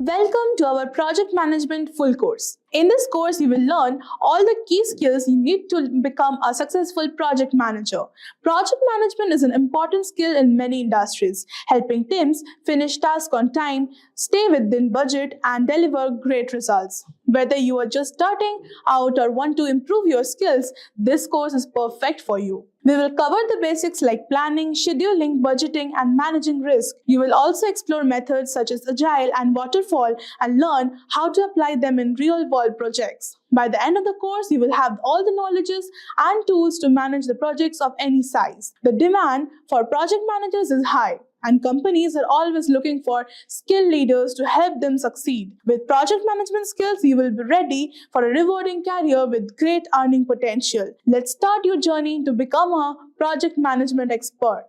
Welcome to our Project Management Full Course. In this course, you will learn all the key skills you need to become a successful project manager. Project management is an important skill in many industries, helping teams finish tasks on time, stay within budget, and deliver great results. Whether you are just starting out or want to improve your skills, this course is perfect for you. We will cover the basics like planning, scheduling, budgeting, and managing risk. You will also explore methods such as agile and waterfall and learn how to apply them in real-world projects. By the end of the course, you will have all the knowledges and tools to manage the projects of any size. The demand for project managers is high, and companies are always looking for skilled leaders to help them succeed. With project management skills, you will be ready for a rewarding career with great earning potential. Let's start your journey to become a project management expert.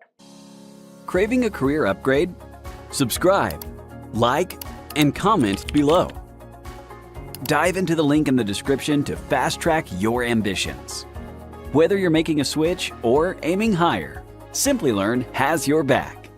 Craving a career upgrade? Subscribe, like, and comment below. Dive into the link in the description to fast-track your ambitions. Whether you're making a switch or aiming higher, Simplilearn has your back.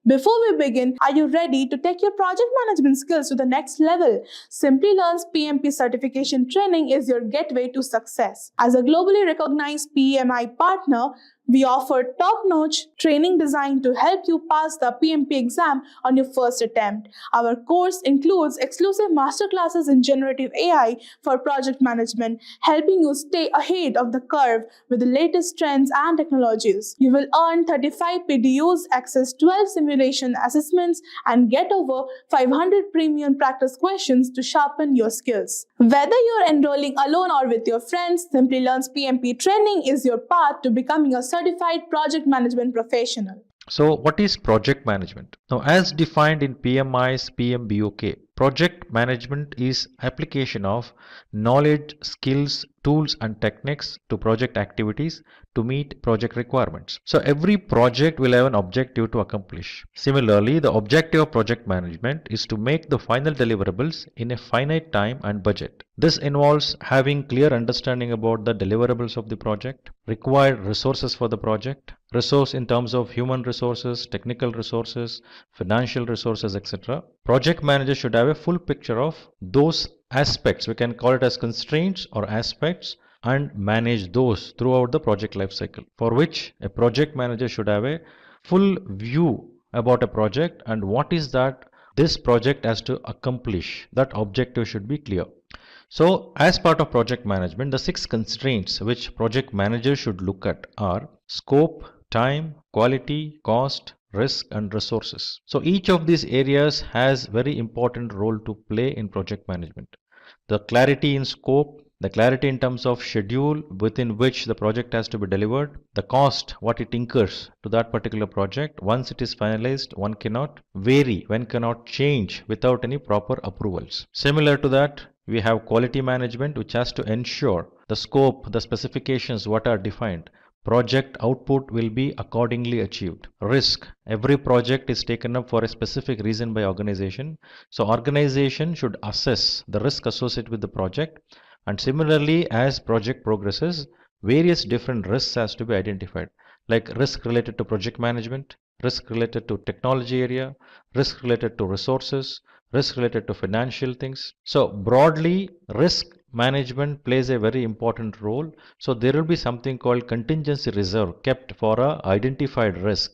Before we begin, are you ready to take your project management skills to the next level? Simplilearn's PMP certification training is your gateway to success. As a globally recognized PMI partner, we offer top-notch training designed to help you pass the PMP exam on your first attempt. Our course includes exclusive masterclasses in generative AI for project management, helping you stay ahead of the curve with the latest trends and technologies. You will earn 35 PDUs, access 12 simulation assessments, and get over 500 premium practice questions to sharpen your skills. Whether you're enrolling alone or with your friends, Simplilearn's PMP training is your path to becoming a certified project management professional. So what is project management? Now, as defined in PMI's PMBOK, project management is application of knowledge, skills, tools and techniques to project activities to meet project requirements. So every project will have an objective to accomplish. Similarly, the objective of project management is to make the final deliverables in a finite time and budget. This involves having clear understanding about the deliverables of the project, required resources for the project, resource in terms of human resources, technical resources, financial resources, etc. Project manager should have a full picture of those aspects. We can call it as constraints or aspects and manage those throughout the project life cycle, for which a project manager should have a full view about a project and what is that this project has to accomplish. That objective should be clear. So as part of project management, the 6 constraints which project managers should look at are scope, time, quality, cost, risk and resources. So each of these areas has very important role to play in project management. The clarity in scope, the clarity in terms of schedule within which the project has to be delivered, the cost, what it incurs to that particular project. Once it is finalized, one cannot vary, one cannot change without any proper approvals. Similar to that, we have quality management, which has to ensure the scope, the specifications, what are defined, project output will be accordingly achieved. Risk, every project is taken up for a specific reason by organization. So organization should assess the risk associated with the project, and similarly as project progresses, various different risks has to be identified, like risk related to project management, risk related to technology area, risk related to resources, risk related to financial things. So broadly, risk management plays a very important role. So there will be something called contingency reserve kept for a identified risk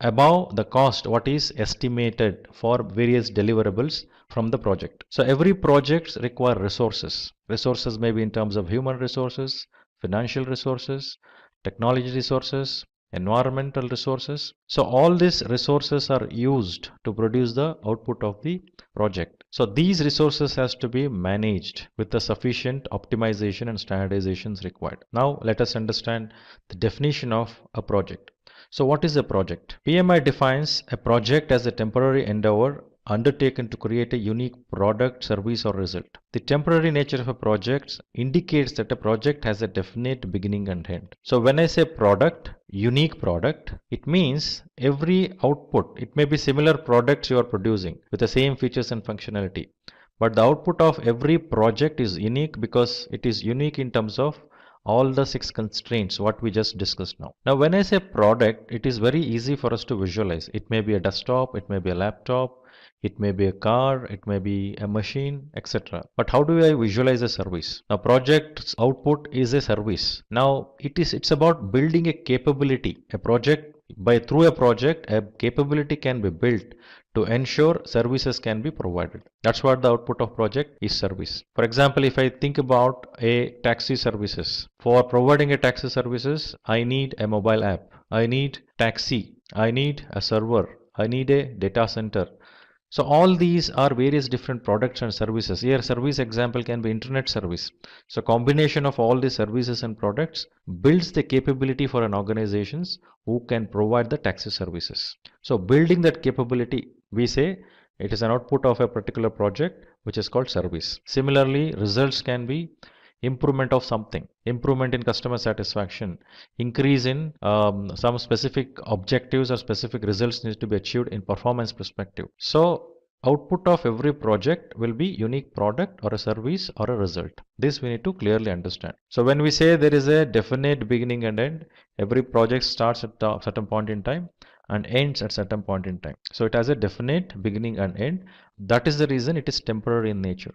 above the cost what is estimated for various deliverables from the project. So every project require resources. Resources may be in terms of human resources, financial resources, technology resources, environmental resources. So all these resources are used to produce the output of the project. So these resources has to be managed with the sufficient optimization and standardizations required. Now let us understand the definition of a project. So what is a project? PMI defines a project as a temporary endeavor undertaken to create a unique product, service or result. The temporary nature of a project indicates that a project has a definite beginning and end. So when I say product, unique product, it means every output, it may be similar products you are producing with the same features and functionality, but the output of every project is unique because it is unique in terms of all the 6 constraints what we just discussed now. Now when I say product, it is very easy for us to visualize. It may be a desktop, it may be a laptop, it may be a car, it may be a machine, etc. But how do I visualize a service? Now project's output is a service. Now it's about building a capability. Through a project, a capability can be built to ensure services can be provided. That's what the output of project is, service. For example, if I think about a taxi services, for providing a taxi services, I need a mobile app, I need taxi, I need a server, I need a data center. So all these are various different products and services. Here service example can be internet service. So combination of all the services and products builds the capability for an organizations who can provide the taxi services. So building that capability, we say it is an output of a particular project which is called service. Similarly, results can be improvement of something, improvement in customer satisfaction, increase in some specific objectives or specific results needs to be achieved in performance perspective. So output of every project will be unique product or a service or a result. This we need to clearly understand. So when we say there is a definite beginning and end, every project starts at a certain point in time and ends at certain point in time. So it has a definite beginning and end. That is the reason it is temporary in nature.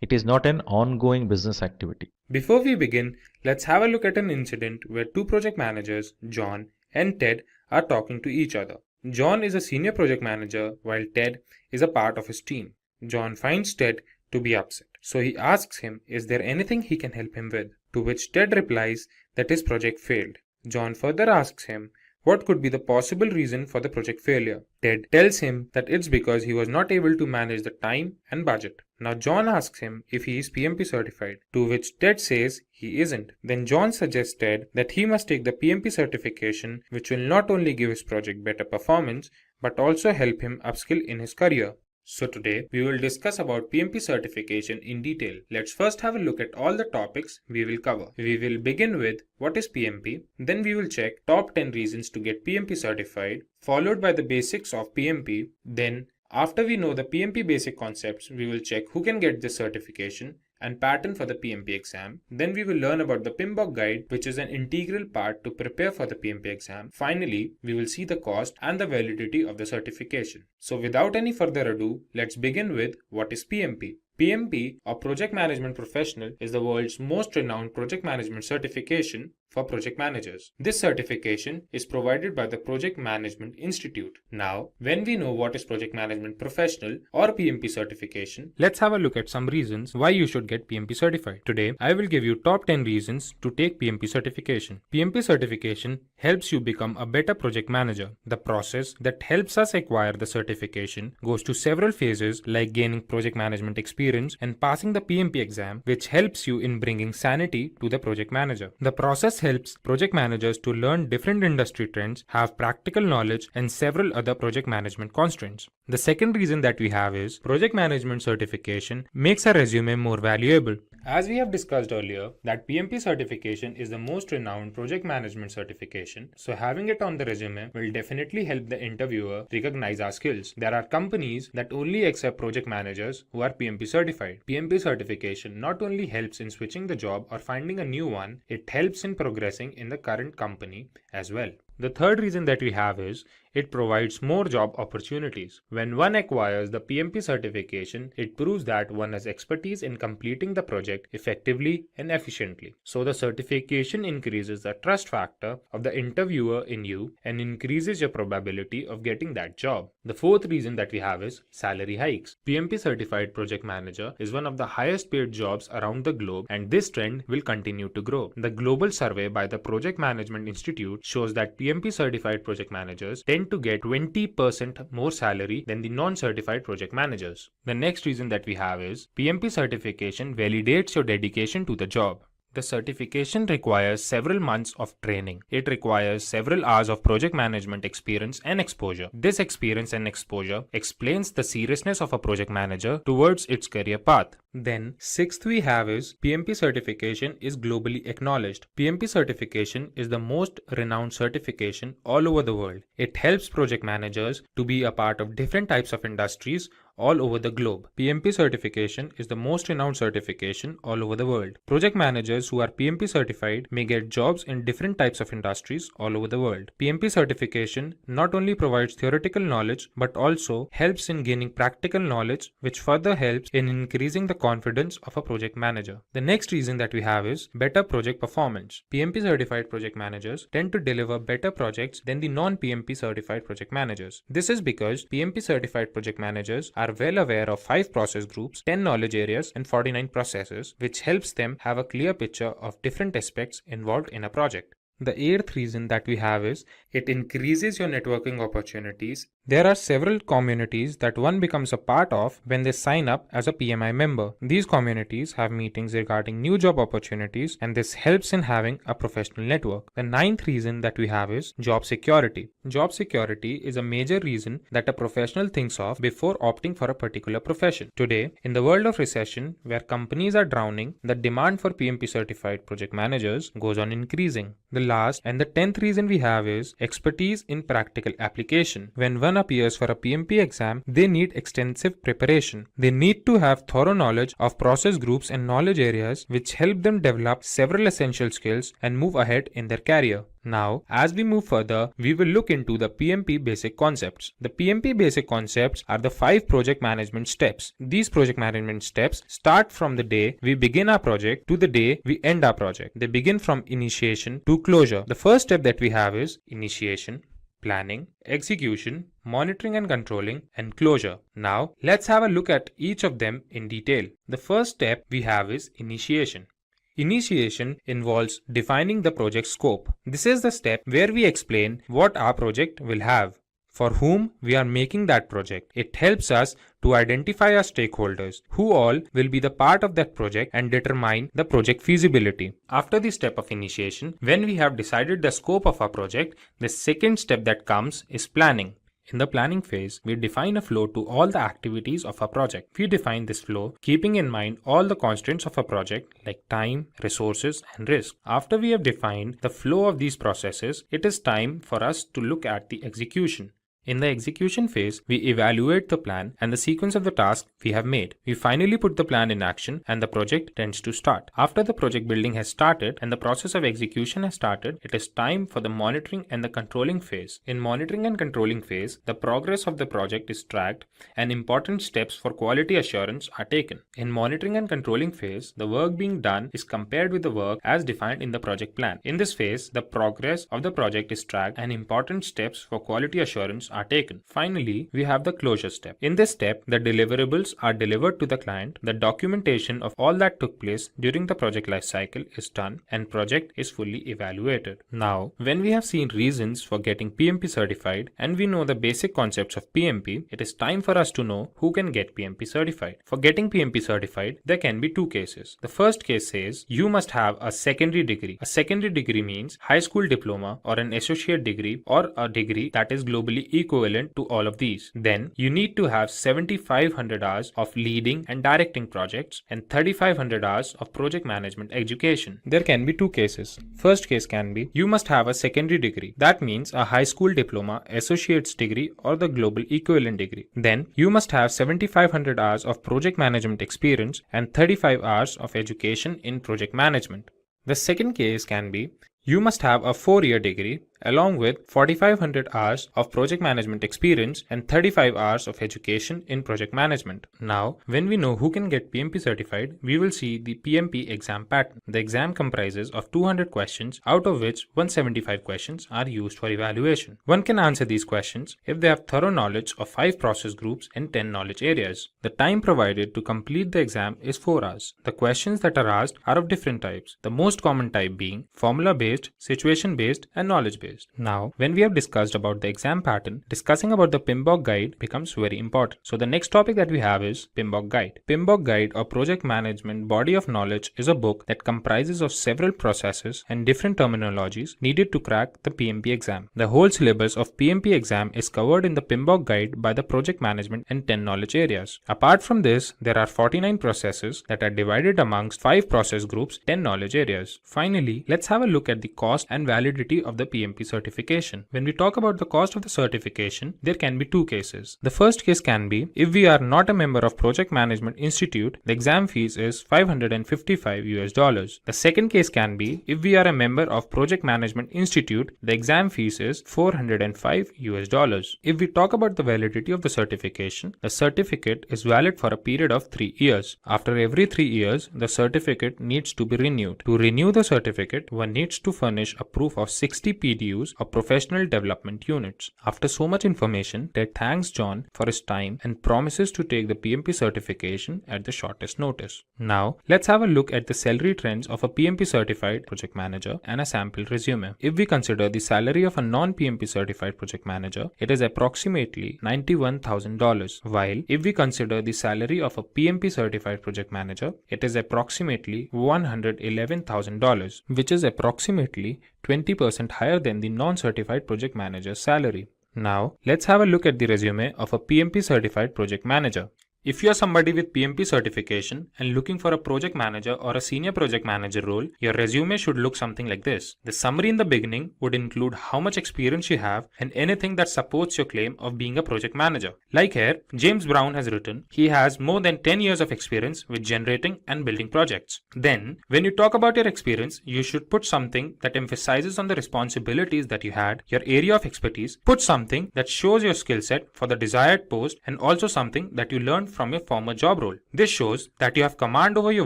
It is not an ongoing business activity. Before we begin, let's have a look at an incident where two project managers, John and Ted, are talking to each other. John is a senior project manager while Ted is a part of his team. John finds Ted to be upset, so he asks him is there anything he can help him with, to which Ted replies that his project failed. John further asks him what could be the possible reason for the project failure. Ted tells him that it's because he was not able to manage the time and budget. Now John asks him if he is PMP certified, to which Ted says he isn't. Then John suggests Ted that he must take the PMP certification, which will not only give his project better performance, but also help him upskill in his career. So today we will discuss about PMP certification in detail. Let's first have a look at all the topics we will cover. We will begin with what is PMP, then we will check top 10 reasons to get PMP certified, followed by the basics of PMP. Then after we know the PMP basic concepts, we will check who can get this certification and pattern for the PMP exam. Then we will learn about the PMBOK guide, which is an integral part to prepare for the PMP exam. Finally, we will see the cost and the validity of the certification. So without any further ado, let's begin with what is PMP. PMP, or Project Management Professional, is the world's most renowned project management certification for project managers. This certification is provided by the Project Management Institute. Now, when we know what is Project Management Professional or PMP certification, let's have a look at some reasons why you should get PMP certified. Today, I will give you top 10 reasons to take PMP certification. PMP certification helps you become a better project manager. The process that helps us acquire the certification goes to several phases like gaining project management experience and passing the PMP exam, which helps you in bringing sanity to the project manager. The process helps project managers to learn different industry trends, have practical knowledge, and several other project management constraints. The second reason that we have is project management certification makes a resume more valuable. As we have discussed earlier, that PMP certification is the most renowned project management certification, so having it on the resume will definitely help the interviewer recognize our skills. There are companies that only accept project managers who are PMP certified. PMP certification not only helps in switching the job or finding a new one, it helps in progressing in the current company as well. The third reason that we have is it provides more job opportunities. When one acquires the PMP certification, it proves that one has expertise in completing the project effectively and efficiently. So the certification increases the trust factor of the interviewer in you and increases your probability of getting that job. The fourth reason that we have is salary hikes. PMP certified project manager is one of the highest paid jobs around the globe, and this trend will continue to grow. The global survey by the Project Management Institute shows that PMP certified project managers tend to get 20% more salary than the non-certified project managers. The next reason that we have is PMP certification validates your dedication to the job. The certification requires several months of training. It requires several hours of project management experience and exposure. This experience and exposure explains the seriousness of a project manager towards its career path. Then, sixth we have is PMP certification is globally acknowledged. PMP certification is the most renowned certification all over the world. It helps project managers to be a part of different types of industries all over the globe. PMP certification is the most renowned certification all over the world. Project managers who are PMP certified may get jobs in different types of industries all over the world. PMP certification not only provides theoretical knowledge but also helps in gaining practical knowledge, which further helps in increasing the confidence of a project manager. The next reason that we have is better project performance. PMP certified project managers tend to deliver better projects than the non-PMP certified project managers. This is because PMP certified project managers are well aware of 5 process groups, 10 knowledge areas, and 49 processes, which helps them have a clear picture of different aspects involved in a project. The 8th reason that we have is it increases your networking opportunities. There are several communities that one becomes a part of when they sign up as a PMI member. These communities have meetings regarding new job opportunities, and this helps in having a professional network. The 9th reason that we have is job security. Job security is a major reason that a professional thinks of before opting for a particular profession. Today, in the world of recession, where companies are drowning, the demand for PMP certified project managers goes on increasing. The last and the 10th reason we have is expertise in practical application. When one appears for a PMP exam, they need extensive preparation. They need to have thorough knowledge of process groups and knowledge areas, which help them develop several essential skills and move ahead in their career. Now, as we move further, we will look into the PMP basic concepts. The PMP basic concepts are the 5 project management steps. These project management steps start from the day we begin our project to the day we end our project. They begin from initiation to closure. The first step that we have is initiation, planning, execution, monitoring and controlling, and closure. Now, let's have a look at each of them in detail. The first step we have is initiation. Initiation involves defining the project scope. This is the step where we explain what our project will have, for whom we are making that project. It helps us to identify our stakeholders, who all will be the part of that project, and determine the project feasibility. After the step of initiation, when we have decided the scope of our project, the second step that comes is planning. In the planning phase, we define a flow to all the activities of a project. We define this flow keeping in mind all the constraints of a project like time, resources, and risk. After we have defined the flow of these processes, it is time for us to look at the execution. In the execution phase, we evaluate the plan and the sequence of the tasks we have made. We finally put the plan in action and the project tends to start. After the project building has started and the process of execution has started, it is time for the monitoring and the controlling phase. In monitoring and controlling phase, the progress of the project is tracked and important steps for quality assurance are taken. In monitoring and controlling phase, the work being done is compared with the work as defined in the project plan. In this phase, the progress of the project is tracked and important steps for quality assurance are taken. Finally, we have the closure step. In this step, the deliverables are delivered to the client, the documentation of all that took place during the project lifecycle is done, and project is fully evaluated. Now, when we have seen reasons for getting PMP certified and we know the basic concepts of PMP, it is time for us to know who can get PMP certified. For getting PMP certified, there can be 2 cases. The first case says you must have a secondary degree. A secondary degree means high school diploma or an associate degree or a degree that is globally equivalent to all of these. Then you need to have 7,500 hours of leading and directing projects and 3,500 hours of project management education. There can be 2 cases. First case can be you must have a secondary degree. That means a high school diploma, associate's degree, or the global equivalent degree. Then you must have 7,500 hours of project management experience and 35 hours of education in project management. The second case can be you must have a 4-year degree along with 4,500 hours of project management experience and 35 hours of education in project management. Now, when we know who can get PMP certified, we will see the PMP exam pattern. The exam comprises of 200 questions, out of which 175 questions are used for evaluation. One can answer these questions if they have thorough knowledge of 5 process groups and 10 knowledge areas. The time provided to complete the exam is 4 hours. The questions that are asked are of different types, the most common type being formula-based, situation-based, and knowledge-based. Now, when we have discussed about the exam pattern, discussing about the PMBOK guide becomes very important. So the next topic that we have is PMBOK guide. PMBOK guide or project management body of knowledge is a book that comprises of several processes and different terminologies needed to crack the PMP exam. The whole syllabus of PMP exam is covered in the PMBOK guide by the project management and 10 knowledge areas. Apart from this, there are 49 processes that are divided amongst 5 process groups, 10 knowledge areas. Finally, let's have a look at the cost and validity of the PMP PMP certification. When we talk about the cost of the certification, there can be two cases. The first case can be if we are not a member of Project Management Institute, the exam fees is $555. The second case can be if we are a member of Project Management Institute, the exam fees is $405. If we talk about the validity of the certification, the certificate is valid for a period of 3 years. After every 3 years, the certificate needs to be renewed. To renew the certificate, one needs to furnish a proof of 60 PDUs or professional development units. After so much information, Ted thanks John for his time and promises to take the PMP certification at the shortest notice. Now, let's have a look at the salary trends of a PMP certified project manager and a sample resume. If we consider the salary of a non-PMP certified project manager, it is approximately $91,000, while if we consider the salary of a PMP certified project manager, it is approximately $111,000, which is approximately 20% higher than the non-certified project manager's salary. Now, let's have a look at the resume of a PMP certified project manager. If you are somebody with PMP certification and looking for a project manager or a senior project manager role, your resume should look something like this. The summary in the beginning would include how much experience you have and anything that supports your claim of being a project manager. Like here, James Brown has written, he has more than 10 years of experience with generating and building projects. Then, when you talk about your experience, you should put something that emphasizes on the responsibilities that you had, your area of expertise, put something that shows your skill set for the desired post, and also something that you learned from your former job role. This shows that you have command over your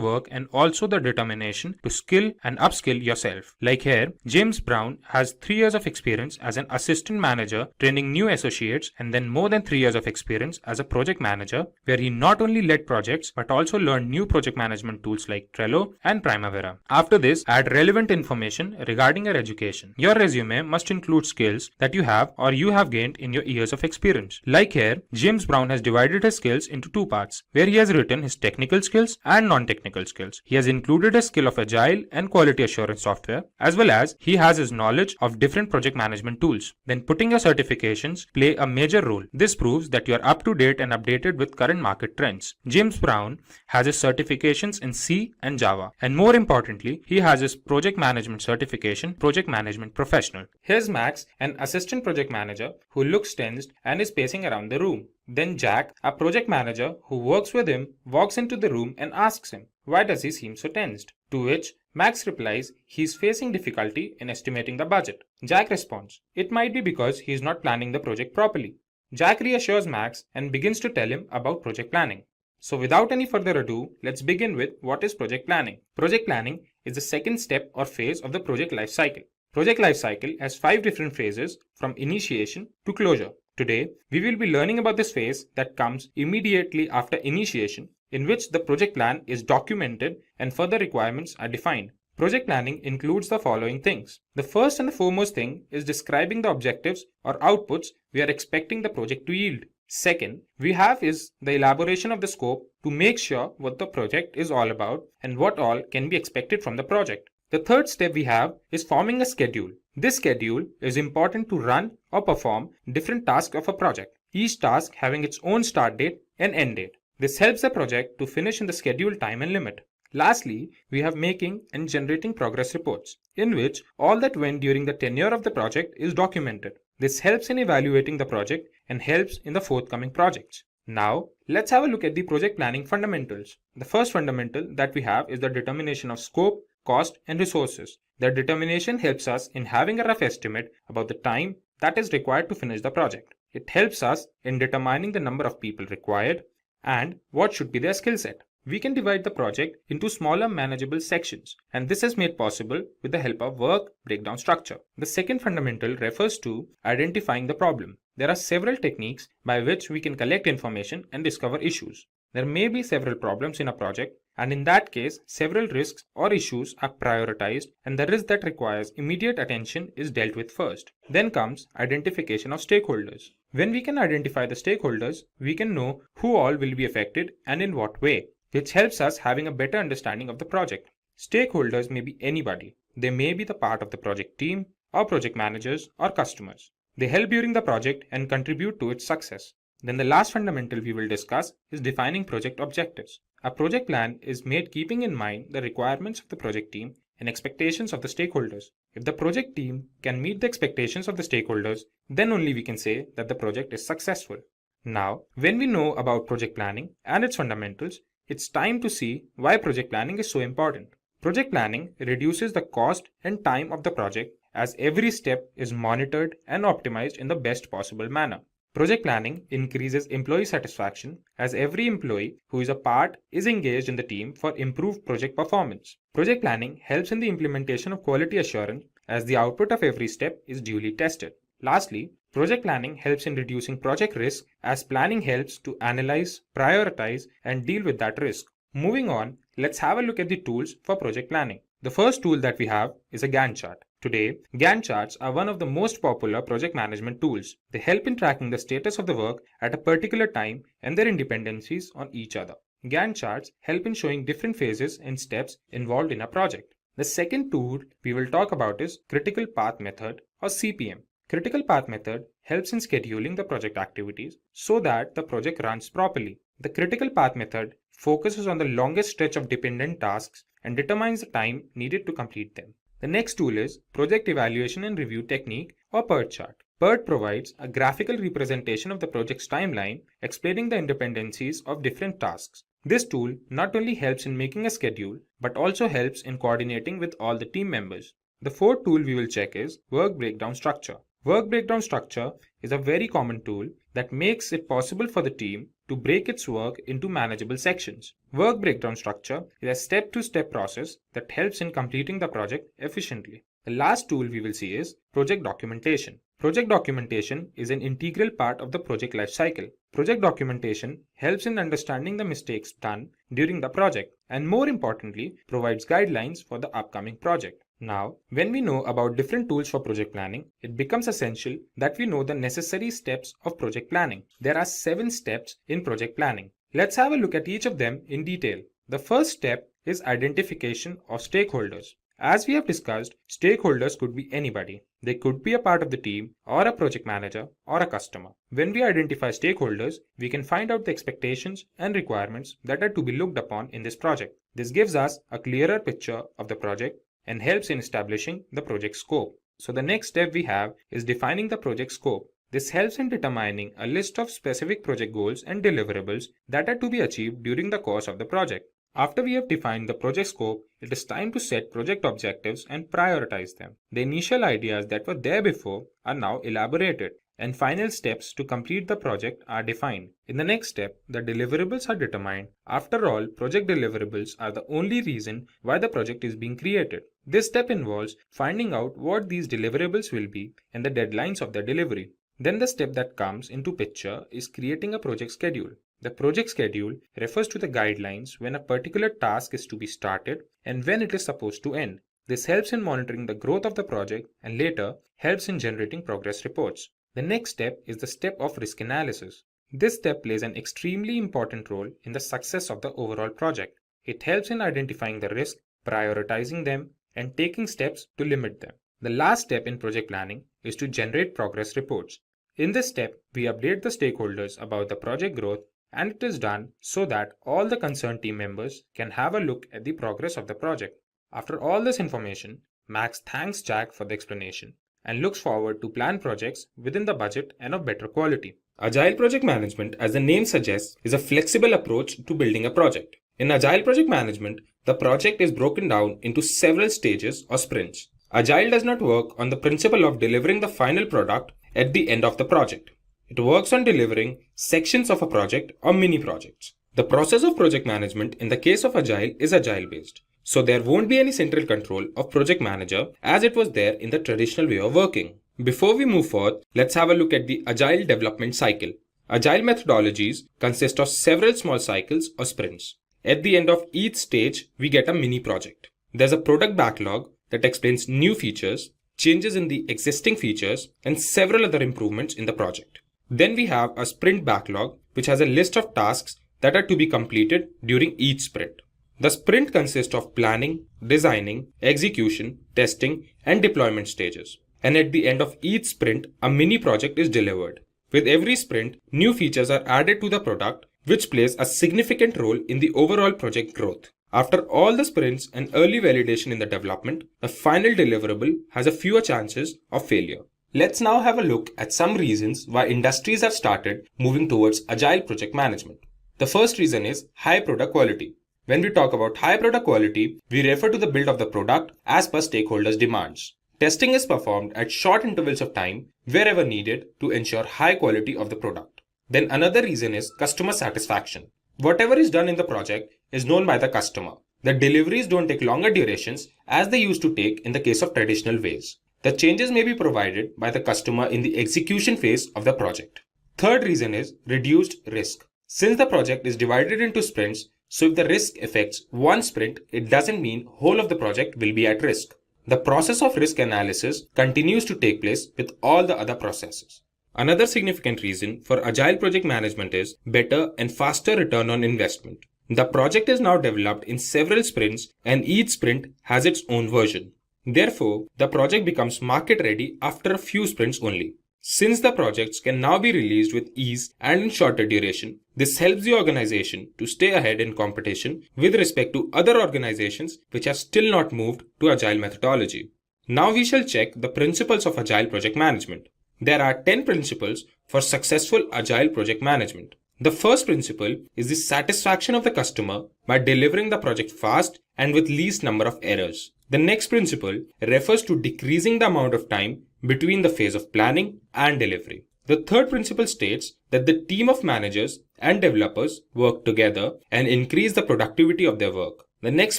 work and also the determination to skill and upskill yourself. Like here, James Brown has 3 years of experience as an assistant manager training new associates and then more than 3 years of experience as a project manager where he not only led projects but also learned new project management tools like Trello and Primavera. After this, add relevant information regarding your education. Your resume must include skills that you have or you have gained in your years of experience. Like here, James Brown has divided his skills into two parts, where he has written his technical skills and non-technical skills. He has included a skill of agile and quality assurance software, as well as he has his knowledge of different project management tools. Then putting your certifications play a major role. This proves that you are up to date and updated with current market trends. James Brown has his certifications in C and Java, and more importantly, he has his project management certification, Project Management Professional. Here's Max, an assistant project manager who looks tensed and is pacing around the room. Then Jack, a project manager who works with him, walks into the room and asks him, why does he seem so tensed? To which Max replies, he's facing difficulty in estimating the budget. Jack responds, it might be because he's not planning the project properly. Jack reassures Max and begins to tell him about project planning. So without any further ado, let's begin with what is project planning. Project planning is the second step or phase of the project life cycle. Project life cycle has 5 different phases from initiation to closure. Today, we will be learning about this phase that comes immediately after initiation, in which the project plan is documented and further requirements are defined. Project planning includes the following things. The first and the foremost thing is describing the objectives or outputs we are expecting the project to yield. Second, we have is the elaboration of the scope to make sure what the project is all about and what all can be expected from the project. The third step we have is forming a schedule. This schedule is important to run or perform different tasks of a project, each task having its own start date and end date. This helps the project to finish in the scheduled time and limit. Lastly, we have making and generating progress reports, in which all that went during the tenure of the project is documented. This helps in evaluating the project and helps in the forthcoming projects. Now, let's have a look at the project planning fundamentals. The first fundamental that we have is the determination of scope, cost, and resources. The determination helps us in having a rough estimate about the time that is required to finish the project. It helps us in determining the number of people required and what should be their skill set. We can divide the project into smaller manageable sections, and this is made possible with the help of work breakdown structure. The second fundamental refers to identifying the problem. There are several techniques by which we can collect information and discover issues. There may be several problems in a project, and in that case, several risks or issues are prioritized, and the risk that requires immediate attention is dealt with first. Then comes identification of stakeholders. When we can identify the stakeholders, we can know who all will be affected and in what way, which helps us having a better understanding of the project. Stakeholders may be anybody. They may be the part of the project team, or project managers, or customers. They help during the project and contribute to its success. Then the last fundamental we will discuss is defining project objectives. A project plan is made keeping in mind the requirements of the project team and expectations of the stakeholders. If the project team can meet the expectations of the stakeholders, then only we can say that the project is successful. Now, when we know about project planning and its fundamentals, it's time to see why project planning is so important. Project planning reduces the cost and time of the project as every step is monitored and optimized in the best possible manner. Project planning increases employee satisfaction as every employee who is a part is engaged in the team for improved project performance. Project planning helps in the implementation of quality assurance as the output of every step is duly tested. Lastly, project planning helps in reducing project risk as planning helps to analyze, prioritize, and deal with that risk. Moving on, let's have a look at the tools for project planning. The first tool that we have is a Gantt chart. Today, Gantt charts are one of the most popular project management tools. They help in tracking the status of the work at a particular time and their dependencies on each other. Gantt charts help in showing different phases and steps involved in a project. The second tool we will talk about is Critical Path Method or CPM. Critical Path Method helps in scheduling the project activities so that the project runs properly. The Critical Path Method focuses on the longest stretch of dependent tasks and determines the time needed to complete them. The next tool is Project Evaluation and Review Technique or PERT chart. PERT provides a graphical representation of the project's timeline, explaining the interdependencies of different tasks. This tool not only helps in making a schedule, but also helps in coordinating with all the team members. The fourth tool we will check is Work Breakdown Structure. Work Breakdown Structure is a very common tool that makes it possible for the team to break its work into manageable sections. Work Breakdown Structure is a step-to-step process that helps in completing the project efficiently. The last tool we will see is Project Documentation. Project documentation is an integral part of the project lifecycle. Project documentation helps in understanding the mistakes done during the project and, more importantly, provides guidelines for the upcoming project. Now, when we know about different tools for project planning, it becomes essential that we know the necessary steps of project planning. There are 7 steps in project planning. Let's have a look at each of them in detail. The first step is identification of stakeholders. As we have discussed, stakeholders could be anybody. They could be a part of the team or a project manager or a customer. When we identify stakeholders, we can find out the expectations and requirements that are to be looked upon in this project. This gives us a clearer picture of the project and helps in establishing the project scope. So the next step we have is defining the project scope. This helps in determining a list of specific project goals and deliverables that are to be achieved during the course of the project. After we have defined the project scope, it is time to set project objectives and prioritize them. The initial ideas that were there before are now elaborated, and final steps to complete the project are defined. In the next step, the deliverables are determined. After all, project deliverables are the only reason why the project is being created. This step involves finding out what these deliverables will be and the deadlines of their delivery. Then the step that comes into picture is creating a project schedule. The project schedule refers to the guidelines when a particular task is to be started and when it is supposed to end. This helps in monitoring the growth of the project and later helps in generating progress reports. The next step is the step of risk analysis. This step plays an extremely important role in the success of the overall project. It helps in identifying the risk, prioritizing them, and taking steps to limit them. The last step in project planning is to generate progress reports. In this step, we update the stakeholders about the project growth, and it is done so that all the concerned team members can have a look at the progress of the project. After all this information, Max thanks Jack for the explanation and looks forward to plan projects within the budget and of better quality. Agile project management, as the name suggests, is a flexible approach to building a project. In Agile project management, the project is broken down into several stages or sprints. Agile does not work on the principle of delivering the final product at the end of the project. It works on delivering sections of a project or mini projects. The process of project management in the case of Agile is Agile based. So there won't be any central control of project manager as it was there in the traditional way of working. Before we move forward, let's have a look at the Agile development cycle. Agile methodologies consist of several small cycles or sprints. At the end of each stage, we get a mini project. There's a product backlog that explains new features, changes in the existing features, and several other improvements in the project. Then we have a sprint backlog, which has a list of tasks that are to be completed during each sprint. The sprint consists of planning, designing, execution, testing, and deployment stages. And at the end of each sprint, a mini project is delivered. With every sprint, new features are added to the product, which plays a significant role in the overall project growth. After all the sprints and early validation in the development, the final deliverable has a fewer chances of failure. Let's now have a look at some reasons why industries have started moving towards agile project management. The first reason is high product quality. When we talk about high product quality, we refer to the build of the product as per stakeholders' demands. Testing is performed at short intervals of time wherever needed to ensure high quality of the product. Then another reason is customer satisfaction. Whatever is done in the project is known by the customer. The deliveries don't take longer durations as they used to take in the case of traditional ways. The changes may be provided by the customer in the execution phase of the project. Third reason is reduced risk. Since the project is divided into sprints, so if the risk affects one sprint, it doesn't mean whole of the project will be at risk. The process of risk analysis continues to take place with all the other processes. Another significant reason for agile project management is better and faster return on investment. The project is now developed in several sprints and each sprint has its own version. Therefore, the project becomes market ready after a few sprints only. Since the projects can now be released with ease and in shorter duration, this helps the organization to stay ahead in competition with respect to other organizations which have still not moved to agile methodology. Now we shall check the principles of agile project management. There are 10 principles for successful agile project management. The first principle is the satisfaction of the customer by delivering the project fast and with least number of errors. The next principle refers to decreasing the amount of time between the phase of planning and delivery. The third principle states that the team of managers and developers work together and increase the productivity of their work. The next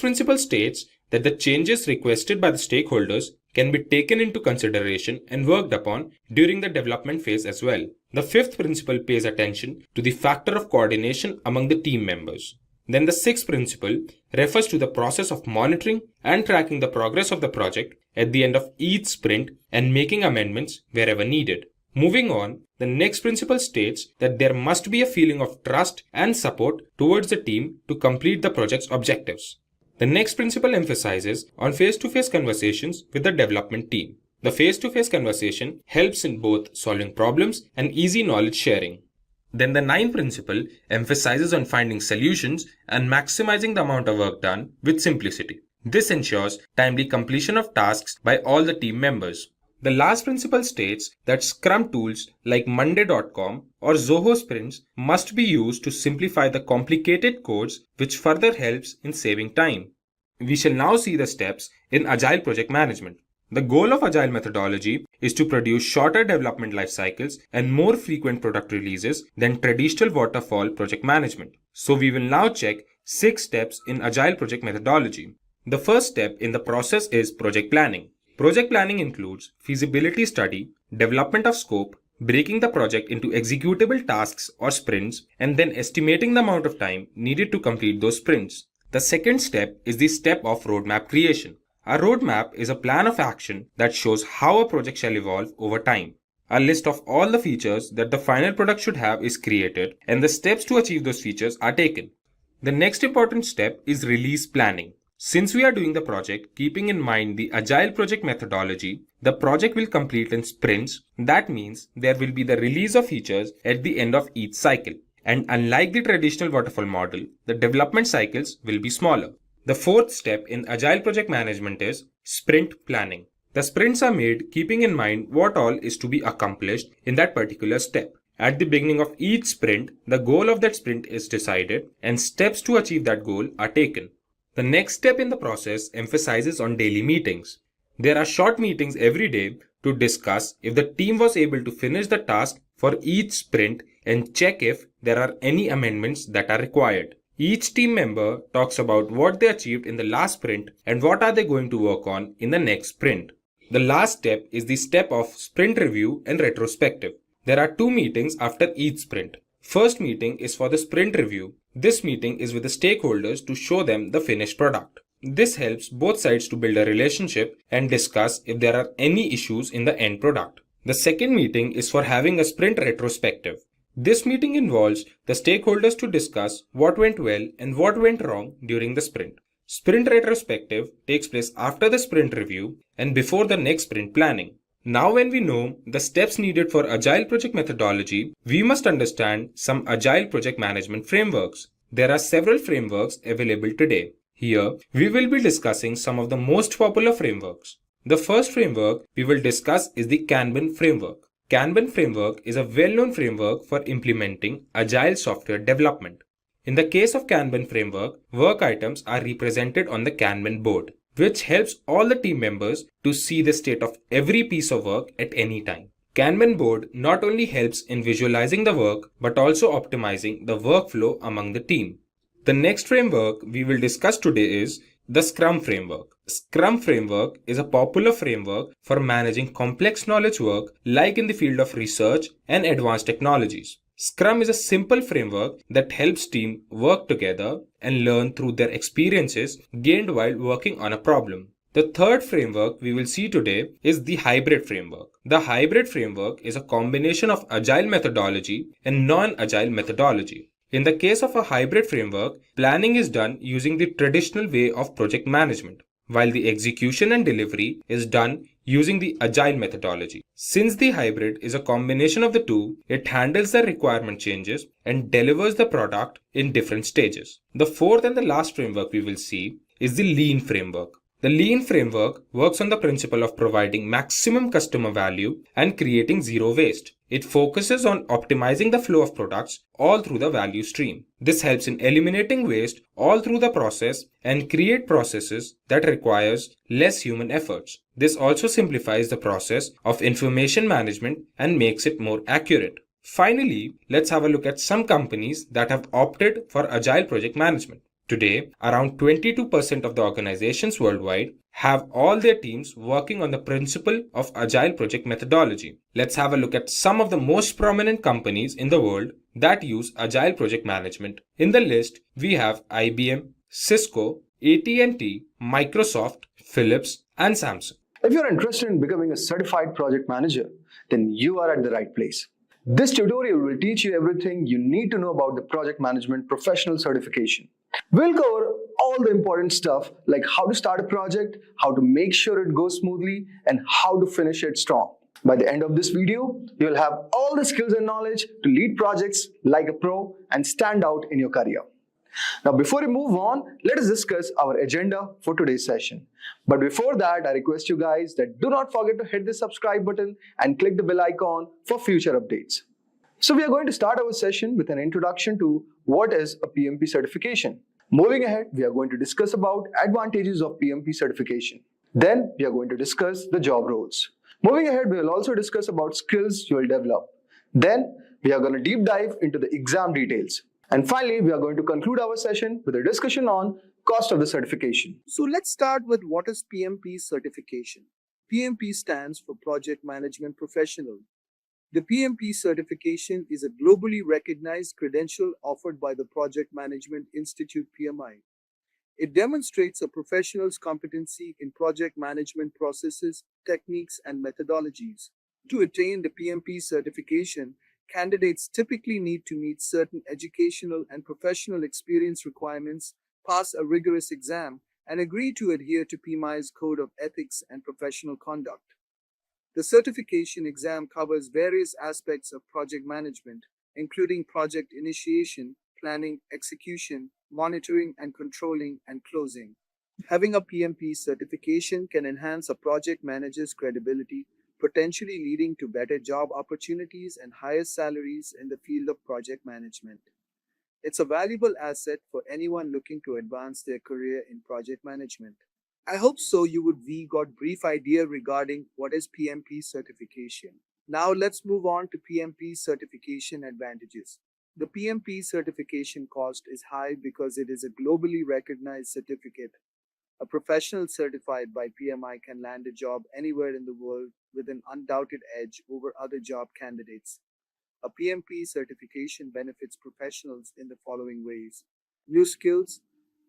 principle states that the changes requested by the stakeholders can be taken into consideration and worked upon during the development phase as well. The fifth principle pays attention to the factor of coordination among the team members. Then the sixth principle refers to the process of monitoring and tracking the progress of the project at the end of each sprint and making amendments wherever needed. Moving on, the next principle states that there must be a feeling of trust and support towards the team to complete the project's objectives. The next principle emphasizes on face-to-face conversations with the development team. The face-to-face conversation helps in both solving problems and easy knowledge sharing. Then the ninth principle emphasizes on finding solutions and maximizing the amount of work done with simplicity. This ensures timely completion of tasks by all the team members. The last principle states that Scrum tools like Monday.com or Zoho sprints must be used to simplify the complicated codes, which further helps in saving time. We shall now see the steps in Agile project management. The goal of Agile methodology is to produce shorter development life cycles and more frequent product releases than traditional waterfall project management. So we will now check 6 steps in Agile project methodology. The first step in the process is project planning. Project planning includes feasibility study, development of scope, breaking the project into executable tasks or sprints, and then estimating the amount of time needed to complete those sprints. The second step is the step of roadmap creation. A roadmap is a plan of action that shows how a project shall evolve over time. A list of all the features that the final product should have is created, and the steps to achieve those features are taken. The next important step is release planning. Since we are doing the project keeping in mind the Agile project methodology, the project will complete in sprints. That means there will be the release of features at the end of each cycle. And unlike the traditional waterfall model, the development cycles will be smaller. The fourth step in Agile project management is sprint planning. The sprints are made keeping in mind what all is to be accomplished in that particular step. At the beginning of each sprint, the goal of that sprint is decided and steps to achieve that goal are taken. The next step in the process emphasizes on daily meetings. There are short meetings every day to discuss if the team was able to finish the task for each sprint and check if there are any amendments that are required. Each team member talks about what they achieved in the last sprint and what are they going to work on in the next sprint. The last step is the step of sprint review and retrospective. There are 2 meetings after each sprint. First meeting is for the sprint review. This meeting is with the stakeholders to show them the finished product. This helps both sides to build a relationship and discuss if there are any issues in the end product. The second meeting is for having a sprint retrospective. This meeting involves the stakeholders to discuss what went well and what went wrong during the sprint. Sprint retrospective takes place after the sprint review and before the next sprint planning. Now when we know the steps needed for Agile project methodology, we must understand some Agile project management frameworks. There are several frameworks available today. Here, we will be discussing some of the most popular frameworks. The first framework we will discuss is the Kanban framework. Kanban framework is a well-known framework for implementing agile software development. In the case of Kanban framework, work items are represented on the Kanban board, which helps all the team members to see the state of every piece of work at any time. Kanban board not only helps in visualizing the work, but also optimizing the workflow among the team. The next framework we will discuss today is the Scrum framework. Scrum framework is a popular framework for managing complex knowledge work like in the field of research and advanced technologies. Scrum is a simple framework that helps teams work together and learn through their experiences gained while working on a problem. The third framework we will see today is the hybrid framework. The hybrid framework is a combination of agile methodology and non-agile methodology. In the case of a hybrid framework, planning is done using the traditional way of project management, while the execution and delivery is done using the agile methodology. Since the hybrid is a combination of the two, it handles the requirement changes and delivers the product in different stages. The fourth and the last framework we will see is the lean framework. The lean framework works on the principle of providing maximum customer value and creating zero waste. It focuses on optimizing the flow of products all through the value stream. This helps in eliminating waste all through the process and create processes that requires less human efforts. This also simplifies the process of information management and makes it more accurate. Finally, let's have a look at some companies that have opted for agile project management. Today, around 22% of the organizations worldwide have all their teams working on the principle of agile project methodology. Let's have a look at some of the most prominent companies in the world that use agile project management. In the list, we have IBM, Cisco, AT&T, Microsoft, Philips, and Samsung. If you're interested in becoming a certified project manager, then you are at the right place. This tutorial will teach you everything you need to know about the project management professional certification. We'll cover all the important stuff like how to start a project, how to make sure it goes smoothly, and how to finish it strong. By the end of this video, you'll have all the skills and knowledge to lead projects like a pro and stand out in your career. Now, before we move on, let us discuss our agenda for today's session. But before that, I request you guys that do not forget to hit the subscribe button and click the bell icon for future updates. So we are going to start our session with an introduction to what is a PMP certification. Moving ahead, we are going to discuss about advantages of PMP certification. Then we are going to discuss the job roles. Moving ahead, we will also discuss about skills you will develop. Then we are going to deep dive into the exam details. And finally, we are going to conclude our session with a discussion on cost of the certification. So let's start with what is PMP certification. PMP stands for Project Management Professional. The PMP certification is a globally recognized credential offered by the Project Management Institute PMI. It demonstrates a professional's competency in project management processes, techniques, and methodologies. To attain the PMP certification, candidates typically need to meet certain educational and professional experience requirements, pass a rigorous exam, and agree to adhere to PMI's Code of Ethics and Professional Conduct. The certification exam covers various aspects of project management, including project initiation, planning, execution, monitoring and controlling, and closing. Having a PMP certification can enhance a project manager's credibility, potentially leading to better job opportunities and higher salaries in the field of project management. It's a valuable asset for anyone looking to advance their career in project management. I hope so you would got brief idea regarding what is PMP certification. Now let's move on to PMP certification advantages. The PMP certification cost is high because it is a globally recognized certificate. A professional certified by PMI can land a job anywhere in the world with an undoubted edge over other job candidates. A PMP certification benefits professionals in the following ways. New skills.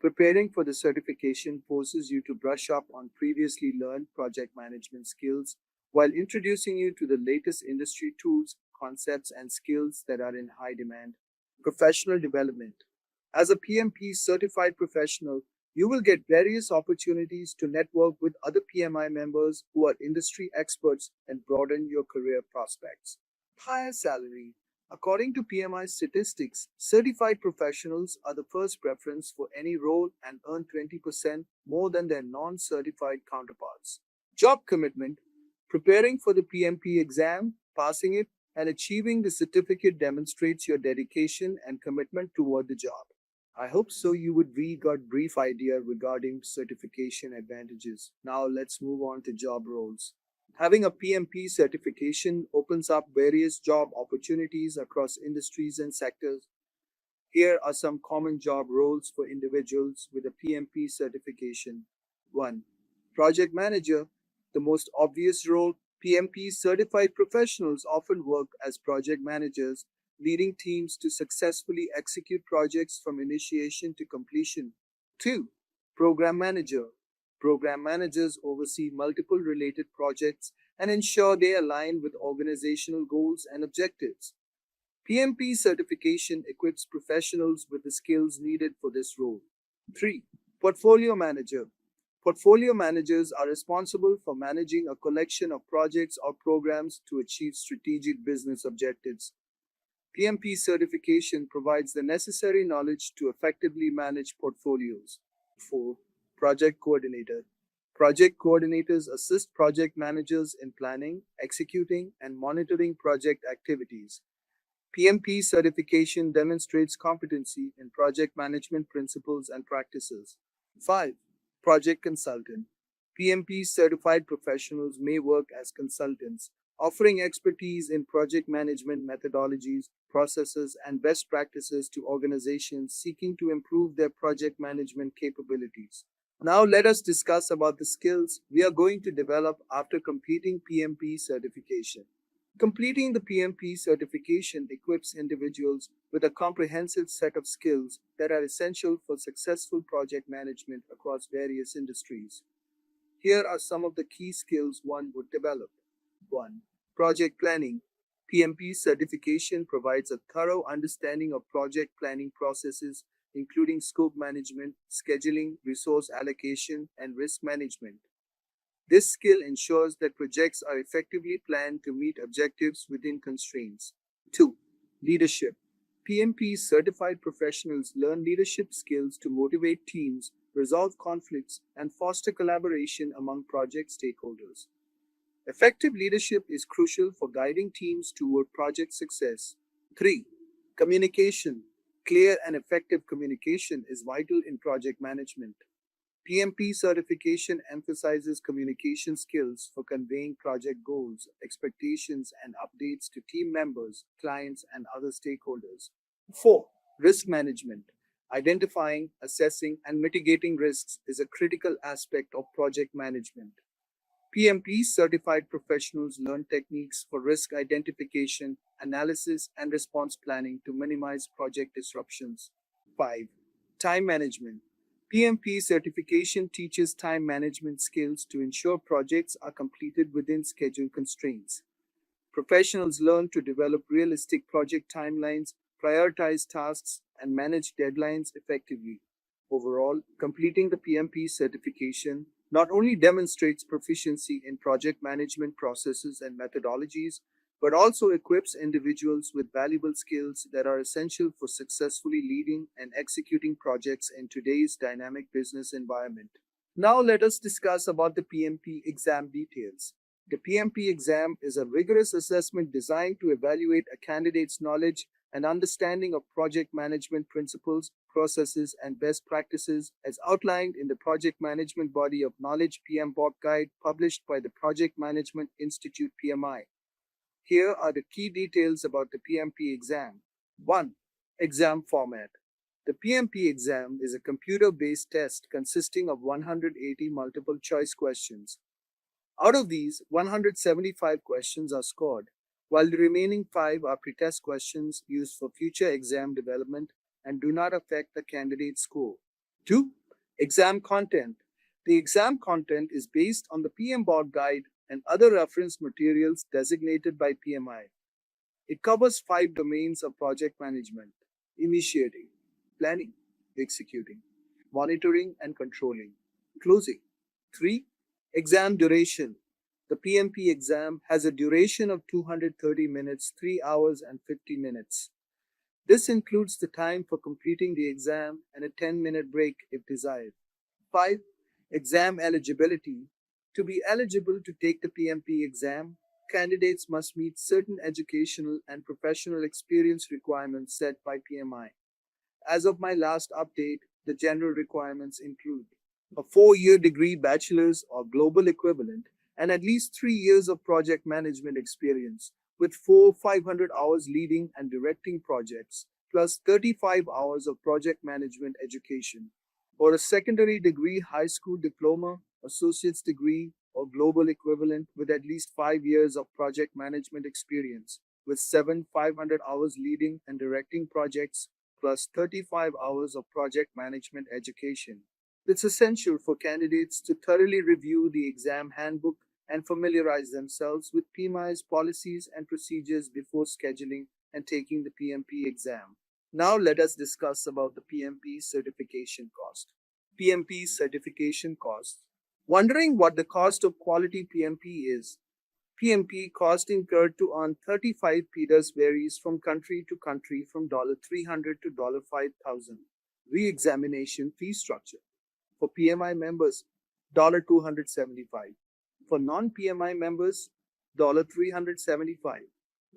Preparing for the certification forces you to brush up on previously learned project management skills while introducing you to the latest industry tools, concepts, and skills that are in high demand. Professional development. As a PMP certified professional, you will get various opportunities to network with other PMI members who are industry experts and broaden your career prospects. Higher salary. According to PMI statistics, certified professionals are the first preference for any role and earn 20% more than their non-certified counterparts. Job commitment. Preparing for the PMP exam, passing it, and achieving the certificate demonstrates your dedication and commitment toward the job. I hope so we got brief idea regarding certification advantages. Now let's move on to job roles. Having a PMP certification opens up various job opportunities across industries and sectors. Here are some common job roles for individuals with a PMP certification. 1. Project manager. The most obvious role, PMP certified professionals often work as project managers, leading teams to successfully execute projects from initiation to completion. 2. Program manager. Program managers oversee multiple related projects and ensure they align with organizational goals and objectives. PMP certification equips professionals with the skills needed for this role. 3. Portfolio manager. Portfolio managers are responsible for managing a collection of projects or programs to achieve strategic business objectives. PMP certification provides the necessary knowledge to effectively manage portfolios. 4. Project coordinator. Project coordinators assist project managers in planning, executing, and monitoring project activities. PMP certification demonstrates competency in project management principles and practices. 5. Project consultant. PMP certified professionals may work as consultants, offering expertise in project management methodologies, processes, and best practices to organizations seeking to improve their project management capabilities. Now let us discuss about the skills we are going to develop after completing PMP certification. Completing the PMP certification equips individuals with a comprehensive set of skills that are essential for successful project management across various industries. Here are some of the key skills one would develop. 1. Project planning. PMP certification provides a thorough understanding of project planning processes, including scope management, scheduling, resource allocation, and risk management. This skill ensures that projects are effectively planned to meet objectives within constraints. 2. Leadership. PMP certified professionals learn leadership skills to motivate teams, resolve conflicts, and foster collaboration among project stakeholders. Effective leadership is crucial for guiding teams toward project success. 3. Communication. Clear and effective communication is vital in project management. PMP certification emphasizes communication skills for conveying project goals, expectations, and updates to team members, clients, and other stakeholders. 4. Risk management. Identifying, assessing, and mitigating risks is a critical aspect of project management. PMP certified professionals learn techniques for risk identification, analysis, and response planning to minimize project disruptions. 5. Time management. PMP certification teaches time management skills to ensure projects are completed within schedule constraints. Professionals learn to develop realistic project timelines, prioritize tasks, and manage deadlines effectively. Overall, completing the PMP certification not only demonstrates proficiency in project management processes and methodologies, but also equips individuals with valuable skills that are essential for successfully leading and executing projects in today's dynamic business environment. Now let us discuss about the PMP exam details. The PMP exam is a rigorous assessment designed to evaluate a candidate's knowledge and understanding of project management principles, processes, and best practices as outlined in the Project Management Body of Knowledge PMBOK Guide published by the Project Management Institute PMI. Here are the key details about the PMP exam. 1. Exam format. The PMP exam is a computer-based test consisting of 180 multiple-choice questions. Out of these, 175 questions are scored, while the remaining 5 are pretest questions used for future exam development and do not affect the candidate's score. 2. Exam content. The exam content is based on the PMBOK Guide and other reference materials designated by PMI. It covers 5 domains of project management: initiating, planning, executing, monitoring and controlling, closing. 3. Exam duration. The PMP exam has a duration of 230 minutes, 3 hours and 50 minutes. This includes the time for completing the exam and a 10-minute break if desired. 5. Exam eligibility. To be eligible to take the PMP exam, candidates must meet certain educational and professional experience requirements set by PMI. As of my last update, the general requirements include a 4-year degree bachelor's or global equivalent and at least 3 years of project management experience with 500 hours leading and directing projects plus 35 hours of project management education, or a secondary degree, high school diploma, associate's degree, or global equivalent with at least 5 years of project management experience with 500 hours leading and directing projects plus 35 hours of project management education. It's essential for candidates to thoroughly review the exam handbook and familiarize themselves with PMI's policies and procedures before scheduling and taking the PMP exam. Now let us discuss about the PMP certification cost. PMP certification cost. Wondering what the cost of quality PMP is? PMP cost incurred to earn 35 PDAs varies from country to country from $300 to $5,000. Re-examination fee structure. For PMI members, $275. For non-PMI members, $375.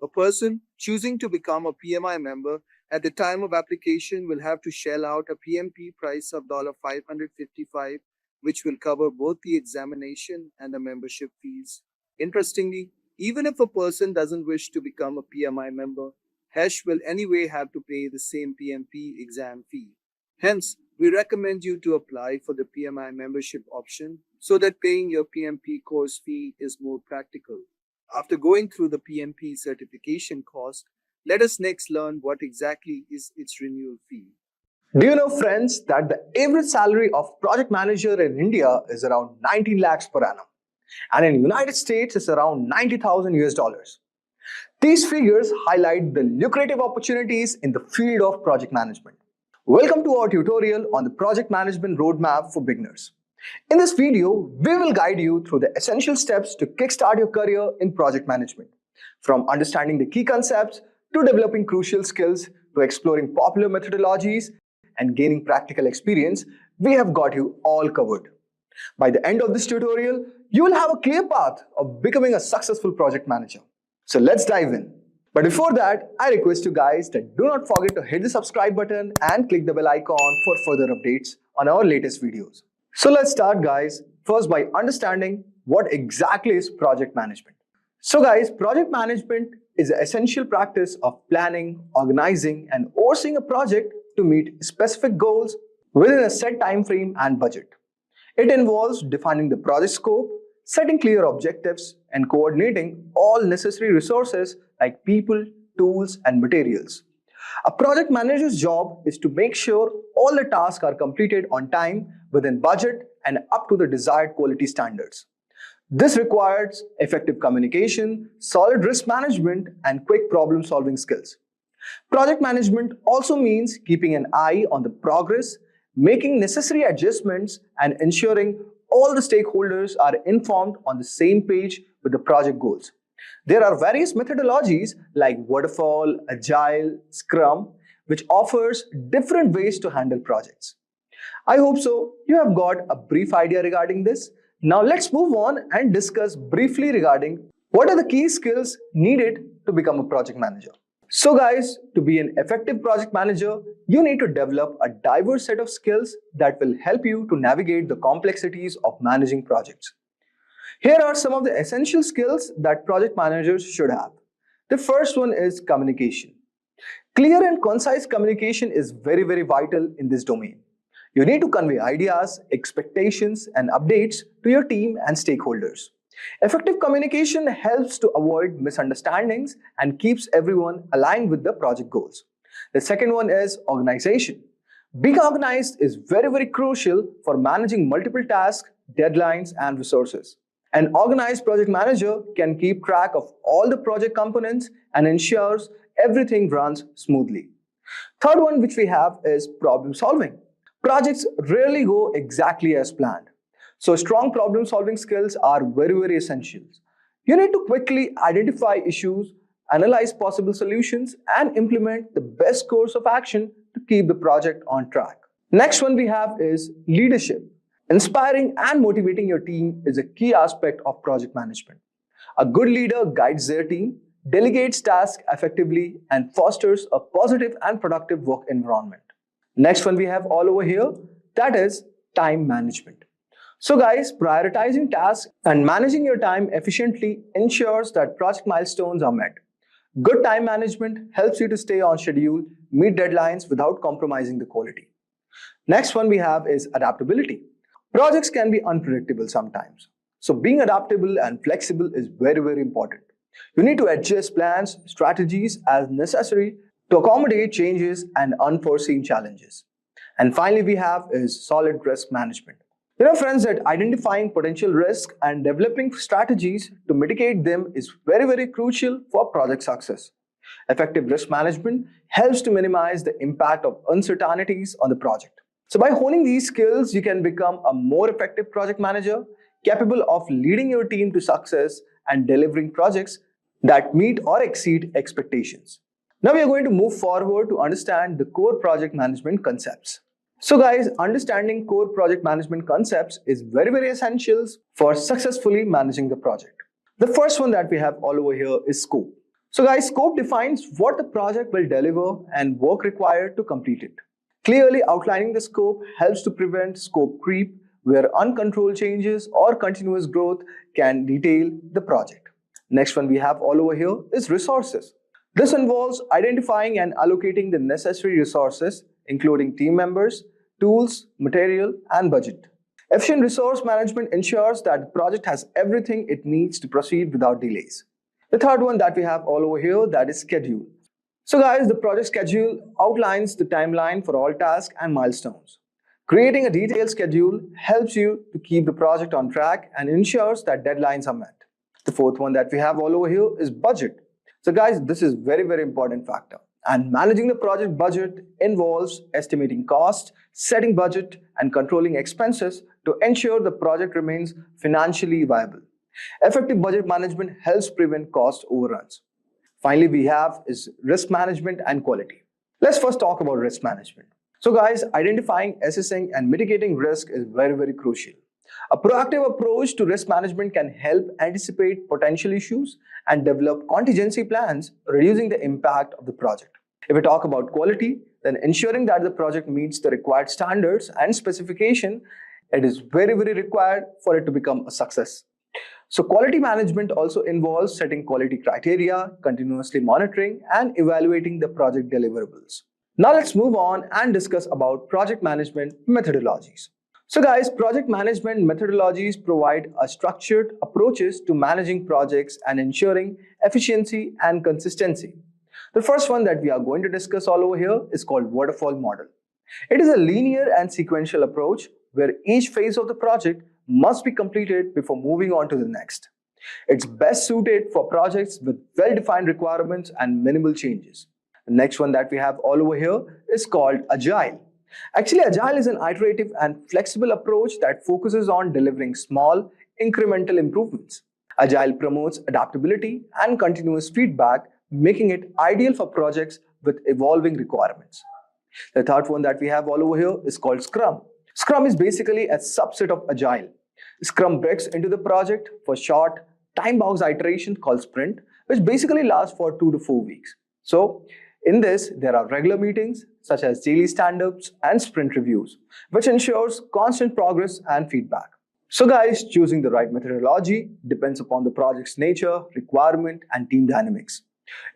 A person choosing to become a PMI member at the time of application will have to shell out a PMP price of $555, which will cover both the examination and the membership fees. Interestingly, even if a person doesn't wish to become a PMI member, HESH will anyway have to pay the same PMP exam fee. Hence, we recommend you to apply for the PMI membership option so that paying your PMP course fee is more practical. After going through the PMP certification cost, let us next learn what exactly is its renewal fee. Do you know, friends, that the average salary of project manager in India is around 19 lakhs per annum, and in United States it's around 90,000 US dollars. These figures highlight the lucrative opportunities in the field of project management. Welcome to our tutorial on the project management roadmap for beginners. In this video, we will guide you through the essential steps to kickstart your career in project management. From understanding the key concepts to developing crucial skills to exploring popular methodologies and gaining practical experience, we have got you all covered. By the end of this tutorial, you will have a clear path of becoming a successful project manager. So let's dive in. But before that, I request you guys that do not forget to hit the subscribe button and click the bell icon for further updates on our latest videos. So let's start, guys, first by understanding what exactly is project management. So guys, project management is the essential practice of planning, organizing, and overseeing a project to meet specific goals within a set time frame and budget. It involves defining the project scope, setting clear objectives, and coordinating all necessary resources like people, tools, and materials. A project manager's job is to make sure all the tasks are completed on time, within budget, and up to the desired quality standards. This requires effective communication, solid risk management, and quick problem-solving skills. Project management also means keeping an eye on the progress, making necessary adjustments, and ensuring all the stakeholders are informed on the same page with the project goals. There are various methodologies like Waterfall, Agile, Scrum, which offers different ways to handle projects. I hope so you have got a brief idea regarding this. Now let's move on and discuss briefly regarding what are the key skills needed to become a project manager. So guys, to be an effective project manager, you need to develop a diverse set of skills that will help you to navigate the complexities of managing projects. Here are some of the essential skills that project managers should have. The first one is communication. Clear and concise communication is very vital in this domain. You need to convey ideas, expectations, and updates to your team and stakeholders. Effective communication helps to avoid misunderstandings and keeps everyone aligned with the project goals. The second one is organization. Being organized is very crucial for managing multiple tasks, deadlines, and resources. An organized project manager can keep track of all the project components and ensures everything runs smoothly. Third one which we have is problem solving. Projects rarely go exactly as planned. So strong problem solving skills are very essential. You need to quickly identify issues, analyze possible solutions, and implement the best course of action to keep the project on track. Next one we have is leadership. Inspiring and motivating your team is a key aspect of project management. A good leader guides their team, delegates tasks effectively, and fosters a positive and productive work environment. Next one we have all over here, that is time management. So guys, prioritizing tasks and managing your time efficiently ensures that project milestones are met. Good time management helps you to stay on schedule, meet deadlines without compromising the quality. Next one we have is adaptability. Projects can be unpredictable sometimes. So being adaptable and flexible is very, very important. You need to adjust plans, strategies as necessary to accommodate changes and unforeseen challenges. And finally, we have is solid risk management. You know, friends, that identifying potential risk and developing strategies to mitigate them is very, very crucial for project success. Effective risk management helps to minimize the impact of uncertainties on the project. So by honing these skills, you can become a more effective project manager, capable of leading your team to success and delivering projects that meet or exceed expectations. Now we are going to move forward to understand the core project management concepts. So guys, understanding core project management concepts is very, very essential for successfully managing the project. The first one that we have all over here is scope. So guys, scope defines what the project will deliver and work required to complete it. Clearly outlining the scope helps to prevent scope creep, where uncontrolled changes or continuous growth can derail the project. Next one we have all over here is resources. This involves identifying and allocating the necessary resources, including team members, tools, material, and budget. Efficient resource management ensures that the project has everything it needs to proceed without delays. The third one that we have all over here, that is schedule. So guys, the project schedule outlines the timeline for all tasks and milestones. Creating a detailed schedule helps you to keep the project on track and ensures that deadlines are met. The fourth one that we have all over here is budget. So guys, this is very, very important factor. And managing the project budget involves estimating cost, setting budget, and controlling expenses to ensure the project remains financially viable. Effective budget management helps prevent cost overruns. Finally, we have is risk management and quality. Let's first talk about risk management. So guys, identifying, assessing, and mitigating risk is very, very crucial. A proactive approach to risk management can help anticipate potential issues and develop contingency plans, reducing the impact of the project. If we talk about quality, then ensuring that the project meets the required standards and specification, it is very, very required for it to become a success. So quality management also involves setting quality criteria, continuously monitoring, and evaluating the project deliverables. Now let's move on and discuss about project management methodologies. So guys, project management methodologies provide a structured approaches to managing projects and ensuring efficiency and consistency. The first one that we are going to discuss all over here is called waterfall model. It is a linear and sequential approach where each phase of the project must be completed before moving on to the next. It's best suited for projects with well-defined requirements and minimal changes. The next one that we have all over here is called Agile. Actually, Agile is an iterative and flexible approach that focuses on delivering small, incremental improvements. Agile promotes adaptability and continuous feedback, making it ideal for projects with evolving requirements. The third one that we have all over here is called Scrum. Scrum is basically a subset of Agile. Scrum breaks into the project for short, time-bound iterations called sprint, which basically lasts for 2 to 4 weeks. So, in this, there are regular meetings such as daily stand-ups and sprint reviews, which ensures constant progress and feedback. So guys, choosing the right methodology depends upon the project's nature, requirement, and team dynamics.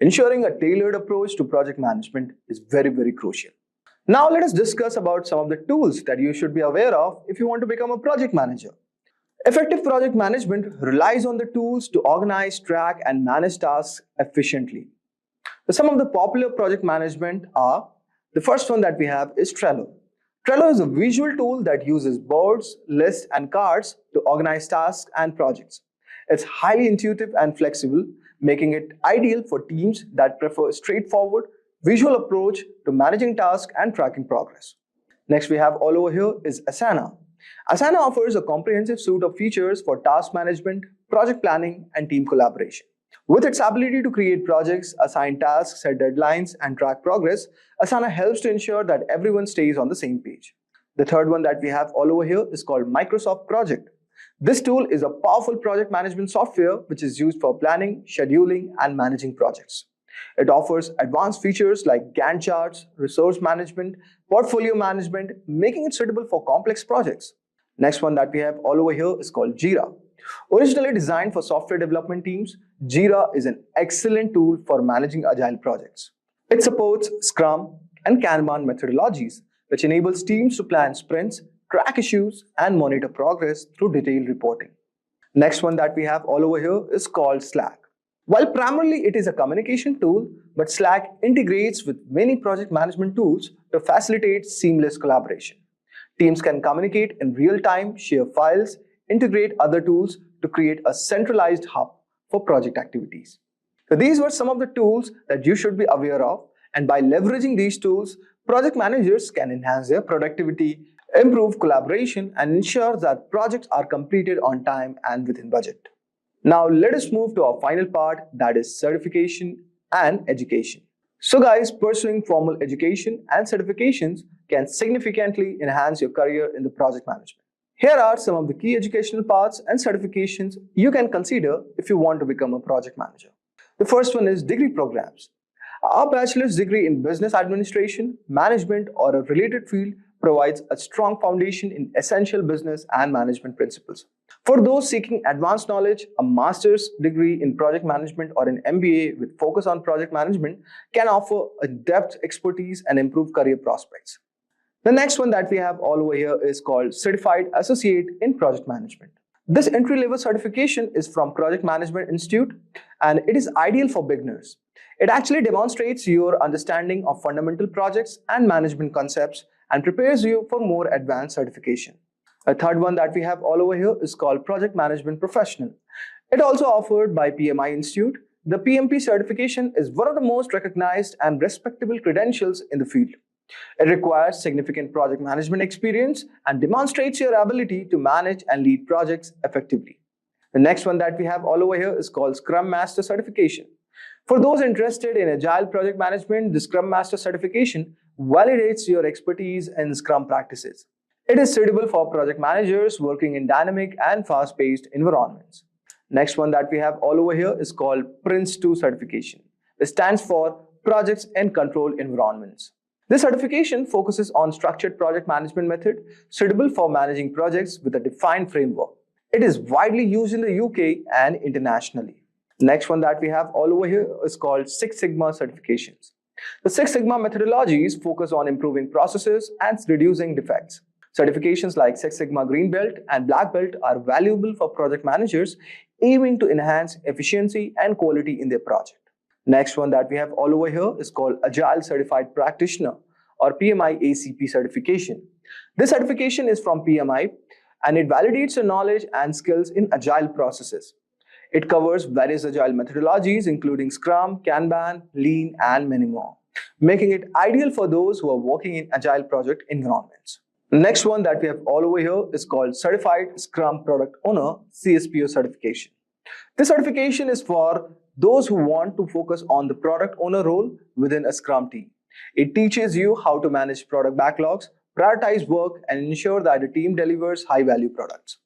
Ensuring a tailored approach to project management is very, very crucial. Now let us discuss about some of the tools that you should be aware of if you want to become a project manager. Effective project management relies on the tools to organize, track, and manage tasks efficiently. Some of the popular project management are, the first one that we have is Trello. Trello is a visual tool that uses boards, lists, and cards to organize tasks and projects. It's highly intuitive and flexible, making it ideal for teams that prefer a straightforward, visual approach to managing tasks and tracking progress. Next we have all over here is Asana. Asana offers a comprehensive suite of features for task management, project planning, and team collaboration. With its ability to create projects, assign tasks, set deadlines, and track progress, Asana helps to ensure that everyone stays on the same page. The third one that we have all over here is called Microsoft Project. This tool is a powerful project management software which is used for planning, scheduling, and managing projects. It offers advanced features like Gantt charts, resource management, portfolio management, making it suitable for complex projects. Next one that we have all over here is called Jira. Originally designed for software development teams, Jira is an excellent tool for managing agile projects. It supports Scrum and Kanban methodologies, which enables teams to plan sprints, track issues, and monitor progress through detailed reporting. Next one that we have all over here is called Slack. While primarily it is a communication tool, but Slack integrates with many project management tools to facilitate seamless collaboration. Teams can communicate in real time, share files, integrate other tools to create a centralized hub for project activities. So these were some of the tools that you should be aware of, and by leveraging these tools, project managers can enhance their productivity, improve collaboration, and ensure that projects are completed on time and within budget. Now let us move to our final part, that is certification and education. So guys, pursuing formal education and certifications can significantly enhance your career in the project management. Here are some of the key educational paths and certifications you can consider if you want to become a project manager. The first one is degree programs. A bachelor's degree in business administration, management, or a related field provides a strong foundation in essential business and management principles. For those seeking advanced knowledge, a master's degree in project management or an MBA with focus on project management can offer a depth expertise and improve career prospects. The next one that we have all over here is called Certified Associate in Project Management. This entry-level certification is from Project Management Institute, and it is ideal for beginners. It actually demonstrates your understanding of fundamental projects and management concepts and prepares you for more advanced certification. A third one that we have all over here is called Project Management Professional. It also offered by PMI Institute. The PMP certification is one of the most recognized and respectable credentials in the field. It requires significant project management experience and demonstrates your ability to manage and lead projects effectively. The next one that we have all over here is called Scrum Master Certification. For those interested in agile project management, the Scrum Master certification validates your expertise in Scrum practices. It is suitable for project managers working in dynamic and fast-paced environments. Next one that we have all over here is called Prince2 certification. It stands for Projects and Controlled Environments. This certification focuses on structured project management method suitable for managing projects with a defined framework. It is widely used in the UK and internationally. Next one that we have all over here is called Six Sigma certifications. The Six Sigma methodologies focus on improving processes and reducing defects. Certifications like Six Sigma Green Belt and Black Belt are valuable for project managers aiming to enhance efficiency and quality in their project. Next one that we have all over here is called Agile Certified Practitioner or PMI ACP certification. This certification is from PMI and it validates your knowledge and skills in agile processes. It covers various agile methodologies including Scrum, Kanban, Lean, and many more, making it ideal for those who are working in agile project environments. Next one that we have all over here is called Certified Scrum Product Owner CSPO certification. This certification is for those who want to focus on the product owner role within a Scrum team. It teaches you how to manage product backlogs, prioritize work, and ensure that the team delivers high-value products.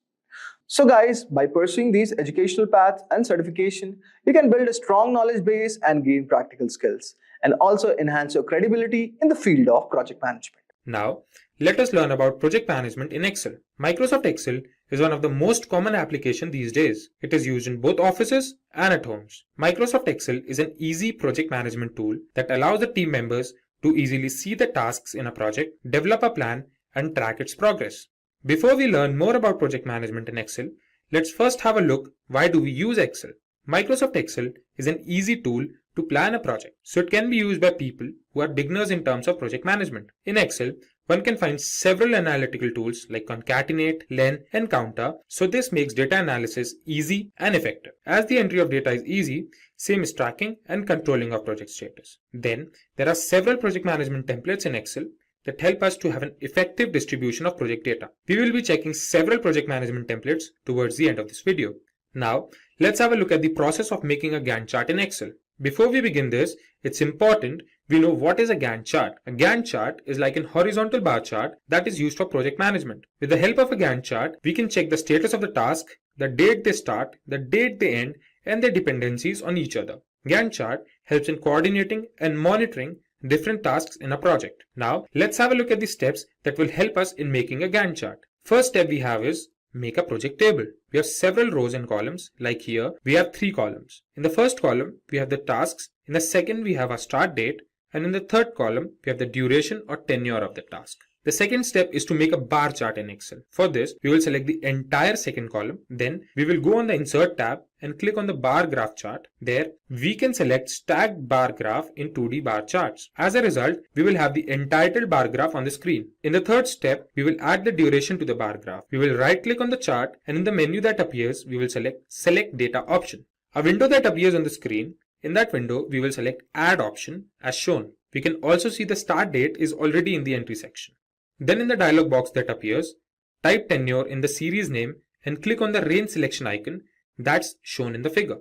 So guys, by pursuing these educational paths and certification, you can build a strong knowledge base and gain practical skills, and also enhance your credibility in the field of project management. Now, let us learn about project management in Excel. Microsoft Excel is one of the most common applications these days. It is used in both offices and at homes. Microsoft Excel is an easy project management tool that allows the team members to easily see the tasks in a project, develop a plan, and track its progress. Before we learn more about project management in Excel, let's first have a look why do we use Excel. Microsoft Excel is an easy tool to plan a project, so it can be used by people who are beginners in terms of project management. In Excel, one can find several analytical tools like concatenate, len, and counter, so this makes data analysis easy and effective. As the entry of data is easy, same is tracking and controlling of project status. Then, there are several project management templates in Excel that help us to have an effective distribution of project data. We will be checking several project management templates towards the end of this video. Now, let's have a look at the process of making a Gantt chart in Excel. Before we begin this, it's important we know what is a Gantt chart. A Gantt chart is like an horizontal bar chart that is used for project management. With the help of a Gantt chart, we can check the status of the task, the date they start, the date they end, and their dependencies on each other. Gantt chart helps in coordinating and monitoring different tasks in a project. Now, let's have a look at the steps that will help us in making a Gantt chart. First step we have is make a project table. We have several rows and columns. Like here, we have 3 columns. In the first column, we have the tasks. In the second, we have a start date. And in the third column, we have the duration or tenure of the task. The second step is to make a bar chart in Excel. For this, we will select the entire second column. Then we will go on the Insert tab and click on the bar graph chart. There, we can select stacked bar graph in 2D bar charts. As a result, we will have the entitled bar graph on the screen. In the third step, we will add the duration to the bar graph. We will right click on the chart, and in the menu that appears, we will select Data option. A window that appears on the screen. In that window, we will select Add option as shown. We can also see the start date is already in the entry section. Then in the dialog box that appears, type tenure in the series name and click on the range selection icon that's shown in the figure.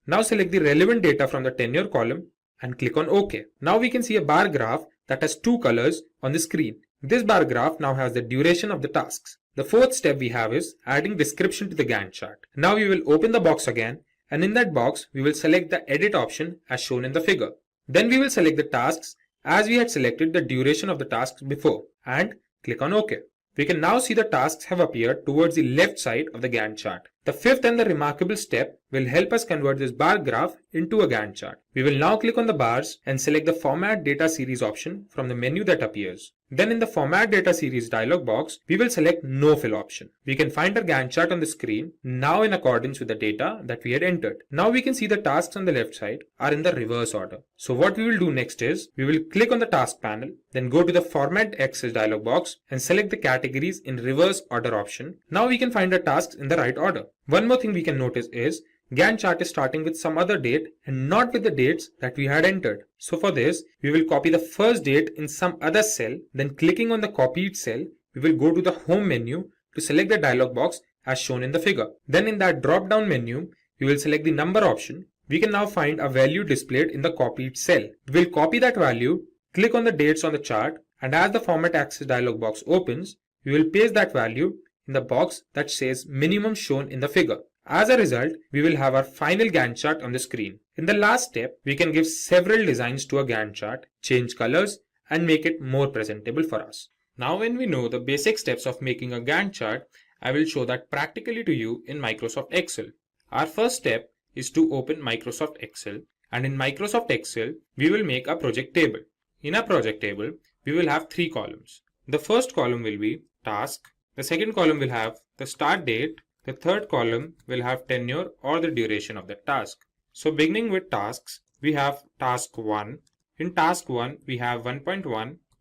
Now select the relevant data from the tenure column and click on OK. Now we can see a bar graph that has 2 colors on the screen. This bar graph now has the duration of the tasks. The fourth step we have is adding description to the Gantt chart. Now we will open the box again, and in that box we will select the edit option as shown in the figure. Then we will select the tasks as we had selected the duration of the tasks before and click on OK. We can now see the tasks have appeared towards the left side of the Gantt chart. The fifth and the remarkable step will help us convert this bar graph into a Gantt chart. We will now click on the bars and select the Format Data Series option from the menu that appears. Then in the Format Data Series dialog box, we will select No Fill option. We can find our Gantt chart on the screen now in accordance with the data that we had entered. Now we can see the tasks on the left side are in the reverse order. So what we will do next is, we will click on the task panel, then go to the Format Access dialog box and select the categories in reverse order option. Now we can find the tasks in the right order. One more thing we can notice is Gantt chart is starting with some other date and not with the dates that we had entered. So for this, we will copy the first date in some other cell, then clicking on the copied cell, we will go to the home menu to select the dialog box as shown in the figure. Then in that drop down menu, we will select the number option. We can now find a value displayed in the copied cell. We will copy that value, click on the dates on the chart, and as the Format Access dialog box opens, we will paste that value in the box that says minimum shown in the figure. As a result, we will have our final Gantt chart on the screen. In the last step, we can give several designs to a Gantt chart, change colors, and make it more presentable for us. Now when we know the basic steps of making a Gantt chart, I will show that practically to you in Microsoft Excel. Our first step is to open Microsoft Excel, and in Microsoft Excel, we will make a project table. In a project table, we will have 3 columns. The first column will be task, the second column will have the start date, the third column will have tenure or the duration of the task. So beginning with tasks, we have task 1. In task 1, we have 1.1,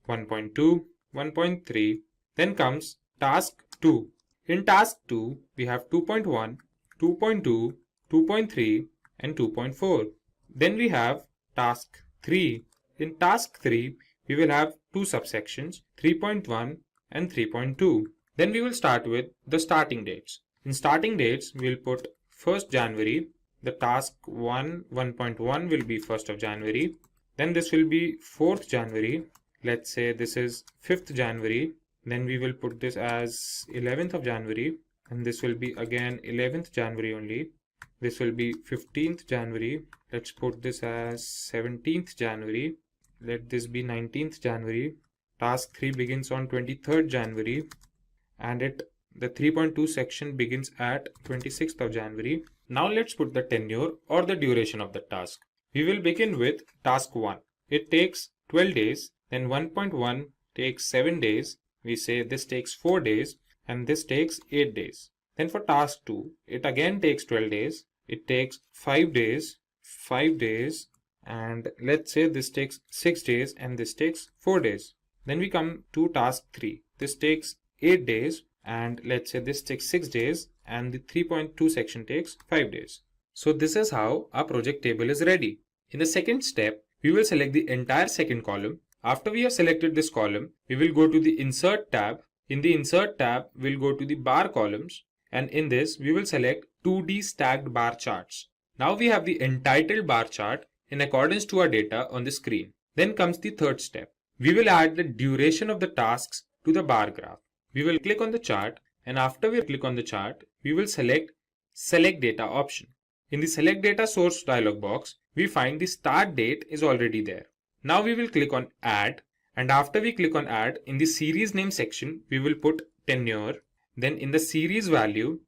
1.2, 1.3. Then comes task 2. In task 2, we have 2.1, 2.2, 2.3 and 2.4. Then we have task 3. In task 3, we will have 2 subsections, 3.1 and 3.2. Then we will start with the starting dates. In starting dates, we will put 1st January. The task 1.1 will be 1st of January. Then this will be 4th January. Let's say this is 5th January. Then we will put this as 11th of January. And this will be again 11th January only. This will be 15th January. Let's put this as 17th January. Let this be 19th January. Task 3 begins on 23rd January. And the 3.2 section begins at 26th of January. Now let's put the tenure or the duration of the task. We will begin with task 1. It takes 12 days. Then 1.1 takes 7 days. We say this takes 4 days and this takes 8 days. Then for task 2, it again takes 12 days. It takes 5 days, 5 days, and let's say this takes 6 days and this takes 4 days. Then we come to task 3. This takes 8 days and let's say this takes 6 days and the 3.2 section takes 5 days. So this is how our project table is ready. In the second step, we will select the entire second column. After we have selected this column, we will go to the Insert tab. In the Insert tab, we'll go to the bar columns. and in this we will select 2D stacked bar charts. Now we have the entitled bar chart in accordance to our data on the screen. Then comes the third step. We will add the duration of the tasks to the bar graph. We will click on the chart, and after we click on the chart, we will select Select Data option. In the Select Data Source dialog box, we find the start date is already there. Now we will click on Add, and after we click on Add, in the series name section, we will put tenure. Then in the series value,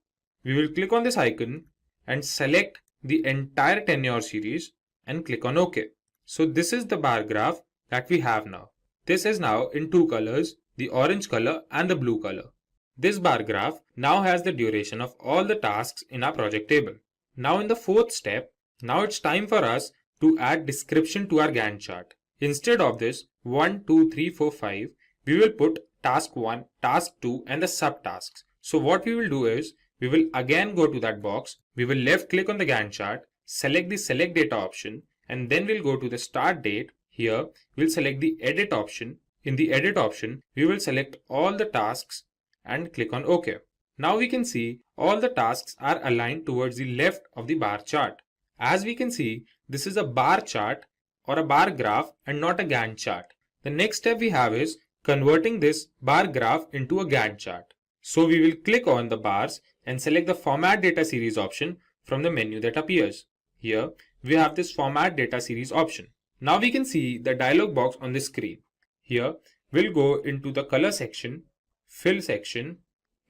we will click on this icon and select the entire tenure series and click on OK. So this is the bar graph that we have now. This is now in two colors, the orange color and the blue color. This bar graph now has the duration of all the tasks in our project table. Now in the fourth step, now it's time for us to add description to our Gantt chart. Instead of this 1, 2, 3, 4, 5, we will put task 1, task 2 and the subtasks. So what we will do is, we will again go to that box, we will left click on the Gantt chart, select the Select Data option, and then we'll go to the start date. Here we'll select the edit option. In the edit option, we will select all the tasks and click on OK. Now we can see all the tasks are aligned towards the left of the bar chart. As we can see, this is a bar chart or a bar graph and not a Gantt chart. The next step we have is converting this bar graph into a Gantt chart. So we will click on the bars and select the Format Data Series option from the menu that appears. Here we have this Format Data Series option. Now we can see the dialog box on the screen. Here we'll go into the color section, fill section,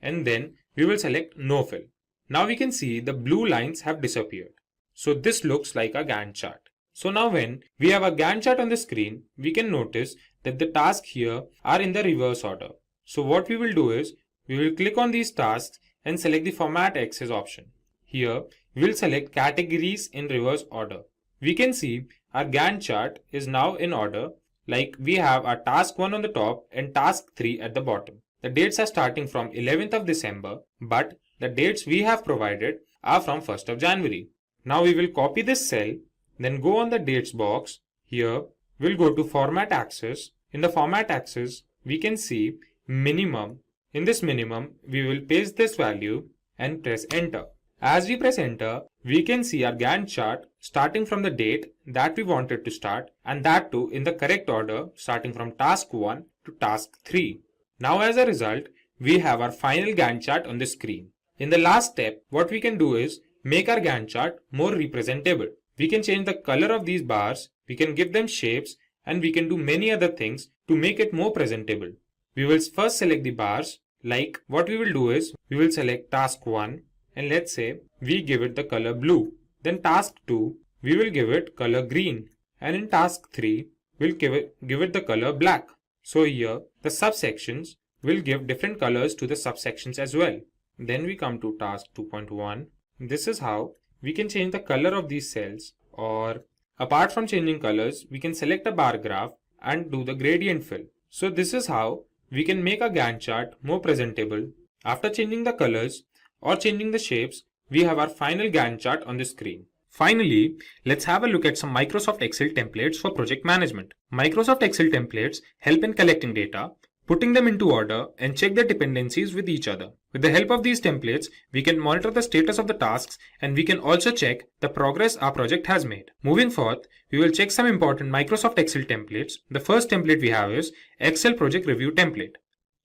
and then we will select no fill. Now we can see the blue lines have disappeared. So this looks like a Gantt chart. So now when we have a Gantt chart on the screen, we can notice that the tasks here are in the reverse order. So what we will do is, we will click on these tasks and select the Format Axis option. Here we will select categories in reverse order. We can see our Gantt chart is now in order, like we have our task 1 on the top and task 3 at the bottom. The dates are starting from 11th of December, but the dates we have provided are from 1st of January. Now we will copy this cell, then go on the dates box. Here we'll go to Format Axis. In the Format Axis, we can see minimum. In this minimum, we will paste this value and press enter. As we press enter, we can see our Gantt chart starting from the date that we wanted to start, and that too in the correct order, starting from task 1 to task 3. Now as a result, we have our final Gantt chart on the screen. In the last step, what we can do is make our Gantt chart more representable. We can change the color of these bars, we can give them shapes, and we can do many other things to make it more presentable. We will first select the bars. Like what we will do is, we will select task 1 and let's say we give it the color blue. Then task 2, we will give it color green, and in task 3, we'll give it the color black. So here the subsections will give different colors to the subsections as well. Then we come to task 2.1. This is how we can change the color of these cells, or apart from changing colors, we can select a bar graph and do the gradient fill. So this is how we can make a Gantt chart more presentable. After changing the colors or changing the shapes, we have our final Gantt chart on the screen. Finally, let's have a look at some Microsoft Excel templates for project management. Microsoft Excel templates help in collecting data, putting them into order, and check their dependencies with each other. With the help of these templates, we can monitor the status of the tasks, and we can also check the progress our project has made. Moving forth, we will check some important Microsoft Excel templates. The first template we have is Excel Project Review template.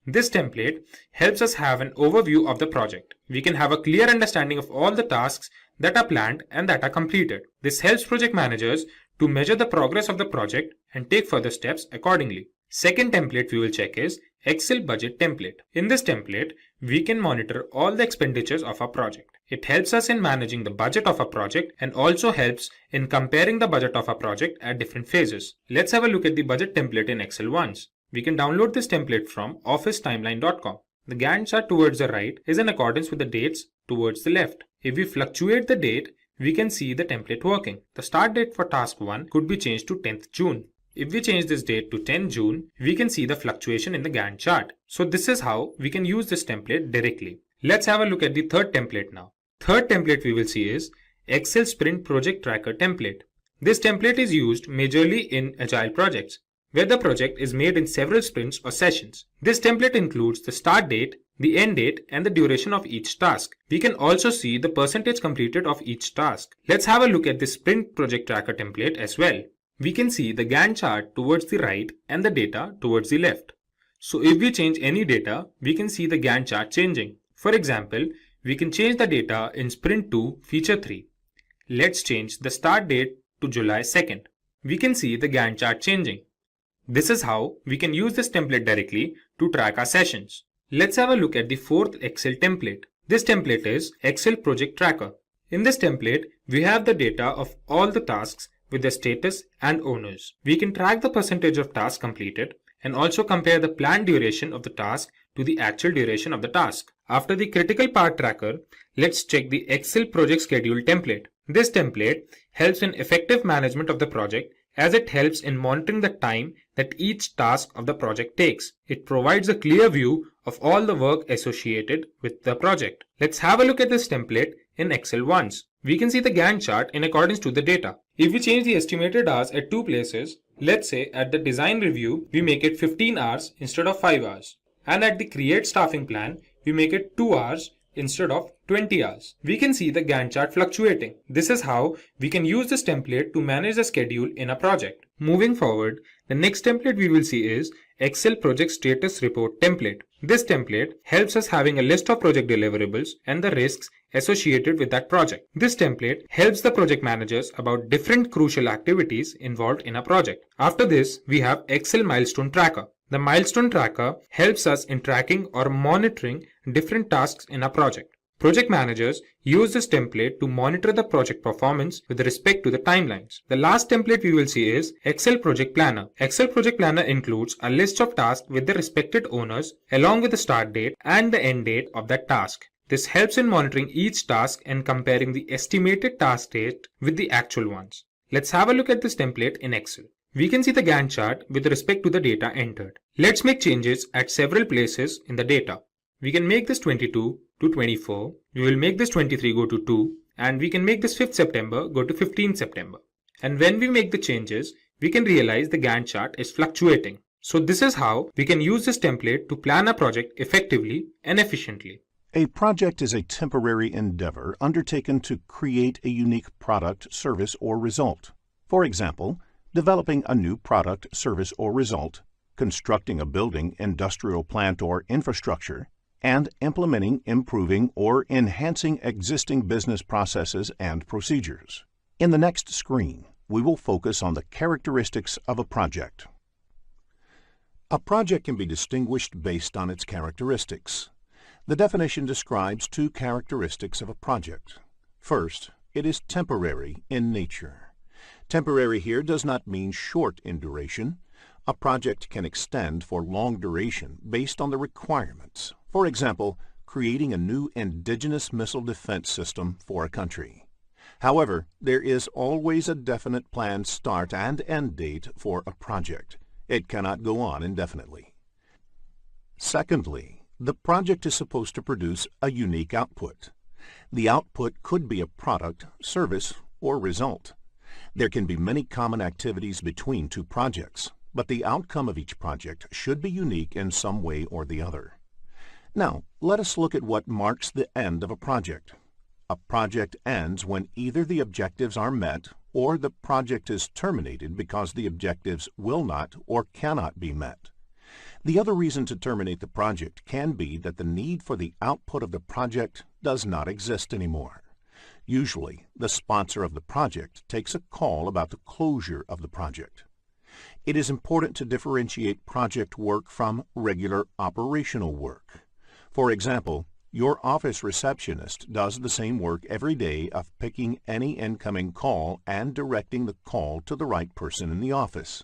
This template helps us have an overview of the project. We can have a clear understanding of all the tasks that are planned and that are completed. This helps project managers to measure the progress of the project and take further steps accordingly. Second template we will check is Excel Budget template. In this template, we can monitor all the expenditures of our project. It helps us in managing the budget of a project and also helps in comparing the budget of a project at different phases. Let's have a look at the budget template in Excel once. We can download this template from officetimeline.com. The Gantt chart towards the right is in accordance with the dates towards the left. If we fluctuate the date, we can see the template working. The start date for task 1 could be changed to 10th June. If we change this date to 10 June, we can see the fluctuation in the Gantt chart. So this is how we can use this template directly. Let's have a look at the third template now. Third template we will see is Excel Sprint Project Tracker template. This template is used majorly in agile projects, where the project is made in several sprints or sessions. This template includes the start date, the end date, and the duration of each task. We can also see the percentage completed of each task. Let's have a look at the Sprint Project Tracker template as well. We can see the Gantt chart towards the right and the data towards the left. So if we change any data, we can see the Gantt chart changing. For example, we can change the data in Sprint 2 Feature 3. Let's change the start date to July 2nd. We can see the Gantt chart changing. This is how we can use this template directly to track our sessions. Let's have a look at the fourth Excel template. This template is Excel Project Tracker. In this template, we have the data of all the tasks with the status and owners. We can track the percentage of tasks completed and also compare the planned duration of the task to the actual duration of the task. After the critical part tracker, let's check the Excel Project Schedule template. This template helps in effective management of the project as it helps in monitoring the time that each task of the project takes. It provides a clear view of all the work associated with the project. Let's have a look at this template in Excel once. We can see the Gantt chart in accordance to the data. If we change the estimated hours at two places, let's say at the design review, we make it 15 hours instead of 5 hours. And at the create staffing plan, we make it 2 hours instead of 20 hours. We can see the Gantt chart fluctuating. This is how we can use this template to manage the schedule in a project. Moving forward, the next template we will see is Excel Project Status Report template. This template helps us having a list of project deliverables and the risks associated with that project. This template helps the project managers about different crucial activities involved in a project. After this, we have Excel Milestone Tracker. The milestone tracker helps us in tracking or monitoring different tasks in a project. Project managers use this template to monitor the project performance with respect to the timelines. The last template we will see is Excel Project Planner. Excel Project Planner includes a list of tasks with the respected owners along with the start date and the end date of that task. This helps in monitoring each task and comparing the estimated task date with the actual ones. Let's have a look at this template in Excel. We can see the Gantt chart with respect to the data entered. Let's make changes at several places in the data. We can make this 22 to 24. We will make this 23 go to 2. And we can make this 5th September go to 15th September. And when we make the changes, we can realize the Gantt chart is fluctuating. So this is how we can use this template to plan a project effectively and efficiently. A project is a temporary endeavor undertaken to create a unique product, service, or result. For example, developing a new product, service, or result, constructing a building, industrial plant, or infrastructure, and implementing, improving, or enhancing existing business processes and procedures. In the next screen, we will focus on the characteristics of a project. A project can be distinguished based on its characteristics. The definition describes two characteristics of a project. First, it is temporary in nature. Temporary here does not mean short in duration. A project can extend for long duration based on the requirements. For example, creating a new indigenous missile defense system for a country. However, there is always a definite planned start and end date for a project. It cannot go on indefinitely. Secondly, the project is supposed to produce a unique output. The output could be a product, service, or result. There can be many common activities between two projects, but the outcome of each project should be unique in some way or the other. Now, let us look at what marks the end of a project. A project ends when either the objectives are met or the project is terminated because the objectives will not or cannot be met. The other reason to terminate the project can be that the need for the output of the project does not exist anymore. Usually, the sponsor of the project takes a call about the closure of the project. It is important to differentiate project work from regular operational work. For example, your office receptionist does the same work every day of picking any incoming call and directing the call to the right person in the office.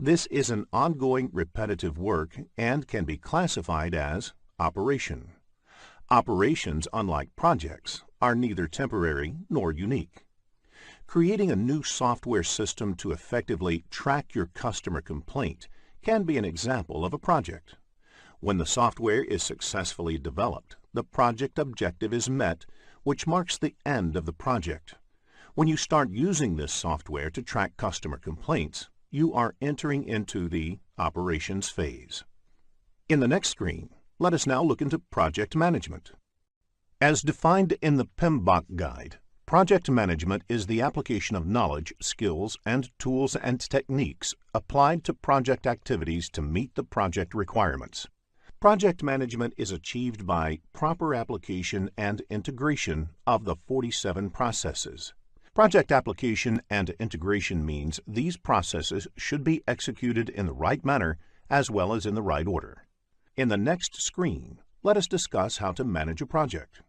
This is an ongoing repetitive work and can be classified as operation. Operations, unlike projects, are neither temporary nor unique. Creating a new software system to effectively track your customer complaint can be an example of a project. When the software is successfully developed, the project objective is met, which marks the end of the project. When you start using this software to track customer complaints, you are entering into the operations phase. In the next screen, Let us now look into project management. As defined in the PMBOK guide, project management is the application of knowledge, skills, and tools and techniques applied to project activities to meet the project requirements. Project management is achieved by proper application and integration of the 47 processes. Project application and integration means these processes should be executed in the right manner as well as in the right order. In the next screen, let us discuss how to manage a project.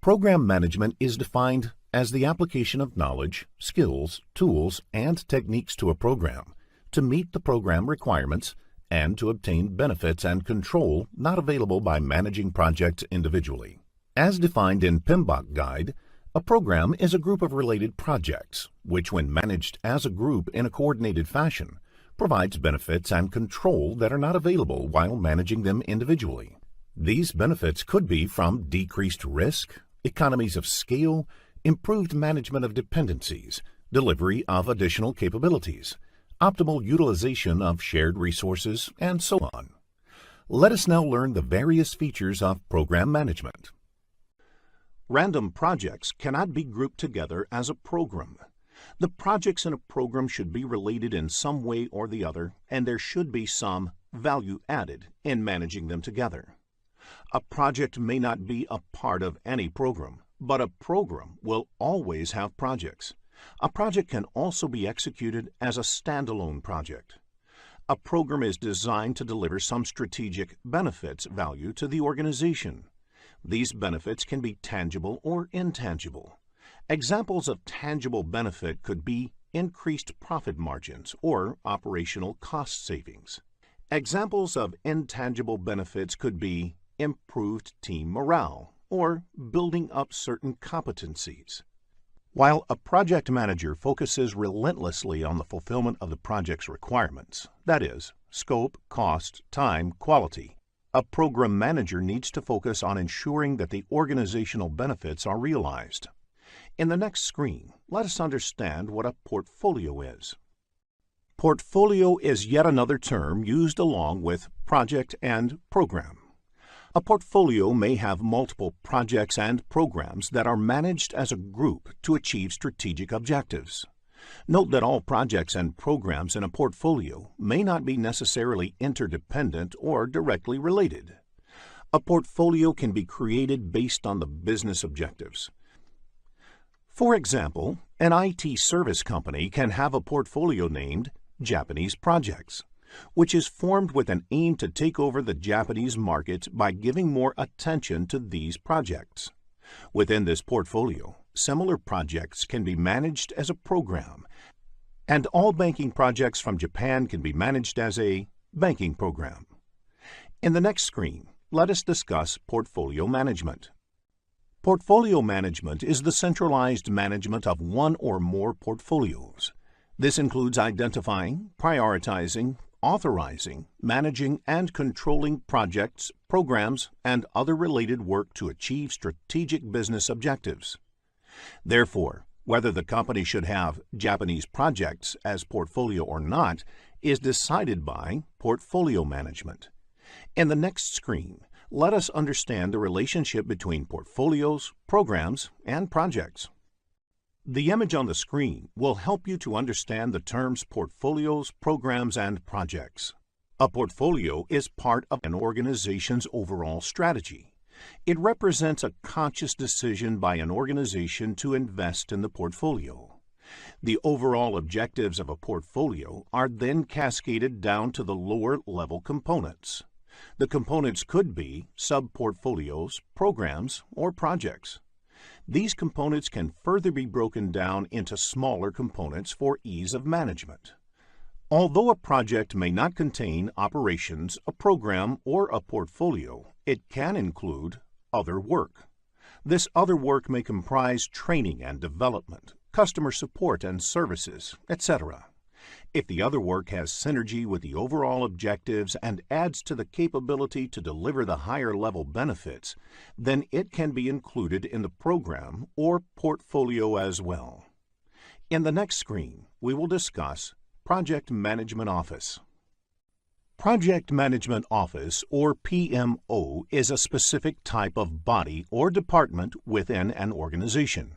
Program management is defined as the application of knowledge, skills, tools, and techniques to a program to meet the program requirements and to obtain benefits and control not available by managing projects individually. As defined in PMBOK Guide, a program is a group of related projects, which when managed as a group in a coordinated fashion, provides benefits and control that are not available while managing them individually. These benefits could be from decreased risk, economies of scale, improved management of dependencies, delivery of additional capabilities, optimal utilization of shared resources, and so on. Let us now learn the various features of program management. Random projects cannot be grouped together as a program. The projects in a program should be related in some way or the other, and there should be some value added in managing them together. A project may not be a part of any program, but a program will always have projects. A project can also be executed as a standalone project. A program is designed to deliver some strategic benefits value to the organization. These benefits can be tangible or intangible. Examples of tangible benefit could be increased profit margins or operational cost savings. Examples of intangible benefits could be improved team morale or building up certain competencies. While a project manager focuses relentlessly on the fulfillment of the project's requirements, that is, scope, cost, time, quality, a program manager needs to focus on ensuring that the organizational benefits are realized. In the next screen, let us understand what a portfolio is. Portfolio is yet another term used along with project and program. A portfolio may have multiple projects and programs that are managed as a group to achieve strategic objectives. Note that all projects and programs in a portfolio may not be necessarily interdependent or directly related. A portfolio can be created based on the business objectives. For example, an IT service company can have a portfolio named Japanese Projects, which is formed with an aim to take over the Japanese market by giving more attention to these projects. Within this portfolio, similar projects can be managed as a program, and all banking projects from Japan can be managed as a banking program. In the next screen, let us discuss portfolio management. Portfolio management is the centralized management of one or more portfolios. This includes identifying, prioritizing, authorizing, managing, and controlling projects, programs, and other related work to achieve strategic business objectives. Therefore, whether the company should have Japanese projects as portfolio or not is decided by portfolio management. In the next screen, let us understand the relationship between portfolios, programs, and projects. The image on the screen will help you to understand the terms portfolios, programs, and projects. A portfolio is part of an organization's overall strategy. It represents a conscious decision by an organization to invest in the portfolio. The overall objectives of a portfolio are then cascaded down to the lower-level components. The components could be sub-portfolios, programs, or projects. These components can further be broken down into smaller components for ease of management. Although a project may not contain operations, a program, or a portfolio, it can include other work. This other work may comprise training and development, customer support and services, etc. If the other work has synergy with the overall objectives and adds to the capability to deliver the higher level benefits, then it can be included in the program or portfolio as well. In the next screen, we will discuss Project Management Office. Project Management Office, or PMO, is a specific type of body or department within an organization.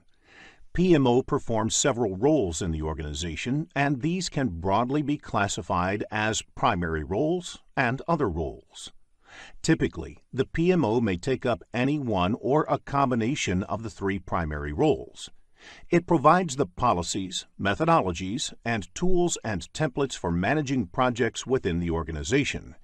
PMO performs several roles in the organization, and these can broadly be classified as primary roles and other roles. Typically, the PMO may take up any one or a combination of the three primary roles. It provides the policies, methodologies, and tools and templates for managing projects within the organization.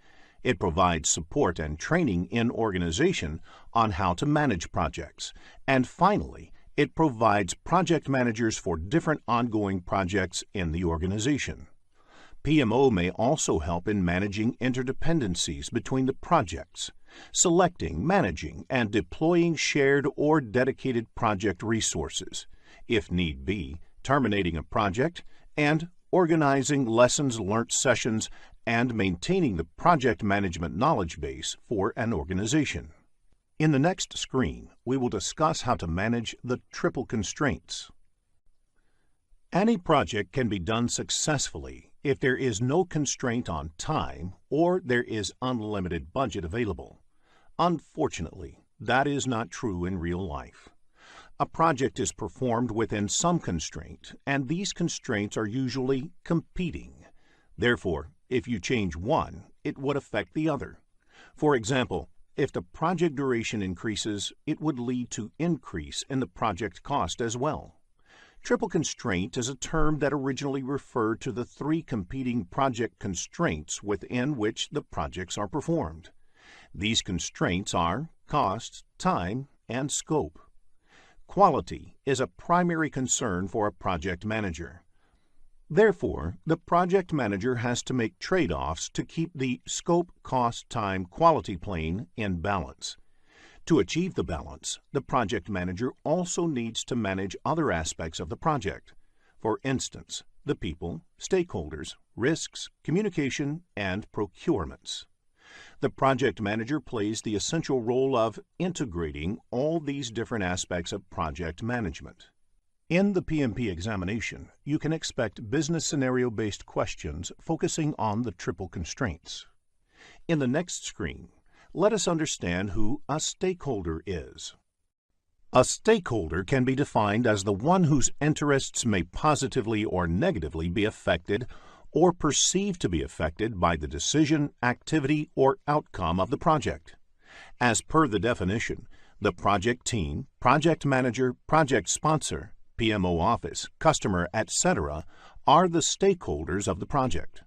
It provides support and training in organization on how to manage projects. And finally, it provides project managers for different ongoing projects in the organization. PMO may also help in managing interdependencies between the projects, selecting, managing, and deploying shared or dedicated project resources, if need be, terminating a project, and organizing lessons learnt sessions and maintaining the project management knowledge base for an organization. In the next screen, we will discuss how to manage the triple constraints. Any project can be done successfully if there is no constraint on time or there is unlimited budget available. Unfortunately, that is not true in real life. A project is performed within some constraint, and these constraints are usually competing. Therefore, if you change one, it would affect the other. For example, if the project duration increases, it would lead to increase in the project cost as well. Triple constraint is a term that originally referred to the three competing project constraints within which the projects are performed. These constraints are cost, time, and scope. Quality is a primary concern for a project manager. Therefore, the project manager has to make trade-offs to keep the scope, cost, time, quality plane in balance. To achieve the balance, the project manager also needs to manage other aspects of the project. For instance, the people, stakeholders, risks, communication, and procurements. The project manager plays the essential role of integrating all these different aspects of project management. In the PMP examination, you can expect business scenario-based questions focusing on the triple constraints. In the next screen, let us understand who a stakeholder is. A stakeholder can be defined as the one whose interests may positively or negatively be affected or perceived to be affected by the decision, activity, or outcome of the project. As per the definition, the project team, project manager, project sponsor, PMO office, customer, etc. are the stakeholders of the project.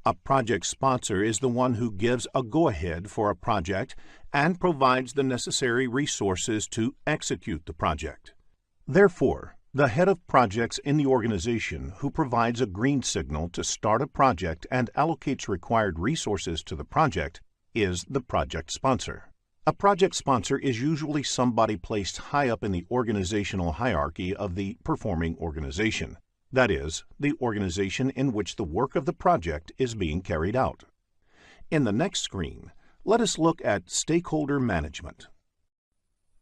A project sponsor is the one who gives a go-ahead for a project and provides the necessary resources to execute the project. Therefore, the head of projects in the organization who provides a green signal to start a project and allocates required resources to the project is the project sponsor. A project sponsor is usually somebody placed high up in the organizational hierarchy of the performing organization, that is, the organization in which the work of the project is being carried out. In the next screen, let us look at stakeholder management.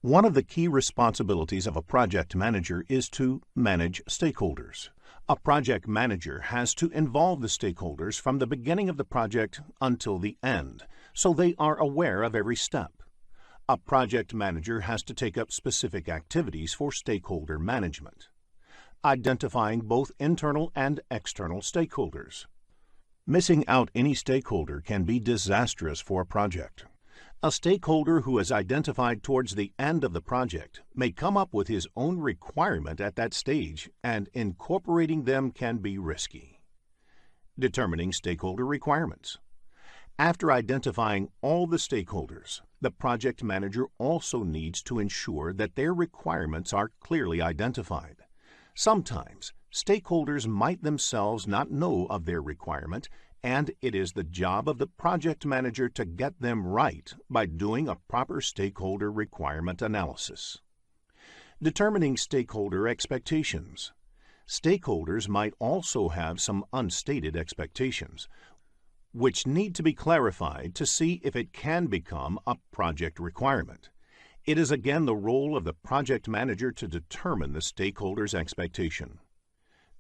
One of the key responsibilities of a project manager is to manage stakeholders. A project manager has to involve the stakeholders from the beginning of the project until the end, so they are aware of every step. A project manager has to take up specific activities for stakeholder management, identifying both internal and external stakeholders. Missing out any stakeholder can be disastrous for a project. A stakeholder who is identified towards the end of the project may come up with his own requirement at that stage, and incorporating them can be risky. Determining stakeholder requirements. After identifying all the stakeholders, the project manager also needs to ensure that their requirements are clearly identified. Sometimes, stakeholders might themselves not know of their requirement, and it is the job of the project manager to get them right by doing a proper stakeholder requirement analysis. Determining stakeholder expectations. Stakeholders might also have some unstated expectations, which need to be clarified to see if it can become a project requirement. It is again the role of the project manager to determine the stakeholder's expectation.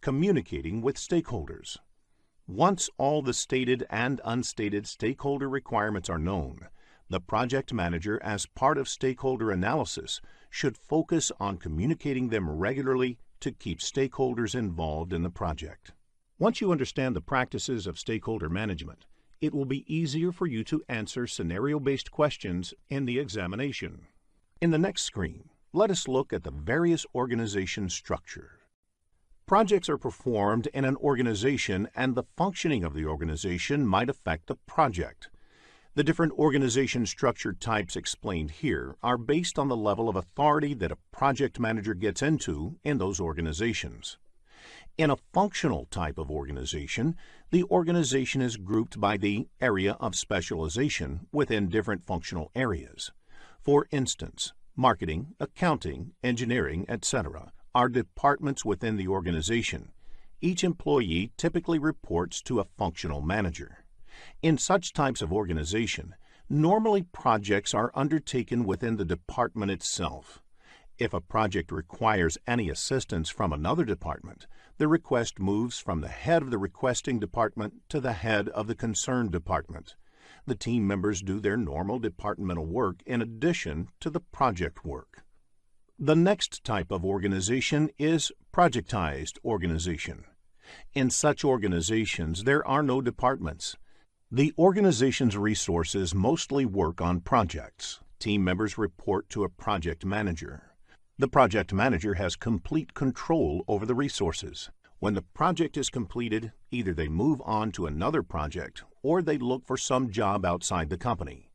Communicating with stakeholders. Once all the stated and unstated stakeholder requirements are known, the project manager, as part of stakeholder analysis, should focus on communicating them regularly to keep stakeholders involved in the project. Once you understand the practices of stakeholder management, it will be easier for you to answer scenario-based questions in the examination. In the next screen, let us look at the various organization structure. Projects are performed in an organization, and the functioning of the organization might affect the project. The different organization structure types explained here are based on the level of authority that a project manager gets into in those organizations. In a functional type of organization, the organization is grouped by the area of specialization within different functional areas. For instance, marketing, accounting, engineering, etc. are departments within the organization. Each employee typically reports to a functional manager. In such types of organization, normally projects are undertaken within the department itself. If a project requires any assistance from another department, the request moves from the head of the requesting department to the head of the concerned department. The team members do their normal departmental work in addition to the project work. The next type of organization is projectized organization. In such organizations, there are no departments. The organization's resources mostly work on projects. Team members report to a project manager. The project manager has complete control over the resources. When the project is completed, either they move on to another project or they look for some job outside the company.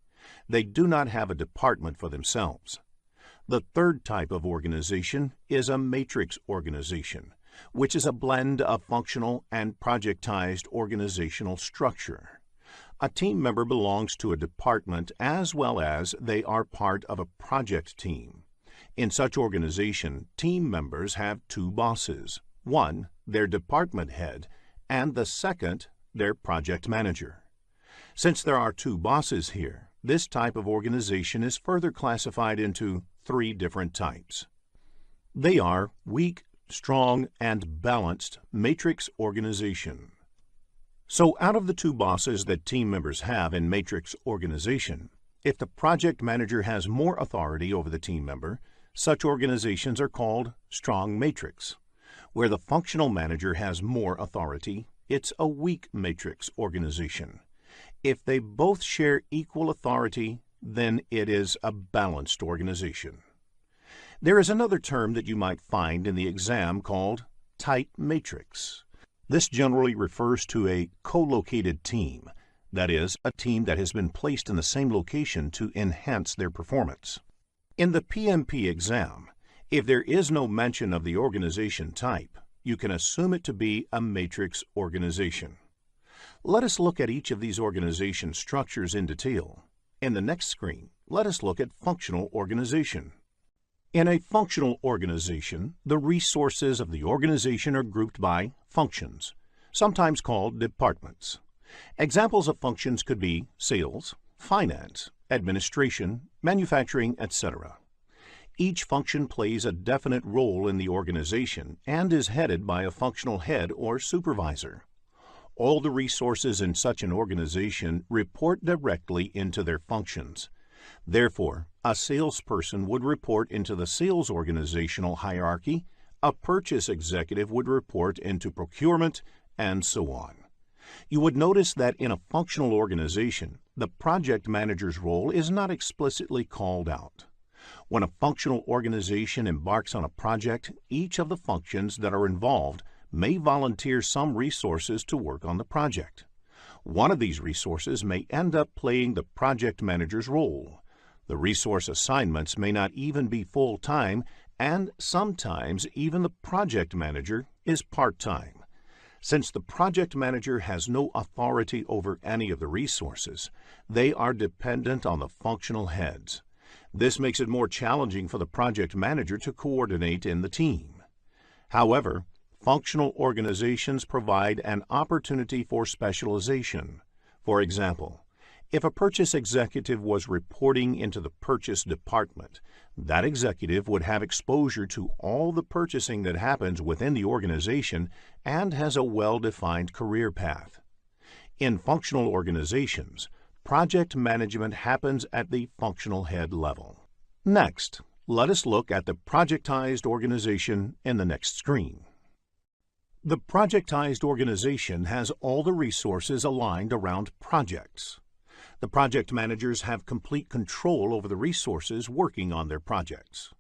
They do not have a department for themselves. The third type of organization is a matrix organization, which is a blend of functional and projectized organizational structure. A team member belongs to a department as well as they are part of a project team. In such organization, team members have two bosses. One, their department head, and the second, their project manager. Since there are two bosses here, this type of organization is further classified into three different types. They are weak, strong, and balanced matrix organization. So out of the two bosses that team members have in matrix organization, if the project manager has more authority over the team member, such organizations are called strong matrix. Where the functional manager has more authority, it's a weak matrix organization. If they both share equal authority, then it is a balanced organization. There is another term that you might find in the exam called tight matrix. This generally refers to a co-located team, that is, a team that has been placed in the same location to enhance their performance. In the PMP exam, if there is no mention of the organization type, you can assume it to be a matrix organization. Let us look at each of these organization structures in detail. In the next screen, let us look at functional organization. In a functional organization, the resources of the organization are grouped by functions, sometimes called departments. Examples of functions could be sales, finance, administration, manufacturing, etc. Each function plays a definite role in the organization and is headed by a functional head or supervisor. All the resources in such an organization report directly into their functions. Therefore, a salesperson would report into the sales organizational hierarchy, a purchase executive would report into procurement, and so on. You would notice that in a functional organization, the project manager's role is not explicitly called out. When a functional organization embarks on a project, each of the functions that are involved may volunteer some resources to work on the project. One of these resources may end up playing the project manager's role. The resource assignments may not even be full-time, and sometimes even the project manager is part-time. Since the project manager has no authority over any of the resources, they are dependent on the functional heads. This makes it more challenging for the project manager to coordinate in the team. However, functional organizations provide an opportunity for specialization. For example, if a purchase executive was reporting into the purchase department, that executive would have exposure to all the purchasing that happens within the organization and has a well-defined career path. In functional organizations, project management happens at the functional head level. Next, let us look at the projectized organization in the next screen. The projectized organization has all the resources aligned around projects. The project managers have complete control over the resources working on their projects.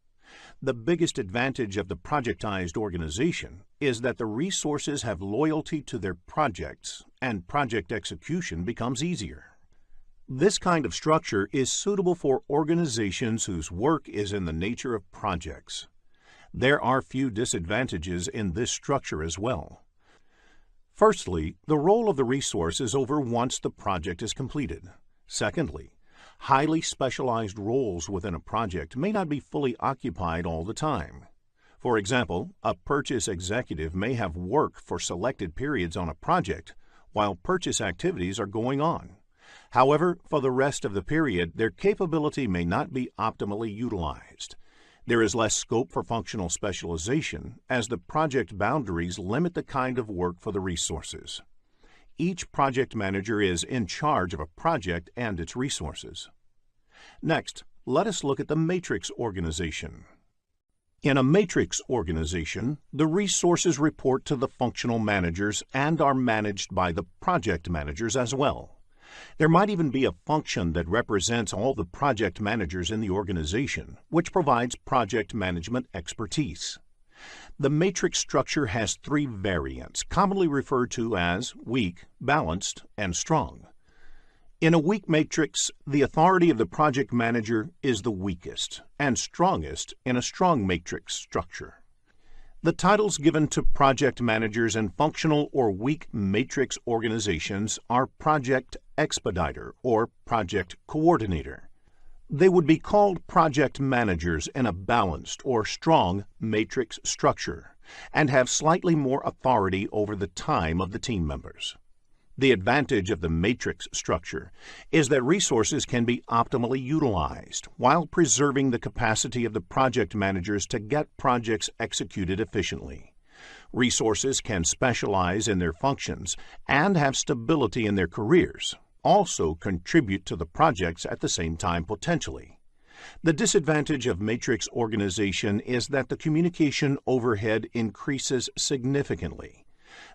The biggest advantage of the projectized organization is that the resources have loyalty to their projects and project execution becomes easier. This kind of structure is suitable for organizations whose work is in the nature of projects. There are few disadvantages in this structure as well. Firstly, the role of the resource is over once the project is completed. Secondly, highly specialized roles within a project may not be fully occupied all the time. For example, a purchase executive may have work for selected periods on a project while purchase activities are going on. However, for the rest of the period, their capability may not be optimally utilized. There is less scope for functional specialization as the project boundaries limit the kind of work for the resources. Each project manager is in charge of a project and its resources. Next, let us look at the matrix organization. In a matrix organization, the resources report to the functional managers and are managed by the project managers as well. There might even be a function that represents all the project managers in the organization, which provides project management expertise. The matrix structure has three variants, commonly referred to as weak, balanced, and strong. In a weak matrix, the authority of the project manager is the weakest and strongest in a strong matrix structure. The titles given to project managers in functional or weak matrix organizations are project expediter or project coordinator. They would be called project managers in a balanced or strong matrix structure and have slightly more authority over the time of the team members. The advantage of the matrix structure is that resources can be optimally utilized while preserving the capacity of the project managers to get projects executed efficiently. Resources can specialize in their functions and have stability in their careers, also contribute to the projects at the same time potentially. The disadvantage of matrix organization is that the communication overhead increases significantly.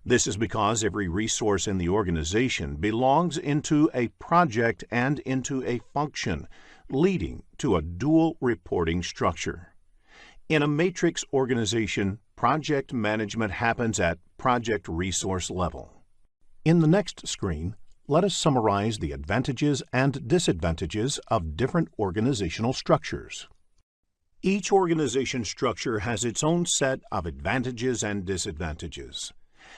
This is because every resource in the organization belongs into a project and into a function, leading to a dual reporting structure. In a matrix organization, project management happens at project resource level. In the next screen, let us summarize the advantages and disadvantages of different organizational structures. Each organization structure has its own set of advantages and disadvantages.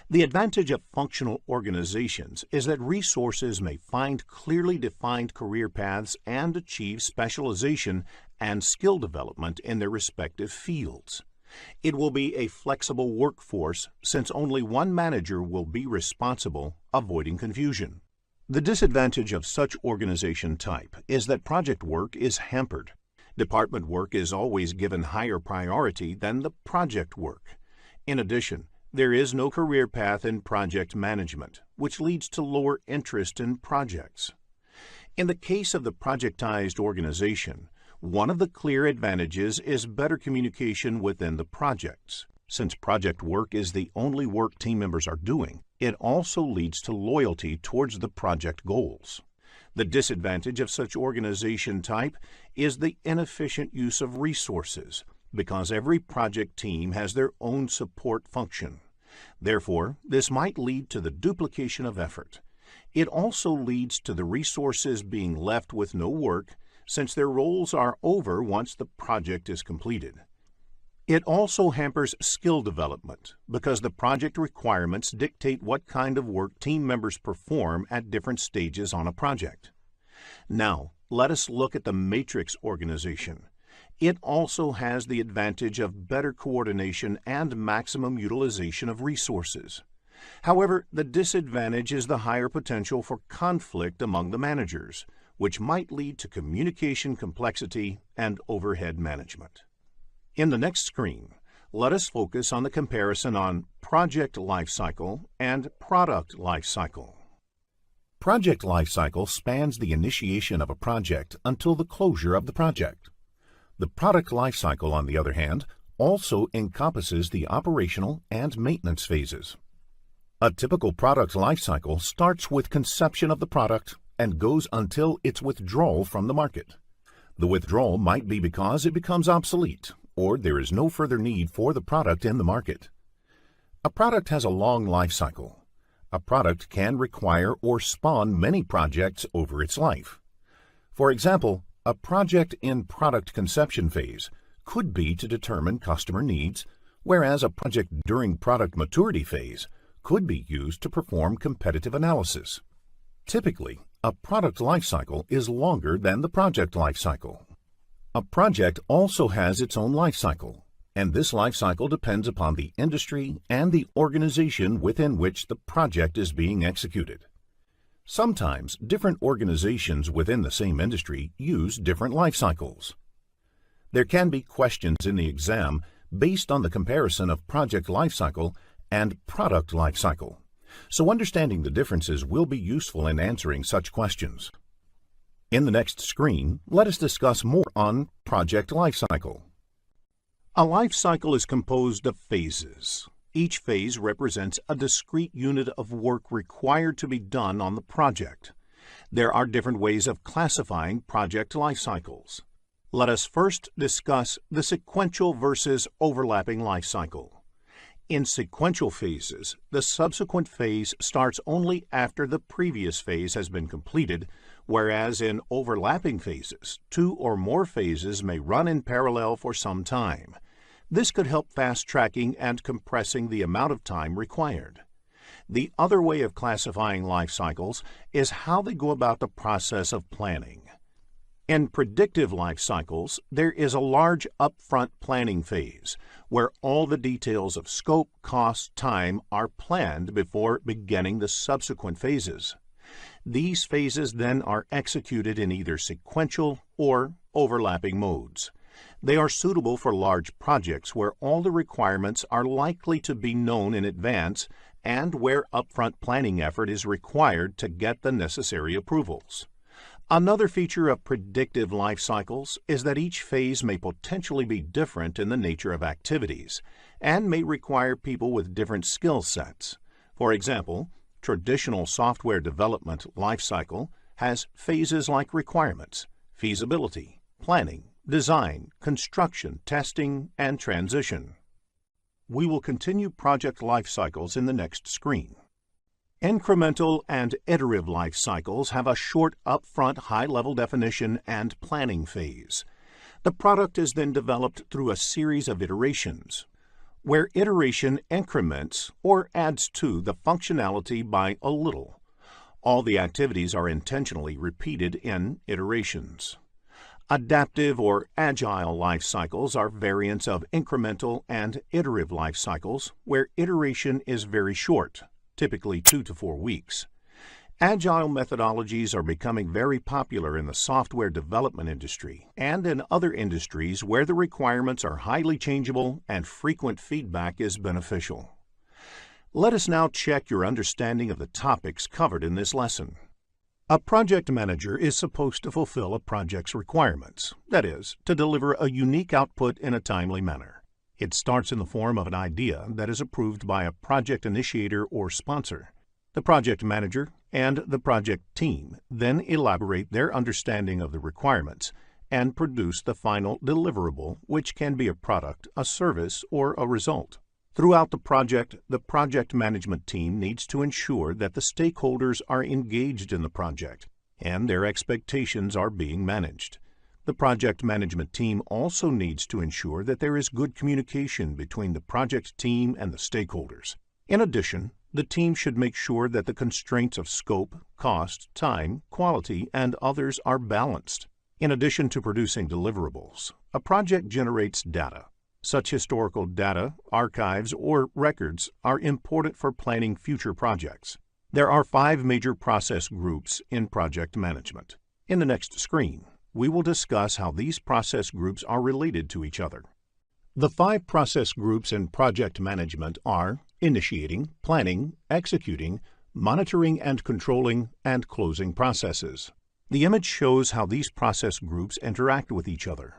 The advantage of functional organizations is that resources may find clearly defined career paths and achieve specialization and skill development in their respective fields. It will be a flexible workforce since only one manager will be responsible, avoiding confusion. The disadvantage of such organization type is that project work is hampered. Department work is always given higher priority than the project work. In addition, there is no career path in project management, which leads to lower interest in projects. In the case of the projectized organization, one of the clear advantages is better communication within the projects. Since project work is the only work team members are doing, it also leads to loyalty towards the project goals. The disadvantage of such organization type is the inefficient use of resources, because every project team has their own support function. Therefore, this might lead to the duplication of effort. It also leads to the resources being left with no work since their roles are over once the project is completed. It also hampers skill development because the project requirements dictate what kind of work team members perform at different stages on a project. Now, let us look at the matrix organization. It also has the advantage of better coordination and maximum utilization of resources. However, the disadvantage is the higher potential for conflict among the managers, which might lead to communication complexity and overhead management. In the next screen, let us focus on the comparison on project lifecycle and product lifecycle. project lifecycle spans the initiation of a project until the closure of the project. The product lifecycle, on the other hand, also encompasses the operational and maintenance phases. A typical product lifecycle starts with conception of the product and goes until its withdrawal from the market. The withdrawal might be because it becomes obsolete, or there is no further need for the product in the market. A product has a long life cycle. A product can require or spawn many projects over its life. For example, a project in product conception phase could be to determine customer needs, whereas a project during product maturity phase could be used to perform competitive analysis. Typically, a product lifecycle is longer than the project lifecycle. A project also has its own lifecycle, and this lifecycle depends upon the industry and the organization within which the project is being executed. Sometimes different organizations within the same industry use different lifecycles. There can be questions in the exam based on the comparison of project lifecycle and product lifecycle, so understanding the differences will be useful in answering such questions. In the next screen, let us discuss more on project lifecycle. A life cycle is composed of phases. Each phase represents a discrete unit of work required to be done on the project. There are different ways of classifying project life cycles. Let us first discuss the sequential versus overlapping life cycle. In sequential phases, the subsequent phase starts only after the previous phase has been completed, whereas in overlapping phases, two or more phases may run in parallel for some time. This could help fast-tracking and compressing the amount of time required. The other way of classifying life cycles is how they go about the process of planning. In predictive life cycles, there is a large upfront planning phase, where all the details of scope, cost, time are planned before beginning the subsequent phases. These phases then are executed in either sequential or overlapping modes. They are suitable for large projects where all the requirements are likely to be known in advance and where upfront planning effort is required to get the necessary approvals. Another feature of predictive life cycles is that each phase may potentially be different in the nature of activities and may require people with different skill sets. For example, traditional software development life cycle has phases like requirements, feasibility, planning, design, construction, testing, and transition. We will continue project life cycles in the next screen. Incremental and iterative life cycles have a short upfront high-level definition and planning phase. The product is then developed through a series of iterations, where iteration increments or adds to the functionality by a little. All the activities are intentionally repeated in iterations. Adaptive or agile life cycles are variants of incremental and iterative life cycles, where iteration is very short, typically 2 to 4 weeks. Agile methodologies are becoming very popular in the software development industry and in other industries where the requirements are highly changeable and frequent feedback is beneficial. Let us now check your understanding of the topics covered in this lesson. A project manager is supposed to fulfill a project's requirements, that is, to deliver a unique output in a timely manner. It starts in the form of an idea that is approved by a project initiator or sponsor. The project manager and the project team then elaborate their understanding of the requirements and produce the final deliverable, which can be a product, a service, or a result. Throughout the project management team needs to ensure that the stakeholders are engaged in the project and their expectations are being managed. The project management team also needs to ensure that there is good communication between the project team and the stakeholders. In addition, the team should make sure that the constraints of scope, cost, time, quality, and others are balanced. In addition to producing deliverables, a project generates data. Such historical data, archives, or records are important for planning future projects. There are 5 major process groups in project management. In the next screen, we will discuss how these process groups are related to each other. The 5 process groups in project management are initiating, planning, executing, monitoring and controlling, and closing processes. The image shows how these process groups interact with each other.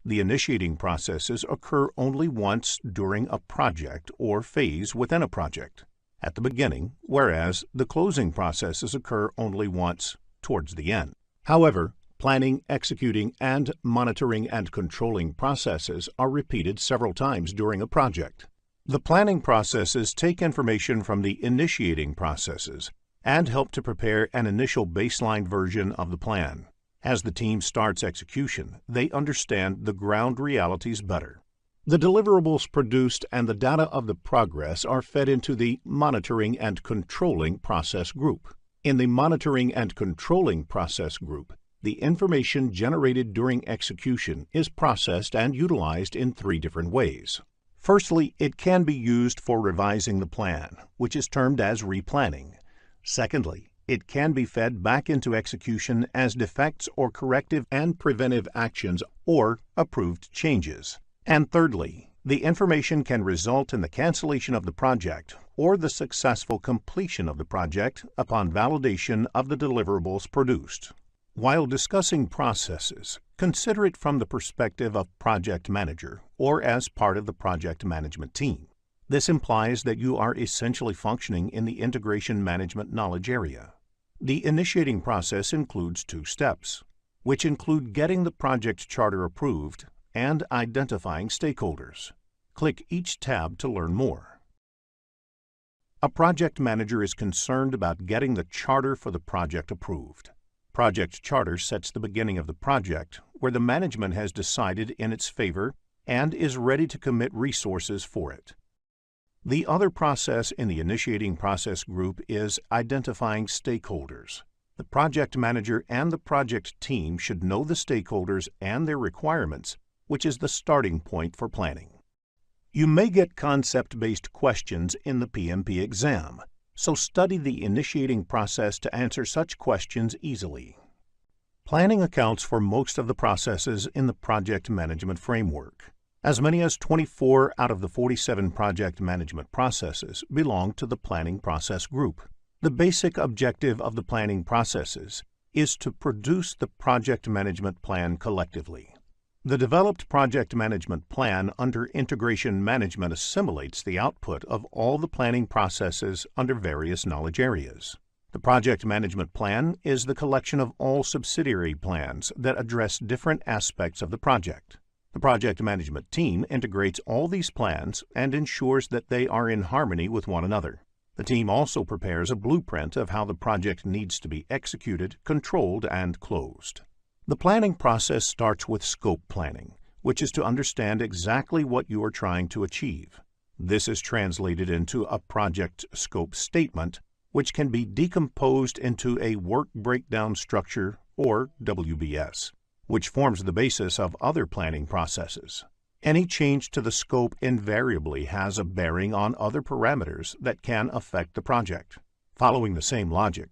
The initiating processes occur only once during a project or phase within a project, at the beginning, whereas the closing processes occur only once towards the end. However, planning, executing, and monitoring and controlling processes are repeated several times during a project. The planning processes take information from the initiating processes and help to prepare an initial baseline version of the plan. As the team starts execution, they understand the ground realities better. The deliverables produced and the data of the progress are fed into the monitoring and controlling process group. In the monitoring and controlling process group, the information generated during execution is processed and utilized in 3 different ways. Firstly, it can be used for revising the plan, which is termed as replanning. Secondly, it can be fed back into execution as defects or corrective and preventive actions or approved changes. And thirdly, the information can result in the cancellation of the project or the successful completion of the project upon validation of the deliverables produced. While discussing processes, consider it from the perspective of project manager or as part of the project management team. This implies that you are essentially functioning in the integration management knowledge area. The initiating process includes 2 steps, which include getting the project charter approved and identifying stakeholders. Click each tab to learn more. A project manager is concerned about getting the charter for the project approved. Project charter sets the beginning of the project, where the management has decided in its favor and is ready to commit resources for it. The other process in the initiating process group is identifying stakeholders. The project manager and the project team should know the stakeholders and their requirements, which is the starting point for planning. You may get concept-based questions in the PMP exam, so study the initiating process to answer such questions easily. Planning accounts for most of the processes in the project management framework. As many as 24 out of the 47 project management processes belong to the planning process group. The basic objective of the planning processes is to produce the project management plan collectively. The developed project management plan under integration management assimilates the output of all the planning processes under various knowledge areas. The project management plan is the collection of all subsidiary plans that address different aspects of the project. The project management team integrates all these plans and ensures that they are in harmony with one another. The team also prepares a blueprint of how the project needs to be executed, controlled, and closed. The planning process starts with scope planning, which is to understand exactly what you are trying to achieve. This is translated into a project scope statement, which can be decomposed into a work breakdown structure, or WBS, which forms the basis of other planning processes. Any change to the scope invariably has a bearing on other parameters that can affect the project. Following the same logic,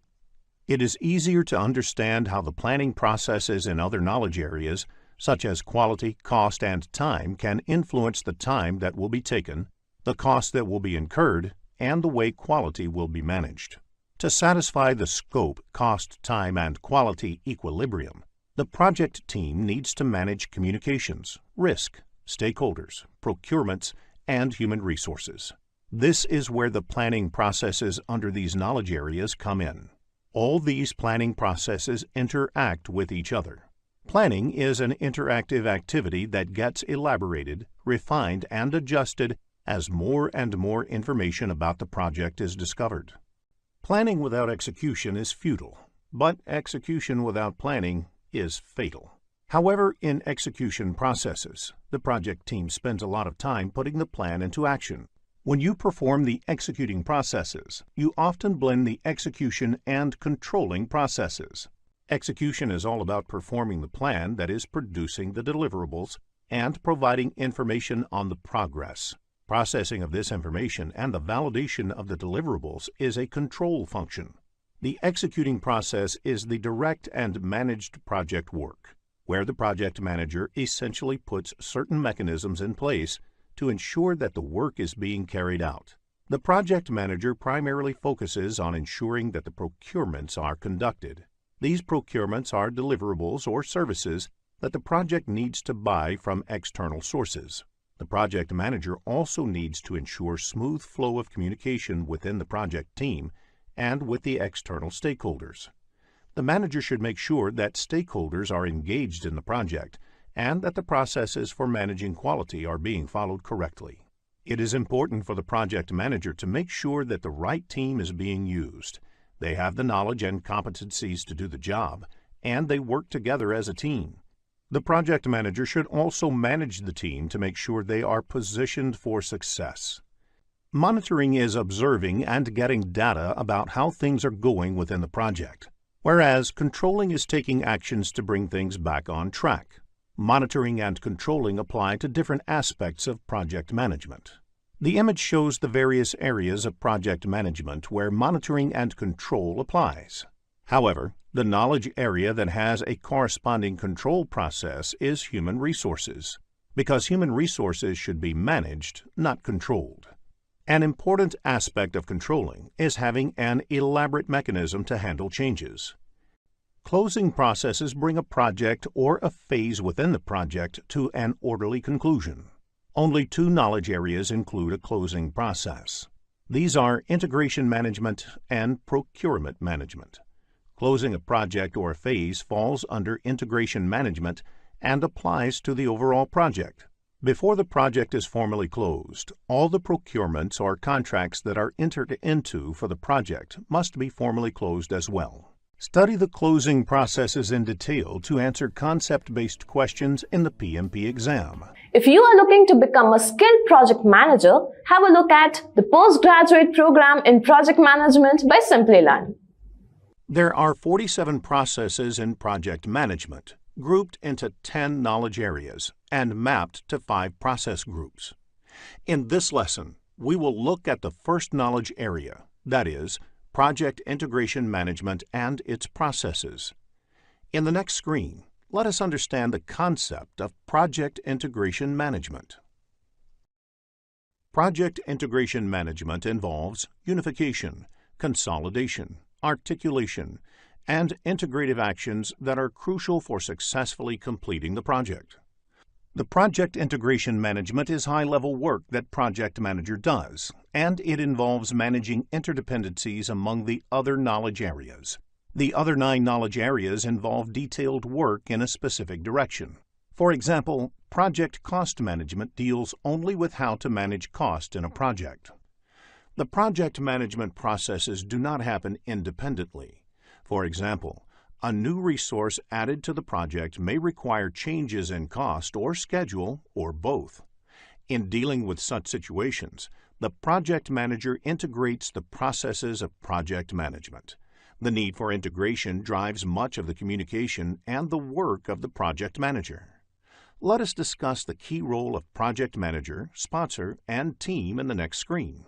it is easier to understand how the planning processes in other knowledge areas, such as quality, cost, and time, can influence the time that will be taken, the cost that will be incurred, and the way quality will be managed. To satisfy the scope, cost, time, and quality equilibrium, the project team needs to manage communications, risk, stakeholders, procurements, and human resources. This is where the planning processes under these knowledge areas come in. All these planning processes interact with each other. Planning is an interactive activity that gets elaborated, refined, and adjusted as more and more information about the project is discovered. Planning without execution is futile, but execution without planning is fatal. However, in execution processes, the project team spends a lot of time putting the plan into action. When you perform the executing processes, you often blend the execution and controlling processes. Execution is all about performing the plan that is producing the deliverables and providing information on the progress. Processing of this information and the validation of the deliverables is a control function. The executing process is the direct and managed project work, where the project manager essentially puts certain mechanisms in place to ensure that the work is being carried out. The project manager primarily focuses on ensuring that the procurements are conducted. These procurements are deliverables or services that the project needs to buy from external sources. The project manager also needs to ensure smooth flow of communication within the project team and with the external stakeholders. The manager should make sure that stakeholders are engaged in the project and that the processes for managing quality are being followed correctly. It is important for the project manager to make sure that the right team is being used. They have the knowledge and competencies to do the job, and they work together as a team. The project manager should also manage the team to make sure they are positioned for success. Monitoring is observing and getting data about how things are going within the project, whereas controlling is taking actions to bring things back on track. Monitoring and controlling apply to different aspects of project management. The image shows the various areas of project management where monitoring and control applies. However, the knowledge area that has a corresponding control process is human resources, because human resources should be managed, not controlled. An important aspect of controlling is having an elaborate mechanism to handle changes. Closing processes bring a project or a phase within the project to an orderly conclusion. Only two knowledge areas include a closing process. These are integration management and procurement management. Closing a project or a phase falls under integration management and applies to the overall project. Before the project is formally closed, all the procurements or contracts that are entered into for the project must be formally closed as well. Study the closing processes in detail to answer concept-based questions in the PMP exam. If you are looking to become a skilled project manager, have a look at the postgraduate program in project management by Simplilearn. There are 47 processes in project management, grouped into 10 knowledge areas and mapped to 5 process groups. In this lesson, we will look at the first knowledge area, that is, project integration management and its processes. In the next screen, let us understand the concept of project integration management. Project integration management involves unification, consolidation, articulation, and integrative actions that are crucial for successfully completing the project. The project integration management is high-level work that project manager does, and it involves managing interdependencies among the other knowledge areas. The other 9 knowledge areas involve detailed work in a specific direction. For example, project cost management deals only with how to manage cost in a project. The project management processes do not happen independently. For example, a new resource added to the project may require changes in cost or schedule or both. In dealing with such situations, the project manager integrates the processes of project management. The need for integration drives much of the communication and the work of the project manager. Let us discuss the key role of project manager, sponsor, and team in the next screen.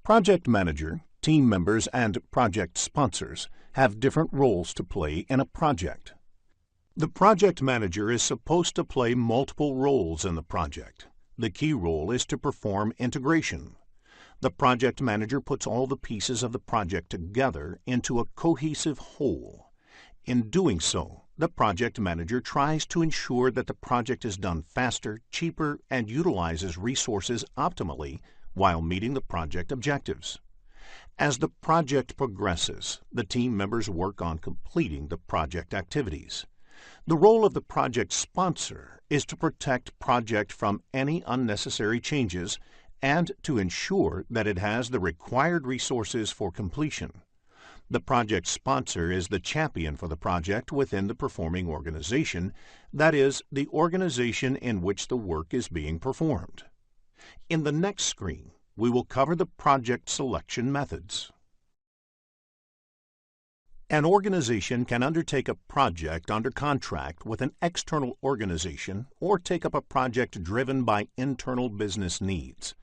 Project manager, team members, and project sponsors have different roles to play in a project. The project manager is supposed to play multiple roles in the project. The key role is to perform integration. The project manager puts all the pieces of the project together into a cohesive whole. In doing so, the project manager tries to ensure that the project is done faster, cheaper, and utilizes resources optimally while meeting the project objectives. As the project progresses, the team members work on completing the project activities. The role of the project sponsor is to protect project from any unnecessary changes and to ensure that it has the required resources for completion. The project sponsor is the champion for the project within the performing organization, that is, the organization in which the work is being performed. In the next screen, we will cover the project selection methods. An organization can undertake a project under contract with an external organization or take up a project driven by internal business needs.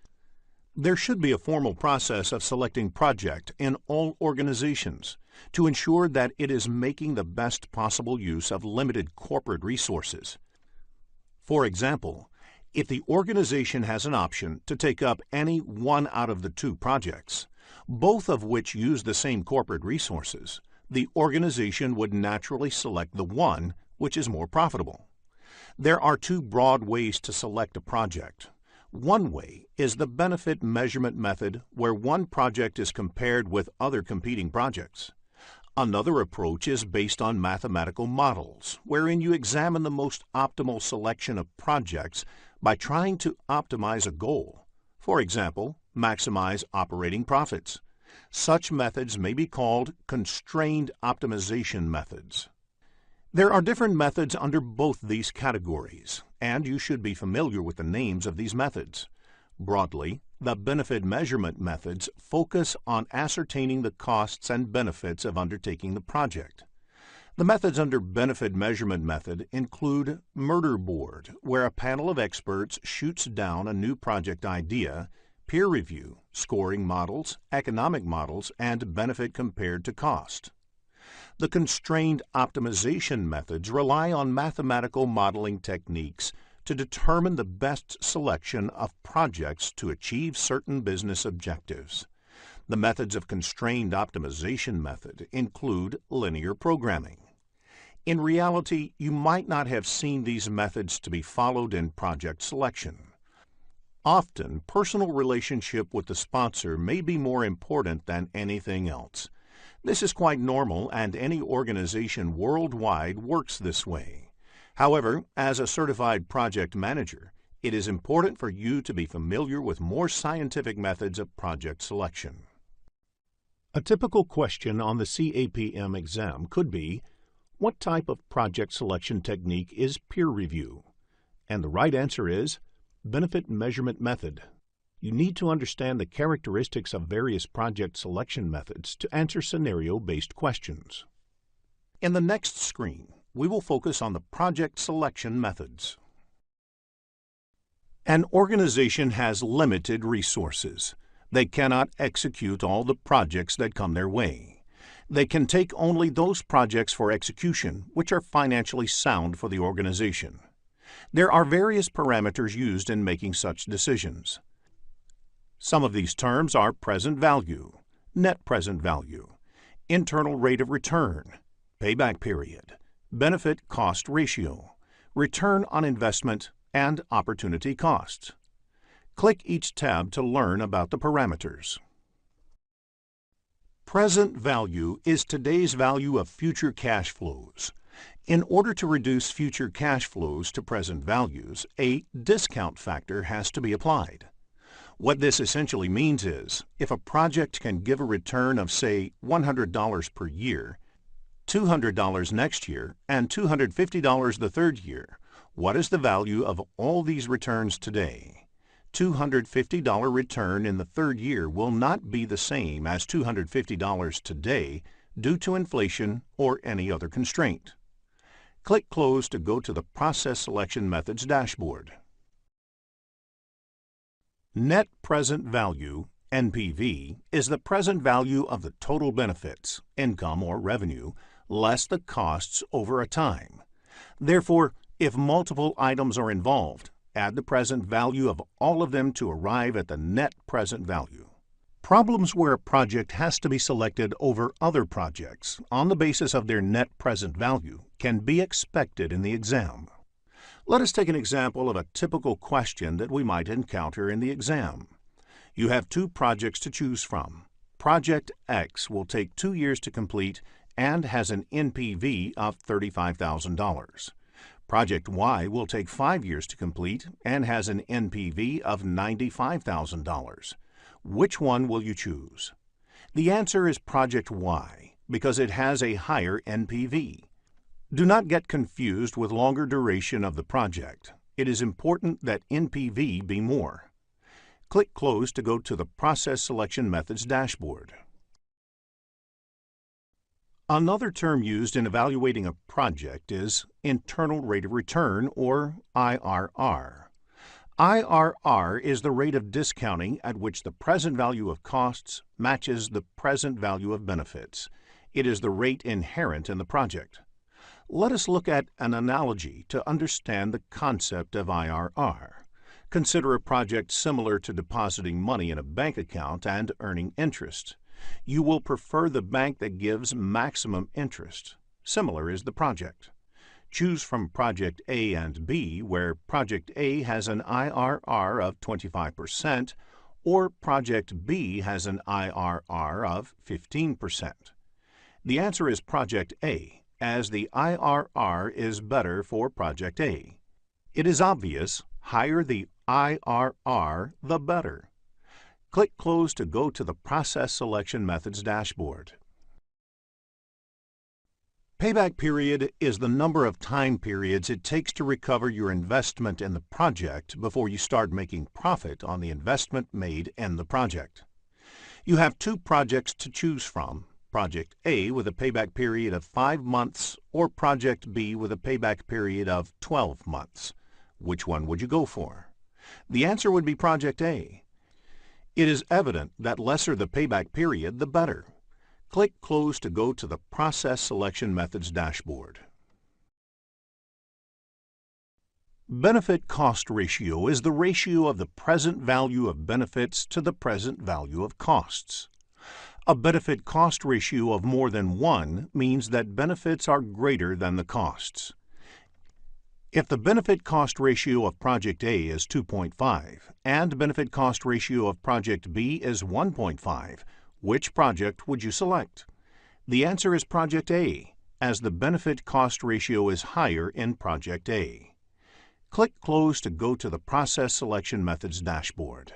There should be a formal process of selecting project in all organizations to ensure that it is making the best possible use of limited corporate resources. For example, If the organization has an option to take up any one out of the two projects, both of which use the same corporate resources, the organization would naturally select the one which is more profitable. There are two broad ways to select a project. One way is the benefit measurement method, where one project is compared with other competing projects. Another approach is based on mathematical models, wherein you examine the most optimal selection of projects by trying to optimize a goal. For example, maximize operating profits. Such methods may be called constrained optimization methods. There are different methods under both these categories, and you should be familiar with the names of these methods. Broadly, the benefit measurement methods focus on ascertaining the costs and benefits of undertaking the project. The methods under benefit measurement method include murder board, where a panel of experts shoots down a new project idea, peer review, scoring models, economic models, and benefit compared to cost. The constrained optimization methods rely on mathematical modeling techniques to determine the best selection of projects to achieve certain business objectives. The methods of constrained optimization method include linear programming. In reality, you might not have seen these methods to be followed in project selection. Often, personal relationship with the sponsor may be more important than anything else. This is quite normal, and any organization worldwide works this way. However, as a certified project manager, it is important for you to be familiar with more scientific methods of project selection. A typical question on the CAPM exam could be, what type of project selection technique is peer review? And the right answer is benefit measurement method. You need to understand the characteristics of various project selection methods to answer scenario-based questions. In the next screen, we will focus on the project selection methods. An organization has limited resources. They cannot execute all the projects that come their way. They can take only those projects for execution which are financially sound for the organization. There are various parameters used in making such decisions. Some of these terms are present value, net present value, internal rate of return, payback period, benefit cost ratio, return on investment, and opportunity costs. Click each tab to learn about the parameters. Present value is today's value of future cash flows. In order to reduce future cash flows to present values, a discount factor has to be applied. What this essentially means is, if a project can give a return of, say, $100 per year, $200 next year, and $250 the third year, what is the value of all these returns today? $250 return in the third year will not be the same as $250 today due to inflation or any other constraint. Click Close to go to the Process Selection Methods dashboard. Net present value, NPV, is the present value of the total benefits, income or revenue, less the costs over a time. Therefore, if multiple items are involved, add the present value of all of them to arrive at the net present value. Problems where a project has to be selected over other projects on the basis of their net present value can be expected in the exam. Let us take an example of a typical question that we might encounter in the exam. You have two projects to choose from. Project X will take 2 years to complete and has an NPV of $35,000. Project Y will take 5 years to complete and has an NPV of $95,000. Which one will you choose? The answer is Project Y because it has a higher NPV. Do not get confused with longer duration of the project. It is important that NPV be more. Click Close to go to the Process Selection Methods dashboard. Another term used in evaluating a project is internal rate of return, or IRR. IRR is the rate of discounting at which the present value of costs matches the present value of benefits. It is the rate inherent in the project. Let us look at an analogy to understand the concept of IRR. Consider a project similar to depositing money in a bank account and earning interest. You will prefer the bank that gives maximum interest. Similar is the project. Choose from Project A and B, where Project A has an IRR of 25%, or Project B has an IRR of 15%. The answer is Project A, as the IRR is better for Project A. It is obvious, higher the IRR, the better. Click Close to go to the Process Selection Methods dashboard. Payback period is the number of time periods it takes to recover your investment in the project before you start making profit on the investment made in the project. You have two projects to choose from, Project A with a payback period of 5 months or Project B with a payback period of 12 months. Which one would you go for? The answer would be Project A. It is evident that lesser the payback period, the better. Click Close to go to the Process Selection Methods dashboard. Benefit-cost ratio is the ratio of the present value of benefits to the present value of costs. A benefit-cost ratio of more than 1 means that benefits are greater than the costs. If the benefit-cost ratio of Project A is 2.5 and benefit-cost ratio of Project B is 1.5, which project would you select? The answer is Project A, as the benefit-cost ratio is higher in Project A. Click Close to go to the Process Selection Methods dashboard.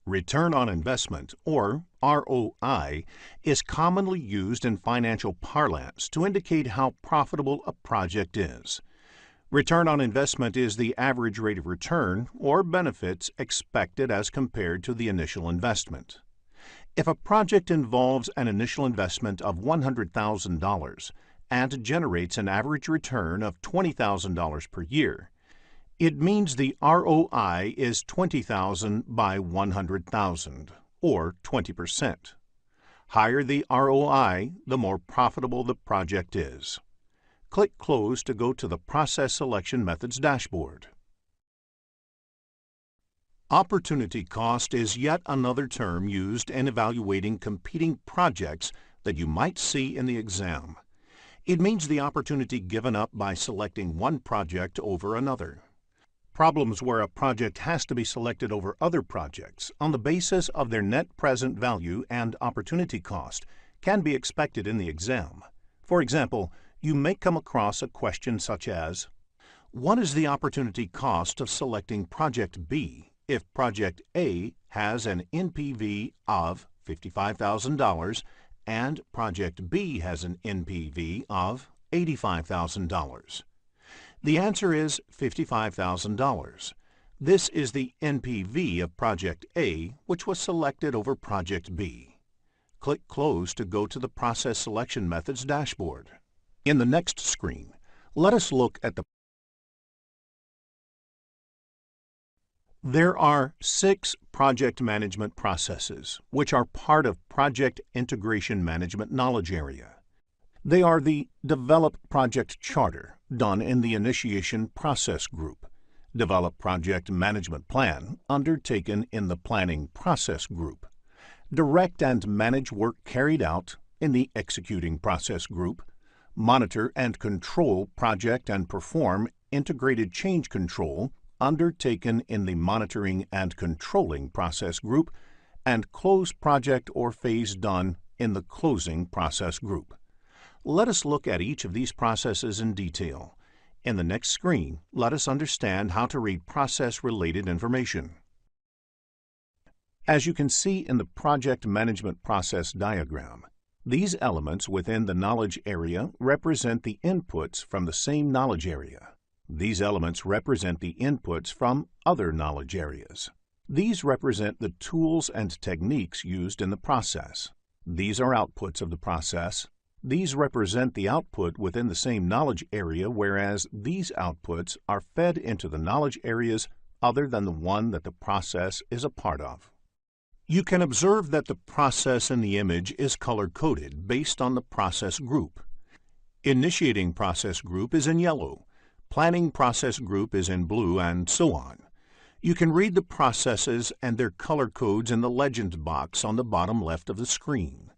Return on investment, or ROI, is commonly used in financial parlance to indicate how profitable a project is. Return on investment is the average rate of return or benefits expected as compared to the initial investment. If a project involves an initial investment of $100,000 and generates an average return of $20,000 per year, it means the ROI is $20,000 by $100,000, or 20%. Higher the ROI, the more profitable the project is. Click Close to go to the Process Selection Methods dashboard. Opportunity cost is yet another term used in evaluating competing projects that you might see in the exam. It means the opportunity given up by selecting one project over another. Problems where a project has to be selected over other projects on the basis of their net present value and opportunity cost can be expected in the exam. For example, you may come across a question such as, what is the opportunity cost of selecting Project B if Project A has an NPV of $55,000 and Project B has an NPV of $85,000? The answer is $55,000. This is the NPV of Project A, which was selected over Project B. Click Close to go to the Process Selection Methods dashboard. In the next screen, let us look at There are 6 project management processes, which are part of Project Integration Management knowledge area. They are the Develop Project Charter, done in the Initiation Process Group, Develop Project Management Plan, undertaken in the Planning Process Group, Direct and Manage Work Carried Out in the Executing Process Group, Monitor and Control Project and Perform Integrated Change Control, undertaken in the Monitoring and Controlling Process Group, and Close Project or Phase done in the Closing Process Group. Let us look at each of these processes in detail. In the next screen, let us understand how to read process-related information. As you can see in the project management process diagram, these elements within the knowledge area represent the inputs from the same knowledge area. These elements represent the inputs from other knowledge areas. These represent the tools and techniques used in the process. These are outputs of the process. These represent the output within the same knowledge area, whereas these outputs are fed into the knowledge areas other than the one that the process is a part of. You can observe that the process in the image is color-coded based on the process group. Initiating process group is in yellow. planning process group is in blue, and so on. You can read the processes and their color codes in the legend box on the bottom left of the screen.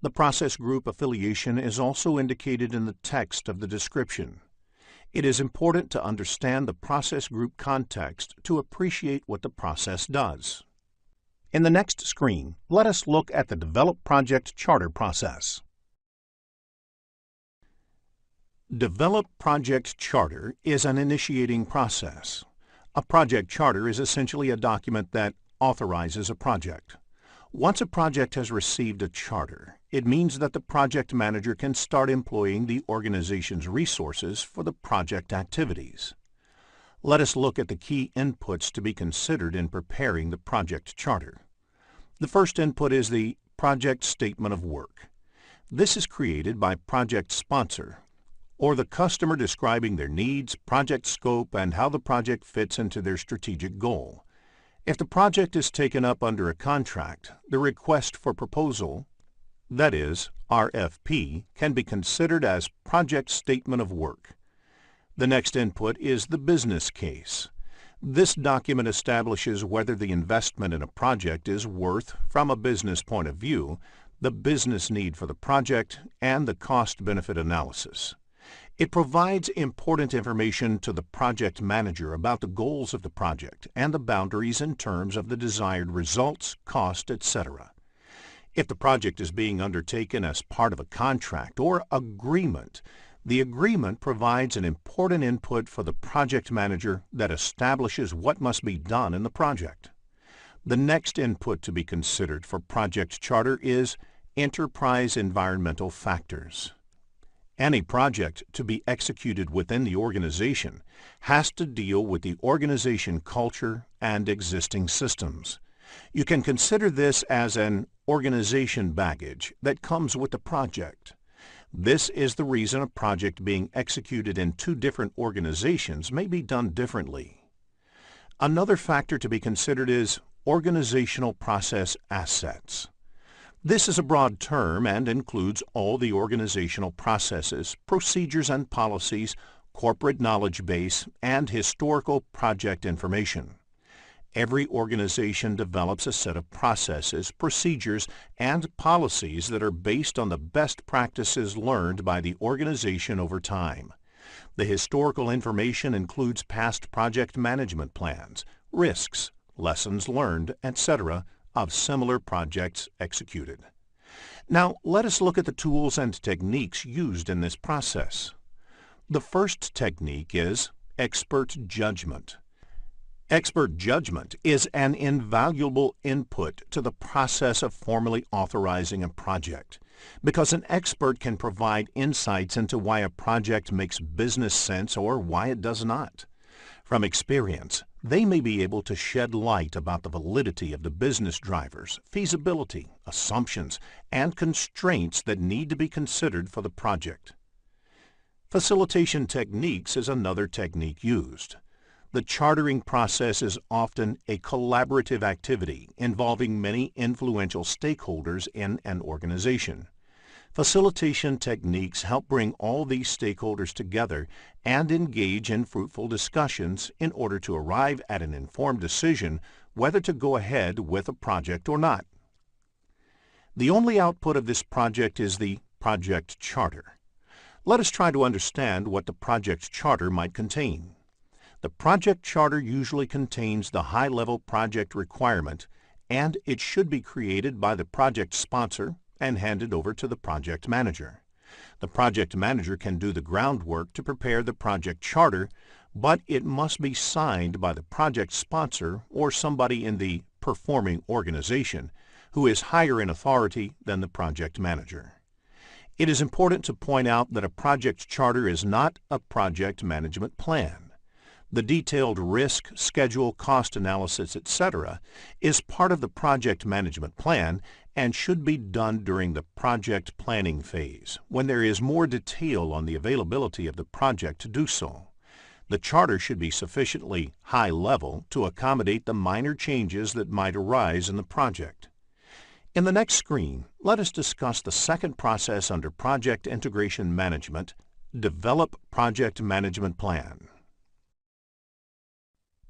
The process group affiliation is also indicated in the text of the description. It is important to understand the process group context to appreciate what the process does. In the next screen, let us look at the Develop Project Charter process. Develop Project Charter is an initiating process. A project charter is essentially a document that authorizes a project. Once a project has received a charter, it means that the project manager can start employing the organization's resources for the project activities. Let us look at the key inputs to be considered in preparing the project charter. The first input is the Project Statement of Work. This is created by project sponsor, or the customer describing their needs, project scope, and how the project fits into their strategic goal. If the project is taken up under a contract, the request for proposal, that is, RFP, can be considered as Project Statement of Work. The next input is the business case. This document establishes whether the investment in a project is worth, from a business point of view, the business need for the project, and the cost-benefit analysis. It provides important information to the project manager about the goals of the project and the boundaries in terms of the desired results, cost, etc. If the project is being undertaken as part of a contract or agreement, the agreement provides an important input for the project manager that establishes what must be done in the project. The next input to be considered for project charter is enterprise environmental factors. Any project to be executed within the organization has to deal with the organization culture and existing systems. You can consider this as an organization baggage that comes with the project. This is the reason a project being executed in two different organizations may be done differently. Another factor to be considered is organizational process assets. This is a broad term and includes all the organizational processes, procedures and policies, corporate knowledge base, and historical project information. Every organization develops a set of processes, procedures, and policies that are based on the best practices learned by the organization over time. The historical information includes past project management plans, risks, lessons learned, etc., of similar projects executed. Now, let us look at the tools and techniques used in this process. The first technique is expert judgment. Expert judgment is an invaluable input to the process of formally authorizing a project, because an expert can provide insights into why a project makes business sense or why it does not. From experience, they may be able to shed light about the validity of the business drivers, feasibility, assumptions, and constraints that need to be considered for the project. Facilitation techniques is another technique used. The chartering process is often a collaborative activity involving many influential stakeholders in an organization. Facilitation techniques help bring all these stakeholders together and engage in fruitful discussions in order to arrive at an informed decision whether to go ahead with a project or not. The only output of this project is the project charter. Let us try to understand what the project charter might contain. The project charter usually contains the high-level project requirement, and it should be created by the project sponsor and handed over to the project manager. The project manager can do the groundwork to prepare the project charter, but it must be signed by the project sponsor or somebody in the performing organization who is higher in authority than the project manager. It is important to point out that a project charter is not a project management plan. The detailed risk, schedule, cost analysis, etc. is part of the project management plan and should be done during the project planning phase, when there is more detail on the availability of the project to do so. The charter should be sufficiently high level to accommodate the minor changes that might arise in the project. In the next screen, let us discuss the second process under Project Integration Management, Develop Project Management Plan.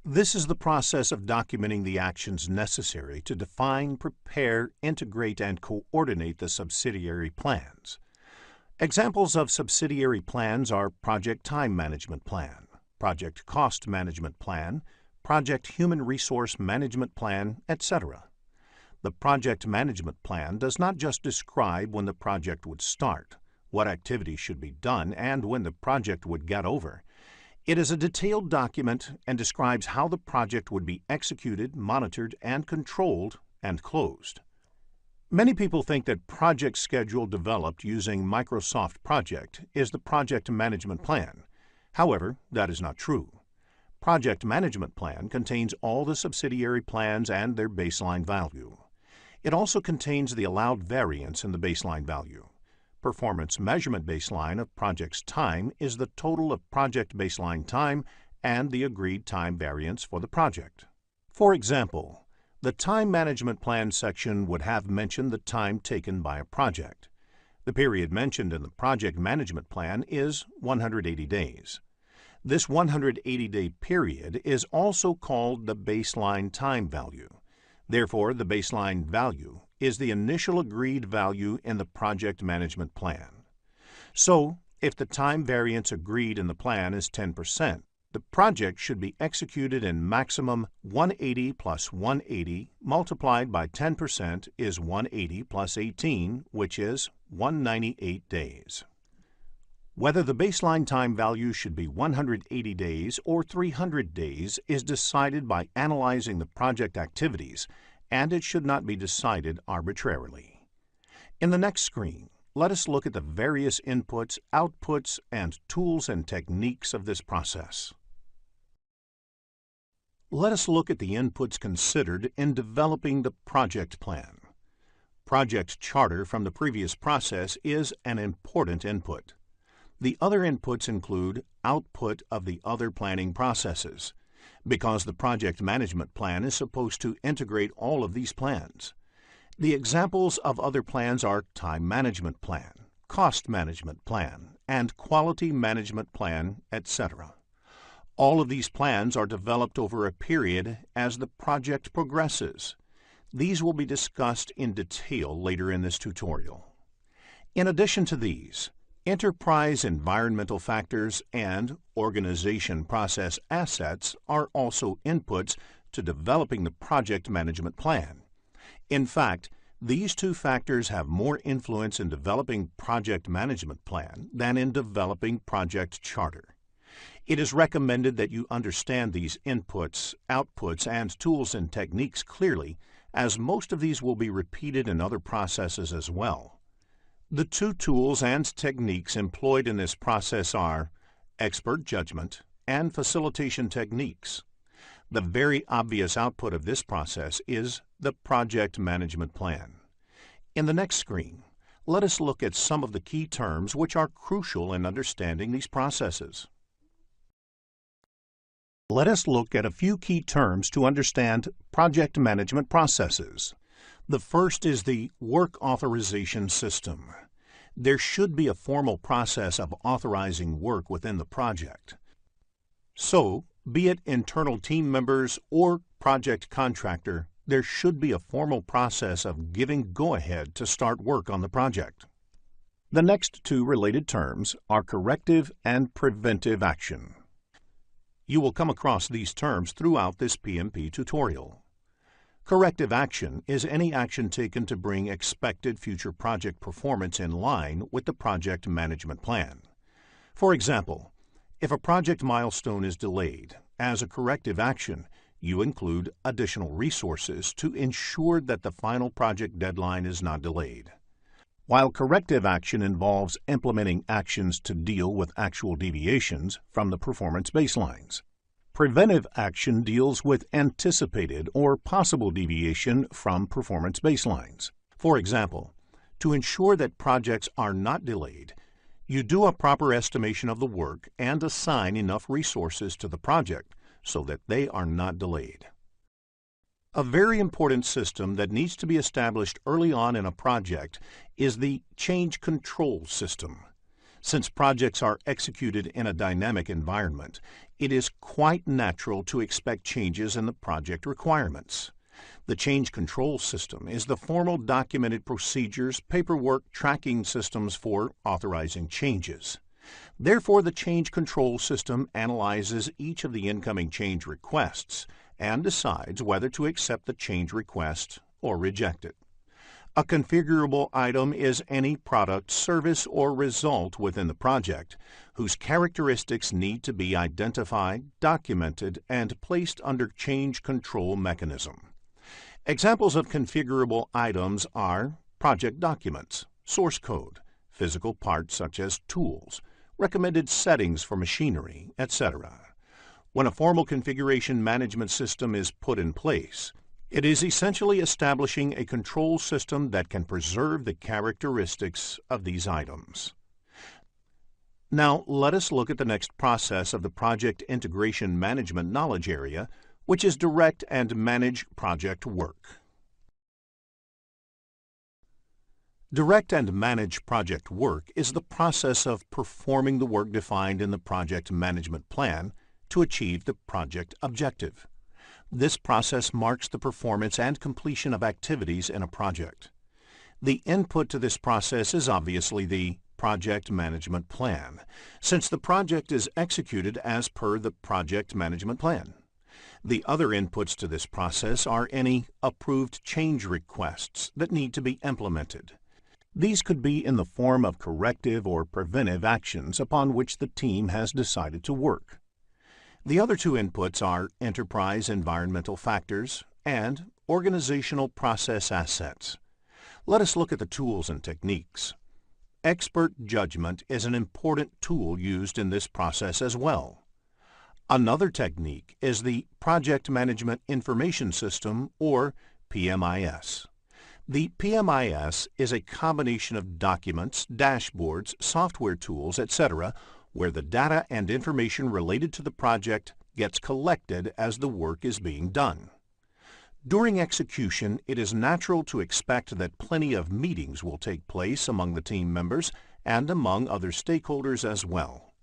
This is the process of documenting the actions necessary to define, prepare, integrate, and coordinate the subsidiary plans. Examples of subsidiary plans are Project Time Management Plan, Project Cost Management Plan, Project Human Resource Management Plan, etc. The Project Management Plan does not just describe when the project would start, what activities should be done, and when the project would get over. It is a detailed document and describes how the project would be executed, monitored, and controlled, and closed. Many people think that project schedule developed using Microsoft Project is the project management plan. However, that is not true. Project Management Plan contains all the subsidiary plans and their baseline value. It also contains the allowed variance in the baseline value. Performance measurement baseline of project's time is the total of project baseline time and the agreed time variance for the project. For example, the Time Management Plan section would have mentioned the time taken by a project. The period mentioned in the Project Management Plan is 180 days. This 180-day period is also called the baseline time value. Therefore, the baseline value is the initial agreed value in the Project Management Plan. So, if the time variance agreed in the plan is 10%, the project should be executed in maximum 180 plus 180 multiplied by 10% is 180 plus 18, which is 198 days. Whether the baseline time value should be 180 days or 300 days is decided by analyzing the project activities, and it should not be decided arbitrarily. In the next screen, let us look at the various inputs, outputs, and tools and techniques of this process. Let us look at the inputs considered in developing the project plan. Project charter from the previous process is an important input. The other inputs include output of the other planning processes, because the project management plan is supposed to integrate all of these plans. The examples of other plans are Time Management Plan, Cost Management Plan, and Quality Management Plan, etc. All of these plans are developed over a period as the project progresses. These will be discussed in detail later in this tutorial. In addition to these, enterprise environmental factors and organization process assets are also inputs to developing the project management plan. In fact, these two factors have more influence in developing project management plan than in developing project charter. It is recommended that you understand these inputs, outputs, and tools and techniques clearly, as most of these will be repeated in other processes as well. The two tools and techniques employed in this process are expert judgment and facilitation techniques. The very obvious output of this process is the project management plan. In the next screen, let us look at some of the key terms which are crucial in understanding these processes. Let us look at a few key terms to understand project management processes. The first is the work authorization system. There should be a formal process of authorizing work within the project. So, be it internal team members or project contractor, there should be a formal process of giving go-ahead to start work on the project. The next two related terms are corrective and preventive action. You will come across these terms throughout this PMP tutorial. Corrective action is any action taken to bring expected future project performance in line with the project management plan. For example, if a project milestone is delayed, as a corrective action, you include additional resources to ensure that the final project deadline is not delayed. While corrective action involves implementing actions to deal with actual deviations from the performance baselines, preventive action deals with anticipated or possible deviation from performance baselines. For example, to ensure that projects are not delayed, you do a proper estimation of the work and assign enough resources to the project so that they are not delayed. A very important system that needs to be established early on in a project is the change control system. Since projects are executed in a dynamic environment, it is quite natural to expect changes in the project requirements. The change control system is the formal documented procedures, paperwork, tracking systems for authorizing changes. Therefore, the change control system analyzes each of the incoming change requests and decides whether to accept the change request or reject it. A configurable item is any product, service, or result within the project whose characteristics need to be identified, documented, and placed under change control mechanism. Examples of configurable items are project documents, source code, physical parts such as tools, recommended settings for machinery, etc. When a formal configuration management system is put in place, it is essentially establishing a control system that can preserve the characteristics of these items. Now, let us look at the next process of the project integration management knowledge area, which is direct and manage project work. Direct and manage project work is the process of performing the work defined in the project management plan to achieve the project objective. This process marks the performance and completion of activities in a project. The input to this process is obviously the project management plan, since the project is executed as per the project management plan. The other inputs to this process are any approved change requests that need to be implemented. These could be in the form of corrective or preventive actions upon which the team has decided to work. The other two inputs are enterprise environmental factors and organizational process assets. Let us look at the tools and techniques. Expert judgment is an important tool used in this process as well. Another technique is the Project Management Information System, or PMIS. The PMIS is a combination of documents, dashboards, software tools, etc., where the data and information related to the project gets collected as the work is being done. During execution, it is natural to expect that plenty of meetings will take place among the team members and among other stakeholders as well.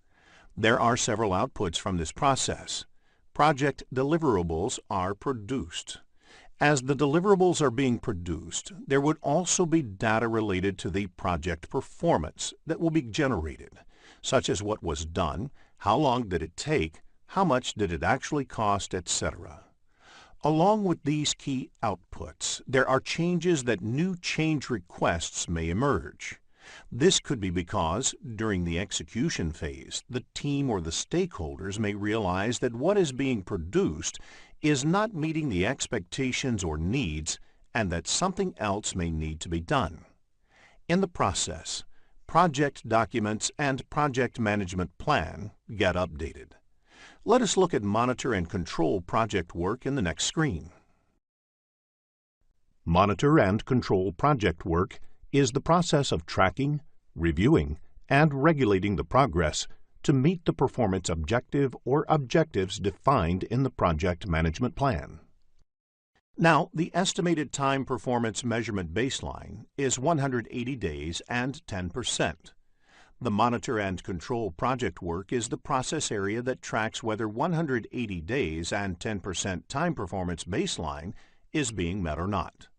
There are several outputs from this process. Project deliverables are produced. As the deliverables are being produced, there would also be data related to the project performance that will be generated, such as what was done, how long did it take, how much did it actually cost, etc. Along with these key outputs, there are changes that new change requests may emerge. This could be because, during the execution phase, the team or the stakeholders may realize that what is being produced is not meeting the expectations or needs and that something else may need to be done. In the process, project documents and project management plan get updated. Let us look at monitor and control project work in the next screen. Monitor and control project work is the process of tracking, reviewing, and regulating the progress to meet the performance objective or objectives defined in the project management plan. Now, the estimated time performance measurement baseline is 180 days and 10%. The monitor and control project work is the process area that tracks whether 180 days and 10% time performance baseline is being met or not.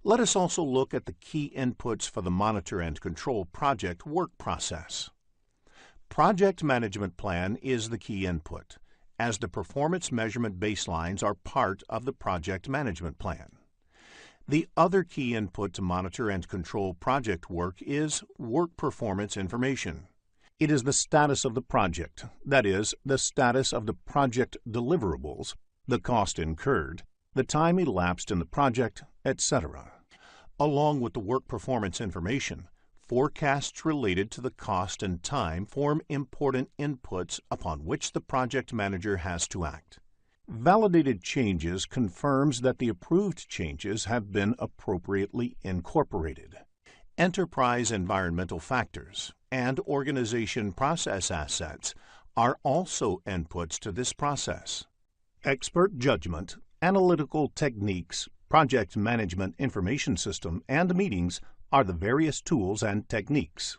Let us also look at the key inputs for the monitor and control project work process. Project management plan is the key input, as the performance measurement baselines are part of the project management plan. The other key input to monitor and control project work is work performance information. It is the status of the project, that is, the status of the project deliverables, the cost incurred, the time elapsed in the project, etc. Along with the work performance information, forecasts related to the cost and time form important inputs upon which the project manager has to act. Validated changes confirms that the approved changes have been appropriately incorporated. Enterprise environmental factors and organization process assets are also inputs to this process. Expert judgment, analytical techniques, project management information system, and meetings are the various tools and techniques.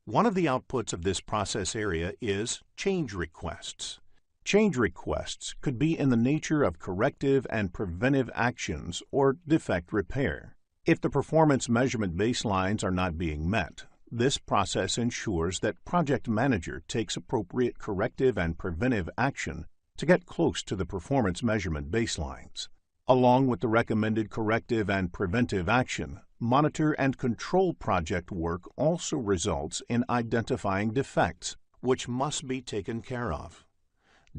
One of the outputs of this process area is change requests. Change requests could be in the nature of corrective and preventive actions or defect repair. If the performance measurement baselines are not being met, this process ensures that project manager takes appropriate corrective and preventive action to get close to the performance measurement baselines. Along with the recommended corrective and preventive action, monitor and control project work also results in identifying defects, which must be taken care of.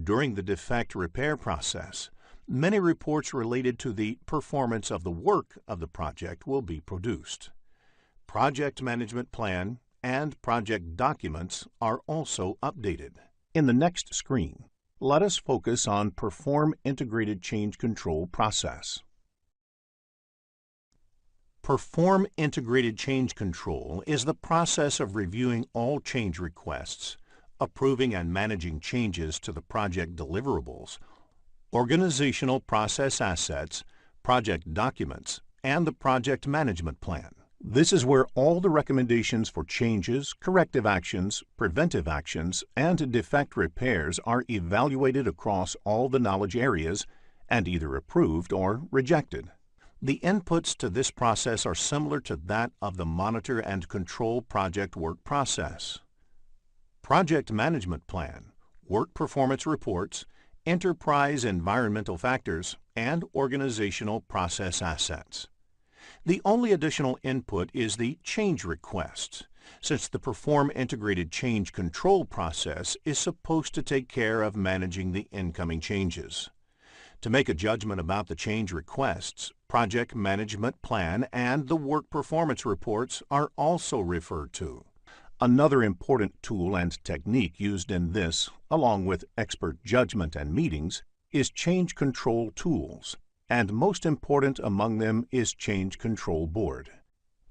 During the defect repair process, many reports related to the performance of the work of the project will be produced. Project management plan and project documents are also updated. In the next screen, let us focus on Perform Integrated Change Control process. Perform Integrated Change Control is the process of reviewing all change requests, approving and managing changes to the project deliverables, organizational process assets, project documents, and the project management plan. This is where all the recommendations for changes, corrective actions, preventive actions, and defect repairs are evaluated across all the knowledge areas and either approved or rejected. The inputs to this process are similar to that of the monitor and control project work process. Project management plan, work performance reports, enterprise environmental factors, and organizational process assets. The only additional input is the change request, since the Perform Integrated Change Control process is supposed to take care of managing the incoming changes. To make a judgment about the change requests, project management plan and the work performance reports are also referred to. Another important tool and technique used in this, along with expert judgment and meetings, is change control tools, and most important among them is Change Control Board.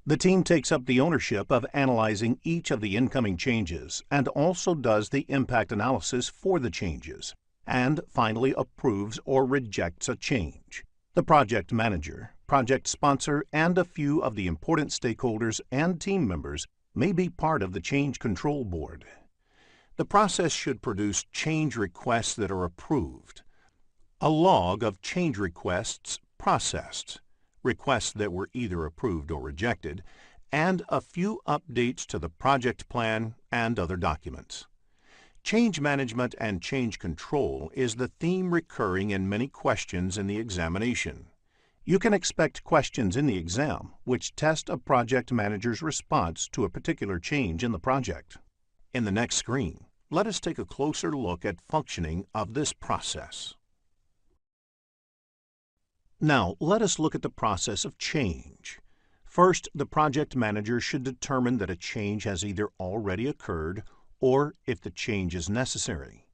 The team takes up the ownership of analyzing each of the incoming changes and also does the impact analysis for the changes, and finally approves or rejects a change. The project manager, project sponsor, and a few of the important stakeholders and team members may be part of the Change Control Board. The process should produce change requests that are approved, a log of change requests processed, requests that were either approved or rejected, and a few updates to the project plan and other documents. Change management and change control is the theme recurring in many questions in the examination. You can expect questions in the exam which test a project manager's response to a particular change in the project. In the next screen, let us take a closer look at functioning of this process. Now, let us look at the process of change. First, the project manager should determine that a change has either already occurred or if the change is necessary.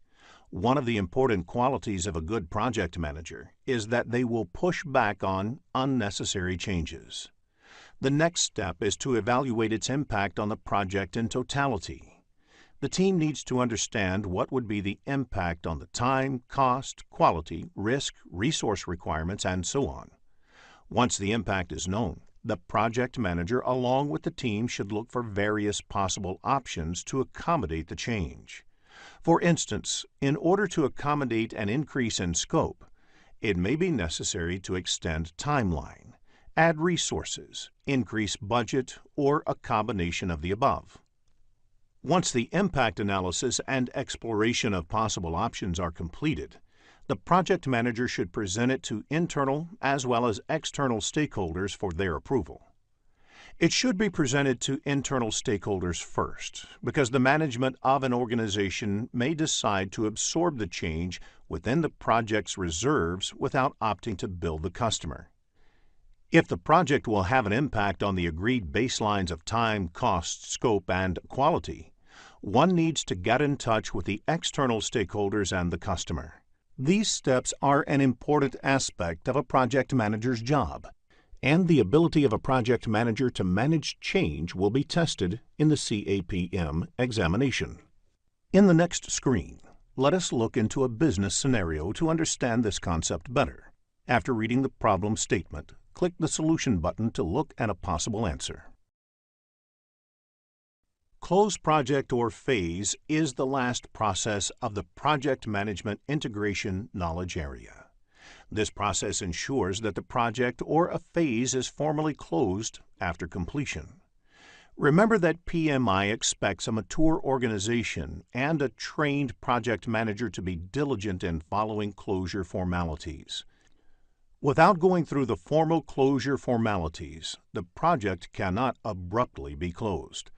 One of the important qualities of a good project manager is that they will push back on unnecessary changes. The next step is to evaluate its impact on the project in totality. The team needs to understand what would be the impact on the time, cost, quality, risk, resource requirements, and so on. Once the impact is known, the project manager along with the team should look for various possible options to accommodate the change. For instance, in order to accommodate an increase in scope, it may be necessary to extend timeline, add resources, increase budget, or a combination of the above. Once the impact analysis and exploration of possible options are completed, the project manager should present it to internal as well as external stakeholders for their approval. It should be presented to internal stakeholders first, because the management of an organization may decide to absorb the change within the project's reserves without opting to bill the customer. If the project will have an impact on the agreed baselines of time, cost, scope, and quality, one needs to get in touch with the external stakeholders and the customer. These steps are an important aspect of a project manager's job, and the ability of a project manager to manage change will be tested in the CAPM examination. In the next screen, let us look into a business scenario to understand this concept better. After reading the problem statement, click the Solution button to look at a possible answer. close project or phase is the last process of the project management integration knowledge area. This process ensures that the project or a phase is formally closed after completion. Remember that PMI expects a mature organization and a trained project manager to be diligent in following closure formalities. Without going through the formal closure formalities, the project cannot abruptly be closed.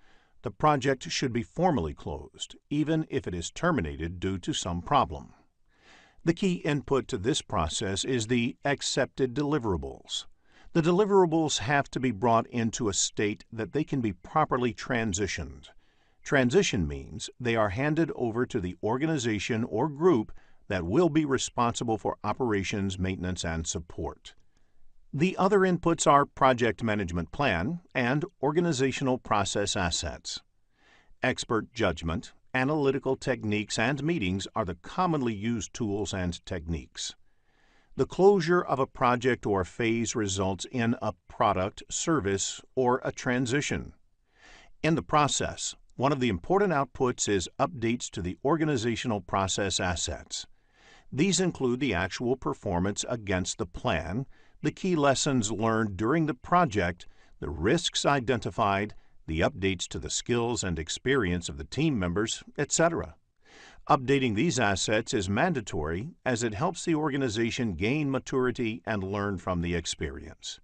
The project should be formally closed, even if it is terminated due to some problem. The key input to this process is the accepted deliverables. The deliverables have to be brought into a state that they can be properly transitioned. Transition means they are handed over to the organization or group that will be responsible for operations, maintenance, and support. The other inputs are project management plan and organizational process assets. Expert judgment, analytical techniques, and meetings are the commonly used tools and techniques. The closure of a project or phase results in a product, service, or a transition. In the process, one of the important outputs is updates to the organizational process assets. These include the actual performance against the plan, the key lessons learned during the project, the risks identified, the updates to the skills and experience of the team members, etc. Updating these assets is mandatory as it helps the organization gain maturity and learn from the experience.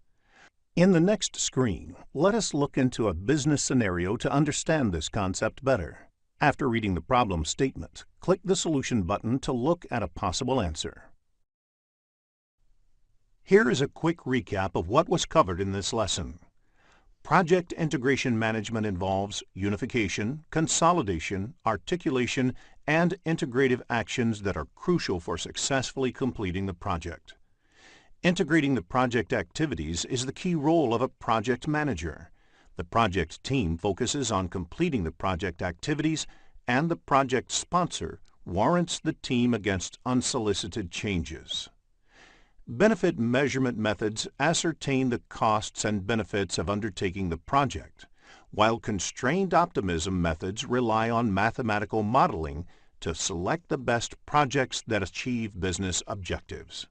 In the next screen, let us look into a business scenario to understand this concept better. After reading the problem statement, click the Solution button to look at a possible answer. Here is a quick recap of what was covered in this lesson. Project integration management involves unification, consolidation, articulation, and integrative actions that are crucial for successfully completing the project. Integrating the project activities is the key role of a project manager. The project team focuses on completing the project activities, and the project sponsor warrants the team against unsolicited changes. Benefit measurement methods ascertain the costs and benefits of undertaking the project, while constrained optimism methods rely on mathematical modeling to select the best projects that achieve business objectives.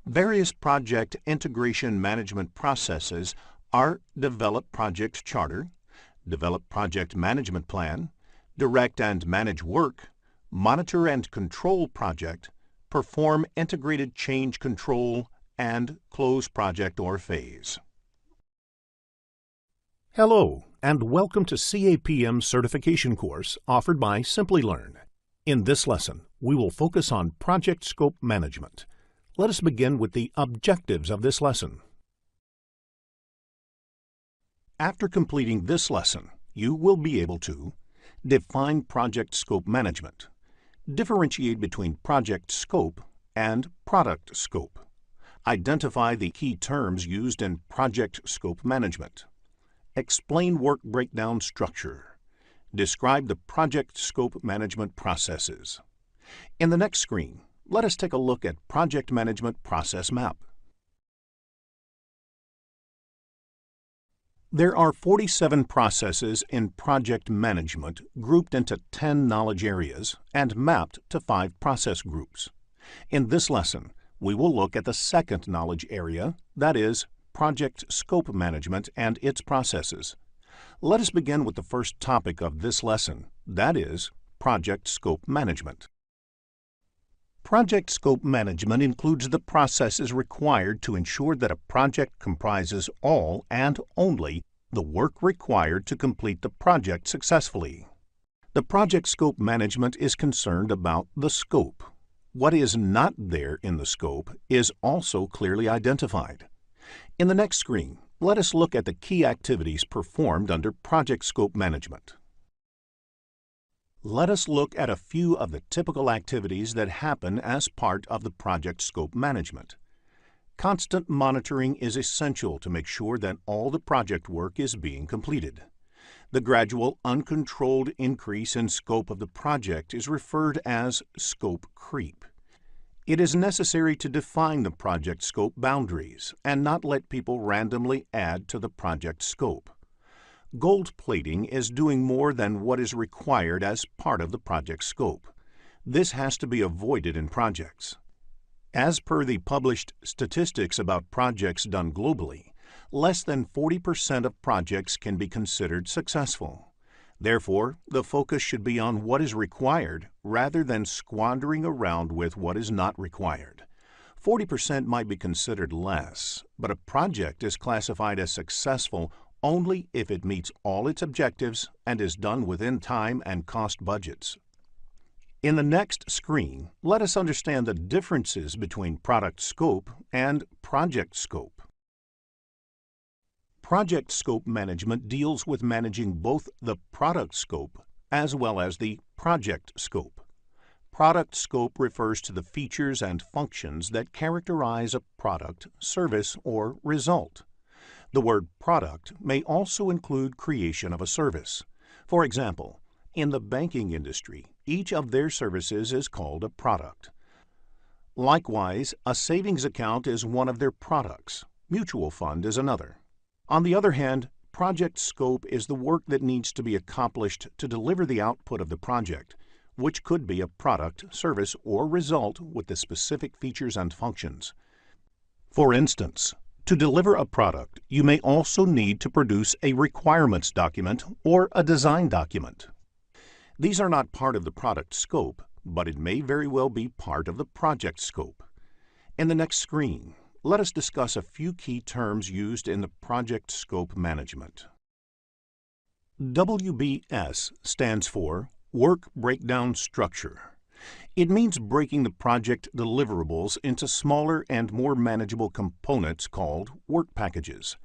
Various project integration management processes are develop project charter, develop project management plan, direct and manage work, monitor and control project, perform integrated change control, and close project or phase. Hello, and welcome to CAPM certification course offered by Simplilearn. In this lesson, we will focus on project scope management. Let us begin with the objectives of this lesson. After completing this lesson, you will be able to define project scope management, differentiate between project scope and product scope, identify the key terms used in project scope management, explain work breakdown structure, describe the project scope management processes. In the next screen, let us take a look at Project Management Process Map. There are 47 processes in project management grouped into 10 knowledge areas and mapped to 5 process groups. In this lesson, we will look at the second knowledge area, that is, project scope management and its processes. Let us begin with the first topic of this lesson, that is, project scope management. Project scope management includes the processes required to ensure that a project comprises all and only the work required to complete the project successfully. The project scope management is concerned about the scope. What is not there in the scope is also clearly identified. In the next screen, let us look at the key activities performed under project scope management. Let us look at a few of the typical activities that happen as part of the project scope management. Constant monitoring is essential to make sure that all the project work is being completed. The gradual, uncontrolled increase in scope of the project is referred as scope creep. It is necessary to define the project scope boundaries and not let people randomly add to the project scope. Gold plating is doing more than what is required as part of the project scope. This has to be avoided in projects. As per the published statistics about projects done globally, less than 40% of projects can be considered successful. Therefore, the focus should be on what is required rather than squandering around with what is not required. 40% might be considered less, but a project is classified as successful only if it meets all its objectives and is done within time and cost budgets. In the next screen, let us understand the differences between product scope and project scope. Project scope management deals with managing both the product scope as well as the project scope. Product scope refers to the features and functions that characterize a product, service, or result. The word product may also include creation of a service. For example, in the banking industry, each of their services is called a product. Likewise, a savings account is one of their products. Mutual fund is another. On the other hand, project scope is the work that needs to be accomplished to deliver the output of the project, which could be a product, service, or result with the specific features and functions. For instance, to deliver a product, you may also need to produce a requirements document or a design document. These are not part of the product scope, but it may very well be part of the project scope. In the next screen, let us discuss a few key terms used in the project scope management. WBS stands for Work Breakdown Structure. It means breaking the project deliverables into smaller and more manageable components called work packages.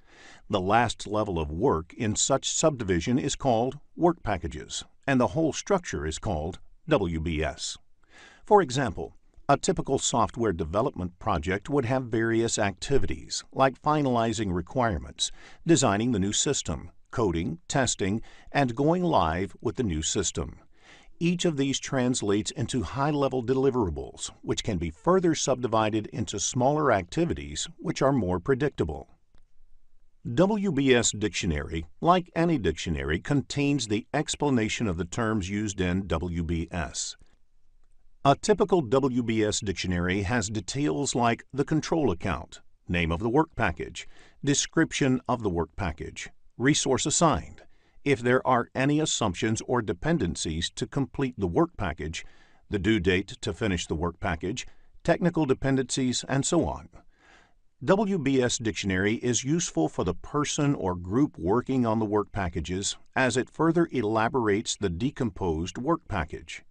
The last level of work in such subdivision is called work packages, and the whole structure is called WBS. For example, a typical software development project would have various activities, like finalizing requirements, designing the new system, coding, testing, and going live with the new system. Each of these translates into high-level deliverables, which can be further subdivided into smaller activities which are more predictable. WBS Dictionary, like any dictionary, contains the explanation of the terms used in WBS. A typical WBS dictionary has details like the control account, name of the work package, description of the work package, resource assigned, if there are any assumptions or dependencies to complete the work package, the due date to finish the work package, technical dependencies, and so on. WBS Dictionary is useful for the person or group working on the work packages as it further elaborates the decomposed work package.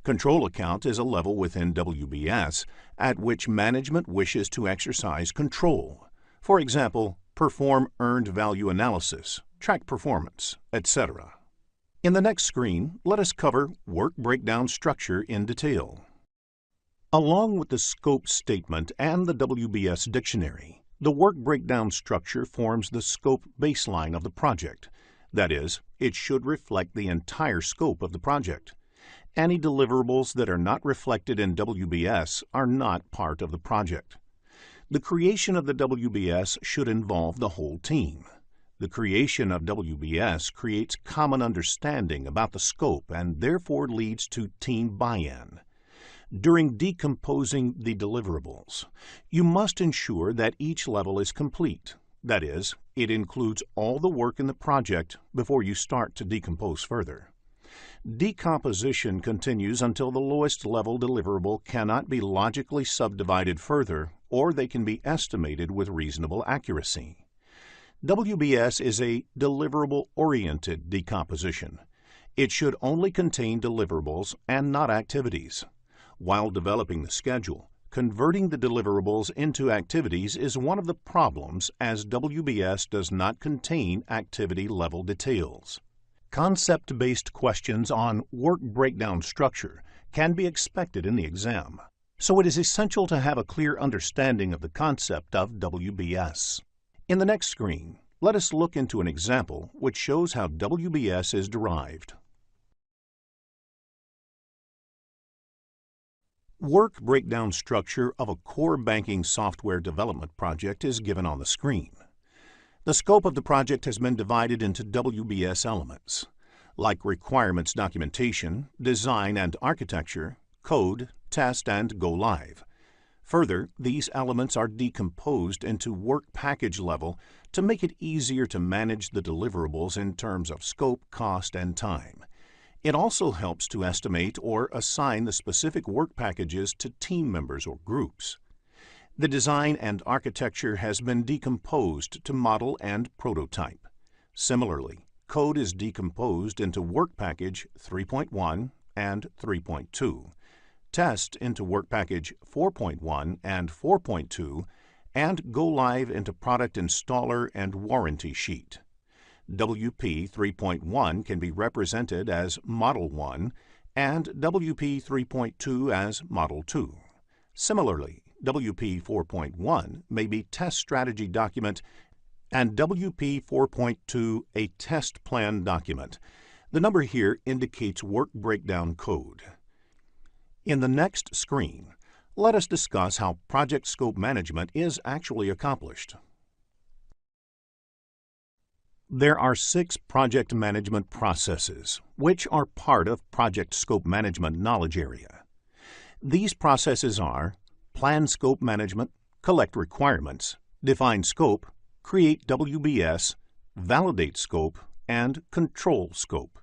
Control account is a level within WBS at which management wishes to exercise control. For example, perform earned value analysis, track performance, etc. In the next screen, let us cover work breakdown structure in detail. Along with the scope statement and the WBS dictionary, the work breakdown structure forms the scope baseline of the project. That is, it should reflect the entire scope of the project. Any deliverables that are not reflected in WBS are not part of the project. The creation of the WBS should involve the whole team. The creation of WBS creates common understanding about the scope and therefore leads to team buy-in. During decomposing the deliverables, you must ensure that each level is complete. That is, it includes all the work in the project before you start to decompose further. Decomposition continues until the lowest level deliverable cannot be logically subdivided further, or they can be estimated with reasonable accuracy. WBS is a deliverable-oriented decomposition. It should only contain deliverables and not activities. While developing the schedule, converting the deliverables into activities is one of the problems as WBS does not contain activity-level details. Concept-based questions on work breakdown structure can be expected in the exam, so it is essential to have a clear understanding of the concept of WBS. In the next screen, let us look into an example which shows how WBS is derived. Work breakdown structure of a core banking software development project is given on the screen. The scope of the project has been divided into WBS elements, like requirements documentation, design and architecture, code, test, and go live. Further, these elements are decomposed into work package level to make it easier to manage the deliverables in terms of scope, cost, and time. It also helps to estimate or assign the specific work packages to team members or groups. The design and architecture has been decomposed to model and prototype. Similarly, code is decomposed into work package 3.1 and 3.2, test into work package 4.1 and 4.2, and go live into product installer and warranty sheet. WP 3.1 can be represented as Model 1 and WP 3.2 as Model 2. Similarly, WP 4.1 may be test strategy document and WP 4.2 a test plan document. The number here indicates work breakdown code. In the next screen, let us discuss how project scope management is actually accomplished. There are 6 project management processes, which are part of project scope management knowledge area. These processes are plan scope management, collect requirements, define scope, create WBS, validate scope, and control scope.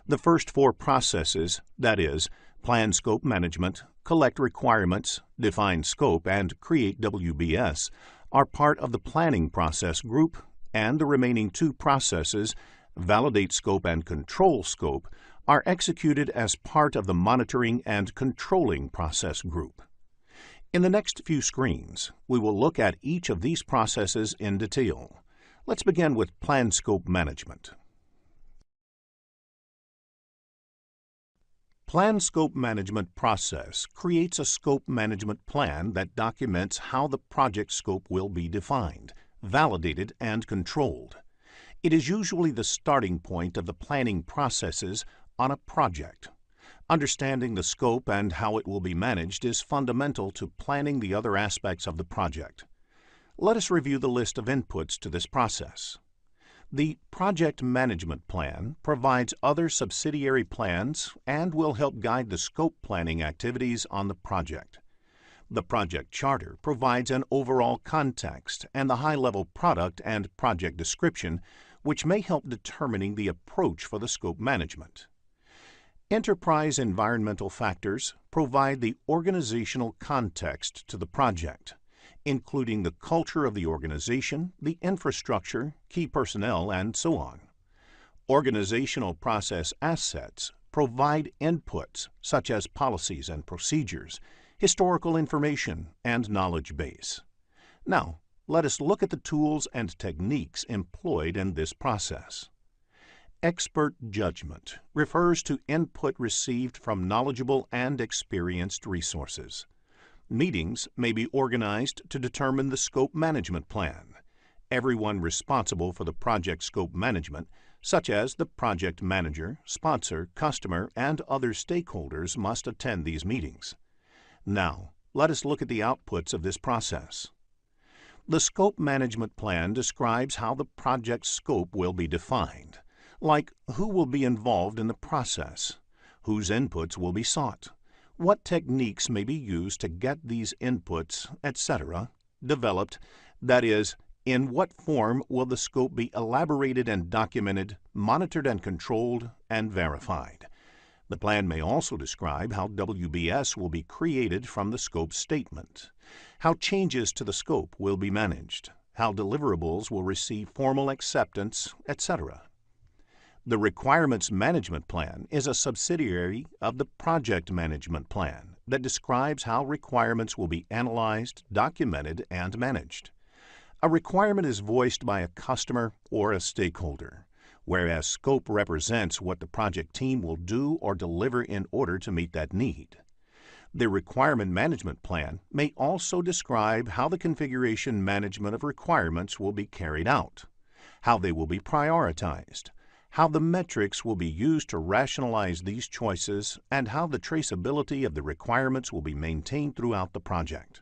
The first 4 processes, that is, plan scope management, collect requirements, define scope, and create WBS, are part of the planning process group, and the remaining 2 processes, validate scope and control scope, are executed as part of the monitoring and controlling process group. In the next few screens, we will look at each of these processes in detail. Let's begin with plan scope management. Plan scope management process creates a scope management plan that documents how the project scope will be defined, validated, and controlled. It is usually the starting point of the planning processes on a project. Understanding the scope and how it will be managed is fundamental to planning the other aspects of the project. Let us review the list of inputs to this process. The Project Management Plan provides other subsidiary plans and will help guide the scope planning activities on the project. The Project Charter provides an overall context and the high-level product and project description, which may help determining the approach for the scope management. Enterprise environmental factors provide the organizational context to the project, including the culture of the organization, the infrastructure, key personnel, and so on. Organizational process assets provide inputs such as policies and procedures, historical information, and knowledge base. Now, let us look at the tools and techniques employed in this process. Expert judgment refers to input received from knowledgeable and experienced resources. Meetings may be organized to determine the scope management plan. Everyone responsible for the project scope management, such as the project manager, sponsor, customer, and other stakeholders, must attend these meetings. Now, let us look at the outputs of this process. The scope management plan describes how the project scope will be defined, like who will be involved in the process, whose inputs will be sought, what techniques may be used to get these inputs, etc., developed, that is, in what form will the scope be elaborated and documented, monitored and controlled, and verified. The plan may also describe how WBS will be created from the scope statement, how changes to the scope will be managed, how deliverables will receive formal acceptance, etc. The Requirements Management Plan is a subsidiary of the Project Management Plan that describes how requirements will be analyzed, documented, and managed. A requirement is voiced by a customer or a stakeholder, whereas scope represents what the project team will do or deliver in order to meet that need. The Requirement Management Plan may also describe how the configuration management of requirements will be carried out, how they will be prioritized, how the metrics will be used to rationalize these choices, and how the traceability of the requirements will be maintained throughout the project.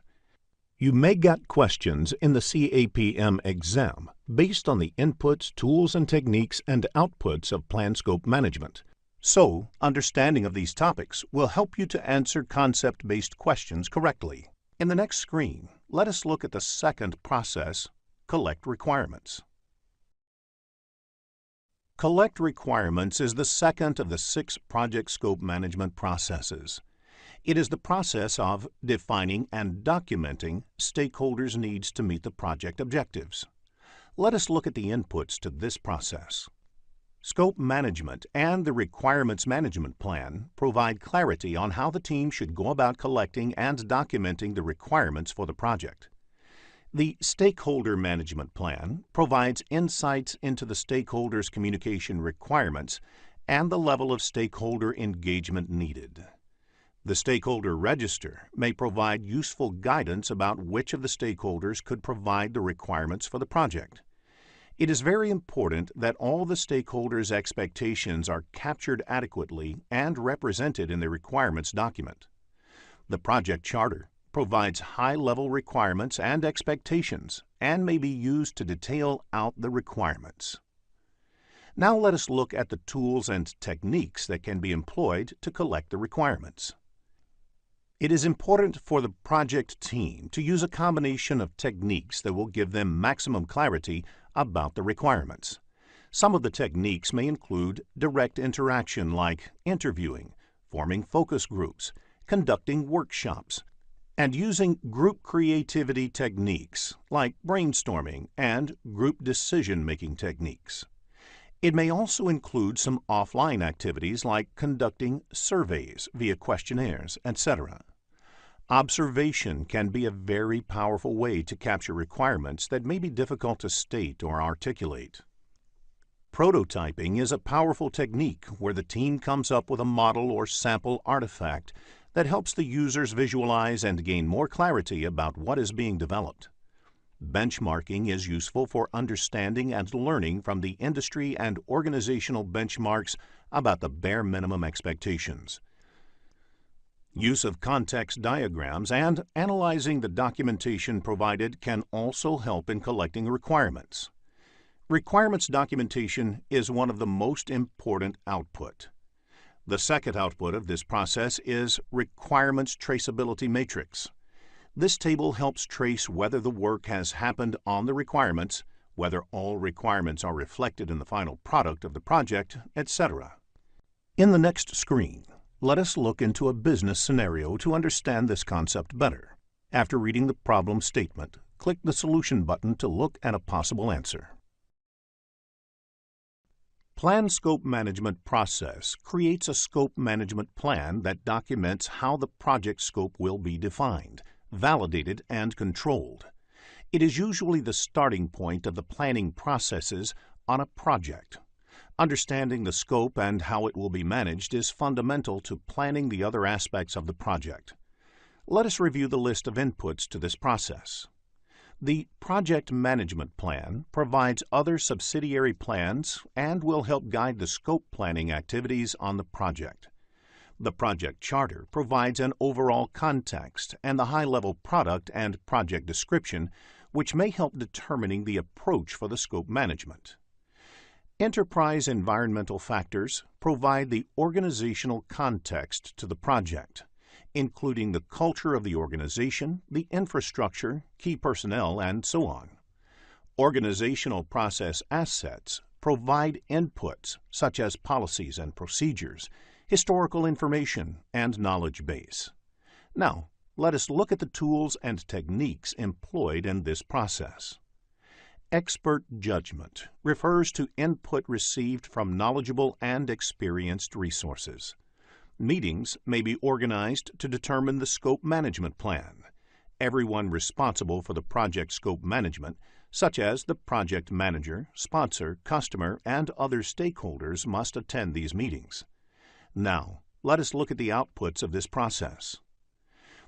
You may get questions in the CAPM exam based on the inputs, tools, and techniques and outputs of plan scope management. So, understanding of these topics will help you to answer concept-based questions correctly. In the next screen, let us look at the second process, collect requirements. Collect requirements is the second of the 6 project scope management processes. It is the process of defining and documenting stakeholders' needs to meet the project objectives. Let us look at the inputs to this process. Scope management and the requirements management plan provide clarity on how the team should go about collecting and documenting the requirements for the project. The stakeholder management plan provides insights into the stakeholders' communication requirements and the level of stakeholder engagement needed. The stakeholder register may provide useful guidance about which of the stakeholders could provide the requirements for the project. It is very important that all the stakeholders' expectations are captured adequately and represented in the requirements document. The project charter provides high-level requirements and expectations and may be used to detail out the requirements. Now let us look at the tools and techniques that can be employed to collect the requirements. It is important for the project team to use a combination of techniques that will give them maximum clarity about the requirements. Some of the techniques may include direct interaction like interviewing, forming focus groups, conducting workshops, and using group creativity techniques like brainstorming and group decision-making techniques. It may also include some offline activities like conducting surveys via questionnaires, etc. Observation can be a very powerful way to capture requirements that may be difficult to state or articulate. Prototyping is a powerful technique where the team comes up with a model or sample artifact that helps the users visualize and gain more clarity about what is being developed. Benchmarking is useful for understanding and learning from the industry and organizational benchmarks about the bare minimum expectations. Use of context diagrams and analyzing the documentation provided can also help in collecting requirements. Requirements documentation is one of the most important output. The second output of this process is Requirements Traceability Matrix. This table helps trace whether the work has happened on the requirements, whether all requirements are reflected in the final product of the project, etc. In the next screen, let us look into a business scenario to understand this concept better. After reading the problem statement, click the Solution button to look at a possible answer. Plan Scope Management process creates a scope management plan that documents how the project scope will be defined, validated, and controlled. It is usually the starting point of the planning processes on a project. Understanding the scope and how it will be managed is fundamental to planning the other aspects of the project. Let us review the list of inputs to this process. The Project Management Plan provides other subsidiary plans and will help guide the scope planning activities on the project. The Project Charter provides an overall context and the high-level product and project description, which may help determining the approach for the scope management. Enterprise environmental factors provide the organizational context to the project, including the culture of the organization, the infrastructure, key personnel, and so on. Organizational process assets provide inputs such as policies and procedures, historical information, and knowledge base. Now, let us look at the tools and techniques employed in this process. Expert judgment refers to input received from knowledgeable and experienced resources. Meetings may be organized to determine the scope management plan. Everyone responsible for the project scope management, such as the project manager, sponsor, customer, and other stakeholders, must attend these meetings. Now, let us look at the outputs of this process.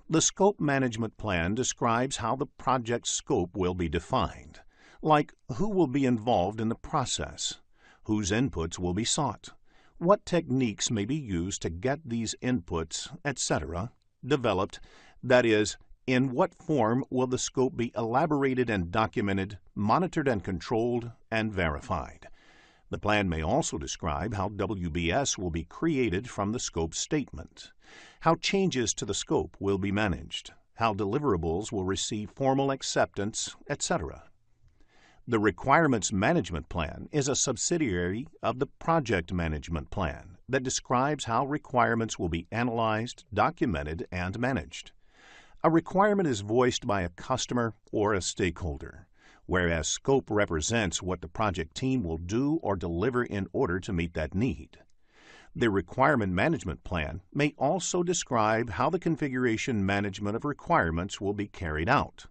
The scope management plan describes how the project scope will be defined, like who will be involved in the process, whose inputs will be sought, what techniques may be used to get these inputs, etc., developed, that is, In what form will the scope be elaborated and documented, monitored and controlled, and verified? The plan may also describe how WBS will be created from the scope statement, how changes to the scope will be managed, how deliverables will receive formal acceptance, etc. The Requirements Management Plan is a subsidiary of the Project Management Plan that describes how requirements will be analyzed, documented, and managed. A requirement is voiced by a customer or a stakeholder, whereas scope represents what the project team will do or deliver in order to meet that need. The Requirement Management Plan may also describe how the configuration management of requirements will be carried out,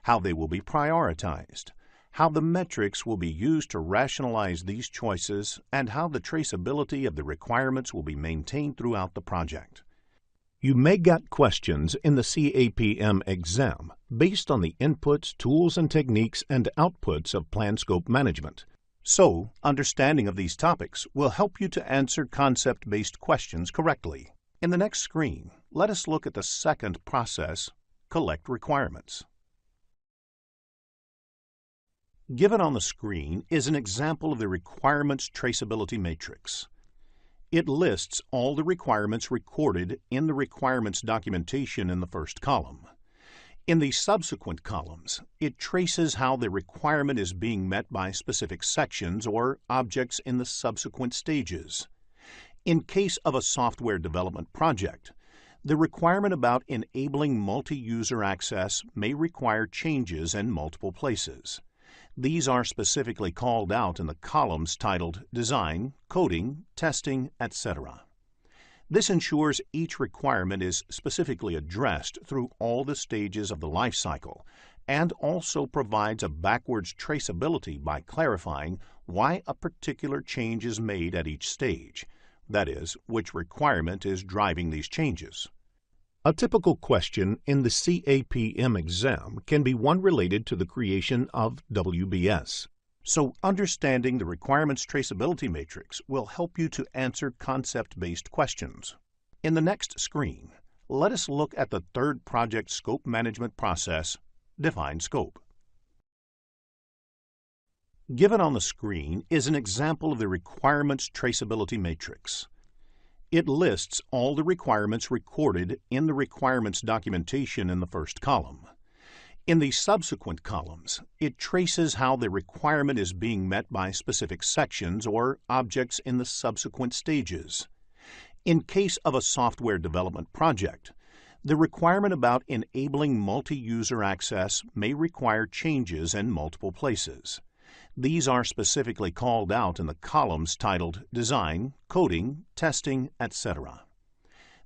how they will be prioritized, how the metrics will be used to rationalize these choices, and how the traceability of the requirements will be maintained throughout the project. You may get questions in the CAPM exam based on the inputs, tools, and techniques and outputs of plan scope management. So, understanding of these topics will help you to answer concept-based questions correctly. In the next screen, let us look at the second process, collect requirements. Given on the screen is an example of the requirements traceability matrix. It lists all the requirements recorded in the requirements documentation in the first column. In the subsequent columns, it traces how the requirement is being met by specific sections or objects in the subsequent stages. In case of a software development project, the requirement about enabling multi-user access may require changes in multiple places. These are specifically called out in the columns titled Design, Coding, Testing, etc. This ensures each requirement is specifically addressed through all the stages of the life cycle and also provides a backwards traceability by clarifying why a particular change is made at each stage, that is, which requirement is driving these changes. A typical question in the CAPM exam can be one related to the creation of WBS. So understanding the requirements traceability matrix will help you to answer concept-based questions. In the next screen, let us look at the third project scope management process, define scope. Given on the screen is an example of the requirements traceability matrix. It lists all the requirements recorded in the requirements documentation in the first column. In the subsequent columns, it traces how the requirement is being met by specific sections or objects in the subsequent stages. In case of a software development project, the requirement about enabling multi-user access may require changes in multiple places. These are specifically called out in the columns titled Design, Coding, Testing, etc.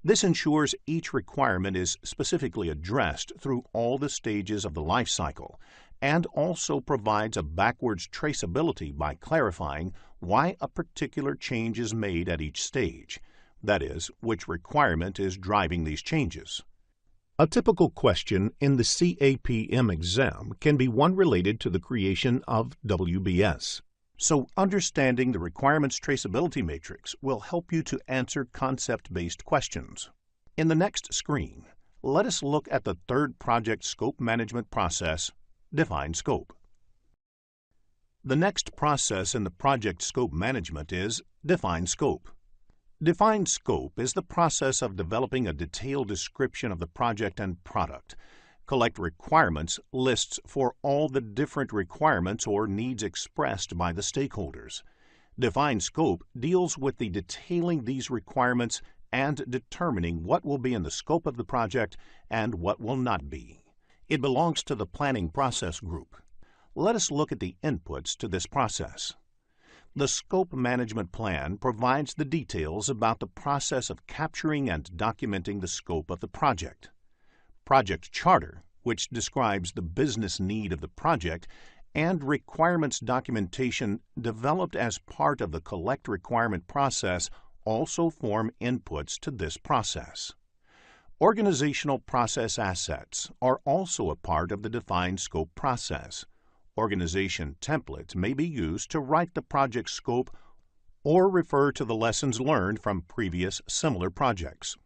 This ensures each requirement is specifically addressed through all the stages of the life cycle and also provides a backwards traceability by clarifying why a particular change is made at each stage, that is, which requirement is driving these changes. A typical question in the CAPM exam can be one related to the creation of WBS. So understanding the requirements traceability matrix will help you to answer concept-based questions. In the next screen, let us look at the third project scope management process, define scope. The next process in the project scope management is define scope. Define scope is the process of developing a detailed description of the project and product. Collect requirements lists for all the different requirements or needs expressed by the stakeholders. Define scope deals with the detailing these requirements and determining what will be in the scope of the project and what will not be. It belongs to the planning process group. Let us look at the inputs to this process. The Scope Management Plan provides the details about the process of capturing and documenting the scope of the project. Project Charter, which describes the business need of the project, and requirements documentation developed as part of the collect requirement process also form inputs to this process. Organizational process assets are also a part of the defined scope process. Organization templates may be used to write the project scope or refer to the lessons learned from previous similar projects.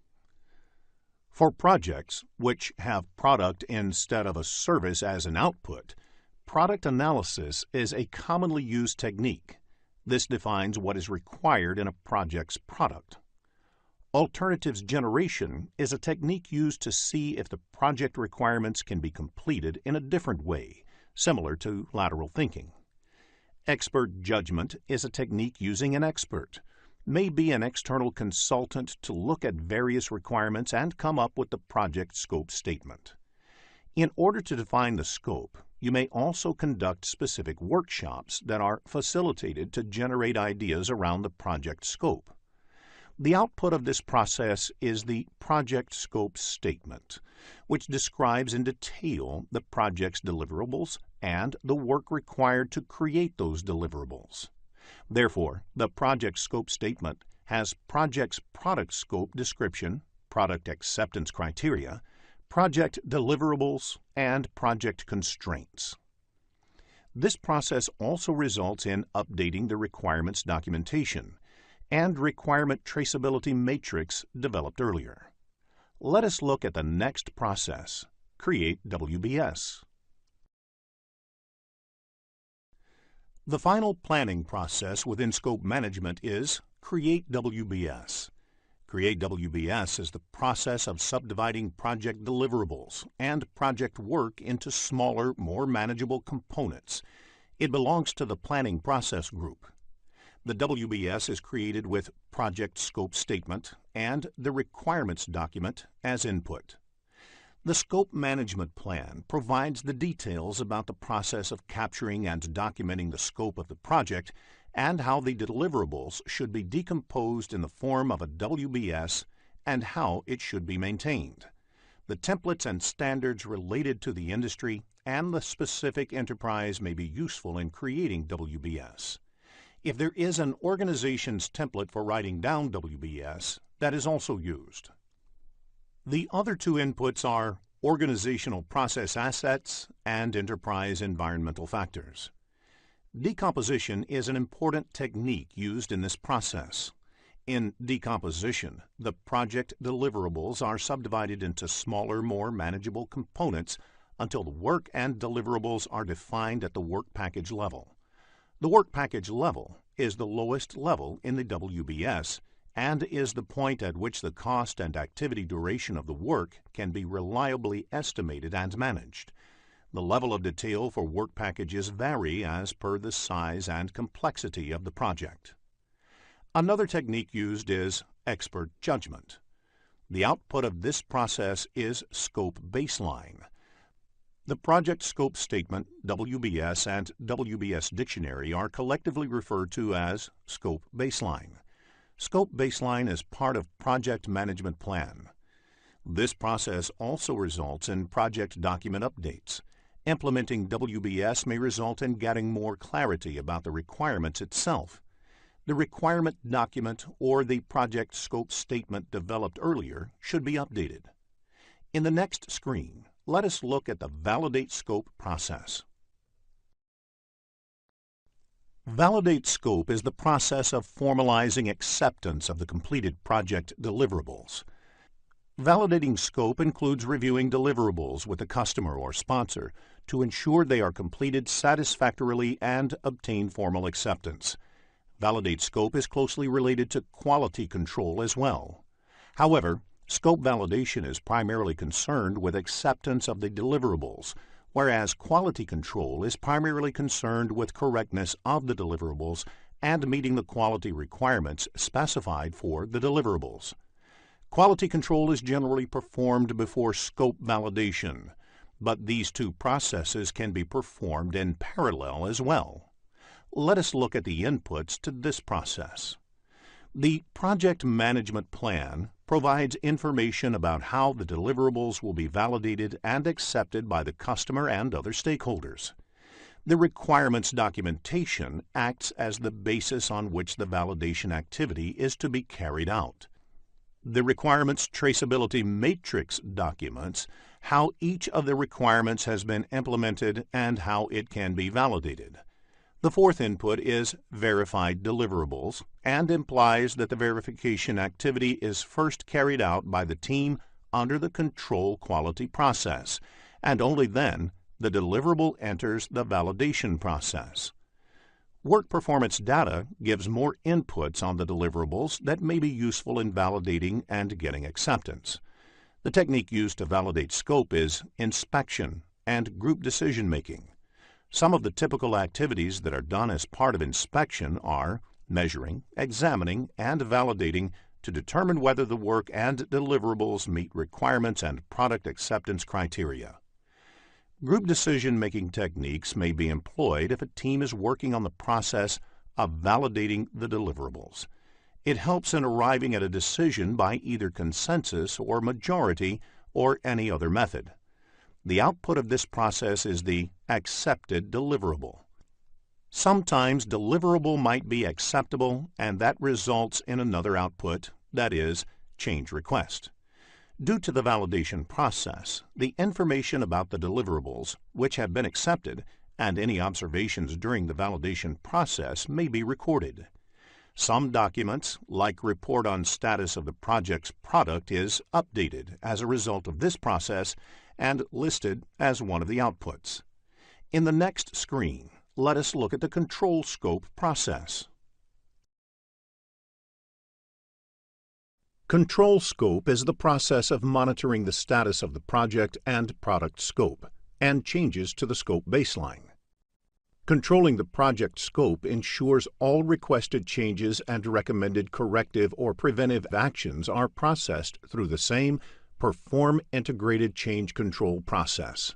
For projects which have product instead of a service as an output, product analysis is a commonly used technique. This defines what is required in a project's product. Alternatives generation is a technique used to see if the project requirements can be completed in a different way, similar to lateral thinking. Expert judgment is a technique using an expert, maybe an external consultant, to look at various requirements and come up with the project scope statement. In order to define the scope, you may also conduct specific workshops that are facilitated to generate ideas around the project scope. The output of this process is the project scope statement, which describes in detail the project's deliverables and the work required to create those deliverables. Therefore, the project scope statement has project's product scope description, product acceptance criteria, project deliverables, and project constraints. This process also results in updating the requirements documentation and requirement traceability matrix developed earlier. Let us look at the next process, create WBS. The final planning process within scope management is create WBS. Create WBS is the process of subdividing project deliverables and project work into smaller, more manageable components. It belongs to the planning process group. The WBS is created with project scope statement and the requirements document as input. The Scope Management Plan provides the details about the process of capturing and documenting the scope of the project and how the deliverables should be decomposed in the form of a WBS and how it should be maintained. The templates and standards related to the industry and the specific enterprise may be useful in creating WBS. If there is an organization's template for writing down WBS, that is also used. The other two inputs are organizational process assets and enterprise environmental factors. Decomposition is an important technique used in this process. In decomposition, the project deliverables are subdivided into smaller, more manageable components until the work and deliverables are defined at the work package level. The work package level is the lowest level in the WBS and is the point at which the cost and activity duration of the work can be reliably estimated and managed. The level of detail for work packages vary as per the size and complexity of the project. Another technique used is expert judgment. The output of this process is scope baseline. The project scope statement, WBS, and WBS dictionary are collectively referred to as scope baseline. Scope baseline is part of project management plan. This process also results in project document updates. Implementing WBS may result in getting more clarity about the requirements itself. The requirement document or the project scope statement developed earlier should be updated. In the next screen, let us look at the Validate Scope process. Validate Scope is the process of formalizing acceptance of the completed project deliverables. Validating scope includes reviewing deliverables with the customer or sponsor to ensure they are completed satisfactorily and obtain formal acceptance. Validate scope is closely related to quality control as well. However, scope validation is primarily concerned with acceptance of the deliverables, whereas quality control is primarily concerned with correctness of the deliverables and meeting the quality requirements specified for the deliverables. Quality control is generally performed before scope validation, but these two processes can be performed in parallel as well. Let us look at the inputs to this process. The Project Management Plan provides information about how the deliverables will be validated and accepted by the customer and other stakeholders. The requirements documentation acts as the basis on which the validation activity is to be carried out. The requirements traceability matrix documents how each of the requirements has been implemented and how it can be validated. The fourth input is verified deliverables and implies that the verification activity is first carried out by the team under the control quality process, and only then the deliverable enters the validation process. Work performance data gives more inputs on the deliverables that may be useful in validating and getting acceptance. The technique used to validate scope is inspection and group decision-making. Some of the typical activities that are done as part of inspection are measuring, examining, and validating to determine whether the work and deliverables meet requirements and product acceptance criteria. Group decision-making techniques may be employed if a team is working on the process of validating the deliverables. It helps in arriving at a decision by either consensus or majority or any other method. The output of this process is the accepted deliverable. Sometimes deliverable might be acceptable, and that results in another output, that is, change request. Due to the validation process, the information about the deliverables, which have been accepted, and any observations during the validation process may be recorded. Some documents, like report on status of the project's product, is updated as a result of this process and listed as one of the outputs. In the next screen, let us look at the control scope process. Control scope is the process of monitoring the status of the project and product scope and changes to the scope baseline. Controlling the project scope ensures all requested changes and recommended corrective or preventive actions are processed through the same Perform Integrated Change Control process.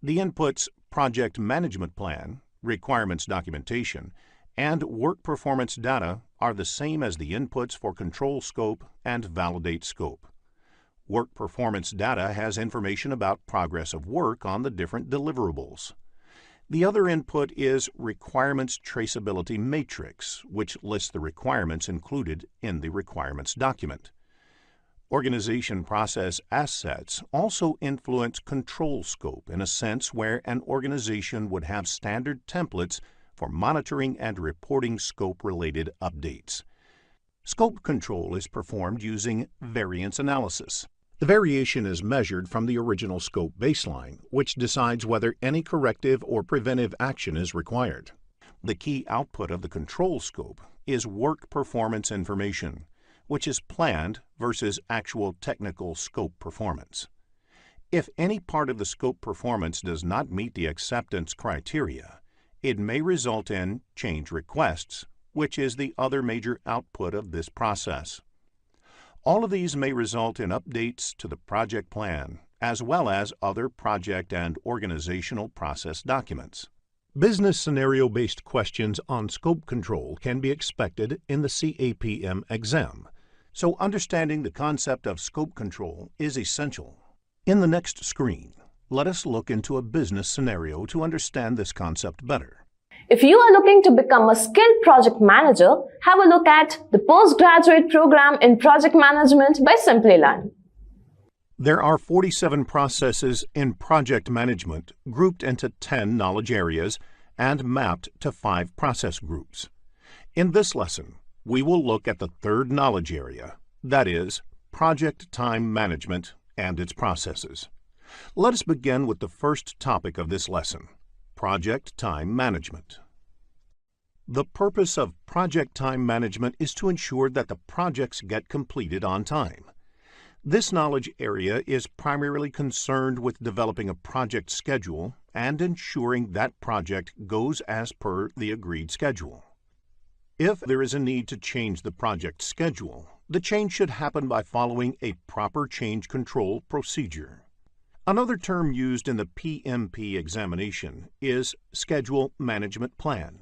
The inputs Project Management Plan, Requirements Documentation, and Work Performance Data are the same as the inputs for Control Scope and Validate Scope. Work Performance Data has information about progress of work on the different deliverables. The other input is Requirements Traceability Matrix, which lists the requirements included in the requirements document. Organization process assets also influence control scope in a sense where an organization would have standard templates for monitoring and reporting scope-related updates. Scope control is performed using variance analysis. The variation is measured from the original scope baseline, which decides whether any corrective or preventive action is required. The key output of the control scope is work performance information, which is planned versus actual technical scope performance. If any part of the scope performance does not meet the acceptance criteria, it may result in change requests, which is the other major output of this process. All of these may result in updates to the project plan, as well as other project and organizational process documents. Business scenario-based questions on scope control can be expected in the CAPM exam, so understanding the concept of scope control is essential. In the next screen, let us look into a business scenario to understand this concept better. If you are looking to become a skilled project manager, have a look at the postgraduate program in project management by Simplilearn. There are 47 processes in project management grouped into 10 knowledge areas and mapped to 5 process groups. In this lesson, we will look at the third knowledge area, that is, project time management and its processes. Let us begin with the first topic of this lesson, project time management. The purpose of project time management is to ensure that the projects get completed on time. This knowledge area is primarily concerned with developing a project schedule and ensuring that project goes as per the agreed schedule. If there is a need to change the project schedule, the change should happen by following a proper change control procedure. Another term used in the PMP examination is Schedule Management Plan.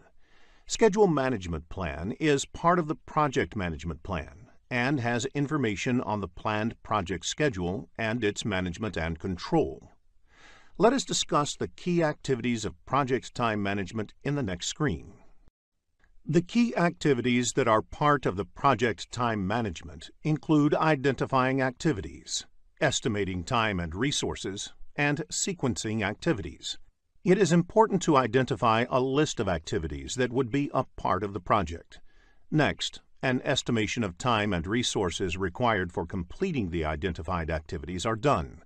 Schedule Management Plan is part of the Project Management Plan and has information on the planned project schedule and its management and control. Let us discuss the key activities of project time management in the next screen. The key activities that are part of the project time management include identifying activities, estimating time and resources, and sequencing activities. It is important to identify a list of activities that would be a part of the project. Next, An estimation of time and resources required for completing the identified activities are done.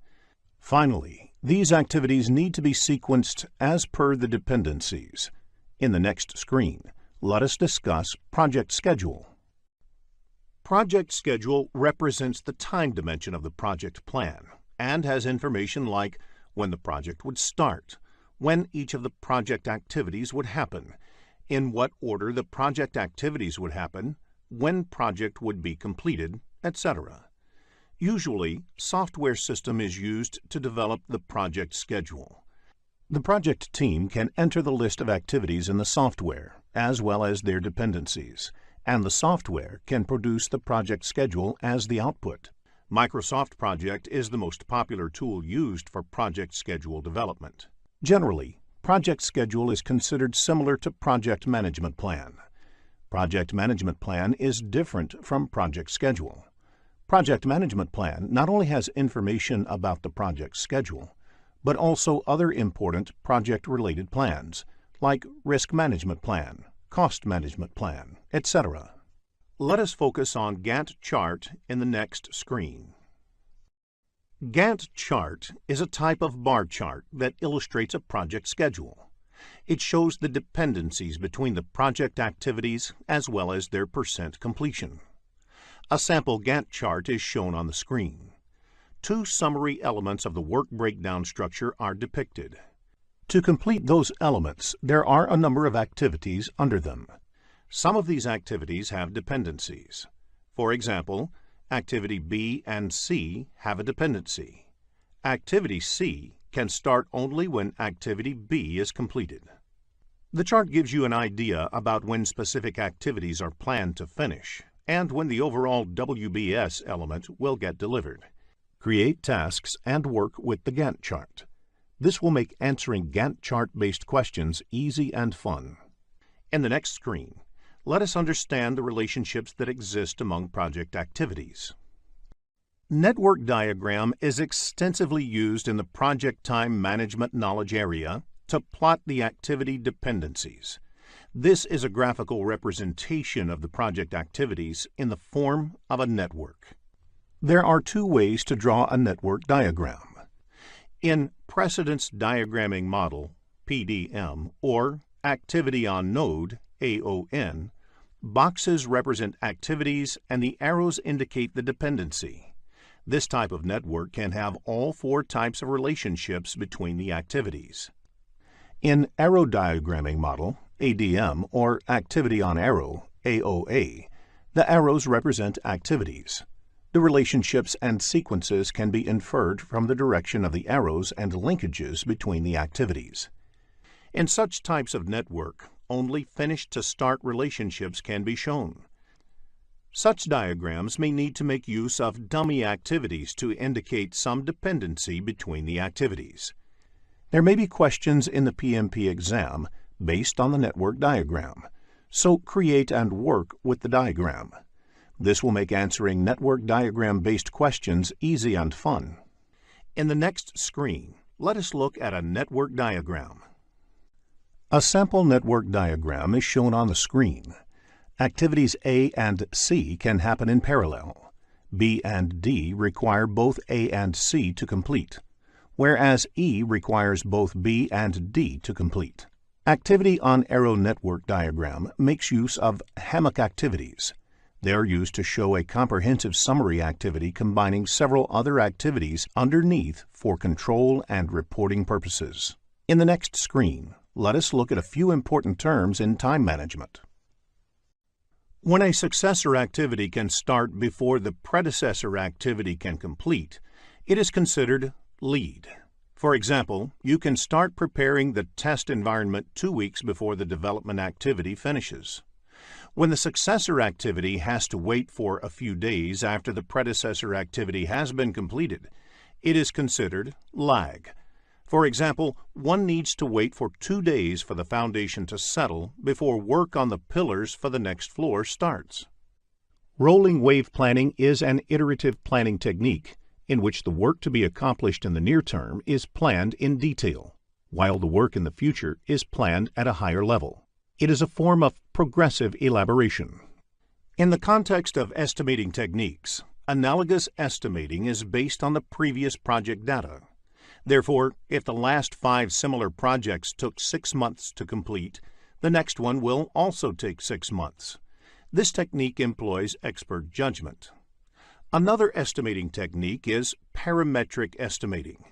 Finally, these activities need to be sequenced as per the dependencies. In the next screen, let us discuss project schedule. Project schedule represents the time dimension of the project plan and has information like when the project would start, when each of the project activities would happen, in what order the project activities would happen, when project would be completed, etc. Usually, software system is used to develop the project schedule. The project team can enter the list of activities in the software, as well as their dependencies, and the software can produce the project schedule as the output. Microsoft Project is the most popular tool used for project schedule development. Generally, project schedule is considered similar to project management plan. Project management plan is different from project schedule. Project management plan not only has information about the project schedule, but also other important project-related plans, like risk management plan, cost management plan, etc. Let us focus on Gantt chart in the next screen. Gantt chart is a type of bar chart that illustrates a project schedule. It shows the dependencies between the project activities as well as their percent completion. A sample Gantt chart is shown on the screen. Two summary elements of the work breakdown structure are depicted. To complete those elements, there are a number of activities under them. Some of these activities have dependencies. For example, activity B and C have a dependency. Activity C can start only when activity B is completed. The chart gives you an idea about when specific activities are planned to finish and when the overall WBS element will get delivered. Create tasks and work with the Gantt chart. This will make answering Gantt chart-based questions easy and fun. In the next screen, let us understand the relationships that exist among project activities. Network diagram is extensively used in the project time management knowledge area to plot the activity dependencies. This is a graphical representation of the project activities in the form of a network. There are two ways to draw a network diagram. In Precedence Diagramming Model, PDM, or Activity on Node, AON, boxes represent activities and the arrows indicate the dependency. This type of network can have all four types of relationships between the activities. In Arrow Diagramming Model, ADM, or Activity on Arrow, AOA, the arrows represent activities. The relationships and sequences can be inferred from the direction of the arrows and linkages between the activities. In such types of network, only finish-to-start relationships can be shown. Such diagrams may need to make use of dummy activities to indicate some dependency between the activities. There may be questions in the PMP exam based on the network diagram, so create and work with the diagram. This will make answering network diagram-based questions easy and fun. In the next screen, let us look at a network diagram. A sample network diagram is shown on the screen. Activities A and C can happen in parallel. B and D require both A and C to complete, whereas E requires both B and D to complete. Activity on Arrow network diagram makes use of hammock activities. They are used to show a comprehensive summary activity combining several other activities underneath for control and reporting purposes. In the next screen, let us look at a few important terms in time management. When a successor activity can start before the predecessor activity can complete, it is considered lead. For example, you can start preparing the test environment 2 weeks before the development activity finishes. When the successor activity has to wait for a few days after the predecessor activity has been completed, it is considered lag. For example, one needs to wait for 2 days for the foundation to settle before work on the pillars for the next floor starts. Rolling wave planning is an iterative planning technique in which the work to be accomplished in the near term is planned in detail, while the work in the future is planned at a higher level. It is a form of progressive elaboration. In the context of estimating techniques, analogous estimating is based on the previous project data. Therefore, if the last 5 similar projects took 6 months to complete, the next one will also take 6 months. This technique employs expert judgment. Another estimating technique is parametric estimating.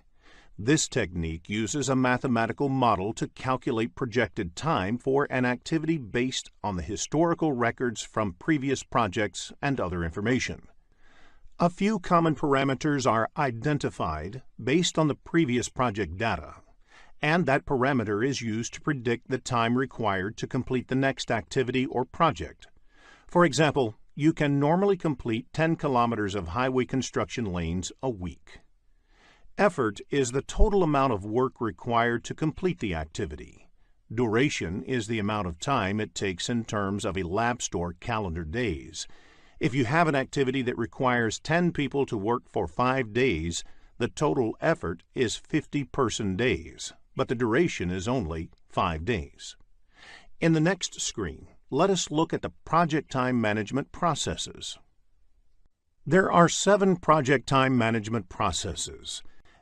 This technique uses a mathematical model to calculate projected time for an activity based on the historical records from previous projects and other information. A few common parameters are identified based on the previous project data, and that parameter is used to predict the time required to complete the next activity or project. For example, you can normally complete 10 kilometers of highway construction lanes a week. Effort is the total amount of work required to complete the activity. Duration is the amount of time it takes in terms of elapsed or calendar days. If you have an activity that requires 10 people to work for 5 days, the total effort is 50 person days, but the duration is only 5 days. In the next screen, let us look at the project time management processes. There are 7 project time management processes.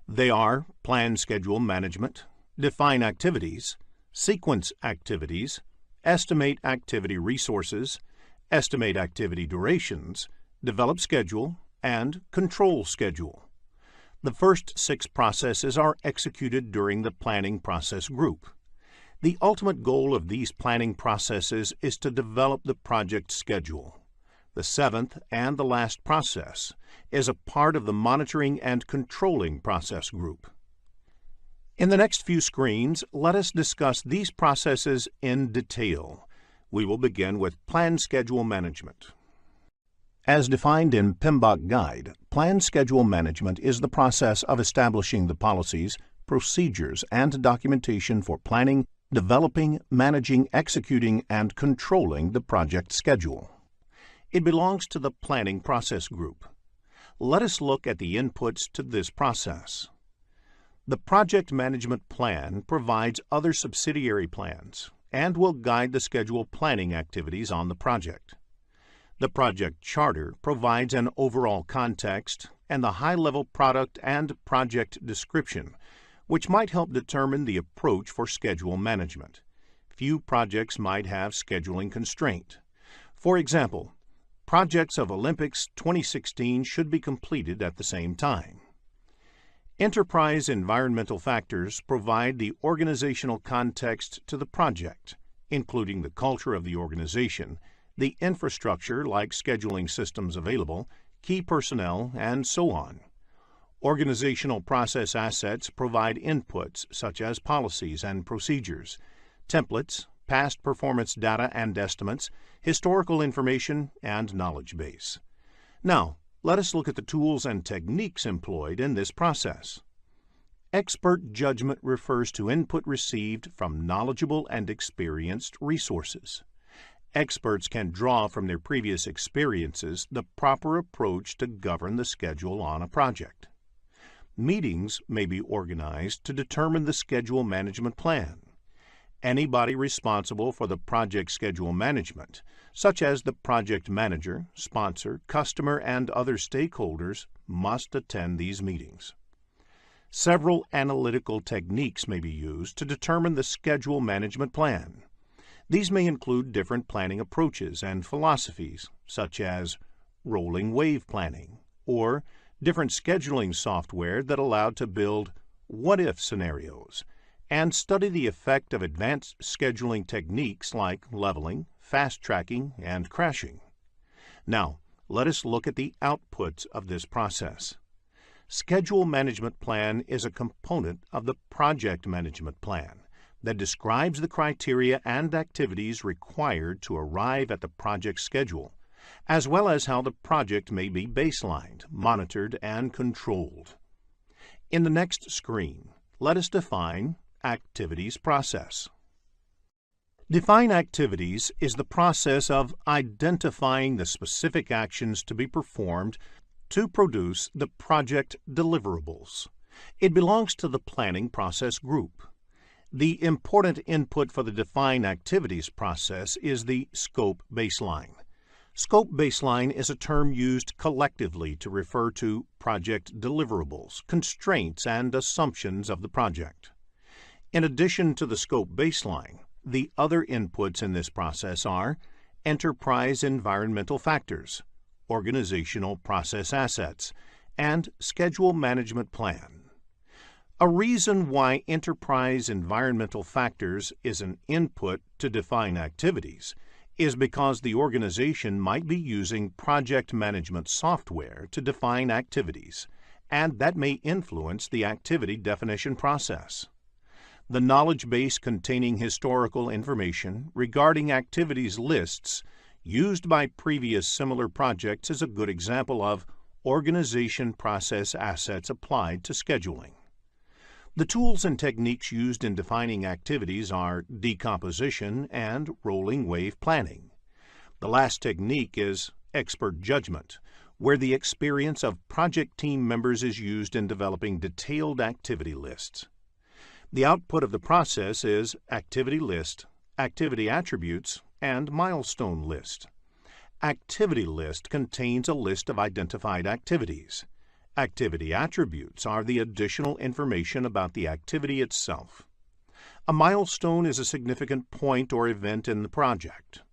They are plan schedule management, define activities, sequence activities, estimate activity resources, estimate activity durations, develop schedule, and control schedule. The first 6 processes are executed during the planning process group. The ultimate goal of these planning processes is to develop the project schedule. The 7th and the last process is a part of the monitoring and controlling process group. In the next few screens, let us discuss these processes in detail. We will begin with plan schedule management. As defined in PMBOK Guide, plan schedule management is the process of establishing the policies, procedures, and documentation for planning, developing, managing, executing, and controlling the project schedule. It belongs to the planning process group. Let us look at the inputs to this process. The project management plan provides other subsidiary plans and will guide the schedule planning activities on the project. The project charter provides an overall context and the high-level product and project description, which might help determine the approach for schedule management. Few projects might have scheduling constraint. For example, projects of Olympics 2016 should be completed at the same time. Enterprise environmental factors provide the organizational context to the project, including the culture of the organization, the infrastructure like scheduling systems available, key personnel, and so on. Organizational process assets provide inputs such as policies and procedures, templates, past performance data and estimates, historical information, and knowledge base. Now, let us look at the tools and techniques employed in this process. Expert judgment refers to input received from knowledgeable and experienced resources. Experts can draw from their previous experiences the proper approach to govern the schedule on a project. Meetings may be organized to determine the schedule management plan. Anybody responsible for the project schedule management, such as the project manager, sponsor, customer, and other stakeholders, must attend these meetings. Several analytical techniques may be used to determine the schedule management plan. These may include different planning approaches and philosophies, such as rolling wave planning, or different scheduling software that allowed to build what-if scenarios, and study the effect of advanced scheduling techniques like leveling, fast tracking, and crashing. Now, let us look at the outputs of this process. Schedule management plan is a component of the project management plan that describes the criteria and activities required to arrive at the project schedule, as well as how the project may be baselined, monitored, and controlled. In the next screen, let us define activities process. Define activities is the process of identifying the specific actions to be performed to produce the project deliverables. It belongs to the planning process group. The important input for the define activities process is the scope baseline. Scope baseline is a term used collectively to refer to project deliverables, constraints, and assumptions of the project. In addition to the scope baseline, the other inputs in this process are enterprise environmental factors, organizational process assets, and schedule management plan. A reason why enterprise environmental factors is an input to define activities is because the organization might be using project management software to define activities, and that may influence the activity definition process. The knowledge base containing historical information regarding activities lists used by previous similar projects is a good example of organization process assets applied to scheduling. The tools and techniques used in defining activities are decomposition and rolling wave planning. The last technique is expert judgment, where the experience of project team members is used in developing detailed activity lists. The output of the process is activity list, activity attributes, and milestone list. Activity list contains a list of identified activities. Activity attributes are the additional information about the activity itself. A milestone is a significant point or event in the project.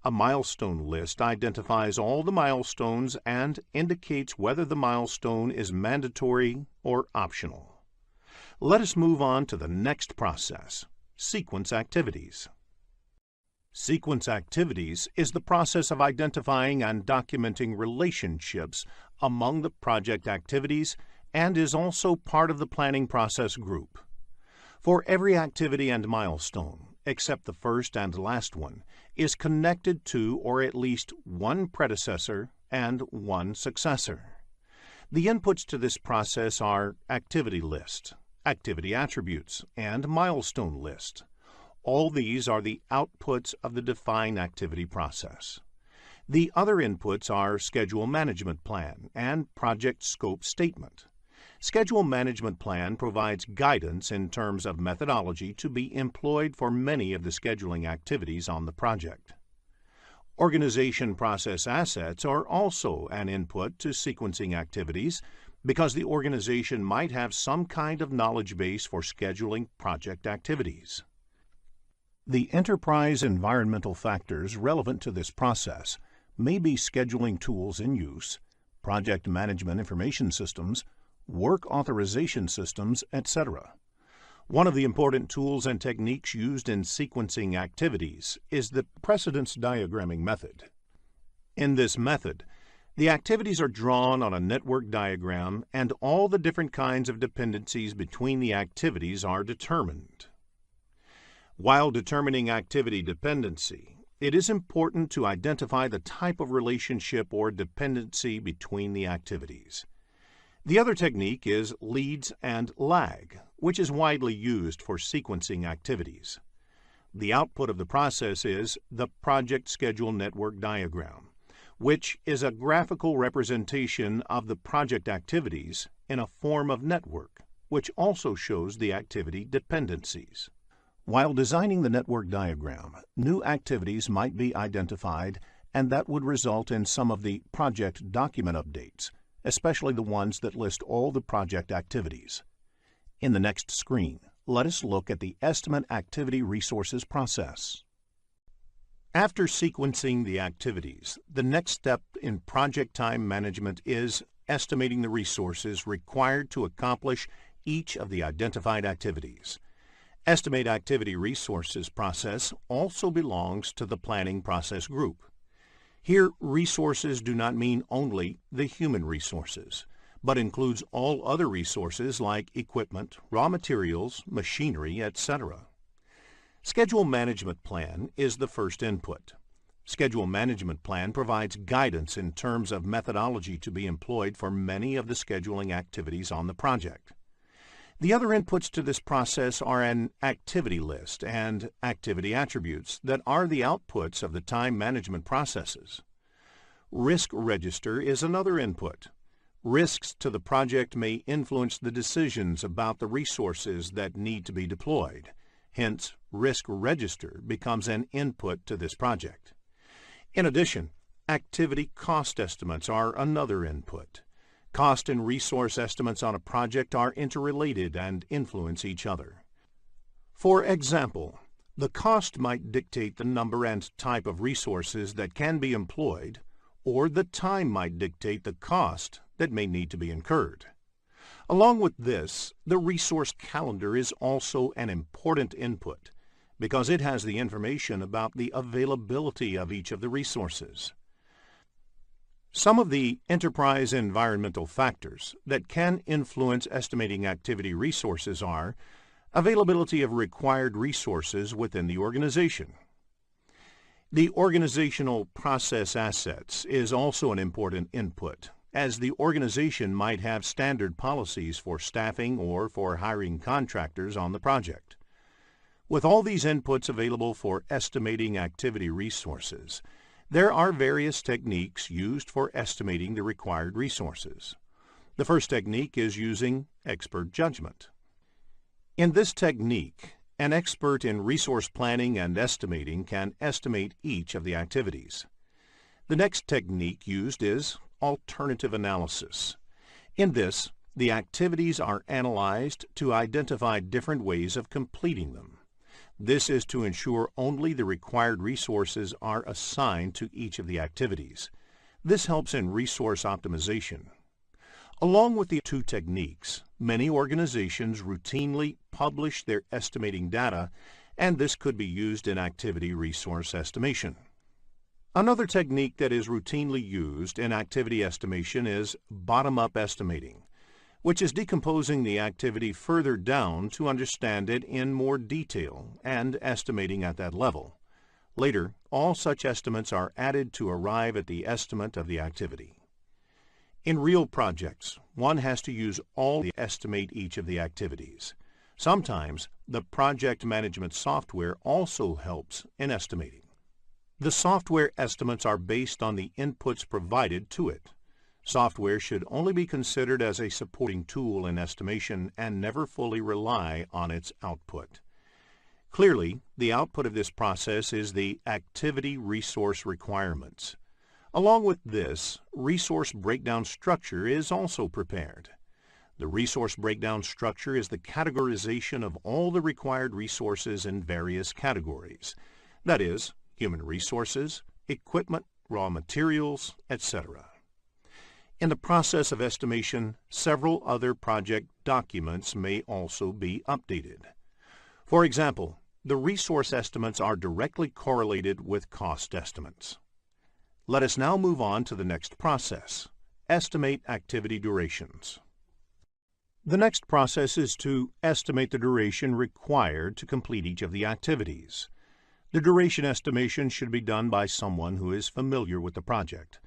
A milestone list identifies all the milestones and indicates whether the milestone is mandatory or optional. Let us move on to the next process, sequence activities. Sequence activities is the process of identifying and documenting relationships among the project activities and is also part of the planning process group. For every activity and milestone, except the first and last one, is connected to or at least one predecessor and one successor. The inputs to this process are activity list, activity attributes, and milestone list. All these are the outputs of the define activity process. The other inputs are schedule management plan and project scope statement. Schedule management plan provides guidance in terms of methodology to be employed for many of the scheduling activities on the project. Organization process assets are also an input to sequencing activities because the organization might have some kind of knowledge base for scheduling project activities. The enterprise environmental factors relevant to this process may be scheduling tools in use, project management information systems, work authorization systems, etc. One of the important tools and techniques used in sequencing activities is the precedence diagramming method. In this method, the activities are drawn on a network diagram and all the different kinds of dependencies between the activities are determined. While determining activity dependency, it is important to identify the type of relationship or dependency between the activities. The other technique is leads and lag, which is widely used for sequencing activities. The output of the process is the project schedule network diagram, which is a graphical representation of the project activities in a form of network, which also shows the activity dependencies. While designing the network diagram, new activities might be identified, and that would result in some of the project document updates, especially the ones that list all the project activities. In the next screen, let us look at the estimate activity resources process. After sequencing the activities, the next step in project time management is estimating the resources required to accomplish each of the identified activities. Estimate activity resources process also belongs to the planning process group. Here, resources do not mean only the human resources, but includes all other resources like equipment, raw materials, machinery, etc. Schedule management plan is the first input. Schedule management plan provides guidance in terms of methodology to be employed for many of the scheduling activities on the project. The other inputs to this process are an activity list and activity attributes that are the outputs of the time management processes. Risk register is another input. Risks to the project may influence the decisions about the resources that need to be deployed. Hence, risk register becomes an input to this project. In addition, Activity cost estimates are another input. Cost and resource estimates on a project are interrelated and influence each other. For example, the cost might dictate the number and type of resources that can be employed, or the time might dictate the cost that may need to be incurred. Along with this, the resource calendar is also an important input because it has the information about the availability of each of the resources. Some of the enterprise environmental factors that can influence estimating activity resources are availability of required resources within the organization. The organizational process assets is also an important input, as the organization might have standard policies for staffing or for hiring contractors on the project. With all these inputs available for estimating activity resources, there are various techniques used for estimating the required resources. The first technique is using expert judgment. In this technique, an expert in resource planning and estimating can estimate each of the activities. The next technique used is alternative analysis. In this, the activities are analyzed to identify different ways of completing them. This is to ensure only the required resources are assigned to each of the activities. This helps in resource optimization. Along with the two techniques, many organizations routinely publish their estimating data, and this could be used in activity resource estimation. Another technique that is routinely used in activity estimation is bottom-up estimating, which is decomposing the activity further down to understand it in more detail and estimating at that level. Later, all such estimates are added to arrive at the estimate of the activity. In real projects, one has to use all to estimate each of the activities. Sometimes, the project management software also helps in estimating. The software estimates are based on the inputs provided to it. Software should only be considered as a supporting tool in estimation and never fully rely on its output. Clearly, the output of this process is the activity resource requirements. Along with this, resource breakdown structure is also prepared. The resource breakdown structure is the categorization of all the required resources in various categories. That is, human resources, equipment, raw materials, etc. In the process of estimation, several other project documents may also be updated. For example, the resource estimates are directly correlated with cost estimates. Let us now move on to the next process, estimate activity durations. The next process is to estimate the duration required to complete each of the activities. The duration estimation should be done by someone who is familiar with the project.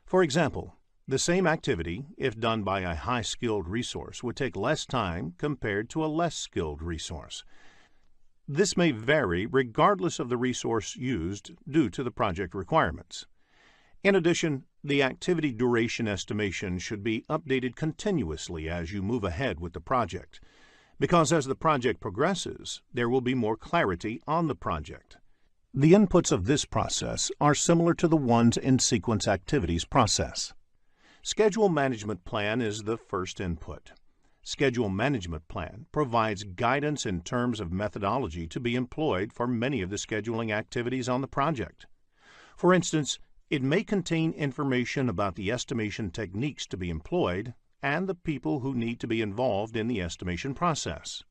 For example, the same activity, if done by a high-skilled resource, would take less time compared to a less skilled resource. This may vary regardless of the resource used due to the project requirements. In addition, the activity duration estimation should be updated continuously as you move ahead with the project, because as the project progresses, there will be more clarity on the project. The inputs of this process are similar to the ones in sequence activities process. Schedule management plan is the first input. Schedule management plan provides guidance in terms of methodology to be employed for many of the scheduling activities on the project. For instance, it may contain information about the estimation techniques to be employed and the people who need to be involved in the estimation process.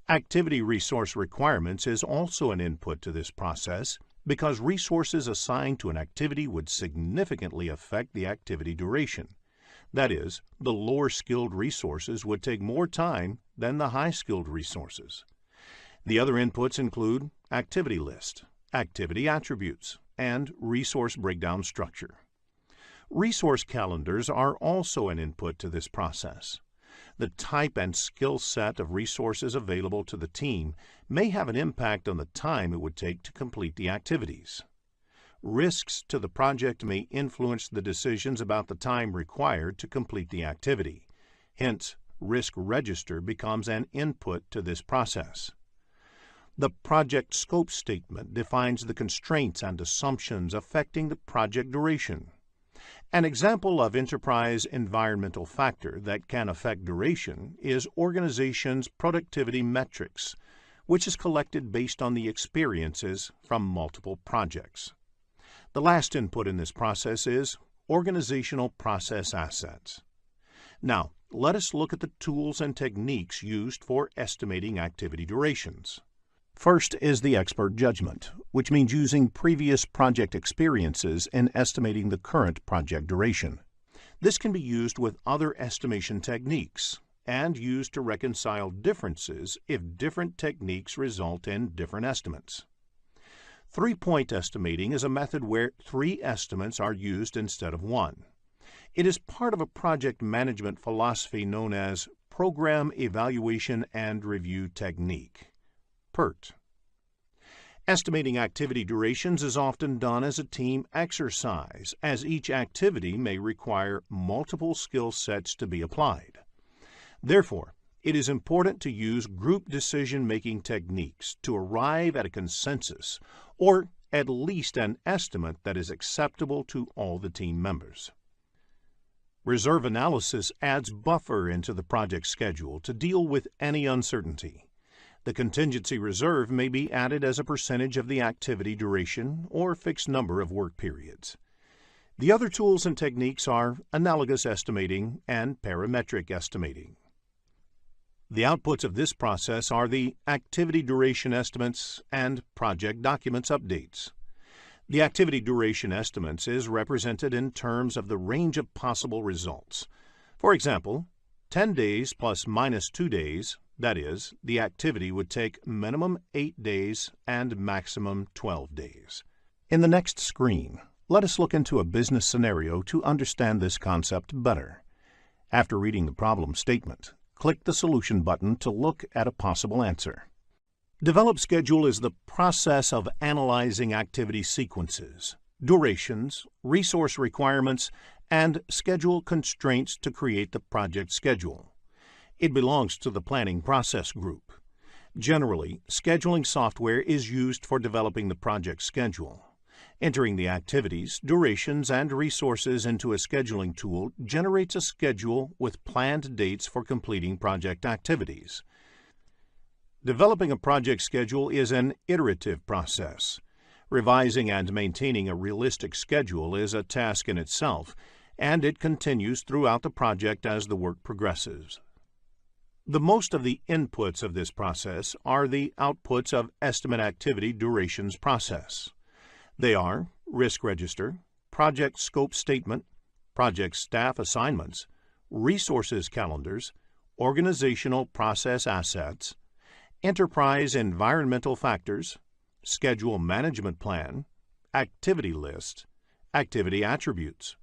Activity resource requirements is also an input to this process because resources assigned to an activity would significantly affect the activity duration. That is, the lower-skilled resources would take more time than the high-skilled resources. The other inputs include activity list, activity attributes, and resource breakdown structure. Resource calendars are also an input to this process. The type and skill set of resources available to the team may have an impact on the time it would take to complete the activities. Risks to the project may influence the decisions about the time required to complete the activity. Hence, risk register becomes an input to this process. The project scope statement defines the constraints and assumptions affecting the project duration. An example of enterprise environmental factor that can affect duration is organization's productivity metrics, which is collected based on the experiences from multiple projects. The last input in this process is organizational process assets. Now, let us look at the tools and techniques used for estimating activity durations. First is the expert judgment, which means using previous project experiences in estimating the current project duration. This can be used with other estimation techniques and used to reconcile differences if different techniques result in different estimates. Three-point estimating is a method where 3 estimates are used instead of 1. It is part of a project management philosophy known as Program Evaluation and Review Technique, PERT. Estimating activity durations is often done as a team exercise, as each activity may require multiple skill sets to be applied. Therefore, it is important to use group decision-making techniques to arrive at a consensus, or at least an estimate that is acceptable to all the team members. Reserve analysis adds buffer into the project schedule to deal with any uncertainty. The contingency reserve may be added as a percentage of the activity duration or fixed number of work periods. The other tools and techniques are analogous estimating and parametric estimating. The outputs of this process are the activity duration estimates and project documents updates. The activity duration estimates is represented in terms of the range of possible results. For example, 10 days plus minus 2 days, that is, the activity would take minimum 8 days and maximum 12 days. In the next screen, let us look into a business scenario to understand this concept better. After reading the problem statement, click the Solution button to look at a possible answer. Develop schedule is the process of analyzing activity sequences, durations, resource requirements, and schedule constraints to create the project schedule. It belongs to the planning process group. Generally, scheduling software is used for developing the project schedule. Entering the activities, durations, and resources into a scheduling tool generates a schedule with planned dates for completing project activities. Developing a project schedule is an iterative process. Revising and maintaining a realistic schedule is a task in itself, and it continues throughout the project as the work progresses. The most of the inputs of this process are the outputs of estimate activity durations process. They are risk register, project scope statement, project staff assignments, resources calendars, organizational process assets, enterprise environmental factors, schedule management plan, activity list, activity attributes,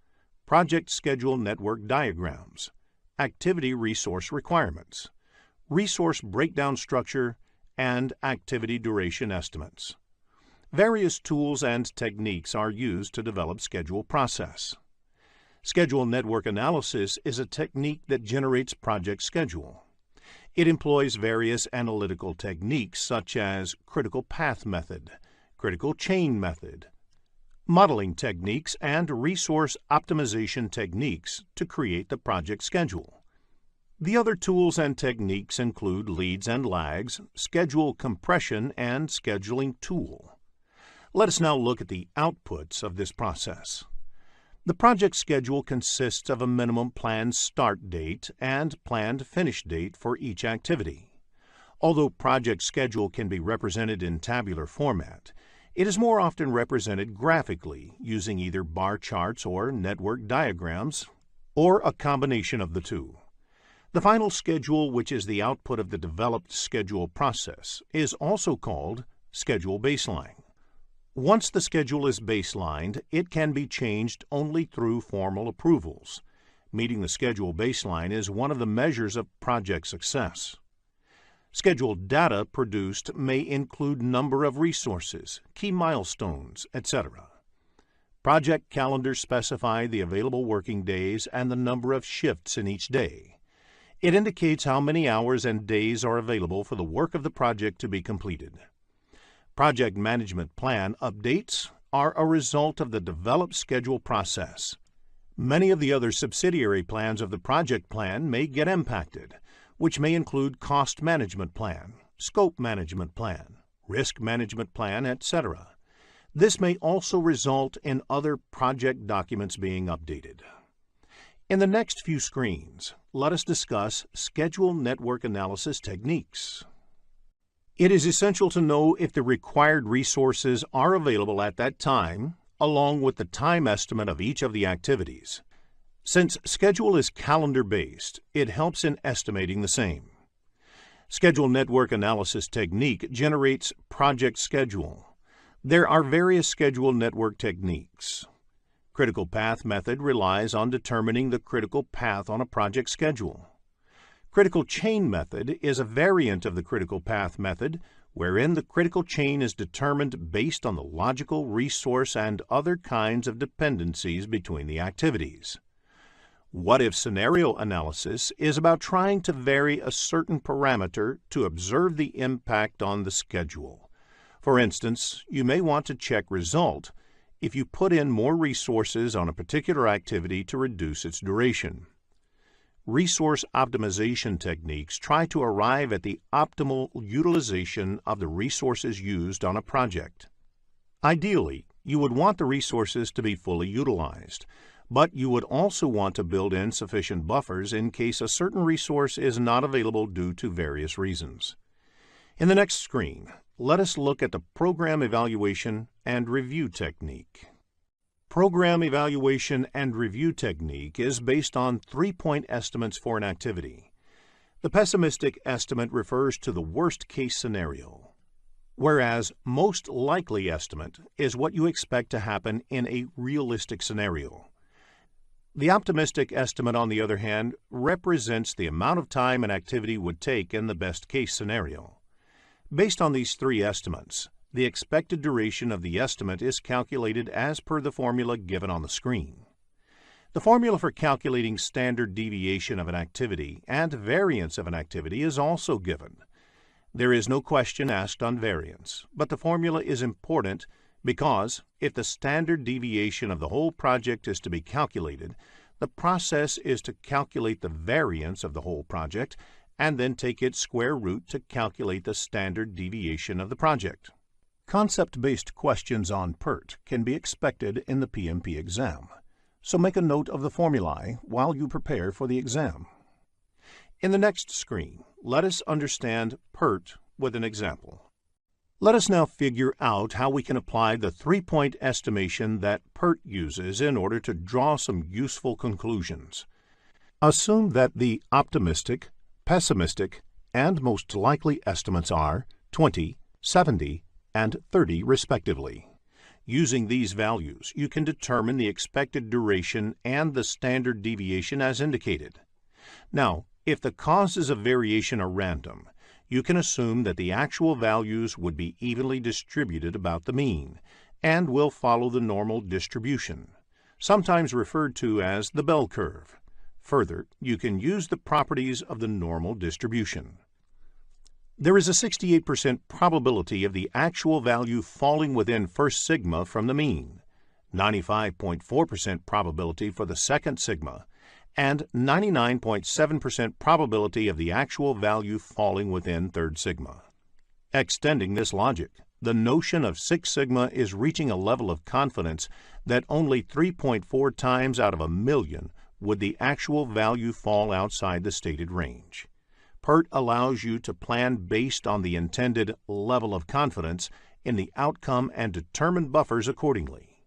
project schedule network diagrams, activity resource requirements, resource breakdown structure, and activity duration estimates. Various tools and techniques are used to develop schedule process. Schedule network analysis is a technique that generates project schedule. It employs various analytical techniques such as critical path method, critical chain method, modeling techniques, and resource optimization techniques to create the project schedule. The other tools and techniques include leads and lags, schedule compression, and scheduling tool. Let us now look at the outputs of this process. The project schedule consists of a minimum planned start date and planned finish date for each activity. Although project schedule can be represented in tabular format, it is more often represented graphically using either bar charts or network diagrams, or a combination of the two. The final schedule, which is the output of the developed schedule process, is also called schedule baseline. Once the schedule is baselined, it can be changed only through formal approvals. Meeting the schedule baseline is one of the measures of project success. Schedule data produced may include number of resources, key milestones, etc. Project calendars specify the available working days and the number of shifts in each day. It indicates how many hours and days are available for the work of the project to be completed. Project management plan updates are a result of the developed schedule process. Many of the other subsidiary plans of the project plan may get impacted, which may include cost management plan, scope management plan, risk management plan, etc. This may also result in other project documents being updated. In the next few screens, let us discuss schedule network analysis techniques. It is essential to know if the required resources are available at that time, along with the time estimate of each of the activities. Since schedule is calendar-based, it helps in estimating the same. Schedule network analysis technique generates project schedule. There are various schedule network techniques. Critical path method relies on determining the critical path on a project schedule. Critical chain method is a variant of the critical path method, wherein the critical chain is determined based on the logical, resource, and other kinds of dependencies between the activities. What-if scenario analysis is about trying to vary a certain parameter to observe the impact on the schedule. For instance, you may want to check result if you put in more resources on a particular activity to reduce its duration. Resource optimization techniques try to arrive at the optimal utilization of the resources used on a project. Ideally, you would want the resources to be fully utilized, but you would also want to build in sufficient buffers in case a certain resource is not available due to various reasons. In the next screen, let us look at the program evaluation and review technique. Program evaluation and review technique is based on 3-point estimates for an activity. The pessimistic estimate refers to the worst-case scenario, whereas most likely estimate is what you expect to happen in a realistic scenario. The optimistic estimate, on the other hand, represents the amount of time an activity would take in the best-case scenario. Based on these three estimates, the expected duration of the estimate is calculated as per the formula given on the screen. The formula for calculating standard deviation of an activity and variance of an activity is also given. There is no question asked on variance, but the formula is important because if the standard deviation of the whole project is to be calculated, the process is to calculate the variance of the whole project and then take its square root to calculate the standard deviation of the project. Concept-based questions on PERT can be expected in the PMP exam, so make a note of the formulae while you prepare for the exam. In the next screen, let us understand PERT with an example. Let us now figure out how we can apply the 3-point estimation that PERT uses in order to draw some useful conclusions. Assume that the optimistic, pessimistic, and most likely estimates are 20, 70, and 30 respectively. Using these values, you can determine the expected duration and the standard deviation as indicated. Now, if the causes of variation are random, you can assume that the actual values would be evenly distributed about the mean and will follow the normal distribution, sometimes referred to as the bell curve. Further, you can use the properties of the normal distribution. There is a 68% probability of the actual value falling within first sigma from the mean, 95.4% probability for the second sigma, and 99.7% probability of the actual value falling within third sigma. Extending this logic, the notion of 6 sigma is reaching a level of confidence that only 3.4 times out of a million would the actual value fall outside the stated range. PERT allows you to plan based on the intended level of confidence in the outcome and determine buffers accordingly.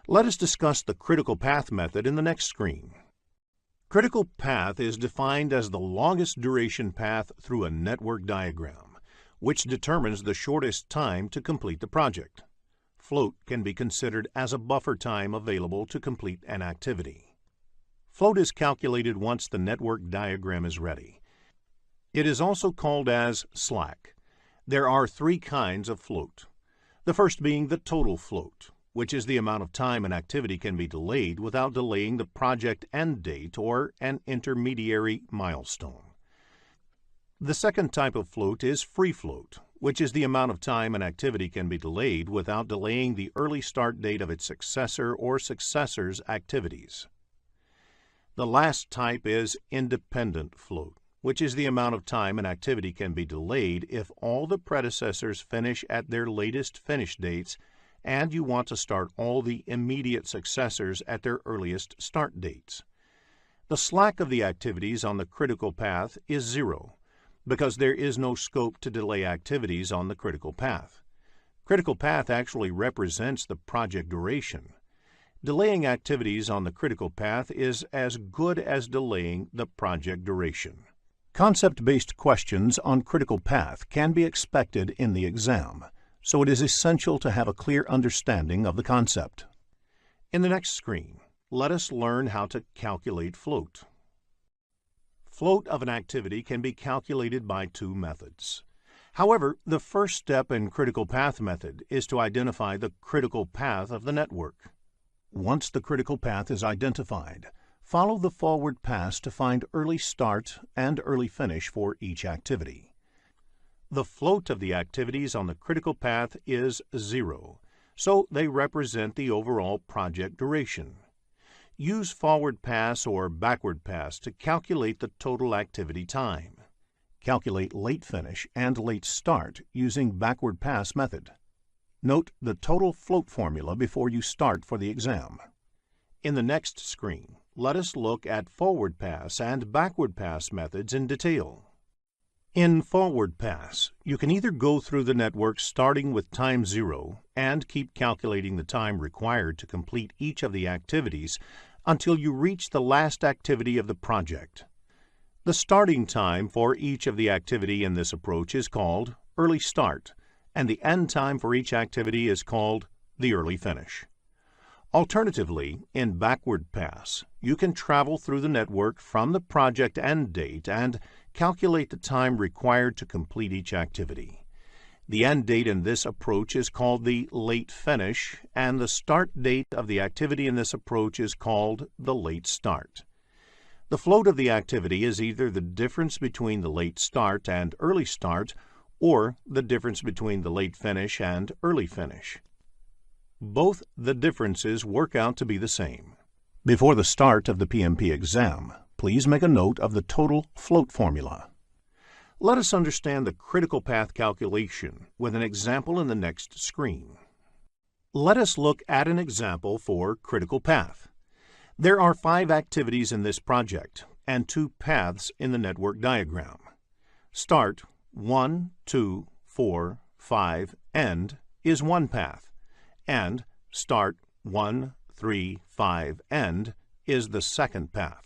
Let us discuss the critical path method in the next screen. Critical path is defined as the longest duration path through a network diagram, which determines the shortest time to complete the project. Float can be considered as a buffer time available to complete an activity. Float is calculated once the network diagram is ready. It is also called as slack. There are 3 kinds of float. The first being the total float, which is the amount of time an activity can be delayed without delaying the project end date or an intermediary milestone. The second type of float is free float, which is the amount of time an activity can be delayed without delaying the early start date of its successor or successors' activities. The last type is independent float, which is the amount of time an activity can be delayed if all the predecessors finish at their latest finish dates and you want to start all the immediate successors at their earliest start dates. The slack of the activities on the critical path is 0, because there is no scope to delay activities on the critical path. Critical path actually represents the project duration. Delaying activities on the critical path is as good as delaying the project duration. Concept-based questions on critical path can be expected in the exam, so it is essential to have a clear understanding of the concept. In the next screen, let us learn how to calculate float. Float of an activity can be calculated by 2 methods. However, the first step in critical path method is to identify the critical path of the network. Once the critical path is identified, follow the forward pass to find early start and early finish for each activity. The float of the activities on the critical path is 0, so they represent the overall project duration. Use forward pass or backward pass to calculate the total activity time. Calculate late finish and late start using backward pass method. Note the total float formula before you start for the exam. In the next screen, let us look at forward pass and backward pass methods in detail. In forward pass, you can either go through the network starting with time 0 and keep calculating the time required to complete each of the activities until you reach the last activity of the project. The starting time for each of the activity in this approach is called early start, and the end time for each activity is called the early finish. Alternatively, in backward pass, you can travel through the network from the project end date and calculate the time required to complete each activity. The end date in this approach is called the late finish, and the start date of the activity in this approach is called the late start. The float of the activity is either the difference between the late start and early start, or the difference between the late finish and early finish. Both the differences work out to be the same. Before the start of the PMP exam, please make a note of the total float formula. Let us understand the critical path calculation with an example in the next screen. Let us look at an example for critical path. There are 5 activities in this project and 2 paths in the network diagram. Start 1, 2, 4, 5, end is one path, and start 1, 3, 5, end is the second path.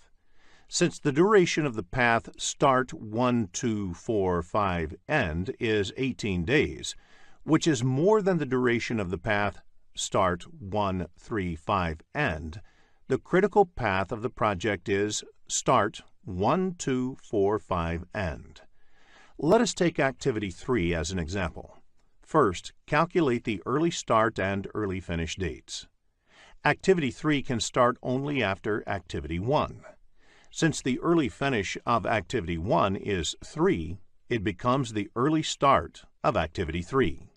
Since the duration of the path start 1, 2, 4, 5, end is 18 days, which is more than the duration of the path start 1, 3, 5, end, the critical path of the project is start 1, 2, 4, 5, end. Let us take activity 3 as an example. First, calculate the early start and early finish dates. Activity 3 can start only after activity 1. Since the early finish of activity 1 is 3, it becomes the early start of activity 3.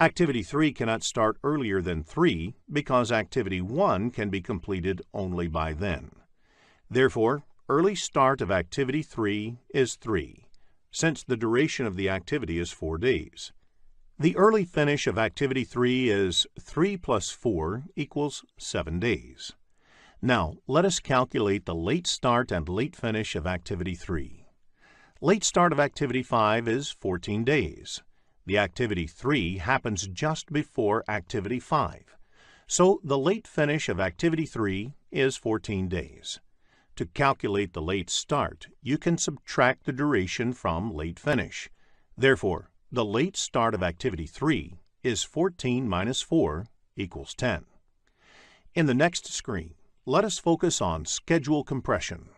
Activity 3 cannot start earlier than 3 because activity 1 can be completed only by then. Therefore, early start of activity 3 is 3, since the duration of the activity is 4 days. The early finish of activity 3 is 3 plus 4 equals 7 days. Now, let us calculate the late start and late finish of activity 3. Late start of activity 5 is 14 days. The activity 3 happens just before activity 5. So the late finish of activity 3 is 14 days. To calculate the late start, you can subtract the duration from late finish. Therefore, the late start of activity 3 is 14 minus 4 equals 10. In the next screen, let us focus on schedule compression.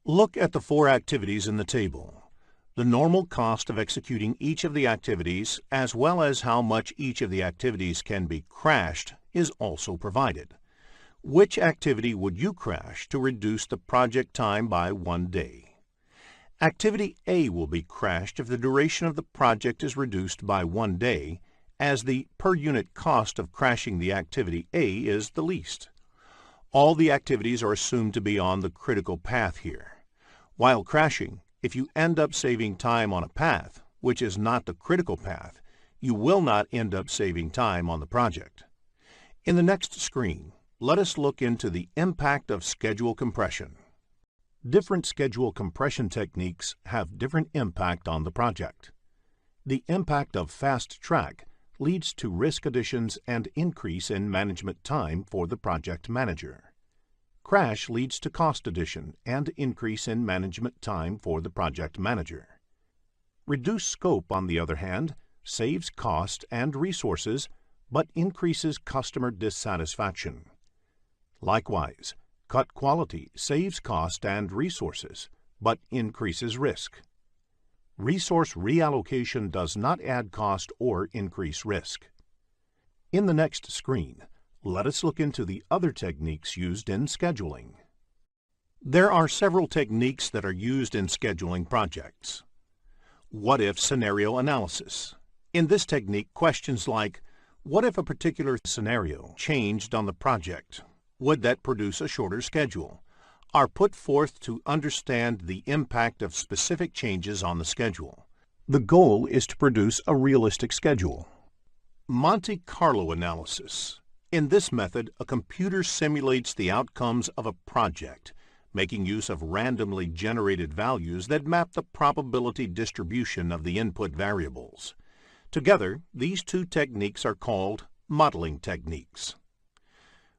Look at the 4 activities in the table. The normal cost of executing each of the activities, as well as how much each of the activities can be crashed, is also provided. Which activity would you crash to reduce the project time by 1 day? Activity A will be crashed if the duration of the project is reduced by 1 day, as the per unit cost of crashing the activity A is the least. All the activities are assumed to be on the critical path here. While crashing, if you end up saving time on a path, which is not the critical path, you will not end up saving time on the project. In the next screen, let us look into the impact of schedule compression. Different schedule compression techniques have different impact on the project. The impact of fast track leads to risk additions and increase in management time for the project manager. Crash leads to cost addition and increase in management time for the project manager. Reduced scope, on the other hand, saves cost and resources but increases customer dissatisfaction. Likewise, cut quality saves cost and resources but increases risk. Resource reallocation does not add cost or increase risk. In the next screen, let us look into the other techniques used in scheduling. There are several techniques that are used in scheduling projects. What-if scenario analysis. In this technique, questions like, what if a particular scenario changed on the project? Would that produce a shorter schedule? Are put forth to understand the impact of specific changes on the schedule. The goal is to produce a realistic schedule. Monte Carlo analysis. In this method, a computer simulates the outcomes of a project, making use of randomly generated values that map the probability distribution of the input variables. Together, these two techniques are called modeling techniques.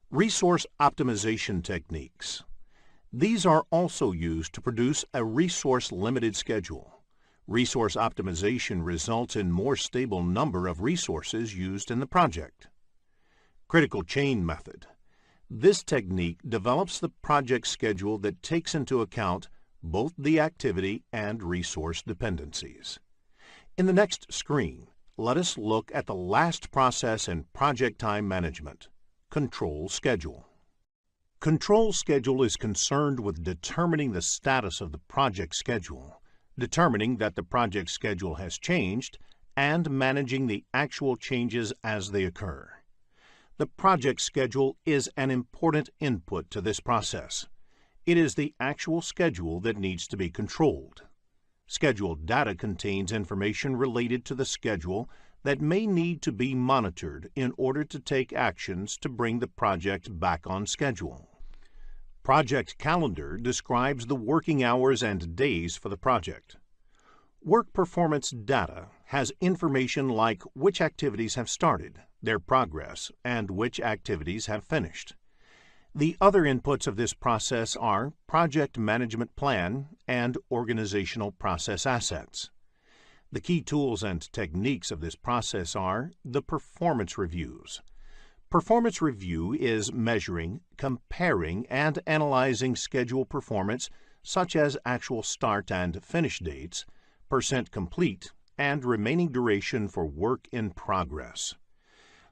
Resource optimization techniques. These are also used to produce a resource-limited schedule. Resource optimization results in more stable number of resources used in the project. Critical chain method. This technique develops the project schedule that takes into account both the activity and resource dependencies. In the next screen, let us look at the last process in project time management, control schedule. Control schedule is concerned with determining the status of the project schedule, determining that the project schedule has changed, and managing the actual changes as they occur. The project schedule is an important input to this process. It is the actual schedule that needs to be controlled. Schedule data contains information related to the schedule that may need to be monitored in order to take actions to bring the project back on schedule. Project calendar describes the working hours and days for the project. Work performance data has information like which activities have started, their progress, and which activities have finished. The other inputs of this process are project management plan and organizational process assets. The key tools and techniques of this process are the performance reviews. Performance review is measuring, comparing, and analyzing schedule performance such as actual start and finish dates, percent complete, and remaining duration for work in progress.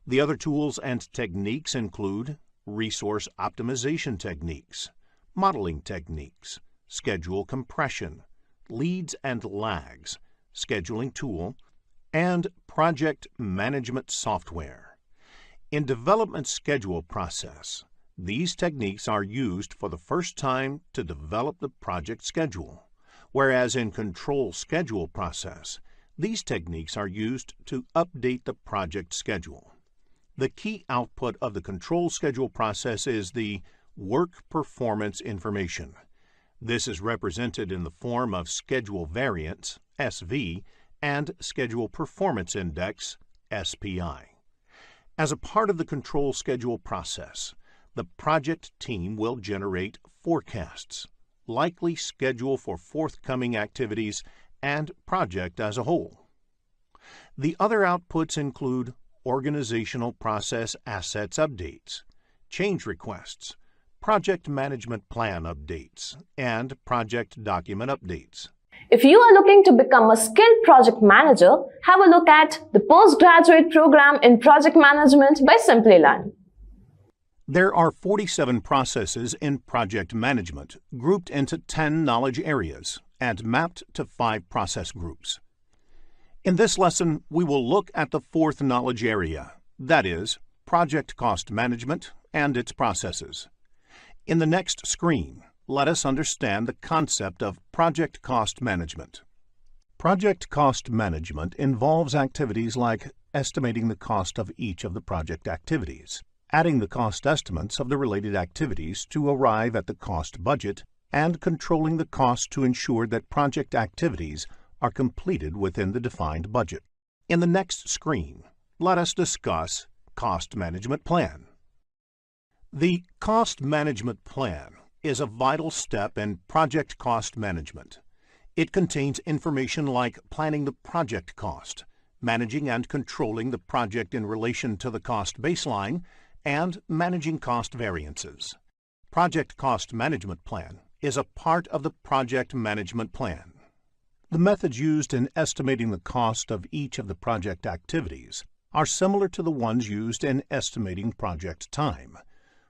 The other tools and techniques include resource optimization techniques, modeling techniques, schedule compression, leads and lags, scheduling tool, and project management software. In development schedule process, these techniques are used for the first time to develop the project schedule, whereas in control schedule process, these techniques are used to update the project schedule. The key output of the control schedule process is the work performance information. This is represented in the form of schedule variance, SV, and schedule performance index, SPI. As a part of the control schedule process, the project team will generate forecasts, likely schedule for forthcoming activities, and project as a whole. The other outputs include organizational process assets updates, change requests, project management plan updates, and project document updates. If you are looking to become a skilled project manager, have a look at the postgraduate program in project management by Simplilearn. There are 47 processes in project management, grouped into 10 knowledge areas and mapped to 5 process groups. In this lesson, we will look at the 4th knowledge area, that is, project cost management and its processes. In the next screen, let us understand the concept of project cost management. Project cost management involves activities like estimating the cost of each of the project activities, adding the cost estimates of the related activities to arrive at the cost budget, and controlling the cost to ensure that project activities are completed within the defined budget. In the next screen, let us discuss Cost Management Plan. The Cost Management Plan is a vital step in project cost management. It contains information like planning the project cost, managing and controlling the project in relation to the cost baseline, and managing cost variances. Project Cost Management Plan is a part of the Project Management Plan. The methods used in estimating the cost of each of the project activities are similar to the ones used in estimating project time.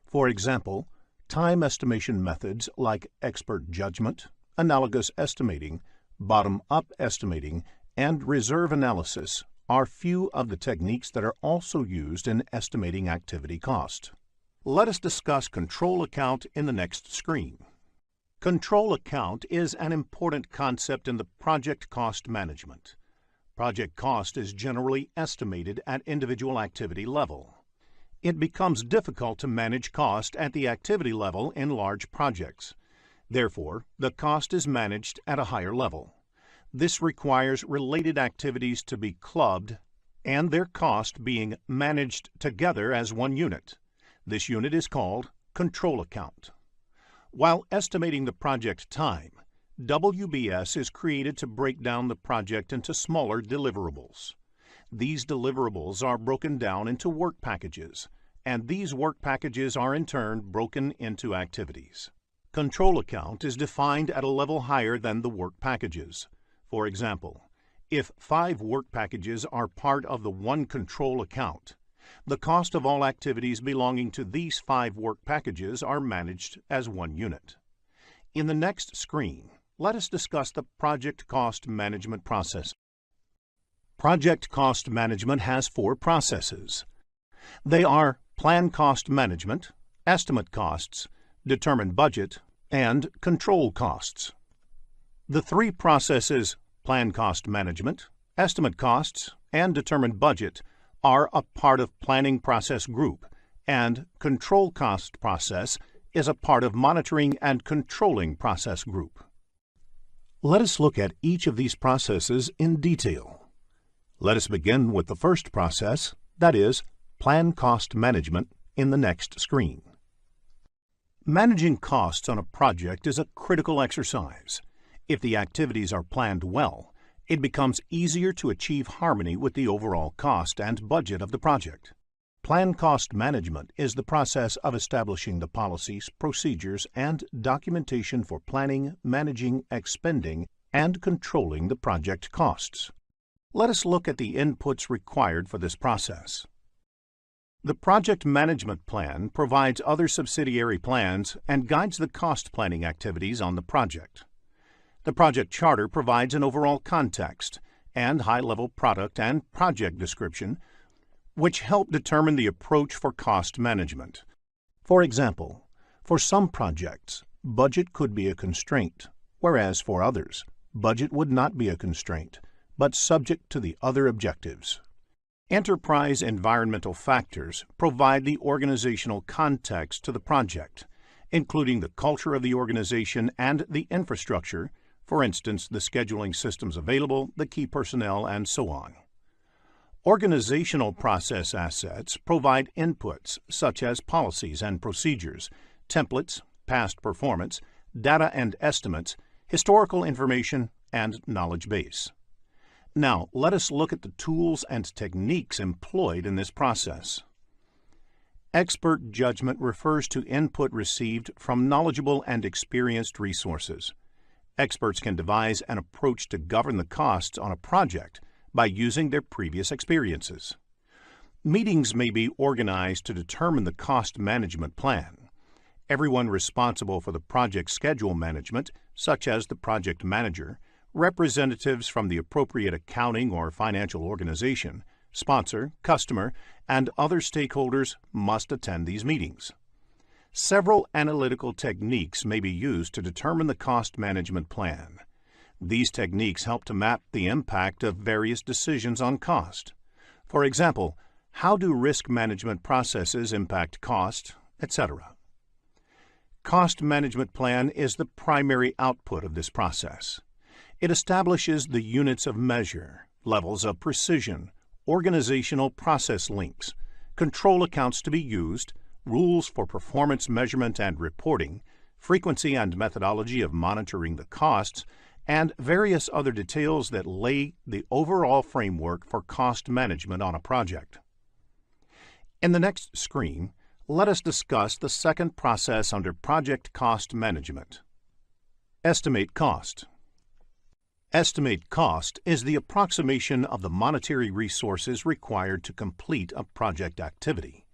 For example, time estimation methods like expert judgment, analogous estimating, bottom-up estimating, and reserve analysis are few of the techniques that are also used in estimating activity cost. Let us discuss control account in the next screen. Control account is an important concept in the project cost management. Project cost is generally estimated at individual activity level. It becomes difficult to manage cost at the activity level in large projects. Therefore, the cost is managed at a higher level. This requires related activities to be clubbed and their cost being managed together as one unit. This unit is called control account. While estimating the project time, WBS is created to break down the project into smaller deliverables. These deliverables are broken down into work packages, and these work packages are in turn broken into activities. Control account is defined at a level higher than the work packages. For example, if 5 work packages are part of the one control account, the cost of all activities belonging to these 5 work packages are managed as one unit. In the next screen, let us discuss the project cost management process. Project cost management has 4 processes. They are plan cost management, estimate costs, determine budget, and control costs. The 3 processes, plan cost management, estimate costs, and determine budget, are a part of planning process group, and control cost process is a part of monitoring and controlling process group. Let us look at each of these processes in detail. Let us begin with the first process, that is, plan cost management, in the next screen. Managing costs on a project is a critical exercise. If the activities are planned well, it becomes easier to achieve harmony with the overall cost and budget of the project. Plan cost management is the process of establishing the policies, procedures, and documentation for planning, managing, expending, and controlling the project costs. Let us look at the inputs required for this process. The Project Management Plan provides other subsidiary plans and guides the cost planning activities on the project. The Project Charter provides an overall context and high-level product and project description, which help determine the approach for cost management. For example, for some projects, budget could be a constraint, whereas for others, budget would not be a constraint, but subject to the other objectives. Enterprise environmental factors provide the organizational context to the project, including the culture of the organization and the infrastructure, for instance, the scheduling systems available, the key personnel, and so on. Organizational process assets provide inputs such as policies and procedures, templates, past performance, data and estimates, historical information, and knowledge base. Now, let us look at the tools and techniques employed in this process. Expert judgment refers to input received from knowledgeable and experienced resources. Experts can devise an approach to govern the costs on a project by using their previous experiences. Meetings may be organized to determine the cost management plan. Everyone responsible for the project schedule management, such as the project manager, representatives from the appropriate accounting or financial organization, sponsor, customer, and other stakeholders must attend these meetings. Several analytical techniques may be used to determine the cost management plan. These techniques help to map the impact of various decisions on cost. For example, how do risk management processes impact cost, etc. Cost management plan is the primary output of this process. It establishes the units of measure, levels of precision, organizational process links, control accounts to be used, rules for performance measurement and reporting, frequency and methodology of monitoring the costs, and various other details that lay the overall framework for cost management on a project. In the next screen, let us discuss the second process under project cost management. Estimate cost. Estimate cost is the approximation of the monetary resources required to complete a project activity.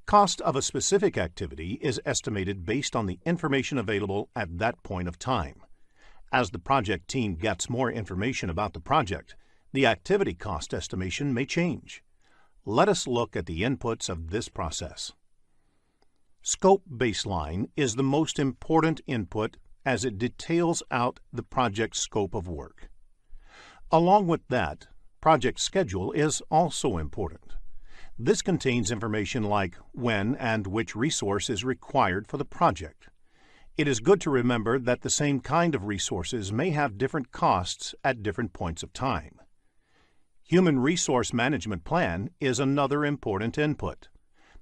Cost of a specific activity is estimated based on the information available at that point of time. As the project team gets more information about the project, the activity cost estimation may change. Let us look at the inputs of this process. Scope baseline is the most important input as it details out the project's scope of work. Along with that, project schedule is also important. This contains information like when and which resource is required for the project. It is good to remember that the same kind of resources may have different costs at different points of time. Human Resource Management Plan is another important input.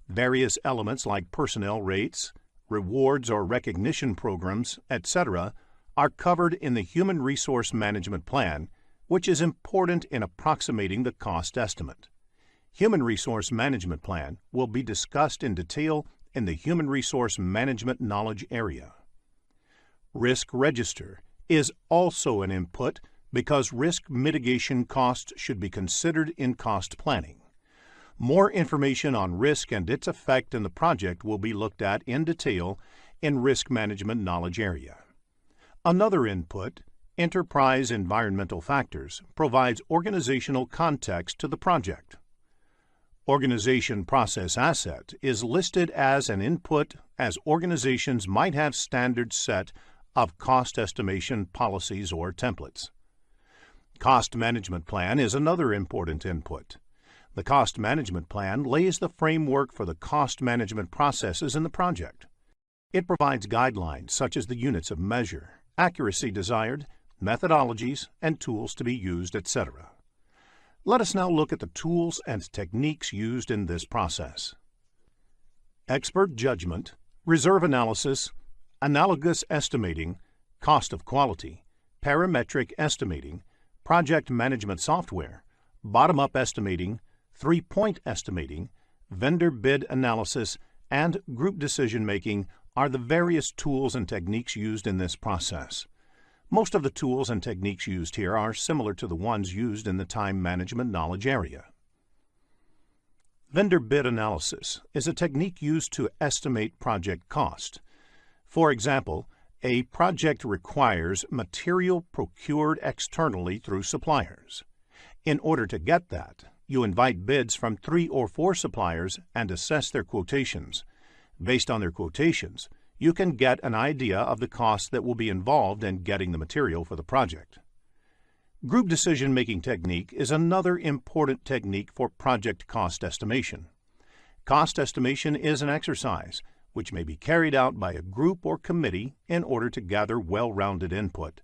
Various elements like personnel rates, rewards or recognition programs, etc., are covered in the Human Resource Management Plan, which is important in approximating the cost estimate. Human Resource Management Plan will be discussed in detail in the Human Resource Management Knowledge area. Risk Register is also an input because risk mitigation costs should be considered in cost planning. More information on risk and its effect in the project will be looked at in detail in Risk Management Knowledge area. Another input, Enterprise Environmental Factors, provides organizational context to the project. Organization Process Asset is listed as an input as organizations might have standards set of cost estimation policies or templates. Cost Management Plan is another important input. The Cost Management Plan lays the framework for the cost management processes in the project. It provides guidelines such as the units of measure, accuracy desired, methodologies, and tools to be used, etc. Let us now look at the tools and techniques used in this process. Expert judgment, reserve analysis, analogous estimating, cost of quality, parametric estimating, project management software, bottom-up estimating, three-point estimating, vendor bid analysis, and group decision-making are the various tools and techniques used in this process. Most of the tools and techniques used here are similar to the ones used in the time management knowledge area. Vendor bid analysis is a technique used to estimate project cost. For example, a project requires material procured externally through suppliers. In order to get that, you invite bids from 3 or 4 suppliers and assess their quotations. Based on their quotations, you can get an idea of the costs that will be involved in getting the material for the project. Group decision-making technique is another important technique for project cost estimation. Cost estimation is an exercise which may be carried out by a group or committee in order to gather well-rounded input.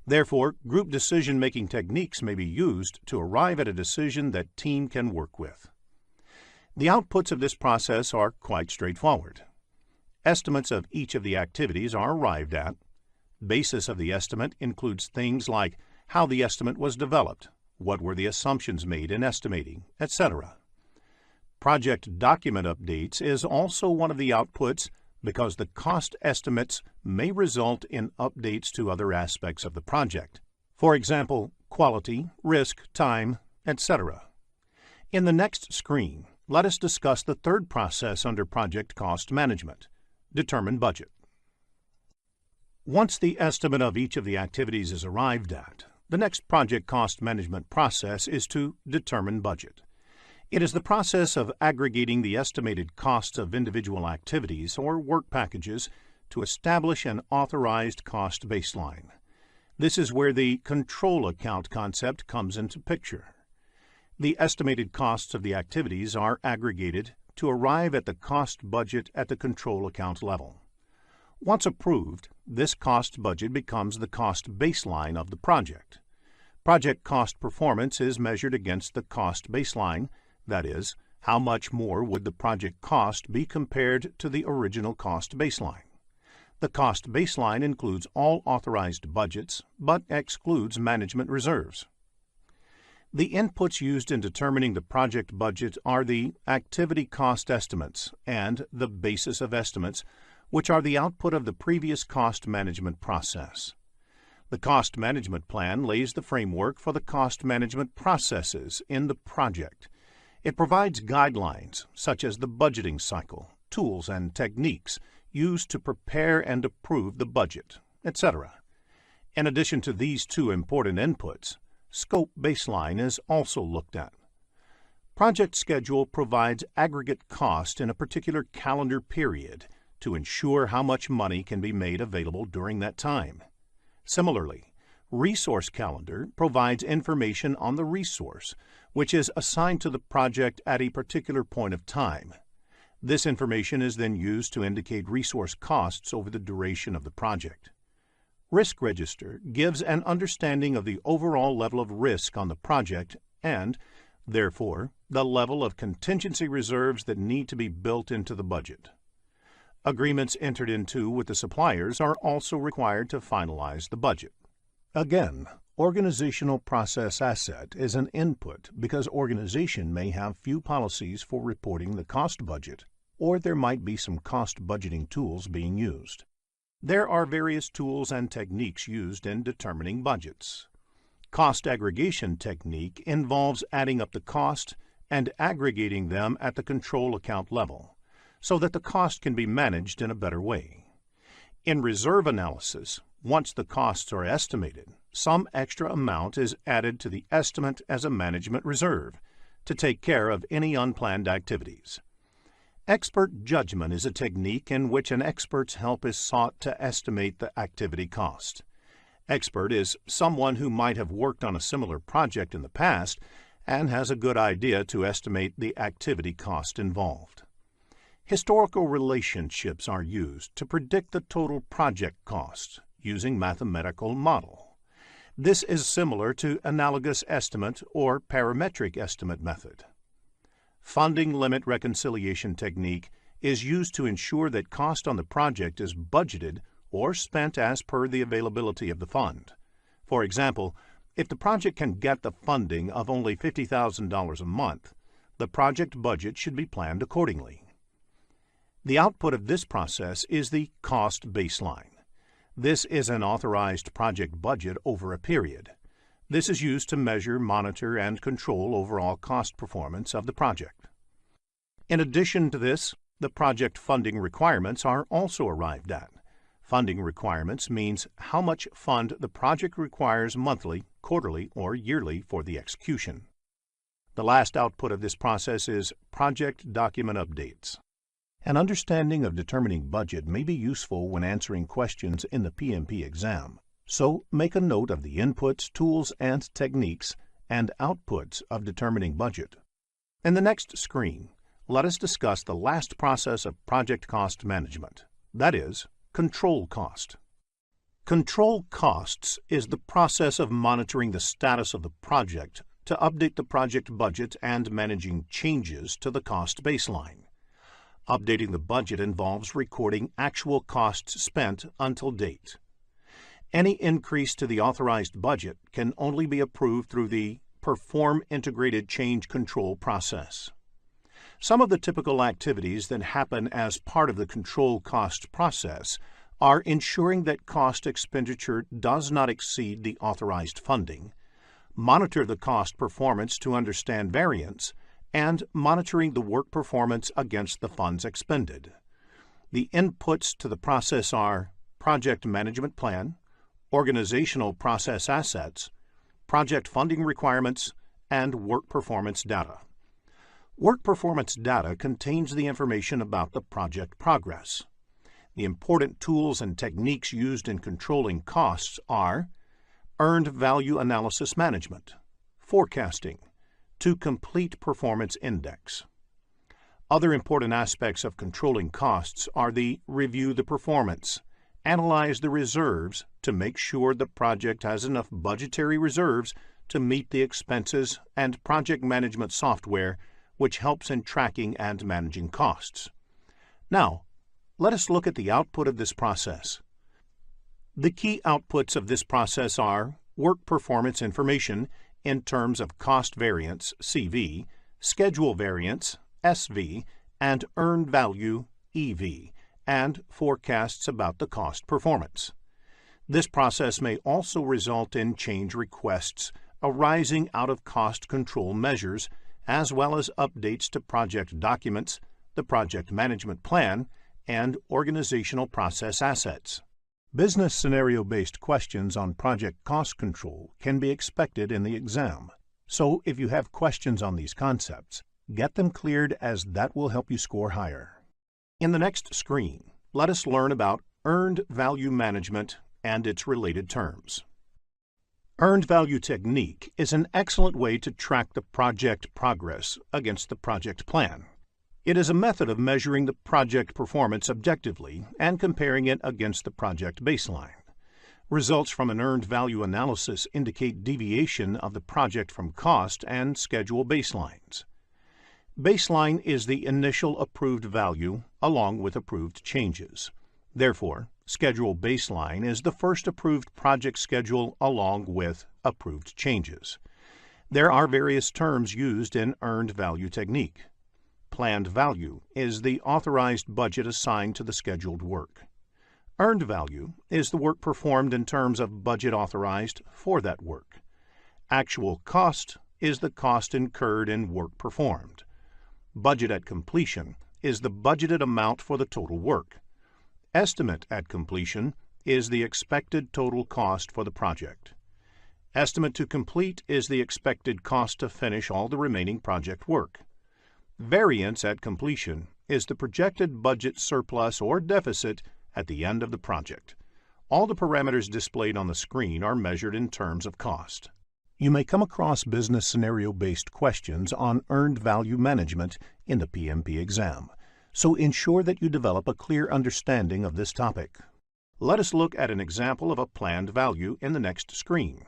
Therefore, group decision-making techniques may be used to arrive at a decision that team can work with. The outputs of this process are quite straightforward. Estimates of each of the activities are arrived at. Basis of the estimate includes things like how the estimate was developed, what were the assumptions made in estimating, etc. Project document updates is also one of the outputs because the cost estimates may result in updates to other aspects of the project. For example, quality, risk, time, etc. In the next screen, let us discuss the third process under project cost management: determine budget. Once the estimate of each of the activities is arrived at, the next project cost management process is to determine budget. It is the process of aggregating the estimated costs of individual activities or work packages to establish an authorized cost baseline. This is where the control account concept comes into picture. The estimated costs of the activities are aggregated to arrive at the cost budget at the control account level. Once approved, this cost budget becomes the cost baseline of the project. Project cost performance is measured against the cost baseline, that is, how much more would the project cost be compared to the original cost baseline. The cost baseline includes all authorized budgets, but excludes management reserves. The inputs used in determining the project budget are the activity cost estimates and the basis of estimates, which are the output of the previous cost management process. The cost management plan lays the framework for the cost management processes in the project. It provides guidelines such as the budgeting cycle, tools and techniques used to prepare and approve the budget, etc. In addition to these two important inputs, scope baseline is also looked at. Project schedule provides aggregate cost in a particular calendar period to ensure how much money can be made available during that time. Similarly, resource calendar provides information on the resource, which is assigned to the project at a particular point of time. This information is then used to indicate resource costs over the duration of the project. Risk register gives an understanding of the overall level of risk on the project and, therefore, the level of contingency reserves that need to be built into the budget. Agreements entered into with the suppliers are also required to finalize the budget. Again, organizational process asset is an input because organization may have few policies for reporting the cost budget, or there might be some cost budgeting tools being used. There are various tools and techniques used in determining budgets. Cost aggregation technique involves adding up the cost and aggregating them at the control account level, so that the cost can be managed in a better way. In reserve analysis, once the costs are estimated, some extra amount is added to the estimate as a management reserve to take care of any unplanned activities. Expert judgment is a technique in which an expert's help is sought to estimate the activity cost. Expert is someone who might have worked on a similar project in the past and has a good idea to estimate the activity cost involved. Historical relationships are used to predict the total project cost using mathematical model. This is similar to analogous estimate or parametric estimate method. Funding limit reconciliation technique is used to ensure that cost on the project is budgeted or spent as per the availability of the fund. For example, if the project can get the funding of only $50,000 a month, the project budget should be planned accordingly. The output of this process is the cost baseline. This is an authorized project budget over a period. This is used to measure, monitor, and control overall cost performance of the project. In addition to this, the project funding requirements are also arrived at. Funding requirements means how much fund the project requires monthly, quarterly, or yearly for the execution. The last output of this process is project document updates. An understanding of determining budget may be useful when answering questions in the PMP exam, so make a note of the inputs, tools, and techniques and outputs of determining budget. In the next screen, let us discuss the last process of project cost management, that is, control cost. Control costs is the process of monitoring the status of the project to update the project budget and managing changes to the cost baseline. Updating the budget involves recording actual costs spent until date. Any increase to the authorized budget can only be approved through the Perform Integrated Change Control process. Some of the typical activities that happen as part of the control cost process are ensuring that cost expenditure does not exceed the authorized funding, monitor the cost performance to understand variance, and monitoring the work performance against the funds expended. The inputs to the process are project management plan, organizational process assets, project funding requirements, and work performance data. Work performance data contains the information about the project progress. The important tools and techniques used in controlling costs are earned value analysis management, forecasting, to complete performance index. Other important aspects of controlling costs are the review the performance, analyze the reserves to make sure the project has enough budgetary reserves to meet the expenses, and project management software, which helps in tracking and managing costs. Now, let us look at the output of this process. The key outputs of this process are work performance information in terms of cost variance, CV, schedule variance, SV, and earned value, EV, and forecasts about the cost performance. This process may also result in change requests arising out of cost control measures, as well as updates to project documents, the project management plan, and organizational process assets. Business scenario-based questions on project cost control can be expected in the exam. So if you have questions on these concepts, get them cleared, as that will help you score higher. In the next screen, let us learn about earned value management and its related terms. Earned value technique is an excellent way to track the project progress against the project plan. It is a method of measuring the project performance objectively and comparing it against the project baseline. Results from an earned value analysis indicate deviation of the project from cost and schedule baselines. Baseline is the initial approved value along with approved changes. Therefore, schedule baseline is the first approved project schedule along with approved changes. There are various terms used in earned value technique. Planned value is the authorized budget assigned to the scheduled work. Earned value is the work performed in terms of budget authorized for that work. Actual cost is the cost incurred in work performed. Budget at completion is the budgeted amount for the total work. Estimate at completion is the expected total cost for the project. Estimate to complete is the expected cost to finish all the remaining project work. Variance at completion is the projected budget surplus or deficit at the end of the project. All the parameters displayed on the screen are measured in terms of cost. You may come across business scenario-based questions on earned value management in the PMP exam, so ensure that you develop a clear understanding of this topic. Let us look at an example of a planned value in the next screen.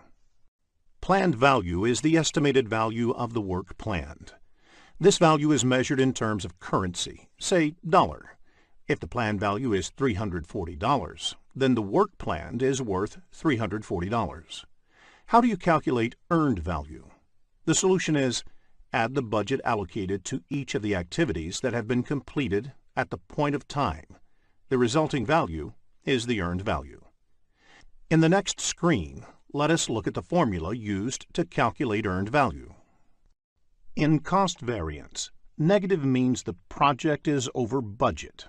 Planned value is the estimated value of the work planned. This value is measured in terms of currency, say dollar. If the planned value is $340, then the work planned is worth $340. How do you calculate earned value? The solution is add the budget allocated to each of the activities that have been completed at the point of time. The resulting value is the earned value. In the next screen, let us look at the formula used to calculate earned value. In cost variance, negative means the project is over budget.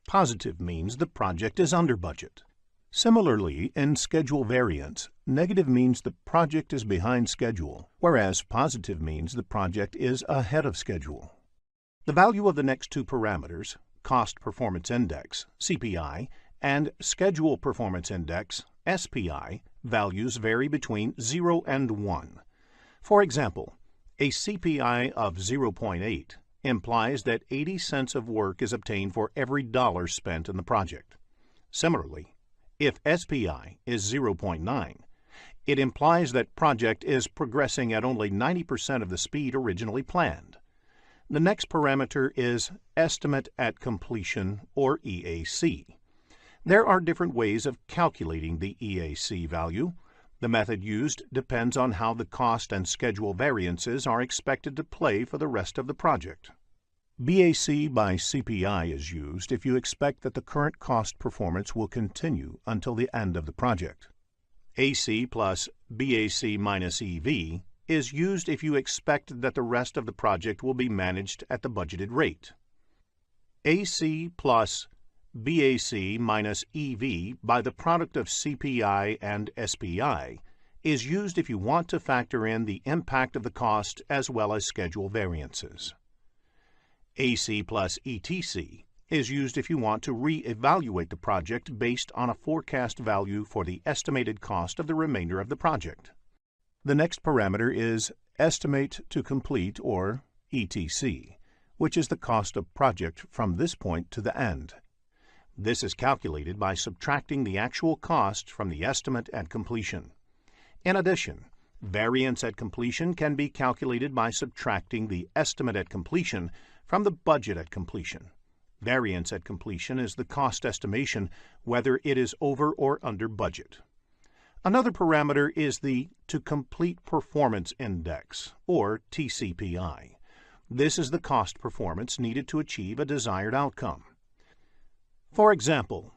Positive means the project is under budget. Similarly, in schedule variance, negative means the project is behind schedule, whereas positive means the project is ahead of schedule. The value of the next two parameters, Cost Performance Index, CPI, and Schedule Performance Index, SPI, values vary between 0 and 1. For example, a CPI of 0.8 implies that 80 cents of work is obtained for every dollar spent in the project. Similarly, if SPI is 0.9, it implies that project is progressing at only 90% of the speed originally planned. The next parameter is Estimate at Completion, or EAC. There are different ways of calculating the EAC value. The method used depends on how the cost and schedule variances are expected to play for the rest of the project. BAC by CPI is used if you expect that the current cost performance will continue until the end of the project. AC plus BAC minus EV is used if you expect that the rest of the project will be managed at the budgeted rate. AC plus BAC minus EV by the product of CPI and SPI is used if you want to factor in the impact of the cost as well as schedule variances. AC plus ETC is used if you want to re-evaluate the project based on a forecast value for the estimated cost of the remainder of the project. The next parameter is estimate to complete, or ETC, which is the cost of project from this point to the end. This is calculated by subtracting the actual cost from the estimate at completion. In addition, variance at completion can be calculated by subtracting the estimate at completion from the budget at completion. Variance at completion is the cost estimation whether it is over or under budget. Another parameter is the To Complete Performance Index, or TCPI. This is the cost performance needed to achieve a desired outcome. For example,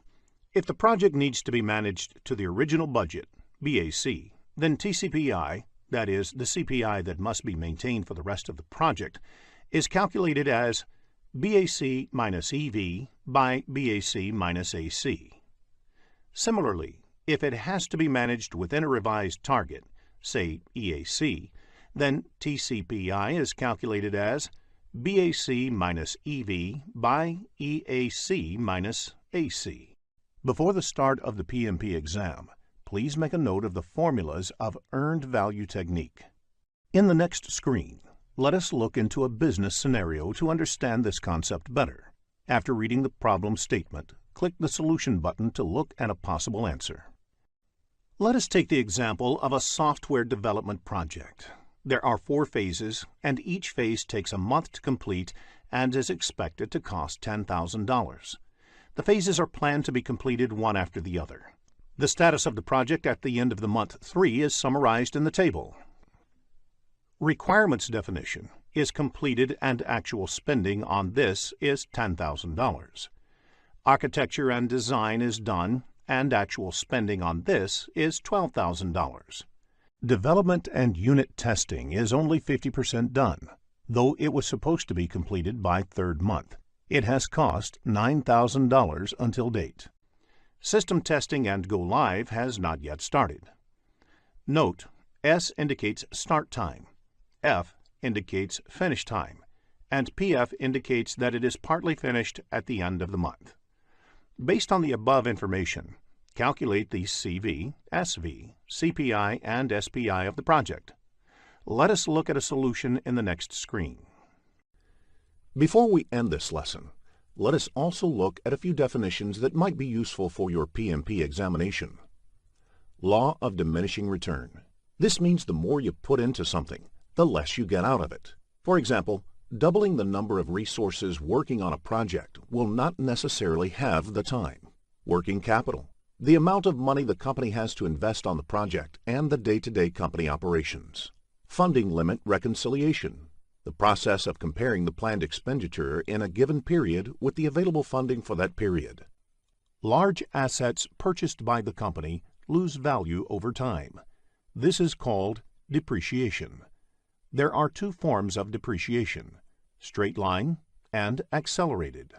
if the project needs to be managed to the original budget, BAC, then TCPI, that is, the CPI that must be maintained for the rest of the project, is calculated as BAC minus EV by BAC minus AC. Similarly, if it has to be managed within a revised target, say EAC, then TCPI is calculated as BAC minus EV by EAC minus AC. Before the start of the PMP exam, please make a note of the formulas of earned value technique. In the next screen, let us look into a business scenario to understand this concept better. After reading the problem statement, click the Solution button to look at a possible answer. Let us take the example of a software development project. There are 4 phases, and each phase takes a month to complete and is expected to cost $10,000. The phases are planned to be completed one after the other. The status of the project at the end of the month 3 is summarized in the table. Requirements definition is completed and actual spending on this is $10,000. Architecture and design is done and actual spending on this is $12,000. Development and unit testing is only 50% done, though it was supposed to be completed by 3rd month. It has cost $9,000 until date. System testing and go live has not yet started. Note, S indicates start time, F indicates finish time, and PF indicates that it is partly finished at the end of the month. Based on the above information, calculate the CV, SV, CPI, and SPI of the project. Let us look at a solution in the next screen. Before we end this lesson, let us also look at a few definitions that might be useful for your PMP examination. Law of diminishing return. This means the more you put into something, the less you get out of it. For example, doubling the number of resources working on a project will not necessarily have the time. Working capital. The amount of money the company has to invest on the project and the day-to-day company operations. Funding limit reconciliation. The process of comparing the planned expenditure in a given period with the available funding for that period. Large assets purchased by the company lose value over time. This is called depreciation. There are 2 forms of depreciation, straight line and accelerated.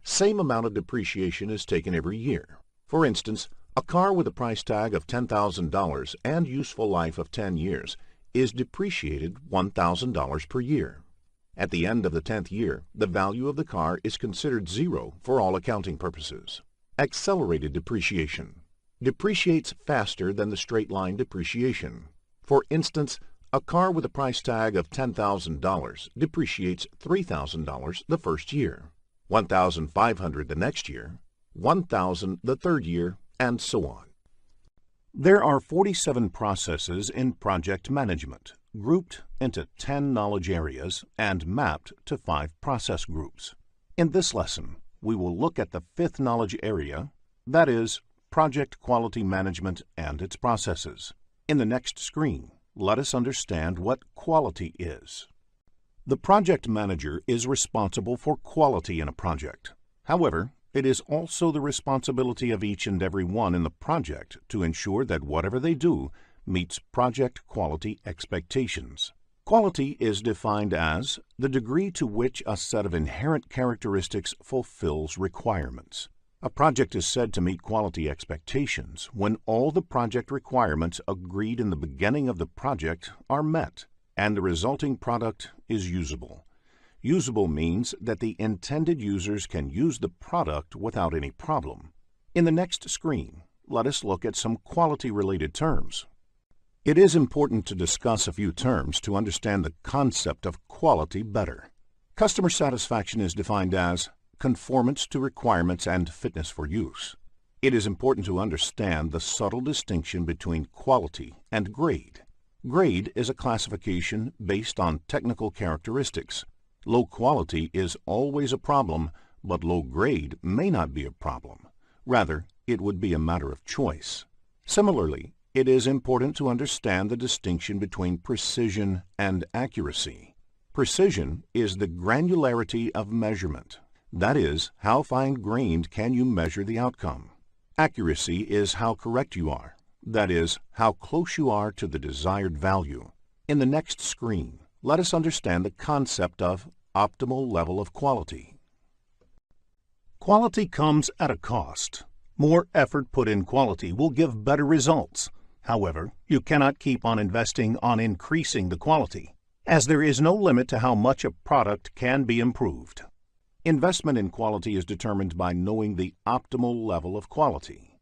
Same amount of depreciation is taken every year. For instance, a car with a price tag of $10,000 and useful life of 10 years is depreciated $1,000 per year. At the end of the 10th year, the value of the car is considered 0 for all accounting purposes. Accelerated depreciation depreciates faster than the straight-line depreciation. For instance, a car with a price tag of $10,000 depreciates $3,000 the first year, $1,500 the next year, $1,000 the 3rd year, and so on. There are 47 processes in project management, grouped into 10 knowledge areas and mapped to 5 process groups. In this lesson, we will look at the 5th knowledge area, that is, project quality management and its processes. In the next screen, let us understand what quality is. The project manager is responsible for quality in a project. However, it is also the responsibility of each and every one in the project to ensure that whatever they do meets project quality expectations. Quality is defined as the degree to which a set of inherent characteristics fulfills requirements. A project is said to meet quality expectations when all the project requirements agreed in the beginning of the project are met and the resulting product is usable. Usable means that the intended users can use the product without any problem. In the next screen, let us look at some quality-related terms. It is important to discuss a few terms to understand the concept of quality better. Customer satisfaction is defined as conformance to requirements and fitness for use. It is important to understand the subtle distinction between quality and grade. Grade is a classification based on technical characteristics. Low quality is always a problem, but low grade may not be a problem. Rather, it would be a matter of choice. Similarly, it is important to understand the distinction between precision and accuracy. Precision is the granularity of measurement. That is, how fine-grained can you measure the outcome. Accuracy is how correct you are. That is, how close you are to the desired value. In the next screen, let us understand the concept of optimal level of quality. Quality comes at a cost. More effort put in quality will give better results. However, you cannot keep on investing on increasing the quality, as there is no limit to how much a product can be improved. Investment in quality is determined by knowing the optimal level of quality.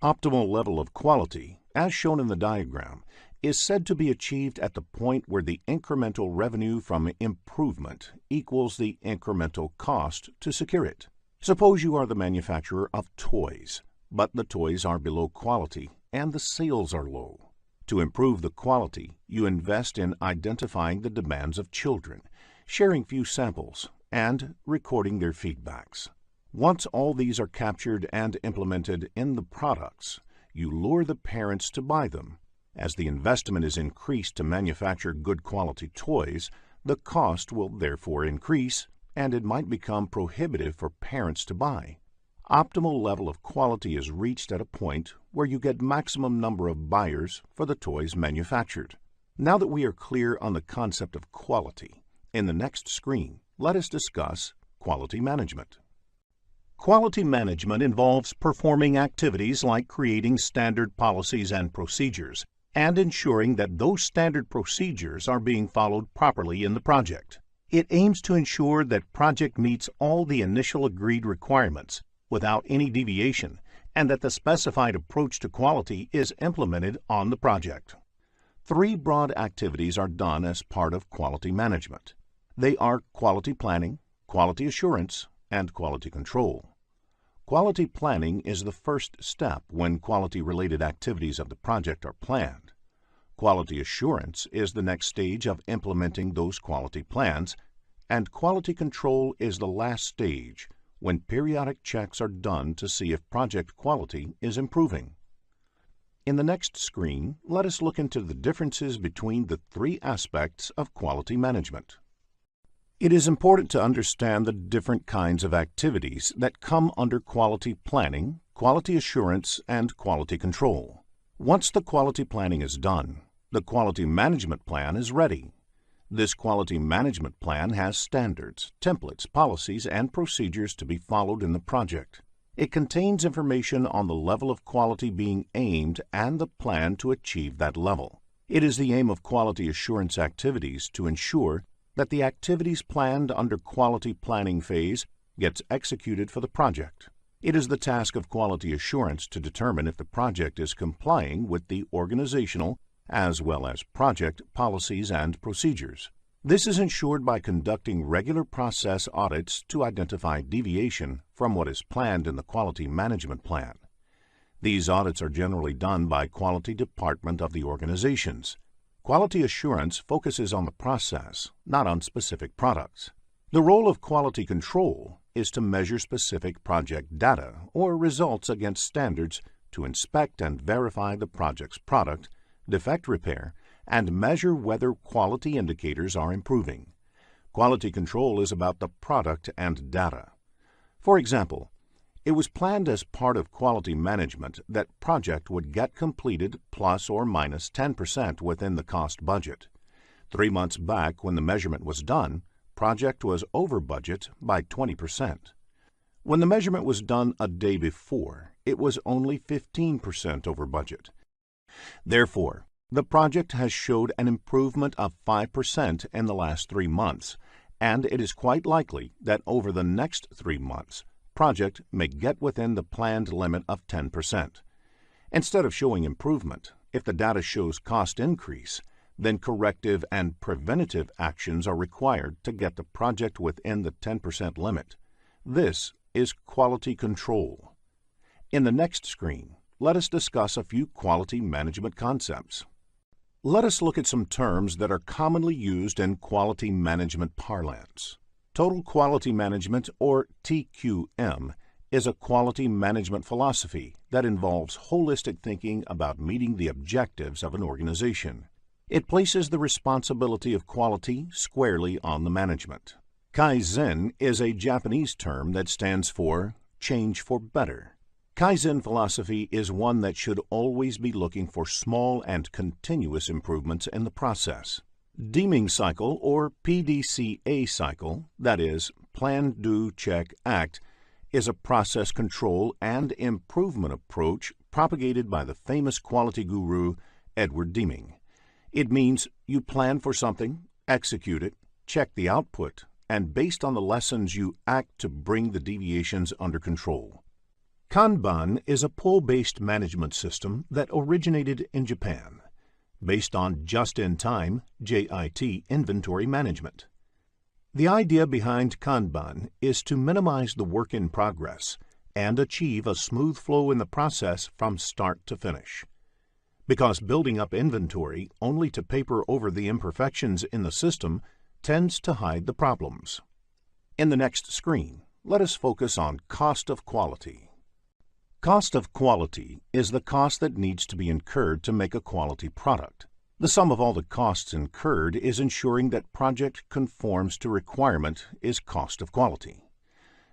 Optimal level of quality, as shown in the diagram, is said to be achieved at the point where the incremental revenue from improvement equals the incremental cost to secure it. Suppose you are the manufacturer of toys, but the toys are below quality and the sales are low. To improve the quality, you invest in identifying the demands of children, sharing few samples, and recording their feedbacks. Once all these are captured and implemented in the products, you lure the parents to buy them. As the investment is increased to manufacture good quality toys, the cost will therefore increase, and it might become prohibitive for parents to buy. Optimal level of quality is reached at a point where you get maximum number of buyers for the toys manufactured. Now that we are clear on the concept of quality, in the next screen, let us discuss quality management. Quality management involves performing activities like creating standard policies and procedures and ensuring that those standard procedures are being followed properly in the project. It aims to ensure that project meets all the initial agreed requirements without any deviation and that the specified approach to quality is implemented on the project. 3 broad activities are done as part of quality management. They are quality planning, quality assurance, and quality control. Quality planning is the first step when quality-related activities of the project are planned. Quality assurance is the next stage of implementing those quality plans, and quality control is the last stage when periodic checks are done to see if project quality is improving. In the next screen, let us look into the differences between the 3 aspects of quality management. It is important to understand the different kinds of activities that come under quality planning, quality assurance, and quality control. Once the quality planning is done, the quality management plan is ready. This quality management plan has standards, templates, policies, and procedures to be followed in the project. It contains information on the level of quality being aimed and the plan to achieve that level. It is the aim of quality assurance activities to ensure that the activities planned under quality planning phase gets executed for the project. It is the task of quality assurance to determine if the project is complying with the organizational as well as project policies and procedures. This is ensured by conducting regular process audits to identify deviation from what is planned in the quality management plan. These audits are generally done by quality department of the organizations. Quality assurance focuses on the process, not on specific products. The role of quality control is to measure specific project data or results against standards to inspect and verify the project's product, defect repair, and measure whether quality indicators are improving. Quality control is about the product and data. For example, It was planned as part of quality management that project would get completed plus or minus 10% within the cost budget. 3 months back, when the measurement was done, project was over budget by 20%. When the measurement was done a day before, it was only 15% over budget. Therefore, the project has showed an improvement of 5% in the last 3 months, and it is quite likely that over the next 3 months, project may get within the planned limit of 10%. Instead of showing improvement, if the data shows cost increase, then corrective and preventative actions are required to get the project within the 10% limit. This is quality control. In the next screen, let us discuss a few quality management concepts. Let us look at some terms that are commonly used in quality management parlance. Total Quality Management, or TQM, is a quality management philosophy that involves holistic thinking about meeting the objectives of an organization. It places the responsibility of quality squarely on the management. Kaizen is a Japanese term that stands for change for better. Kaizen philosophy is one that should always be looking for small and continuous improvements in the process. Deeming cycle, or PDCA cycle, that is, plan, do, check, act, is a process control and improvement approach propagated by the famous quality guru Edward Deming. It means you plan for something, execute it, check the output, and based on the lessons you act to bring the deviations under control. Kanban is a pull-based management system that originated in Japan, based on just-in-time (JIT) inventory management. The idea behind Kanban is to minimize the work in progress and achieve a smooth flow in the process from start to finish. Because building up inventory only to paper over the imperfections in the system tends to hide the problems. In the next screen, let us focus on cost of quality. Cost of quality is the cost that needs to be incurred to make a quality product. The sum of all the costs incurred is ensuring that project conforms to requirement is cost of quality.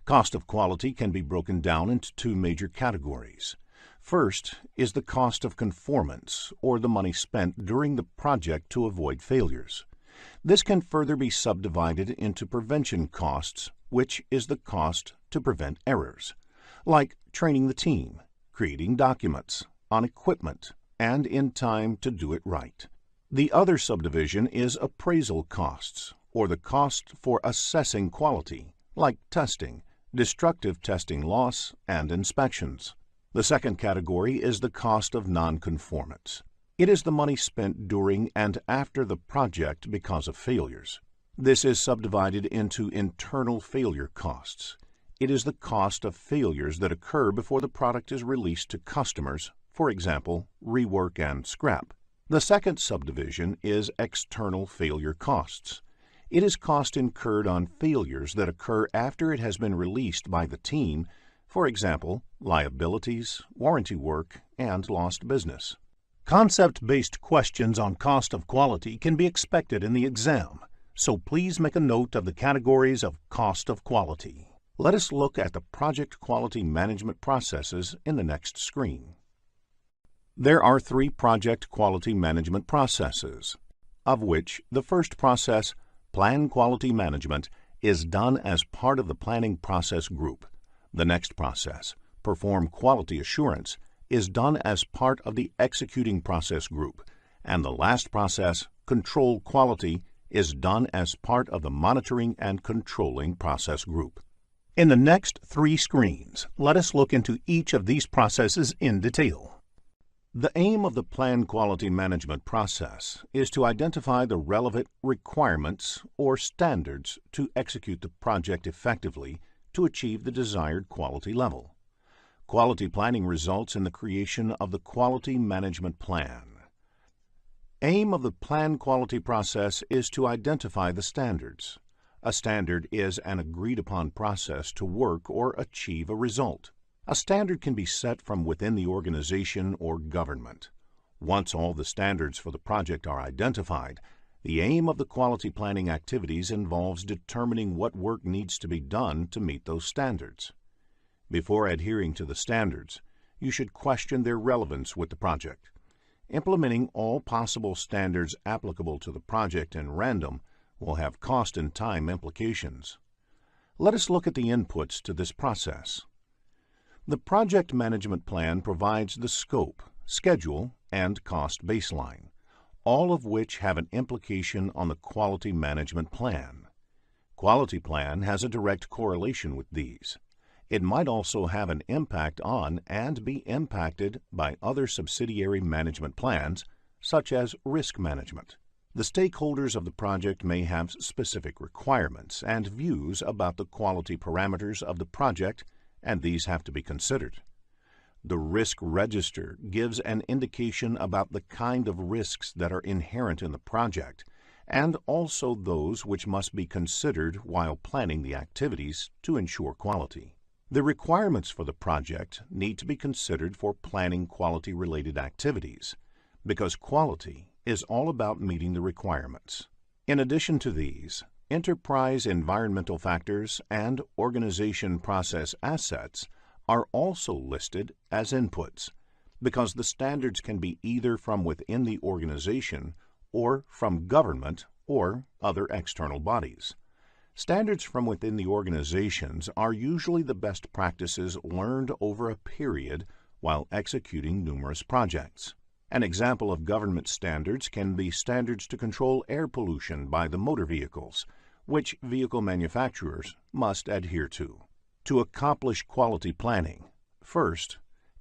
Cost of quality can be broken down into 2 major categories. First is the cost of conformance, or the money spent during the project to avoid failures. This can further be subdivided into prevention costs, which is the cost to prevent errors, like training the team, creating documents, on equipment, and in time to do it right. The other subdivision is appraisal costs, or the cost for assessing quality, like testing, destructive testing loss, and inspections. The second category is the cost of nonconformance. It is the money spent during and after the project because of failures. This is subdivided into internal failure costs. It is the cost of failures that occur before the product is released to customers, for example, rework and scrap. The second subdivision is external failure costs. It is cost incurred on failures that occur after it has been released by the team, for example, liabilities, warranty work, and lost business. Concept-based questions on cost of quality can be expected in the exam, so please make a note of the categories of cost of quality. Let us look at the project quality management processes in the next screen. There are 3 project quality management processes, of which the first process, Plan Quality Management, is done as part of the planning process group. The next process, Perform Quality Assurance, is done as part of the executing process group, and the last process, Control Quality, is done as part of the monitoring and controlling process group. In the next 3 screens, let us look into each of these processes in detail. The aim of the Plan Quality Management process is to identify the relevant requirements or standards to execute the project effectively to achieve the desired quality level. Quality planning results in the creation of the Quality Management Plan. Aim of the Plan Quality process is to identify the standards. A standard is an agreed-upon process to work or achieve a result. A standard can be set from within the organization or government. Once all the standards for the project are identified, the aim of the quality planning activities involves determining what work needs to be done to meet those standards. Before adhering to the standards, you should question their relevance with the project. Implementing all possible standards applicable to the project in random will have cost and time implications. Let us look at the inputs to this process. The project management plan provides the scope, schedule, and cost baseline, all of which have an implication on the quality management plan. Quality plan has a direct correlation with these. It might also have an impact on and be impacted by other subsidiary management plans, such as risk management. The stakeholders of the project may have specific requirements and views about the quality parameters of the project, and these have to be considered. The risk register gives an indication about the kind of risks that are inherent in the project, and also those which must be considered while planning the activities to ensure quality. The requirements for the project need to be considered for planning quality-related activities, because quality is all about meeting the requirements. In addition to these, enterprise environmental factors and organization process assets are also listed as inputs, because the standards can be either from within the organization or from government or other external bodies. Standards from within the organizations are usually the best practices learned over a period while executing numerous projects. An example of government standards can be standards to control air pollution by the motor vehicles, which vehicle manufacturers must adhere to. To accomplish quality planning, first,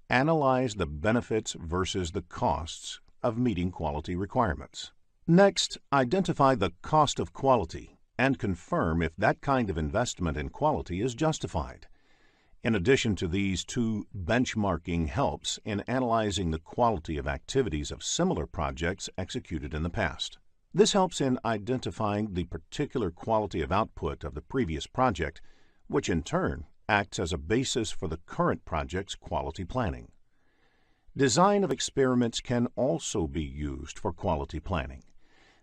analyze the benefits versus the costs of meeting quality requirements. Next, identify the cost of quality and confirm if that kind of investment in quality is justified. In addition to these two, benchmarking helps in analyzing the quality of activities of similar projects executed in the past. This helps in identifying the particular quality of output of the previous project, which in turn acts as a basis for the current project's quality planning. Design of experiments can also be used for quality planning.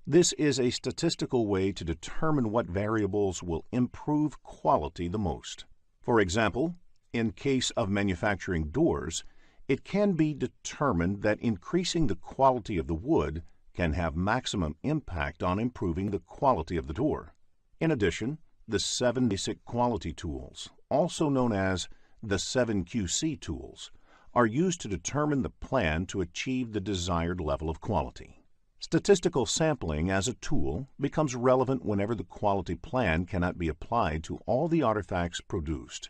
This is a statistical way to determine what variables will improve quality the most. For example, in case of manufacturing doors, it can be determined that increasing the quality of the wood can have maximum impact on improving the quality of the door. In addition, the 7 basic quality tools, also known as the 7 QC tools, are used to determine the plan to achieve the desired level of quality. Statistical sampling as a tool becomes relevant whenever the quality plan cannot be applied to all the artifacts produced.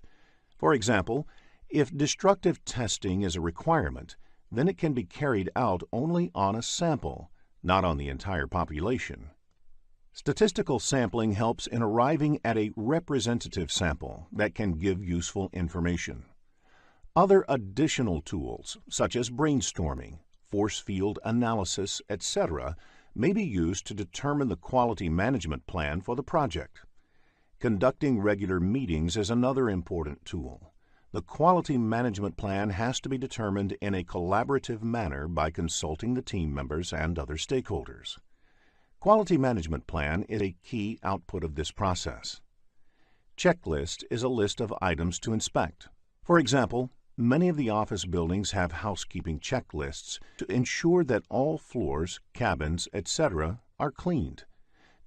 For example, if destructive testing is a requirement, then it can be carried out only on a sample, not on the entire population. Statistical sampling helps in arriving at a representative sample that can give useful information. Other additional tools, such as brainstorming, force field analysis, etc., may be used to determine the quality management plan for the project. Conducting regular meetings is another important tool. The quality management plan has to be determined in a collaborative manner by consulting the team members and other stakeholders. Quality management plan is a key output of this process. Checklist is a list of items to inspect. For example, many of the office buildings have housekeeping checklists to ensure that all floors, cabins, etc. are cleaned.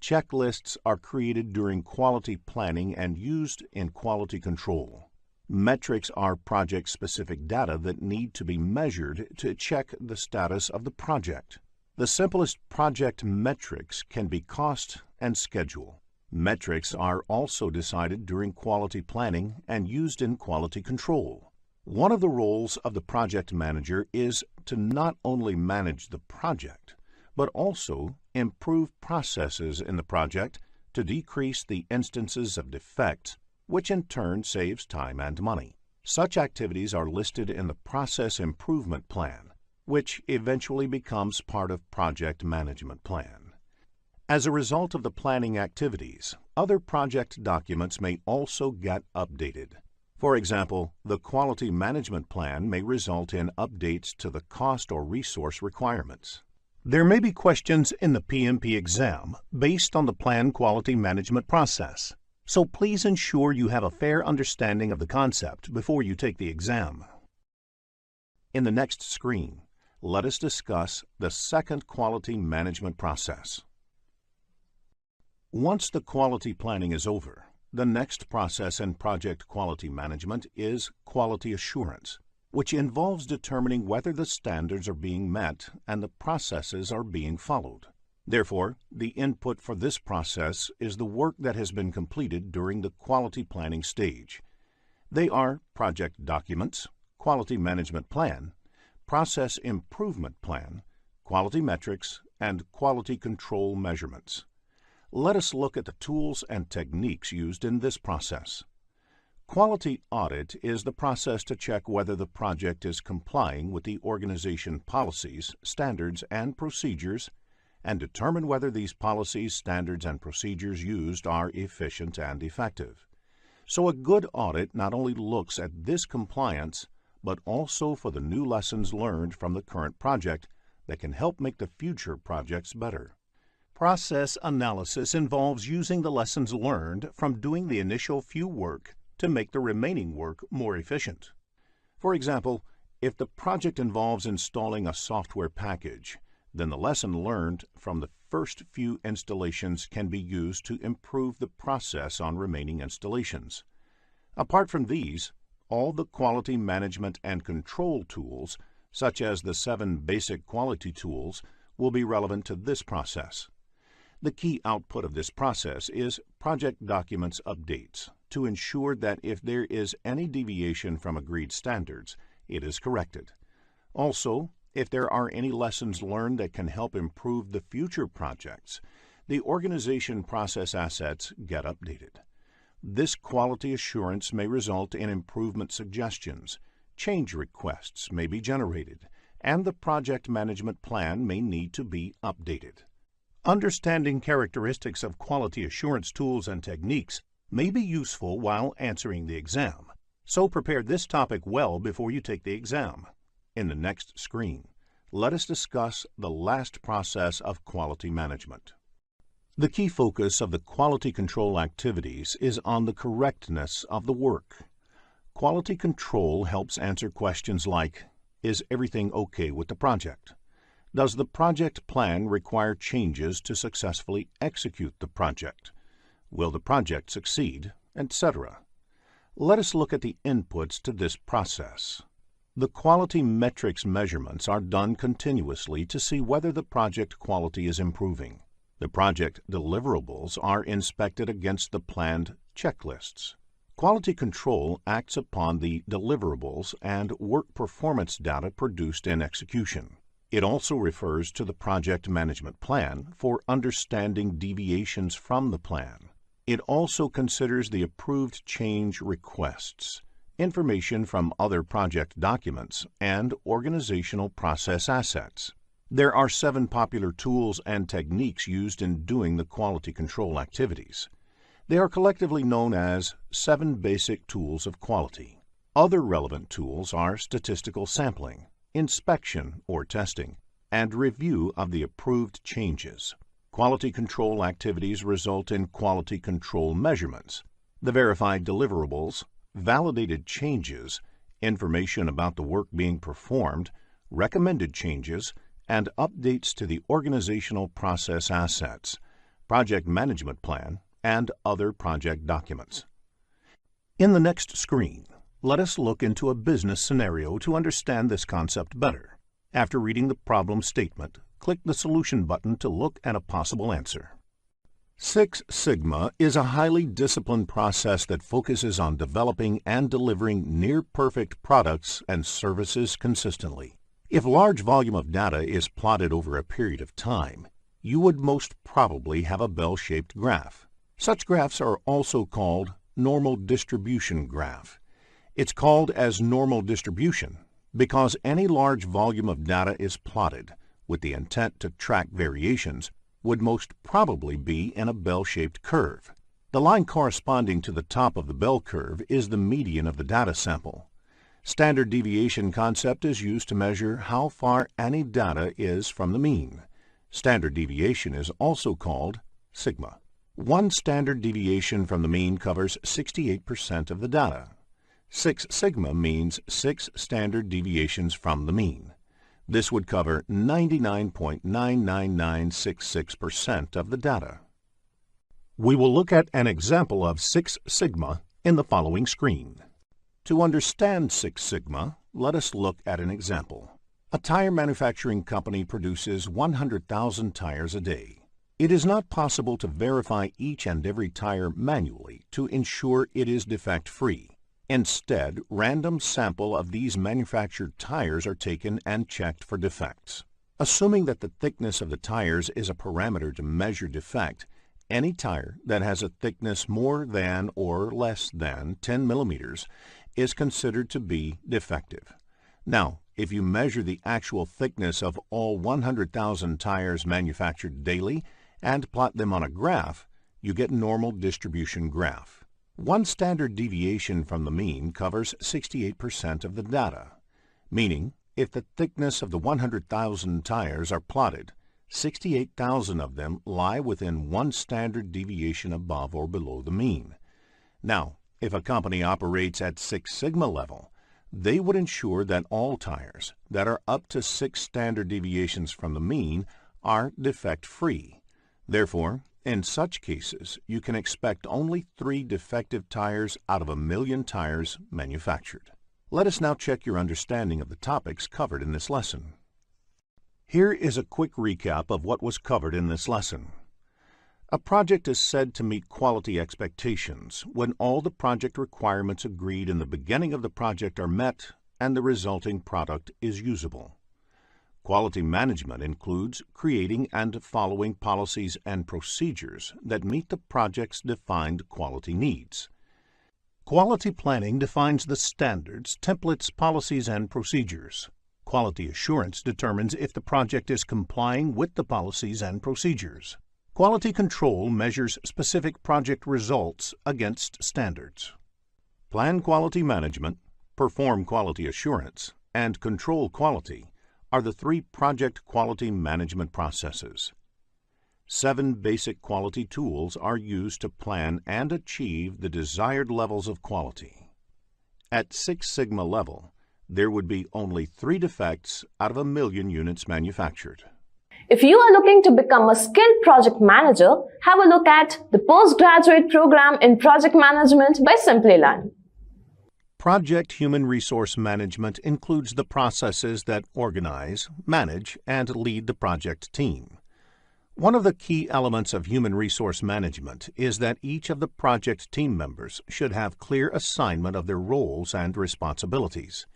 Checklists are created during quality planning and used in quality control. Metrics are project-specific data that need to be measured to check the status of the project. The simplest project metrics can be cost and schedule. Metrics are also decided during quality planning and used in quality control. One of the roles of the project manager is to not only manage the project, but also improve processes in the project to decrease the instances of defects, which in turn saves time and money. Such activities are listed in the Process Improvement Plan, which eventually becomes part of Project Management Plan. As a result of the planning activities, other project documents may also get updated. For example, the Quality Management Plan may result in updates to the cost or resource requirements. There may be questions in the PMP exam based on the plan quality management process. So please ensure you have a fair understanding of the concept before you take the exam. In the next screen, let us discuss the second quality management process. Once the quality planning is over, the next process in project quality management is quality assurance, which involves determining whether the standards are being met and the processes are being followed. Therefore, the input for this process is the work that has been completed during the quality planning stage. They are project documents, quality management plan, process improvement plan, quality metrics, and quality control measurements. Let us look at the tools and techniques used in this process. Quality audit is the process to check whether the project is complying with the organization policies, standards, and procedures, and determine whether these policies, standards, and procedures used are efficient and effective. So a good audit not only looks at this compliance, but also for the new lessons learned from the current project that can help make the future projects better. Process analysis involves using the lessons learned from doing the initial few work to make the remaining work more efficient. For example, if the project involves installing a software package, then the lesson learned from the first few installations can be used to improve the process on remaining installations. Apart from these, all the quality management and control tools, such as the 7 basic quality tools, will be relevant to this process. The key output of this process is project documents updates to ensure that if there is any deviation from agreed standards, it is corrected. Also, if there are any lessons learned that can help improve the future projects, the organization process assets get updated. This quality assurance may result in improvement suggestions, change requests may be generated, and the project management plan may need to be updated. Understanding characteristics of quality assurance tools and techniques may be useful while answering the exam, so prepare this topic well before you take the exam. In the next screen, let us discuss the last process of quality management. The key focus of the quality control activities is on the correctness of the work. Quality control helps answer questions like, is everything okay with the project? Does the project plan require changes to successfully execute the project? Will the project succeed, etc.? Let us look at the inputs to this process. The quality metrics measurements are done continuously to see whether the project quality is improving. The project deliverables are inspected against the planned checklists. Quality control acts upon the deliverables and work performance data produced in execution. It also refers to the project management plan for understanding deviations from the plan. It also considers the approved change requests, information from other project documents, and organizational process assets. There are 7 popular tools and techniques used in doing the quality control activities. They are collectively known as 7 basic tools of quality. Other relevant tools are statistical sampling, inspection or testing, and review of the approved changes. Quality control activities result in quality control measurements, the verified deliverables, validated changes, information about the work being performed, recommended changes, and updates to the organizational process assets, project management plan, and other project documents. In the next screen, let us look into a business scenario to understand this concept better. After reading the problem statement, click the Solution button to look at a possible answer. Six Sigma is a highly disciplined process that focuses on developing and delivering near-perfect products and services consistently. If large volume of data is plotted over a period of time, you would most probably have a bell-shaped graph. Such graphs are also called normal distribution graph. It's called as normal distribution because any large volume of data is plotted with the intent to track variations would most probably be in a bell-shaped curve. The line corresponding to the top of the bell curve is the median of the data sample. Standard deviation concept is used to measure how far any data is from the mean. Standard deviation is also called sigma. One standard deviation from the mean covers 68% of the data. 6 sigma means 6 standard deviations from the mean. This would cover 99.99966% of the data. We will look at an example of 6 sigma in the following screen. To understand 6 sigma, let us look at an example. A tire manufacturing company produces 100,000 tires a day. It is not possible to verify each and every tire manually to ensure it is defect-free. Instead, random sample of these manufactured tires are taken and checked for defects. Assuming that the thickness of the tires is a parameter to measure defect, any tire that has a thickness more than or less than 10 millimeters is considered to be defective. Now, if you measure the actual thickness of all 100,000 tires manufactured daily and plot them on a graph, you get normal distribution graph. One standard deviation from the mean covers 68% of the data, meaning if the thickness of the 100,000 tires are plotted, 68,000 of them lie within one standard deviation above or below the mean. Now, if a company operates at 6 sigma level, they would ensure that all tires that are up to 6 standard deviations from the mean are defect-free. Therefore, in such cases, you can expect only 3 defective tires out of 1,000,000 tires manufactured. Let us now check your understanding of the topics covered in this lesson. Here is a quick recap of what was covered in this lesson. A project is said to meet quality expectations when all the project requirements agreed in the beginning of the project are met and the resulting product is usable. Quality management includes creating and following policies and procedures that meet the project's defined quality needs. Quality planning defines the standards, templates, policies, and procedures. Quality assurance determines if the project is complying with the policies and procedures. Quality control measures specific project results against standards. Plan quality management, perform quality assurance, and control quality are the 3 project quality management processes. 7 basic quality tools are used to plan and achieve the desired levels of quality. At 6 sigma level, there would be only 3 defects out of 1,000,000 units manufactured. If you are looking to become a skilled project manager, have a look at the postgraduate program in project management by Simplilearn. Project human resource management includes the processes that organize, manage, and lead the project team. One of the key elements of human resource management is that each of the project team members should have clear assignment of their roles and responsibilities.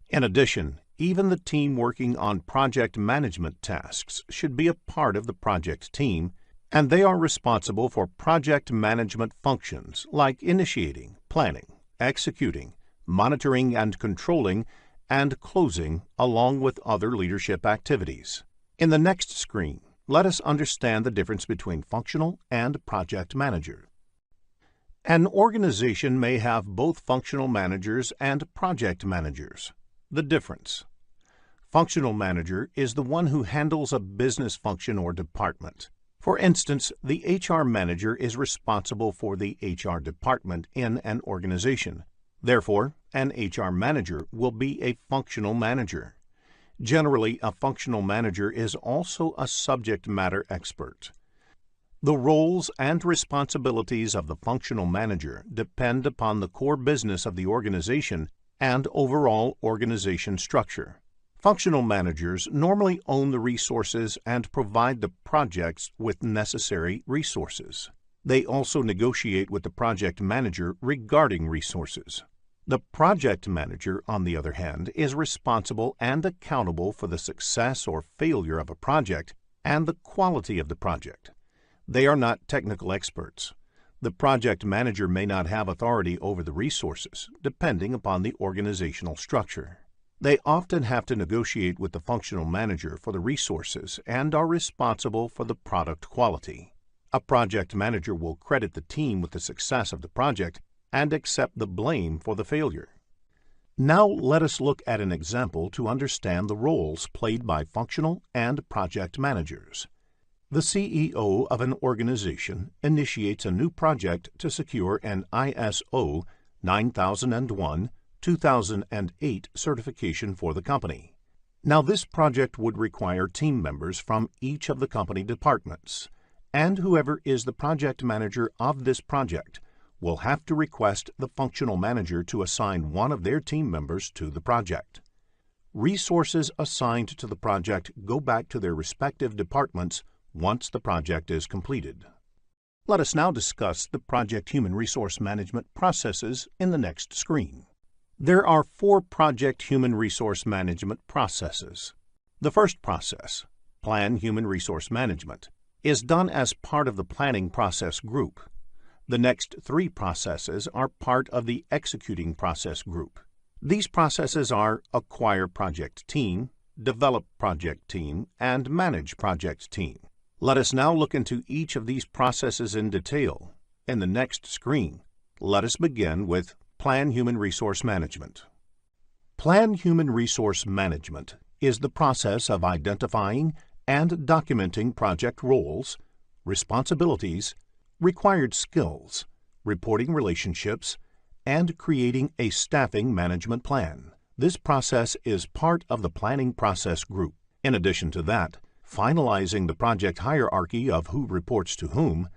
In addition, even the team working on project management tasks should be a part of the project team, and they are responsible for project management functions like initiating, planning, executing, monitoring and controlling, and closing, along with other leadership activities. In the next screen, let us understand the difference between functional and project manager. An organization may have both functional managers and project managers. The difference: functional manager is the one who handles a business function or department. For instance, the HR manager is responsible for the HR department in an organization. Therefore, an HR manager will be a functional manager. Generally, a functional manager is also a subject matter expert. The roles and responsibilities of the functional manager depend upon the core business of the organization and overall organization structure. Functional managers normally own the resources and provide the projects with necessary resources. They also negotiate with the project manager regarding resources. The project manager, on the other hand, is responsible and accountable for the success or failure of a project and the quality of the project. They are not technical experts. The project manager may not have authority over the resources, depending upon the organizational structure. They often have to negotiate with the functional manager for the resources and are responsible for the product quality. A project manager will credit the team with the success of the project and accept the blame for the failure. Now let us look at an example to understand the roles played by functional and project managers. The CEO of an organization initiates a new project to secure an ISO 9001-2008 certification for the company. Now, this project would require team members from each of the company departments, and whoever is the project manager of this project will have to request the functional manager to assign one of their team members to the project. Resources assigned to the project go back to their respective departments once the project is completed. Let us now discuss the project human resource management processes in the next screen. There are 4 project human resource management processes. The first process, Plan Human Resource Management, is done as part of the planning process group. The next 3 processes are part of the executing process group. These processes are Acquire Project Team, Develop Project Team, and Manage Project Team. Let us now look into each of these processes in detail. In the next screen, let us begin with Plan Human Resource Management. Plan Human Resource Management is the process of identifying and documenting project roles, responsibilities, required skills, reporting relationships, and creating a staffing management plan. This process is part of the planning process group. In addition to that, finalizing the project hierarchy of who reports to whom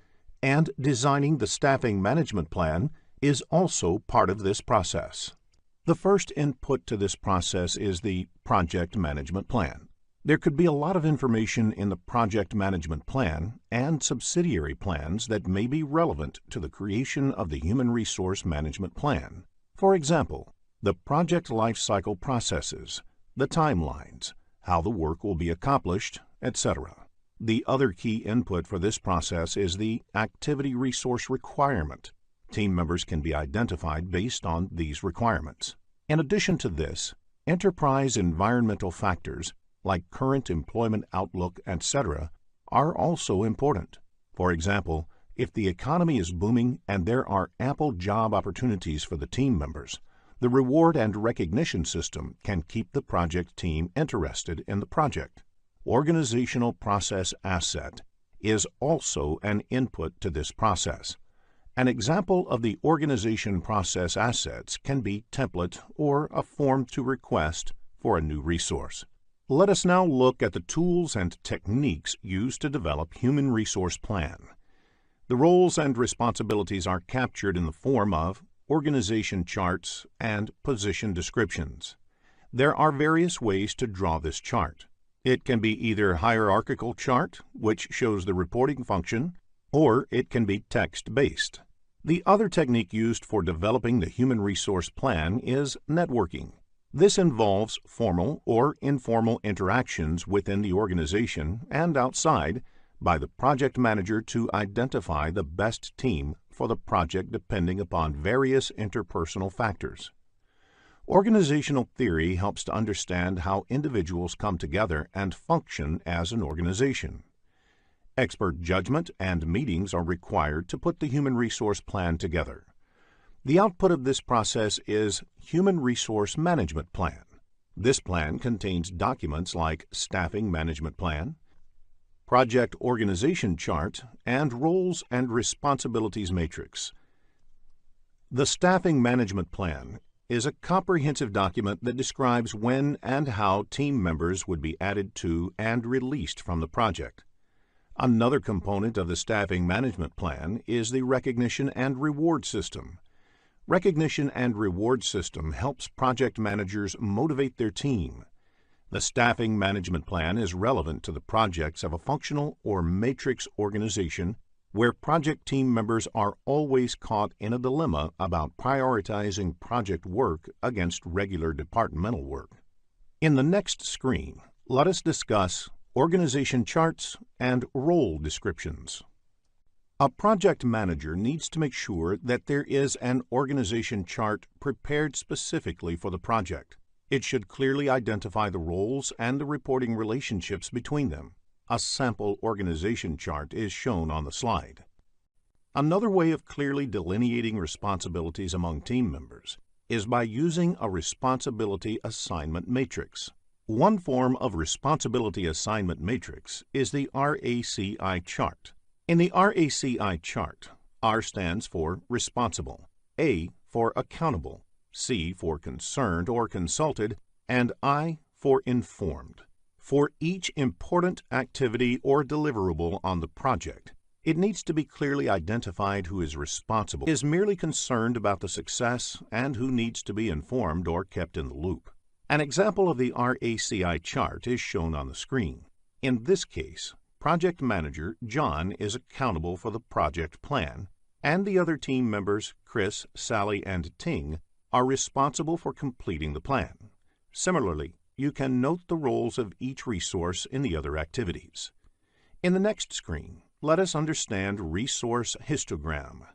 and designing the staffing management plan is also part of this process. The first input to this process is the project management plan. There could be a lot of information in the project management plan and subsidiary plans that may be relevant to the creation of the human resource management plan. For example, the project lifecycle processes, the timelines, how the work will be accomplished, etc. The other key input for this process is the activity resource requirement. Team members can be identified based on these requirements. In addition to this, enterprise environmental factors like current employment outlook, etc., are also important. For example, if the economy is booming and there are ample job opportunities for the team members, the reward and recognition system can keep the project team interested in the project. Organizational process asset is also an input to this process. An example of the organization process assets can be template or a form to request for a new resource. Let us now look at the tools and techniques used to develop human resource plan. The roles and responsibilities are captured in the form of organization charts and position descriptions. There are various ways to draw this chart. It can be either hierarchical chart, which shows the reporting function, or it can be text-based. The other technique used for developing the human resource plan is networking. This involves formal or informal interactions within the organization and outside by the project manager to identify the best team for the project depending upon various interpersonal factors. Organizational theory helps to understand how individuals come together and function as an organization. Expert judgment and meetings are required to put the human resource plan together. The output of this process is Human Resource Management Plan. This plan contains documents like Staffing Management Plan, Project Organization Chart, and Roles and Responsibilities Matrix. The Staffing Management Plan is a comprehensive document that describes when and how team members would be added to and released from the project. Another component of the Staffing Management Plan is the Recognition and Reward System. Recognition and Reward System helps project managers motivate their team. The Staffing Management Plan is relevant to the projects of a functional or matrix organization where project team members are always caught in a dilemma about prioritizing project work against regular departmental work. In the next screen, let us discuss organization charts and role descriptions. A project manager needs to make sure that there is an organization chart prepared specifically for the project. It should clearly identify the roles and the reporting relationships between them. A sample organization chart is shown on the slide. Another way of clearly delineating responsibilities among team members is by using a responsibility assignment matrix. One form of responsibility assignment matrix is the RACI chart. In the RACI chart, R stands for responsible, A for accountable, C for concerned or consulted, and I for informed. For each important activity or deliverable on the project, it needs to be clearly identified who is responsible, is merely concerned about the success, and who needs to be informed or kept in the loop. An example of the RACI chart is shown on the screen. In this case, Project Manager John is accountable for the project plan, and the other team members, Chris, Sally, and Ting, are responsible for completing the plan. Similarly, you can note the roles of each resource in the other activities. In the next screen, let us understand resource histogram.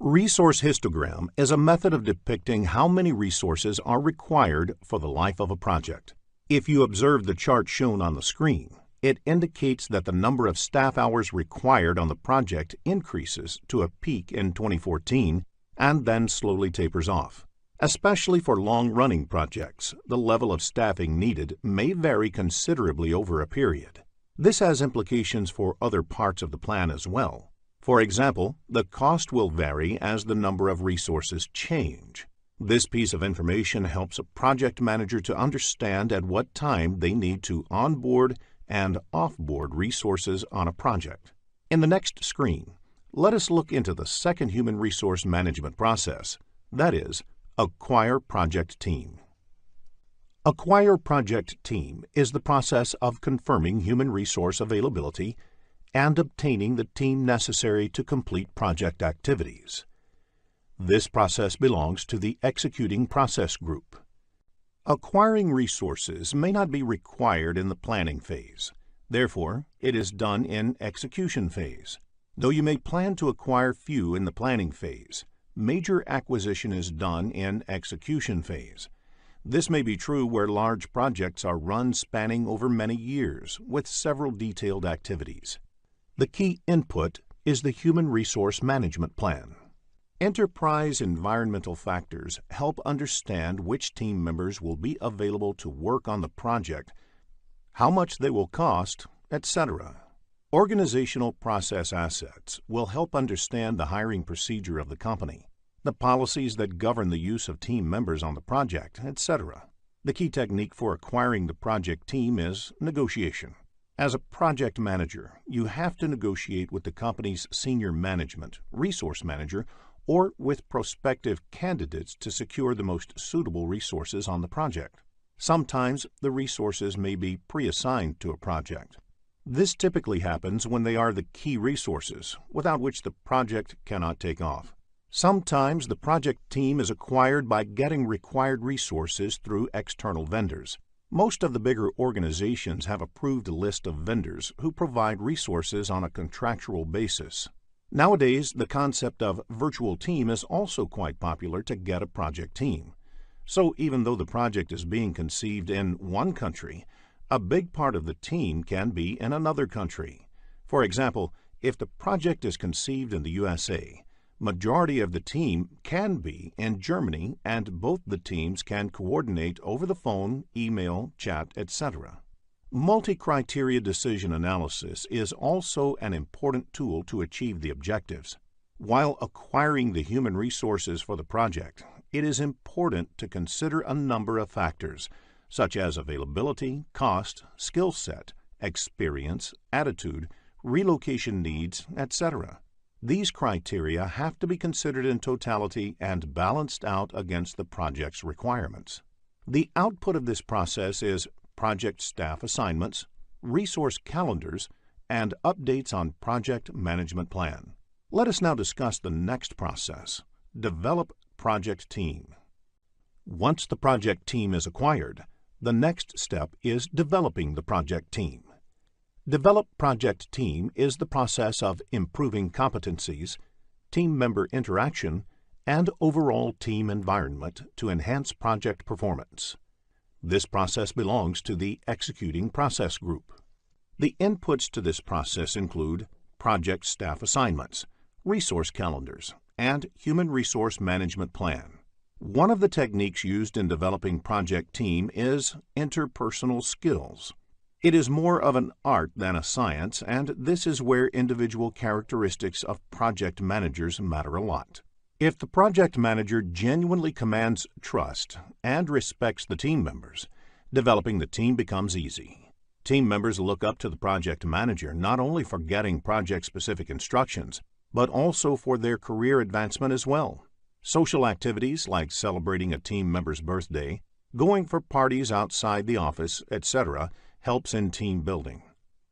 Resource histogram is a method of depicting how many resources are required for the life of a project. If you observe the chart shown on the screen, it indicates that the number of staff hours required on the project increases to a peak in 2014 and then slowly tapers off. Especially for long-running projects, the level of staffing needed may vary considerably over a period. This has implications for other parts of the plan as well. For example, the cost will vary as the number of resources change. This piece of information helps a project manager to understand at what time they need to onboard and offboard resources on a project. In the next screen, let us look into the second human resource management process, that is, acquire project team. Acquire project team is the process of confirming human resource availability and obtaining the team necessary to complete project activities. This process belongs to the executing process group. Acquiring resources may not be required in the planning phase. Therefore, it is done in execution phase. Though you may plan to acquire few in the planning phase, major acquisition is done in execution phase. This may be true where large projects are run spanning over many years with several detailed activities. The key input is the Human Resource Management Plan. Enterprise environmental factors help understand which team members will be available to work on the project, how much they will cost, etc. Organizational process assets will help understand the hiring procedure of the company, the policies that govern the use of team members on the project, etc. The key technique for acquiring the project team is negotiation. As a project manager, you have to negotiate with the company's senior management, resource manager, or with prospective candidates to secure the most suitable resources on the project. Sometimes the resources may be pre-assigned to a project. This typically happens when they are the key resources, without which the project cannot take off. Sometimes the project team is acquired by getting required resources through external vendors. Most of the bigger organizations have approved a list of vendors who provide resources on a contractual basis. Nowadays, the concept of virtual team is also quite popular to get a project team. So even though the project is being conceived in one country, a big part of the team can be in another country. For example, if the project is conceived in the USA, majority of the team can be in Germany, and both the teams can coordinate over the phone, email, chat, etc. Multi-criteria decision analysis is also an important tool to achieve the objectives. While acquiring the human resources for the project, it is important to consider a number of factors, such as availability, cost, skill set, experience, attitude, relocation needs, etc. These criteria have to be considered in totality and balanced out against the project's requirements. The output of this process is project staff assignments, resource calendars, and updates on project management plan. Let us now discuss the next process, develop project team. Once the project team is acquired, the next step is developing the project team. Develop project team is the process of improving competencies, team member interaction, and overall team environment to enhance project performance. This process belongs to the executing process group. The inputs to this process include project staff assignments, resource calendars, and human resource management plan. One of the techniques used in developing project team is interpersonal skills. It is more of an art than a science, and this is where individual characteristics of project managers matter a lot. If the project manager genuinely commands trust and respects the team members, developing the team becomes easy. Team members look up to the project manager not only for getting project-specific instructions, but also for their career advancement as well. Social activities like celebrating a team member's birthday, going for parties outside the office, etc., helps in team building.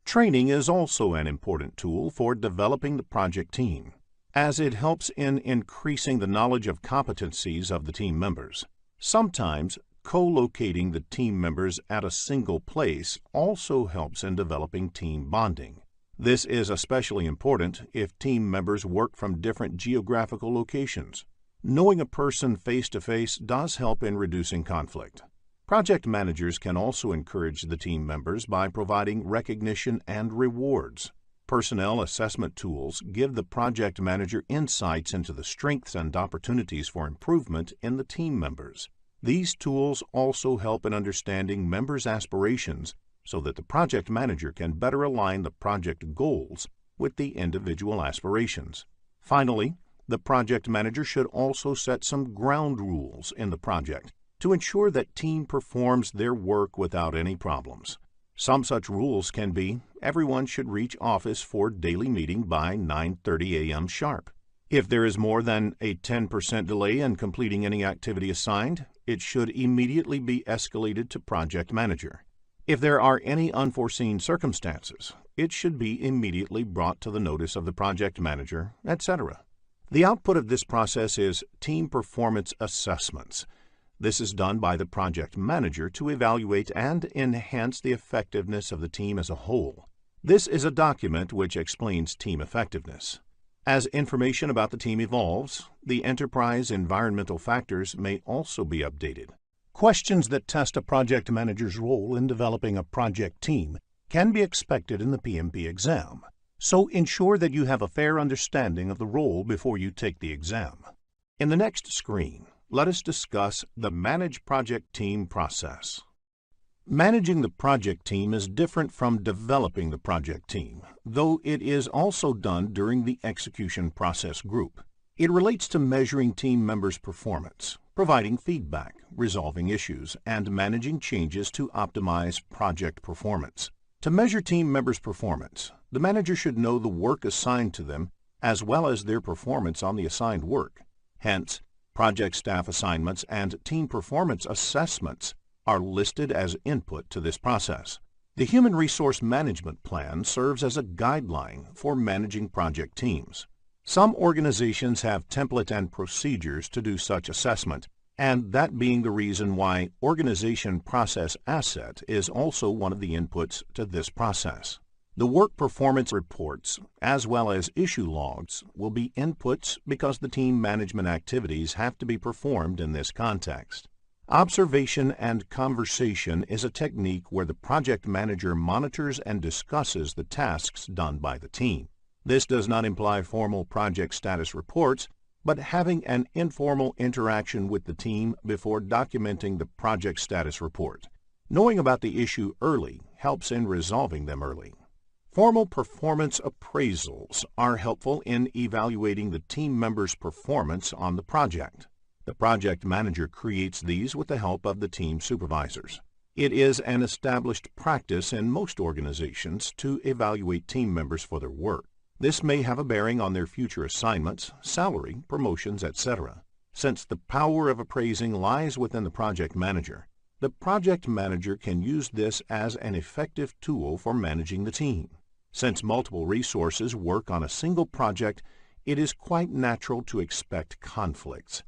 Training is also an important tool for developing the project team, as it helps in increasing the knowledge of competencies of the team members. Sometimes, co-locating the team members at a single place also helps in developing team bonding. This is especially important if team members work from different geographical locations. Knowing a person face-to-face does help in reducing conflict. Project managers can also encourage the team members by providing recognition and rewards. Personnel assessment tools give the project manager insights into the strengths and opportunities for improvement in the team members. These tools also help in understanding members' aspirations so that the project manager can better align the project goals with the individual aspirations. Finally, the project manager should also set some ground rules in the project to ensure that team performs their work without any problems. Some such rules can be: everyone should reach office for daily meeting by 9:30 a.m. sharp. If there is more than a 10% delay in completing any activity assigned, it should immediately be escalated to project manager. If there are any unforeseen circumstances, it should be immediately brought to the notice of the project manager, etc. The output of this process is team performance assessments. This is done by the project manager to evaluate and enhance the effectiveness of the team as a whole. This is a document which explains team effectiveness. As information about the team evolves, the enterprise environmental factors may also be updated. Questions that test a project manager's role in developing a project team can be expected in the PMP exam, so ensure that you have a fair understanding of the role before you take the exam. In the next screen, let us discuss the Manage Project Team process. Managing the project team is different from developing the project team, though it is also done during the execution process group. It relates to measuring team members' performance, providing feedback, resolving issues, and managing changes to optimize project performance. To measure team members' performance, the manager should know the work assigned to them as well as their performance on the assigned work. Hence, project staff assignments and team performance assessments are listed as input to this process. The Human Resource Management Plan serves as a guideline for managing project teams. Some organizations have template and procedures to do such assessment, and that being the reason why Organization Process Asset is also one of the inputs to this process. The work performance reports, as well as issue logs, will be inputs because the team management activities have to be performed in this context. Observation and conversation is a technique where the project manager monitors and discusses the tasks done by the team. This does not imply formal project status reports, but having an informal interaction with the team before documenting the project status report. Knowing about the issue early helps in resolving them early. Formal performance appraisals are helpful in evaluating the team members' performance on the project. The project manager creates these with the help of the team supervisors. It is an established practice in most organizations to evaluate team members for their work. This may have a bearing on their future assignments, salary, promotions, etc. Since the power of appraising lies within the project manager, the project manager can use this as an effective tool for managing the team. Since multiple resources work on a single project, it is quite natural to expect conflicts.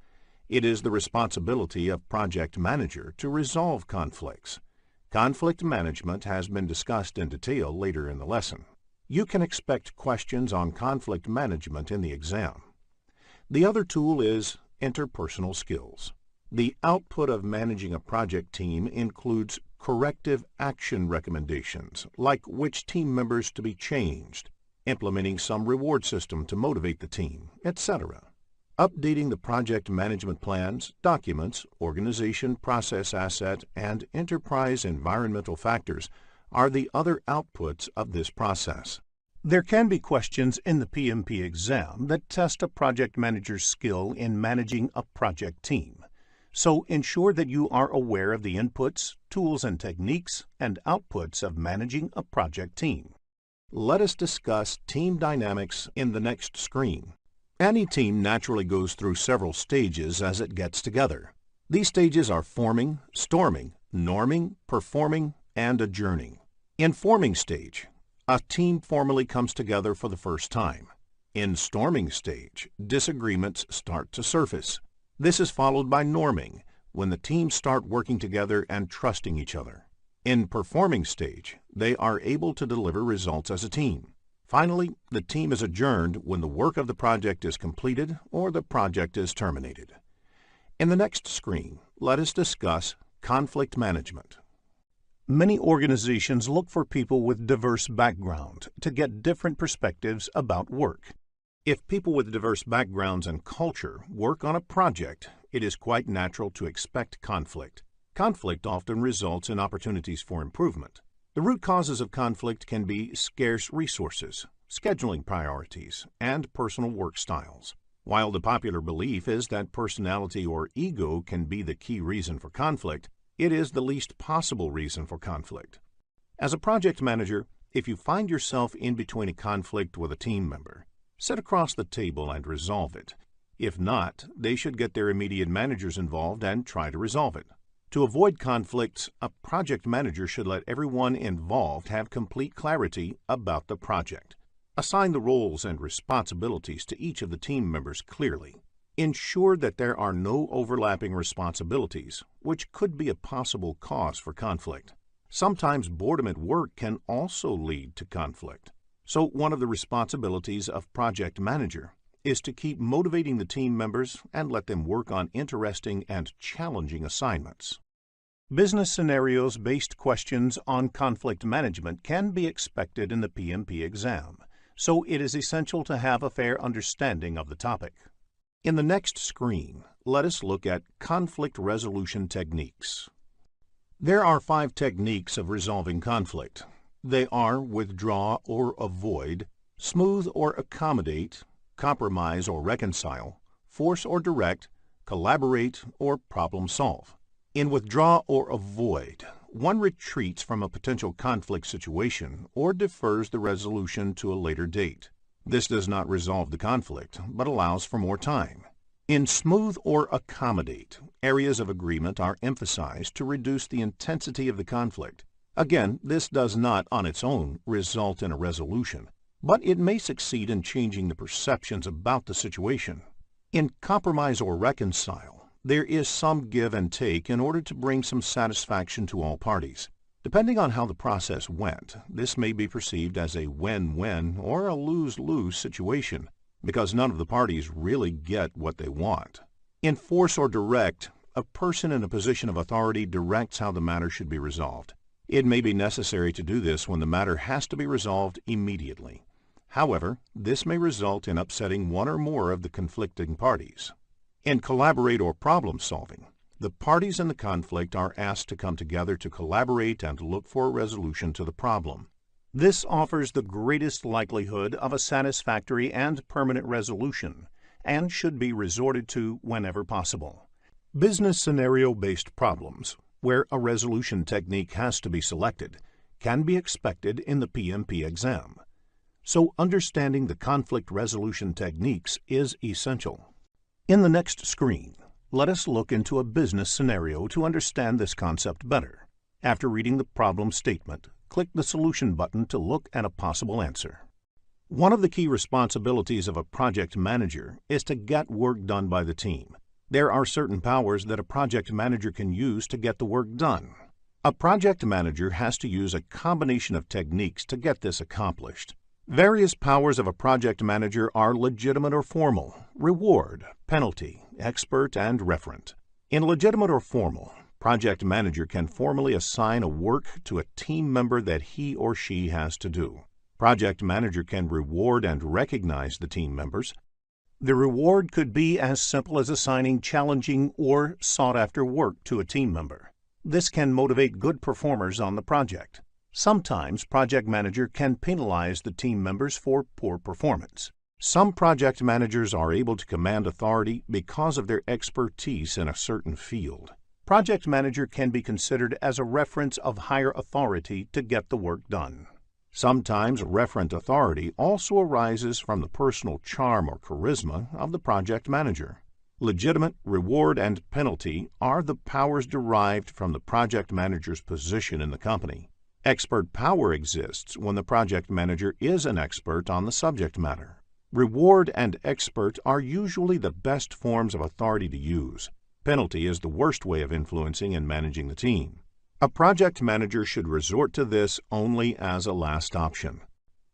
It is the responsibility of project manager to resolve conflicts. Conflict management has been discussed in detail later in the lesson. You can expect questions on conflict management in the exam. The other tool is interpersonal skills. The output of managing a project team includes corrective action recommendations, like which team members to be changed, implementing some reward system to motivate the team, etc. Updating the project management plans, documents, organization, process asset, and enterprise environmental factors are the other outputs of this process. There can be questions in the PMP exam that test a project manager's skill in managing a project team. So ensure that you are aware of the inputs, tools and techniques, and outputs of managing a project team. Let us discuss team dynamics in the next screen. Any team naturally goes through several stages as it gets together. These stages are forming, storming, norming, performing, and adjourning. In forming stage, a team formally comes together for the first time. In storming stage, disagreements start to surface. This is followed by norming, when the teams start working together and trusting each other. In performing stage, they are able to deliver results as a team. Finally, the team is adjourned when the work of the project is completed or the project is terminated. In the next screen, let us discuss conflict management. Many organizations look for people with diverse background to get different perspectives about work. If people with diverse backgrounds and culture work on a project, it is quite natural to expect conflict. Conflict often results in opportunities for improvement. The root causes of conflict can be scarce resources, scheduling priorities, and personal work styles. While the popular belief is that personality or ego can be the key reason for conflict, it is the least possible reason for conflict. As a project manager, if you find yourself in between a conflict with a team member, sit across the table and resolve it. If not, they should get their immediate managers involved and try to resolve it. To avoid conflicts, a project manager should let everyone involved have complete clarity about the project. Assign the roles and responsibilities to each of the team members clearly. Ensure that there are no overlapping responsibilities, which could be a possible cause for conflict. Sometimes boredom at work can also lead to conflict. So one of the responsibilities of project manager is to keep motivating the team members and let them work on interesting and challenging assignments. Business scenarios-based questions on conflict management can be expected in the PMP exam, so it is essential to have a fair understanding of the topic. In the next screen, let us look at conflict resolution techniques. There are 5 techniques of resolving conflict. They are withdraw or avoid, smooth or accommodate, compromise or reconcile, force or direct, collaborate, or problem solve. In withdraw or avoid, one retreats from a potential conflict situation or defers the resolution to a later date. This does not resolve the conflict, but allows for more time. In smooth or accommodate, areas of agreement are emphasized to reduce the intensity of the conflict. Again, this does not on its own result in a resolution, but it may succeed in changing the perceptions about the situation. In compromise or reconcile, there is some give and take in order to bring some satisfaction to all parties. Depending on how the process went, this may be perceived as a win-win or a lose-lose situation, because none of the parties really get what they want. In force or direct, a person in a position of authority directs how the matter should be resolved. It may be necessary to do this when the matter has to be resolved immediately. However, this may result in upsetting one or more of the conflicting parties. In collaborate or problem solving, the parties in the conflict are asked to come together to collaborate and look for a resolution to the problem. This offers the greatest likelihood of a satisfactory and permanent resolution and should be resorted to whenever possible. Business scenario-based problems, where a resolution technique has to be selected, can be expected in the PMP exam. So understanding the conflict resolution techniques is essential. In the next screen, let us look into a business scenario to understand this concept better. After reading the problem statement, click the Solution button to look at a possible answer. One of the key responsibilities of a project manager is to get work done by the team. There are certain powers that a project manager can use to get the work done. A project manager has to use a combination of techniques to get this accomplished. Various powers of a project manager are legitimate or formal, reward, penalty, expert, and referent. In legitimate or formal, project manager can formally assign a work to a team member that he or she has to do. Project manager can reward and recognize the team members. The reward could be as simple as assigning challenging or sought-after work to a team member. This can motivate good performers on the project. Sometimes project manager can penalize the team members for poor performance. Some project managers are able to command authority because of their expertise in a certain field. Project manager can be considered as a reference of higher authority to get the work done. Sometimes referent authority also arises from the personal charm or charisma of the project manager. Legitimate, reward, and penalty are the powers derived from the project manager's position in the company. Expert power exists when the project manager is an expert on the subject matter. Reward and expert are usually the best forms of authority to use. Penalty is the worst way of influencing and managing the team. A project manager should resort to this only as a last option.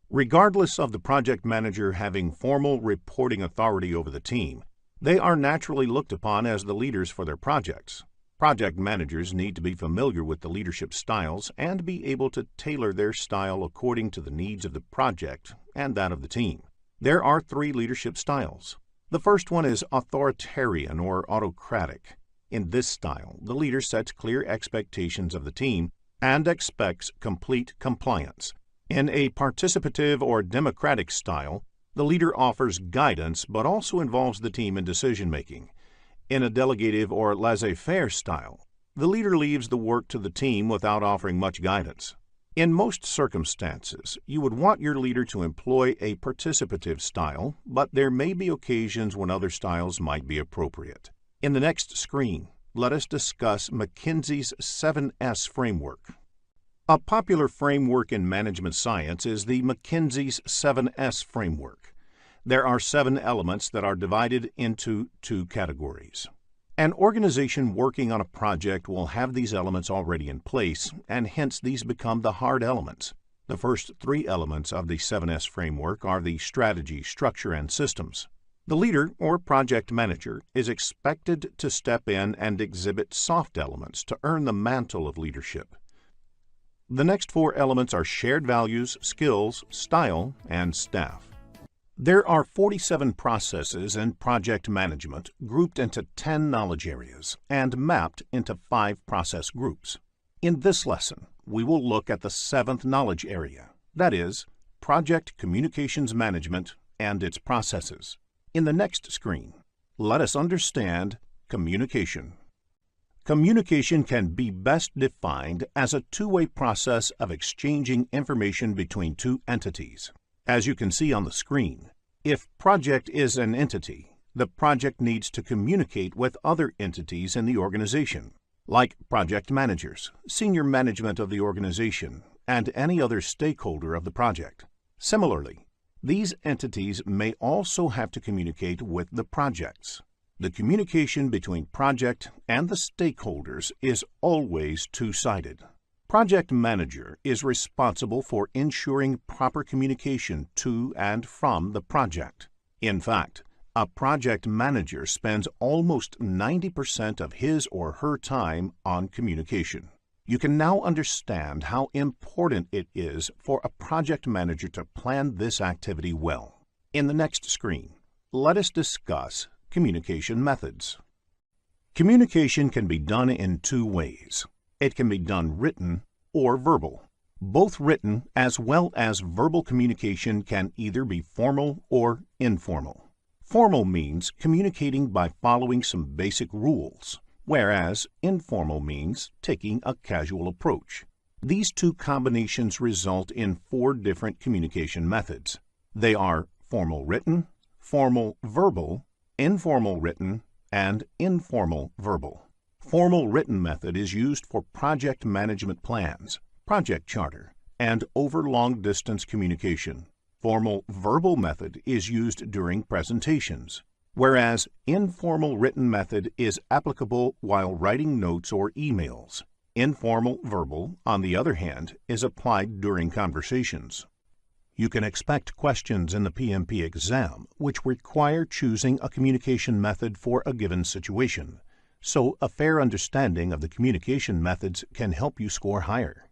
Regardless of the project manager having formal reporting authority over the team, they are naturally looked upon as the leaders for their projects. Project managers need to be familiar with the leadership styles and be able to tailor their style according to the needs of the project and that of the team. There are 3 leadership styles. The first one is authoritarian or autocratic. In this style, the leader sets clear expectations of the team and expects complete compliance. In a participative or democratic style, the leader offers guidance but also involves the team in decision-making. In a delegative or laissez-faire style, the leader leaves the work to the team without offering much guidance. In most circumstances, you would want your leader to employ a participative style, but there may be occasions when other styles might be appropriate. In the next screen, let us discuss McKinsey's 7S framework. A popular framework in management science is the McKinsey's 7S framework. There are 7 elements that are divided into 2 categories. An organization working on a project will have these elements already in place, and hence these become the hard elements. The first 3 elements of the 7S framework are the strategy, structure, and systems. The leader or project manager is expected to step in and exhibit soft elements to earn the mantle of leadership. The next 4 elements are shared values, skills, style, and staff. There are 47 processes in project management grouped into 10 knowledge areas and mapped into 5 process groups. In this lesson, we will look at the 7th knowledge area, that is, project communications management and its processes. In the next screen, let us understand communication. Communication can be best defined as a two-way process of exchanging information between 2 entities. As you can see on the screen, if project is an entity, the project needs to communicate with other entities in the organization, like project managers, senior management of the organization, and any other stakeholder of the project. Similarly, these entities may also have to communicate with the projects. The communication between project and the stakeholders is always two-sided. Project manager is responsible for ensuring proper communication to and from the project. In fact, a project manager spends almost 90% of his or her time on communication. You can now understand how important it is for a project manager to plan this activity well. In the next screen, let us discuss communication methods. Communication can be done in 2 ways. It can be done written or verbal. Both written as well as verbal communication can either be formal or informal. Formal means communicating by following some basic rules, whereas informal means taking a casual approach. These 2 combinations result in 4 different communication methods. They are formal written, formal verbal, informal written, and informal verbal. Formal written method is used for project management plans, project charter, and over long-distance communication. Formal verbal method is used during presentations, whereas informal written method is applicable while writing notes or emails. Informal verbal, on the other hand, is applied during conversations. You can expect questions in the PMP exam which require choosing a communication method for a given situation, so a fair understanding of the communication methods can help you score higher.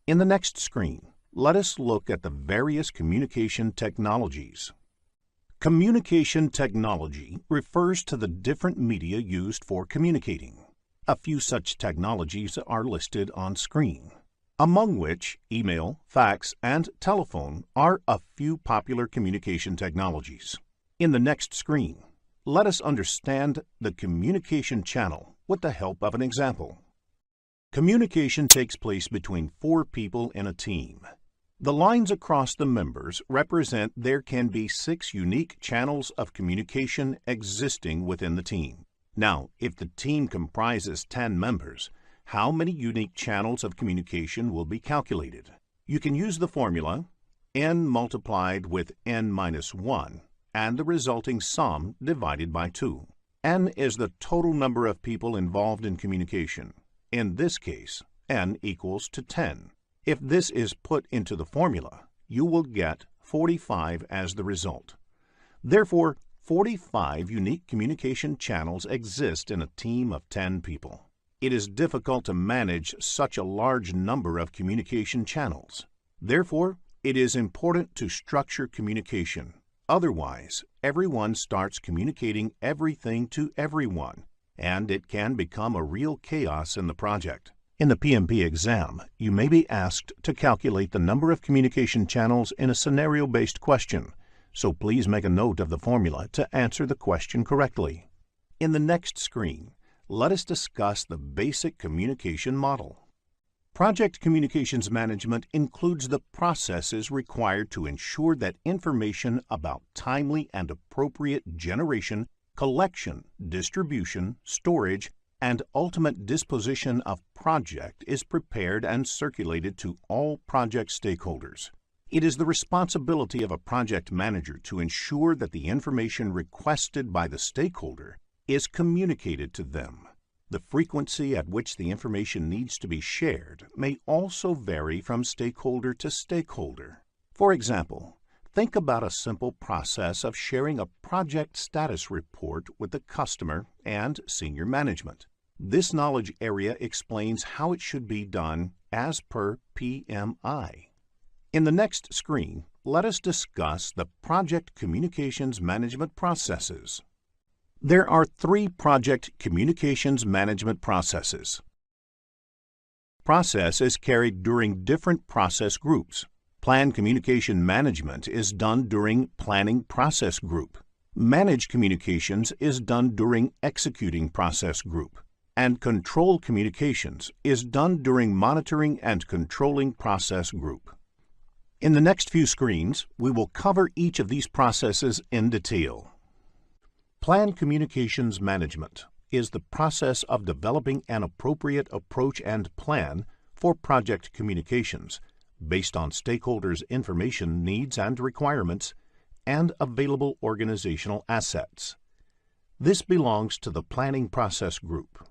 In the next screen, let us look at the various communication technologies. Communication technology refers to the different media used for communicating. A few such technologies are listed on screen, among which email, fax, and telephone are a few popular communication technologies. In the next screen, let us understand the communication channel with the help of an example. Communication takes place between 4 people in a team. The lines across the members represent there can be 6 unique channels of communication existing within the team. Now, if the team comprises 10 members, how many unique channels of communication will be calculated? You can use the formula n multiplied with n minus 1 and the resulting sum divided by 2. N is the total number of people involved in communication. In this case, n equals to 10. If this is put into the formula, you will get 45 as the result. Therefore, 45 unique communication channels exist in a team of 10 people. It is difficult to manage such a large number of communication channels. Therefore, it is important to structure communication. Otherwise, everyone starts communicating everything to everyone, and it can become a real chaos in the project. In the PMP exam, you may be asked to calculate the number of communication channels in a scenario-based question, so please make a note of the formula to answer the question correctly. In the next screen, let us discuss the basic communication model. Project communications management includes the processes required to ensure that information about timely and appropriate generation, collection, distribution, storage, and ultimate disposition of project is prepared and circulated to all project stakeholders. It is the responsibility of a project manager to ensure that the information requested by the stakeholder is communicated to them. The frequency at which the information needs to be shared may also vary from stakeholder to stakeholder. For example, think about a simple process of sharing a project status report with the customer and senior management. This knowledge area explains how it should be done as per PMI. In the next screen, let us discuss the project communications management processes. There are 3 project communications management processes. Process is carried during different process groups. Plan communication management is done during planning process group. Manage communications is done during executing process group. And control communications is done during monitoring and controlling process group. In the next few screens, we will cover each of these processes in detail. Plan communications management is the process of developing an appropriate approach and plan for project communications based on stakeholders' information needs and requirements and available organizational assets. This belongs to the planning process group.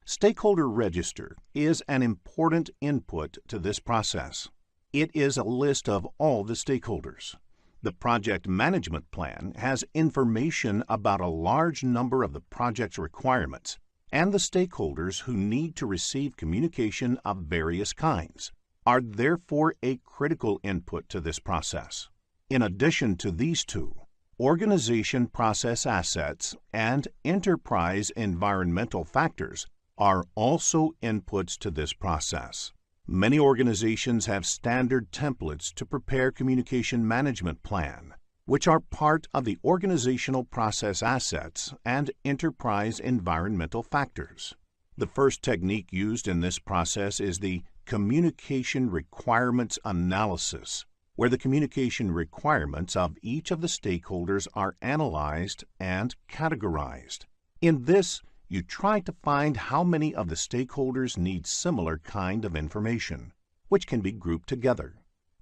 Stakeholder register is an important input to this process. It is a list of all the stakeholders. The project management plan has information about a large number of the project's requirements and the stakeholders who need to receive communication of various kinds are therefore a critical input to this process. In addition to these 2, organization process assets and enterprise environmental factors are also inputs to this process. Many organizations have standard templates to prepare communication management plan, which are part of the organizational process assets and enterprise environmental factors. The first technique used in this process is the communication requirements analysis, where the communication requirements of each of the stakeholders are analyzed and categorized. In this, you try to find how many of the stakeholders need similar kind of information, which can be grouped together.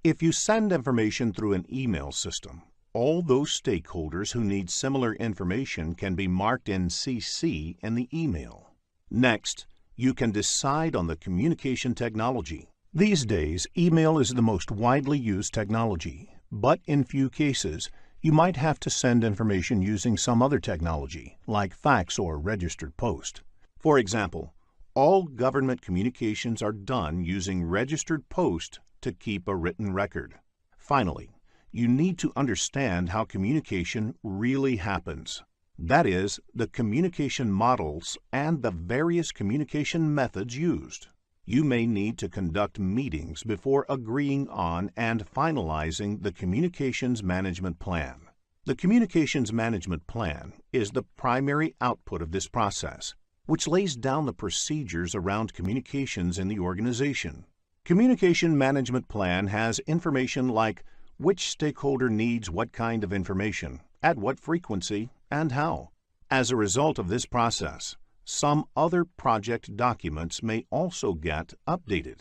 If you send information through an email system, all those stakeholders who need similar information can be marked in CC in the email. Next, you can decide on the communication technology. These days, email is the most widely used technology, but in few cases, you might have to send information using some other technology, like fax or registered post. For example, all government communications are done using registered post to keep a written record. Finally, you need to understand how communication really happens. That is, the communication models and the various communication methods used. You may need to conduct meetings before agreeing on and finalizing the Communications Management Plan. The Communications Management Plan is the primary output of this process, which lays down the procedures around communications in the organization. Communication Management Plan has information like which stakeholder needs what kind of information, at what frequency, and how. As a result of this process, some other project documents may also get updated.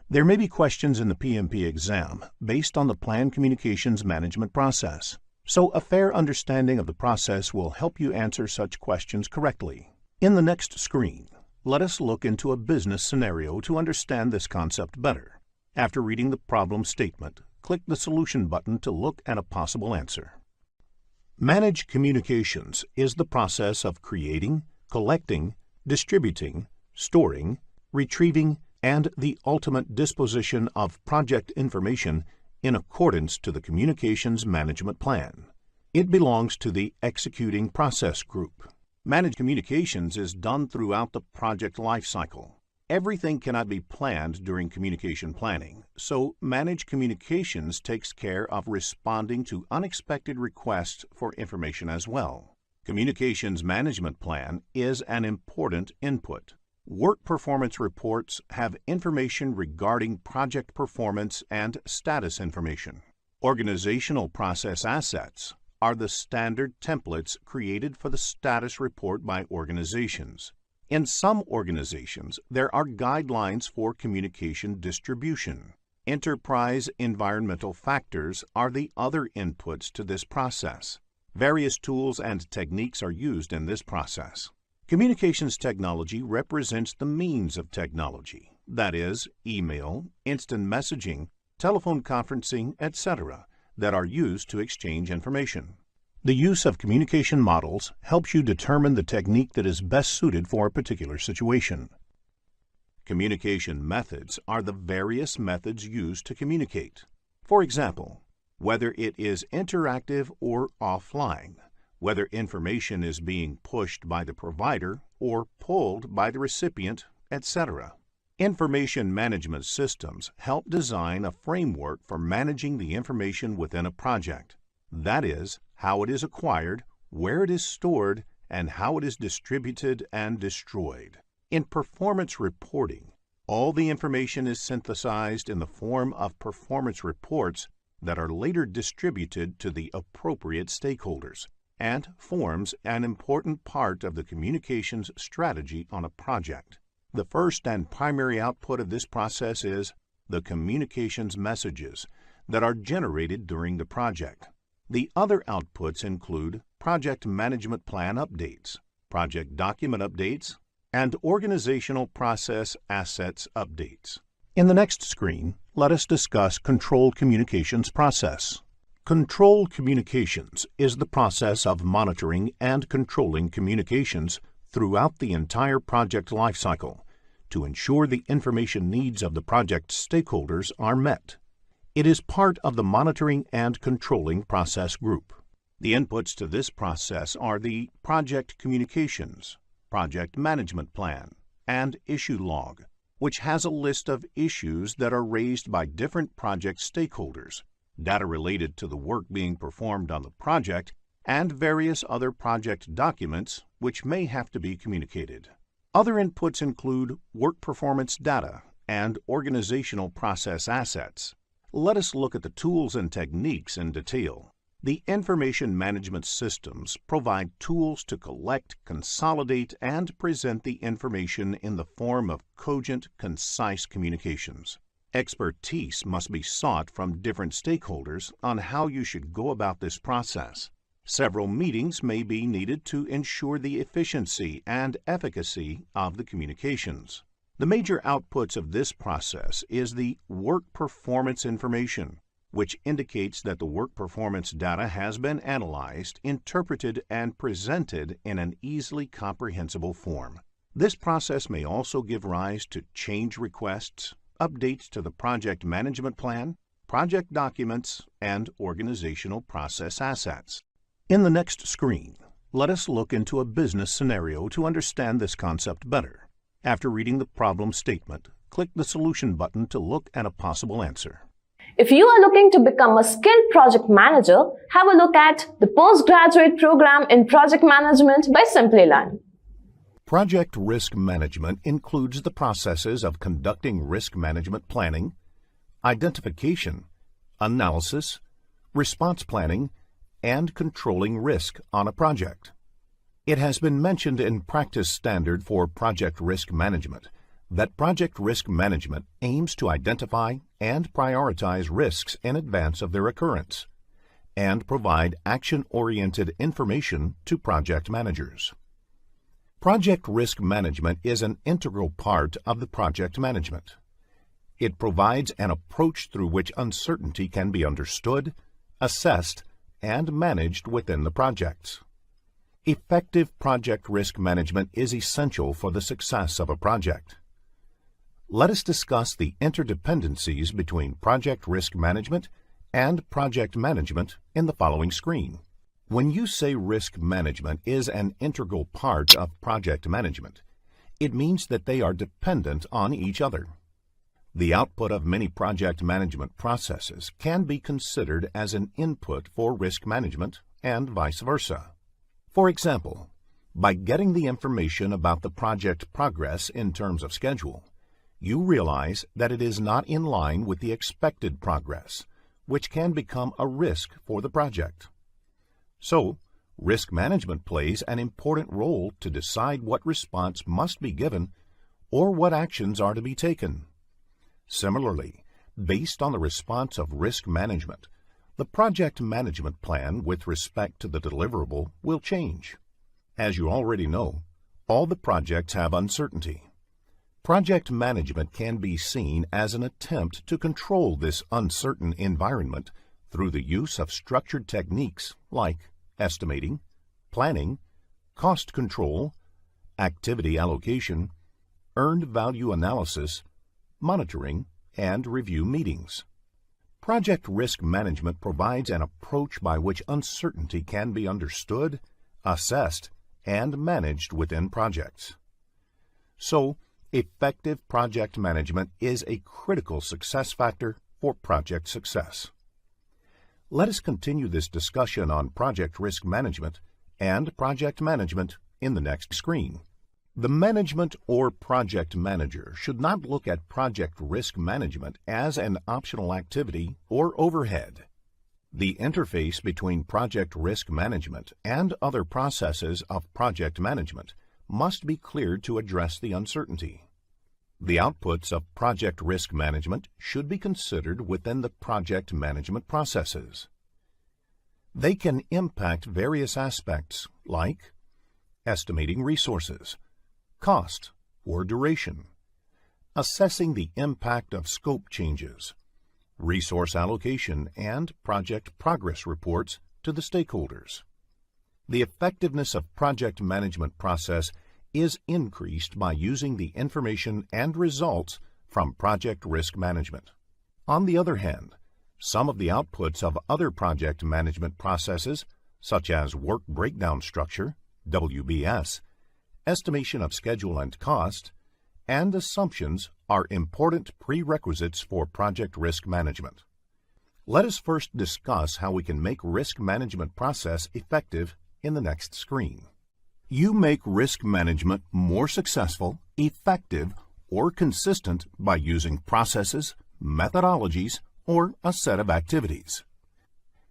There may be questions in the PMP exam based on the Plan Communications Management process, so a fair understanding of the process will help you answer such questions correctly. In the next screen, let us look into a business scenario to understand this concept better. After reading the problem statement, click the Solution button to look at a possible answer. Manage communications is the process of creating, collecting, distributing, storing, retrieving, and the ultimate disposition of project information in accordance to the Communications Management Plan. It belongs to the Executing Process Group. Managed communications is done throughout the project lifecycle. Everything cannot be planned during communication planning, so managed communications takes care of responding to unexpected requests for information as well. Communications Management Plan is an important input. Work performance reports have information regarding project performance and status information. Organizational process assets are the standard templates created for the status report by organizations. In some organizations, there are guidelines for communication distribution. Enterprise environmental factors are the other inputs to this process. Various tools and techniques are used in this process. Communications technology represents the means of technology, that is, email, instant messaging, telephone conferencing, etc., that are used to exchange information. The use of communication models helps you determine the technique that is best suited for a particular situation. Communication methods are the various methods used to communicate. For example, whether it is interactive or offline, whether information is being pushed by the provider or pulled by the recipient, etc. Information management systems help design a framework for managing the information within a project. That is, how it is acquired, where it is stored, and how it is distributed and destroyed. In performance reporting, all the information is synthesized in the form of performance reports that are later distributed to the appropriate stakeholders and forms an important part of the communications strategy on a project. The first and primary output of this process is the communications messages that are generated during the project. The other outputs include project management plan updates, project document updates, and organizational process assets updates. In the next screen, let us discuss control communications process. Control communications is the process of monitoring and controlling communications throughout the entire project lifecycle to ensure the information needs of the project stakeholders are met. It is part of the monitoring and controlling process group. The inputs to this process are the project communications, project management plan, and issue log, which has a list of issues that are raised by different project stakeholders, data related to the work being performed on the project, and various other project documents which may have to be communicated. Other inputs include work performance data and organizational process assets. Let us look at the tools and techniques in detail. The information management systems provide tools to collect, consolidate, and present the information in the form of cogent, concise communications. Expertise must be sought from different stakeholders on how you should go about this process. Several meetings may be needed to ensure the efficiency and efficacy of the communications. The major outputs of this process is the work performance information, which indicates that the work performance data has been analyzed, interpreted, and presented in an easily comprehensible form. This process may also give rise to change requests, updates to the project management plan, project documents, and organizational process assets. In the next screen, let us look into a business scenario to understand this concept better. After reading the problem statement, click the Solution button to look at a possible answer. If you are looking to become a skilled project manager, have a look at the postgraduate program in project management by Simplilearn. Project risk management includes the processes of conducting risk management planning, identification, analysis, response planning, and controlling risk on a project. It has been mentioned in practice standard for project risk management that project risk management aims to identify and prioritize risks in advance of their occurrence and provide action-oriented information to project managers. Project risk management is an integral part of the project management. It provides an approach through which uncertainty can be understood, assessed, and managed within the projects. Effective project risk management is essential for the success of a project. Let us discuss the interdependencies between project risk management and project management in the following screen. When you say risk management is an integral part of project management, it means that they are dependent on each other. The output of many project management processes can be considered as an input for risk management and vice versa. For example, by getting the information about the project progress in terms of schedule, you realize that it is not in line with the expected progress, which can become a risk for the project. So, risk management plays an important role to decide what response must be given or what actions are to be taken. Similarly, based on the response of risk management, the project management plan with respect to the deliverable will change. As you already know, all the projects have uncertainty. Project management can be seen as an attempt to control this uncertain environment through the use of structured techniques like estimating, planning, cost control, activity allocation, earned value analysis, monitoring, and review meetings. Project risk management provides an approach by which uncertainty can be understood, assessed, and managed within projects. So, effective project management is a critical success factor for project success. Let us continue this discussion on project risk management and project management in the next screen. The management or project manager should not look at project risk management as an optional activity or overhead. The interface between project risk management and other processes of project management must be cleared to address the uncertainty. The outputs of project risk management should be considered within the project management processes. They can impact various aspects like estimating resources, cost or duration, assessing the impact of scope changes, resource allocation, and project progress reports to the stakeholders. The effectiveness of project management process is increased by using the information and results from project risk management. On the other hand, some of the outputs of other project management processes, such as work breakdown structure, WBS, estimation of schedule and cost, and assumptions are important prerequisites for project risk management. Let us first discuss how we can make risk management process effective in the next screen. You make risk management more successful, effective, or consistent by using processes, methodologies, or a set of activities.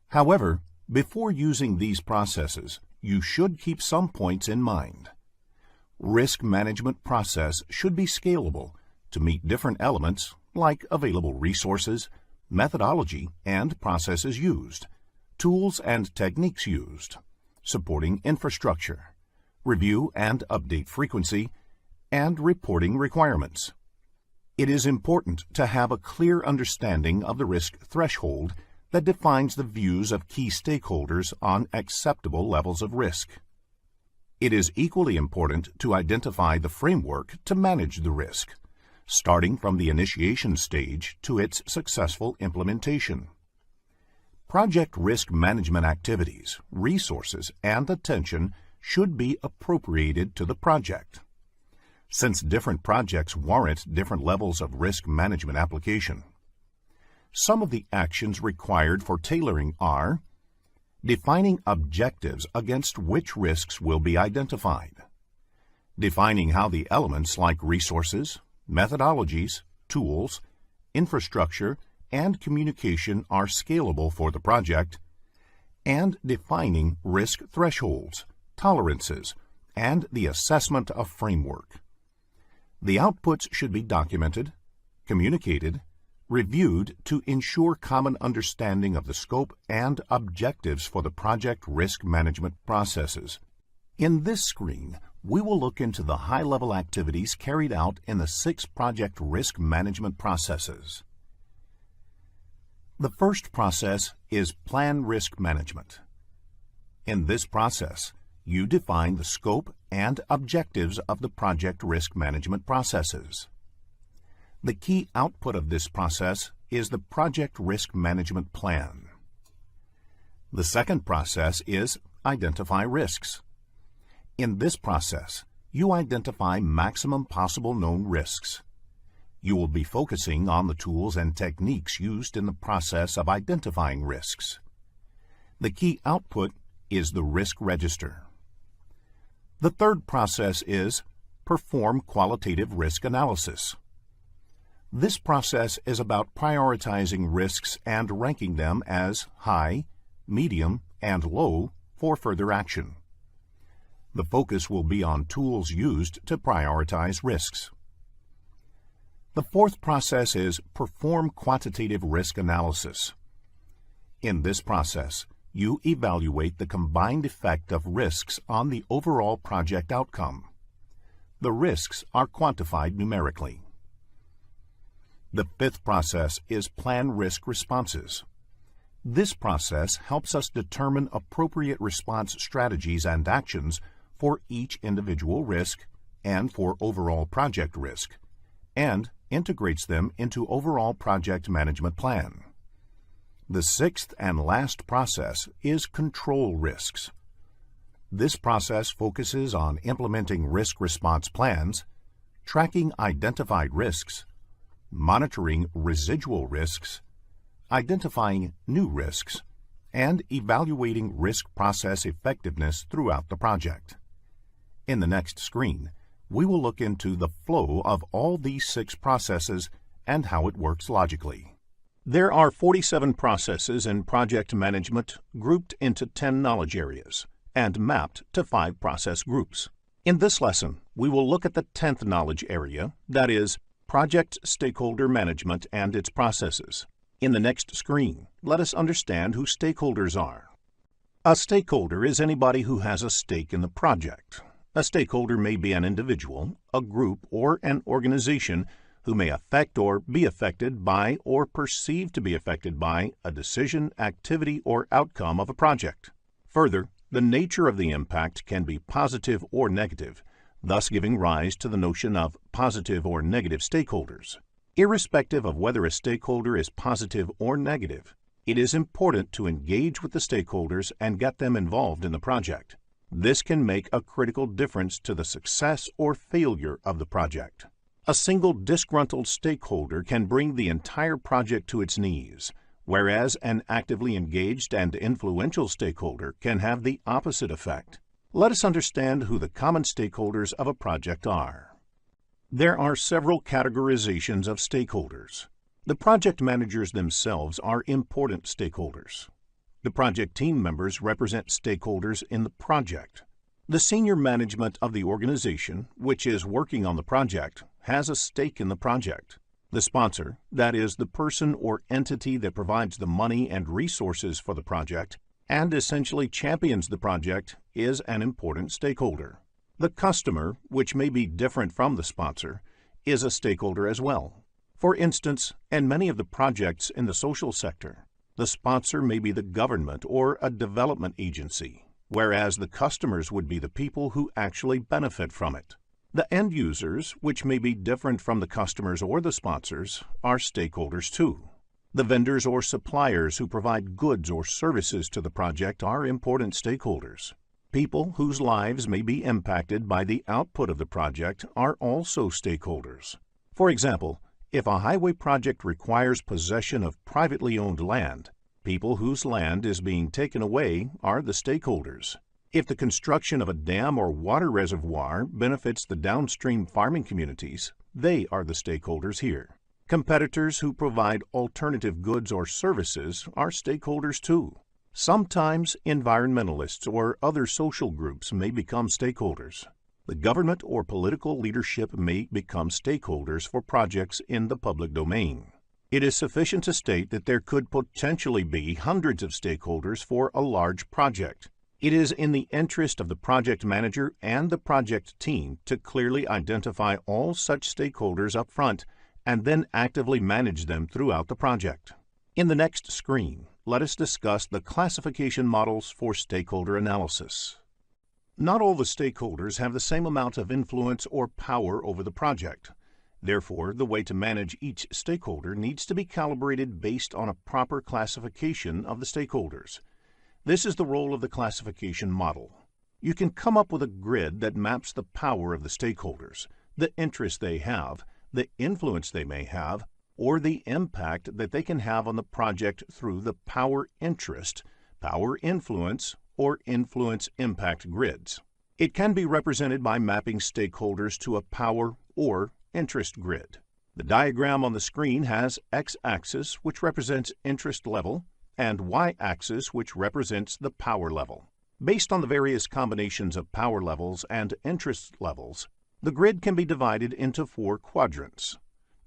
However, before using these processes, you should keep some points in mind. Risk management process should be scalable to meet different elements like available resources, methodology and processes used, tools and techniques used, supporting infrastructure, review and update frequency, and reporting requirements. It is important to have a clear understanding of the risk threshold that defines the views of key stakeholders on acceptable levels of risk. It is equally important to identify the framework to manage the risk, starting from the initiation stage to its successful implementation. Project risk management activities, resources, and attention should be appropriated to the project. Since different projects warrant different levels of risk management application. Some of the actions required for tailoring are defining objectives against which risks will be identified, defining how the elements like resources, methodologies, tools, infrastructure, and communication are scalable for the project, and defining risk thresholds, tolerances, and the assessment of framework. The outputs should be documented, communicated, reviewed to ensure common understanding of the scope and objectives for the project risk management processes. In this screen, we will look into the high-level activities carried out in the 6 project risk management processes. The first process is Plan Risk Management. In this process, you define the scope and objectives of the project risk management processes. The key output of this process is the Project Risk Management Plan. The second process is Identify Risks. In this process, you identify maximum possible known risks. You will be focusing on the tools and techniques used in the process of identifying risks. The key output is the risk register. The third process is Perform Qualitative Risk Analysis. This process is about prioritizing risks and ranking them as high, medium, and low for further action. The focus will be on tools used to prioritize risks. The fourth process is Perform Quantitative Risk Analysis. In this process, you evaluate the combined effect of risks on the overall project outcome. The risks are quantified numerically. The fifth process is Plan Risk Responses. This process helps us determine appropriate response strategies and actions for each individual risk and for overall project risk, and integrates them into overall project management plan. The sixth and last process is Control Risks. This process focuses on implementing risk response plans, tracking identified risks, monitoring residual risks, identifying new risks, and evaluating risk process effectiveness throughout the project. In the next screen, we will look into the flow of all these 6 processes and how it works logically. There are 47 processes in project management grouped into 10 knowledge areas and mapped to 5 process groups. In this lesson, we will look at the 10th knowledge area, that is, Project Stakeholder Management and its processes. In the next screen, let us understand who stakeholders are. A stakeholder is anybody who has a stake in the project. A stakeholder may be an individual, a group, or an organization who may affect or be affected by or perceived to be affected by a decision, activity, or outcome of a project. Further, the nature of the impact can be positive or negative, thus giving rise to the notion of positive or negative stakeholders. Irrespective of whether a stakeholder is positive or negative, it is important to engage with the stakeholders and get them involved in the project. This can make a critical difference to the success or failure of the project. A single disgruntled stakeholder can bring the entire project to its knees, whereas an actively engaged and influential stakeholder can have the opposite effect. Let us understand who the common stakeholders of a project are. There are several categorizations of stakeholders. The project managers themselves are important stakeholders. The project team members represent stakeholders in the project. The senior management of the organization, which is working on the project, has a stake in the project. The sponsor, that is, the person or entity that provides the money and resources for the project, and essentially champions the project, is an important stakeholder. The customer, which may be different from the sponsor, is a stakeholder as well. For instance, in many of the projects in the social sector, the sponsor may be the government or a development agency, whereas the customers would be the people who actually benefit from it. The end users, which may be different from the customers or the sponsors, are stakeholders too. The vendors or suppliers who provide goods or services to the project are important stakeholders. People whose lives may be impacted by the output of the project are also stakeholders. For example, if a highway project requires possession of privately owned land, people whose land is being taken away are the stakeholders. If the construction of a dam or water reservoir benefits the downstream farming communities, they are the stakeholders here. Competitors who provide alternative goods or services are stakeholders too. Sometimes environmentalists or other social groups may become stakeholders. The government or political leadership may become stakeholders for projects in the public domain. It is sufficient to state that there could potentially be hundreds of stakeholders for a large project. It is in the interest of the project manager and the project team to clearly identify all such stakeholders up front and then actively manage them throughout the project. In the next screen, let us discuss the classification models for stakeholder analysis. Not all the stakeholders have the same amount of influence or power over the project. Therefore, the way to manage each stakeholder needs to be calibrated based on a proper classification of the stakeholders. This is the role of the classification model. You can come up with a grid that maps the power of the stakeholders, the interest they have, the influence they may have, or the impact that they can have on the project through the power interest, power influence, or influence impact grids. It can be represented by mapping stakeholders to a power or interest grid. The diagram on the screen has x-axis, which represents interest level, and y-axis, which represents the power level. Based on the various combinations of power levels and interest levels, the grid can be divided into 4 quadrants.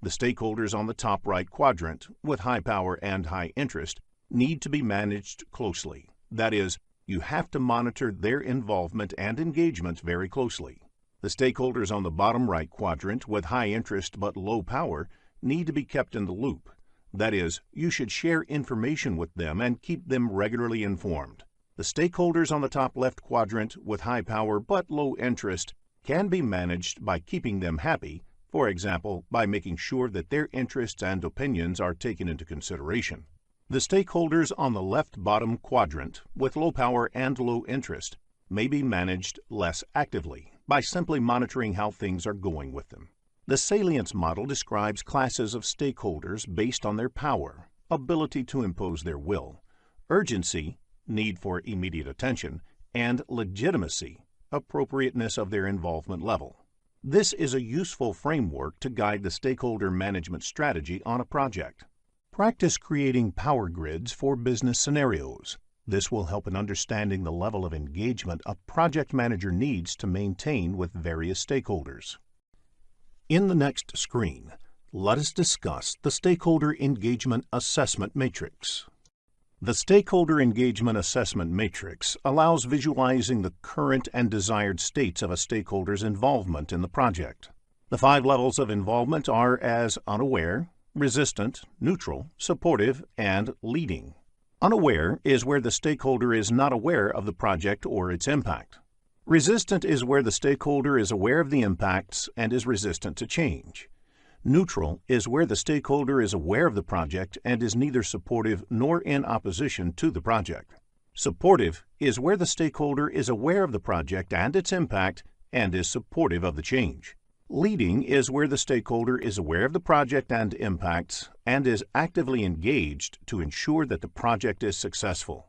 The stakeholders on the top right quadrant, with high power and high interest, need to be managed closely. That is, you have to monitor their involvement and engagement very closely. The stakeholders on the bottom right quadrant, with high interest but low power, need to be kept in the loop. That is, you should share information with them and keep them regularly informed. The stakeholders on the top left quadrant, with high power but low interest, can be managed by keeping them happy, for example, by making sure that their interests and opinions are taken into consideration. The stakeholders on the left bottom quadrant, with low power and low interest, may be managed less actively by simply monitoring how things are going with them. The salience model describes classes of stakeholders based on their power, ability to impose their will, urgency, need for immediate attention, and legitimacy, appropriateness of their involvement level. This is a useful framework to guide the stakeholder management strategy on a project. Practice creating power grids for business scenarios. This will help in understanding the level of engagement a project manager needs to maintain with various stakeholders. In the next screen, let us discuss the Stakeholder Engagement Assessment Matrix. The Stakeholder Engagement Assessment Matrix allows visualizing the current and desired states of a stakeholder's involvement in the project. The 5 levels of involvement are as unaware, resistant, neutral, supportive, and leading. Unaware is where the stakeholder is not aware of the project or its impact. Resistant is where the stakeholder is aware of the impacts and is resistant to change. Neutral is where the stakeholder is aware of the project and is neither supportive nor in opposition to the project. Supportive is where the stakeholder is aware of the project and its impact and is supportive of the change. Leading is where the stakeholder is aware of the project and impacts and is actively engaged to ensure that the project is successful.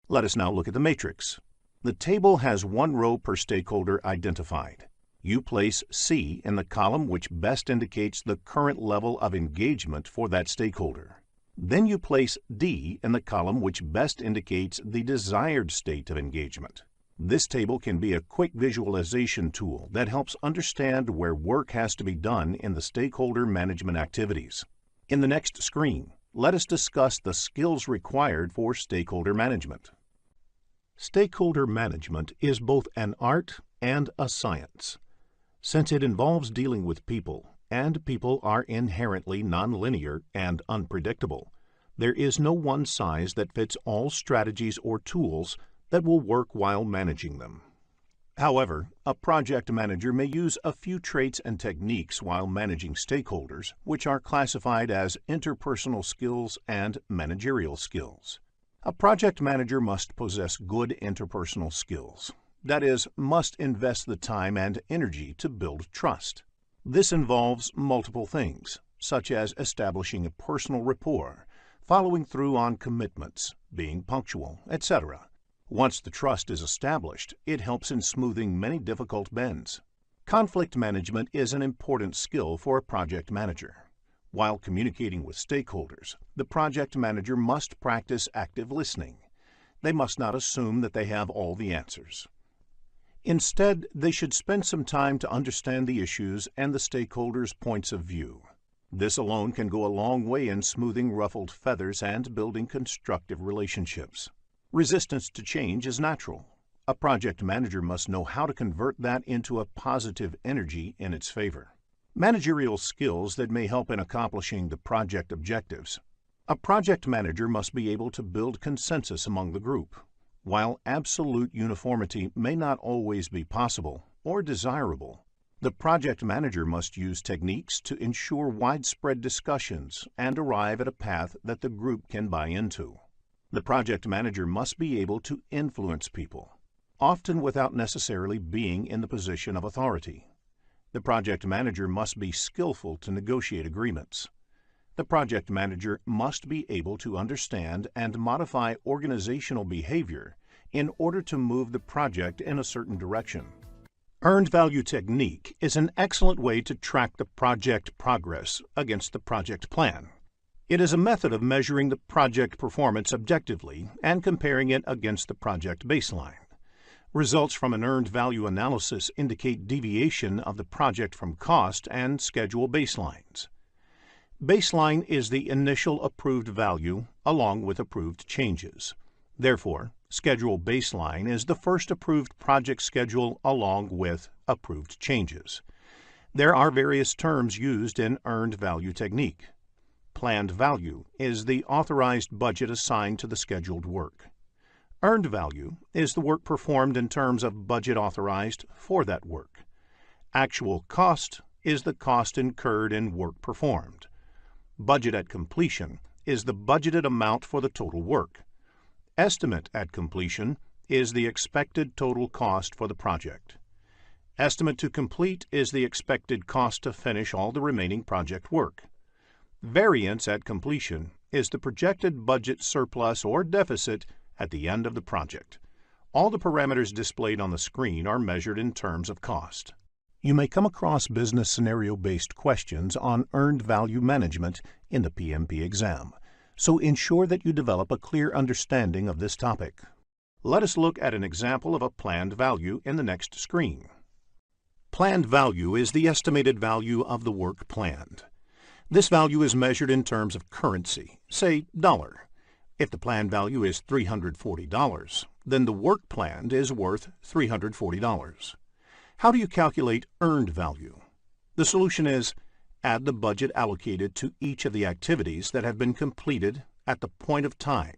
Let us now look at the matrix. The table has 1 row per stakeholder identified. You place C in the column which best indicates the current level of engagement for that stakeholder. Then you place D in the column which best indicates the desired state of engagement. This table can be a quick visualization tool that helps understand where work has to be done in the stakeholder management activities. In the next screen, let us discuss the skills required for stakeholder management. Stakeholder management is both an art and a science. Since it involves dealing with people, and people are inherently nonlinear and unpredictable, there is no one size that fits all strategies or tools that will work while managing them. However, a project manager may use a few traits and techniques while managing stakeholders, which are classified as interpersonal skills and managerial skills. A project manager must possess good interpersonal skills. That is, must invest the time and energy to build trust. This involves multiple things, such as establishing a personal rapport, following through on commitments, being punctual, etc. Once the trust is established, it helps in smoothing many difficult bends. Conflict management is an important skill for a project manager. While communicating with stakeholders, the project manager must practice active listening. They must not assume that they have all the answers. Instead, they should spend some time to understand the issues and the stakeholders' points of view. This alone can go a long way in smoothing ruffled feathers and building constructive relationships. Resistance to change is natural. A project manager must know how to convert that into a positive energy in its favor. Managerial skills that may help in accomplishing the project objectives. A project manager must be able to build consensus among the group. While absolute uniformity may not always be possible or desirable, the project manager must use techniques to ensure widespread discussions and arrive at a path that the group can buy into. The project manager must be able to influence people, often without necessarily being in the position of authority. The project manager must be skillful to negotiate agreements. The project manager must be able to understand and modify organizational behavior in order to move the project in a certain direction. Earned value technique is an excellent way to track the project progress against the project plan. It is a method of measuring the project performance objectively and comparing it against the project baseline. Results from an earned value analysis indicate deviation of the project from cost and schedule baselines. Baseline is the initial approved value along with approved changes. Therefore, schedule baseline is the first approved project schedule along with approved changes. There are various terms used in earned value technique. Planned value is the authorized budget assigned to the scheduled work. Earned value is the work performed in terms of budget authorized for that work. Actual cost is the cost incurred in work performed. Budget at completion is the budgeted amount for the total work. Estimate at completion is the expected total cost for the project. Estimate to complete is the expected cost to finish all the remaining project work. Variance at completion is the projected budget surplus or deficit at the end of the project. All the parameters displayed on the screen are measured in terms of cost. You may come across business scenario-based questions on earned value management in the PMP exam, so ensure that you develop a clear understanding of this topic. Let us look at an example of a planned value in the next screen. Planned value is the estimated value of the work planned. This value is measured in terms of currency, say dollar. If the planned value is $340, then the work planned is worth $340. How do you calculate earned value? The solution is add the budget allocated to each of the activities that have been completed at the point of time.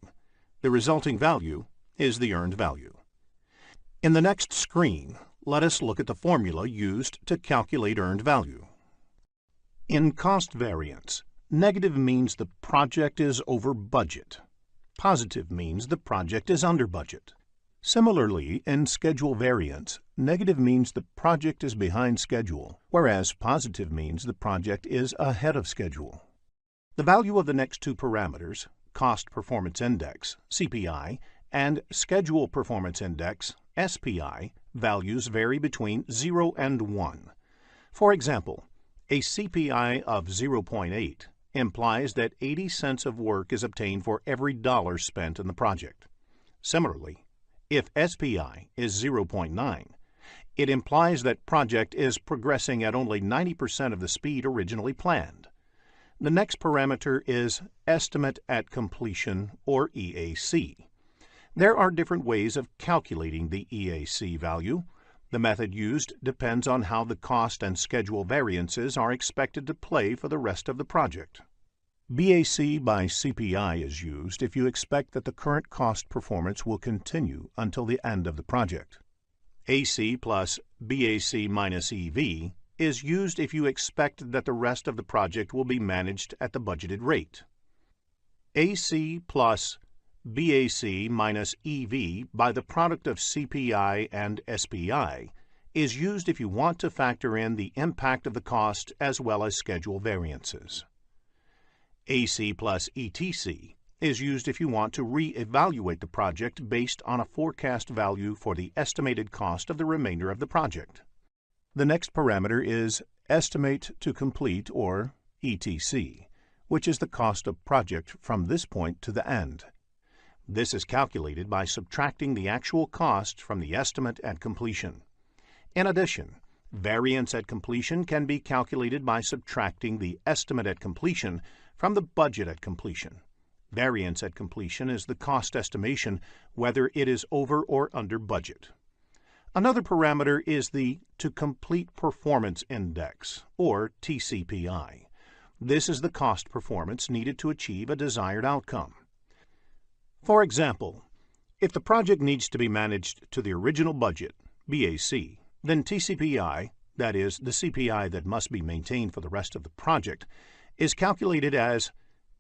The resulting value is the earned value. In the next screen, let us look at the formula used to calculate earned value. In cost variance, negative means the project is over budget. Positive means the project is under budget. Similarly, in schedule variance, negative means the project is behind schedule, whereas positive means the project is ahead of schedule. The value of the next two parameters, Cost Performance Index, CPI, and Schedule Performance Index, SPI, values vary between 0 and 1. For example, a CPI of 0.8 implies that 80 cents of work is obtained for every dollar spent in the project. Similarly, if SPI is 0.9, it implies that project is progressing at only 90% of the speed originally planned. The next parameter is Estimate at Completion, or EAC. There are different ways of calculating the EAC value. The method used depends on how the cost and schedule variances are expected to play for the rest of the project. BAC by CPI is used if you expect that the current cost performance will continue until the end of the project. AC plus BAC minus EV is used if you expect that the rest of the project will be managed at the budgeted rate. AC plus BAC minus EV by the product of CPI and SPI is used if you want to factor in the impact of the cost as well as schedule variances. AC plus ETC is used if you want to re-evaluate the project based on a forecast value for the estimated cost of the remainder of the project. The next parameter is estimate to complete, or ETC, which is the cost of project from this point to the end. This is calculated by subtracting the actual cost from the estimate at completion. In addition, variance at completion can be calculated by subtracting the estimate at completion from the budget at completion. Variance at completion is the cost estimation whether it is over or under budget. Another parameter is the To Complete Performance Index, or TCPI. This is the cost performance needed to achieve a desired outcome. For example, if the project needs to be managed to the original budget, BAC, then TCPI, that is, the CPI that must be maintained for the rest of the project, is calculated as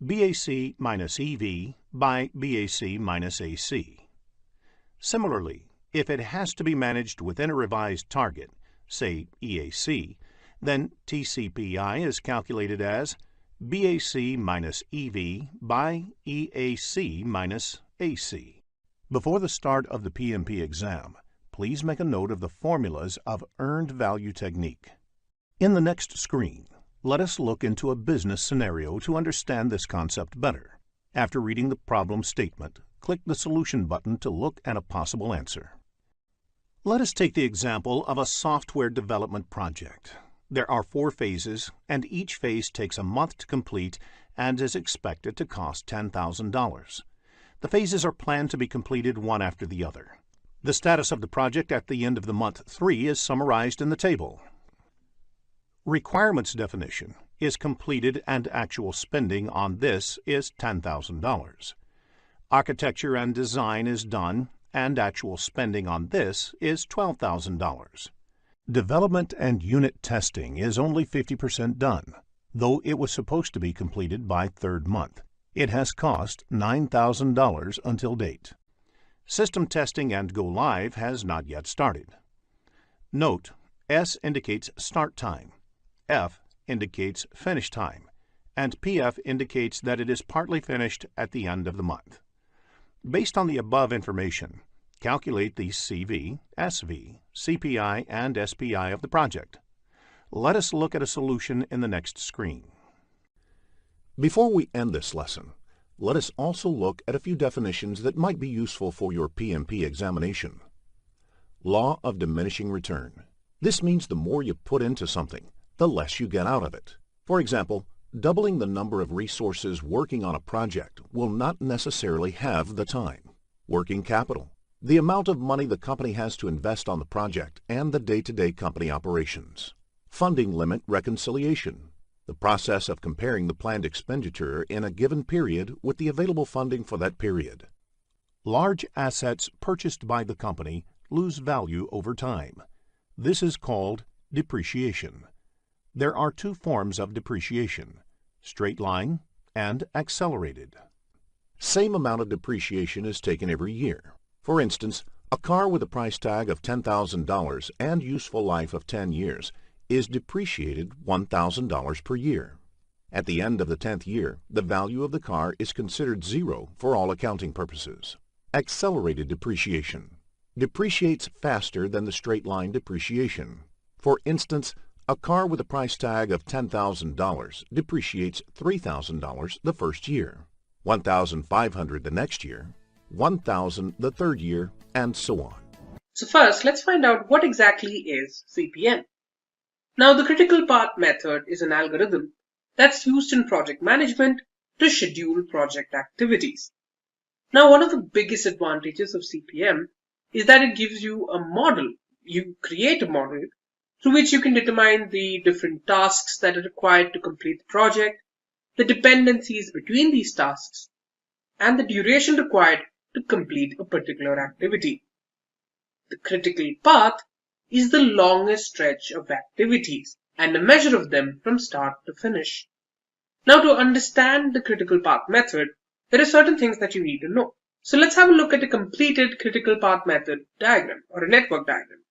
BAC minus EV by BAC minus AC. Similarly, if it has to be managed within a revised target, say EAC, then TCPI is calculated as BAC minus EV by EAC minus AC. Before the start of the PMP exam, please make a note of the formulas of earned value technique. In the next screen, let us look into a business scenario to understand this concept better. After reading the problem statement, click the Solution button to look at a possible answer. Let us take the example of a software development project. There are 4 phases, and each phase takes a month to complete and is expected to cost $10,000. The phases are planned to be completed one after the other. The status of the project at the end of the month 3 is summarized in the table. Requirements definition is completed and actual spending on this is $10,000. Architecture and design is done and actual spending on this is $12,000. Development and unit testing is only 50% done, though it was supposed to be completed by 3rd month. It has cost $9,000 until date. System testing and go live has not yet started. Note, S indicates start time, F indicates finish time, and PF indicates that it is partly finished at the end of the month. Based on the above information, calculate the CV, SV, CPI, and SPI of the project. Let us look at a solution in the next screen. Before we end this lesson, let us also look at a few definitions that might be useful for your PMP examination. Law of diminishing return. This means the more you put into something, the less you get out of it. For example, doubling the number of resources working on a project will not necessarily have the time. Working capital. The amount of money the company has to invest on the project and the day-to-day company operations. Funding limit reconciliation. The process of comparing the planned expenditure in a given period with the available funding for that period. Large assets purchased by the company lose value over time. This is called depreciation. There are 2 forms of depreciation, straight line and accelerated. Same amount of depreciation is taken every year. For instance, a car with a price tag of $10,000 and useful life of 10 years is depreciated $1,000 per year. At the end of the 10th year, the value of the car is considered 0 for all accounting purposes. Accelerated depreciation depreciates faster than the straight line depreciation. For instance, a car with a price tag of $10,000 depreciates $3,000 the first year, $1,500 the next year, $1,000 the 3rd year, and so on. So first, let's find out what exactly is CPM. Now, the critical path method is an algorithm that's used in project management to schedule project activities. Now, one of the biggest advantages of CPM is that it gives you a model. You create a model through which you can determine the different tasks that are required to complete the project, the dependencies between these tasks, and the duration required to complete a particular activity. The critical path is the longest stretch of activities and a measure of them from start to finish. Now, to understand the critical path method, there are certain things that you need to know. So let's have a look at a completed critical path method diagram or a network diagram.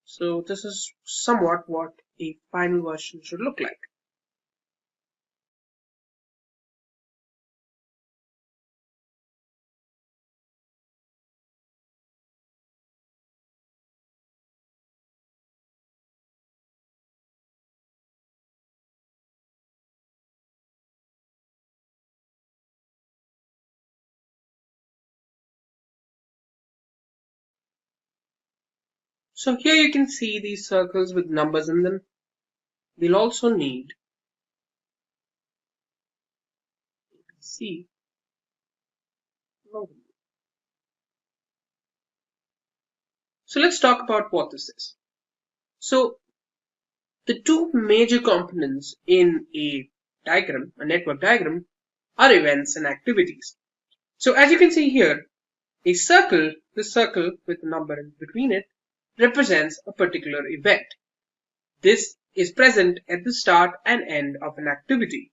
So this is somewhat what a final version should look like. So here you can see these circles with numbers in them. We'll also need ABC. So let's talk about what this is. So the two major components in a diagram, a network diagram, are events and activities. So as you can see here, a circle, this circle with a number in between it, represents a particular event. This is present at the start and end of an activity.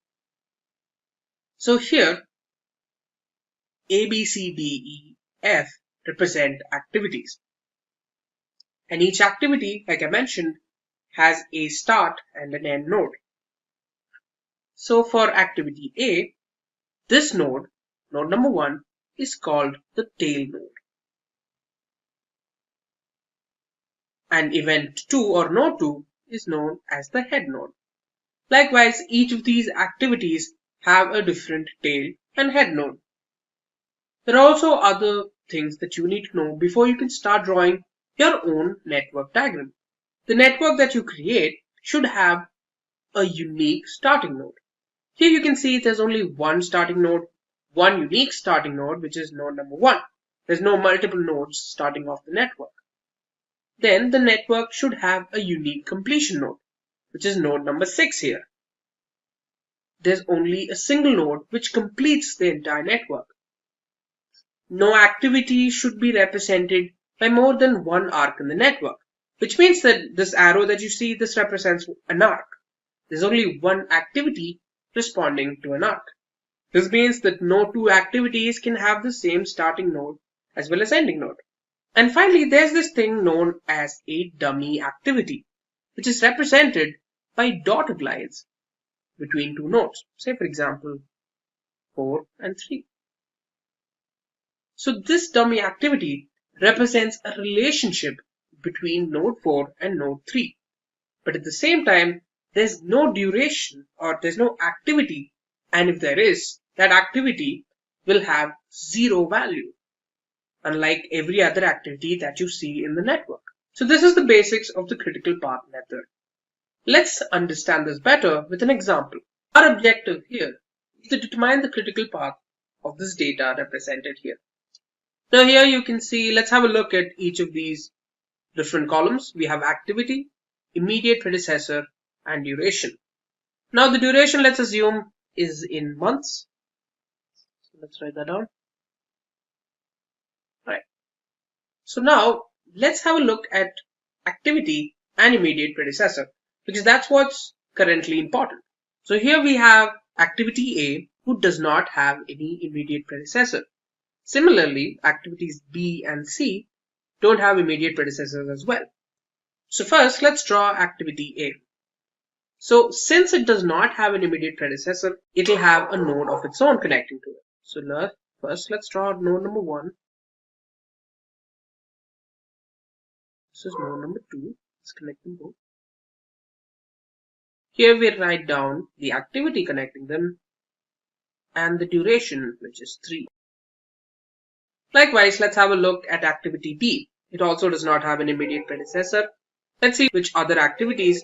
So here, A, B, C, D, E, F represent activities. And each activity, like I mentioned, has a start and an end node. So for activity A, this node, node number 1, is called the tail node. And event 2 or node 2 is known as the head node. Likewise, each of these activities have a different tail and head node. There are also other things that you need to know before you can start drawing your own network diagram. The network that you create should have a unique starting node. Here you can see there's only one starting node, one unique starting node, which is node number 1. There's no multiple nodes starting off the network. Then the network should have a unique completion node, which is node number 6 here. There's only a single node which completes the entire network. No activity should be represented by more than one arc in the network, which means that this arrow that you see, this represents an arc. There's only one activity responding to an arc. This means that no two activities can have the same starting node as well as ending node. And finally, there's this thing known as a dummy activity, which is represented by dotted lines between two nodes. Say, for example, 4 and 3. So this dummy activity represents a relationship between node 4 and node 3. But at the same time, there's no duration or there's no activity. And if there is, that activity will have 0 value, unlike every other activity that you see in the network. So this is the basics of the critical path method. Let's understand this better with an example. Our objective here is to determine the critical path of this data represented here. Now here you can see, let's have a look at each of these different columns. We have activity, immediate predecessor, and duration. Now the duration, let's assume, is in months. So let's write that down. Right. So now let's have a look at activity and immediate predecessor, because that's what's currently important. So here we have activity A, who does not have any immediate predecessor. Similarly, activities B and C don't have immediate predecessors as well. So first, let's draw activity A. So since it does not have an immediate predecessor, it will have a node of its own connecting to it. So first, let's draw node number 1. This is node number 2. Let's connect them both. Here we write down the activity connecting them and the duration, which is 3. Likewise, let's have a look at activity B. It also does not have an immediate predecessor. Let's see which other activities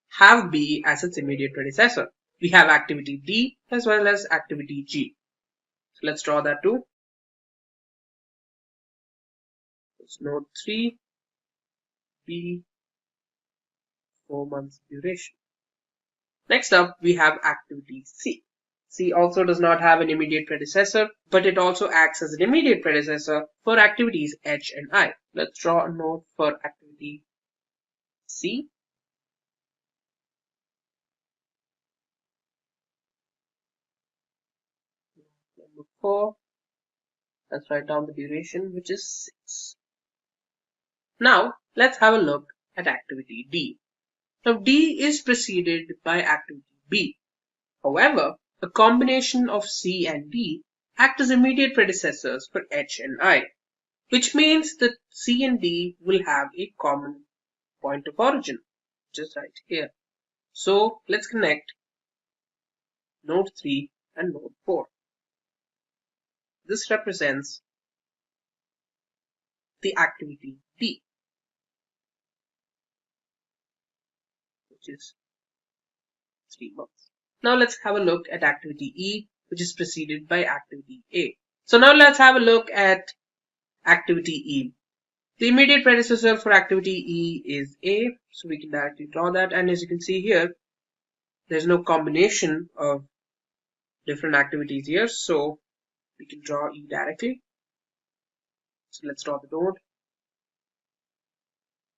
have B as its immediate predecessor. We have activity D as well as activity G. So let's draw that too. It's node 3, B, 4 months duration. Next up, we have activity C. C also does not have an immediate predecessor, but it also acts as an immediate predecessor for activities H and I. Let's draw a node for activity C. Number 4. Let's write down the duration, which is 6. Now, let's have a look at activity D. Now, D is preceded by activity B. However, a combination of C and D act as immediate predecessors for H and I, which means that C and D will have a common point of origin, just right here. So, let's connect node 3 and node 4. This represents the activity D, which is 3 months. Now let's have a look at activity E, which is preceded by activity A. So now let's have a look at activity E. The immediate predecessor for activity E is A, so we can directly draw that, and as you can see here, there's no combination of different activities here, so we can draw E directly. So let's draw the node.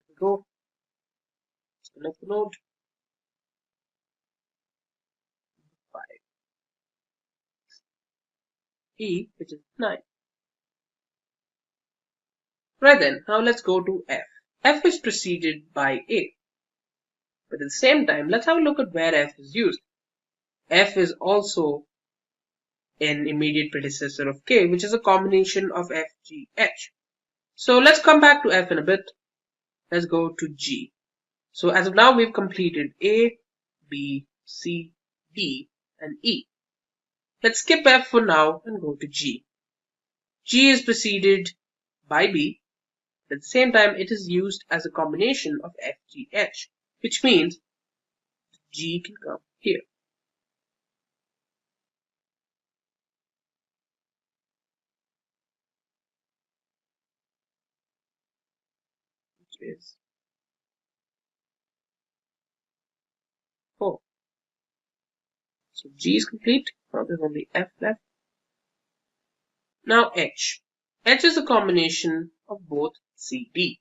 Here we go. Let's connect the node. 5. E, which is 9. Right then, now let's go to F. F is preceded by A. But at the same time, let's have a look at where F is used. F is also an immediate predecessor of K, which is a combination of F, G, H. So let's come back to F in a bit. Let's go to G. So as of now, we've completed A, B, C, D, and E. Let's skip F for now and go to G. G is preceded by B. At the same time, it is used as a combination of F, G, H, which means G can come here. Which is 4. So G is complete. Now there's only F left. Now H. H is a combination of both C, D,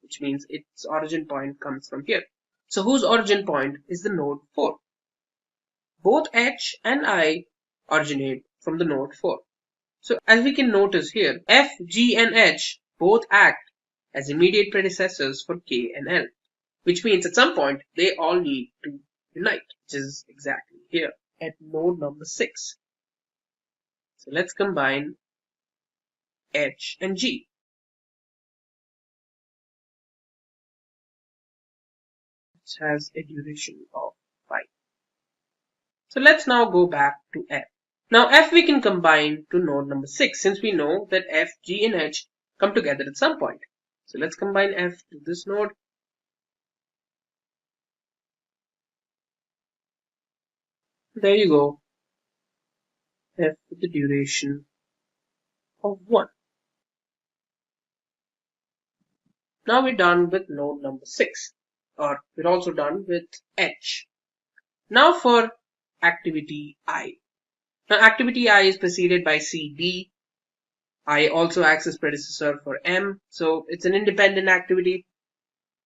which means its origin point comes from here. So whose origin point is the node 4? Both H and I originate from the node 4. So as we can notice here, F, G, and H both act as immediate predecessors for K and L, which means at some point they all need to unite, which is exactly here at node number 6. So let's combine H and G. Which has a duration of 5. So let's now go back to F. Now F we can combine to node number 6 since we know that F, G, and H come together at some point. So let's combine F to this node. There you go. F with the duration of 1. Now we're done with node number 6, or we're also done with H. Now for activity I. Now activity I is preceded by C, D. I also acts as predecessor for M, so it's an independent activity.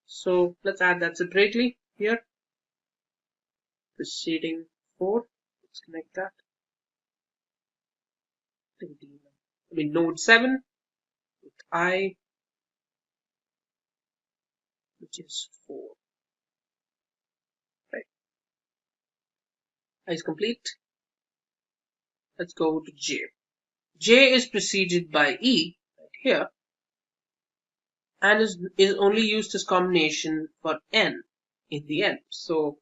So let's add that separately here. Preceding 4. Let's connect that. Node 7 with I, which is 4. Right. I is complete. Let's go to J. J is preceded by E right here and is only used as combination for N in the end. So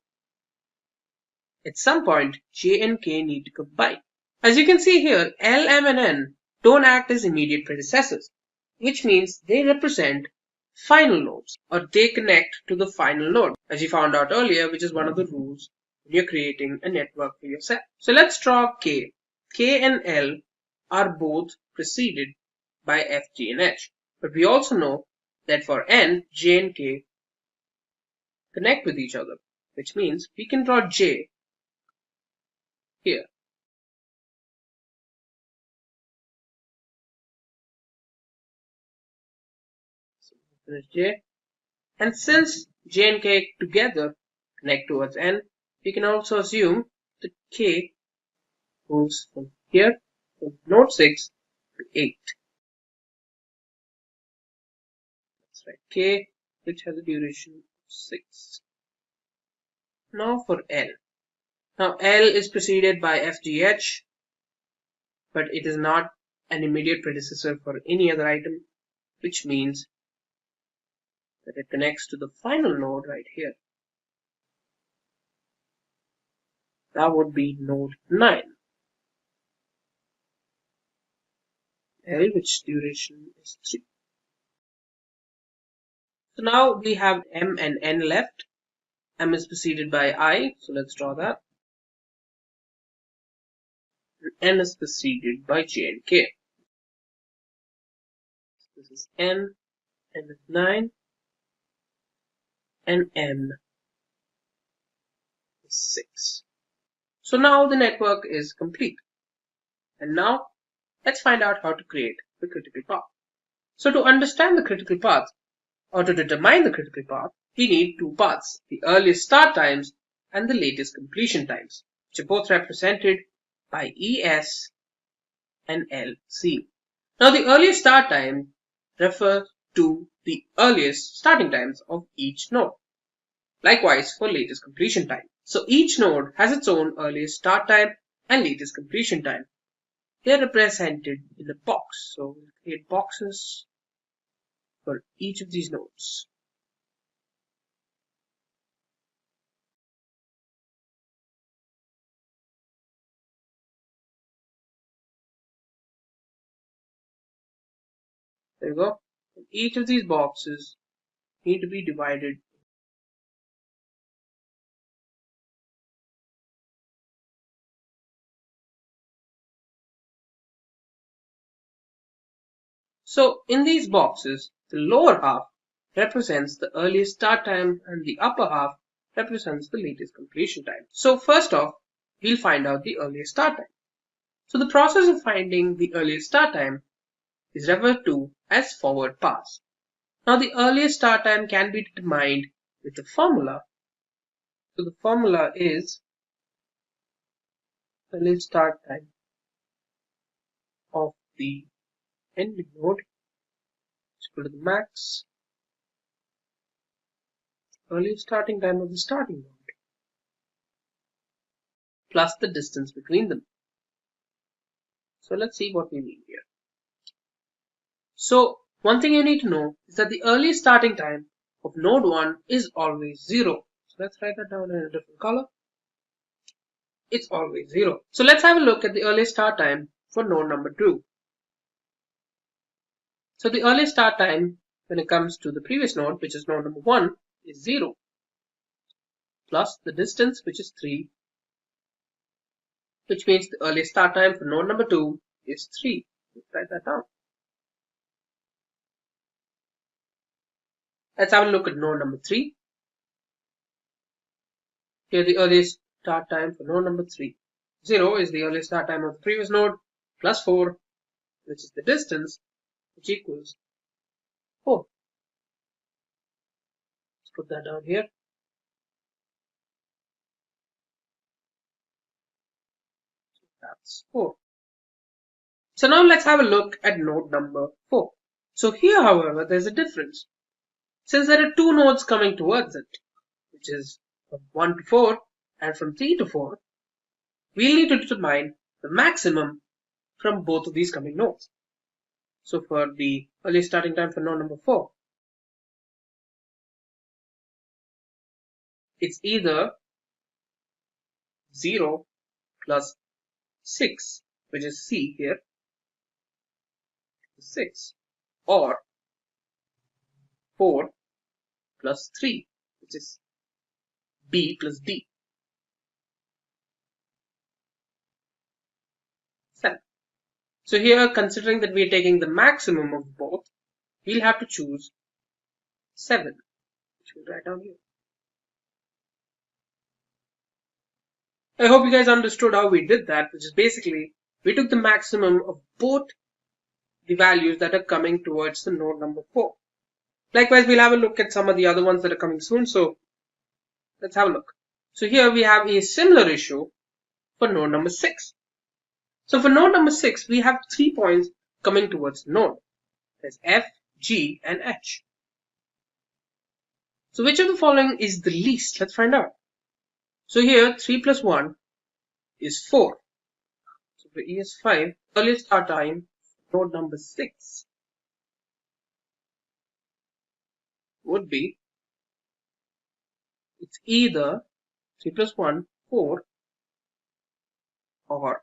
at some point J and K need to combine. As you can see here, L, M, and N don't act as immediate predecessors, which means they represent final nodes, or they connect to the final node, as you found out earlier, which is one of the rules when you're creating a network for yourself. So let's draw K. K and L are both preceded by F, G, and H. But we also know that for N, J and K connect with each other, which means we can draw J here. Finish J. And since J and K together connect towards N, we can also assume that K moves from here, from node 6 to 8. That's right, K, which has a duration of 6. Now for L. Now L is preceded by FGH, but it is not an immediate predecessor for any other item, which means that it connects to the final node right here. That would be node 9. L, which duration is 3. So now we have M and N left. M is preceded by I, so let's draw that. N is preceded by J and K. This is N is 9, and M is 6. So now the network is complete. And now let's find out how to create the critical path. So to understand the critical path, or to determine the critical path, we need two paths, the earliest start times and the latest completion times, which are both represented by ES and LC. Now the earliest start time refers to the earliest starting times of each node. Likewise for latest completion time. So each node has its own earliest start time and latest completion time. They are represented in a box. So we'll create boxes for each of these nodes. There you go. And each of these boxes need to be divided . So in these boxes, the lower half represents the earliest start time and the upper half represents the latest completion time. So first off, we'll find out the earliest start time. So the process of finding the earliest start time is referred to as forward pass. Now the earliest start time can be determined with a formula. So the formula is earliest start time of the ending node is equal to the max earliest starting time of the starting node plus the distance between them. So let's see what we mean here. So one thing you need to know is that the earliest starting time of node 1 is always 0. So let's write that down in a different color. It's always 0. So let's have a look at the earliest start time for node number 2. So the earliest start time when it comes to the previous node, which is node number 1, is 0 plus the distance, which is 3, which means the earliest start time for node number 2 is 3. Let's write that down. Let's have a look at node number 3. Here the earliest start time for node number 3. 0 is the earliest start time of the previous node plus 4, which is the distance, which equals 4. Let's put that down here. That's 4. So now let's have a look at node number 4. So here, however, there's a difference. Since there are two nodes coming towards it, which is from 1 to 4 and from 3 to 4, we'll need to determine the maximum from both of these coming nodes. So for the earliest starting time for node number 4, it's either 0 plus 6, which is C here, 6, or 4 plus 3, which is B plus D, 7. So here, considering that we are taking the maximum of both, we'll have to choose 7, which we'll write down here. I hope you guys understood how we did that, which is basically we took the maximum of both the values that are coming towards the node number 4. Likewise, we'll have a look at some of the other ones that are coming soon. So let's have a look. So here we have a similar issue for node number 6. So for node number 6, we have 3 points coming towards the node. There's F, G, and H. So which of the following is the least? Let's find out. So here 3 plus 1 is 4. So for E is 5. Earliest start time for node number 6 would be, it's either 3 plus 1, 4, or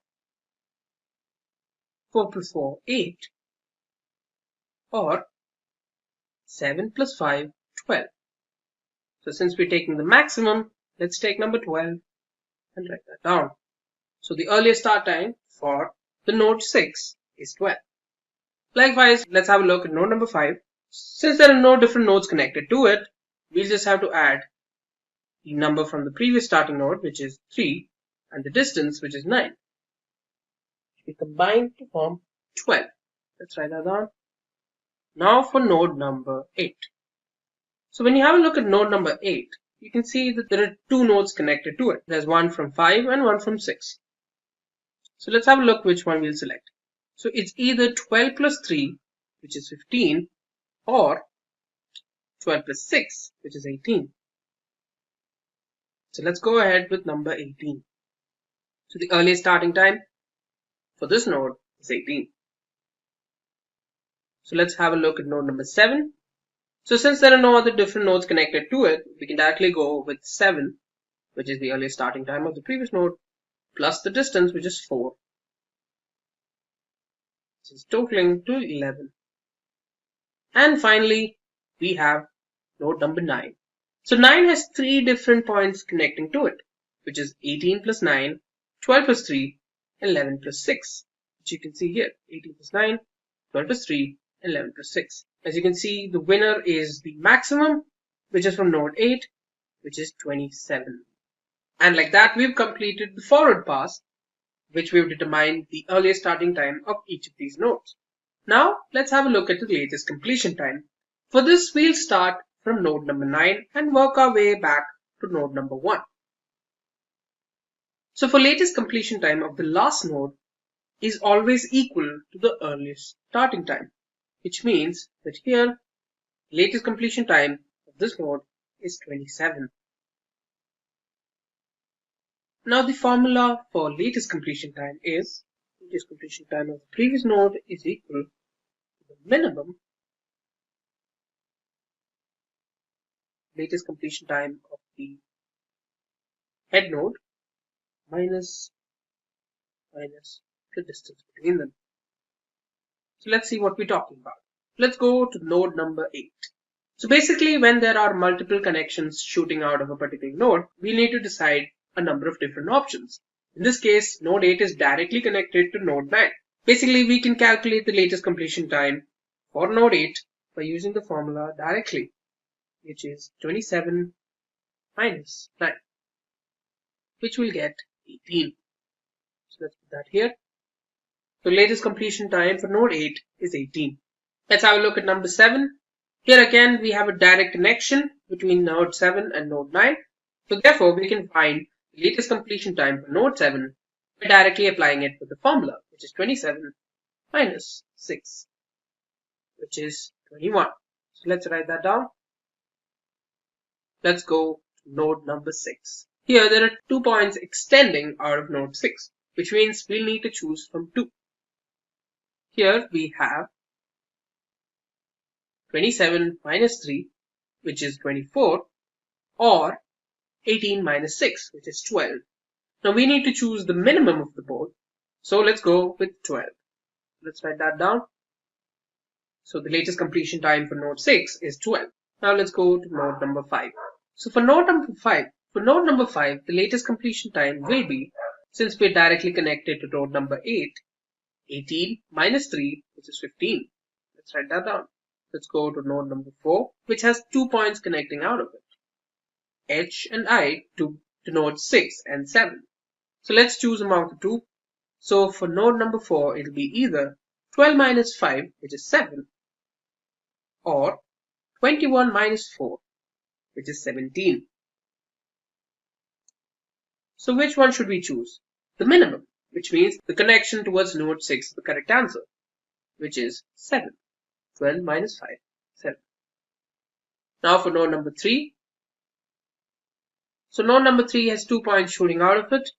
4 plus 4, 8, or 7 plus 5, 12. So since we're taking the maximum, let's take number 12 and write that down. So the earliest start time for the node 6 is 12. Likewise, let's have a look at node number 5. Since there are no different nodes connected to it, we'll just have to add the number from the previous starting node, which is 3, and the distance, which is 9. We combine to form 12. Let's write that down. Now for node number 8. So when you have a look at node number 8, you can see that there are 2 nodes connected to it. There's one from 5 and one from 6. So let's have a look which one we'll select. So it's either 12 plus 3, which is 15, or 12 plus 6, which is 18. So let's go ahead with number 18. So the earliest starting time for this node is 18. So let's have a look at node number 7. So since there are no other different nodes connected to it, we can directly go with 7, which is the earliest starting time of the previous node, plus the distance, which is 4. This is totaling to 11. And finally, we have node number 9. So 9 has 3 different points connecting to it, which is 18 plus 9, 12 plus 3, and 11 plus 6, which you can see here, 18 plus 9, 12 plus 3, and 11 plus 6. As you can see, the winner is the maximum, which is from node 8, which is 27. And like that, we've completed the forward pass, which we've determined the earliest starting time of each of these nodes. Now, let's have a look at the latest completion time. For this, we'll start from node number 9 and work our way back to node number 1. So for latest completion time of the last node is always equal to the earliest starting time, which means that here, latest completion time of this node is 27. Now the formula for latest completion time is, latest completion time of the previous node is equal to the minimum latest completion time of the head node minus the distance between them. So let's see what we're talking about. Let's go to node number 8. So basically, when there are multiple connections shooting out of a particular node, we need to decide a number of different options. In this case, node 8 is directly connected to node 9. Basically, we can calculate the latest completion time for node 8 by using the formula directly, which is 27 minus 9, which will get 18. So let's put that here. So latest completion time for node 8 is 18. Let's have a look at number 7. Here again, we have a direct connection between node 7 and node 9. So therefore, we can find the latest completion time for node 7 by directly applying it with the formula, which is 27 minus 6, which is 21. So let's write that down. Let's go to node number 6. Here there are 2 points extending out of node 6, which means we'll need to choose from 2. Here we have 27 minus 3, which is 24, or 18 minus 6, which is 12. Now we need to choose the minimum of the both, so let's go with 12. Let's write that down. So the latest completion time for node 6 is 12. Now let's go to node number 5. So for node number 5, the latest completion time will be, since we're directly connected to node number 8, 18 minus 3, which is 15. Let's write that down. Let's go to node number 4, which has 2 points connecting out of it, H and I, to nodes 6 and 7. So let's choose among the 2. So for node number 4, it'll be either 12 minus 5, which is 7, or 21 minus 4, which is 17. So which one should we choose? The minimum, which means the connection towards node 6 is the correct answer, which is 7. 12 minus 5, 7. Now for node number 3. So node number 3 has 2 points shooting out of it.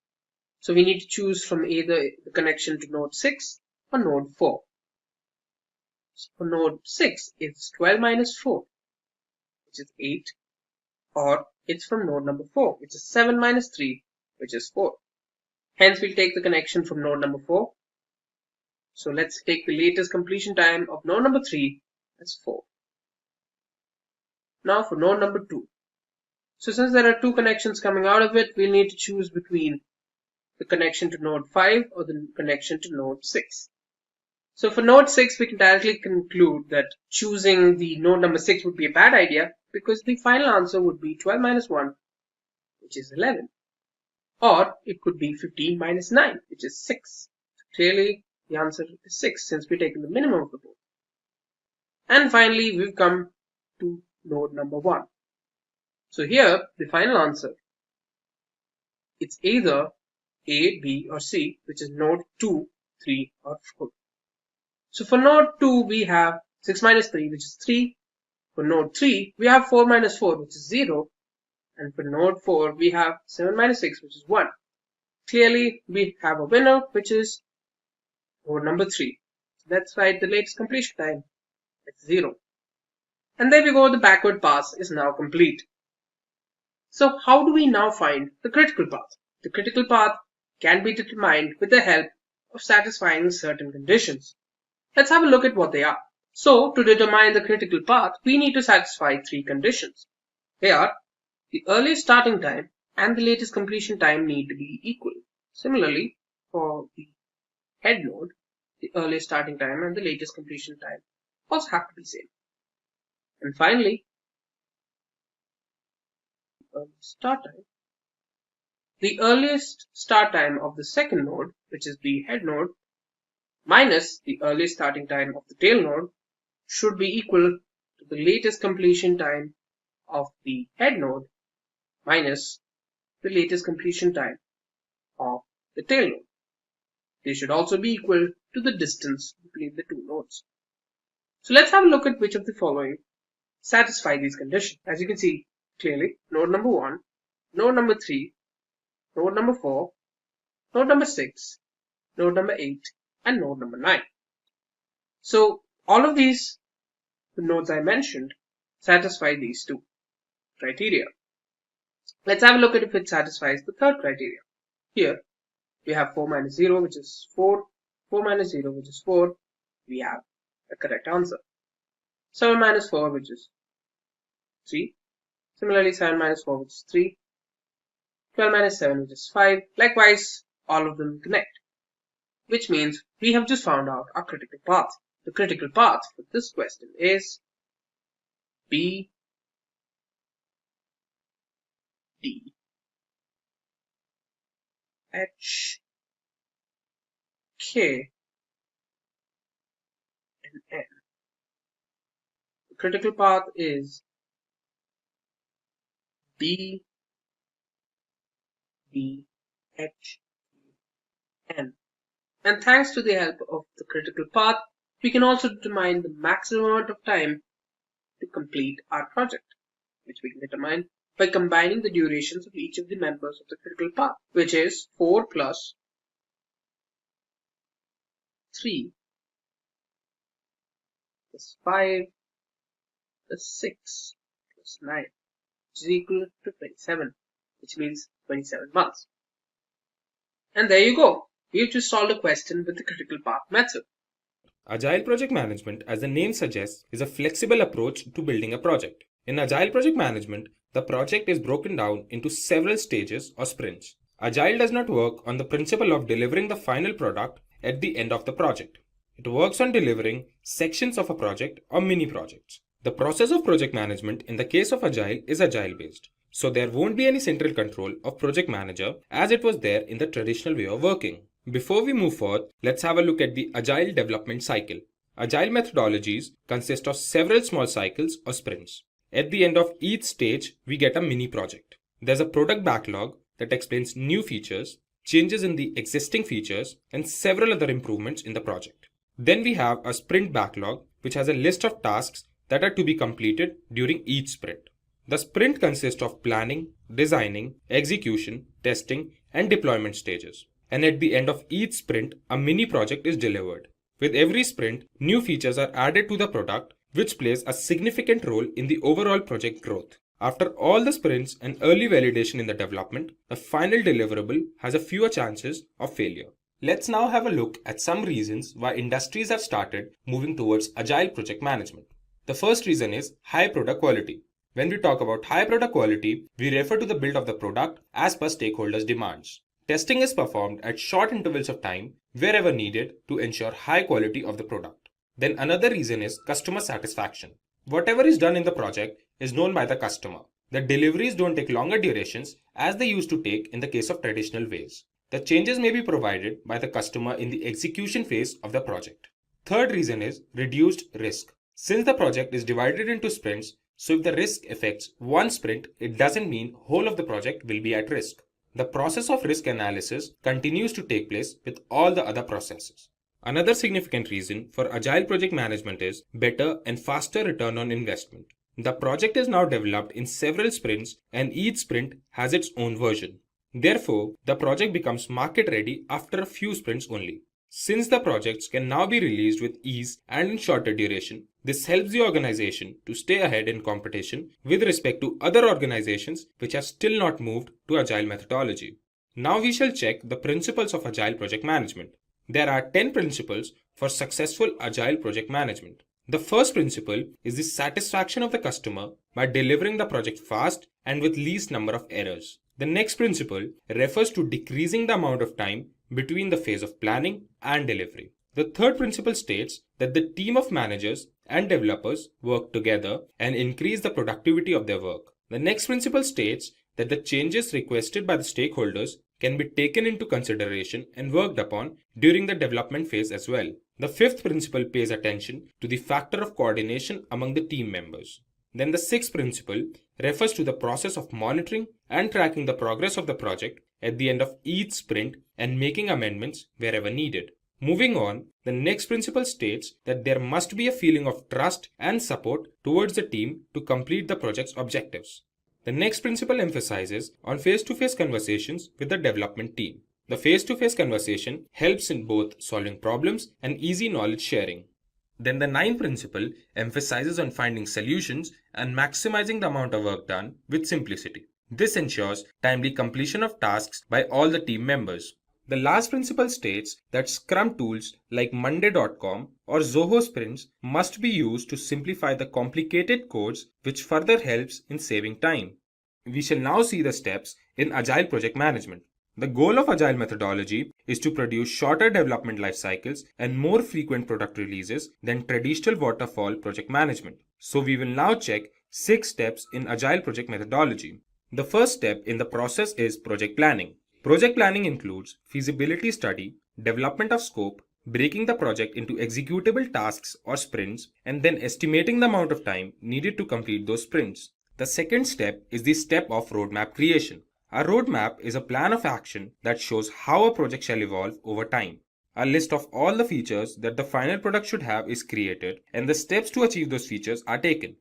So we need to choose from either the connection to node 6 or node 4. So for node 6, it's 12 minus 4, which is 8. Or it's from node number 4, which is 7 minus 3, which is 4. Hence, we'll take the connection from node number 4. So let's take the latest completion time of node number 3 as 4. Now for node number 2. So since there are 2 connections coming out of it, we'll need to choose between the connection to node 5 or the connection to node 6. So for node 6, we can directly conclude that choosing the node number 6 would be a bad idea because the final answer would be 12 minus 1, which is 11. Or it could be 15 minus 9, which is 6. So clearly, the answer is 6 since we're taking the minimum of the both. And finally, we've come to node number 1. So here, the final answer, it's either A, B, or C, which is node 2, 3, or 4. So for node 2, we have 6 minus 3, which is 3. For node 3, we have 4 minus 4, which is 0. And for node 4, we have 7 minus 6, which is 1. Clearly, we have a winner, which is node number 3. So let's write the latest completion time. It's 0. And there we go, the backward pass is now complete. So how do we now find the critical path? The critical path can be determined with the help of satisfying certain conditions. Let's have a look at what they are. So to determine the critical path, we need to satisfy 3 conditions. They are the earliest starting time and the latest completion time need to be equal. Similarly, for the head node, the earliest starting time and the latest completion time also have to be same. And finally, the earliest start time of the second node, which is the head node, minus the earliest starting time of the tail node should be equal to the latest completion time of the head node minus the latest completion time of the tail node. They should also be equal to the distance between the 2 nodes. So let's have a look at which of the following satisfy these conditions. As you can see clearly, node number 1, node number 3, node number 4, node number 6, node number 8, and node number 9. So all of these nodes I mentioned satisfy these 2 criteria. Let's have a look at if it satisfies the third criteria. Here we have 4 minus 0, which is 4, 4 minus 0, which is 4. We have a correct answer. 7 minus 4, which is 3. Similarly, 7 minus 4, which is 3. 12 minus 7, which is 5. Likewise, all of them connect, which means we have just found out our critical path. The critical path for this question is B, D, H, K, and N. The critical path is B, D, H, N. And thanks to the help of the critical path, we can also determine the maximum amount of time to complete our project, which we can determine by combining the durations of each of the members of the critical path, which is 4 plus 3 plus 5 plus 6 plus 9, which is equal to 27, which means 27 months. And there you go. We've just solved a question with the critical path method. Agile project management, as the name suggests, is a flexible approach to building a project. In Agile project management, the project is broken down into several stages or sprints. Agile does not work on the principle of delivering the final product at the end of the project. It works on delivering sections of a project or mini projects. The process of project management in the case of Agile is Agile based. So there won't be any central control of project manager as it was there in the traditional way of working. Before we move forward, let's have a look at the Agile development cycle. Agile methodologies consist of several small cycles or sprints. At the end of each stage, we get a mini project. There's a product backlog that explains new features, changes in the existing features, and several other improvements in the project. Then we have a sprint backlog, which has a list of tasks that are to be completed during each sprint. The sprint consists of planning, designing, execution, testing, and deployment stages. And at the end of each sprint, a mini project is delivered. With every sprint, new features are added to the product, which plays a significant role in the overall project growth. After all the sprints and early validation in the development, the final deliverable has a fewer chances of failure. Let's now have a look at some reasons why industries have started moving towards agile project management. The first reason is high product quality. When we talk about high product quality, we refer to the build of the product as per stakeholders' demands. Testing is performed at short intervals of time wherever needed to ensure high quality of the product. Then another reason is customer satisfaction. Whatever is done in the project is known by the customer. The deliveries don't take longer durations as they used to take in the case of traditional ways. The changes may be provided by the customer in the execution phase of the project. Third reason is reduced risk. Since the project is divided into sprints, so if the risk affects one sprint, it doesn't mean whole of the project will be at risk. The process of risk analysis continues to take place with all the other processes. Another significant reason for agile project management is better and faster return on investment. The project is now developed in several sprints and each sprint has its own version. Therefore, the project becomes market ready after a few sprints only. Since the projects can now be released with ease and in shorter duration, this helps the organization to stay ahead in competition with respect to other organizations which have still not moved to agile methodology. Now we shall check the principles of agile project management. There are 10 principles for successful agile project management. The first principle is the satisfaction of the customer by delivering the project fast and with least number of errors. The next principle refers to decreasing the amount of time between the phase of planning and delivery. The third principle states that the team of managers and developers work together and increase the productivity of their work. The next principle states that the changes requested by the stakeholders can be taken into consideration and worked upon during the development phase as well. The fifth principle pays attention to the factor of coordination among the team members. Then the sixth principle refers to the process of monitoring and tracking the progress of the project at the end of each sprint and making amendments wherever needed. Moving on, the next principle states that there must be a feeling of trust and support towards the team to complete the project's objectives. The next principle emphasizes on face-to-face conversations with the development team. The face-to-face conversation helps in both solving problems and easy knowledge sharing. Then the ninth principle emphasizes on finding solutions and maximizing the amount of work done with simplicity. This ensures timely completion of tasks by all the team members. The last principle states that Scrum tools like Monday.com or Zoho Sprints must be used to simplify the complicated codes, which further helps in saving time. We shall now see the steps in Agile project management. The goal of Agile methodology is to produce shorter development life cycles and more frequent product releases than traditional waterfall project management. So we will now check 6 steps in Agile project methodology. The first step in the process is project planning. Project planning includes feasibility study, development of scope, breaking the project into executable tasks or sprints, and then estimating the amount of time needed to complete those sprints. The second step is the step of roadmap creation. A roadmap is a plan of action that shows how a project shall evolve over time. A list of all the features that the final product should have is created, and the steps to achieve those features are taken.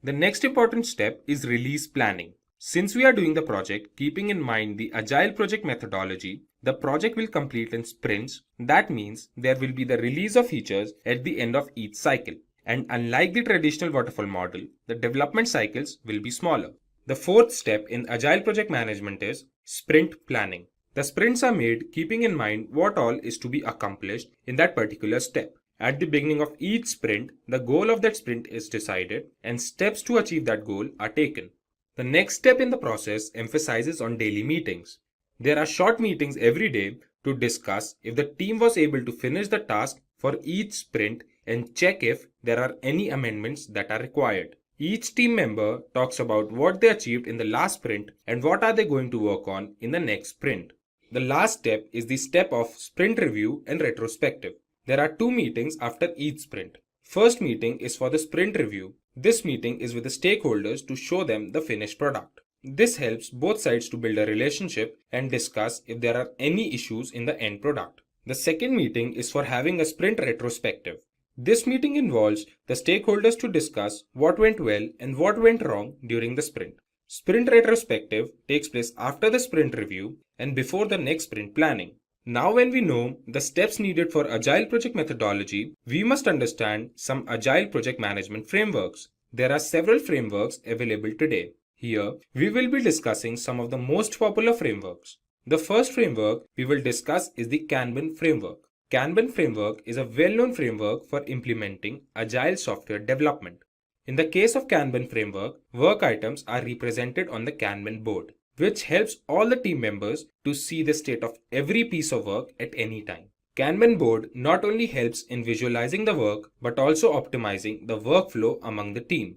The next important step is release planning. Since we are doing the project keeping in mind the Agile project methodology, the project will complete in sprints. That means there will be the release of features at the end of each cycle. And unlike the traditional waterfall model, the development cycles will be smaller. The fourth step in Agile project management is sprint planning. The sprints are made keeping in mind what all is to be accomplished in that particular step. At the beginning of each sprint, the goal of that sprint is decided and steps to achieve that goal are taken. The next step in the process emphasizes on daily meetings. There are short meetings every day to discuss if the team was able to finish the task for each sprint and check if there are any amendments that are required. Each team member talks about what they achieved in the last sprint and what are they going to work on in the next sprint. The last step is the step of sprint review and retrospective. There are 2 meetings after each sprint. First meeting is for the sprint review. This meeting is with the stakeholders to show them the finished product. This helps both sides to build a relationship and discuss if there are any issues in the end product. The second meeting is for having a sprint retrospective. This meeting involves the stakeholders to discuss what went well and what went wrong during the sprint. Sprint retrospective takes place after the sprint review and before the next sprint planning. Now when we know the steps needed for agile project methodology, we must understand some agile project management frameworks. There are several frameworks available today. Here, we will be discussing some of the most popular frameworks. The first framework we will discuss is the Kanban framework. Kanban framework is a well-known framework for implementing agile software development. In the case of Kanban framework, work items are represented on the Kanban board, which helps all the team members to see the state of every piece of work at any time. Kanban board not only helps in visualizing the work, but also optimizing the workflow among the team.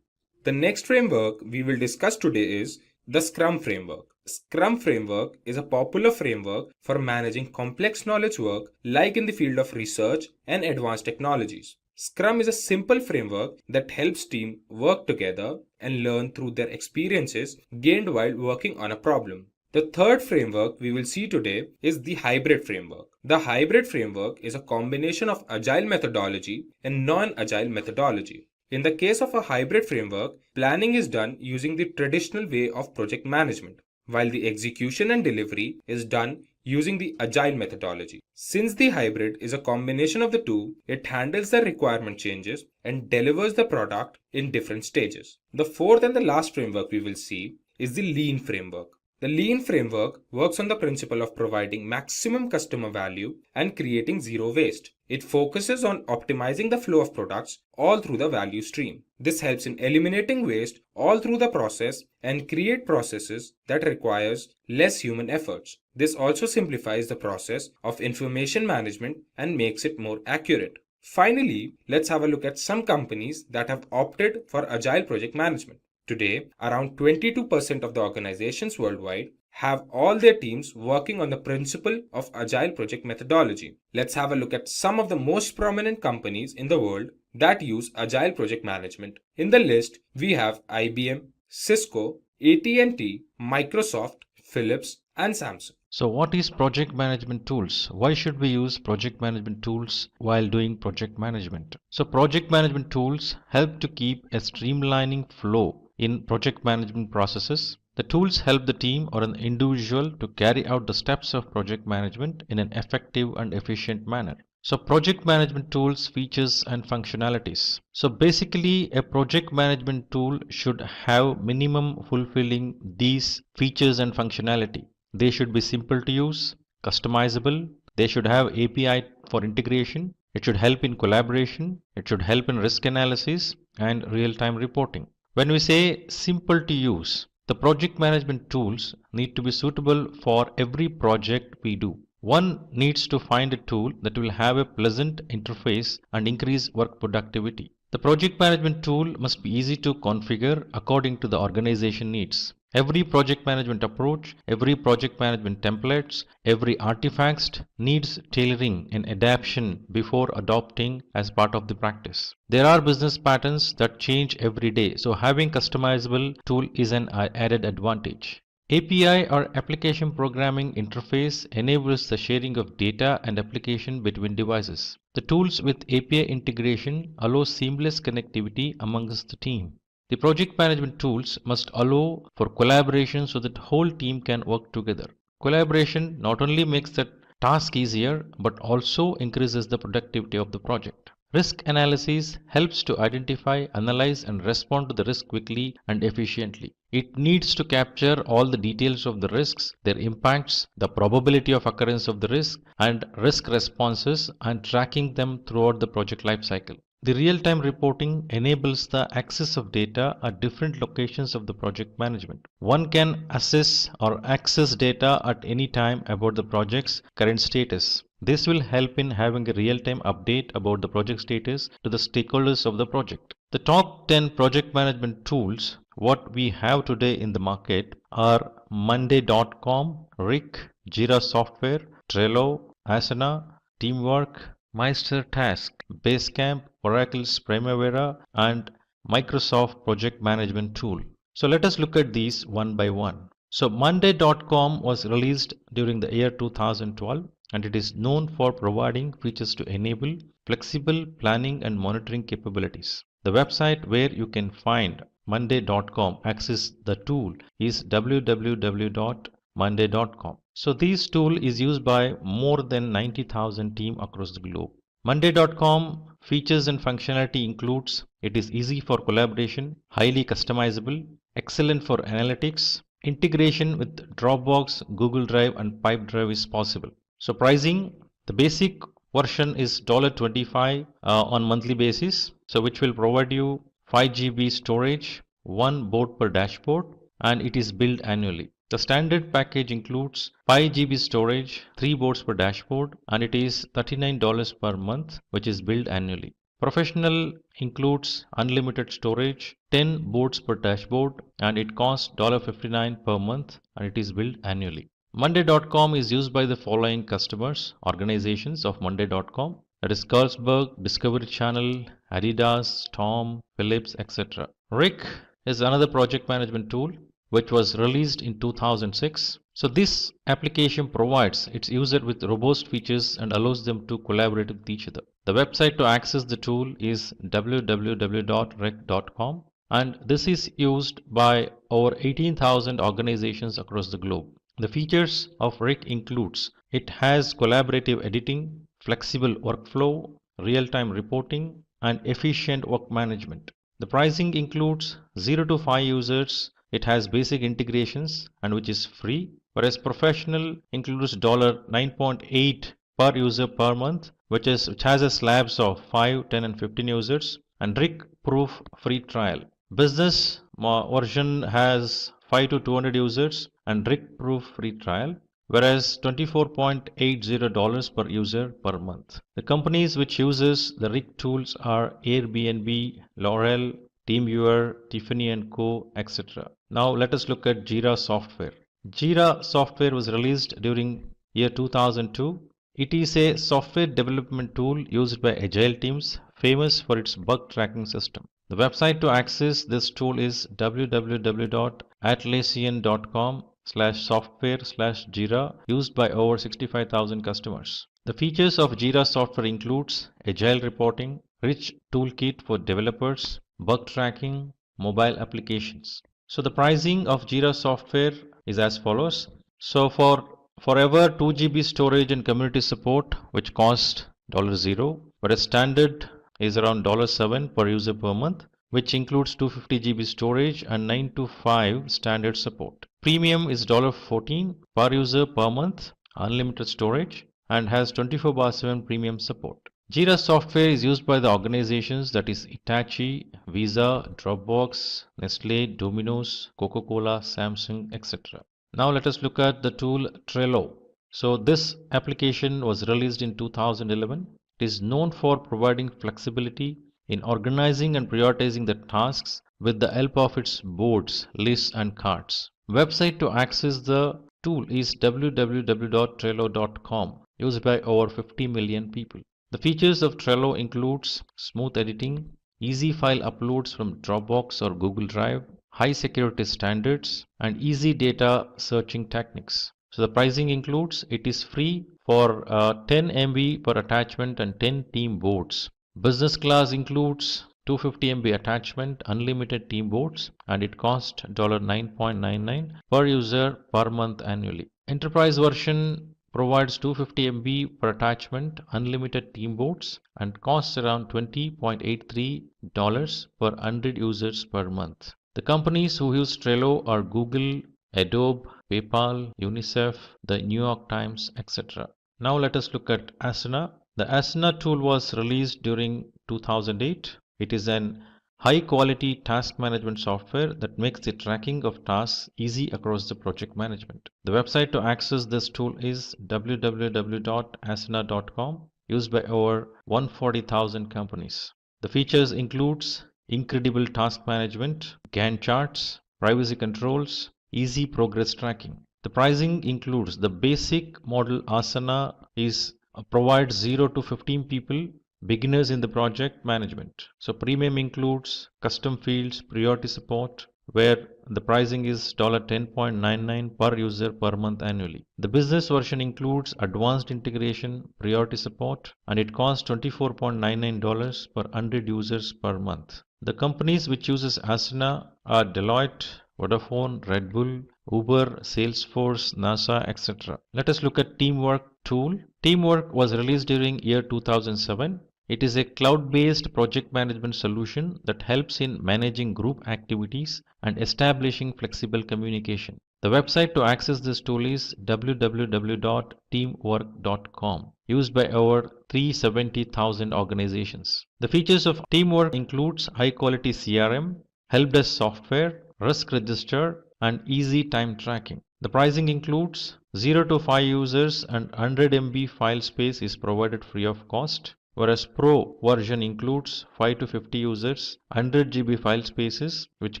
The next framework we will discuss today is the Scrum framework. Scrum framework is a popular framework for managing complex knowledge work like in the field of research and advanced technologies. Scrum is a simple framework that helps teams work together and learn through their experiences gained while working on a problem. The third framework we will see today is the hybrid framework. The hybrid framework is a combination of agile methodology and non-agile methodology. In the case of a hybrid framework, planning is done using the traditional way of project management, while the execution and delivery is done using the agile methodology. Since the hybrid is a combination of the two, it handles the requirement changes and delivers the product in different stages. The fourth and the last framework we will see is the lean framework. The lean framework works on the principle of providing maximum customer value and creating zero waste. It focuses on optimizing the flow of products all through the value stream. This helps in eliminating waste all through the process and create processes that requires less human efforts. This also simplifies the process of information management and makes it more accurate. Finally, let's have a look at some companies that have opted for agile project management. Today, around 22% of the organizations worldwide have all their teams working on the principle of agile project methodology. Let's have a look at some of the most prominent companies in the world that use agile project management. In the list, we have IBM, Cisco, AT&T, Microsoft, Philips, and Samsung. So what is project management tools? Why should we use project management tools while doing project management? So project management tools help to keep a streamlining flow in project management processes. The tools help the team or an individual to carry out the steps of project management in an effective and efficient manner. So project management tools, features and functionalities. So basically a project management tool should have minimum fulfilling these features and functionality. They should be simple to use, customizable, they should have API for integration, it should help in collaboration, it should help in risk analysis and real-time reporting. When we say simple to use, the project management tools need to be suitable for every project we do. One needs to find a tool that will have a pleasant interface and increase work productivity. The project management tool must be easy to configure according to the organization needs. Every project management approach, every project management templates, every artifact needs tailoring and adaptation before adopting as part of the practice. There are business patterns that change every day, so having customizable tool is an added advantage. API or application programming interface enables the sharing of data and application between devices. The tools with API integration allow seamless connectivity amongst the team. The project management tools must allow for collaboration so that the whole team can work together. Collaboration not only makes the task easier but also increases the productivity of the project. Risk analysis helps to identify, analyze and respond to the risk quickly and efficiently. It needs to capture all the details of the risks, their impacts, the probability of occurrence of the risk and risk responses and tracking them throughout the project lifecycle. The real-time reporting enables the access of data at different locations of the project management. One can assess or access data at any time about the project's current status. This will help in having a real-time update about the project status to the stakeholders of the project. The top 10 project management tools what we have today in the market are Monday.com, Rick, Jira Software, Trello, Asana, Teamwork, Meister Task, Basecamp, Oracle's Primavera, and Microsoft Project Management Tool. So let us look at these one by one. So Monday.com was released during the year 2012 and it is known for providing features to enable flexible planning and monitoring capabilities. The website where you can find Monday.com access the tool is www.monday.com. So this tool is used by more than 90,000 teams across the globe. Monday.com features and functionality includes it is easy for collaboration, highly customizable, excellent for analytics, integration with Dropbox, Google Drive and Pipedrive is possible. So pricing, the basic version is $25 on monthly basis, so which will provide you 5 GB storage, 1 board per dashboard, and it is billed annually. The standard package includes 5 GB storage, 3 boards per dashboard, and it is $39 per month, which is billed annually. Professional includes unlimited storage, 10 boards per dashboard, and it costs $59 per month, and it is billed annually. Monday.com is used by the following customers, organizations of Monday.com, that is Carlsberg, Discovery Channel, Adidas, Tom, Philips, etc. Rick is another project management tool which was released in 2006. So this application provides its user with robust features and allows them to collaborate with each other. The website to access the tool is www.rec.com and this is used by over 18,000 organizations across the globe. The features of RIC includes it has collaborative editing, flexible workflow, real-time reporting, and efficient work management. The pricing includes 0 to 5 users. It has basic integrations and which is free, whereas professional includes $9.8 per user per month, which has a slabs of 5, 10, and 15 users, and RIC proof free trial. Business version has 5 to 200 users and RIC proof free trial, whereas $24.80 per user per month. The companies which uses the RIC tools are Airbnb, L'Oreal, TeamViewer, Tiffany & Co, etc. Now let us look at Jira software. Jira software was released during year 2002. It is a software development tool used by agile teams, famous for its bug tracking system. The website to access this tool is www.atlassian.com/software/Jira, used by over 65,000 customers. The features of Jira software includes agile reporting, rich toolkit for developers, bug tracking, mobile applications. So the pricing of Jira software is as follows. So for forever 2 GB storage and community support, which cost $0, whereas standard is around $7 per user per month, which includes 250 GB storage and 9 to 5 standard support. Premium is $14 per user per month, unlimited storage, and has 24/7 premium support. Jira software is used by the organizations that is Hitachi, Visa, Dropbox, Nestle, Domino's, Coca-Cola, Samsung, etc. Now let us look at the tool Trello. So this application was released in 2011. It is known for providing flexibility in organizing and prioritizing the tasks with the help of its boards, lists and cards. Website to access the tool is www.trello.com, used by over 50 million people. The features of Trello includes smooth editing, easy file uploads from Dropbox or Google Drive, high security standards, and easy data searching techniques. So the pricing includes it is free for 10 MB per attachment and 10 team boards. Business class includes 250 MB attachment, unlimited team boards, and it costs $9.99 per user per month annually. Enterprise version provides 250 MB per attachment, unlimited team boards, and costs around $20.83 per 100 users per month. The companies who use Trello are Google, Adobe, PayPal, UNICEF, the New York Times, etc. Now let us look at Asana. The Asana tool was released during 2008. It is an high-quality task management software that makes the tracking of tasks easy across the project management. The website to access this tool is www.asana.com, used by over 140,000 companies. The features includes incredible task management, Gantt charts, privacy controls, easy progress tracking. The pricing includes the basic model Asana is provides 0 to 15 people, beginners in the project management. So premium includes custom fields, priority support, where the pricing is $10.99 per user per month annually. The business version includes advanced integration, priority support, and it costs $24.99 per 100 users per month. The companies which uses Asana are Deloitte, Vodafone, Red Bull, Uber, Salesforce, NASA, etc. Let us look at Teamwork tool. Teamwork was released during year 2007. It is a cloud-based project management solution that helps in managing group activities and establishing flexible communication. The website to access this tool is www.teamwork.com, used by over 370,000 organizations. The features of Teamwork includes high-quality CRM, help desk software, risk register, and easy time tracking. The pricing includes 0 to 5 users and 100 MB file space is provided free of cost, whereas Pro version includes 5 to 50 users, 100 GB file spaces, which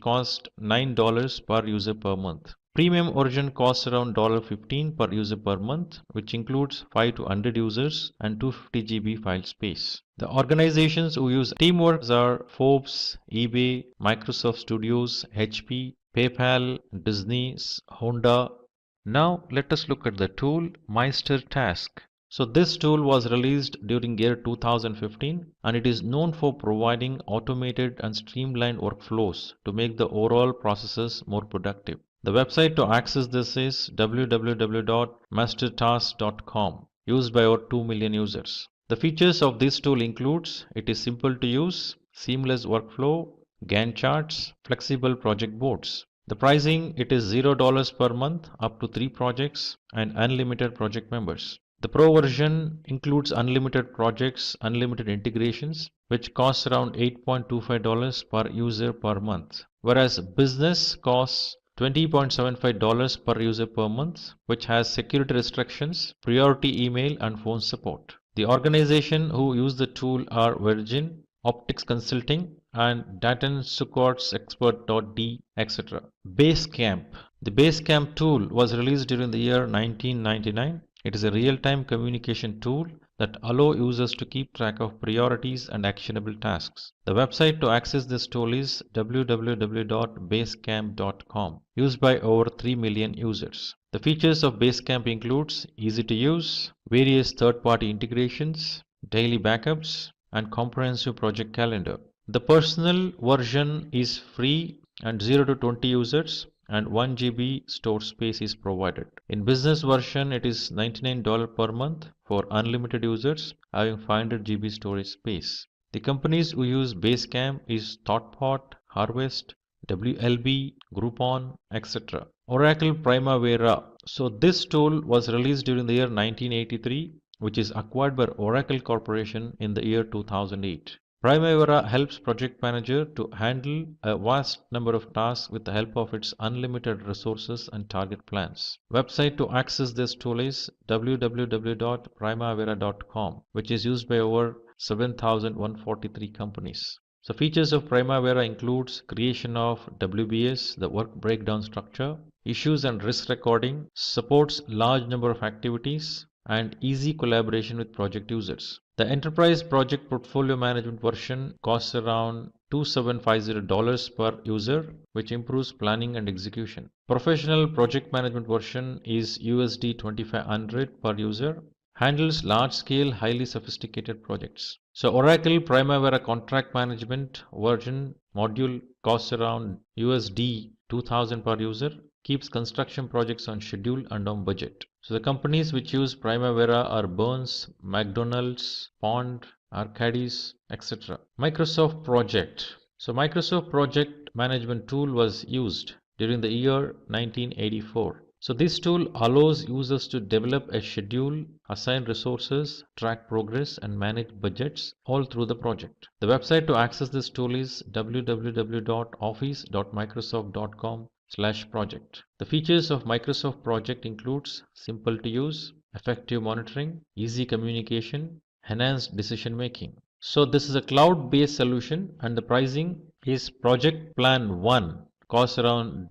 cost $9 per user per month. Premium version costs around $15 per user per month, which includes 5 to 100 users and 250 GB file space. The organizations who use Teamwork are Forbes, eBay, Microsoft Studios, HP, PayPal, Disney, Honda. Now let us look at the tool Meister Task. So this tool was released during year 2015 and it is known for providing automated and streamlined workflows to make the overall processes more productive. The website to access this is www.mastertask.com, used by over 2 million users. The features of this tool includes it is simple to use, seamless workflow, Gantt charts, flexible project boards. The pricing, it is $0 per month up to 3 projects and unlimited project members. The Pro version includes unlimited projects, unlimited integrations, which costs around $8.25 per user per month, whereas Business costs $20.75 per user per month, which has security restrictions, priority email and phone support. The organization who use the tool are Virgin, Optics Consulting, and Datan Succots Expert.d, etc. Basecamp. The Basecamp tool was released during the year 1999. It is a real-time communication tool that allows users to keep track of priorities and actionable tasks. The website to access this tool is www.basecamp.com, used by over 3 million users. The features of Basecamp includes easy to use, various third-party integrations, daily backups, and comprehensive project calendar. The personal version is free and 0 to 20 users and 1 GB store space is provided. In business version, it is $99 per month for unlimited users having 500 GB storage space. The companies who use Basecamp is ThoughtPod, Harvest, WLB, Groupon, etc. Oracle Primavera. So this tool was released during the year 1983, which is acquired by Oracle Corporation in the year 2008. Primavera helps project manager to handle a vast number of tasks with the help of its unlimited resources and target plans. Website to access this tool is www.primavera.com, which is used by over 7,143 companies. So features of Primavera includes creation of WBS, the work breakdown structure, issues and risk recording, supports large number of activities, and easy collaboration with project users. The Enterprise Project Portfolio Management version costs around $2750 per user, which improves planning and execution. Professional Project Management version is USD 2500 per user, handles large-scale, highly sophisticated projects. So Oracle Primavera Contract Management version module costs around USD 2000 per user, keeps construction projects on schedule and on budget. So the companies which use Primavera are Burns, McDonald's, Pond, Arcadis, etc. Microsoft Project. So Microsoft Project Management tool was used during the year 1984. So this tool allows users to develop a schedule, assign resources, track progress, and manage budgets all through the project. The website to access this tool is www.office.microsoft.com/project. The features of Microsoft Project includes simple to use, effective monitoring, easy communication, enhanced decision making. So this is a cloud-based solution and the pricing is Project Plan 1 costs around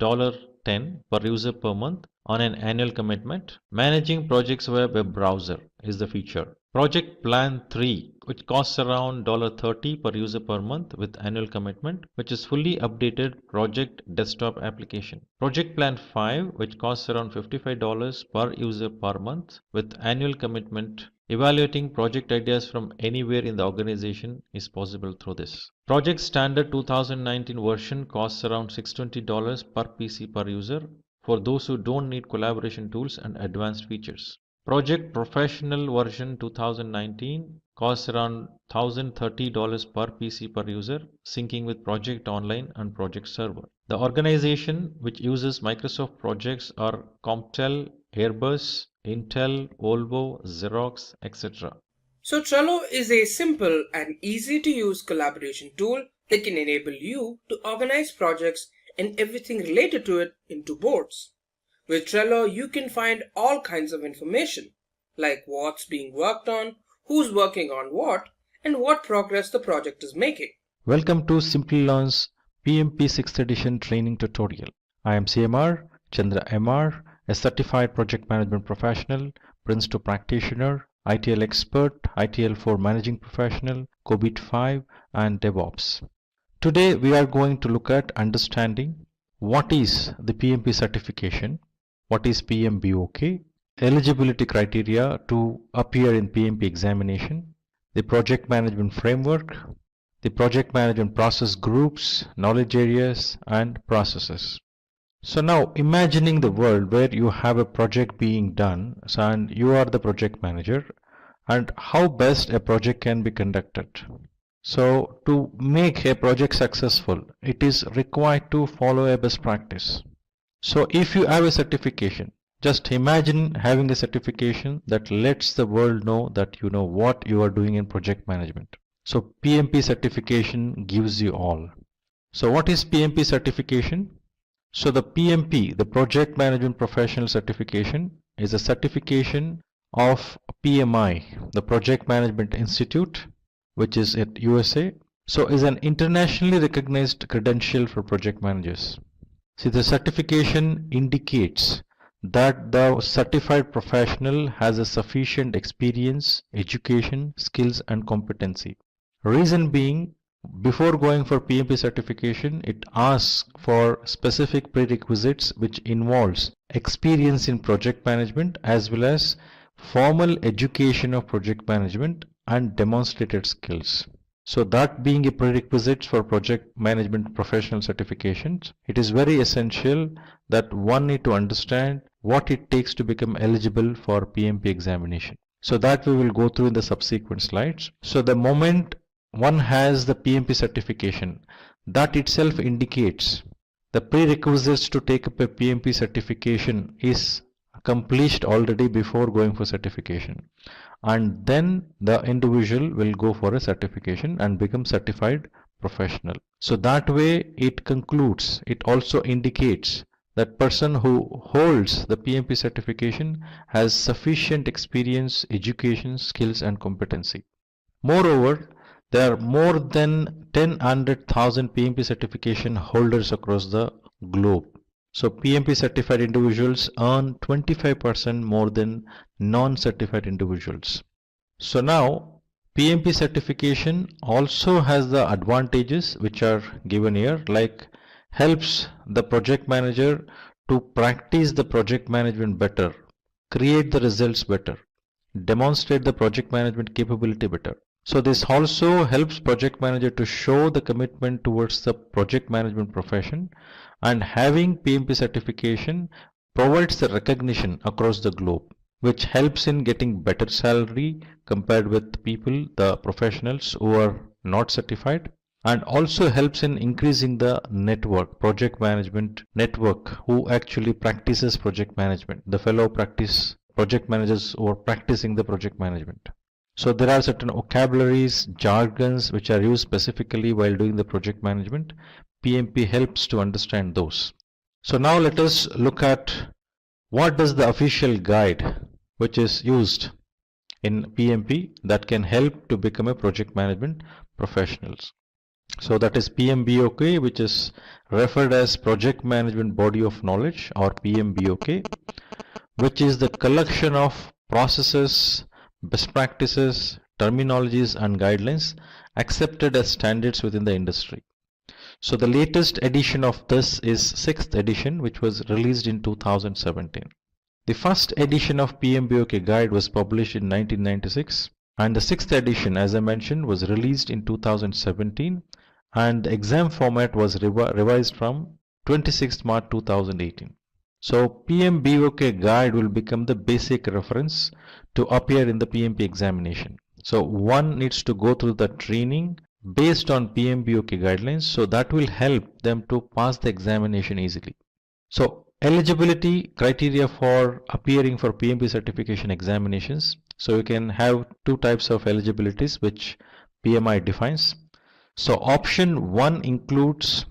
$10 per user per month on an annual commitment. Managing projects via web browser is the feature. Project Plan 3, which costs around $30 per user per month with annual commitment, which is fully updated project desktop application. Project Plan 5, which costs around $55 per user per month with annual commitment. Evaluating project ideas from anywhere in the organization is possible through this. Project Standard 2019 version costs around $620 per PC per user for those who don't need collaboration tools and advanced features. Project Professional version 2019 costs around $1,030 per PC per user, syncing with Project Online and Project Server. The organization which uses Microsoft projects are Comptel, Airbus, Intel, Volvo, Xerox, etc. So Trello is a simple and easy to use collaboration tool that can enable you to organize projects and everything related to it into boards. With Trello, you can find all kinds of information, like what's being worked on, who's working on what, and what progress the project is making. Welcome to Simplilearn's PMP 6th edition training tutorial. I am CMR, Chandra MR, a certified project management professional, Prince 2 practitioner, ITL expert, ITL 4 managing professional, COBIT 5, and DevOps. Today we are going to look at understanding what is the PMP certification, what is PMBOK, eligibility criteria to appear in PMP examination, the project management framework, the project management process groups, knowledge areas, and processes. So now imagining the world where you have a project being done and you are the project manager, and how best a project can be conducted. So to make a project successful, it is required to follow a best practice. So if you have a certification, just imagine having a certification that lets the world know that you know what you are doing in project management. So PMP certification gives you all. So what is PMP certification? So the PMP, the Project Management Professional Certification, is a certification of PMI, the Project Management Institute, which is at USA. So is an internationally recognized credential for project managers. See, the certification indicates that the certified professional has a sufficient experience, education, skills, and competency. Reason being, before going for PMP certification, it asks for specific prerequisites which involves experience in project management as well as formal education of project management and demonstrated skills. So that being a prerequisite for project management professional certifications, it is very essential that one need to understand what it takes to become eligible for PMP examination. So that we will go through in the subsequent slides. So the moment one has the PMP certification, that itself indicates the prerequisites to take up a PMP certification is accomplished already before going for certification, and then the individual will go for a certification and become certified professional. So that way it concludes, it also indicates that person who holds the PMP certification has sufficient experience, education, skills, and competency. Moreover, there are more than 100,000 PMP certification holders across the globe. So PMP certified individuals earn 25% more than non-certified individuals. So now PMP certification also has the advantages which are given here, like helps the project manager to practice the project management better, create the results better, demonstrate the project management capability better. So this also helps project manager to show the commitment towards the project management profession, and having PMP certification provides the recognition across the globe, which helps in getting better salary compared with people, the professionals who are not certified, and also helps in increasing the network, project management network, who actually practices project management, the fellow practice project managers who are practicing the project management. So there are certain vocabularies, jargons which are used specifically while doing the project management. PMP helps to understand those. So now let us look at what does the official guide which is used in PMP that can help to become a project management professionals. So that is PMBOK, which is referred as Project Management Body of Knowledge, or PMBOK, which is the collection of processes, best practices, terminologies and guidelines accepted as standards within the industry. So the latest edition of this is 6th edition, which was released in 2017. The first edition of PMBOK guide was published in 1996, and the 6th edition, as I mentioned, was released in 2017, and the exam format was revised from 26th March 2018. So PMBOK guide will become the basic reference to appear in the PMP examination. So one needs to go through the training based on PMBOK guidelines, so that will help them to pass the examination easily. So eligibility criteria for appearing for PMP certification examinations. So you can have two types of eligibilities which PMI defines. So option 1 includes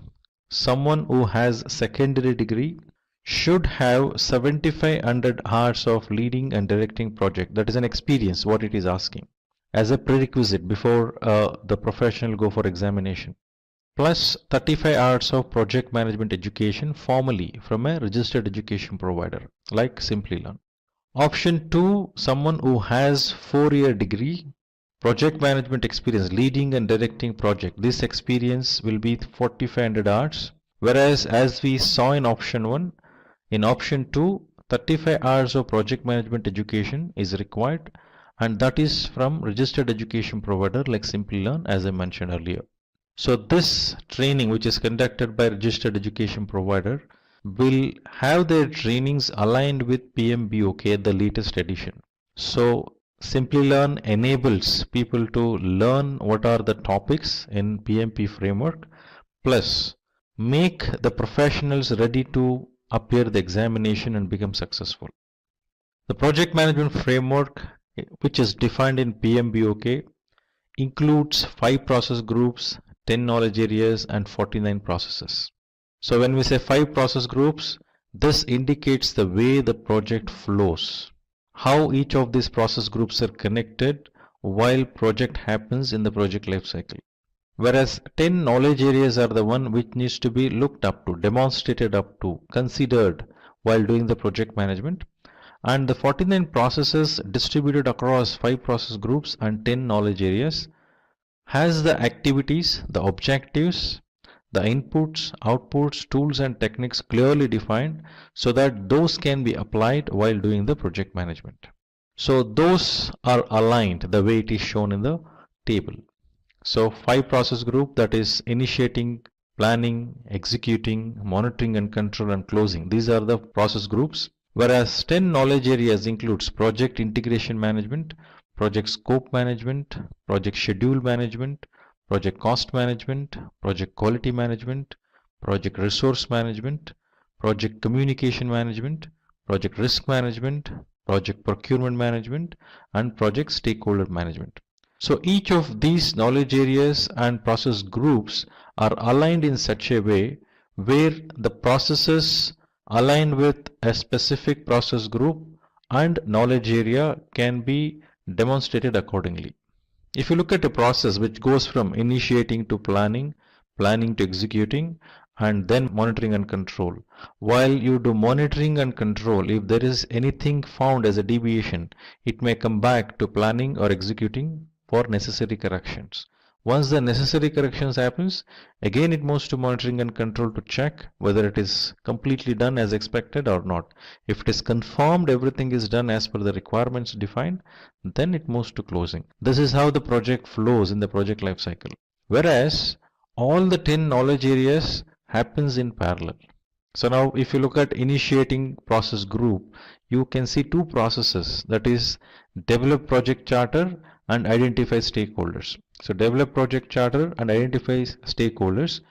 someone who has secondary degree, should have 7500 hours of leading and directing project. That is an experience, what it is asking, as a prerequisite before the professional go for examination, plus 35 hours of project management education formally from a registered education provider like Simplilearn. Option 2, someone who has 4-year degree, project management experience, leading and directing project. This experience will be 4500 hours, whereas as we saw in option 1, in option 2, 35 hours of project management education is required, and that is from registered education provider like Simplilearn, as I mentioned earlier. So this training, which is conducted by registered education provider, will have their trainings aligned with PMBOK, the latest edition. So Simplilearn enables people to learn what are the topics in PMP framework, plus make the professionals ready to appear the examination and become successful. The project management framework, which is defined in PMBOK, includes 5 process groups, 10 knowledge areas and 49 processes. So when we say 5 process groups, this indicates the way the project flows, how each of these process groups are connected while project happens in the project life cycle. Whereas 10 knowledge areas are the one which needs to be looked up to, demonstrated up to, considered while doing the project management. And the 49 processes distributed across 5 process groups and 10 knowledge areas has the activities, the objectives, the inputs, outputs, tools and techniques clearly defined so that those can be applied while doing the project management. So those are aligned the way it is shown in the table. So 5 process group, that is initiating, planning, executing, monitoring and control and closing. These are the process groups. Whereas 10 knowledge areas includes project integration management, project scope management, project schedule management, project cost management, project quality management, project resource management, project communication management, project risk management, project procurement management, and project stakeholder management. So each of these knowledge areas and process groups are aligned in such a way where the processes aligned with a specific process group and knowledge area can be demonstrated accordingly. If you look at a process which goes from initiating to planning, planning to executing, and then monitoring and control, while you do monitoring and control, if there is anything found as a deviation, it may come back to planning or executing for necessary corrections. Once the necessary corrections happens, again it moves to monitoring and control to check whether it is completely done as expected or not. If it is confirmed everything is done as per the requirements defined, then it moves to closing. This is how the project flows in the project life cycle. Whereas all the 10 knowledge areas happens in parallel. So now if you look at initiating process group, you can see 2 processes, that is develop project charter and identify stakeholders. So develop project charter and identify stakeholders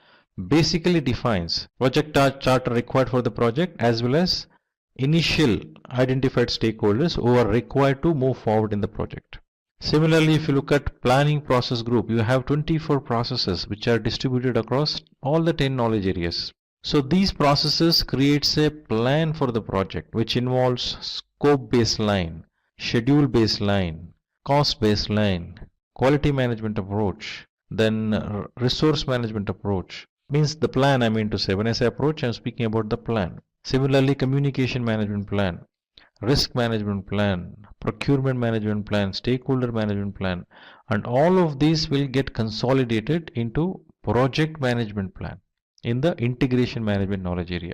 basically defines project charter required for the project as well as initial identified stakeholders who are required to move forward in the project. Similarly, if you look at planning process group, you have 24 processes which are distributed across all the 10 knowledge areas. So these processes creates a plan for the project which involves scope baseline, schedule baseline, cost baseline, quality management approach, Then resource management approach means the plan, I mean to say. When I say approach, I'm speaking about the plan. Similarly, communication management plan, risk management plan, procurement management plan, stakeholder management plan, and all of these will get consolidated into project management plan in the integration management knowledge area.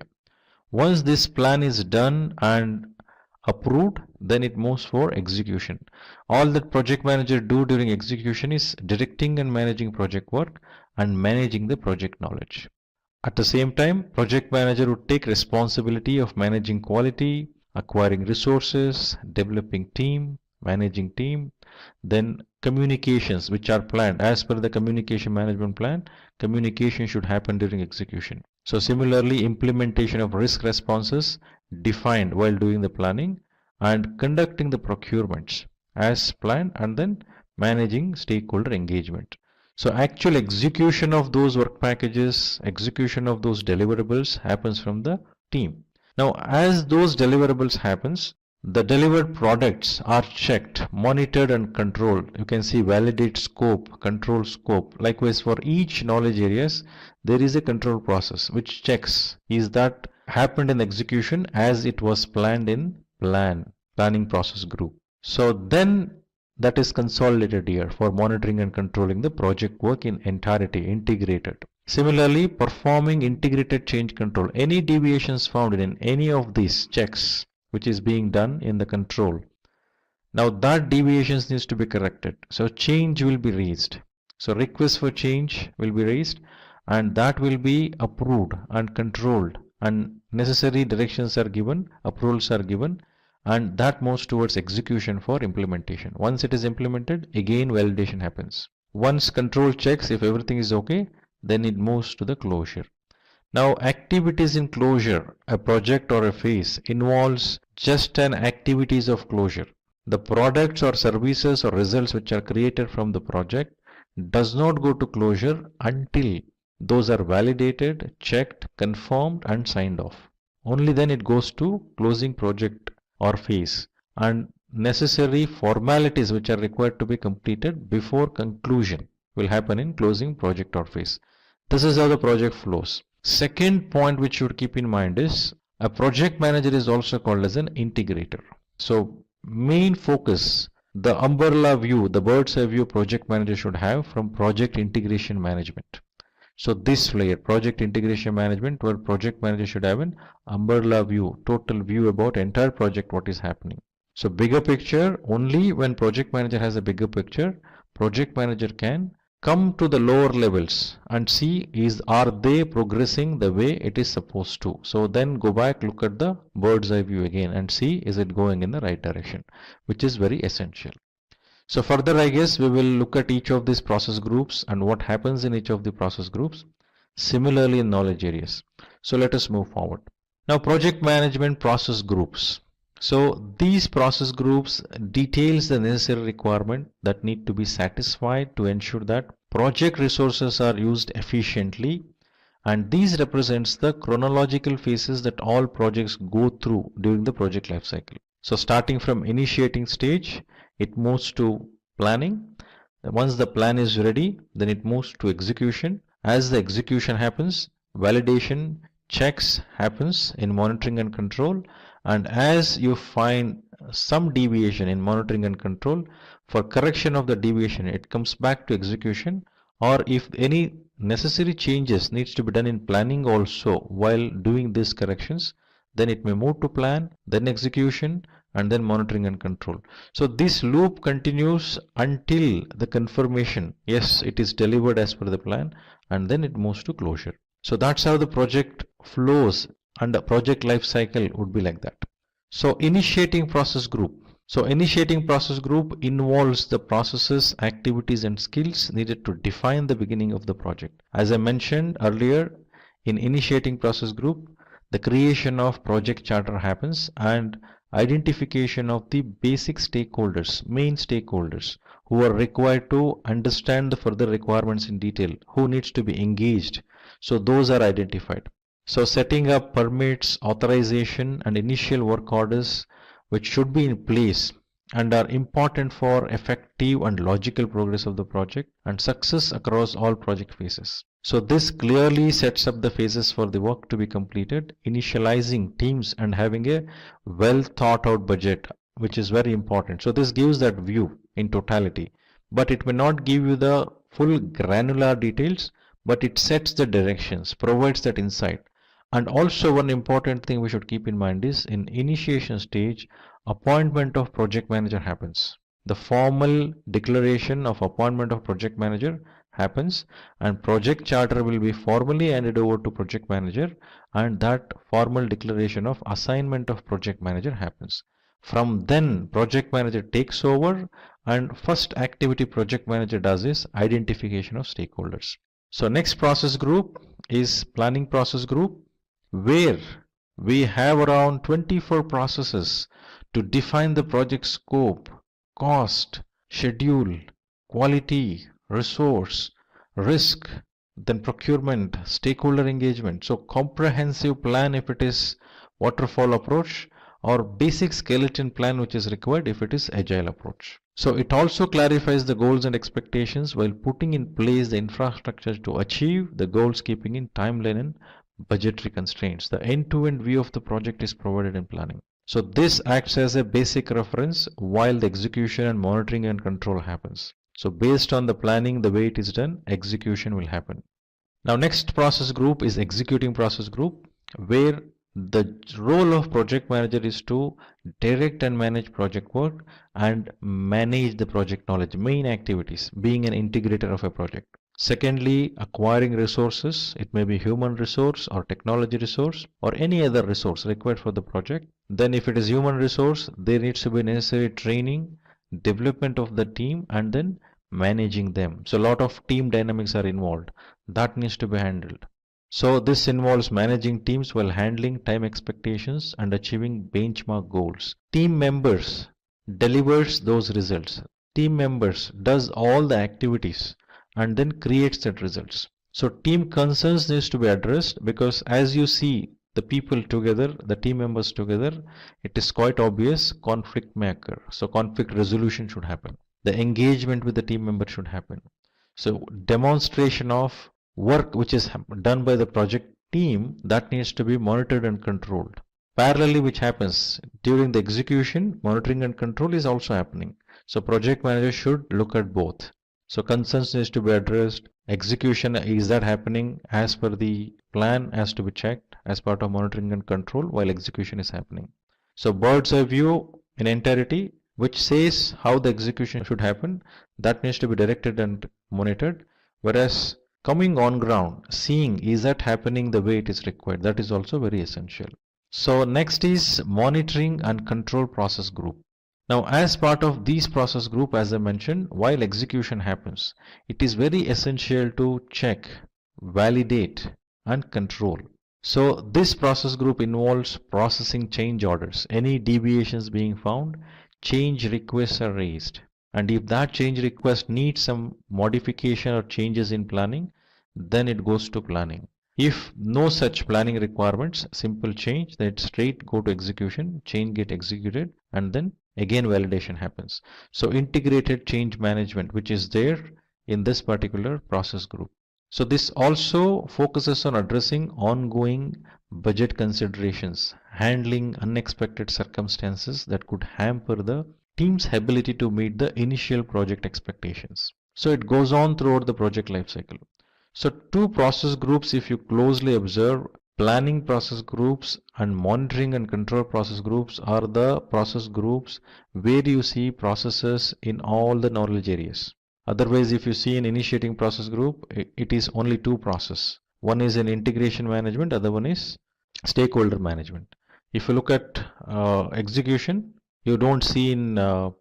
Once this plan is done and approved, then it moves for execution. All that project manager do during execution is directing and managing project work and managing the project knowledge. At the same time, project manager would take responsibility of managing quality, acquiring resources, developing team, managing team, then communications which are planned as per the communication management plan. Communication should happen during execution. So similarly, implementation of risk responses defined while doing the planning and conducting the procurements as planned, and then managing stakeholder engagement. So actual execution of those work packages, execution of those deliverables happens from the team. Now, as those deliverables happens, the delivered products are checked, monitored and controlled. You can see validate scope, control scope. Likewise, for each knowledge areas, there is a control process which checks is that happened in execution as it was planned in planning process group. So then that is consolidated here for monitoring and controlling the project work in entirety, integrated. Similarly, performing integrated change control. Any deviations found in any of these checks which is being done in the control. Now that deviations needs to be corrected. So change will be raised. So request for change will be raised and that will be approved and controlled, and necessary directions are given, approvals are given, and that moves towards execution for implementation. Once it is implemented, again validation happens. Once control checks if everything is okay, then it moves to the closure. Now activities in closure, a project or a phase involves just an activities of closure. The products or services or results which are created from the project does not go to closure until those are validated, checked, confirmed and signed off. Only then it goes to closing project or phase, and necessary formalities which are required to be completed before conclusion will happen in closing project or phase. This is how the project flows. Second point which you should keep in mind is a project manager is also called as an integrator. So main focus, the umbrella view, the bird's eye view project manager should have from project integration management. So this layer, project integration management, where project manager should have an umbrella view, total view about entire project, what is happening. So bigger picture, only when project manager has a bigger picture, project manager can come to the lower levels and see are they progressing the way it is supposed to. So then go back, look at the bird's eye view again and see is it going in the right direction, which is very essential. So further, I guess we will look at each of these process groups and what happens in each of the process groups. Similarly in knowledge areas. So let us move forward. Now project management process groups. So these process groups details the necessary requirement that need to be satisfied to ensure that project resources are used efficiently, and these represents the chronological phases that all projects go through during the project life cycle. So starting from initiating stage, it moves to planning. Once the plan is ready, then it moves to execution. As the execution happens, validation checks happens in monitoring and control, and as you find some deviation in monitoring and control, for correction of the deviation it comes back to execution, or if any necessary changes needs to be done in planning also while doing these corrections, then it may move to plan, then execution, and then monitoring and control. So this loop continues until the confirmation, yes, it is delivered as per the plan, and then it moves to closure. So that's how the project flows, and the project life cycle would be like that. So initiating process group. So initiating process group involves the processes, activities and skills needed to define the beginning of the project. As I mentioned earlier, in initiating process group, the creation of project charter happens and identification of the basic stakeholders, main stakeholders who are required to understand the further requirements in detail, who needs to be engaged. So those are identified. So setting up permits, authorization and initial work orders which should be in place and are important for effective and logical progress of the project and success across all project phases. So this clearly sets up the phases for the work to be completed, initializing teams and having a well thought out budget, which is very important. So this gives that view in totality, but it may not give you the full granular details, but it sets the directions, provides that insight. And also one important thing we should keep in mind is in initiation stage, appointment of project manager happens. The formal declaration of appointment of project manager happens, and project charter will be formally handed over to project manager, and that formal declaration of assignment of project manager happens. From then project manager takes over, and first activity project manager does is identification of stakeholders. So next process group is planning process group, where we have around 24 processes to define the project scope, cost, schedule, quality, resource, risk, then procurement, stakeholder engagement. So comprehensive plan if it is waterfall approach, or basic skeleton plan which is required if it is agile approach. So it also clarifies the goals and expectations while putting in place the infrastructure to achieve the goals, keeping in timeline and budgetary constraints. The end-to-end view of the project is provided in planning. So this acts as a basic reference while the execution and monitoring and control happens. So based on the planning, the way it is done, execution will happen. Now next process group is executing process group, where the role of project manager is to direct and manage project work and manage the project knowledge, main activities, being an integrator of a project. Secondly, acquiring resources. It may be human resource or technology resource or any other resource required for the project. Then if it is human resource, there needs to be necessary training, development of the team, and then managing them. So a lot of team dynamics are involved. That needs to be handled. So this involves managing teams while handling time expectations and achieving benchmark goals. Team members delivers those results. Team members does all the activities and then creates that results. So team concerns needs to be addressed, because as you see the people together, the team members together, it is quite obvious conflict may occur. So conflict resolution should happen. The engagement with the team member should happen. So demonstration of work which is done by the project team, that needs to be monitored and controlled. Parallelly, which happens during the execution, monitoring and control is also happening. So project manager should look at both. So concerns needs to be addressed. Execution, is that happening as per the plan, has to be checked as part of monitoring and control while execution is happening. So bird's eye view in entirety, which says how the execution should happen, that needs to be directed and monitored. Whereas coming on ground, seeing is that happening the way it is required, that is also very essential. So next is monitoring and control process group. Now as part of these process group, as I mentioned, while execution happens, it is very essential to check, validate and control. So this process group involves processing change orders. Any deviations being found, change requests are raised. And if that change request needs some modification or changes in planning, then it goes to planning. If no such planning requirements, simple change, then it straight go to execution, change get executed, and then again validation happens. So integrated change management, which is there in this particular process group. So this also focuses on addressing ongoing budget considerations, handling unexpected circumstances that could hamper the team's ability to meet the initial project expectations. So it goes on throughout the project life cycle. So two process groups, if you closely observe, planning process groups and monitoring and control process groups are the process groups where you see processes in all the knowledge areas. Otherwise, if you see an initiating process group, it is only two processes. One is an integration management, other one is stakeholder management. If you look at execution, you don't see in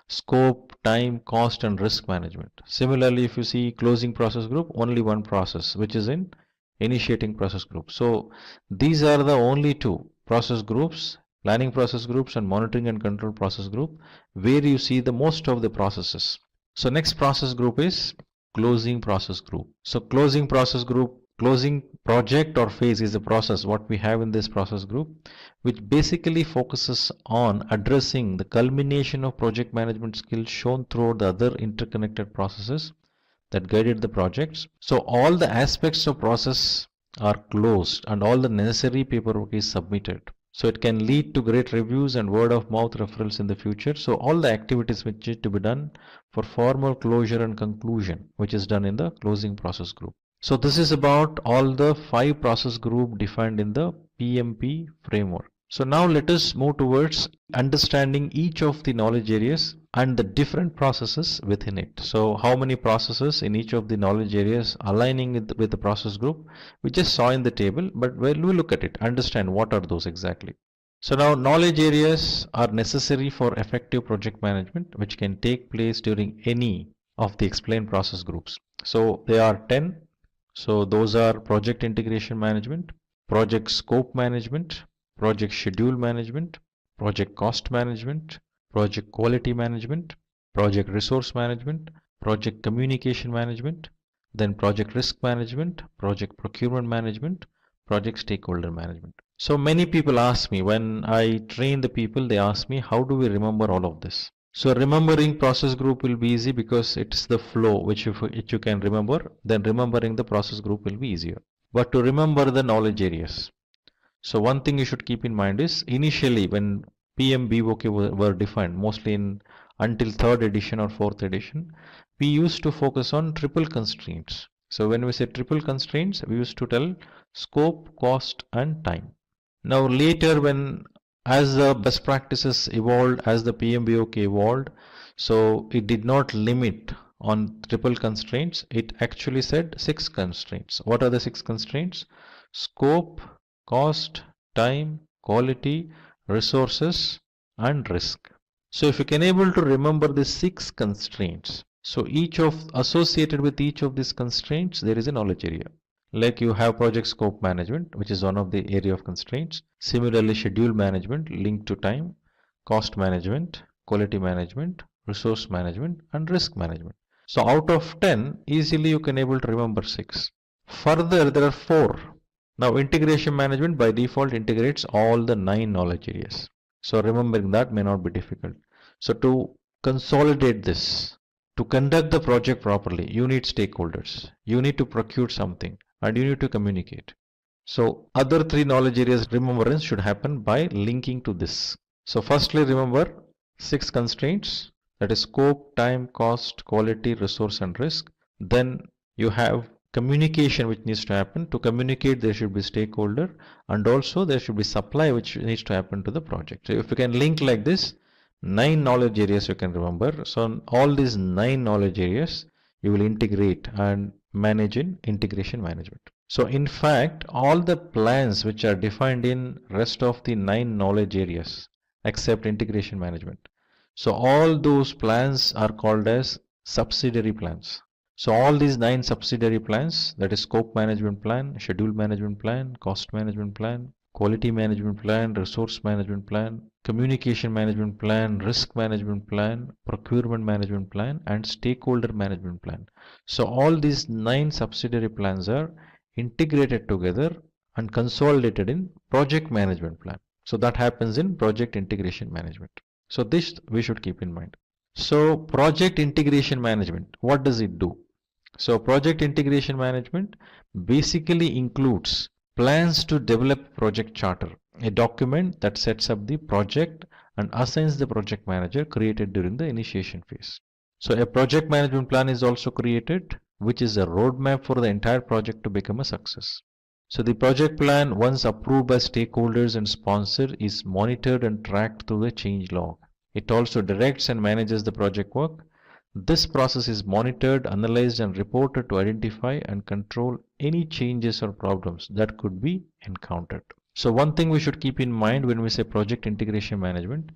scope, time, cost and risk management. Similarly, if you see closing process group, only one process, which is in initiating process group. So these are the only two process groups, planning process groups and monitoring and control process group, where you see the most of the processes. So next process group is closing process group. So closing process group Closing project or phase is a process, what we have in this process group, which basically focuses on addressing the culmination of project management skills shown throughout the other interconnected processes that guided the projects. So all the aspects of process are closed and all the necessary paperwork is submitted. So it can lead to great reviews and word of mouth referrals in the future. So all the activities which need to be done for formal closure and conclusion, which is done in the closing process group. So this is about all the 5 process group defined in the PMP framework. So now let us move towards understanding each of the knowledge areas and the different processes within it. So how many processes in each of the knowledge areas aligning with the process group, we just saw in the table, but we'll look at it, understand what are those exactly. So now knowledge areas are necessary for effective project management, which can take place during any of the explained process groups. So they are 10. So those are project integration management, project scope management, project schedule management, project cost management, project quality management, project resource management, project communication management, then project risk management, project procurement management, project stakeholder management. So many people ask me, when I train the people, they ask me, how do we remember all of this? So remembering process group will be easy because it's the flow which you can remember, then remembering the process group will be easier. But to remember the knowledge areas, so one thing you should keep in mind is initially when PMBOK were defined, mostly until 3rd edition or 4th edition, we used to focus on triple constraints. So when we say triple constraints, we used to tell scope, cost and time. Now later when as the best practices evolved, as the PMBOK evolved, so it did not limit on triple constraints. It actually said 6 constraints. What are the 6 constraints? Scope, cost, time, quality, resources and risk. So if you can able to remember the 6 constraints, so associated with each of these constraints there is a knowledge area. Like you have project scope management, which is one of the area of constraints. Similarly, schedule management linked to time, cost management, quality management, resource management and risk management. So out of 10, easily you can able to remember 6. Further, there are 4. Now integration management by default integrates all the 9 knowledge areas. So remembering that may not be difficult. So to consolidate this, to conduct the project properly, you need stakeholders. You need to procure something and you need to communicate. So other 3 knowledge areas remembrance should happen by linking to this. So firstly, remember 6 constraints, that is scope, time, cost, quality, resource and risk. Then you have communication which needs to happen. To communicate there should be stakeholder and also there should be supply which needs to happen to the project. So if you can link like this, 9 knowledge areas you can remember. So all these 9 knowledge areas you will integrate and manage in integration management. So in fact all the plans which are defined in rest of the 9 knowledge areas except integration management, so all those plans are called as subsidiary plans. So all these 9 subsidiary plans, that is scope management plan, schedule management plan, cost management plan, quality management plan, resource management plan, communication management plan, risk management plan, procurement management plan and stakeholder management plan. So all these 9 subsidiary plans are integrated together and consolidated in project management plan. So that happens in project integration management. So this we should keep in mind. So project integration management, what does it do? So project integration management basically includes plans to develop project charter, a document that sets up the project and assigns the project manager created during the initiation phase. So a project management plan is also created, which is a roadmap for the entire project to become a success. So the project plan, once approved by stakeholders and sponsor, is monitored and tracked through the change log. It also directs and manages the project work. This process is monitored, analyzed and reported to identify and control any changes or problems that could be encountered. So one thing we should keep in mind when we say project integration management,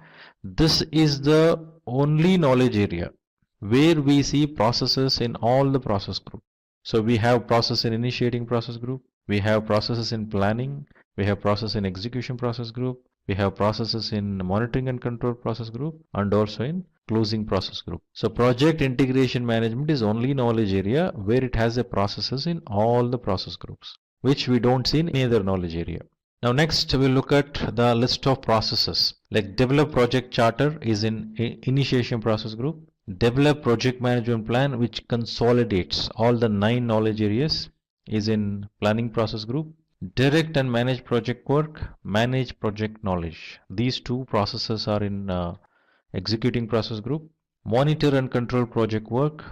this is the only knowledge area where we see processes in all the process group. So we have process in initiating process group, we have processes in planning, we have process in execution process group, We have processes in monitoring and control process group and also in closing process group. So project integration management is only knowledge area where it has a processes in all the process groups, which we don't see in any other knowledge area. Now next we'll look at the list of processes. Like develop project charter is in initiation process group. Develop project management plan, which consolidates all the 9 knowledge areas, is in planning process group. Direct and manage project work, manage project knowledge. These two processes are in executing process group. Monitor and control project work,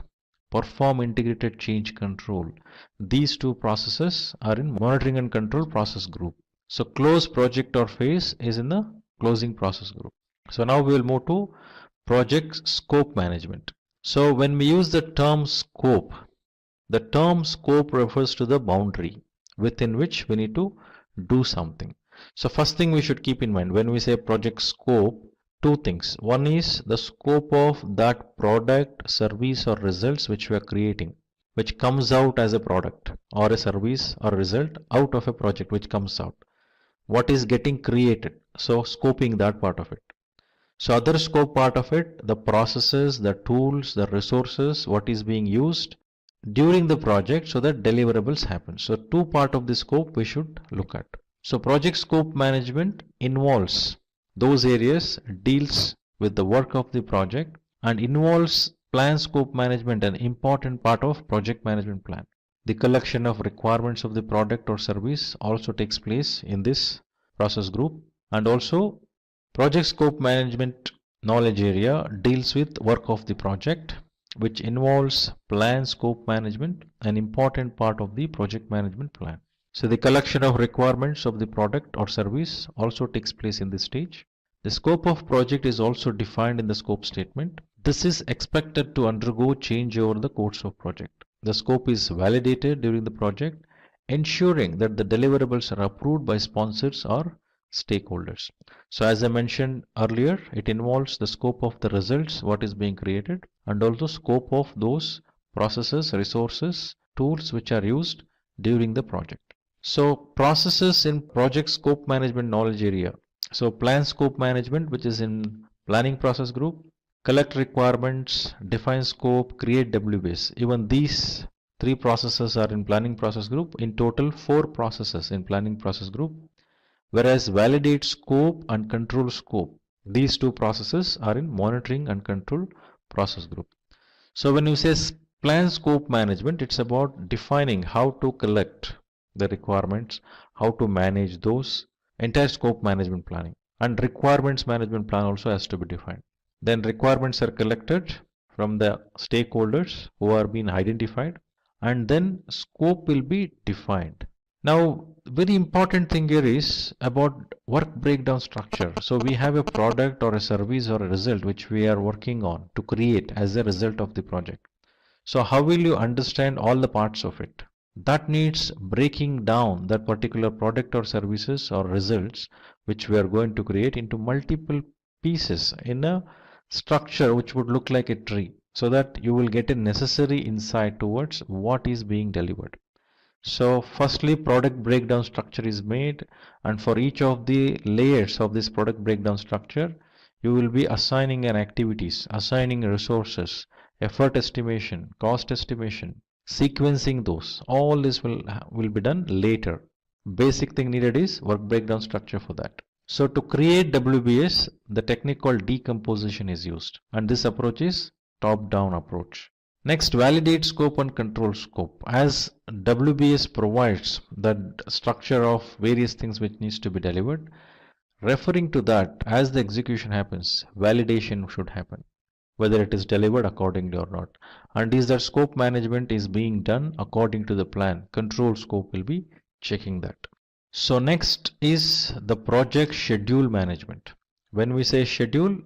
perform integrated change control. These two processes are in monitoring and control process group. So close project or phase is in the closing process group. So now we will move to project scope management. So when we use the term scope refers to the boundary within which we need to do something. So first thing we should keep in mind when we say project scope, two things. One is the scope of that product, service or results which we are creating, which comes out as a product or a service or result out of a project which comes out. What is getting created? So scoping that part of it. So other scope part of it, the processes, the tools, the resources, what is being used during the project so that deliverables happen. So two part of the scope we should look at. So project scope management involves those areas, deals with the work of the project and involves plan scope management, an important part of project management plan. The collection of requirements of the product or service also takes place in this process group. And also project scope management knowledge area deals with work of the project, which involves plan scope management, an important part of the project management plan. So the collection of requirements of the product or service also takes place in this stage. The scope of project is also defined in the scope statement. This is expected to undergo change over the course of project. The scope is validated during the project, ensuring that the deliverables are approved by sponsors or stakeholders. So as I mentioned earlier, it involves the scope of the results, what is being created, and also scope of those processes, resources, tools which are used during the project. So processes in project scope management knowledge area. So plan scope management, which is in planning process group, collect requirements, define scope, create WBS. Even these three processes are in planning process group. In total, 4 processes in planning process group. Whereas validate scope and control scope, these two processes are in monitoring and control process group. So when you say plan scope management, it's about defining how to collect the requirements, how to manage those, entire scope management planning. And requirements management plan also has to be defined. Then requirements are collected from the stakeholders who are being identified, and then scope will be defined. Now, very important thing here is about work breakdown structure. So we have a product or a service or a result which we are working on to create as a result of the project. So how will you understand all the parts of it? That needs breaking down that particular product or services or results which we are going to create into multiple pieces in a structure which would look like a tree, so that you will get a necessary insight towards what is being delivered. So firstly, product breakdown structure is made, and for each of the layers of this product breakdown structure, you will be assigning an activities, assigning resources, effort estimation, cost estimation, sequencing those. All this will be done later. Basic thing needed is work breakdown structure for that. So to create WBS, the technique called decomposition is used, and this approach is top-down approach. Next, validate scope and control scope. As WBS provides the structure of various things which needs to be delivered, referring to that, as the execution happens, validation should happen, whether it is delivered accordingly or not. And is that scope management is being done according to the plan. Control scope will be checking that. So next is the project schedule management. When we say schedule,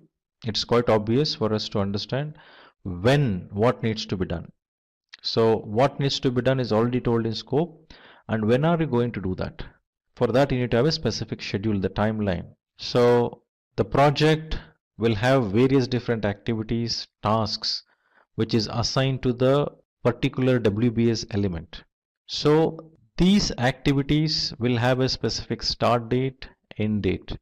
it's quite obvious for us to understand when what needs to be done. So what needs to be done is already told in scope, and when are you going to do that? For that you need to have a specific schedule, the timeline. So the project will have various different activities, tasks, which is assigned to the particular WBS element. So these activities will have a specific start date, end date,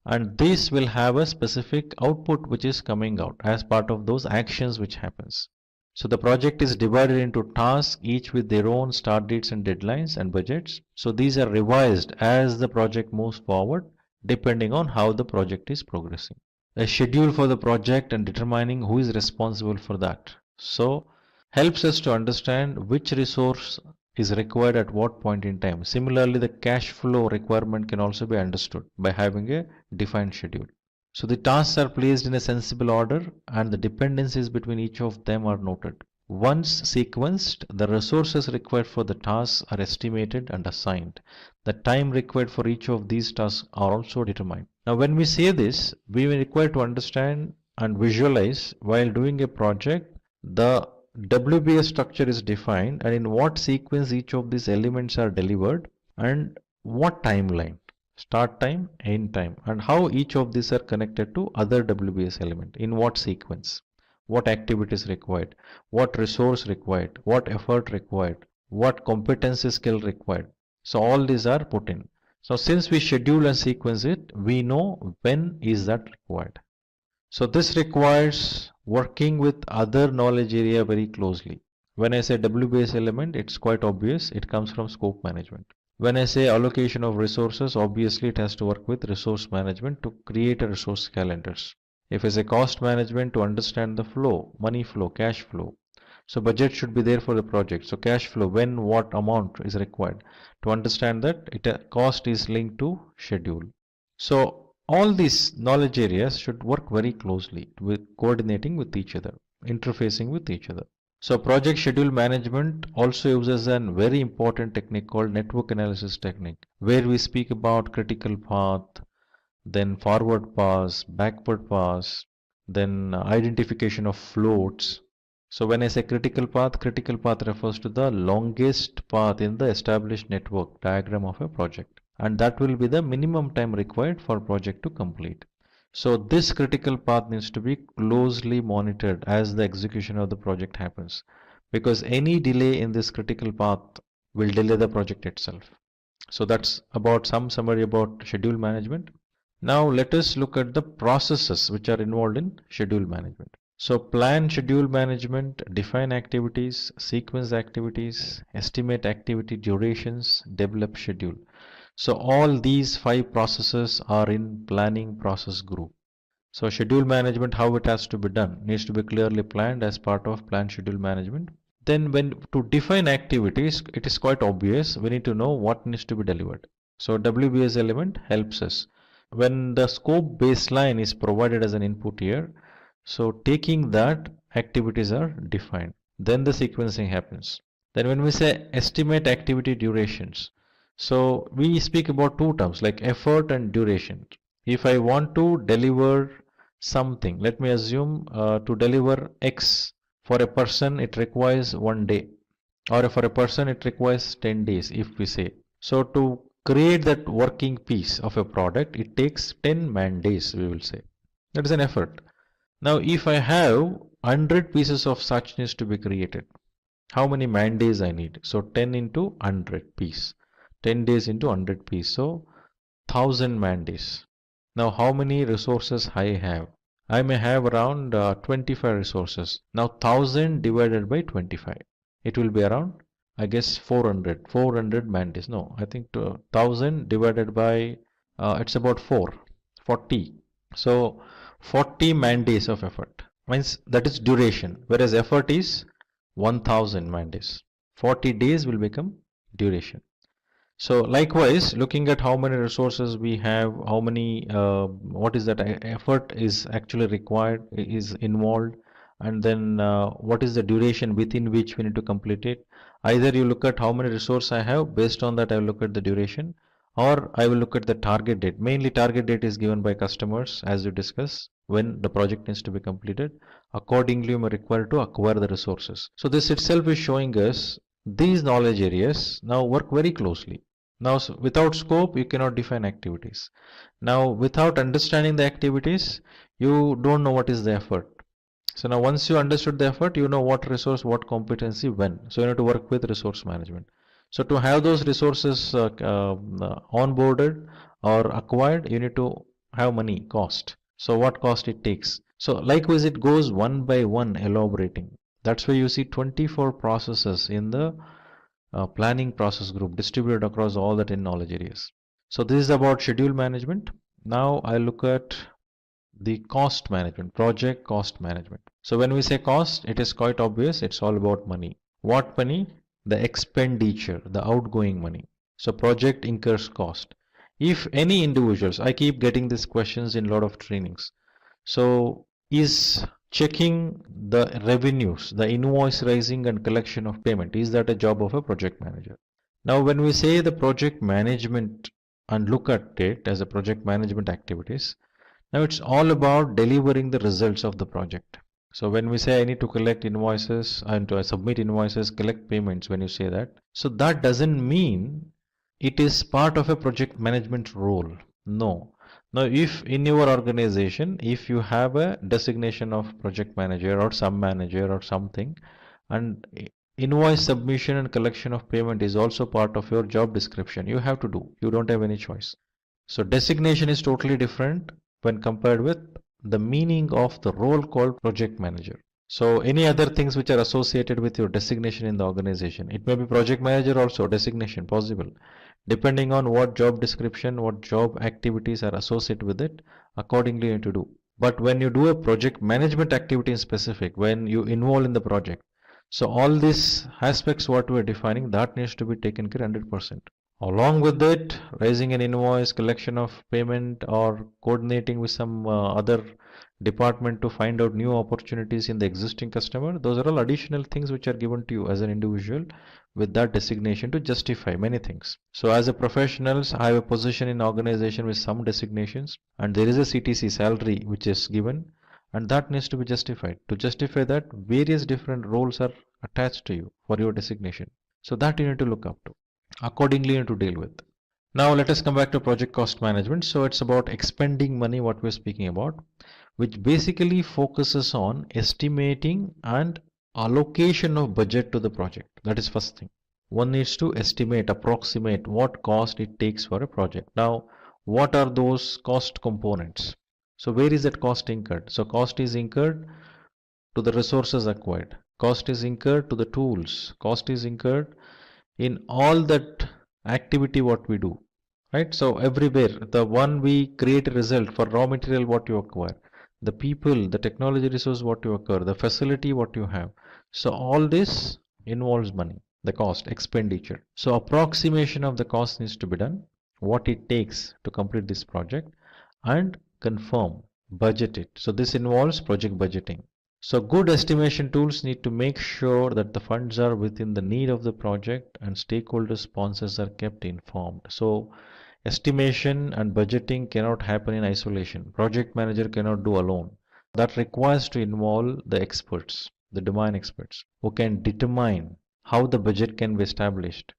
and this will have a specific output which is coming out as part of those actions which happens. So the project is divided into tasks, each with their own start dates and deadlines and budgets. So these are revised as the project moves forward depending on how the project is progressing. A schedule for the project and determining who is responsible for that. So helps us to understand which resource is required at what point in time. Similarly, the cash flow requirement can also be understood by having a defined schedule. So the tasks are placed in a sensible order and the dependencies between each of them are noted. Once sequenced, the resources required for the tasks are estimated and assigned. The time required for each of these tasks are also determined. Now when we say this, we are required to understand and visualize while doing a project, the WBS structure is defined and in what sequence each of these elements are delivered and what timeline. Start time, end time, and how each of these are connected to other WBS element, in what sequence, what activities required, what resource required, what effort required, what competency skill required. So all these are put in. So since we schedule and sequence it, we know when is that required. So this requires working with other knowledge area very closely. When I say WBS element, it's quite obvious, it comes from scope management. When I say allocation of resources, obviously it has to work with resource management to create a resource calendars. If I say cost management, to understand the flow, money flow, cash flow. So budget should be there for the project. So cash flow, when what amount is required. To understand that cost is linked to schedule. So all these knowledge areas should work very closely with coordinating with each other, interfacing with each other. So project schedule management also uses a very important technique called network analysis technique, where we speak about critical path, then forward pass, backward pass, then identification of floats. So when I say critical path refers to the longest path in the established network diagram of a project, and that will be the minimum time required for project to complete. So this critical path needs to be closely monitored as the execution of the project happens, because any delay in this critical path will delay the project itself. So that's about some summary about schedule management. Now let us look at the processes which are involved in schedule management. So plan schedule management, define activities, sequence activities, estimate activity durations, develop schedule. So all these 5 processes are in planning process group. So schedule management, how it has to be done, needs to be clearly planned as part of plan schedule management. Then when to define activities, it is quite obvious. We need to know what needs to be delivered. So WBS element helps us. When the scope baseline is provided as an input here, so taking that, activities are defined. Then the sequencing happens. Then when we say estimate activity durations, so we speak about 2 terms like effort and duration. If I want to deliver something, let me assume to deliver X for a person it requires 1 day, or for a person it requires 10 days if we say. So to create that working piece of a product, it takes 10 man days, we will say. That is an effort. Now if I have 100 pieces of such needs to be created, how many man days I need? So 10 into 100 piece. 10 days into 100 piece, so 1000 man days. Now how many resources I have? I may have around 25 resources. Now 1000 divided by 25, it will be around, I guess, 400 man days. No, I think 1000 divided by it's about 40. So 40 man days of effort means that is duration, whereas effort is 1000 man days. 40 days will become duration. So likewise, looking at how many resources we have, how many, what is that effort is actually required, is involved, and then what is the duration within which we need to complete it. Either you look at how many resources I have, based on that I will look at the duration, or I will look at the target date. Mainly target date is given by customers, as we discussed, when the project needs to be completed. Accordingly, you are required to acquire the resources. So this itself is showing us these knowledge areas now work very closely. Now without scope you cannot define activities. Now without understanding the activities, you don't know what is the effort. So now once you understood the effort, you know what resource, what competency, when. So you need to work with resource management. So to have those resources onboarded or acquired, you need to have money, cost. So what cost it takes. So likewise, it goes one by one elaborating. That's why you see 24 processes in the planning process group distributed across all the 10 knowledge areas. So this is about schedule management. Now I look at the cost management, project cost management. So when we say cost, it is quite obvious. It's all about money. What money? The expenditure, the outgoing money. So project incurs cost. If any individuals, I keep getting these questions in a lot of trainings. So is checking the revenues, the invoice raising and collection of payment, is that a job of a project manager? Now when we say the project management and look at it as a project management activities, now it's all about delivering the results of the project. So when we say I need to collect invoices and to submit invoices, collect payments, when you say that, so that doesn't mean it is part of a project management role. No. Now, if in your organization, if you have a designation of project manager or some manager or something, and invoice submission and collection of payment is also part of your job description, you have to do. You don't have any choice. So designation is totally different when compared with the meaning of the role called project manager. So any other things which are associated with your designation in the organization, it may be project manager also, designation possible. Depending on what job description, what job activities are associated with it, accordingly you need to do. But when you do a project management activity in specific, when you involve in the project, so all these aspects what we are defining, that needs to be taken care 100%. Along with it, raising an invoice, collection of payment, or coordinating with some other department to find out new opportunities in the existing customer, those are all additional things which are given to you as an individual with that designation to justify many things. So as a professionals, I have a position in organization with some designations, and there is a CTC salary which is given, and that needs to be justified. To justify that, various different roles are attached to you for your designation. So that you need to look up to. Accordingly you need to deal with. Now let us come back to project cost management. So it's about expending money, what we're speaking about, which basically focuses on estimating and allocation of budget to the project. That is first thing. One needs to estimate, approximate what cost it takes for a project. Now, what are those cost components? So where is that cost incurred? So cost is incurred to the resources acquired. Cost is incurred to the tools. Cost is incurred in all that activity what we do, right? So everywhere, the one we create a result for raw material what you acquire, the people, the technology resource what you acquire, the facility what you have. So all this involves money, the cost, expenditure. So approximation of the cost needs to be done, what it takes to complete this project, and confirm, budget it. So this involves project budgeting. So good estimation tools need to make sure that the funds are within the need of the project and stakeholder sponsors are kept informed. So estimation and budgeting cannot happen in isolation. Project manager cannot do alone. That requires to involve the experts, the domain experts, who can determine how the budget can be established,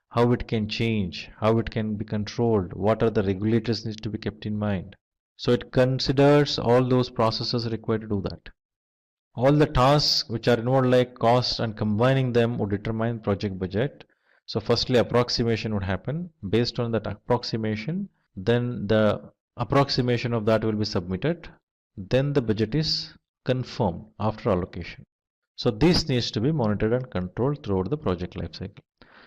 how it can change, how it can be controlled, what are the regulators needs to be kept in mind. So it considers all those processes required to do that. All the tasks which are involved like cost and combining them would determine project budget. So firstly approximation would happen. Based on that approximation, then the approximation of that will be submitted. Then the budget is confirmed after allocation. So this needs to be monitored and controlled throughout the project lifecycle.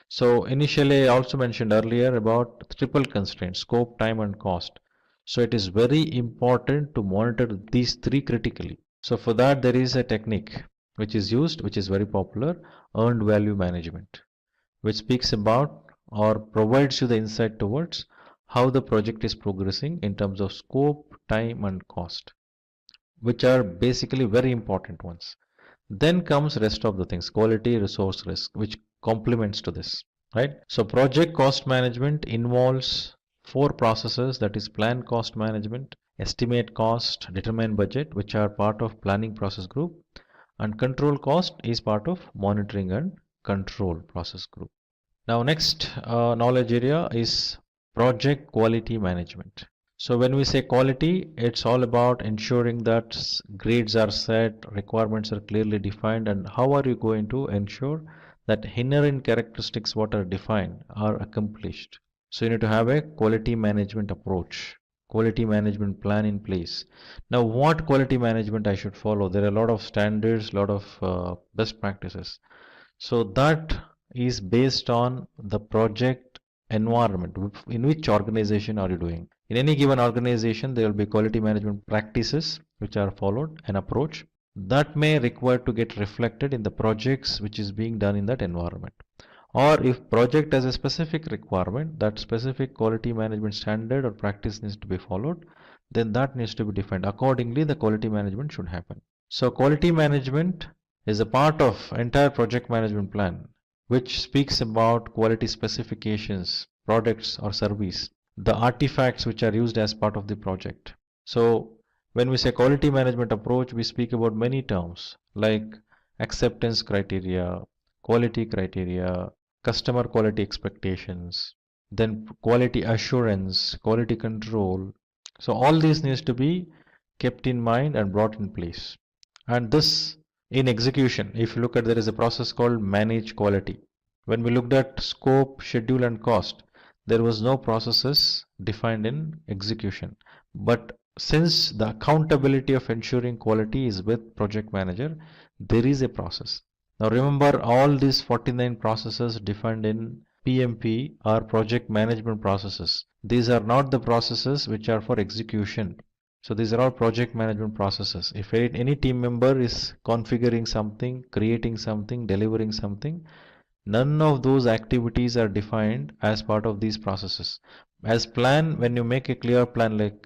So initially I also mentioned earlier about triple constraints, scope, time and cost. So it is very important to monitor these three critically. So for that there is a technique which is used, which is very popular, earned value management, which speaks about or provides you the insight towards how the project is progressing in terms of scope, time and cost, which are basically very important ones. Then comes rest of the things, quality, resource, risk, which complements to this, right? So project cost management involves four processes, that is plan cost management, estimate cost, determine budget, which are part of planning process group, and control cost is part of monitoring and control process group. Now next knowledge area is project quality management. So when we say quality, it's all about ensuring that grades are set, requirements are clearly defined, and how are you going to ensure that inherent characteristics what are defined are accomplished. So you need to have a quality management approach. quality management plan in place. Now, what quality management I should follow? There are a lot of standards, lot of best practices. So that is based on the project environment. In which organization are you doing? In any given organization, there will be quality management practices which are followed, an approach that may require to get reflected in the projects which is being done in that environment. Or if project has a specific requirement, that specific quality management standard or practice needs to be followed, then that needs to be defined. Accordingly, the quality management should happen. So quality management is a part of entire project management plan, which speaks about quality specifications, products or service, the artifacts which are used as part of the project. So when we say quality management approach, we speak about many terms like acceptance criteria, quality criteria, customer quality expectations, then quality assurance, quality control. So all these needs to be kept in mind and brought in place. And this in execution, if you look at, there is a process called manage quality. When we looked at scope, schedule and cost, there was no processes defined in execution. But since the accountability of ensuring quality is with project manager, there is a process. Now remember, all these 49 processes defined in PMP are project management processes. These are not the processes which are for execution. So these are all project management processes. If any team member is configuring something, creating something, delivering something, none of those activities are defined as part of these processes. As plan, when you make a clear plan, like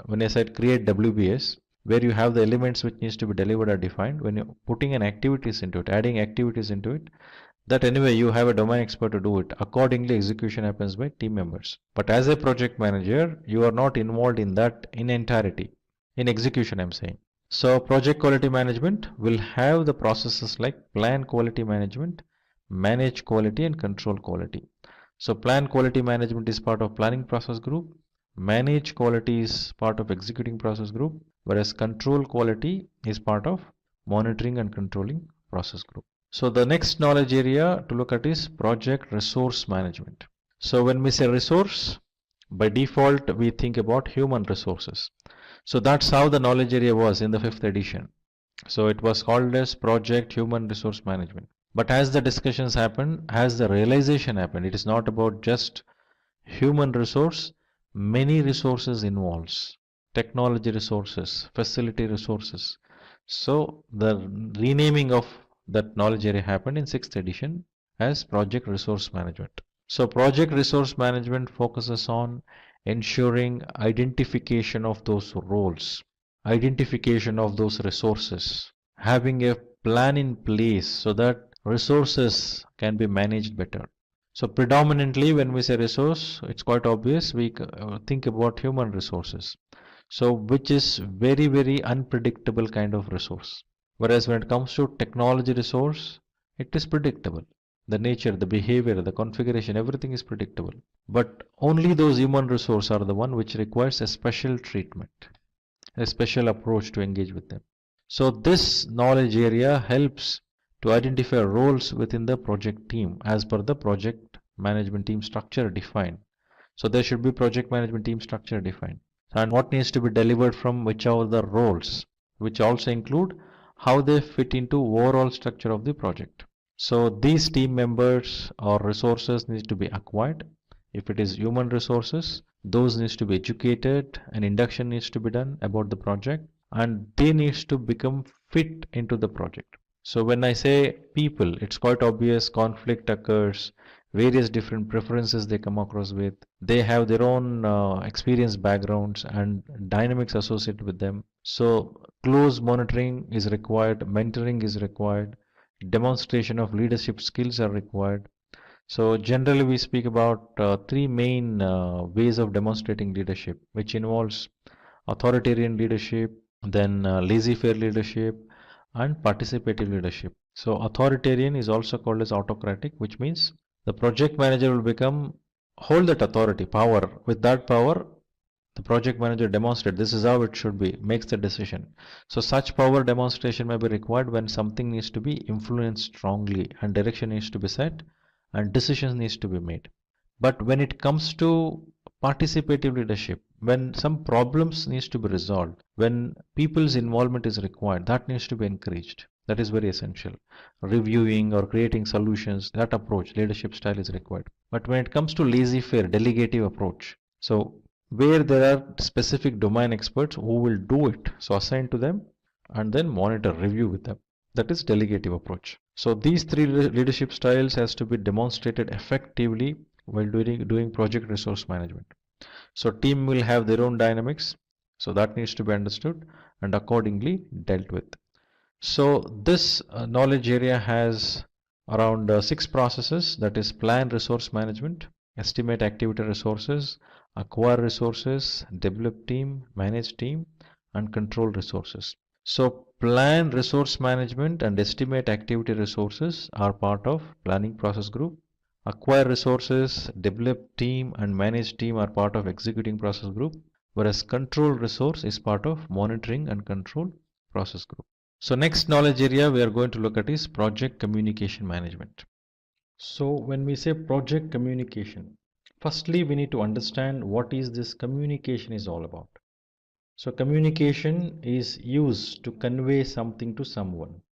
when I said create WBS, where you have the elements which needs to be delivered are defined. When you're putting an activities into it, adding activities into it, that anyway you have a domain expert to do it. Accordingly, execution happens by team members. But as a project manager, you are not involved in that in entirety. In execution, I'm saying. So project quality management will have the processes like plan quality management, manage quality and control quality. So plan quality management is part of planning process group, manage quality is part of executing process group, whereas control quality is part of monitoring and controlling process group. So the next knowledge area to look at is project resource management. So when we say resource, by default we think about human resources. So that's how the knowledge area was in the 5th edition. So it was called as project human resource management. But as the discussions happened, as the realization happened, it is not about just human resource, many resources involves, technology resources, facility resources. So the renaming of that knowledge area happened in 6th edition as project resource management. So project resource management focuses on ensuring identification of those roles, identification of those resources, having a plan in place so that resources can be managed better. So predominantly when we say resource, it's quite obvious we think about human resources. So which is very, very unpredictable kind of resource. Whereas when it comes to technology resource, it is predictable. The nature, the behavior, the configuration, everything is predictable. But only those human resources are the one which requires a special treatment, a special approach to engage with them. So this knowledge area helps to identify roles within the project team as per the project management team structure defined. So there should be project management team structure defined. And what needs to be delivered from which are the roles, which also include how they fit into overall structure of the project. So these team members or resources need to be acquired. If it is human resources, those needs to be educated, an induction needs to be done about the project, and they needs to become fit into the project. So when I say people, it's quite obvious conflict occurs, various different preferences they come across with. They have their own experience backgrounds and dynamics associated with them. So close monitoring is required, mentoring is required, demonstration of leadership skills are required. So generally we speak about 3 main ways of demonstrating leadership, which involves authoritarian leadership, then laissez-faire leadership, and participative leadership. So authoritarian is also called as autocratic, which means the project manager will hold that authority, power. With that power, the project manager demonstrates this is how it should be, makes the decision. So such power demonstration may be required when something needs to be influenced strongly and direction needs to be set and decisions needs to be made. But when it comes to participative leadership, when some problems needs to be resolved, when people's involvement is required, that needs to be encouraged. That is very essential. Reviewing or creating solutions, that approach, leadership style is required. But when it comes to laissez-faire, delegative approach, so where there are specific domain experts who will do it, so assign to them and then monitor, review with them. That is delegative approach. So these three leadership styles has to be demonstrated effectively while doing project resource management. So team will have their own dynamics, so that needs to be understood and accordingly dealt with. So this knowledge area has around 6 processes, that is plan resource management, estimate activity resources, acquire resources, develop team, manage team, and control resources. So plan resource management and estimate activity resources are part of planning process group. Acquire resources, develop team, and manage team are part of executing process group, whereas control resource is part of monitoring and control process group. So next knowledge area we are going to look at is project communication management. So when we say project communication, firstly we need to understand what is this communication is all about. So communication is used to convey something to someone.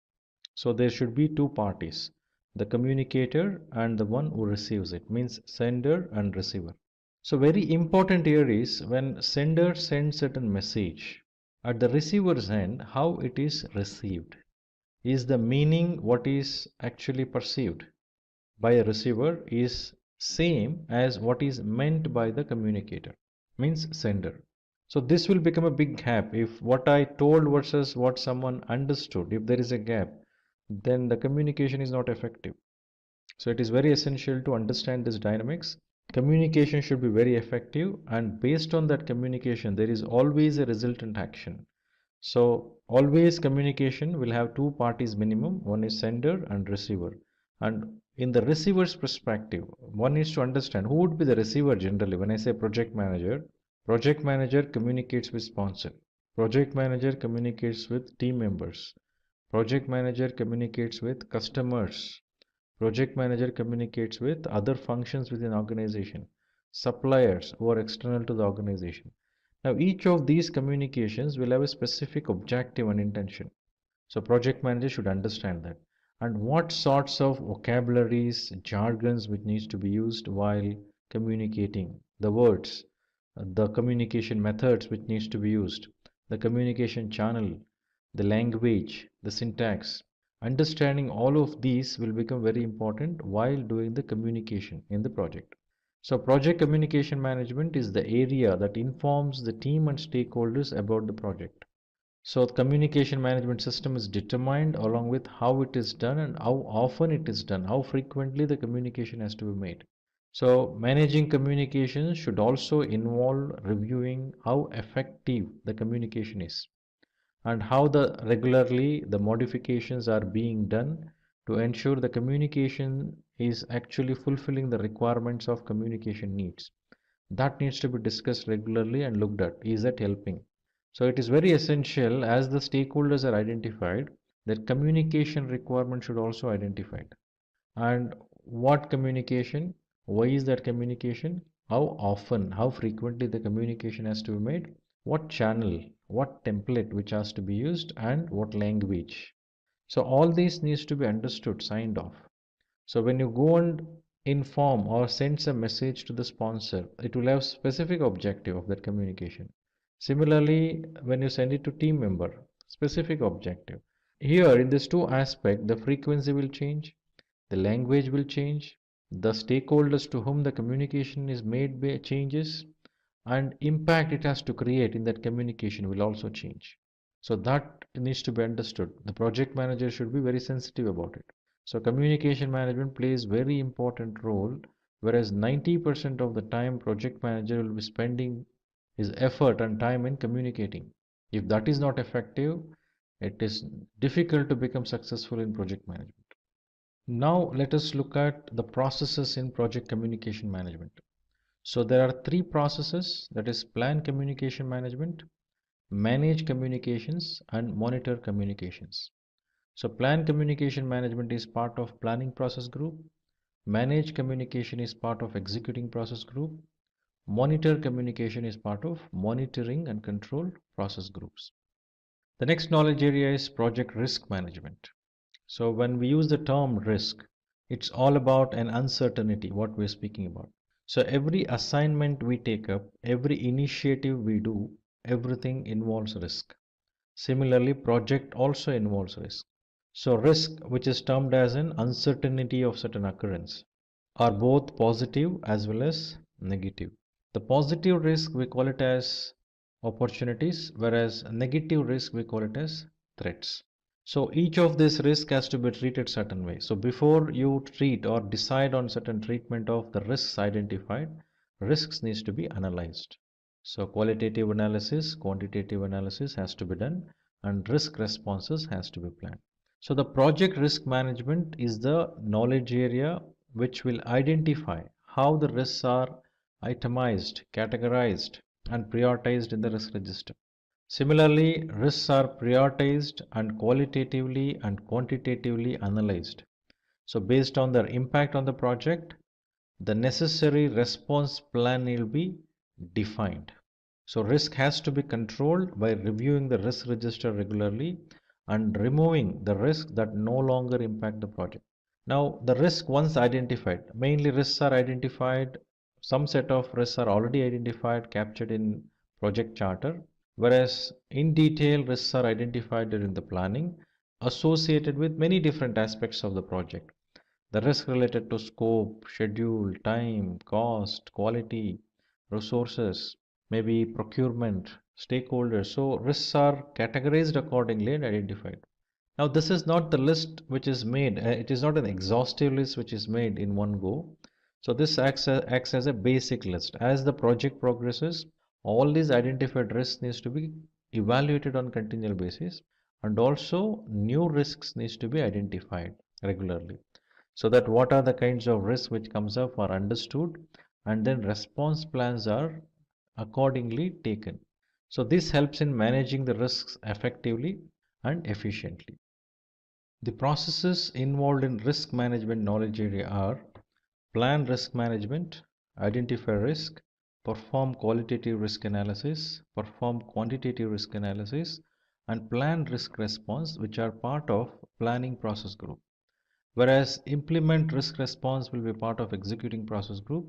So there should be two parties, the communicator and the one who receives it, means sender and receiver. So very important here is when sender sends certain message, at the receiver's end, how it is received. Is the meaning what is actually perceived by a receiver is same as what is meant by the communicator, means sender. So this will become a big gap. If what I told versus what someone understood, if there is a gap, then the communication is not effective. So it is very essential to understand this dynamics. Communication should be very effective, and based on that communication, there is always a resultant action. So always communication will have two parties minimum, one is sender and receiver. And in the receiver's perspective, one needs to understand who would be the receiver generally. When I say project manager communicates with sponsor. Project manager communicates with team members. Project manager communicates with customers. Project manager communicates with other functions within organization, suppliers who are external to the organization. Now each of these communications will have a specific objective and intention. So project manager should understand that. And what sorts of vocabularies, jargons which needs to be used while communicating, the words, the communication methods which needs to be used, the communication channel, the language, the syntax. Understanding all of these will become very important while doing the communication in the project. So project communication management is the area that informs the team and stakeholders about the project. So the communication management system is determined along with how it is done and how often it is done, how frequently the communication has to be made. So managing communications should also involve reviewing how effective the communication is and how regularly the modifications are being done to ensure the communication is actually fulfilling the requirements of communication needs. That needs to be discussed regularly and looked at. Is that helping? So it is very essential as the stakeholders are identified that communication requirement should also identified. And what communication? Why is that communication? How often, how frequently the communication has to be made? What channel, what template which has to be used, and what language. So all these needs to be understood, signed off. So when you go and inform or send a message to the sponsor, it will have specific objective of that communication. Similarly, when you send it to team member, specific objective. Here in these two aspects, the frequency will change, the language will change, the stakeholders to whom the communication is made changes, and impact it has to create in that communication will also change. So that needs to be understood. The project manager should be very sensitive about it. So communication management plays very important role, whereas 90% of the time project manager will be spending his effort and time in communicating. If that is not effective, it is difficult to become successful in project management. Now let us look at the processes in project communication management. So there are three processes, that is plan communication management, manage communications, and monitor communications. So plan communication management is part of planning process group, manage communication is part of executing process group, Monitor communication is part of monitoring and control process groups. The next knowledge area is project risk management. So when we use the term risk, it's all about an uncertainty, what we're speaking about. So every assignment we take up, every initiative we do, everything involves risk. Similarly, project also involves risk. So risk, which is termed as an uncertainty of certain occurrence, are both positive as well as negative. The positive risk we call it as opportunities, whereas negative risk we call it as threats. So each of these risk has to be treated certain way. So before you treat or decide on certain treatment of the risks identified, risks needs to be analyzed. So qualitative analysis, quantitative analysis has to be done, and risk responses has to be planned. So the project risk management is the knowledge area which will identify how the risks are itemized, categorized, and prioritized in the risk register. Similarly, risks are prioritized and qualitatively and quantitatively analyzed. So based on their impact on the project, the necessary response plan will be defined. So risk has to be controlled by reviewing the risk register regularly and removing the risks that no longer impact the project. Now, the risk once identified, mainly risks are identified, some set of risks are already identified, captured in project charter, whereas in detail risks are identified during the planning, associated with many different aspects of the project. The risk related to scope, schedule, time, cost, quality, resources, maybe procurement, stakeholders. So risks are categorized accordingly and identified. Now, this is not the list which is made, it is not an exhaustive list which is made in one go. So, this acts as a basic list. As the project progresses, all these identified risks needs to be evaluated on continual basis, and also new risks needs to be identified regularly. So that what are the kinds of risks which comes up are understood, and then response plans are accordingly taken. So this helps in managing the risks effectively and efficiently. The processes involved in risk management knowledge area are plan risk management, identify risk, perform qualitative risk analysis, perform quantitative risk analysis, and plan risk response, which are part of planning process group. Whereas implement risk response will be part of executing process group,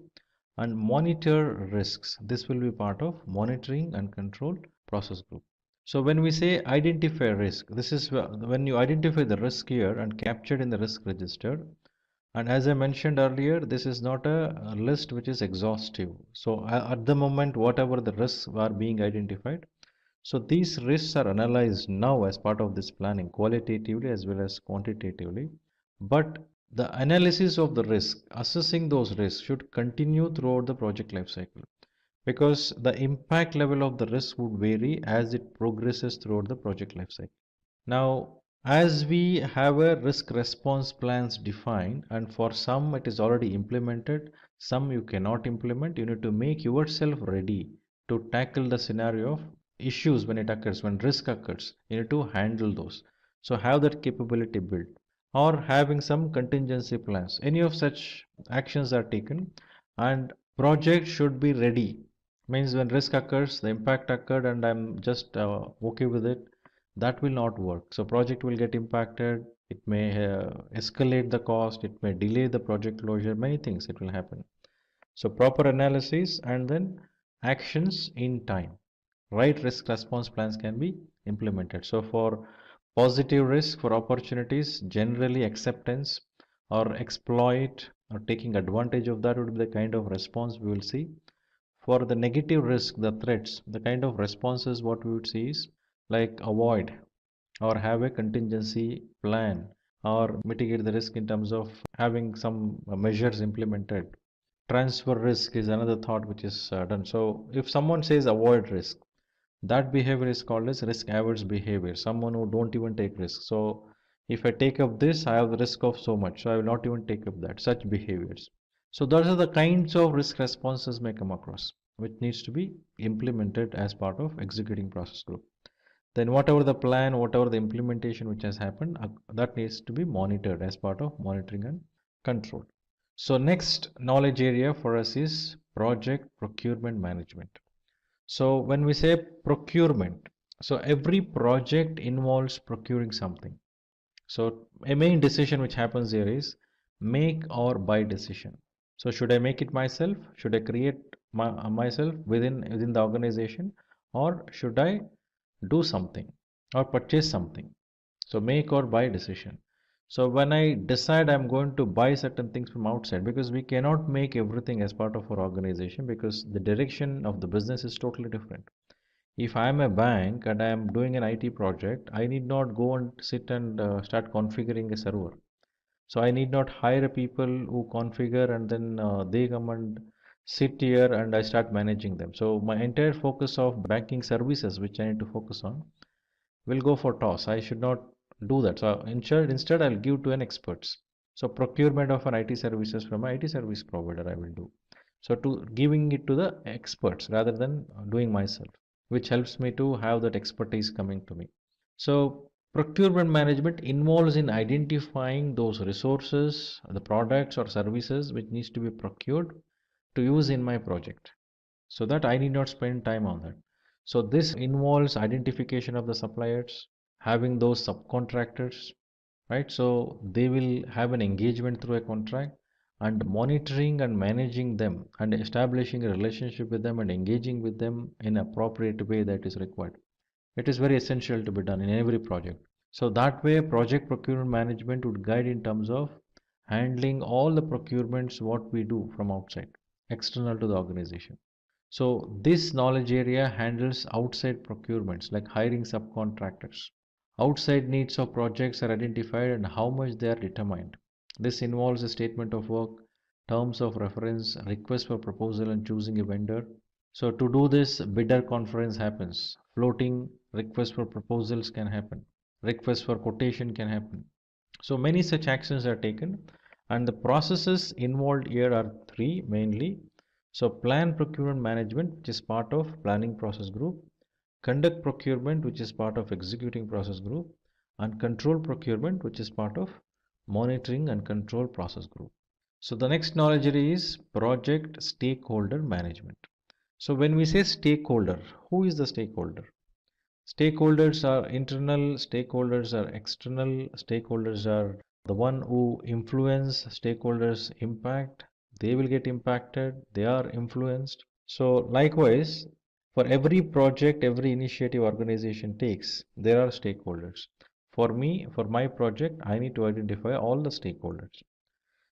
and monitor risks. This will be part of monitoring and control process group. So when we say identify risk, this is when you identify the risk here and captured in the risk register. And as I mentioned earlier, this is not a list which is exhaustive. So at the moment, whatever the risks are being identified, so these risks are analyzed now as part of this planning, qualitatively as well as quantitatively. But the analysis of the risk, assessing those risks, should continue throughout the project lifecycle, because the impact level of the risk would vary as it progresses throughout the project lifecycle. Now, as we have a risk response plans defined, and for some it is already implemented, some you cannot implement, you need to make yourself ready to tackle the scenario of issues when it occurs, when risk occurs. You need to handle those. So have that capability built, or having some contingency plans. Any of such actions are taken, and project should be ready. Means when risk occurs, the impact occurred, and I'm just okay with it, that will not work. So project will get impacted. It may escalate the cost. It may delay the project closure. Many things it will happen. So proper analysis and then actions in time. Right risk response plans can be implemented. So for positive risk, for opportunities, generally acceptance or exploit or taking advantage of that would be the kind of response we will see. For the negative risk, the threats, the kind of responses what we would see is like avoid or have a contingency plan or mitigate the risk in terms of having some measures implemented. Transfer risk is another thought which is done. So if someone says avoid risk, that behavior is called as risk averse behavior, someone who don't even take risk. So if I take up this, I have the risk of so much, so I will not even take up that, such behaviors. So those are the kinds of risk responses may come across, which needs to be implemented as part of executing process group. Then whatever the plan, whatever the implementation which has happened, that needs to be monitored as part of monitoring and control. So next knowledge area for us is project procurement management. So when we say procurement, so every project involves procuring something. So a main decision which happens here is make or buy decision. So should I make it myself? Should I create myself within the organization, or should I do something or purchase something? So make or buy decision. So when I decide I'm going to buy certain things from outside, because we cannot make everything as part of our organization, because the direction of the business is totally different. If I am a bank and I am doing an IT project, I need not go and sit and start configuring a server. So I need not hire people who configure and then they come and sit here and I start managing them. So my entire focus of banking services, which I need to focus on, will go for toss. I should not do that. So instead I'll give to an experts. So procurement of an IT services from an IT service provider I will do. So to giving it to the experts rather than doing myself, which helps me to have that expertise coming to me. So procurement management involves in identifying those resources, the products or services which needs to be procured to use in my project, so that I need not spend time on that. So this involves identification of the suppliers, having those subcontractors, right? So they will have an engagement through a contract, and monitoring and managing them and establishing a relationship with them and engaging with them in appropriate way that is required. It is very essential to be done in every project. So that way project procurement management would guide in terms of handling all the procurements what we do from outside, external to the organization. So this knowledge area handles outside procurements like hiring subcontractors. Outside needs of projects are identified and how much they are determined. This involves a statement of work, terms of reference, request for proposal, and choosing a vendor. So to do this, bidder conference happens. Floating request for proposals can happen. Request for quotation can happen. So many such actions are taken, and the processes involved here are three mainly. So plan procurement management, which is part of planning process group, conduct procurement, which is part of executing process group, and control procurement, which is part of monitoring and control process group. So the next knowledge area is project stakeholder management. So when we say stakeholder, who is the stakeholder? Stakeholders are internal, stakeholders are external, stakeholders are the one who influence, stakeholders impact, they will get impacted, they are influenced. So likewise, for every project, every initiative organization takes, there are stakeholders. For me, for my project, I need to identify all the stakeholders.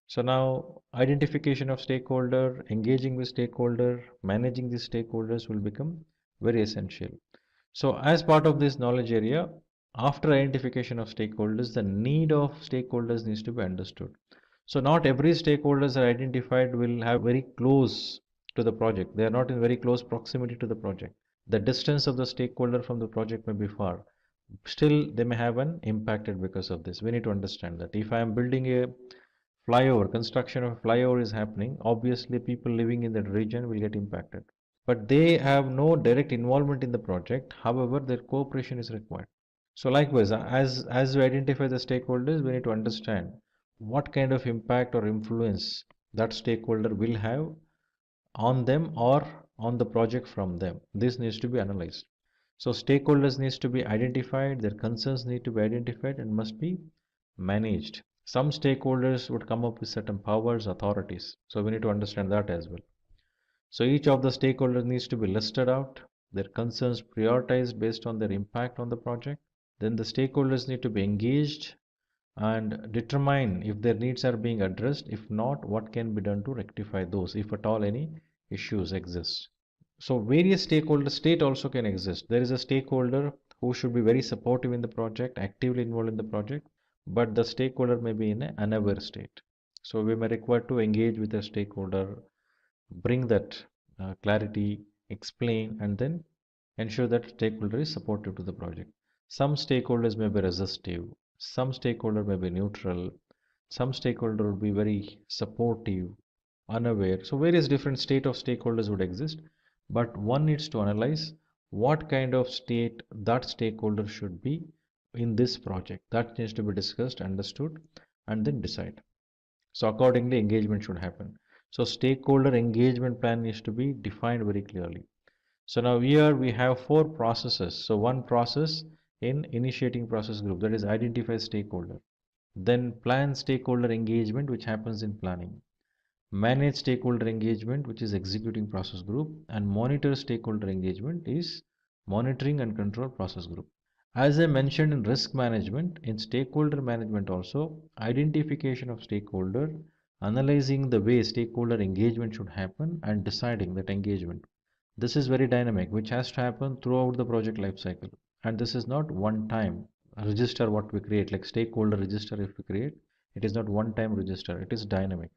So now identification of stakeholder, engaging with stakeholder, managing the stakeholders will become very essential. So as part of this knowledge area, after identification of stakeholders, the need of stakeholders needs to be understood. So not every stakeholders are identified will have very close to the project. They are not in very close proximity to the project. The distance of the stakeholder from the project may be far. Still, they may have an impacted because of this. We need to understand that if I am building a flyover, construction of flyover is happening, obviously people living in that region will get impacted. But they have no direct involvement in the project. However, their cooperation is required. So likewise, as we identify the stakeholders, we need to understand what kind of impact or influence that stakeholder will have on them or on the project from them. This needs to be analyzed. So stakeholders needs to be identified, their concerns need to be identified and must be managed. Some stakeholders would come up with certain powers, authorities. So we need to understand that as well. So each of the stakeholders needs to be listed out, their concerns prioritized based on their impact on the project. Then the stakeholders need to be engaged and determine if their needs are being addressed. If not, what can be done to rectify those, if at all any issues exist. So various stakeholders, state also can exist. There is a stakeholder who should be very supportive in the project, actively involved in the project, but the stakeholder may be in an unaware state. So we may require to engage with the stakeholder, bring that clarity, explain, and then ensure that stakeholder is supportive to the project. Some stakeholders may be resistive, some stakeholder may be neutral, some stakeholder will be very supportive, unaware. So various different state of stakeholders would exist, but one needs to analyze what kind of state that stakeholder should be in this project. That needs to be discussed, understood, and then decide. So accordingly, engagement should happen. So stakeholder engagement plan needs to be defined very clearly. So now here we have 4 processes. So one process in initiating process group, that is identify stakeholder. Then plan stakeholder engagement, which happens in planning. Manage stakeholder engagement, which is executing process group, and monitor stakeholder engagement is monitoring and control process group. As I mentioned in risk management, in stakeholder management also, identification of stakeholder, analyzing the way stakeholder engagement should happen, and deciding that engagement. This is very dynamic, which has to happen throughout the project life cycle. And this is not one time register what we create, like stakeholder register if we create, it is not one time register, it is dynamic,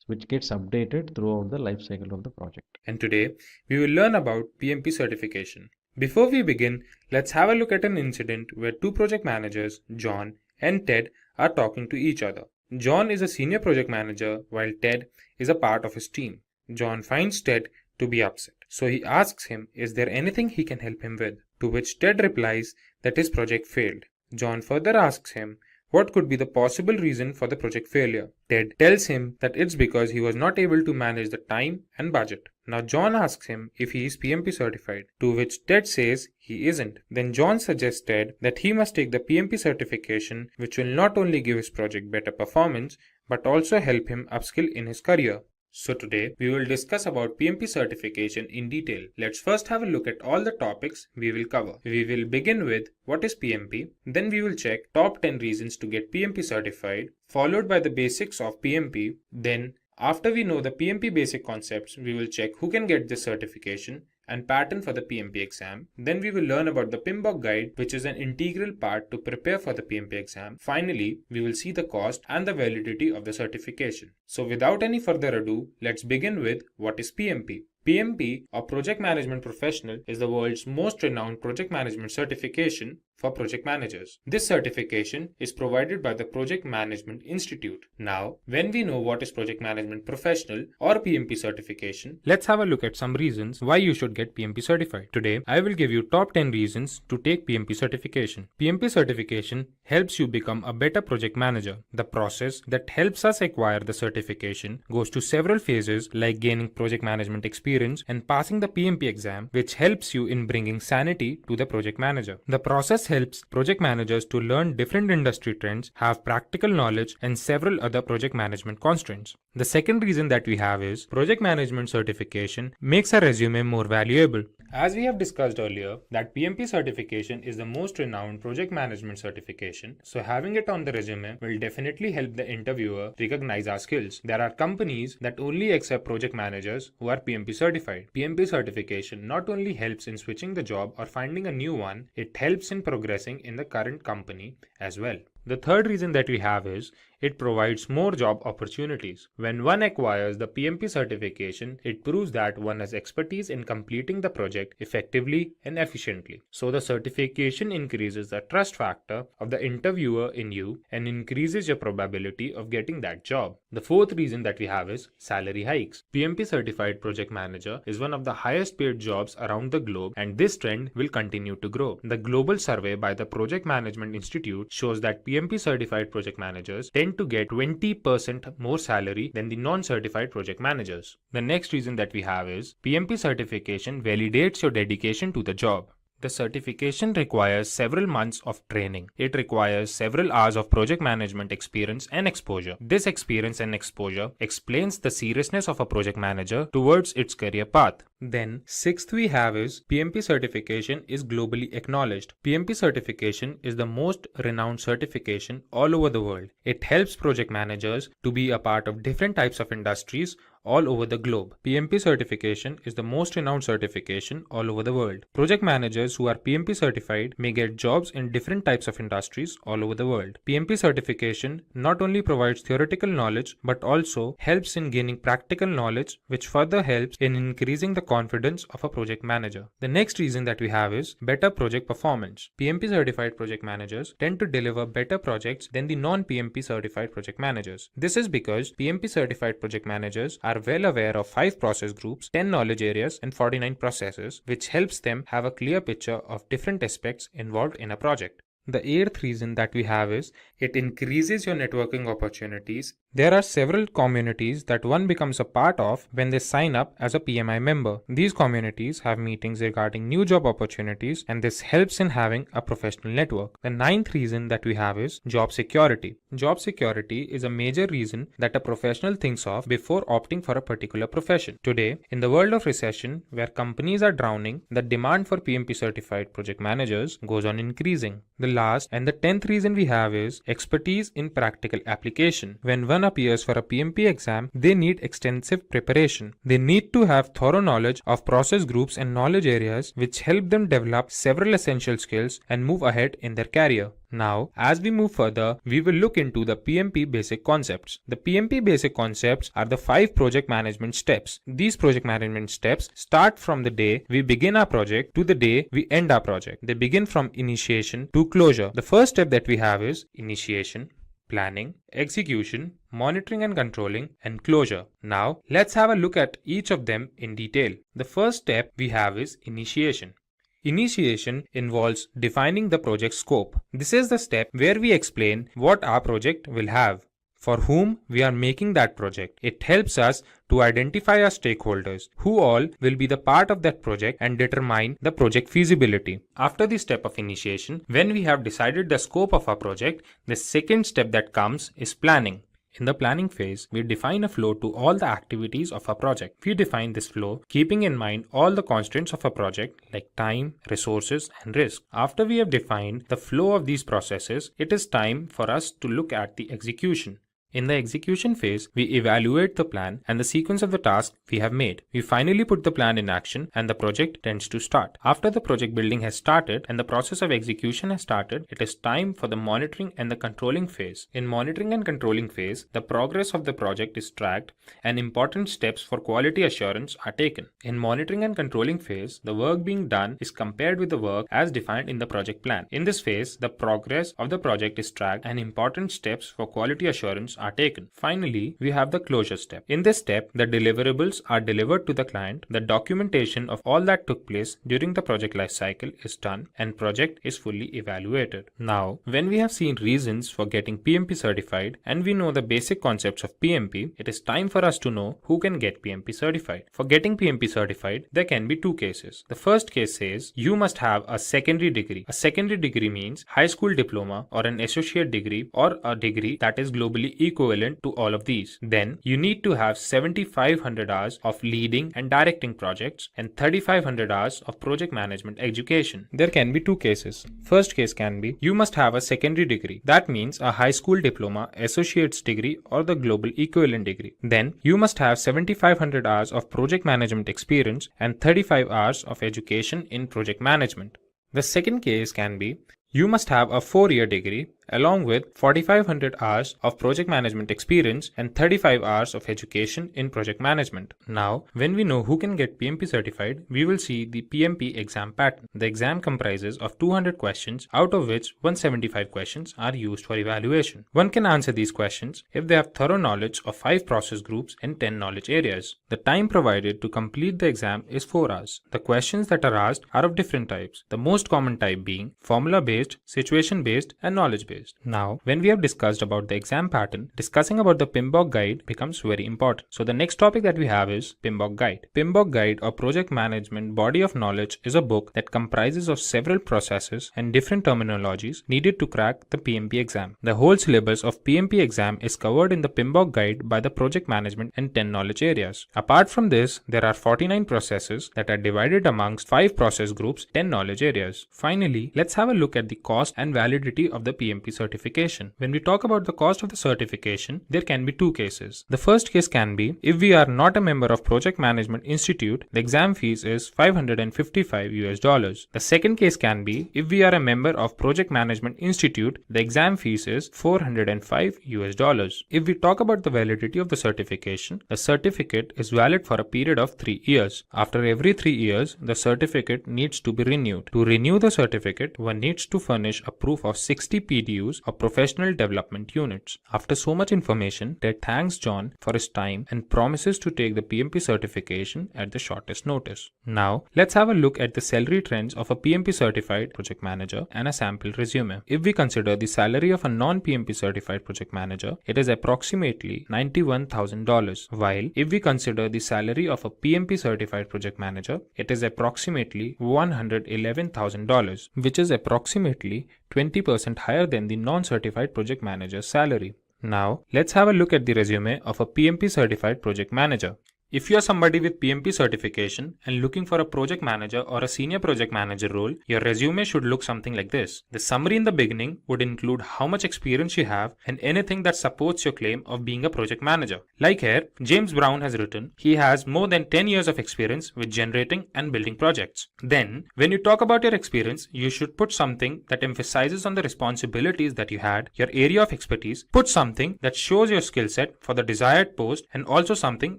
which gets updated throughout the life cycle of the project. And today, we will learn about PMP certification. Before we begin, let's have a look at an incident where two project managers, John and Ted, are talking to each other. John is a senior project manager while Ted is a part of his team. John finds Ted to be upset, so he asks him, is there anything he can help him with? To which Ted replies that his project failed. John further asks him what could be the possible reason for the project failure. Ted tells him that it's because he was not able to manage the time and budget. Now John asks him if he is PMP certified, to which Ted says he isn't. Then John suggests Ted that he must take the PMP certification, which will not only give his project better performance, but also help him upskill in his career. So today, we will discuss about PMP certification in detail. Let's first have a look at all the topics we will cover. We will begin with what is PMP, then we will check top 10 reasons to get PMP certified, followed by the basics of PMP. Then, after we know the PMP basic concepts, we will check who can get this certification and pattern for the PMP exam. Then we will learn about the PMBOK guide, which is an integral part to prepare for the PMP exam. Finally, we will see the cost and the validity of the certification. So without any further ado, let's begin with what is PMP. PMP, or Project Management Professional, is the world's most renowned project management certification for project managers. This certification is provided by the Project Management Institute. Now, when we know what is Project Management Professional or PMP certification, let's have a look at some reasons why you should get PMP certified. Today, I will give you top 10 reasons to take PMP certification. PMP certification helps you become a better project manager. The process that helps us acquire the certification goes to several phases like gaining project management experience and passing the PMP exam, which helps you in bringing sanity to the project manager. The process helps project managers to learn different industry trends, have practical knowledge, and several other project management constraints. The second reason that we have is project management certification makes a resume more valuable. As we have discussed earlier, that PMP certification is the most renowned project management certification, so having it on the resume will definitely help the interviewer recognize our skills. There are companies that only accept project managers who are PMP certified. PMP certification not only helps in switching the job or finding a new one, it helps in progressing in the current company as well. The third reason that we have is it provides more job opportunities. When one acquires the PMP certification, it proves that one has expertise in completing the project effectively and efficiently. So the certification increases the trust factor of the interviewer in you and increases your probability of getting that job. The fourth reason that we have is salary hikes. PMP certified project manager is one of the highest paid jobs around the globe, and this trend will continue to grow. The global survey by the Project Management Institute shows that PMP certified project managers tend to get 20% more salary than the non-certified project managers. The next reason that we have is PMP certification validates your dedication to the job. The certification requires several months of training. It requires several hours of project management experience and exposure. This experience and exposure explains the seriousness of a project manager towards its career path. Then, sixth we have is PMP certification is globally acknowledged. PMP certification is the most renowned certification all over the world. It helps project managers to be a part of different types of industries all over the globe. PMP certification is the most renowned certification all over the world. Project managers who are PMP certified may get jobs in different types of industries all over the world. PMP certification not only provides theoretical knowledge but also helps in gaining practical knowledge, which further helps in increasing the confidence of a project manager. The next reason that we have is better project performance. PMP certified project managers tend to deliver better projects than the non-PMP certified project managers. This is because PMP certified project managers are well aware of 5 process groups, 10 knowledge areas, and 49 processes, which helps them have a clear picture of different aspects involved in a project. The eighth reason that we have is it increases your networking opportunities. There are several communities that one becomes a part of when they sign up as a PMI member. These communities have meetings regarding new job opportunities, and this helps in having a professional network. The ninth reason that we have is job security. Job security is a major reason that a professional thinks of before opting for a particular profession. Today, in the world of recession, where companies are drowning, the demand for PMP certified project managers goes on increasing. The last and the 10th reason we have is expertise in practical application. When one appears for a PMP exam, they need extensive preparation. They need to have thorough knowledge of process groups and knowledge areas which help them develop several essential skills and move ahead in their career. Now, as we move further, we will look into the PMP basic concepts. The PMP basic concepts are the 5 project management steps. These project management steps start from the day we begin our project to the day we end our project. They begin from initiation to closure. The first step that we have is initiation, planning, execution, monitoring and controlling, and closure. Now, let's have a look at each of them in detail. The first step we have is initiation. Initiation involves defining the project scope. This is the step where we explain what our project will have, for whom we are making that project. It helps us to identify our stakeholders, who all will be the part of that project, and determine the project feasibility. After the step of initiation, when we have decided the scope of our project, the second step that comes is planning. In the planning phase, we define a flow to all the activities of our project. We define this flow keeping in mind all the constraints of a project like time, resources, and risk. After we have defined the flow of these processes, it is time for us to look at the execution. In the execution phase, we evaluate the plan and the sequence of the tasks we have made. We finally put the plan in action and the project tends to start. After the project building has started and the process of execution has started, it is time for the monitoring and the controlling phase. In monitoring and controlling phase, the progress of the project is tracked and important steps for quality assurance are taken. In monitoring and controlling phase, the work being done is compared with the work as defined in the project plan. In this phase, the progress of the project is tracked and important steps for quality assurance are taken. Finally, we have the closure step. In this step, the deliverables are delivered to the client, the documentation of all that took place during the project life cycle is done, and project is fully evaluated. Now, when we have seen reasons for getting PMP certified and we know the basic concepts of PMP, it is time for us to know who can get PMP certified. For getting PMP certified, there can be 2 cases. The first case says you must have a secondary degree. A secondary degree means high school diploma or an associate degree or a degree that is globally equivalent to all of these. Then you need to have 7,500 hours of leading and directing projects and 3,500 hours of project management education. There can be 2 cases. First case can be you must have a secondary degree. That means a high school diploma, associate's degree or the global equivalent degree. Then you must have 7,500 hours of project management experience and 35 hours of education in project management. The second case can be you must have a 4-year degree along with 4,500 hours of project management experience and 35 hours of education in project management. Now, when we know who can get PMP certified, we will see the PMP exam pattern. The exam comprises of 200 questions, out of which 175 questions are used for evaluation. One can answer these questions if they have thorough knowledge of 5 process groups and 10 knowledge areas. The time provided to complete the exam is 4 hours. The questions that are asked are of different types, the most common type being formula-based, situation-based, and knowledge-based. Now, when we have discussed about the exam pattern, discussing about the PMBOK guide becomes very important. So the next topic that we have is PMBOK guide. PMBOK guide or project management body of knowledge is a book that comprises of several processes and different terminologies needed to crack the PMP exam. The whole syllabus of PMP exam is covered in the PMBOK guide by the project management and 10 knowledge areas. Apart from this, there are 49 processes that are divided amongst 5 process groups, 10 knowledge areas. Finally, let's have a look at the cost and validity of the PMP certification. When we talk about the cost of the certification, there can be 2 cases. The first case can be if we are not a member of Project Management Institute, the exam fees is $555. The second case can be if we are a member of Project Management Institute, the exam fees is $405. If we talk about the validity of the certification, the certificate is valid for a period of 3 years. After every 3 years, the certificate needs to be renewed. To renew the certificate, one needs to furnish a proof of 60 PDFs PDUs or professional development units. After so much information, Ted thanks John for his time and promises to take the PMP certification at the shortest notice. Now, let's have a look at the salary trends of a PMP certified project manager and a sample resume. If we consider the salary of a non-PMP certified project manager, it is approximately $91,000, while if we consider the salary of a PMP certified project manager, it is approximately $111,000, which is approximately 20% higher than the non-certified project manager's salary. Now, let's have a look at the resume of a PMP certified project manager. If you are somebody with PMP certification and looking for a project manager or a senior project manager role, your resume should look something like this. The summary in the beginning would include how much experience you have and anything that supports your claim of being a project manager. Like here, James Brown has written, he has more than 10 years of experience with generating and building projects. Then, when you talk about your experience, you should put something that emphasizes on the responsibilities that you had, your area of expertise, put something that shows your skill set for the desired post, and also something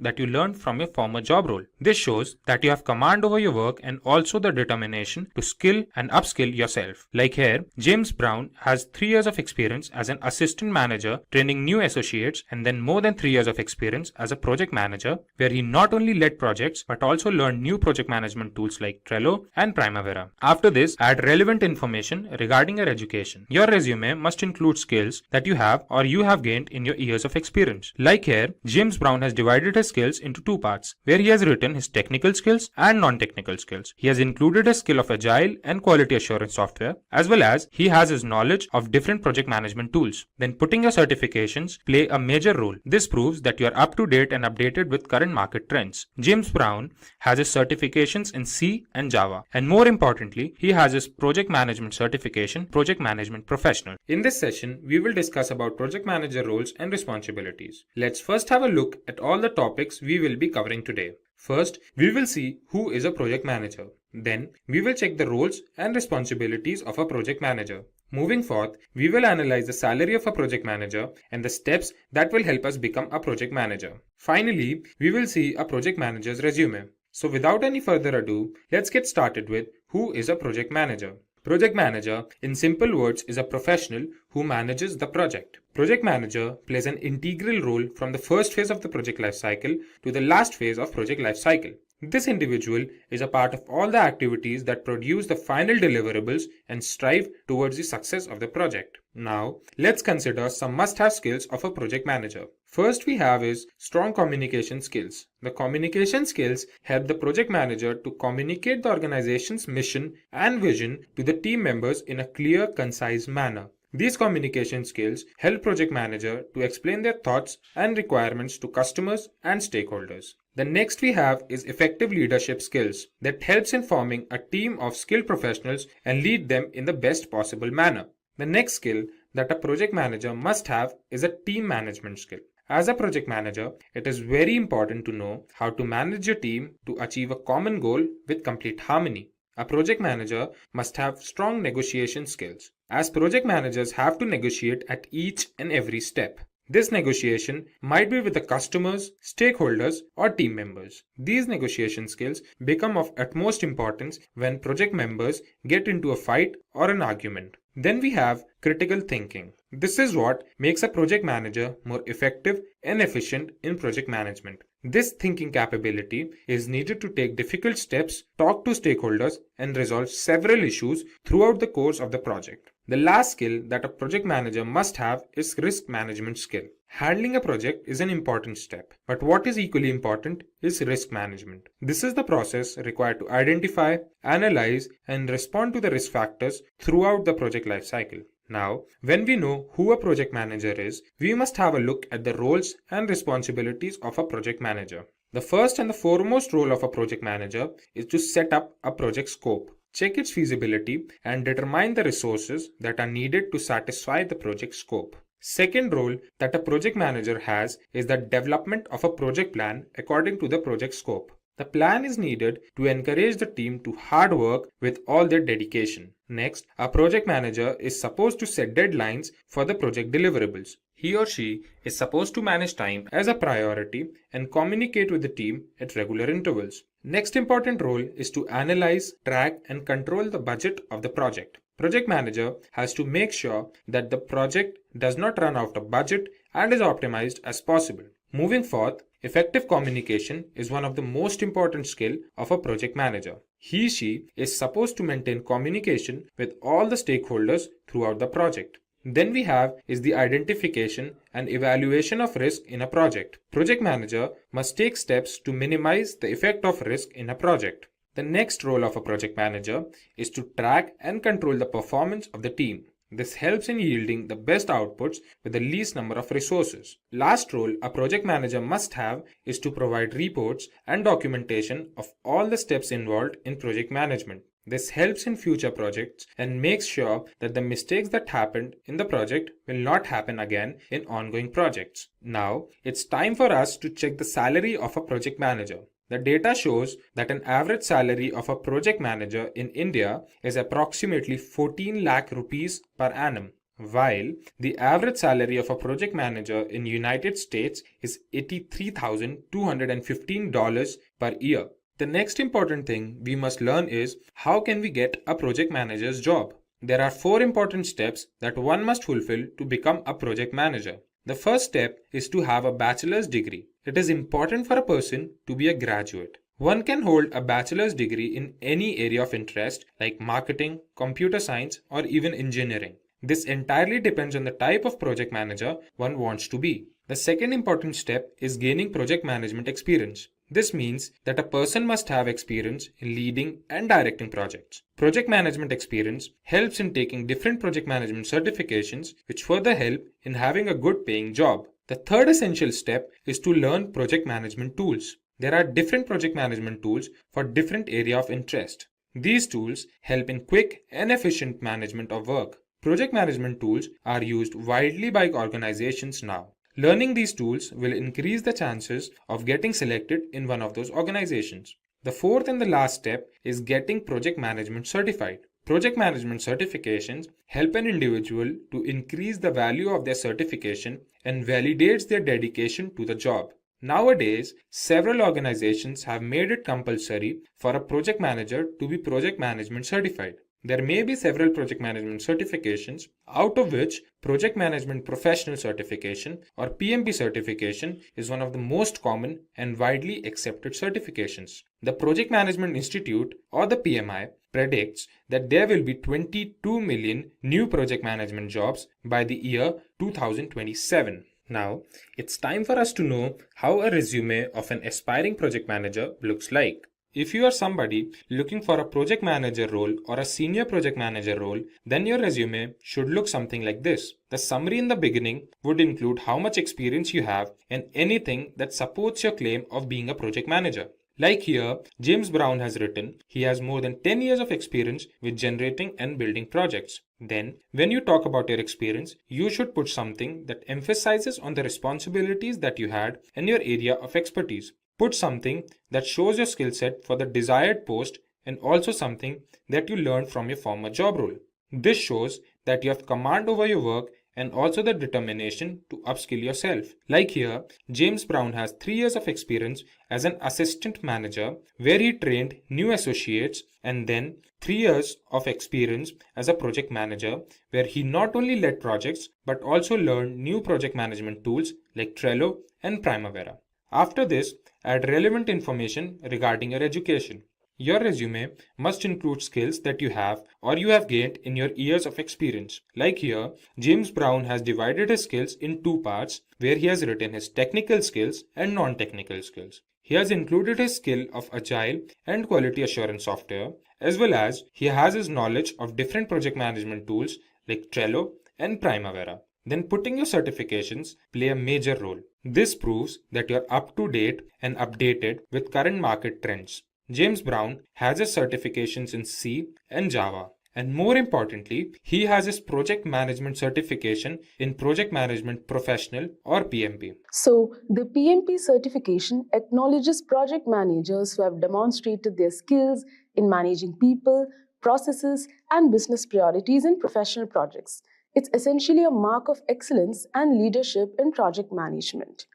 that you learned from your former job role. This shows that you have command over your work and also the determination to skill and upskill yourself. Like here, James Brown has 3 years of experience as an assistant manager training new associates and then more than 3 years of experience as a project manager where he not only led projects but also learned new project management tools like Trello and Primavera. After this, add relevant information regarding your education. Your resume must include skills that you have or you have gained in your years of experience. Like here, James Brown has divided his skills into 2 parts, where he has written his technical skills and non-technical skills. He has included a skill of agile and quality assurance software, as well as he has his knowledge of different project management tools. Then putting your certifications play a major role. This proves that you are up to date and updated with current market trends. James Brown has his certifications in C and Java, and more importantly, he has his project management certification, Project Management Professional. In this session, we will discuss about project manager roles and responsibilities. Let's first have a look at all the topics we will be covering today. First, we will see who is a project manager. Then, we will check the roles and responsibilities of a project manager. Moving forth, we will analyze the salary of a project manager and the steps that will help us become a project manager. Finally, we will see a project manager's resume. So without any further ado, let's get started with who is a project manager. Project manager, in simple words, is a professional who manages the project. Project manager plays an integral role from the first phase of the project lifecycle to the last phase of project lifecycle. This individual is a part of all the activities that produce the final deliverables and strive towards the success of the project. Now, let's consider some must-have skills of a project manager. First we have is strong communication skills. The communication skills help the project manager to communicate the organization's mission and vision to the team members in a clear, concise manner. These communication skills help project manager to explain their thoughts and requirements to customers and stakeholders. The next we have is effective leadership skills that helps in forming a team of skilled professionals and lead them in the best possible manner. The next skill that a project manager must have is a team management skill. As a project manager, it is very important to know how to manage your team to achieve a common goal with complete harmony. A project manager must have strong negotiation skills, as project managers have to negotiate at each and every step. This negotiation might be with the customers, stakeholders, or team members. These negotiation skills become of utmost importance when project members get into a fight or an argument. Then we have critical thinking. This is what makes a project manager more effective and efficient in project management. This thinking capability is needed to take difficult steps, talk to stakeholders, and resolve several issues throughout the course of the project. The last skill that a project manager must have is risk management skill. Handling a project is an important step, but what is equally important is risk management. This is the process required to identify, analyze, and respond to the risk factors throughout the project lifecycle. Now, when we know who a project manager is, we must have a look at the roles and responsibilities of a project manager. The first and the foremost role of a project manager is to set up a project scope, check its feasibility, and determine the resources that are needed to satisfy the project scope. Second role that a project manager has is the development of a project plan according to the project scope. The plan is needed to encourage the team to hard work with all their dedication. Next, a project manager is supposed to set deadlines for the project deliverables. He or she is supposed to manage time as a priority and communicate with the team at regular intervals. Next important role is to analyze, track, and control the budget of the project. Project manager has to make sure that the project does not run out of budget and is optimized as possible. Moving forth, effective communication is one of the most important skills of a project manager. She is supposed to maintain communication with all the stakeholders throughout the project. Then we have is the identification and evaluation of risk in a project. Project manager must take steps to minimize the effect of risk in a project. The next role of a project manager is to track and control the performance of the team. This helps in yielding the best outputs with the least number of resources. Last role a project manager must have is to provide reports and documentation of all the steps involved in project management. This helps in future projects and makes sure that the mistakes that happened in the project will not happen again in ongoing projects. Now, it's time for us to check the salary of a project manager. The data shows that an average salary of a project manager in India is approximately 14 lakh rupees per annum, while the average salary of a project manager in United States is $83,215 per year. The next important thing we must learn is how can we get a project manager's job? There are 4 important steps that one must fulfill to become a project manager. The first step is to have a bachelor's degree. It is important for a person to be a graduate. One can hold a bachelor's degree in any area of interest like marketing, computer science, or even engineering. This entirely depends on the type of project manager one wants to be. The second important step is gaining project management experience. This means that a person must have experience in leading and directing projects. Project management experience helps in taking different project management certifications, which further help in having a good paying job. The third essential step is to learn project management tools. There are different project management tools for different area of interest. These tools help in quick and efficient management of work. Project management tools are used widely by organizations now. Learning these tools will increase the chances of getting selected in one of those organizations. The fourth and the last step is getting project management certified. Project management certifications help an individual to increase the value of their certification and validates their dedication to the job. Nowadays, several organizations have made it compulsory for a project manager to be project management certified. There may be several project management certifications, out of which Project Management Professional Certification or PMP certification is one of the most common and widely accepted certifications. The Project Management Institute or the PMI predicts that there will be 22 million new project management jobs by the year 2027. Now, it's time for us to know how a resume of an aspiring project manager looks like. If you are somebody looking for a project manager role or a senior project manager role, then your resume should look something like this. The summary in the beginning would include how much experience you have and anything that supports your claim of being a project manager. Like here, James Brown has written, he has more than 10 years of experience with generating and building projects. Then, when you talk about your experience, you should put something that emphasizes on the responsibilities that you had and your area of expertise. Put something that shows your skill set for the desired post and also something that you learned from your former job role. This shows that you have command over your work and also the determination to upskill yourself. Like here, James Brown has 3 years of experience as an assistant manager where he trained new associates, and then 3 years of experience as a project manager where he not only led projects but also learned new project management tools like Trello and Primavera. After this, add relevant information regarding your education. Your resume must include skills that you have or you have gained in your years of experience. Like here, James Brown has divided his skills in 2 parts where he has written his technical skills and non-technical skills. He has included his skill of agile and quality assurance software, as well as he has his knowledge of different project management tools like Trello and Primavera. Then putting your certifications play a major role. This proves that you're up to date and updated with current market trends. James Brown has his certifications in C and Java. And more importantly, he has his project management certification in Project Management Professional or PMP. So, the PMP certification acknowledges project managers who have demonstrated their skills in managing people, processes, and business priorities in professional projects. It's essentially a mark of excellence and leadership in project management.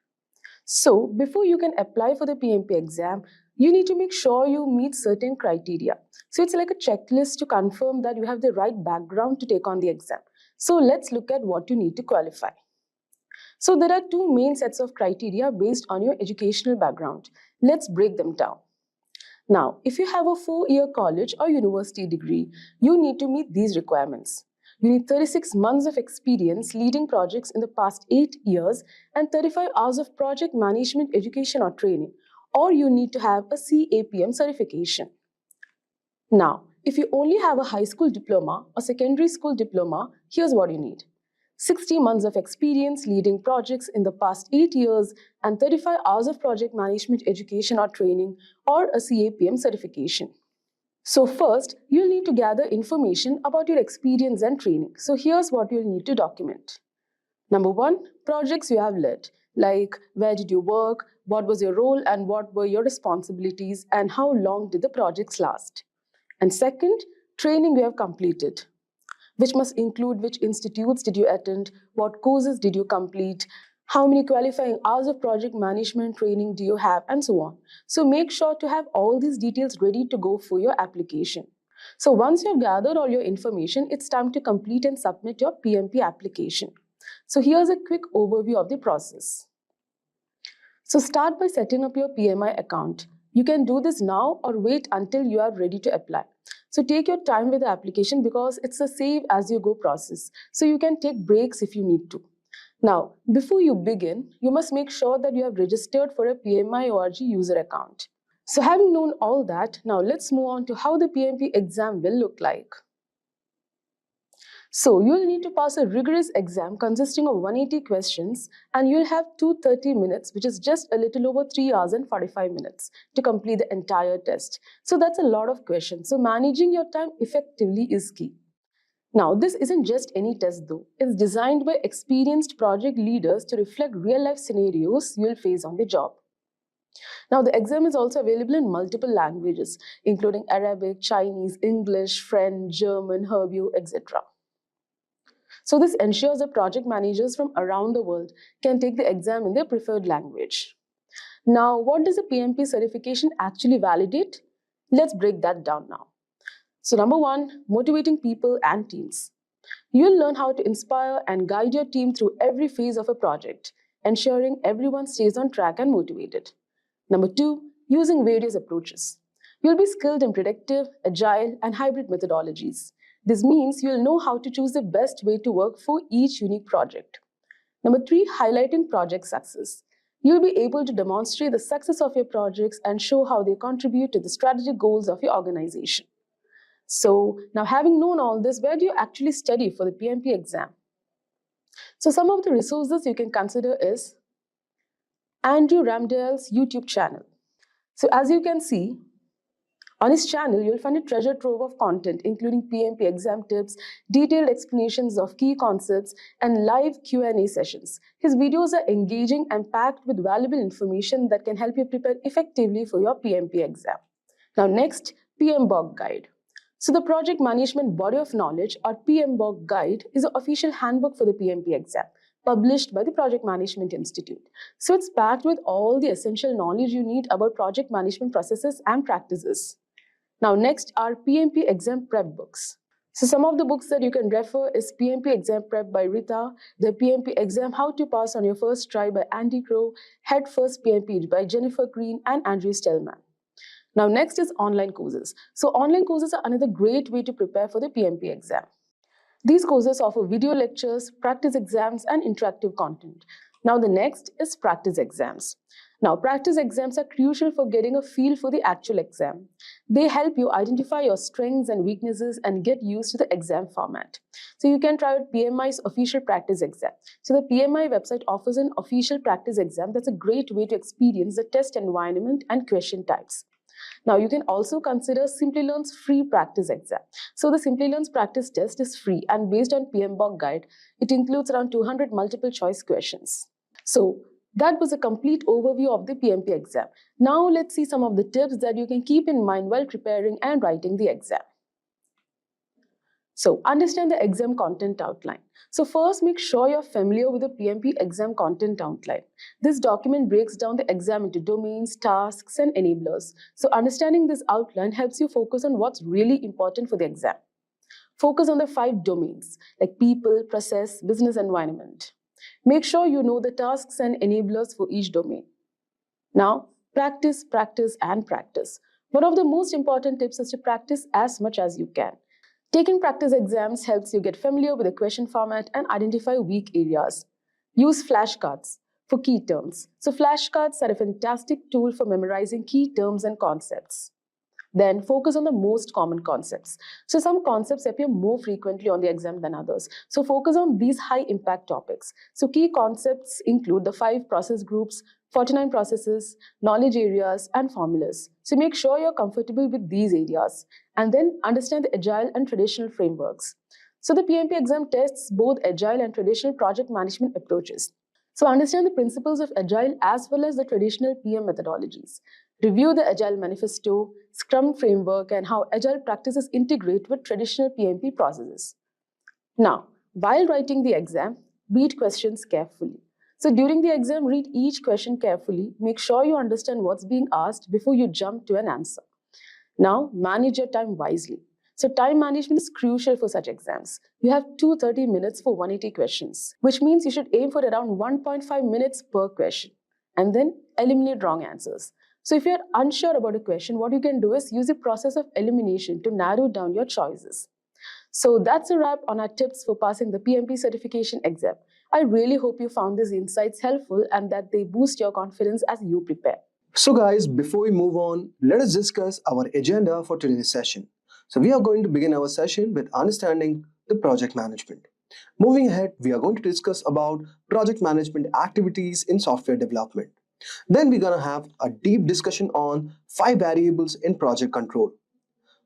So, before you can apply for the PMP exam, you need to make sure you meet certain criteria. So it's like a checklist to confirm that you have the right background to take on the exam. So let's look at what you need to qualify. So there are two main sets of criteria based on your educational background. Let's break them down. Now, if you have a 4-year college or university degree, you need to meet these requirements. You need 36 months of experience leading projects in the past 8 years and 35 hours of project management education or training, or you need to have a CAPM certification. Now, if you only have a high school diploma or secondary school diploma, here's what you need. 60 months of experience leading projects in the past 8 years and 35 hours of project management education or training, or a CAPM certification. So first, you'll need to gather information about your experience and training. So here's what you'll need to document. Number 1, projects you have led, like where did you work, what was your role and what were your responsibilities, and how long did the projects last. And second, training you have completed, which must include which institutes did you attend, what courses did you complete, how many qualifying hours of project management training do you have, and so on. So make sure to have all these details ready to go for your application. So once you've gathered all your information, it's time to complete and submit your PMP application. So here's a quick overview of the process. So start by setting up your PMI account. You can do this now or wait until you are ready to apply. So take your time with the application because it's a save as you go process. So you can take breaks if you need to. Now, before you begin, you must make sure that you have registered for a PMI ORG user account. So having known all that, now let's move on to how the PMP exam will look like. So you'll need to pass a rigorous exam consisting of 180 questions, and you'll have 230 minutes, which is just a little over 3 hours and 45 minutes to complete the entire test. So that's a lot of questions. So managing your time effectively is key. Now, this isn't just any test though. It's designed by experienced project leaders to reflect real-life scenarios you'll face on the job. Now, the exam is also available in multiple languages, including Arabic, Chinese, English, French, German, Hebrew, etc. So this ensures that project managers from around the world can take the exam in their preferred language. Now, what does a PMP certification actually validate? Let's break that down now. So number 1, motivating people and teams. You'll learn how to inspire and guide your team through every phase of a project, ensuring everyone stays on track and motivated. Number 2, using various approaches. You'll be skilled in predictive, agile, and hybrid methodologies. This means you'll know how to choose the best way to work for each unique project. Number 3, highlighting project success. You'll be able to demonstrate the success of your projects and show how they contribute to the strategic goals of your organization. So now, having known all this, where do you actually study for the PMP exam? So some of the resources you can consider is Andrew Ramdale's YouTube channel. So as you can see, on his channel, you'll find a treasure trove of content, including PMP exam tips, detailed explanations of key concepts, and live Q&A sessions. His videos are engaging and packed with valuable information that can help you prepare effectively for your PMP exam. Now next, PMBOK Guide. So the Project Management Body of Knowledge, or PMBOK Guide, is an official handbook for the PMP exam, published by the Project Management Institute. So it's packed with all the essential knowledge you need about project management processes and practices. Now next are PMP exam prep books. So some of the books that you can refer is PMP Exam Prep by Rita, the PMP Exam How to Pass on Your First Try by Andy Crow, Head First PMP by Jennifer Green and Andrew Stellman. Now next is online courses. So online courses are another great way to prepare for the PMP exam. These courses offer video lectures, practice exams, and interactive content. Now the next is practice exams. Now practice exams are crucial for getting a feel for the actual exam. They help you identify your strengths and weaknesses and get used to the exam format. So you can try out PMI's official practice exam. So the PMI website offers an official practice exam that's a great way to experience the test environment and question types. Now you can also consider Simplilearn's free practice exam. So the Simplilearn's practice test is free and based on PMBOK Guide. It includes around 200 multiple choice questions. So that was a complete overview of the PMP exam. Now let's see some of the tips that you can keep in mind while preparing and writing the exam. So understand the exam content outline. So first, make sure you're familiar with the PMP exam content outline. This document breaks down the exam into domains, tasks, and enablers. So understanding this outline helps you focus on what's really important for the exam. Focus on the 5 domains like people, process, business environment. Make sure you know the tasks and enablers for each domain. Now, practice, practice, and practice. One of the most important tips is to practice as much as you can. Taking practice exams helps you get familiar with the question format and identify weak areas. Use flashcards for key terms. So flashcards are a fantastic tool for memorizing key terms and concepts. Then focus on the most common concepts. So some concepts appear more frequently on the exam than others. So focus on these high impact topics. So key concepts include the 5 process groups, 49 processes, knowledge areas, and formulas. So make sure you're comfortable with these areas. And then understand the agile and traditional frameworks. So the PMP exam tests both agile and traditional project management approaches. So understand the principles of agile as well as the traditional PM methodologies. Review the Agile Manifesto, Scrum framework, and how agile practices integrate with traditional PMP processes. Now, while writing the exam, read questions carefully. So during the exam, read each question carefully. Make sure you understand what's being asked before you jump to an answer. Now, manage your time wisely. So time management is crucial for such exams. You have 230 minutes for 180 questions, which means you should aim for around 1.5 minutes per question, and then eliminate wrong answers. So if you're unsure about a question, what you can do is use the process of elimination to narrow down your choices. So that's a wrap on our tips for passing the PMP certification exam. I really hope you found these insights helpful and that they boost your confidence as you prepare. So guys, before we move on, let us discuss our agenda for today's session. So we are going to begin our session with understanding the project management. Moving ahead, we are going to discuss about project management activities in software development. Then we're going to have a deep discussion on 5 variables in project control.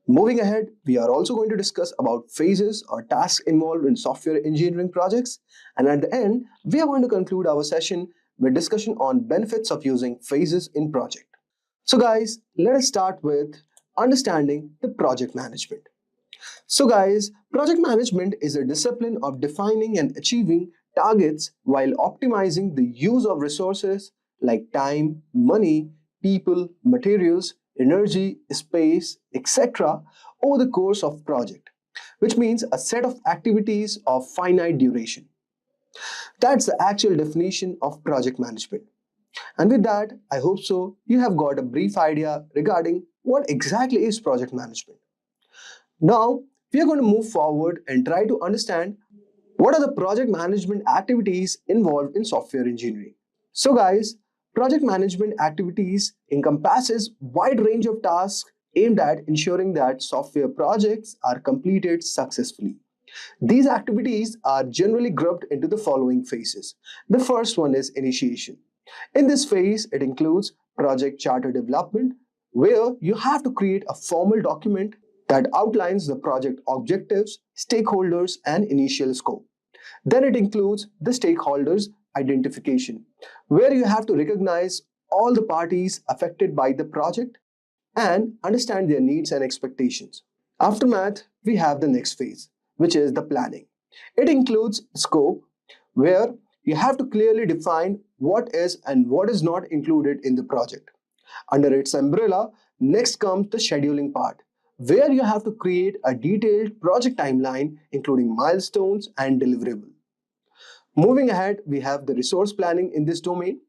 Moving ahead, we are also going to discuss about phases or tasks involved in software engineering projects. And at the end, we are going to conclude our session with discussion on benefits of using phases in project. So guys, let us start with understanding the project management. So guys, project management is a discipline of defining and achieving targets while optimizing the use of resources like time, money, people, materials, energy, space, etc. over the course of project, which means a set of activities of finite duration. That's the actual definition of project management. And with that, I hope so you have got a brief idea regarding what exactly is project management. Now, we are going to move forward and try to understand what are the project management activities involved in software engineering. So guys, project management activities encompasses wide range of tasks aimed at ensuring that software projects are completed successfully. These activities are generally grouped into the following phases. The first one is initiation. In this phase, it includes project charter development, where you have to create a formal document that outlines the project objectives, stakeholders, and initial scope. Then it includes the stakeholders identification, where you have to recognize all the parties affected by the project and understand their needs and expectations. Aftermath, we have the next phase, which is the planning. It includes scope, where you have to clearly define what is and what is not included in the project. Under its umbrella, next comes the scheduling part, where you have to create a detailed project timeline, including milestones and deliverables. Moving ahead, we have the resource planning in this domain,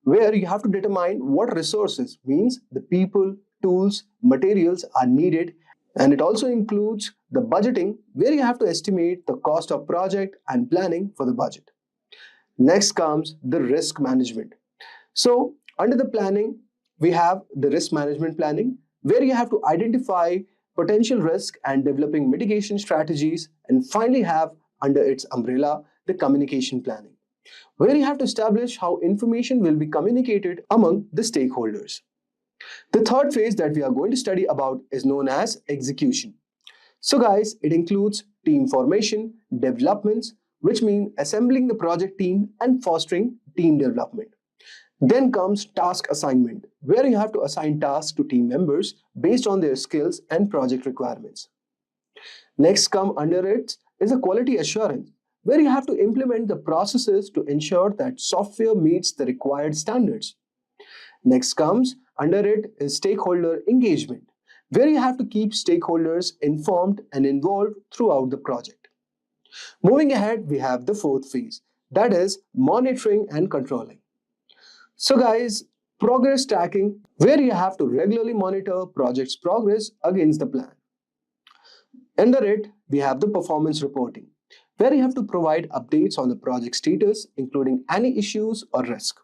where you have to determine what resources, means the people, tools, materials are needed, and it also includes the budgeting, where you have to estimate the cost of project and planning for the budget. Next comes the risk management. So under the planning, we have the risk management planning, where you have to identify potential risk and developing mitigation strategies, and finally have under its umbrella the communication planning, where you have to establish how information will be communicated among the stakeholders. The third phase that we are going to study about is known as execution. So guys, it includes team formation, developments, which mean assembling the project team and fostering team development. Then comes task assignment, where you have to assign tasks to team members based on their skills and project requirements. Next come under it is a quality assurance, where you have to implement the processes to ensure that software meets the required standards. Next comes under it is stakeholder engagement, where you have to keep stakeholders informed and involved throughout the project. Moving ahead, we have the fourth phase, that is monitoring and controlling. So guys, progress tracking, where you have to regularly monitor project's progress against the plan. Under it, we have the performance reporting, where you have to provide updates on the project status, including any issues or risk.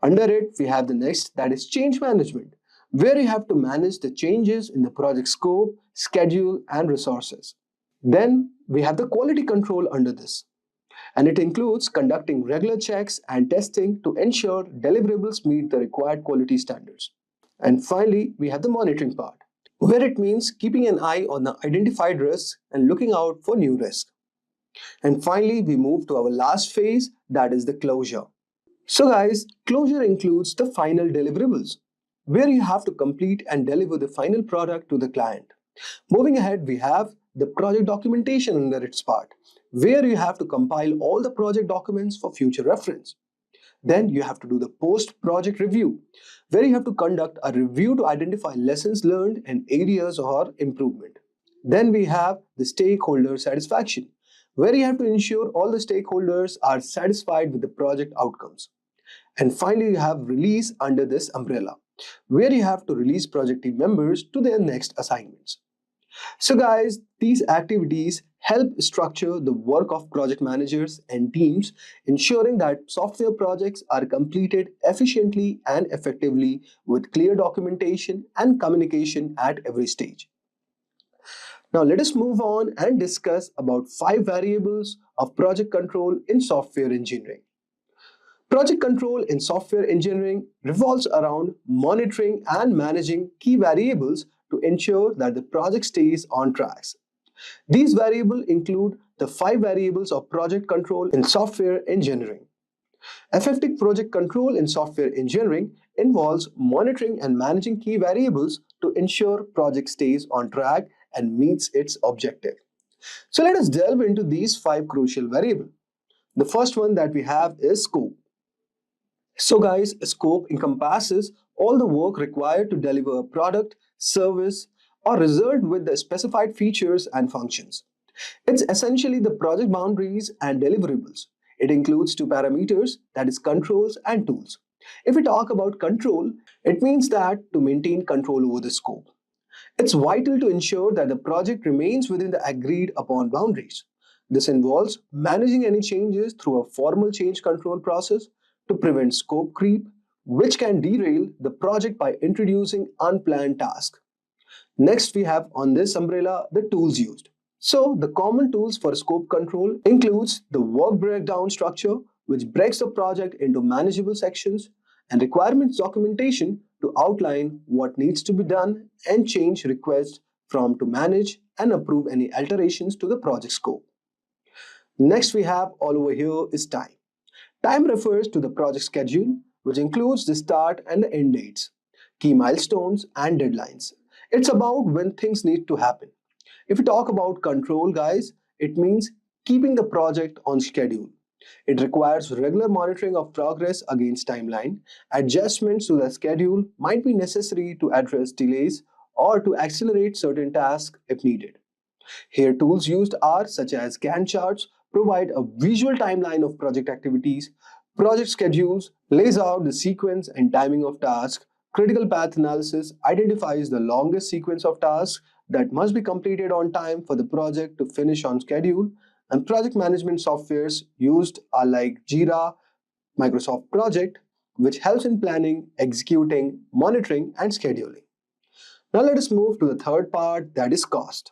Under it, we have the next, that is change management, where you have to manage the changes in the project scope, schedule, and resources. Then we have the quality control under this, and it includes conducting regular checks and testing to ensure deliverables meet the required quality standards. And finally, we have the monitoring part, where it means keeping an eye on the identified risks and looking out for new risks. And finally, we move to our last phase, that is the closure. So guys, closure includes the final deliverables, where you have to complete and deliver the final product to the client. Moving ahead, we have the project documentation under its part, where you have to compile all the project documents for future reference. Then you have to do the post-project review, where you have to conduct a review to identify lessons learned and areas of improvement. Then we have the stakeholder satisfaction, where you have to ensure all the stakeholders are satisfied with the project outcomes. And finally, you have release under this umbrella, where you have to release project team members to their next assignments. So guys, these activities help structure the work of project managers and teams, ensuring that software projects are completed efficiently and effectively with clear documentation and communication at every stage. Now let us move on and discuss about 5 variables of project control in software engineering. Project control in software engineering revolves around monitoring and managing key variables to ensure that the project stays on track. These variables include the 5 variables of project control in software engineering. Effective project control in software engineering involves monitoring and managing key variables to ensure project stays on track and meets its objective. So let us delve into these 5 crucial variables. The first one that we have is scope. So guys, scope encompasses all the work required to deliver a product, service, or result with the specified features and functions. It's essentially the project boundaries and deliverables. It includes 2 parameters, that is controls and tools. If we talk about control, it means that to maintain control over the scope. It's vital to ensure that the project remains within the agreed upon boundaries. This involves managing any changes through a formal change control process to prevent scope creep, which can derail the project by introducing unplanned tasks. Next, we have on this umbrella the tools used. So, the common tools for scope control includes the work breakdown structure, which breaks the project into manageable sections, and requirements documentation to outline what needs to be done and change requests from to manage and approve any alterations to the project scope. Next, we have all over here is time. Time refers to the project schedule, which includes the start and the end dates, key milestones, and deadlines. It's about when things need to happen. If we talk about control, guys, it means keeping the project on schedule. It requires regular monitoring of progress against timeline. Adjustments to the schedule might be necessary to address delays or to accelerate certain tasks if needed. Here, tools used are such as Gantt charts, provide a visual timeline of project activities, project schedules, lays out the sequence and timing of tasks, critical path analysis identifies the longest sequence of tasks that must be completed on time for the project to finish on schedule, and project management softwares used are like Jira, Microsoft Project, which helps in planning, executing, monitoring, and scheduling. Now let us move to the third part, that is cost.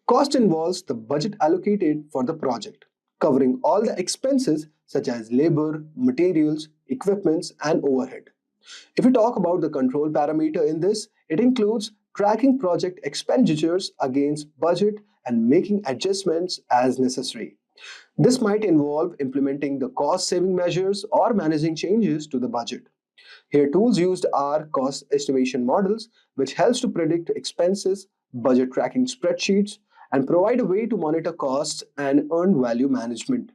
Cost involves the budget allocated for the project, covering all the expenses such as labor, materials, equipments, and overhead. If we talk about the control parameter in this, it includes tracking project expenditures against budget and making adjustments as necessary. This might involve implementing the cost-saving measures or managing changes to the budget. Here, tools used are cost estimation models, which helps to predict expenses, budget tracking spreadsheets, and provide a way to monitor costs and earned value management,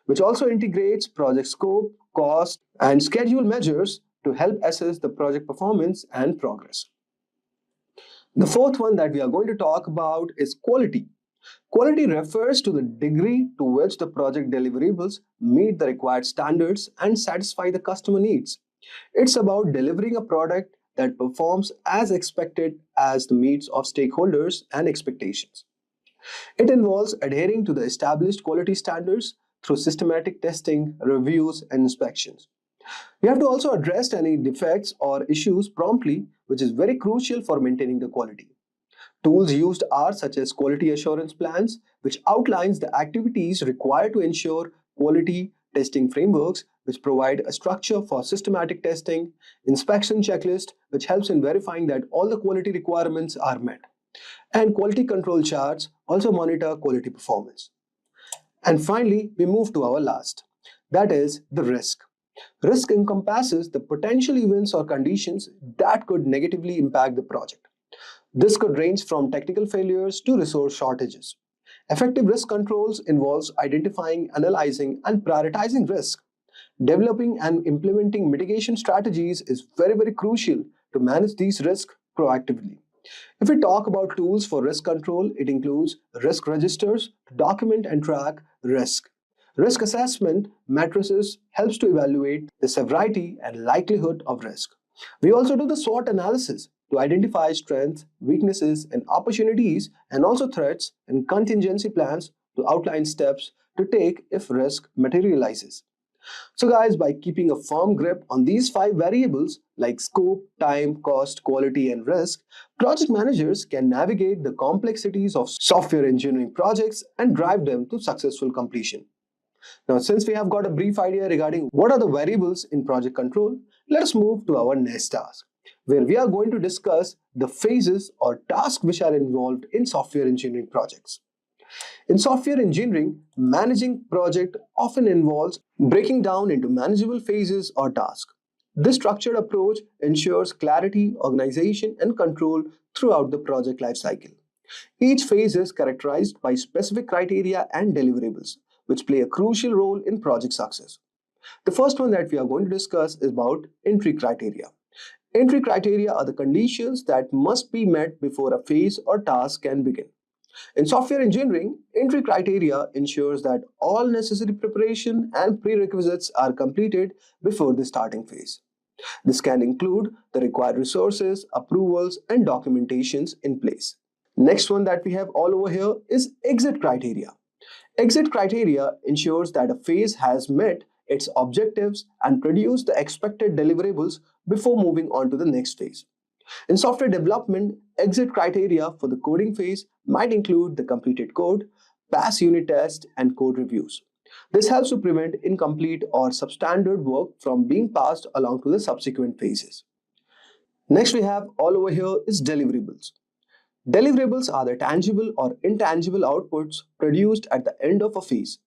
which also integrates project scope, cost, and schedule measures to help assess the project performance and progress. The fourth one that we are going to talk about is quality. Quality refers to the degree to which the project deliverables meet the required standards and satisfy the customer needs. It's about delivering a product that performs as expected as the needs of stakeholders and expectations. It involves adhering to the established quality standards through systematic testing, reviews, and inspections. We have to also address any defects or issues promptly, which is very crucial for maintaining the quality. Tools used are such as quality assurance plans, which outlines the activities required to ensure quality, testing frameworks, which provide a structure for systematic testing, inspection checklist, which helps in verifying that all the quality requirements are met, and quality control charts also monitor quality performance. And finally, we move to our last, that is the risk. Risk encompasses the potential events or conditions that could negatively impact the project. This could range from technical failures to resource shortages. Effective risk controls involves identifying, analyzing, and prioritizing risk. Developing and implementing mitigation strategies is very crucial to manage these risks proactively. If we talk about tools for risk control, it includes risk registers to document and track risk. Risk assessment matrices helps to evaluate the severity and likelihood of risk. We also do the SWOT analysis to identify strengths, weaknesses, and opportunities, and also threats and contingency plans to outline steps to take if risk materializes. So guys, by keeping a firm grip on these 5 variables like scope, time, cost, quality, and risk, project managers can navigate the complexities of software engineering projects and drive them to successful completion. Now, since we have got a brief idea regarding what are the variables in project control, let us move to our next task, where we are going to discuss the phases or tasks which are involved in software engineering projects. In software engineering, managing project often involves breaking down into manageable phases or tasks. This structured approach ensures clarity, organization, and control throughout the project lifecycle. Each phase is characterized by specific criteria and deliverables, which play a crucial role in project success. The first one that we are going to discuss is about entry criteria. Entry criteria are the conditions that must be met before a phase or task can begin. In software engineering, entry criteria ensures that all necessary preparation and prerequisites are completed before the starting phase. This can include the required resources, approvals, and documentations in place. Next one that we have all over here is exit criteria. Exit criteria ensures that a phase has met its objectives and produced the expected deliverables before moving on to the next phase. In software development, exit criteria for the coding phase might include the completed code, pass unit tests, and code reviews. This helps to prevent incomplete or substandard work from being passed along to the subsequent phases. Next we have all over here is deliverables. Deliverables are the tangible or intangible outputs produced at the end of a phase.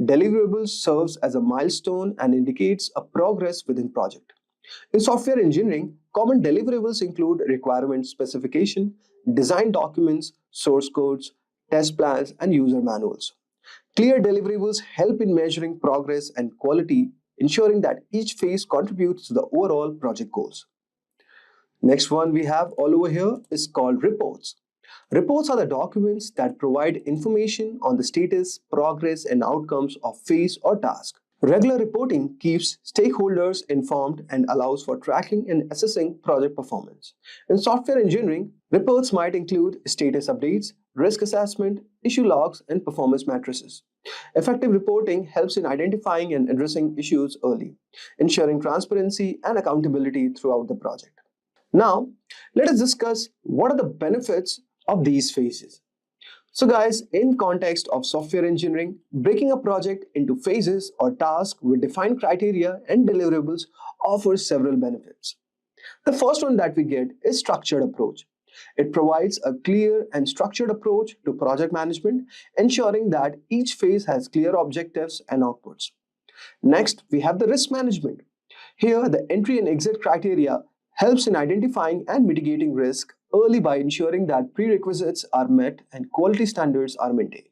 Deliverables serves as a milestone and indicates a progress within project. In software engineering, common deliverables include requirement specification, design documents, source codes, test plans, and user manuals. Clear deliverables help in measuring progress and quality, ensuring that each phase contributes to the overall project goals. Next one we have all over here is called reports. Reports are the documents that provide information on the status, progress, and outcomes of phase or task. Regular reporting keeps stakeholders informed and allows for tracking and assessing project performance. In software engineering, reports might include status updates, risk assessment, issue logs, and performance matrices. Effective reporting helps in identifying and addressing issues early, ensuring transparency and accountability throughout the project. Now, let us discuss what are the benefits of these phases. So guys, in context of software engineering, breaking a project into phases or tasks with defined criteria and deliverables offers several benefits. The first one that we get is structured approach. It provides a clear and structured approach to project management, ensuring that each phase has clear objectives and outputs. Next, we have the risk management. Here, the entry and exit criteria helps in identifying and mitigating risk early by ensuring that prerequisites are met and quality standards are maintained.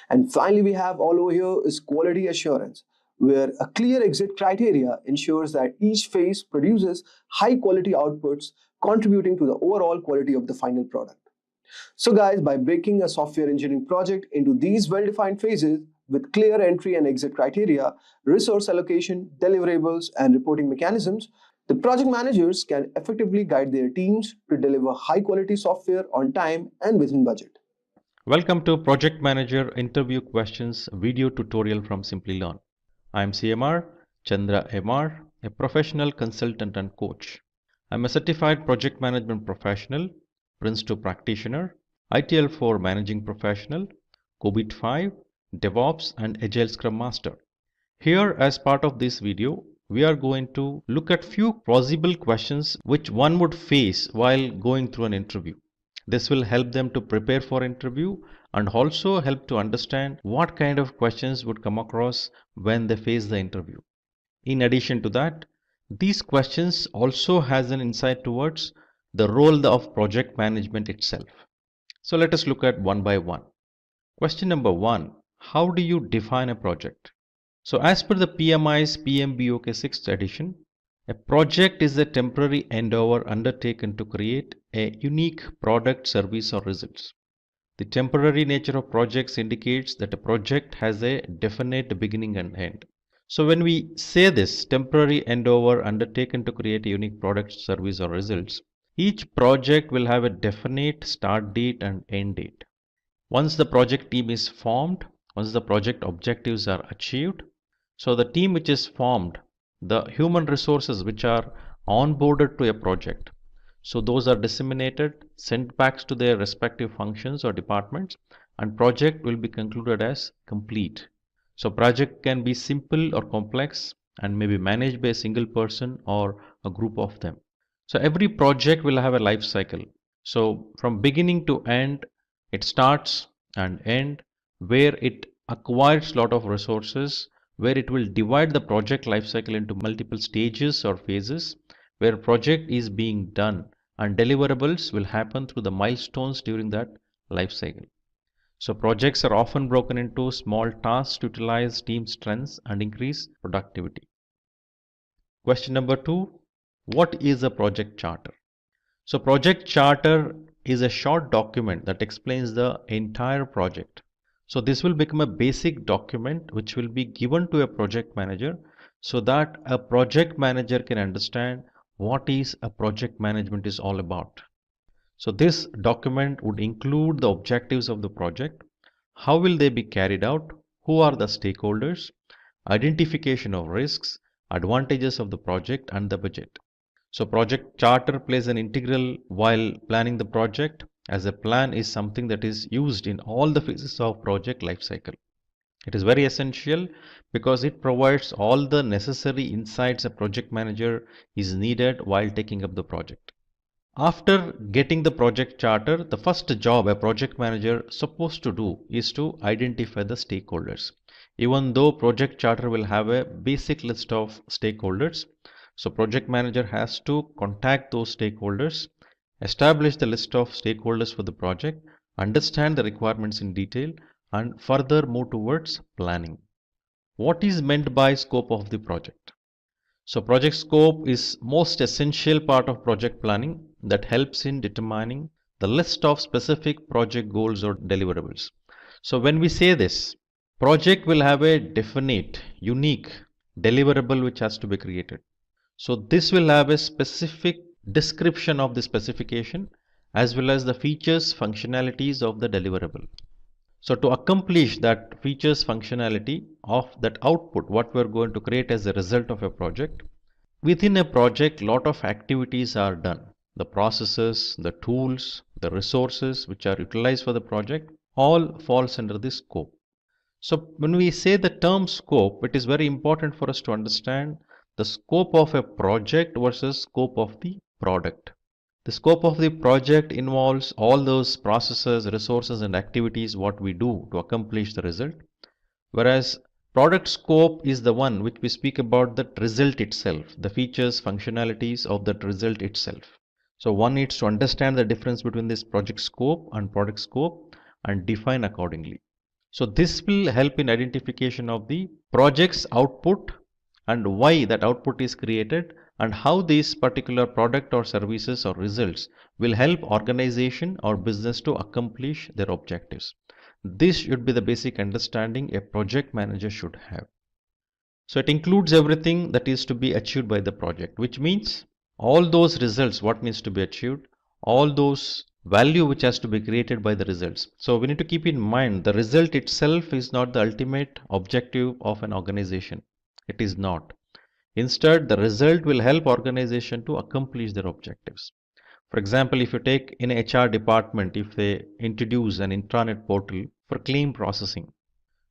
And finally, we have all over here is quality assurance, where a clear exit criteria ensures that each phase produces high quality outputs, contributing to the overall quality of the final product. So, guys, by breaking a software engineering project into these well defined phases with clear entry and exit criteria, resource allocation, deliverables, and reporting mechanisms, the project managers can effectively guide their teams to deliver high quality software on time and within budget. Welcome to Project Manager Interview Questions video tutorial from Simplilearn. I am CMR Chandra MR, a professional consultant and coach. I am a certified project management professional, Prince 2 practitioner, ITL4 managing professional, COBIT 5, DevOps and Agile Scrum Master. Here, as part of this video, we are going to look at few plausible questions which one would face while going through an interview. This will help them to prepare for interview and also help to understand what kind of questions would come across when they face the interview. In addition to that, these questions also has an insight towards the role of project management itself. So let us look at one by one. Question number 1. How do you define a project? So as per the PMI's PMBOK 6th edition, a project is a temporary endeavor undertaken to create a unique product, service or results. The temporary nature of projects indicates that a project has a definite beginning and end. So when we say this temporary endeavor undertaken to create a unique product, service or results, each project will have a definite start date and end date. Once the project team is formed, once the project objectives are achieved, so the team which is formed, the human resources which are onboarded to a project, so those are disseminated, sent back to their respective functions or departments, and project will be concluded as complete. So project can be simple or complex and may be managed by a single person or a group of them. So every project will have a life cycle. So from beginning to end, it starts and end where it acquires lot of resources, where it will divide the project life cycle into multiple stages or phases, where project is being done and deliverables will happen through the milestones during that life cycle. So projects are often broken into small tasks to utilize team strengths and increase productivity. Question number 2. What is a project charter? So project charter is a short document that explains the entire project. So this will become a basic document which will be given to a project manager so that a project manager can understand what is a project management is all about. So this document would include the objectives of the project, how will they be carried out, who are the stakeholders, identification of risks, advantages of the project and the budget. So project charter plays an integral while planning the project, as a plan is something that is used in all the phases of project life cycle. It is very essential because it provides all the necessary insights a project manager is needed while taking up the project. After getting the project charter, the first job a project manager is supposed to do is to identify the stakeholders. Even though project charter will have a basic list of stakeholders, so project manager has to contact those stakeholders, establish the list of stakeholders for the project, understand the requirements in detail, and further move towards planning. What is meant by scope of the project? So project scope is most essential part of project planning that helps in determining the list of specific project goals or deliverables. So when we say this, project will have a definite, unique deliverable which has to be created. So this will have a specific description of the specification as well as the features, functionalities of the deliverable. So to accomplish that features, functionality of that output, what we're going to create as a result of a project, within a project, lot of activities are done. The processes, the tools, the resources which are utilized for the project, all falls under this scope. So when we say the term scope, it is very important for us to understand the scope of a project versus scope of the product. The scope of the project involves all those processes, resources and activities what we do to accomplish the result. Whereas product scope is the one which we speak about that result itself, the features, functionalities of that result itself. So one needs to understand the difference between this project scope and product scope and define accordingly. So this will help in identification of the project's output and why that output is created and how this particular product or services or results will help organization or business to accomplish their objectives. This should be the basic understanding a project manager should have. So it includes everything that is to be achieved by the project, which means all those results what needs to be achieved, all those value which has to be created by the results. So we need to keep in mind the result itself is not the ultimate objective of an organization. It is not. Instead, the result will help organization to accomplish their objectives. For example, if you take in HR department, if they introduce an intranet portal for claim processing,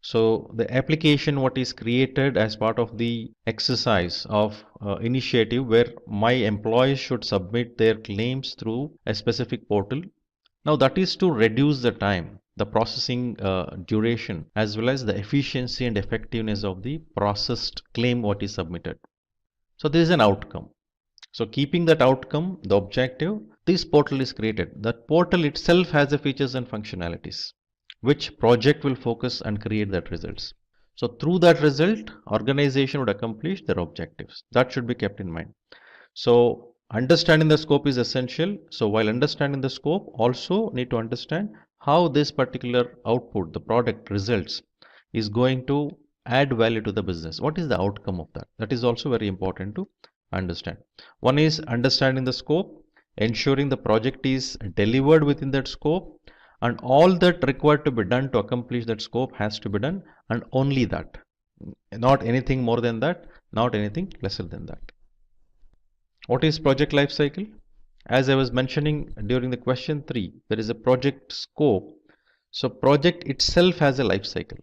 so the application what is created as part of the exercise of initiative where my employees should submit their claims through a specific portal. Now that is to reduce the time, the processing duration as well as the efficiency and effectiveness of the processed claim what is submitted. So this is an outcome. So keeping that outcome, the objective, this portal is created. That portal itself has the features and functionalities which project will focus and create that results. So through that result, organization would accomplish their objectives. That should be kept in mind. So understanding the scope is essential. So while understanding the scope, also need to understand how this particular output, the product results, is going to add value to the business. What is the outcome of that? That is also very important to understand. One is understanding the scope, ensuring the project is delivered within that scope, and all that required to be done to accomplish that scope has to be done, and only that. Not anything more than that, not anything lesser than that. What is project life cycle? As I was mentioning during the question 3, there is a project scope. So project itself has a life cycle.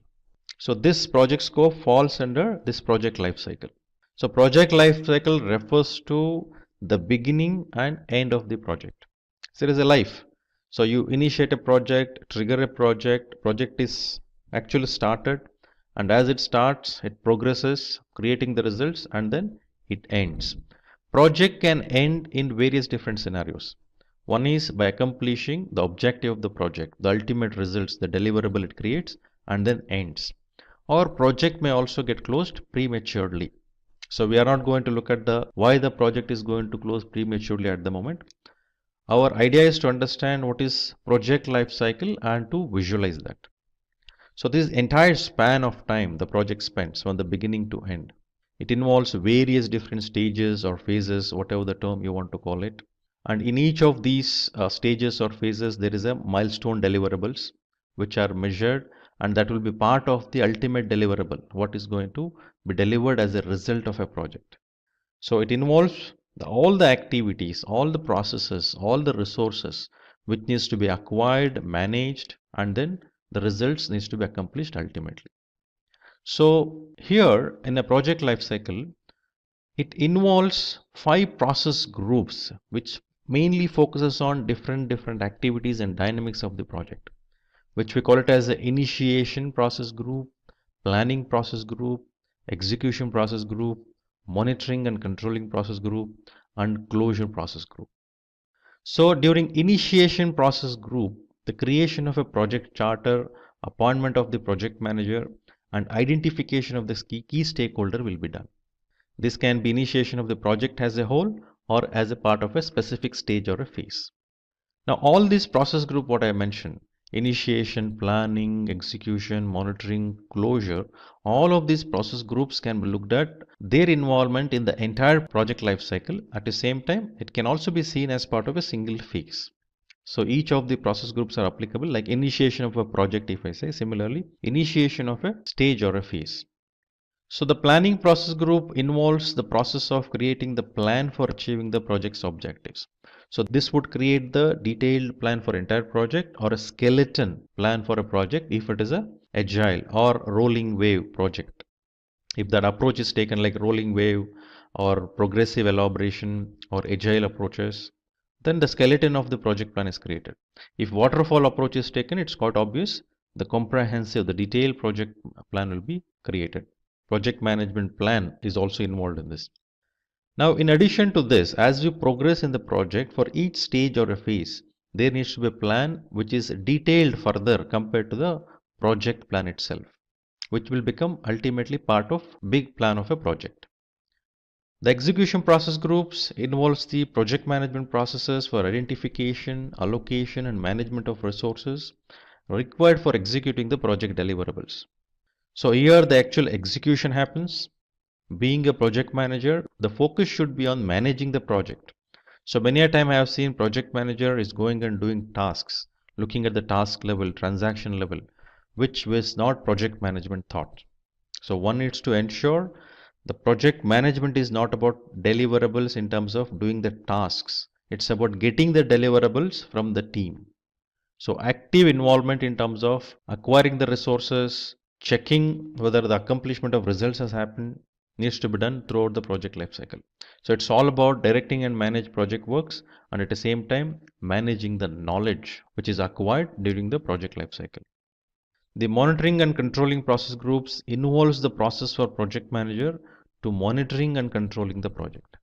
So this project scope falls under this project life cycle. So project life cycle refers to the beginning and end of the project. So there is a life. So you initiate a project, trigger a project is actually started, and as it starts, it progresses, creating the results, and then it ends. Project can end in various different scenarios. One is by accomplishing the objective of the project, the ultimate results, the deliverable it creates, and then ends. Or project may also get closed prematurely. So we are not going to look at why the project is going to close prematurely at the moment. Our idea is to understand what is project life cycle and to visualize that. So this entire span of time the project spends from the beginning to end. It involves various different stages or phases, whatever the term you want to call it. And in each of these stages or phases, there is a milestone deliverables which are measured, and that will be part of the ultimate deliverable, what is going to be delivered as a result of a project. So it involves all the activities, all the processes, all the resources which needs to be acquired, managed, and then the results needs to be accomplished ultimately. So here in a project life cycle, it involves 5 process groups which mainly focuses on different activities and dynamics of the project, which we call it as the initiation process group, planning process group, execution process group, monitoring and controlling process group, and closure process group. So during initiation process group, the creation of a project charter, appointment of the project manager, and identification of the key stakeholder will be done. This can be initiation of the project as a whole or as a part of a specific stage or a phase. Now all these process group what I mentioned, initiation, planning, execution, monitoring, closure, all of these process groups can be looked at their involvement in the entire project life cycle. At the same time, it can also be seen as part of a single phase. So each of the process groups are applicable, like initiation of a project, if I say, similarly, initiation of a stage or a phase. So the planning process group involves the process of creating the plan for achieving the project's objectives. So this would create the detailed plan for entire project or a skeleton plan for a project if it is a agile or rolling wave project. If that approach is taken like rolling wave or progressive elaboration or agile approaches, then the skeleton of the project plan is created. If waterfall approach is taken, it's quite obvious, the comprehensive, the detailed project plan will be created. Project management plan is also involved in this. Now, in addition to this, as we progress in the project, for each stage or a phase, there needs to be a plan which is detailed further compared to the project plan itself, which will become ultimately part of big plan of a project. The execution process groups involves the project management processes for identification, allocation and management of resources required for executing the project deliverables. So here the actual execution happens. Being a project manager, the focus should be on managing the project. So many a time I have seen project manager is going and doing tasks, looking at the task level, transaction level, which was not project management thought. So one needs to ensure the project management is not about deliverables in terms of doing the tasks. It's about getting the deliverables from the team. So active involvement in terms of acquiring the resources, checking whether the accomplishment of results has happened needs to be done throughout the project lifecycle. So it's all about directing and manage project works and at the same time managing the knowledge which is acquired during the project lifecycle. The monitoring and controlling process groups involves the process for project manager to monitoring and controlling the project.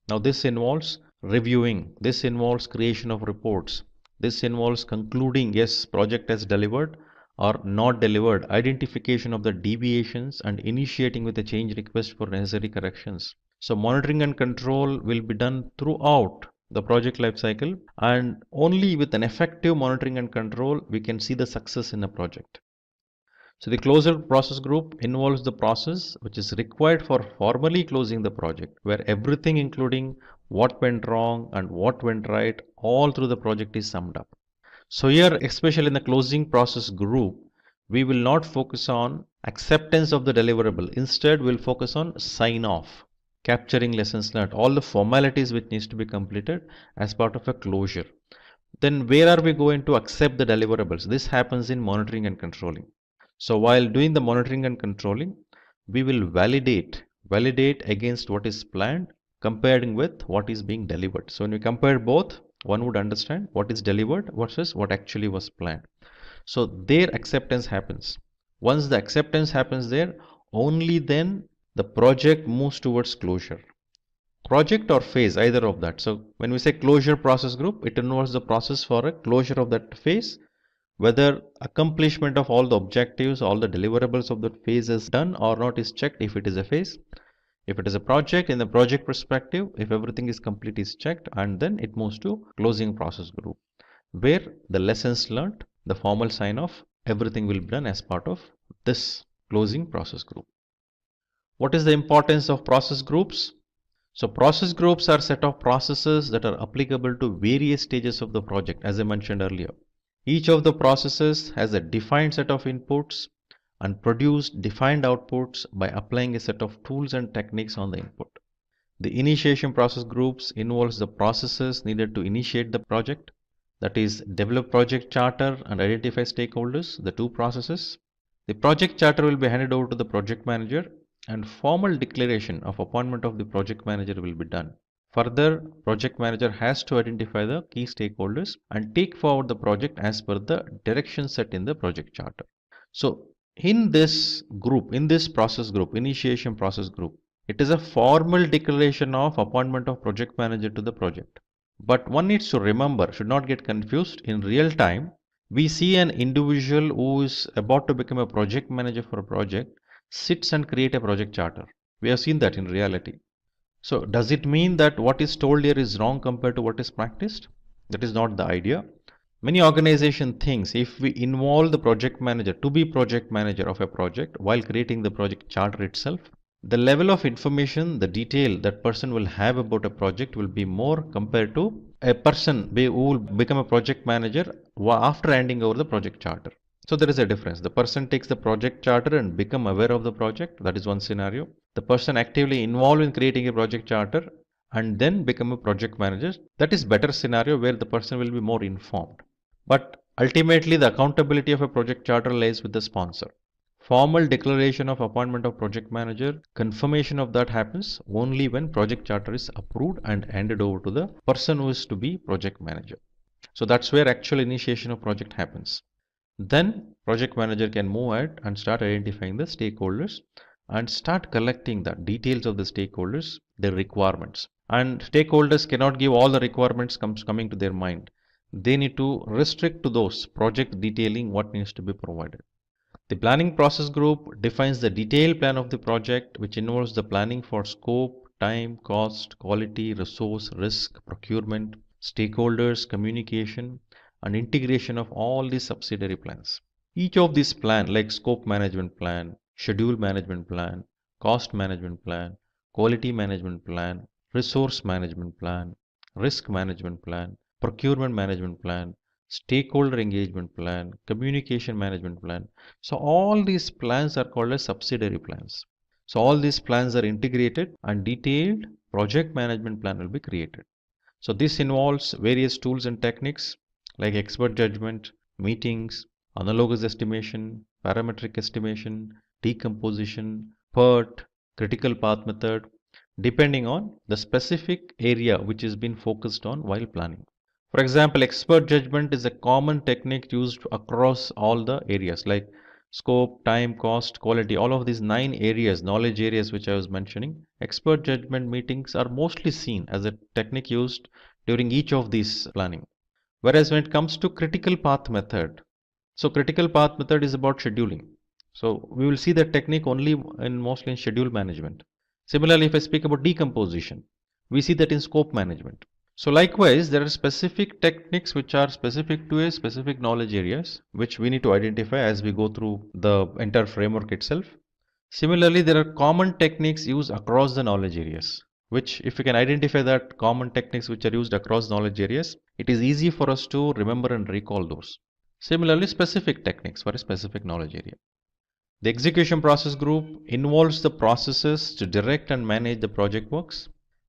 Now this involves reviewing, this involves creation of reports, this involves concluding yes, project has delivered or not delivered, identification of the deviations and initiating with a change request for necessary corrections. So monitoring and control will be done throughout the project life cycle, and only with an effective monitoring and control we can see the success in a project. So the closure process group involves the process which is required for formally closing the project, where everything including what went wrong and what went right all through the project is summed up. So here, especially in the closing process group, we will not focus on acceptance of the deliverable. Instead, we'll focus on sign off, capturing lessons learned, all the formalities which needs to be completed as part of a closure. Then where are we going to accept the deliverables? This happens in monitoring and controlling. So while doing the monitoring and controlling, we will validate against what is planned, comparing with what is being delivered. So when we compare both, one would understand what is delivered versus what actually was planned. So their acceptance happens. Once the acceptance happens there, only then the project moves towards closure. Project or phase, either of that. So when we say closure process group, it involves the process for a closure of that phase, whether accomplishment of all the objectives, all the deliverables of that phase is done or not is checked if it is a phase. If it is a project, in the project perspective, if everything is complete is checked, and then it moves to closing process group, where the lessons learned, the formal sign off, everything will be done as part of this closing process group. What is the importance of process groups? So process groups are set of processes that are applicable to various stages of the project, as I mentioned earlier. Each of the processes has a defined set of inputs and produce defined outputs by applying a set of tools and techniques on the input. The initiation process groups involves the processes needed to initiate the project, that is develop project charter and identify stakeholders, the two processes. The project charter will be handed over to the project manager and formal declaration of appointment of the project manager will be done. Further, project manager has to identify the key stakeholders and take forward the project as per the direction set in the project charter. So in this group, in this process group, initiation process group, it is a formal declaration of appointment of project manager to the project. But one needs to remember, should not get confused, in real time, we see an individual who is about to become a project manager for a project, sits and create a project charter. We have seen that in reality. So does it mean that what is told here is wrong compared to what is practiced? That is not the idea. Many organizations think if we involve the project manager to be project manager of a project while creating the project charter itself, the level of information, the detail that person will have about a project will be more compared to a person who will become a project manager after handing over the project charter. So there is a difference. The person takes the project charter and become aware of the project. That is one scenario. The person actively involved in creating a project charter and then become a project manager. That is better scenario where the person will be more informed. But ultimately the accountability of a project charter lies with the sponsor. Formal declaration of appointment of project manager, confirmation of that happens only when project charter is approved and handed over to the person who is to be project manager. So that's where actual initiation of project happens. Then project manager can move ahead and start identifying the stakeholders and start collecting the details of the stakeholders their requirements. And stakeholders cannot give all the requirements coming to their mind. They need to restrict to those project detailing what needs to be provided. The planning process group defines the detailed plan of the project, which involves the planning for scope, time, cost, quality, resource, risk, procurement, stakeholders, communication, and integration of all these subsidiary plans. Each of these plans, like scope management plan, schedule management plan, cost management plan, quality management plan, resource management plan, risk management plan, procurement management plan, stakeholder engagement plan, communication management plan. So all these plans are called as subsidiary plans. So all these plans are integrated and detailed project management plan will be created. So this involves various tools and techniques like expert judgment, meetings, analogous estimation, parametric estimation, decomposition, PERT, critical path method, depending on the specific area which is being focused on while planning. For example, expert judgment is a common technique used across all the areas like scope, time, cost, quality, all of these 9 areas, knowledge areas which I was mentioning. Expert judgment meetings are mostly seen as a technique used during each of these planning. Whereas when it comes to critical path method, so critical path method is about scheduling. So we will see that technique only mostly in schedule management. Similarly, if I speak about decomposition, we see that in scope management. So likewise, there are specific techniques which are specific to a specific knowledge areas, which we need to identify as we go through the entire framework itself. Similarly, there are common techniques used across the knowledge areas, which if we can identify that common techniques which are used across knowledge areas, it is easy for us to remember and recall those. Similarly, specific techniques for a specific knowledge area. The execution process group involves the processes to direct and manage the project works.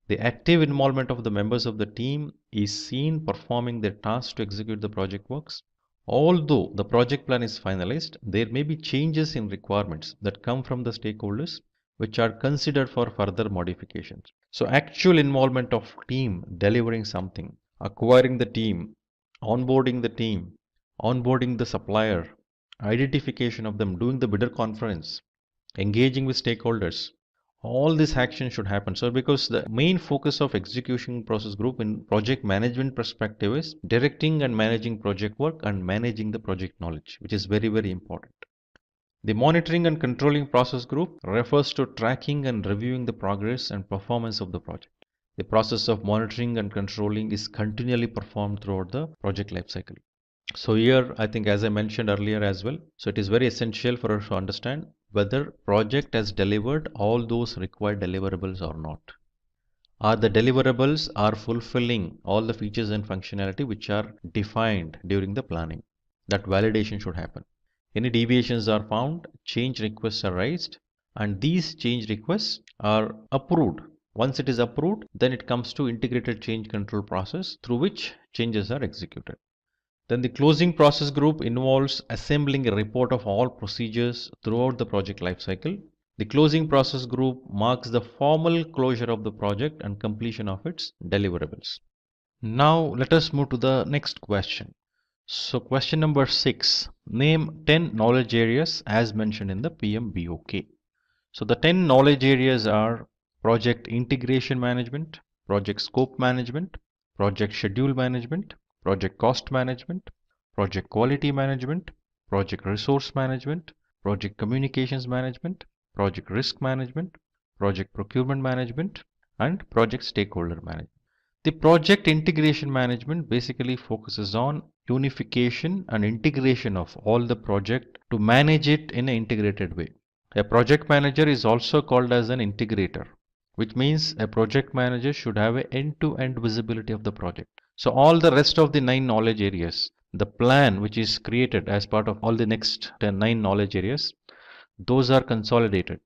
The active involvement of the members of the team is seen performing their tasks to execute the project works. Although the project plan is finalized, there may be changes in requirements that come from the stakeholders which are considered for further modifications. So actual involvement of team delivering something, acquiring the team, onboarding the supplier, identification of them, doing the bidder conference, engaging with stakeholders, all this action should happen. So because the main focus of execution process group in project management perspective is directing and managing project work and managing the project knowledge, which is very, very important. The monitoring and controlling process group refers to tracking and reviewing the progress and performance of the project. The process of monitoring and controlling is continually performed throughout the project lifecycle. So here, I think as I mentioned earlier as well, so it is very essential for us to understand whether project has delivered all those required deliverables or not. Are the deliverables are fulfilling all the features and functionality which are defined during the planning? That validation should happen. Any deviations are found, change requests are raised, and these change requests are approved. Once it is approved, then it comes to integrated change control process through which changes are executed. Then the closing process group involves assembling a report of all procedures throughout the project lifecycle. The closing process group marks the formal closure of the project and completion of its deliverables. Now let us move to the next question. So question number 6, name 10 knowledge areas as mentioned in the PMBOK. So the 10 knowledge areas are project integration management, project scope management, project schedule management, project cost management, project quality management, project resource management, project communications management, project risk management, project procurement management, and project stakeholder management. The project integration management basically focuses on unification and integration of all the project to manage it in an integrated way. A project manager is also called as an integrator, which means a project manager should have an end-to-end visibility of the project. So all the rest of the 9 knowledge areas, the plan which is created as part of all the next 9 knowledge areas, those are consolidated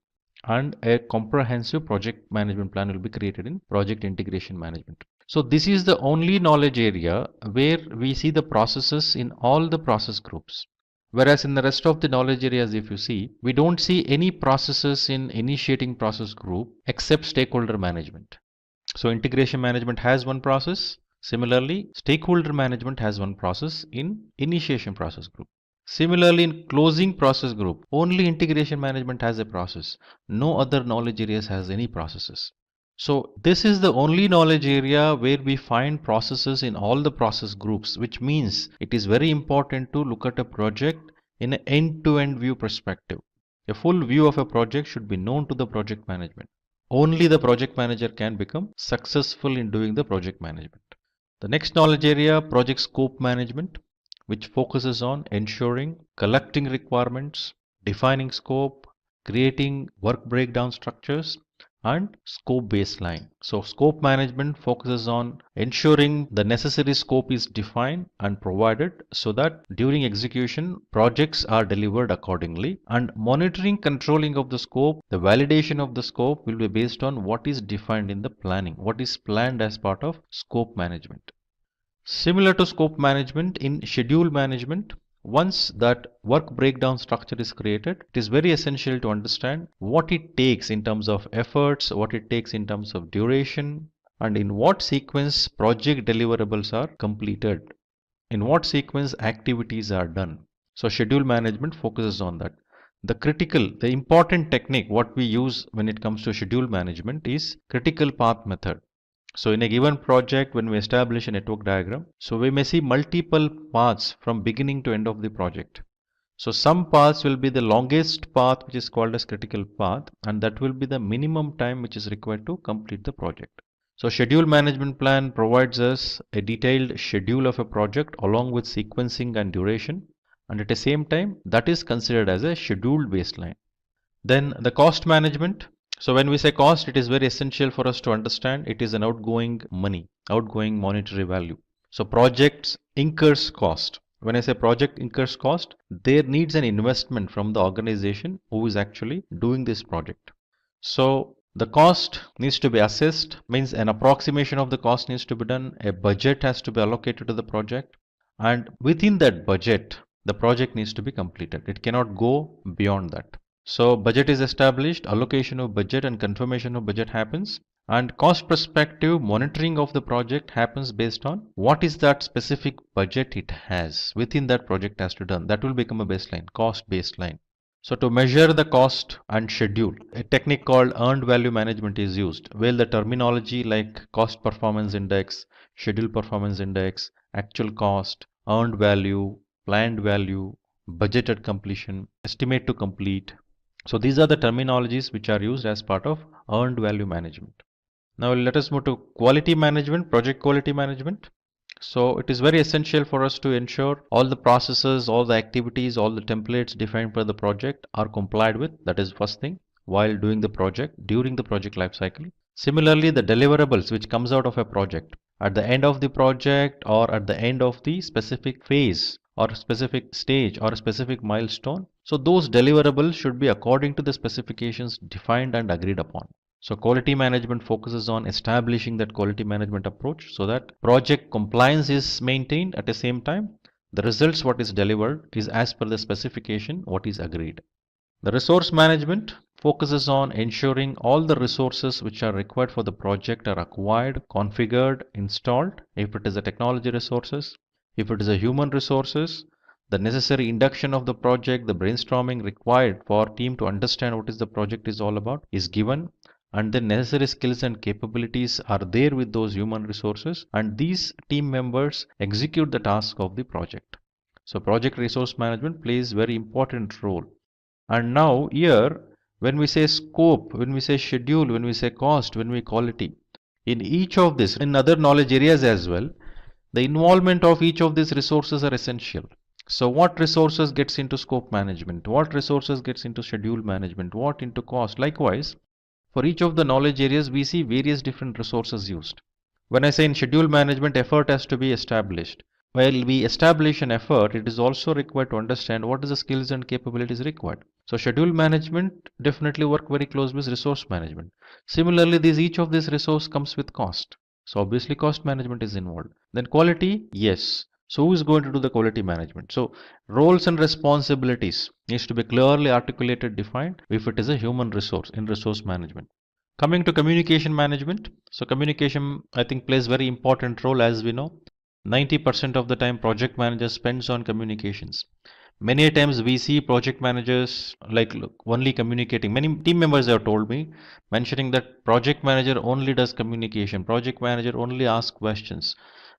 and a comprehensive project management plan will be created in project integration management. So this is the only knowledge area where we see the processes in all the process groups. Whereas in the rest of the knowledge areas, if you see, we don't see any processes in initiating process group except stakeholder management. So integration management has one process. Similarly, stakeholder management has one process in initiation process group. Similarly, in closing process group, only integration management has a process. No other knowledge areas has any processes. So this is the only knowledge area where we find processes in all the process groups, which means it is very important to look at a project in an end-to-end view perspective. A full view of a project should be known to the project management. Only the project manager can become successful in doing the project management. The next knowledge area, project scope management, which focuses on ensuring collecting requirements, defining scope, creating work breakdown structures, and scope baseline. So scope management focuses on ensuring the necessary scope is defined and provided so that during execution projects are delivered accordingly, and monitoring controlling of the scope, the validation of the scope will be based on what is defined in the planning, what is planned as part of scope management. Similar to scope management, in schedule management, once that work breakdown structure is created, it is very essential to understand what it takes in terms of efforts, what it takes in terms of duration, and in what sequence project deliverables are completed, in what sequence activities are done. So schedule management focuses on that. The important technique what we use when it comes to schedule management is critical path method. So in a given project, when we establish a network diagram, so we may see multiple paths from beginning to end of the project. So some paths will be the longest path, which is called as critical path, and that will be the minimum time which is required to complete the project. So schedule management plan provides us a detailed schedule of a project along with sequencing and duration, and at the same time that is considered as a scheduled baseline. Then the cost management. So when we say cost, it is very essential for us to understand it is an outgoing money, outgoing monetary value. So projects incurs cost. When I say project incurs cost, there needs an investment from the organization who is actually doing this project. So the cost needs to be assessed, means an approximation of the cost needs to be done, a budget has to be allocated to the project, and within that budget, the project needs to be completed. It cannot go beyond that. So budget is established, allocation of budget and confirmation of budget happens, and cost perspective monitoring of the project happens based on what is that specific budget it has within that project has to done. That will become a baseline, cost baseline. So to measure the cost and schedule, a technique called earned value management is used, where the terminology like cost performance index, schedule performance index, actual cost, earned value, planned value, budgeted completion, estimate to complete. So these are the terminologies which are used as part of earned value management. Now let us move to quality management, project quality management. So it is very essential for us to ensure all the processes, all the activities, all the templates defined for the project are complied with. That is first thing while doing the project, during the project life cycle. Similarly, the deliverables which comes out of a project at the end of the project or at the end of the specific phase or specific stage or a specific milestone. So those deliverables should be according to the specifications defined and agreed upon. So quality management focuses on establishing that quality management approach so that project compliance is maintained at the same time. The results what is delivered is as per the specification what is agreed. The resource management focuses on ensuring all the resources which are required for the project are acquired, configured, installed. If it is a technology resources, if it is a human resources, the necessary induction of the project, the brainstorming required for team to understand what is the project is all about is given, and the necessary skills and capabilities are there with those human resources, and these team members execute the task of the project. So project resource management plays very important role. And now here when we say scope, when we say schedule, when we say cost, when we quality, in each of this, in other knowledge areas as well, the involvement of each of these resources are essential. So what resources gets into scope management, what resources gets into schedule management, what into cost. Likewise, for each of the knowledge areas, we see various different resources used. When I say in schedule management, effort has to be established. While we establish an effort, it is also required to understand what is the skills and capabilities required. So schedule management definitely work very close with resource management. Similarly, each of these resource comes with cost. So obviously cost management is involved. Then quality, yes. So who is going to do the quality management? So roles and responsibilities needs to be clearly articulated, defined if it is a human resource in resource management. Coming to communication management. So communication I think plays very important role. As we know, 90% of the time project manager spends on communications. Many a times we see project managers like only communicating. Many team members have told me, mentioning that project manager only does communication, project manager only asks questions.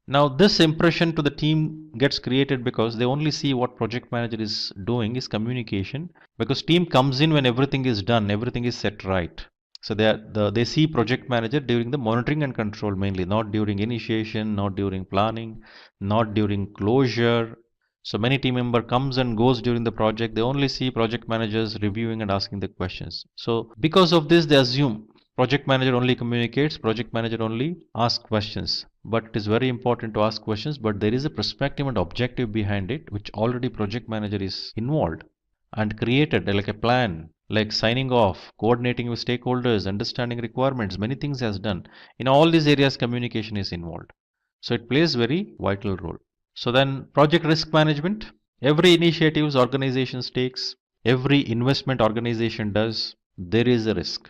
Now this impression to the team gets created because they only see what project manager is doing is communication, because team comes in when everything is done, everything is set right. So they see project manager during the monitoring and control mainly, not during initiation, not during planning, not during closure. So many team member comes and goes during the project. They only see project managers reviewing and asking the questions. So because of this, they assume project manager only communicates, project manager only asks questions. But it is very important to ask questions, but there is a perspective and objective behind it, which already project manager is involved and created like a plan, like signing off, coordinating with stakeholders, understanding requirements, many things has done. In all these areas, communication is involved. So it plays very vital role. So then project risk management, every initiatives organizations takes, every investment organization does, there is a risk.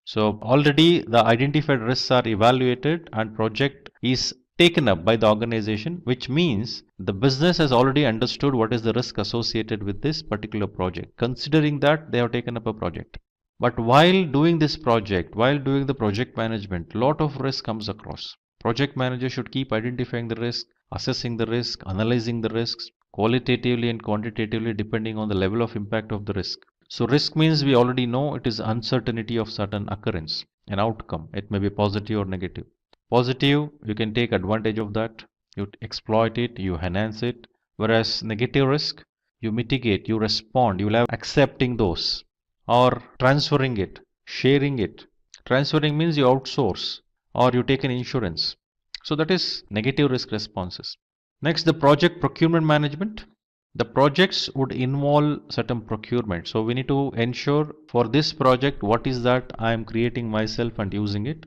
So already the identified risks are evaluated and project is taken up by the organization, which means the business has already understood what is the risk associated with this particular project. Considering that, they have taken up a project. But while doing this project, while doing the project management, lot of risk comes across. Project manager should keep identifying the risk, assessing the risk, analyzing the risks qualitatively and quantitatively depending on the level of impact of the risk. So risk means we already know it is uncertainty of certain occurrence, an outcome. It may be positive or negative. Positive, you can take advantage of that, you exploit it, you enhance it. Whereas negative risk, you mitigate, you respond, you will have accepting those or transferring it, sharing it. Transferring means you outsource or you take an insurance. So that is negative risk responses. Next, the project procurement management. The projects would involve certain procurement. So we need to ensure for this project, what is that I am creating myself and using it?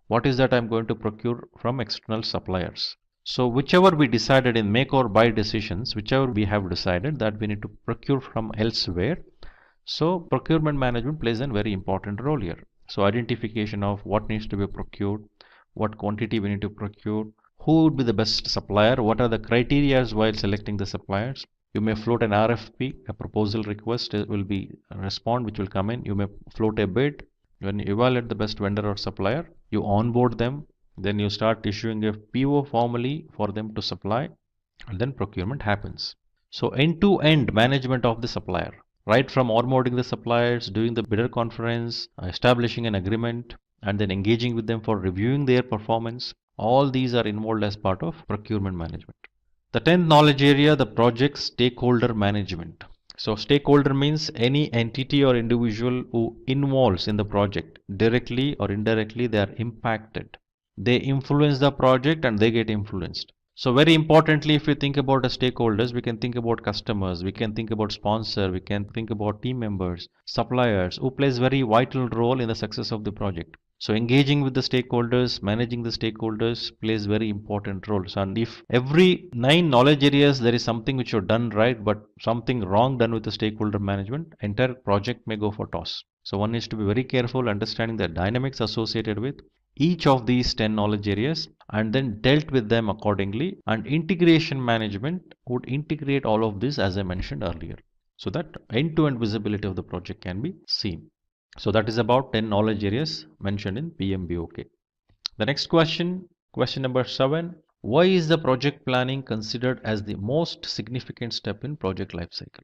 What is that I'm going to procure from external suppliers? So whichever we decided in make or buy decisions, whichever we have decided that we need to procure from elsewhere. So procurement management plays a very important role here. So identification of what needs to be procured, what quantity we need to procure, who would be the best supplier, what are the criteria while selecting the suppliers. You may float an RFP, a proposal request will be a respond which will come in. You may float a bid. When you evaluate the best vendor or supplier, you onboard them, then you start issuing a PO formally for them to supply, and then procurement happens. So end-to-end management of the supplier, right from onboarding the suppliers, doing the bidder conference, establishing an agreement, and then engaging with them for reviewing their performance. All these are involved as part of procurement management. The 10th knowledge area, the project stakeholder management. So stakeholder means any entity or individual who involves in the project directly or indirectly, they are impacted. They influence the project and they get influenced. So very importantly, if we think about the stakeholders, we can think about customers, we can think about sponsor, we can think about team members, suppliers who plays very vital role in the success of the project. So engaging with the stakeholders, managing the stakeholders plays very important roles. And if every 9 knowledge areas there is something which you've done right, but something wrong done with the stakeholder management, entire project may go for toss. So one needs to be very careful understanding the dynamics associated with each of these 10 knowledge areas and then dealt with them accordingly. And integration management would integrate all of this as I mentioned earlier, so that end-to-end visibility of the project can be seen. So that is about 10 knowledge areas mentioned in PMBOK. The next question number 7. Why is the project planning considered as the most significant step in project lifecycle?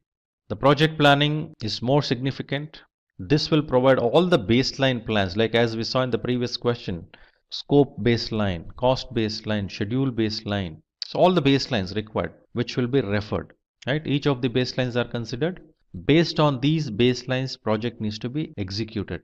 The project planning is more significant. This will provide all the baseline plans, like as we saw in the previous question, scope baseline, cost baseline, schedule baseline. So all the baselines required, which will be referred, right? Each of the baselines are considered. Based on these baselines, project needs to be executed.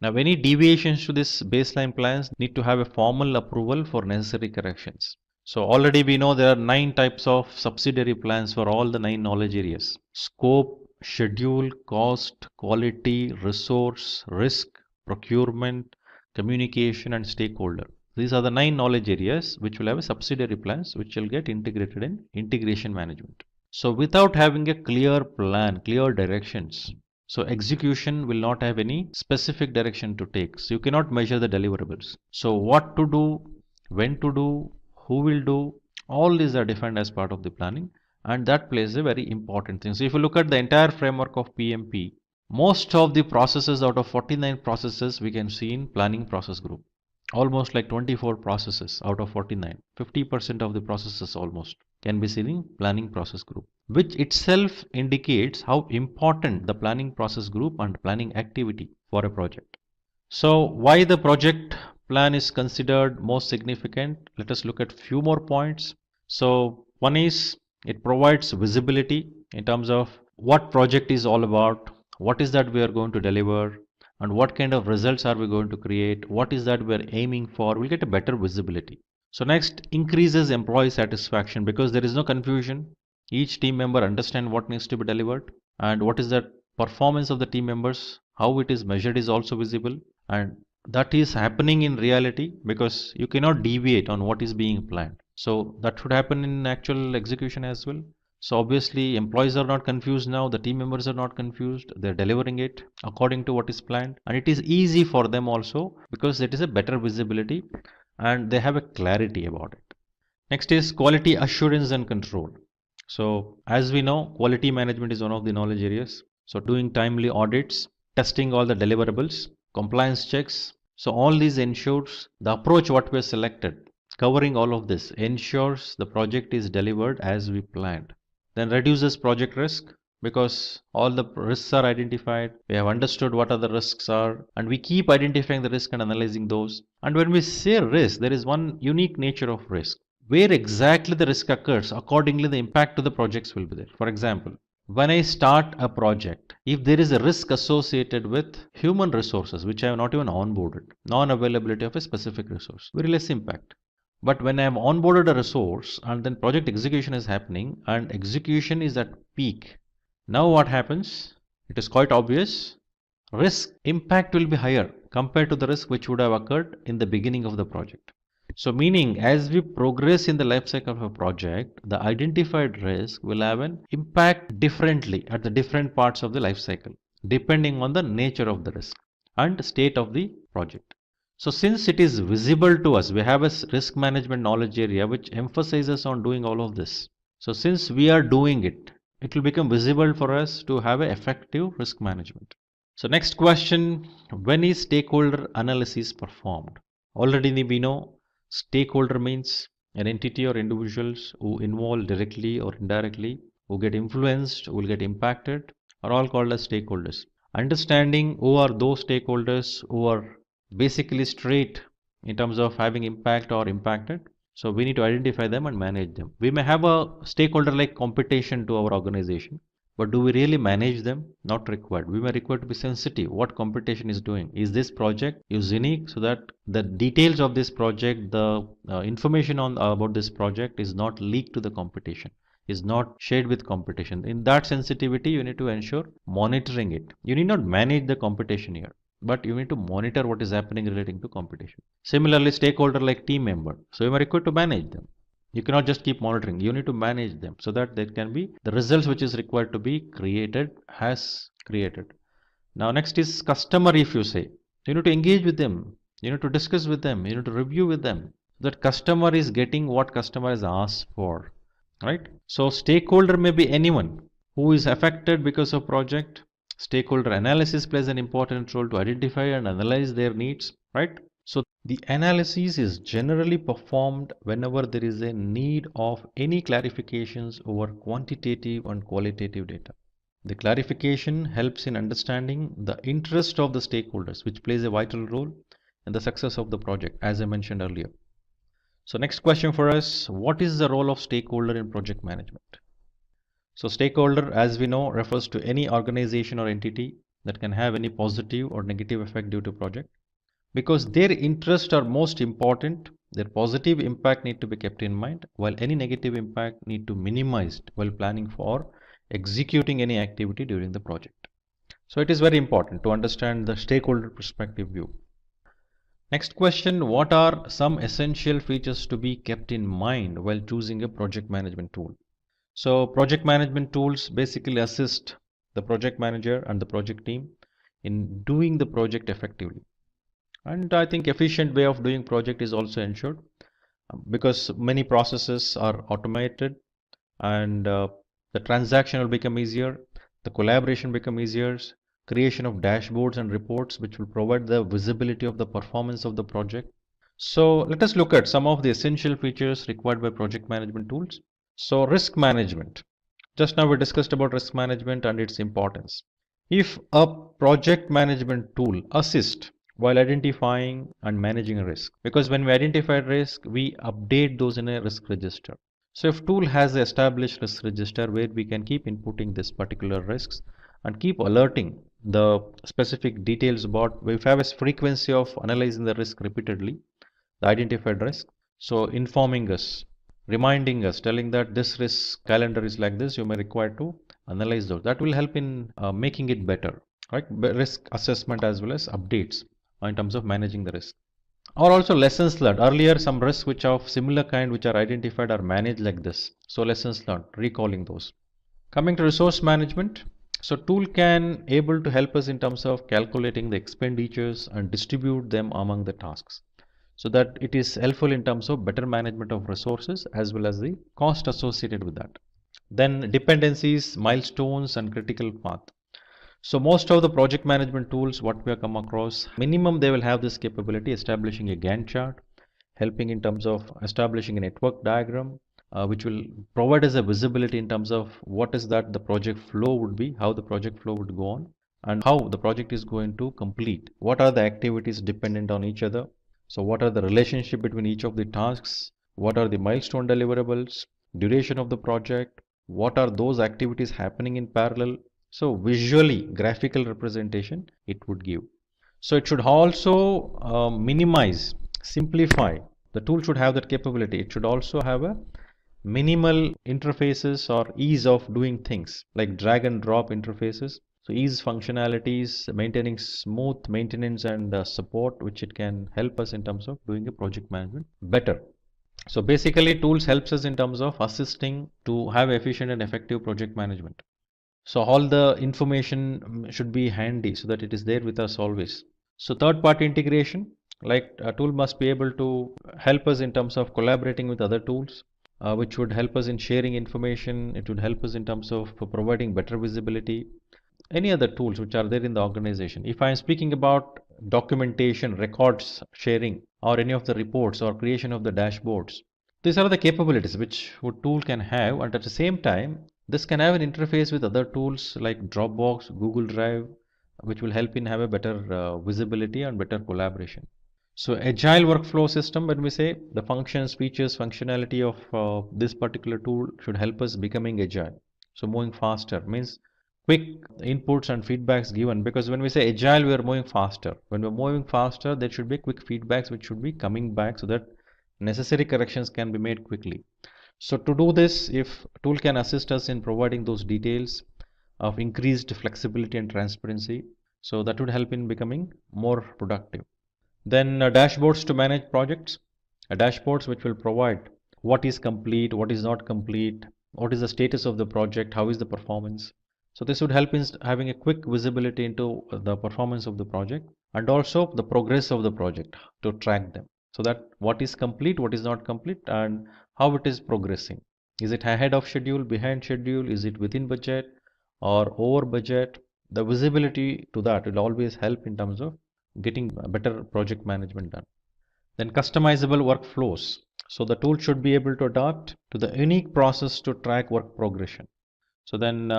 Now, any deviations to this baseline plans need to have a formal approval for necessary corrections. So already we know there are 9 types of subsidiary plans for all the 9 knowledge areas. Scope, schedule, cost, quality, resource, risk, procurement, communication and stakeholder. These are the 9 knowledge areas which will have a subsidiary plans which will get integrated in integration management. So without having a clear plan, clear directions, so execution will not have any specific direction to take. So you cannot measure the deliverables. So what to do, when to do, who will do, all these are defined as part of the planning. and that plays a very important thing. So if you look at the entire framework of PMP, most of the processes out of 49 processes we can see in planning process group. Almost like 24 processes out of 49. 50% of the processes almost can be seen in planning process group, which itself indicates how important the planning process group and planning activity for a project. So why the project plan is considered most significant? Let us look at few more points. So one is it provides visibility in terms of what project is all about, what is that we are going to deliver, and what kind of results are we going to create, what is that we are aiming for. We'll get a better visibility. So next, increases employee satisfaction because there is no confusion. Each team member understand what needs to be delivered and what is the performance of the team members, how it is measured is also visible, and that is happening in reality because you cannot deviate on what is being planned. So that should happen in actual execution as well. So obviously employees are not confused now, the team members are not confused, they're delivering it according to what is planned, and it is easy for them also because it is a better visibility and they have a clarity about it. Next is quality assurance and control. So as we know, quality management is one of the knowledge areas. So doing timely audits, testing all the deliverables, compliance checks. So all these ensures the approach what we have selected, covering all of this ensures the project is delivered as we planned. Then reduces project risk because all the risks are identified. We have understood what are the risks are, and we keep identifying the risk and analyzing those. And when we say risk, there is one unique nature of risk. Where exactly the risk occurs, accordingly the impact to the projects will be there. For example, when I start a project, if there is a risk associated with human resources which I have not even onboarded, non-availability of a specific resource, very less impact. But when I have onboarded a resource and then project execution is happening and execution is at peak, now what happens? It is quite obvious. Risk impact will be higher compared to the risk which would have occurred in the beginning of the project. So meaning as we progress in the life cycle of a project, the identified risk will have an impact differently at the different parts of the life cycle, depending on the nature of the risk and state of the project. So since it is visible to us, we have a risk management knowledge area which emphasizes on doing all of this. So since we are doing it, it will become visible for us to have an effective risk management. So next question, when is stakeholder analysis performed? Already we know stakeholder means an entity or individuals who involve directly or indirectly, who get influenced, who will get impacted, are all called as stakeholders. Understanding who are those stakeholders who are basically straight in terms of having impact or impacted. So we need to identify them and manage them. We may have a stakeholder like competition to our organization, but do we really manage them? Not required. We may require to be sensitive. What competition is doing? Is this project is unique so that the details of this project, the information on about this project is not leaked to the competition, is not shared with competition. In that sensitivity, you need to ensure monitoring it. You need not manage the competition here, but you need to monitor what is happening relating to competition. Similarly, stakeholder like team member. So you are required to manage them. You cannot just keep monitoring. You need to manage them so that there can be the results which is required to be created has created. Now next is customer. If you say, you need to engage with them. You need to discuss with them. You need to review with them. That customer is getting what customer has asked for. Right? So stakeholder may be anyone who is affected because of project. Stakeholder analysis plays an important role to identify and analyze their needs, right? So the analysis is generally performed whenever there is a need of any clarifications over quantitative and qualitative data. The clarification helps in understanding the interest of the stakeholders, which plays a vital role in the success of the project, as I mentioned earlier. So next question for us, what is the role of stakeholder in project management? So stakeholder, as we know, refers to any organization or entity that can have any positive or negative effect due to project. Because their interests are most important, their positive impact need to be kept in mind, while any negative impact need to be minimized while planning for executing any activity during the project. So it is very important to understand the stakeholder perspective view. Next question, what are some essential features to be kept in mind while choosing a project management tool? So project management tools basically assist the project manager and the project team in doing the project effectively. And I think efficient way of doing project is also ensured because many processes are automated and the transaction will become easier, the collaboration become easier, creation of dashboards and reports which will provide the visibility of the performance of the project. So let us look at some of the essential features required by project management tools. So risk management. Just now we discussed about risk management and its importance. If a project management tool assists while identifying and managing a risk, because when we identify risk, we update those in a risk register. So if tool has an established risk register where we can keep inputting this particular risks and keep alerting the specific details about, if we have a frequency of analyzing the risk repeatedly, the identified risk, so informing us, reminding us, telling that this risk calendar is like this, you may require to analyze those. That will help in making it better, right? Risk assessment as well as updates in terms of managing the risk. Or also lessons learned. Earlier, some risks which are of similar kind which are identified are managed like this. So lessons learned, recalling those. Coming to resource management. So tool can able to help us in terms of calculating the expenditures and distribute them among the tasks, so that it is helpful in terms of better management of resources as well as the cost associated with that. Then dependencies, milestones and critical path. So most of the project management tools what we have come across, minimum they will have this capability, establishing a Gantt chart, helping in terms of establishing a network diagram, which will provide us a visibility in terms of what is that the project flow would be, how the project flow would go on, and how the project is going to complete. What are the activities dependent on each other? So what are the relationship between each of the tasks? What are the milestone deliverables? Duration of the project? What are those activities happening in parallel? So visually, graphical representation it would give. So it should also minimize, simplify. The tool should have that capability. It should also have a minimal interfaces or ease of doing things like drag and drop interfaces. So ease functionalities, maintaining smooth maintenance and support, which it can help us in terms of doing a project management better. So basically tools helps us in terms of assisting to have efficient and effective project management. So all the information should be handy so that it is there with us always. So third party integration, like a tool must be able to help us in terms of collaborating with other tools, which would help us in sharing information. It would help us in terms of providing better visibility. Any other tools which are there in the organization. If I am speaking about documentation, records sharing, or any of the reports or creation of the dashboards, these are the capabilities which a tool can have, and at the same time, this can have an interface with other tools like Dropbox, Google Drive, which will help in have a better visibility and better collaboration. So agile workflow system, when we say the functions, features, functionality of this particular tool should help us becoming agile. So moving faster means quick inputs and feedbacks given, because when we say agile we are moving faster. When we're moving faster there should be quick feedbacks which should be coming back so that necessary corrections can be made quickly. So to do this, if tool can assist us in providing those details of increased flexibility and transparency, so that would help in becoming more productive. Then dashboards to manage projects, dashboards which will provide what is complete, what is not complete, what is the status of the project, how is the performance. So this would help in having a quick visibility into the performance of the project and also the progress of the project to track them. So that what is complete, what is not complete, and how it is progressing. Is it ahead of schedule, behind schedule, is it within budget or over budget? The visibility to that will always help in terms of getting better project management done. Then customizable workflows. So the tool should be able to adapt to the unique process to track work progression. So then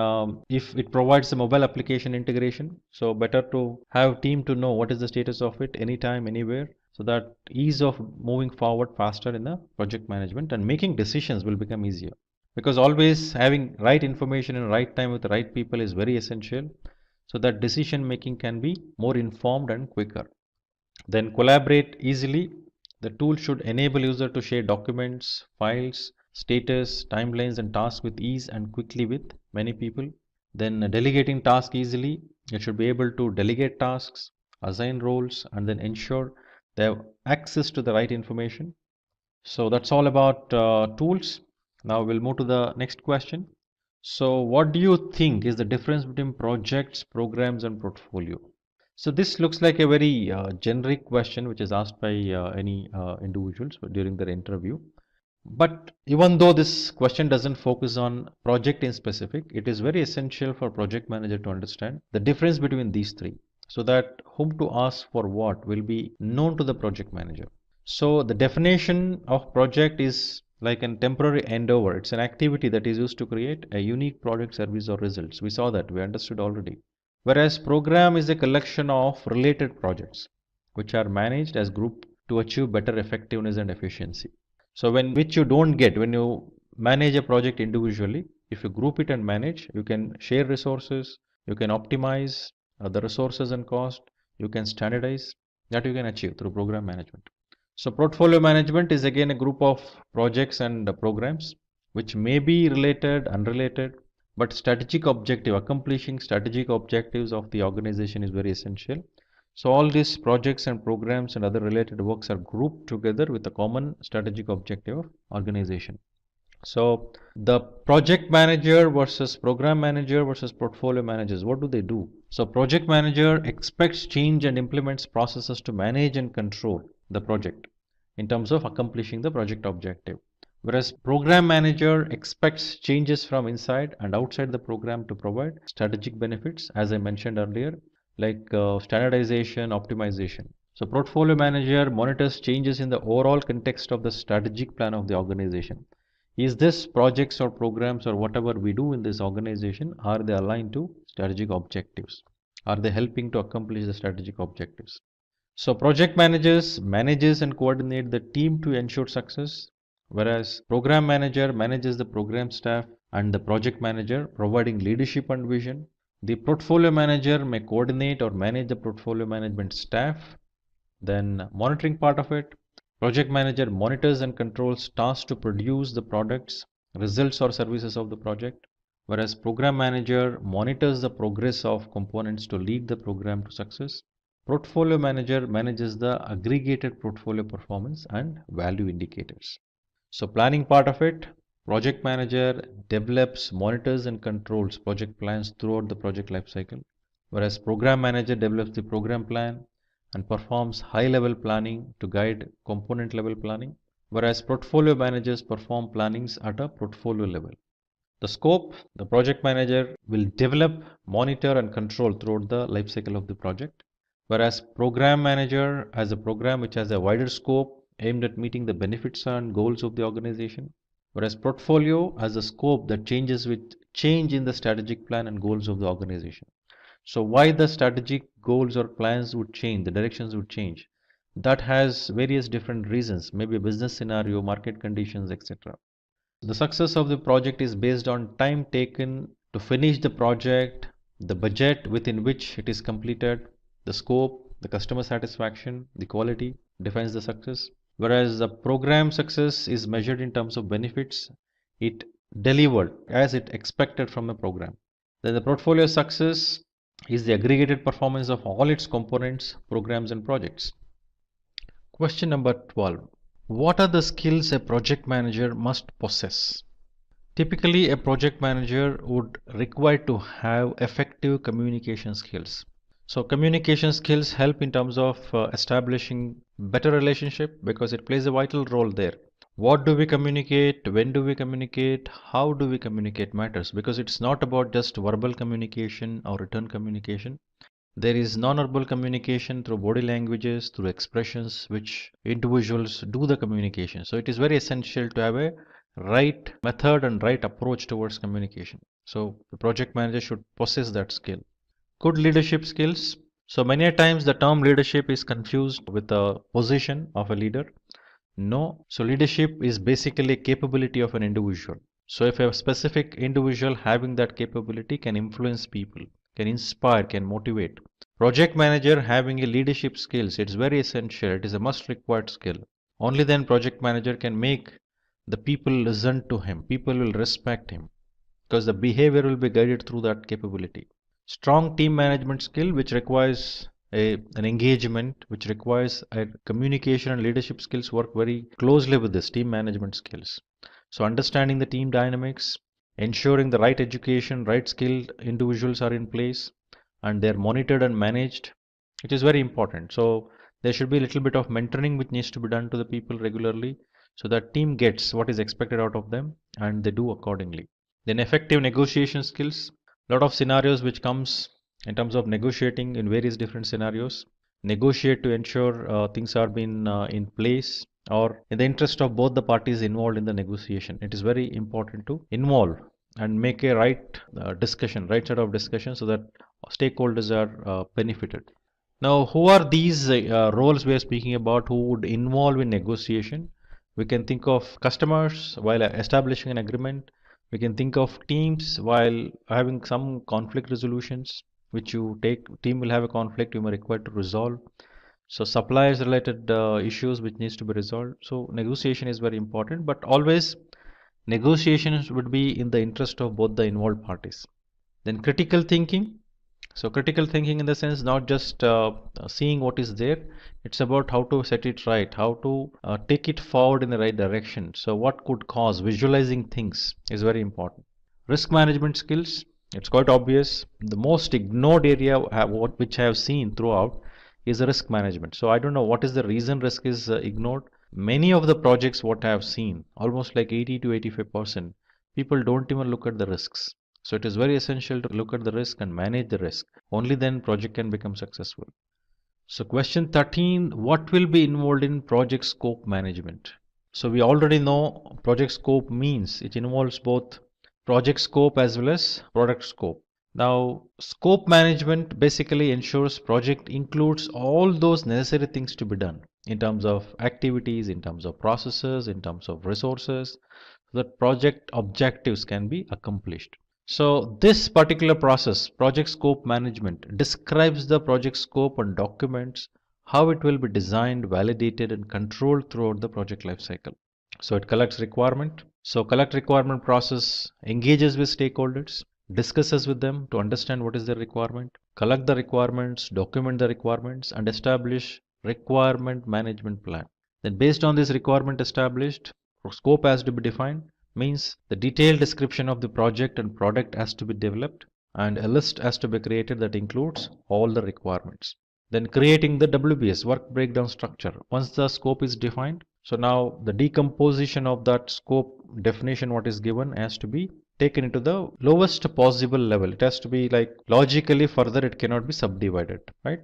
if it provides a mobile application integration, so better to have team to know what is the status of it anytime, anywhere, so that ease of moving forward faster in the project management and making decisions will become easier. Because always having right information in right time with the right people is very essential, so that decision making can be more informed and quicker. Then collaborate easily. The tool should enable user to share documents, files, status, timelines and tasks with ease and quickly with many people. Then delegating tasks easily. It should be able to delegate tasks, assign roles and then ensure they have access to the right information. So that's all about tools. Now we'll move to the next question. So what do you think is the difference between projects, programs and portfolio? So this looks like a very generic question which is asked by any individuals during their interview. But even though this question doesn't focus on project in specific, it is very essential for project manager to understand the difference between these three, so that whom to ask for what will be known to the project manager. So the definition of project is like a temporary endeavor. It's an activity that is used to create a unique product, service, or results. We saw that, we understood already. Whereas program is a collection of related projects which are managed as group to achieve better effectiveness and efficiency. So which you don't get when you manage a project individually, if you group it and manage, you can share resources, you can optimize the resources and cost, you can standardize, that you can achieve through program management. So portfolio management is again a group of projects and programs which may be related, unrelated, but strategic objective, accomplishing strategic objectives of the organization is very essential. So all these projects and programs and other related works are grouped together with a common strategic objective of organization. So the project manager versus program manager versus portfolio managers, what do they do? So project manager expects change and implements processes to manage and control the project in terms of accomplishing the project objective. Whereas program manager expects changes from inside and outside the program to provide strategic benefits, as I mentioned earlier, like standardization, optimization. So portfolio manager monitors changes in the overall context of the strategic plan of the organization. Is this projects or programs or whatever we do in this organization, are they aligned to strategic objectives? Are they helping to accomplish the strategic objectives? So project managers manages and coordinate the team to ensure success, whereas program manager manages the program staff and the project manager providing leadership and vision. The portfolio manager may coordinate or manage the portfolio management staff. Then monitoring part of it, project manager monitors and controls tasks to produce the products, results or services of the project, whereas program manager monitors the progress of components to lead the program to success. Portfolio manager manages the aggregated portfolio performance and value indicators. So planning part of it, project manager develops, monitors and controls project plans throughout the project lifecycle, whereas program manager develops the program plan and performs high level planning to guide component level planning, whereas portfolio managers perform plannings at a portfolio level. The scope, the project manager will develop, monitor and control throughout the life cycle of the project, whereas program manager has a program which has a wider scope aimed at meeting the benefits and goals of the organization, whereas portfolio has a scope that changes with change in the strategic plan and goals of the organization. So why the strategic goals or plans would change, the directions would change? That has various different reasons, maybe a business scenario, market conditions, etc. The success of the project is based on time taken to finish the project, the budget within which it is completed, the scope, the customer satisfaction, the quality defines the success. Whereas the program success is measured in terms of benefits it delivered as it expected from a program. Then the portfolio success is the aggregated performance of all its components, programs and projects. Question number 12. What are the skills a project manager must possess? Typically, a project manager would require to have effective communication skills. So communication skills help in terms of establishing better relationship because it plays a vital role there. What do we communicate? When do we communicate? How do we communicate matters, because it's not about just verbal communication or written communication. There is non-verbal communication through body languages, through expressions, which individuals do the communication. So it is very essential to have a right method and right approach towards communication. So the project manager should possess that skill. Good leadership skills. So many times the term leadership is confused with the position of a leader. No. So leadership is basically capability of an individual. So if a specific individual having that capability can influence people, can inspire, can motivate. Project manager having a leadership skills, it's very essential. It is a must required skill. Only then project manager can make the people listen to him. People will respect him because the behavior will be guided through that capability. Strong team management skill, which requires an engagement, which requires a communication and leadership skills work very closely with this team management skills. So understanding the team dynamics, ensuring the right education, right skilled individuals are in place and they're monitored and managed. It is very important. So there should be a little bit of mentoring which needs to be done to the people regularly so that team gets what is expected out of them and they do accordingly. Then effective negotiation skills, lot of scenarios which comes in terms of negotiating in various different scenarios. Negotiate to ensure things are being in place or in the interest of both the parties involved in the negotiation. It is very important to involve and make a right discussion, right set of discussion, so that stakeholders are benefited. Now, who are these roles we are speaking about who would involve in negotiation? We can think of customers while establishing an agreement. We can think of teams while having some conflict resolutions, which you take, team will have a conflict you may require to resolve. So suppliers related issues which needs to be resolved. So negotiation is very important, but always negotiations would be in the interest of both the involved parties. Then critical thinking. So critical thinking in the sense not just seeing what is there, it's about how to set it right, how to take it forward in the right direction. So what could cause, visualizing things is very important. Risk management skills, it's quite obvious. The most ignored area which I have seen throughout is the risk management. So I don't know what is the reason risk is ignored. Many of the projects what I have seen, almost like 80 to 85%, people don't even look at the risks. So it is very essential to look at the risk and manage the risk. Only then project can become successful. So question 13, what will be involved in project scope management? So we already know project scope means it involves both project scope as well as product scope. Now, scope management basically ensures project includes all those necessary things to be done in terms of activities, in terms of processes, in terms of resources, so that project objectives can be accomplished. So this particular process, project scope management, describes the project scope and documents how it will be designed, validated and controlled throughout the project lifecycle. So it collects requirement. So collect requirement process engages with stakeholders, discusses with them to understand what is their requirement, collect the requirements, document the requirements and establish requirement management plan. Then based on this requirement established, scope has to be defined. Means the detailed description of the project and product has to be developed and a list has to be created that includes all the requirements. Then creating the WBS, work breakdown structure. Once the scope is defined, so now the decomposition of that scope definition what is given has to be taken into the lowest possible level. It has to be like logically further it cannot be subdivided, right?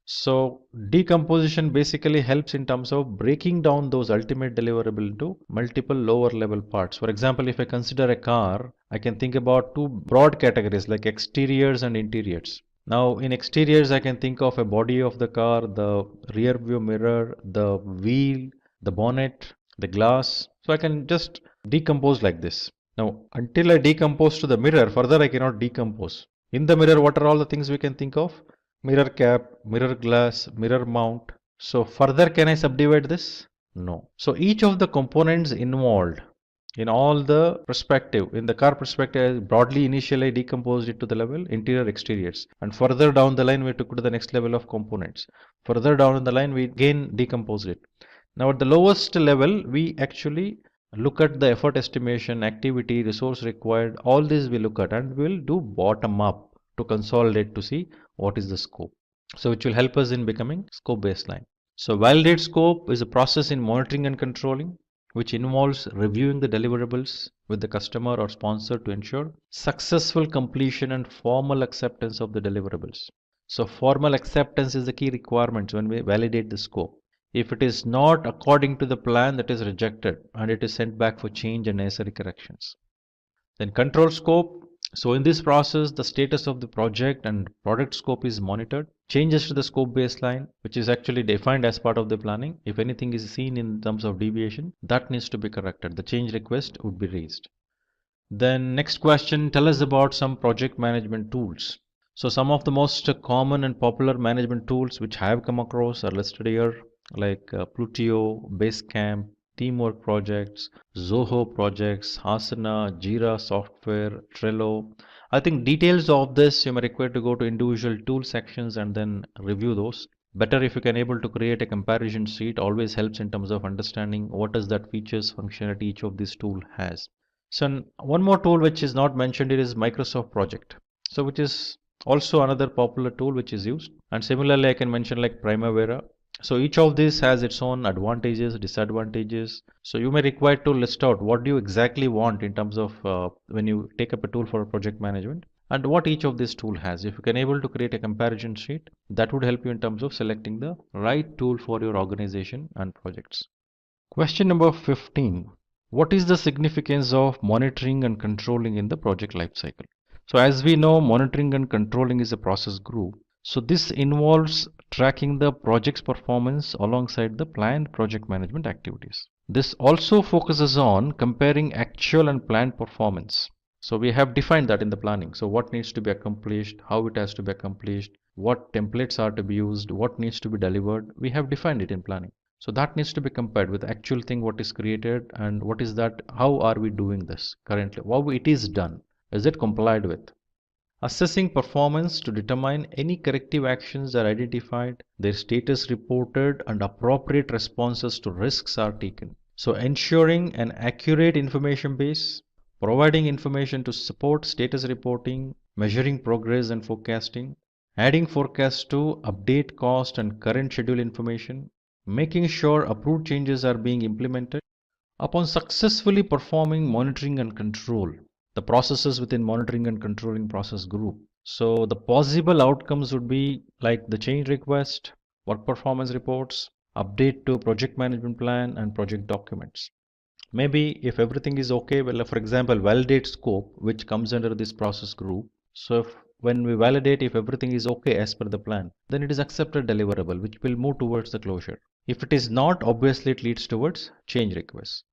So decomposition basically helps in terms of breaking down those ultimate deliverable into multiple lower level parts. For example, if I consider a car, I can think about two broad categories like exteriors and interiors. Now in exteriors, I can think of a body of the car, the rear view mirror, the wheel, the bonnet, the glass. So I can just decompose like this. Now until I decompose to the mirror, further I cannot decompose. In the mirror, what are all the things we can think of? Mirror cap, mirror glass, mirror mount. So further can I subdivide this? No. So each of the components involved in all the perspective, in the car perspective, broadly initially decomposed it to the level interior exteriors, and further down the line we took to the next level of components. Further down the line we again decomposed it. Now at the lowest level we actually look at the effort estimation, activity, resource required, all this we look at and we will do bottom up to consolidate to see what is the scope. So which will help us in becoming scope baseline. So validate scope is a process in monitoring and controlling which involves reviewing the deliverables with the customer or sponsor to ensure successful completion and formal acceptance of the deliverables. So formal acceptance is the key requirement when we validate the scope. If it is not according to the plan, that is rejected and it is sent back for change and necessary corrections. Then control scope. So in this process, the status of the project and product scope is monitored. Changes to the scope baseline, which is actually defined as part of the planning. If anything is seen in terms of deviation, that needs to be corrected. The change request would be raised. Then next question, tell us about some project management tools. So some of the most common and popular management tools which I have come across are listed here, like Plutio, Basecamp, Teamwork projects, Zoho projects, Asana, Jira software, Trello. I think details of this you may require to go to individual tool sections and then review those. Better if you can able to create a comparison sheet, always helps in terms of understanding what is that features functionality each of these tool has. So one more tool which is not mentioned here is Microsoft Project. So which is also another popular tool which is used. And similarly I can mention like Primavera. So each of these has its own advantages, disadvantages. So you may require to list out what do you exactly want in terms of when you take up a tool for project management and what each of this tool has. If you can able to create a comparison sheet, that would help you in terms of selecting the right tool for your organization and projects. Question number 15. What is the significance of monitoring and controlling in the project lifecycle? So as we know, monitoring and controlling is a process group. So this involves tracking the project's performance alongside the planned project management activities. This also focuses on comparing actual and planned performance. So we have defined that in the planning. So what needs to be accomplished, how it has to be accomplished, what templates are to be used, what needs to be delivered. We have defined it in planning. So that needs to be compared with the actual thing what is created and what is that, how are we doing this currently, how it is done, is it complied with. Assessing performance to determine any corrective actions are identified, their status reported and appropriate responses to risks are taken. So ensuring an accurate information base, providing information to support status reporting, measuring progress and forecasting, adding forecasts to update cost and current schedule information, making sure approved changes are being implemented. Upon successfully performing monitoring and control, the processes within monitoring and controlling process group. So the possible outcomes would be like the change request, work performance reports, update to project management plan and project documents. Maybe if everything is okay, well, for example, validate scope, which comes under this process group. So when we validate if everything is okay as per the plan, then it is accepted deliverable, which will move towards the closure. If it is not, obviously it leads towards change request.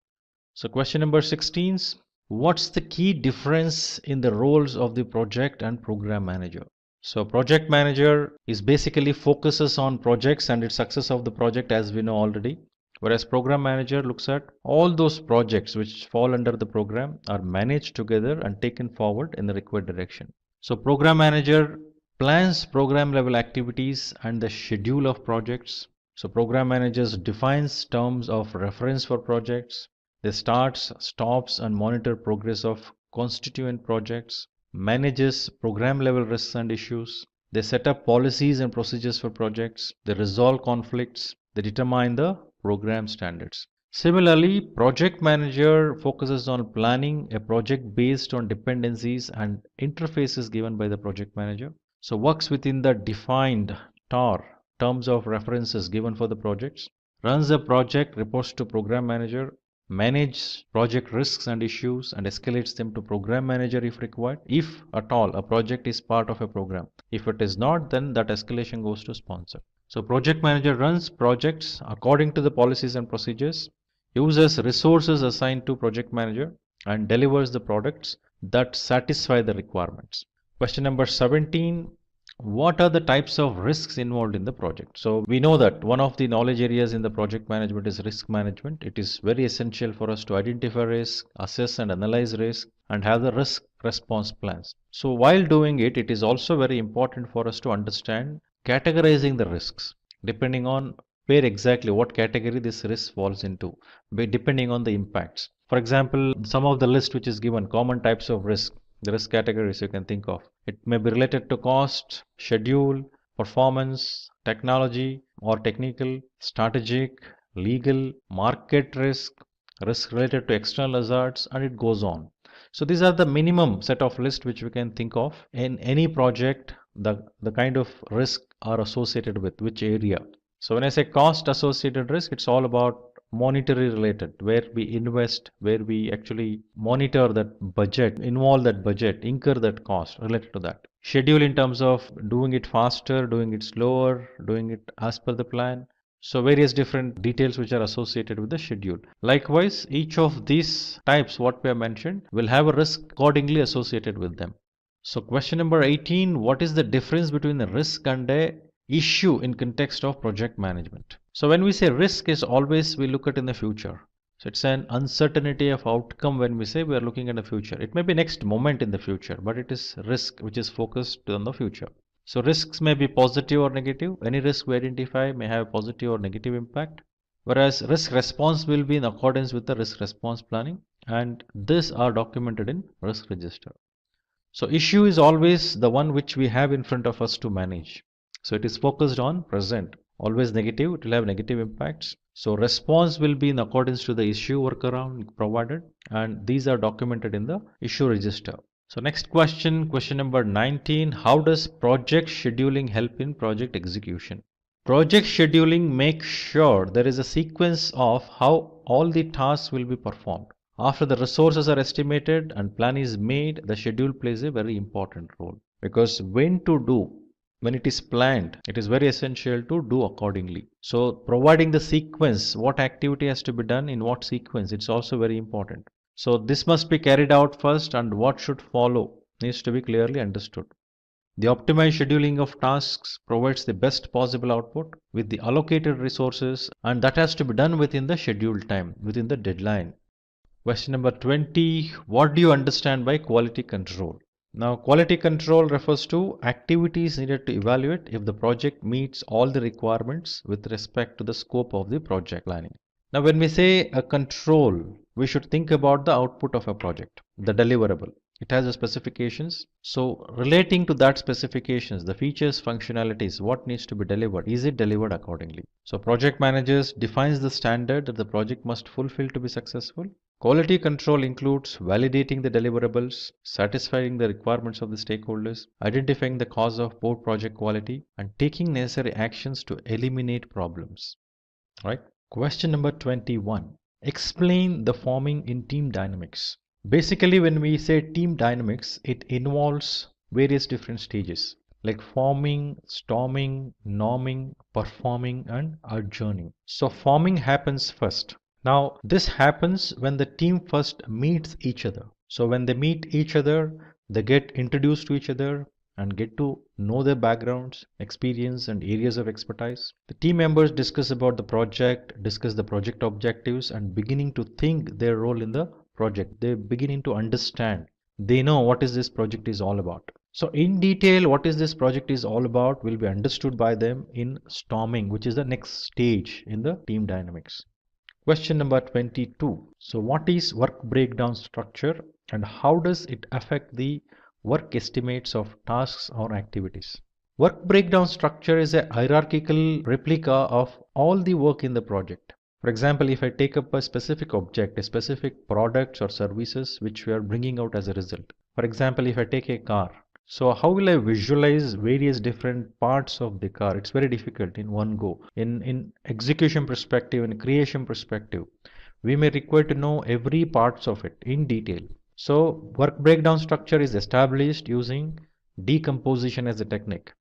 So question number 16 is, what's the key difference in the roles of the project and program manager? So project manager is basically focuses on projects and its success of the project, as we know already. Whereas program manager looks at all those projects which fall under the program are managed together and taken forward in the required direction. So program manager plans program level activities and the schedule of projects. So program managers defines terms of reference for projects. They starts, stops and monitor progress of constituent projects, manages program level risks and issues. They set up policies and procedures for projects. They resolve conflicts. They determine the program standards. Similarly, project manager focuses on planning a project based on dependencies and interfaces given by the project manager. So works within the defined TAR, terms of references given for the projects, runs the project, reports to program manager, manage project risks and issues and escalates them to program manager if required, if at all a project is part of a program. If it is not, then that escalation goes to sponsor. So project manager runs projects according to the policies and procedures, uses resources assigned to project manager and delivers the products that satisfy the requirements. Question number 17. What are the types of risks involved in the project? So we know that one of the knowledge areas in the project management is risk management. It is very essential for us to identify risk, assess and analyze risk, and have the risk response plans. So while doing it, it is also very important for us to understand categorizing the risks depending on where exactly what category this risk falls into, depending on the impacts. For example, some of the list which is given, common types of risk, the risk categories you can think of. It may be related to cost, schedule, performance, technology or technical, strategic, legal, market risk, risk related to external hazards, and it goes on. So these are the minimum set of list which we can think of in any project, the kind of risk are associated with which area. So when I say cost associated risk, it's all about monetary related, where we invest, where we actually monitor that budget, involve that budget, incur that cost related to that. Schedule in terms of doing it faster, doing it slower, doing it as per the plan. So various different details which are associated with the schedule. Likewise, each of these types what we have mentioned will have a risk accordingly associated with them. So question number 18, what is the difference between a risk and a issue in context of project management? So when we say risk is always we look at in the future. So it's an uncertainty of outcome when we say we are looking at the future. It may be next moment in the future, but it is risk which is focused on the future. So risks may be positive or negative. Any risk we identify may have positive or negative impact. Whereas risk response will be in accordance with the risk response planning, and these are documented in risk register. So issue is always the one which we have in front of us to manage. So it is focused on present. always negative, it will have negative impacts. So response will be in accordance to the issue workaround provided, and these are documented in the issue register. So next question, question number 19, how does project scheduling help in project execution? Project scheduling makes sure there is a sequence of how all the tasks will be performed. After the resources are estimated and plan is made, the schedule plays a very important role, because when to do, when it is planned, it is very essential to do accordingly. So providing the sequence, what activity has to be done in what sequence, it's also very important. So this must be carried out first, and what should follow needs to be clearly understood. The optimized scheduling of tasks provides the best possible output with the allocated resources, and that has to be done within the scheduled time, within the deadline. Question number 20, what do you understand by quality control? Now, quality control refers to activities needed to evaluate if the project meets all the requirements with respect to the scope of the project planning. Now, when we say a control, we should think about the output of a project, the deliverable. It has a specifications. So relating to that specifications, the features, functionalities, what needs to be delivered, is it delivered accordingly? So project managers defines the standard that the project must fulfill to be successful. Quality control includes validating the deliverables, satisfying the requirements of the stakeholders, identifying the cause of poor project quality, and taking necessary actions to eliminate problems. Right? Question number 21. Explain the forming in team dynamics. Basically, when we say team dynamics, it involves various different stages like forming, storming, norming, performing, and adjourning. So forming happens first. Now, this happens when the team first meets each other. So when they meet each other, they get introduced to each other and get to know their backgrounds, experience, and areas of expertise. The team members discuss about the project, discuss the project objectives, and beginning to think their role in the project. They're beginning to understand. They know what is this project is all about. So in detail, what is this project is all about will be understood by them in storming, which is the next stage in the team dynamics. Question number 22. So what is work breakdown structure and how does it affect the work estimates of tasks or activities? Work breakdown structure is a hierarchical replica of all the work in the project. For example, if I take up a specific object, a specific products or services which we are bringing out as a result. For example, if I take a car, so how will I visualize various different parts of the car? It's very difficult in one go. In execution perspective, in creation perspective, we may require to know every parts of it in detail. So work breakdown structure is established using decomposition as a technique,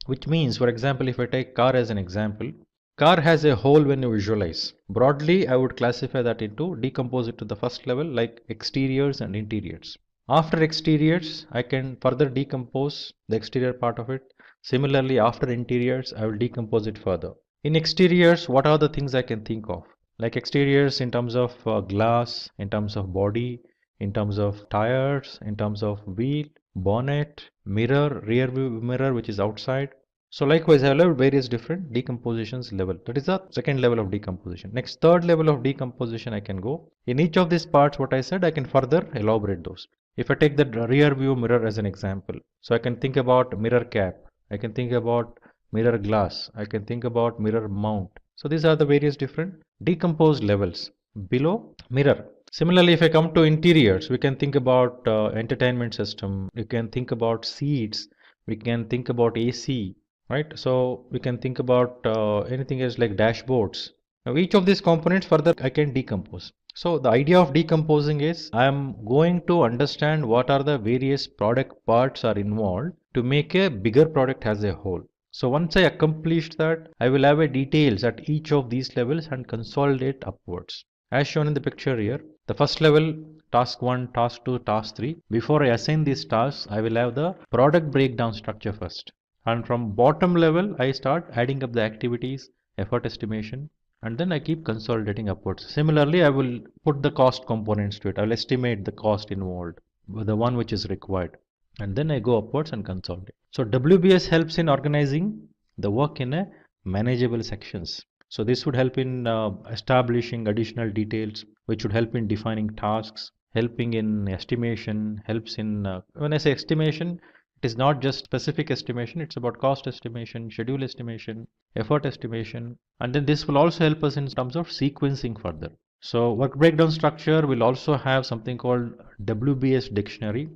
which means, for example, if I take car as an example, car has a whole when you visualize. Broadly, I would classify that into, decompose it to the first level like exteriors and interiors. After exteriors, I can further decompose the exterior part of it. Similarly, after interiors, I will decompose it further. In exteriors, what are the things I can think of? Like exteriors in terms of glass, in terms of body, in terms of tires, in terms of wheel, bonnet, mirror, rear view mirror which is outside. So likewise, I will have various different decompositions level. That is the second level of decomposition. Next, third level of decomposition I can go. In each of these parts, what I said, I can further elaborate those. If I take the rear view mirror as an example, so I can think about mirror cap, I can think about mirror glass, I can think about mirror mount. So these are the various different decomposed levels below mirror. Similarly, if I come to interiors, we can think about entertainment system, we can think about seats, we can think about AC, right? So we can think about anything else like dashboards. Now each of these components further I can decompose. So the idea of decomposing is I am going to understand what are the various product parts are involved to make a bigger product as a whole. So once I accomplish that, I will have a details at each of these levels and consolidate upwards. As shown in the picture here, the first level, task 1, task 2, task 3. Before I assign these tasks, I will have the product breakdown structure first. And from bottom level, I start adding up the activities, effort estimation, and then I keep consolidating upwards. Similarly, I will put the cost components to it. I will estimate the cost involved, the one which is required. And then I go upwards and consolidate. So WBS helps in organizing the work in a manageable sections. So this would help in establishing additional details, which would help in defining tasks, helping in estimation, helps in, when I say estimation, It is not just specific estimation, it's about cost estimation, schedule estimation, effort estimation, and then this will also help us in terms of sequencing further. So work breakdown structure will also have something called WBS dictionary,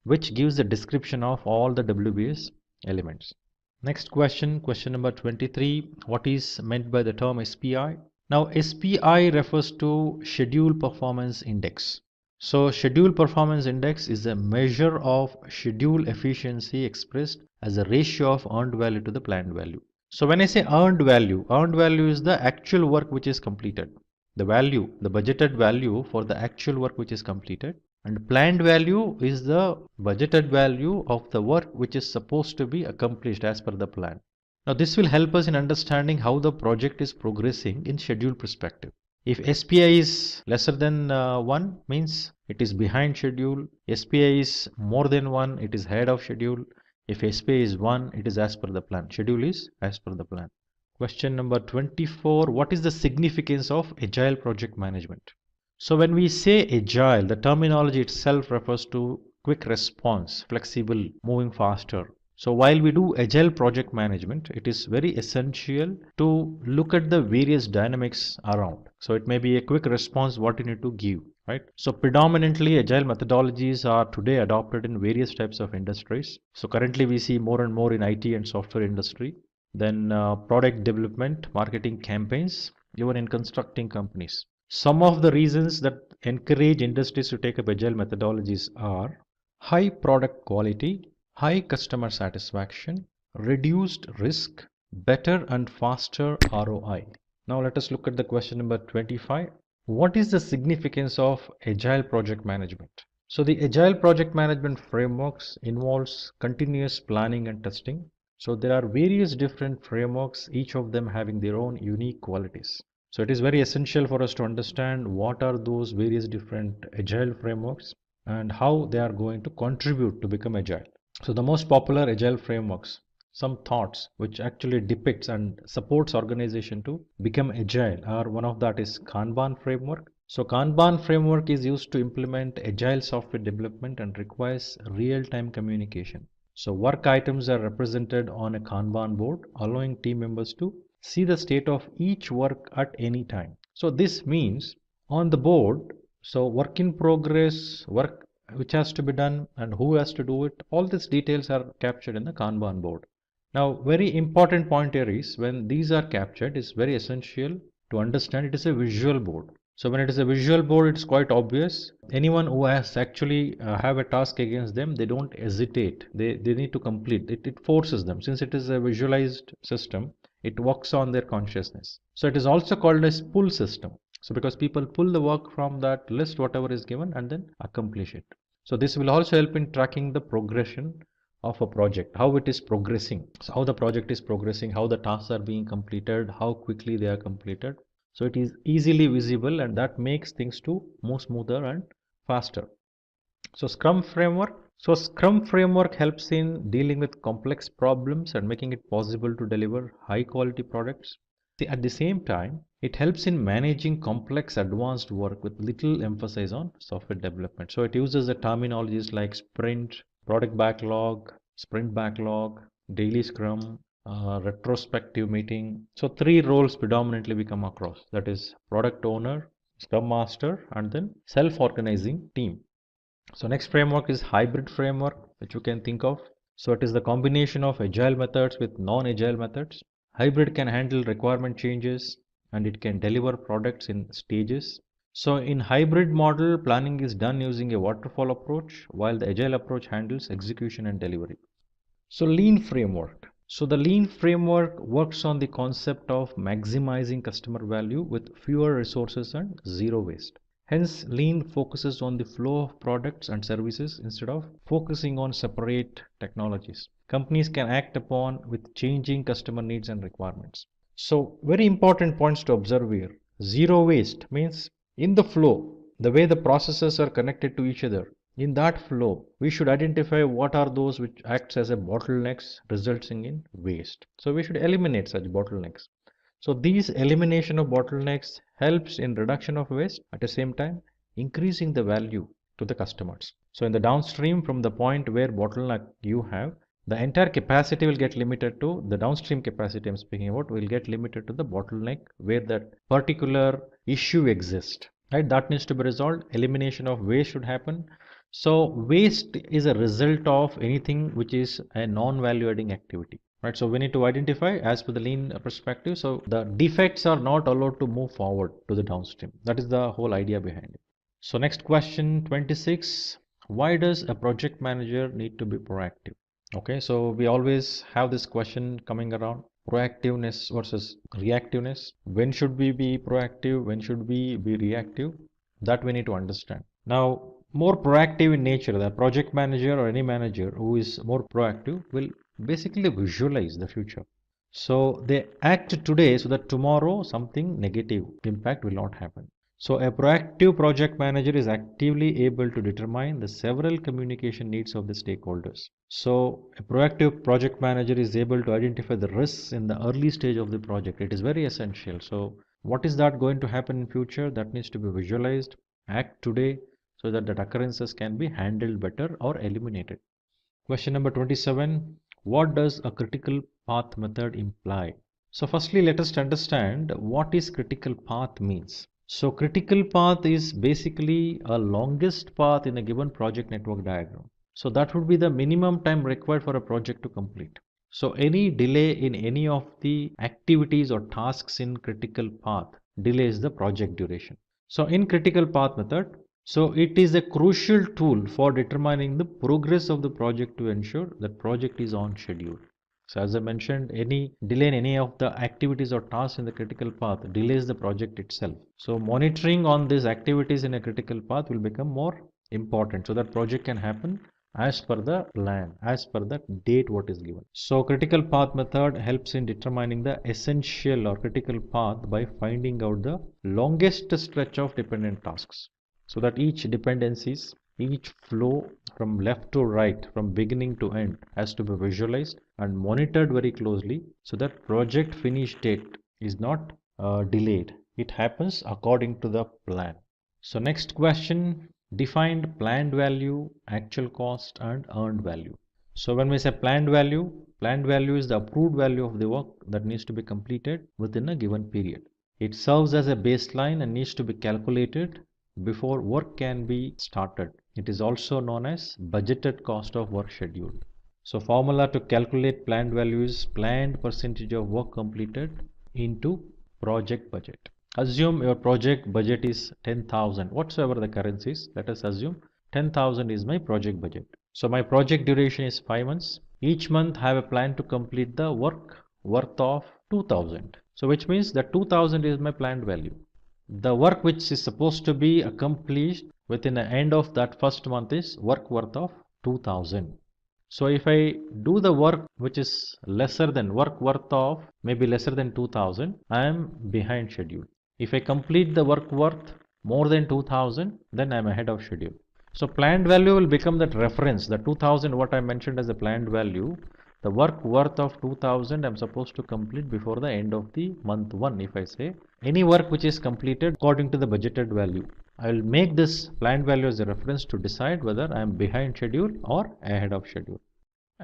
which gives the description of all the WBS elements. Next question, question number 23. What is meant by the term SPI? Now, SPI refers to Schedule Performance Index. So, Schedule Performance Index is a measure of schedule efficiency expressed as a ratio of earned value to the planned value. So, when I say earned value is the actual work which is completed. The value, the budgeted value for the actual work which is completed, and planned value is the budgeted value of the work which is supposed to be accomplished as per the plan. Now this will help us in understanding how the project is progressing in schedule perspective. If SPI is lesser than 1 means it is behind schedule. SPI is more than 1, it is ahead of schedule. If SPI is 1, it is as per the plan. Schedule is as per the plan. Question number 24. What is the significance of agile project management? So when we say agile, the terminology itself refers to quick response, flexible, moving faster. So while we do agile project management, it is very essential to look at the various dynamics around. So it may be a quick response what you need to give, right? So predominantly agile methodologies are today adopted in various types of industries. So currently we see more and more in IT and software industry. Then product development, marketing campaigns, even in constructing companies. Some of the reasons that encourage industries to take up agile methodologies are high product quality, high customer satisfaction, reduced risk, better and faster ROI. Now let us look at the question number 25. What is the significance of agile project management? So the agile project management frameworks involves continuous planning and testing. So there are various different frameworks, each of them having their own unique qualities. So it is very essential for us to understand what are those various different agile frameworks and how they are going to contribute to become agile. So the most popular agile frameworks, some thoughts which actually depicts and supports organization to become agile are, one of that is Kanban framework. So Kanban framework is used to implement agile software development and requires real-time communication. So work items are represented on a Kanban board, allowing team members to see the state of each work at any time. So this means on the board, so work in progress, work which has to be done and who has to do it, all these details are captured in the Kanban board. Now very important point here is when these are captured, it's very essential to understand it is a visual board. So when it is a visual board, it's quite obvious. Anyone who has actually have a task against them, they don't hesitate. They need to complete. It forces them. Since it is a visualized system, it works on their consciousness. So it is also called as pull system. So because people pull the work from that list, whatever is given, and then accomplish it. So this will also help in tracking the progression of a project, how it is progressing. So how the project is progressing, how the tasks are being completed, how quickly they are completed. So it is easily visible and that makes things to move smoother and faster. So Scrum framework. So Scrum framework helps in dealing with complex problems and making it possible to deliver high quality products. At the same time, it helps in managing complex advanced work with little emphasis on software development. So it uses the terminologies like sprint, product backlog, sprint backlog, daily scrum, retrospective meeting. So three roles predominantly we come across, that is product owner, scrum master, and then self-organizing team. So next framework is hybrid framework, which you can think of. So it is the combination of agile methods with non-agile methods. Hybrid can handle requirement changes and it can deliver products in stages. So in hybrid model, planning is done using a waterfall approach, while the agile approach handles execution and delivery. So lean framework. So the lean framework works on the concept of maximizing customer value with fewer resources and zero waste. Hence, lean focuses on the flow of products and services instead of focusing on separate technologies. Companies can act upon with changing customer needs and requirements. So very important points to observe here. Zero waste means in the flow, the way the processes are connected to each other, in that flow, we should identify what are those which acts as a bottlenecks resulting in waste. So we should eliminate such bottlenecks. So these elimination of bottlenecks helps in reduction of waste, at the same time increasing the value to the customers. So in the downstream, from the point where bottleneck you have, the entire capacity will get limited to the downstream capacity I'm speaking about will get limited to the bottleneck where that particular issue exists. Right, that needs to be resolved. Elimination of waste should happen. So waste is a result of anything which is a non-value adding activity. Right, so we need to identify as per the lean perspective. So the defects are not allowed to move forward to the downstream. That is the whole idea behind it. So next question 26, why does a project manager need to be proactive? Okay, so we always have this question coming around, proactiveness versus reactiveness. When should we be proactive? When should we be reactive? That we need to understand. Now, more proactive in nature, the project manager or any manager who is more proactive will basically visualize the future. So they act today so that tomorrow something negative impact will not happen. So a proactive project manager is actively able to determine the several communication needs of the stakeholders. So a proactive project manager is able to identify the risks in the early stage of the project. It is very essential. So what is that going to happen in future? That needs to be visualized, act today so that occurrences can be handled better or eliminated. Question number 27. What does a critical path method imply? So firstly, let us understand what is critical path means. So critical path is basically a longest path in a given project network diagram. So that would be the minimum time required for a project to complete. So any delay in any of the activities or tasks in critical path delays the project duration. So in critical path method, so it is a crucial tool for determining the progress of the project to ensure that project is on schedule. So as I mentioned, any delay in any of the activities or tasks in the critical path delays the project itself. So monitoring on these activities in a critical path will become more important so that project can happen as per the plan, as per the date what is given. So critical path method helps in determining the essential or critical path by finding out the longest stretch of dependent tasks. So that each dependencies, each flow from left to right, from beginning to end has to be visualized and monitored very closely so that project finish date is not delayed. It happens according to the plan. So next question, defined planned value, actual cost and earned value. So when we say planned value is the approved value of the work that needs to be completed within a given period. It serves as a baseline and needs to be calculated before work can be started. It is also known as budgeted cost of work schedule. So formula to calculate planned value is planned percentage of work completed into project budget. Assume your project budget is 10,000, whatsoever the currencies. Let us assume 10,000 is my project budget. So my project duration is 5 months. Each month I have a plan to complete the work worth of 2,000. So which means that 2,000 is my planned value. The work which is supposed to be accomplished within the end of that first month is work worth of 2,000. So if I do the work which is lesser than work worth of maybe lesser than 2,000, I am behind schedule. If I complete the work worth more than 2,000, then I am ahead of schedule. So planned value will become that reference, the 2,000 what I mentioned as a planned value. The work worth of 2,000 I'm supposed to complete before the end of the month 1. If I say any work which is completed according to the budgeted value, I will make this planned value as a reference to decide whether I am behind schedule or ahead of schedule.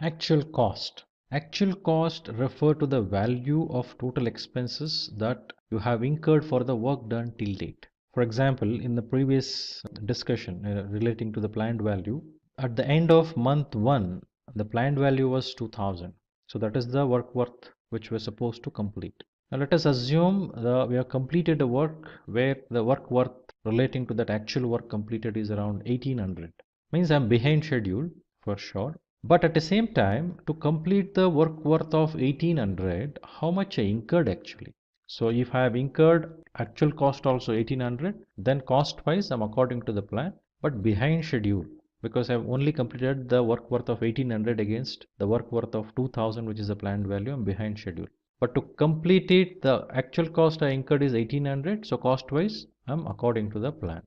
Actual cost. Actual cost refer to the value of total expenses that you have incurred for the work done till date. For example, in the previous discussion relating to the planned value, at the end of month 1, the planned value was 2,000. So that is the work worth which we are supposed to complete. Now let us assume we have completed a work where the work worth relating to that actual work completed is around 1,800. Means I am behind schedule for sure. But at the same time, to complete the work worth of 1,800, how much I incurred actually? So if I have incurred actual cost also 1,800, then cost wise I'm according to the plan, but behind schedule, because I've only completed the work worth of 1,800 against the work worth of 2,000, which is the planned value. I'm behind schedule. But to complete it, the actual cost I incurred is 1,800, so cost wise I'm according to the plan.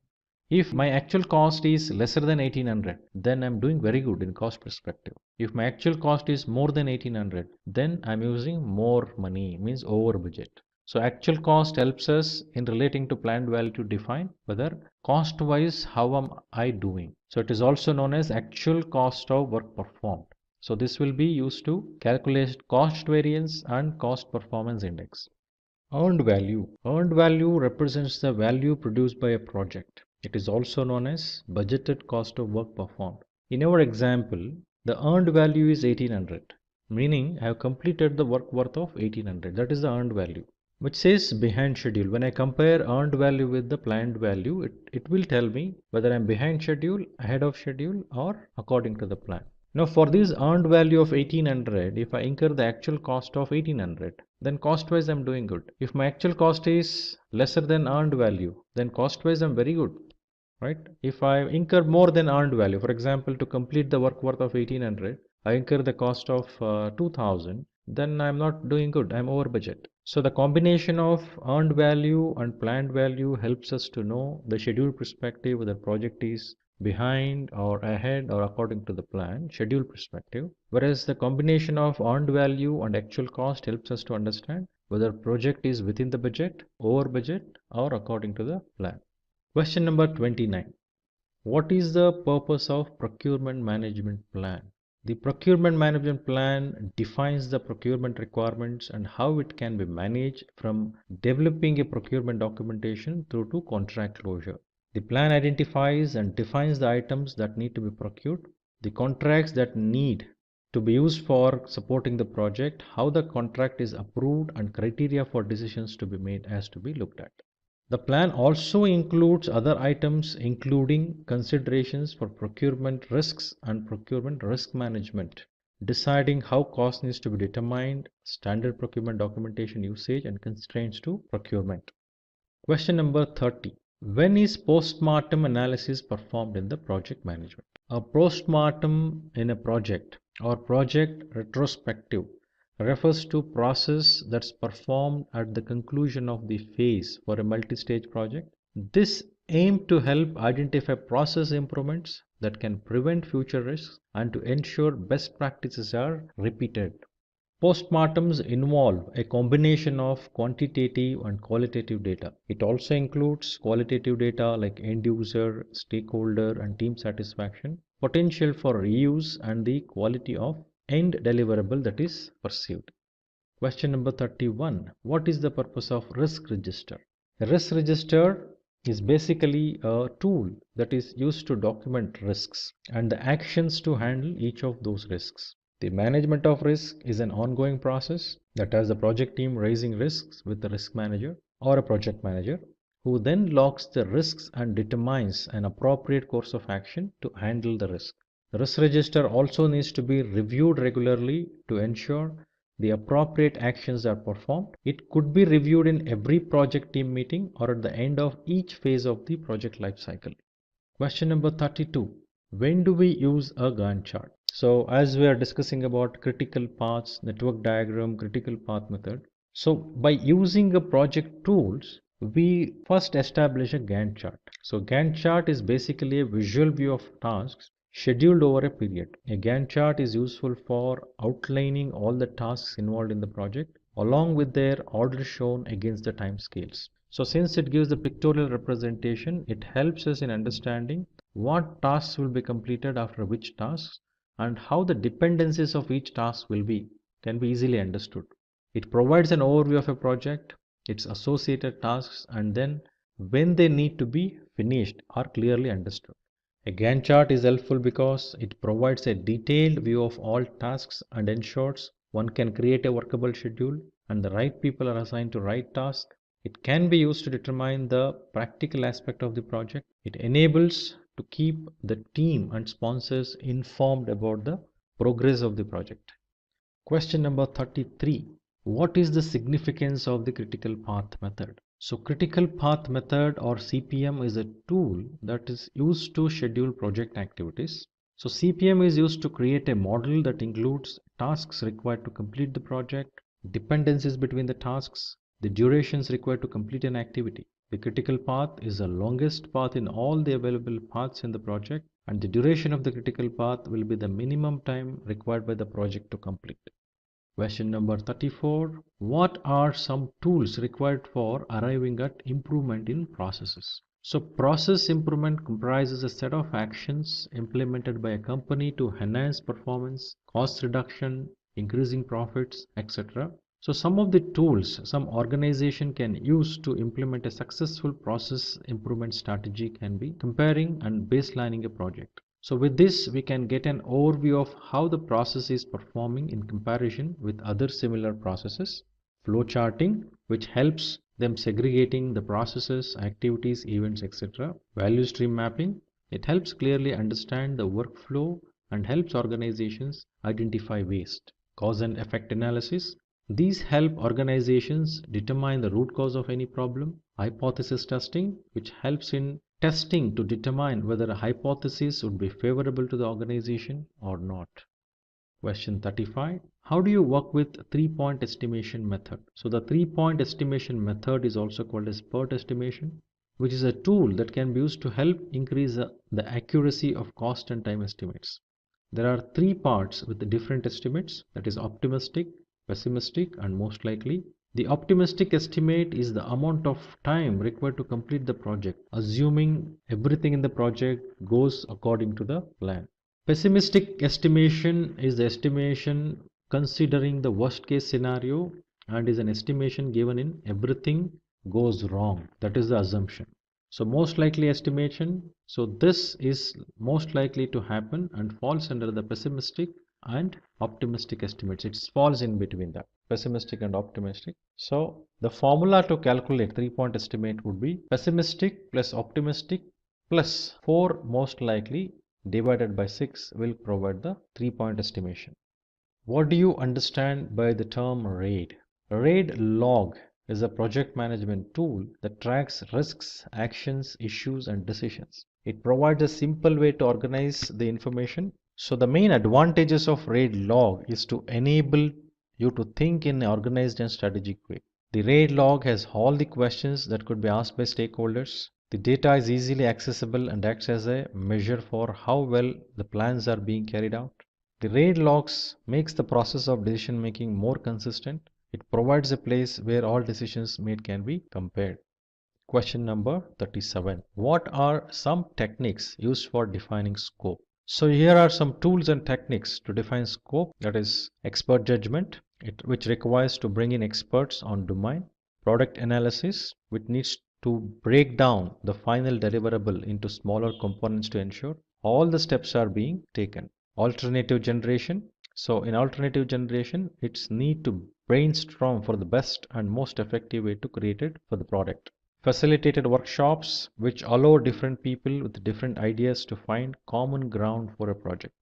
If my actual cost is lesser than 1,800, then I'm doing very good in cost perspective. If my actual cost is more than 1,800, then I'm using more money, means over budget. So actual cost helps us in relating to planned value to define whether cost wise how am I doing. So it is also known as actual cost of work performed. So this will be used to calculate cost variance and cost performance index. Earned value. Earned value represents the value produced by a project. It is also known as budgeted cost of work performed. In our example, the earned value is 1800, meaning I have completed the work worth of 1800. That is the earned value. Which says behind schedule. When I compare earned value with the planned value, it will tell me whether I'm behind schedule, ahead of schedule, or according to the plan. Now for this earned value of 1800, if I incur the actual cost of 1800, then cost wise I'm doing good. If my actual cost is lesser than earned value, then cost wise I'm very good, right? If I incur more than earned value, for example, to complete the work worth of 1800, I incur the cost of 2000, then I'm not doing good, I'm over budget. So the combination of earned value and planned value helps us to know the schedule perspective whether project is behind or ahead or according to the plan, schedule perspective, whereas the combination of earned value and actual cost helps us to understand whether project is within the budget, over budget, or according to the plan. Question number 29. What is the purpose of procurement management plan? The procurement management plan defines the procurement requirements and how it can be managed from developing a procurement documentation through to contract closure. The plan identifies and defines the items that need to be procured, the contracts that need to be used for supporting the project, how the contract is approved, and criteria for decisions to be made as to be looked at. The plan also includes other items including considerations for procurement risks and procurement risk management, deciding how cost needs to be determined, standard procurement documentation usage, and constraints to procurement. Question number 30. When is postmortem analysis performed in the project management? A postmortem in a project or project retrospective refers to process that's performed at the conclusion of the phase for a multi-stage project. This aims to help identify process improvements that can prevent future risks and to ensure best practices are repeated. Postmortems involve a combination of quantitative and qualitative data. It also includes qualitative data like end user, stakeholder, and team satisfaction, potential for reuse, and the quality of end deliverable that is perceived. Question number 31. What is the purpose of risk register? A risk register is basically a tool that is used to document risks and the actions to handle each of those risks. The management of risk is an ongoing process that has the project team raising risks with the risk manager or a project manager who then logs the risks and determines an appropriate course of action to handle the risk. The risk register also needs to be reviewed regularly to ensure the appropriate actions are performed. It could be reviewed in every project team meeting or at the end of each phase of the project life cycle. Question number 32. When do we use a Gantt chart? So as we are discussing about critical paths, network diagram, critical path method. So by using a project tools, we first establish a Gantt chart. So Gantt chart is basically a visual view of tasks scheduled over a period. A Gantt chart is useful for outlining all the tasks involved in the project along with their order shown against the time scales. So since it gives the pictorial representation, it helps us in understanding what tasks will be completed after which tasks and how the dependencies of each task can be easily understood. It provides an overview of a project, its associated tasks, and then when they need to be finished are clearly understood. A Gantt chart is helpful because it provides a detailed view of all tasks and ensures one can create a workable schedule and the right people are assigned to right task. It can be used to determine the practical aspect of the project. It enables to keep the team and sponsors informed about the progress of the project. Question number 33. What is the significance of the critical path method? So critical path method or CPM is a tool that is used to schedule project activities. So CPM is used to create a model that includes tasks required to complete the project, dependencies between the tasks, the durations required to complete an activity. The critical path is the longest path in all the available paths in the project, and the duration of the critical path will be the minimum time required by the project to complete. Question number 34. What are some tools required for arriving at improvement in processes? So process improvement comprises a set of actions implemented by a company to enhance performance, cost reduction, increasing profits, etc. So some of the tools some organization can use to implement a successful process improvement strategy can be comparing and baselining a project. So with this, we can get an overview of how the process is performing in comparison with other similar processes. Flow charting, which helps them segregating the processes, activities, events, etc. Value stream mapping, it helps clearly understand the workflow and helps organizations identify waste. Cause and effect analysis, these help organizations determine the root cause of any problem. Hypothesis testing, which helps in testing to determine whether a hypothesis would be favorable to the organization or not. Question 35. How do you work with 3-point estimation method? So the 3-point estimation method is also called as PERT estimation, which is a tool that can be used to help increase the accuracy of cost and time estimates. There are 3 parts with the different estimates, that is optimistic, pessimistic, and most likely. The optimistic estimate is the amount of time required to complete the project, assuming everything in the project goes according to the plan. Pessimistic estimation is the estimation considering the worst case scenario and is an estimation given in everything goes wrong. That is the assumption. So most likely estimation, so this is most likely to happen and falls under the pessimistic and optimistic estimates. It falls in between that, pessimistic and optimistic. So the formula to calculate 3-point estimate would be pessimistic plus optimistic plus 4 most likely divided by 6 will provide the 3-point estimation. What do you understand by the term RAID? RAID log is a project management tool that tracks risks, actions, issues, and decisions. It provides a simple way to organize the information. So the main advantages of RAID log is to enable you to think in an organized and strategic way. The RAID log has all the questions that could be asked by stakeholders. The data is easily accessible and acts as a measure for how well the plans are being carried out. The RAID logs makes the process of decision making more consistent. It provides a place where all decisions made can be compared. Question number 37. What are some techniques used for defining scope? So here are some tools and techniques to define scope, that is expert judgment, which requires to bring in experts on domain. Product analysis, which needs to break down the final deliverable into smaller components to ensure all the steps are being taken. Alternative generation. So in alternative generation, it's need to brainstorm for the best and most effective way to create it for the product. Facilitated workshops, which allow different people with different ideas to find common ground for a project.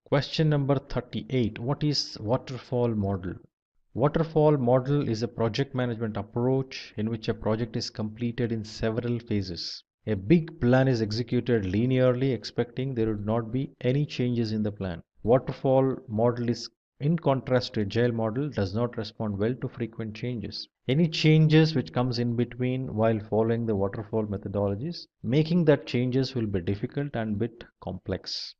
Question number 38. What is waterfall model? Waterfall model is a project management approach in which a project is completed in several phases. A big plan is executed linearly, expecting there would not be any changes in the plan. Waterfall model is in contrast to agile model, does not respond well to frequent changes. Any changes which comes in between while following the waterfall methodologies, making that changes will be difficult and bit complex.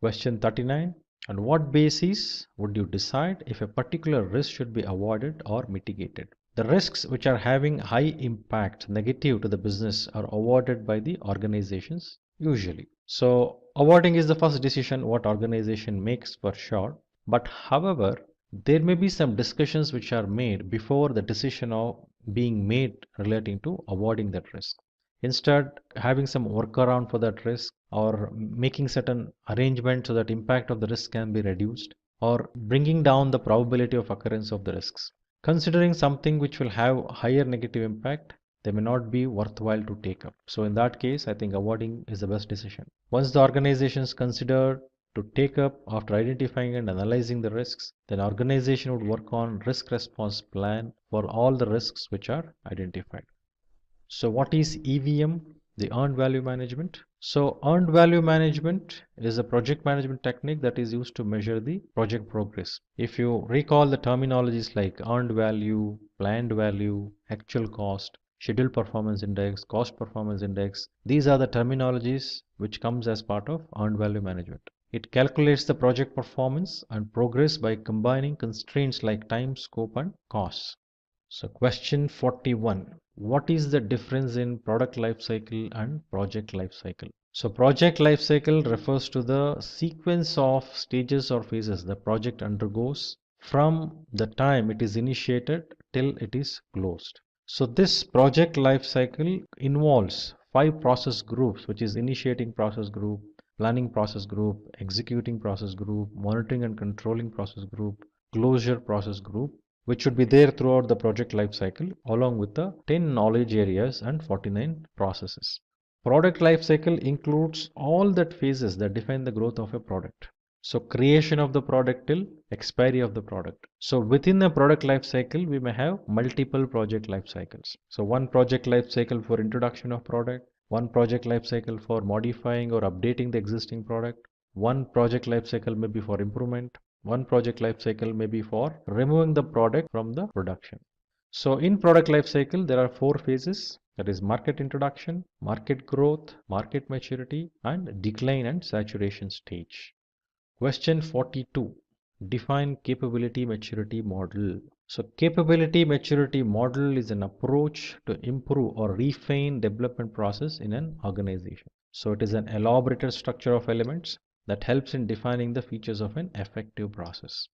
Question 39. On what basis would you decide if a particular risk should be avoided or mitigated? The risks which are having high impact negative to the business are avoided by the organizations usually. So avoiding is the first decision what organization makes for sure. But however, there may be some discussions which are made before the decision of being made relating to avoiding that risk. Instead, having some workaround for that risk or making certain arrangement so that impact of the risk can be reduced or bringing down the probability of occurrence of the risks. Considering something which will have higher negative impact, they may not be worthwhile to take up. So in that case, I think avoiding is the best decision. Once the organizations consider to take up after identifying and analyzing the risks, then organization would work on risk response plan for all the risks which are identified. So what is EVM, the earned value management? So earned value management is a project management technique that is used to measure the project progress. If you recall the terminologies like earned value, planned value, actual cost, schedule performance index, cost performance index, these are the terminologies which comes as part of earned value management. It calculates the project performance and progress by combining constraints like time, scope, and costs. So question 41. What is the difference in product lifecycle and project lifecycle? So project lifecycle refers to the sequence of stages or phases the project undergoes from the time it is initiated till it is closed. So this project lifecycle involves 5 process groups, which is initiating process group, planning process group, executing process group, monitoring and controlling process group, closure process group, which should be there throughout the project life cycle along with the 10 knowledge areas and 49 processes. Product life cycle includes all that phases that define the growth of a product. So creation of the product till expiry of the product. So within the product life cycle, we may have multiple project life cycles. So one project life cycle for introduction of product, one project life cycle for modifying or updating the existing product, one project life cycle may be for improvement, one project life cycle may be for removing the product from the production. So in product life cycle, there are 4 phases, that is market introduction, market growth, market maturity, and decline and saturation stage. Question 42. Define capability maturity model. So capability maturity model is an approach to improve or refine development process in an organization. So it is an elaborated structure of elements that helps in defining the features of an effective process.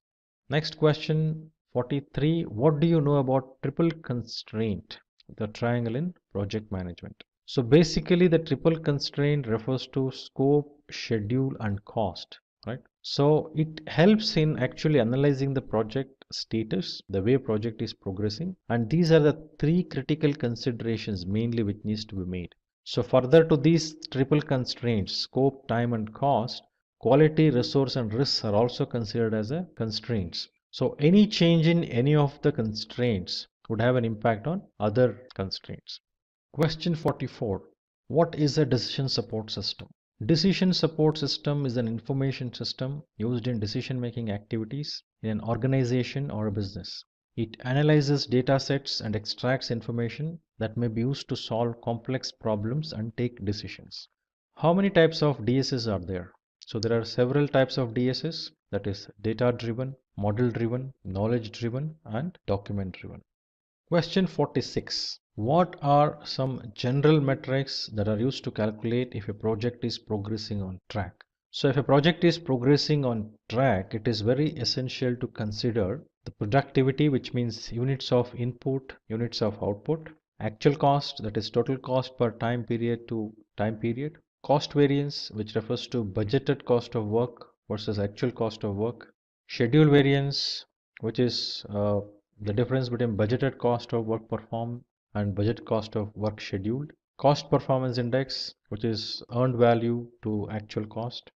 Next question 43. What do you know about triple constraint, the triangle in project management? So basically the triple constraint refers to scope, schedule and cost, right? So it helps in actually analyzing the project status, the way project is progressing, and these are the 3 critical considerations mainly which needs to be made. So further to these triple constraints, scope, time and cost, quality, resource and risks are also considered as a constraints. So any change in any of the constraints would have an impact on other constraints. Question 44. What is a decision support system? Decision support system is an information system used in decision-making activities in an organization or a business. It analyzes data sets and extracts information that may be used to solve complex problems and take decisions. How many types of DSS are there? So there are several types of DSS, that is data-driven, model-driven, knowledge-driven, and document-driven. Question 46. What are some general metrics that are used to calculate if a project is progressing on track? So if a project is progressing on track, it is very essential to consider the productivity, which means units of input, units of output, actual cost, that is total cost per time period to time period, cost variance, which refers to budgeted cost of work versus actual cost of work, schedule variance, which is the difference between budgeted cost of work performed and budget cost of work scheduled, cost performance index, which is earned value to actual cost.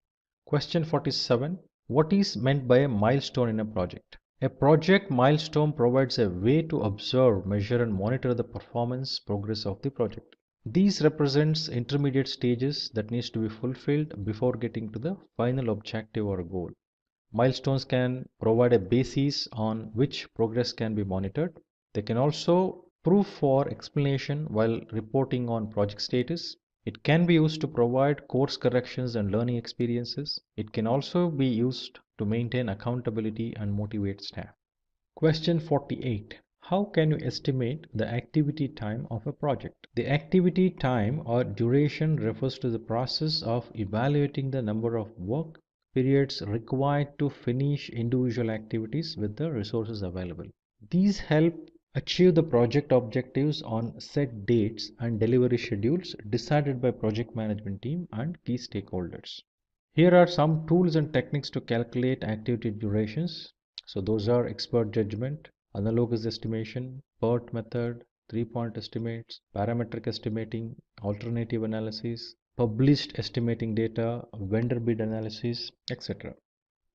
Question 47. What is meant by a milestone in a project? A project milestone provides a way to observe, measure and monitor the performance progress of the project. These represents intermediate stages that needs to be fulfilled before getting to the final objective or goal. Milestones can provide a basis on which progress can be monitored. They can also prove for explanation while reporting on project status. It can be used to provide course corrections and learning experiences. It can also be used to maintain accountability and motivate staff. Question 48. How can you estimate the activity time of a project? The activity time or duration refers to the process of evaluating the number of work periods required to finish individual activities with the resources available. These help achieve the project objectives on set dates and delivery schedules decided by project management team and key stakeholders. Here are some tools and techniques to calculate activity durations. So those are expert judgment, analogous estimation, PERT method, 3-point estimates, parametric estimating, alternative analysis, published estimating data, vendor bid analysis, etc.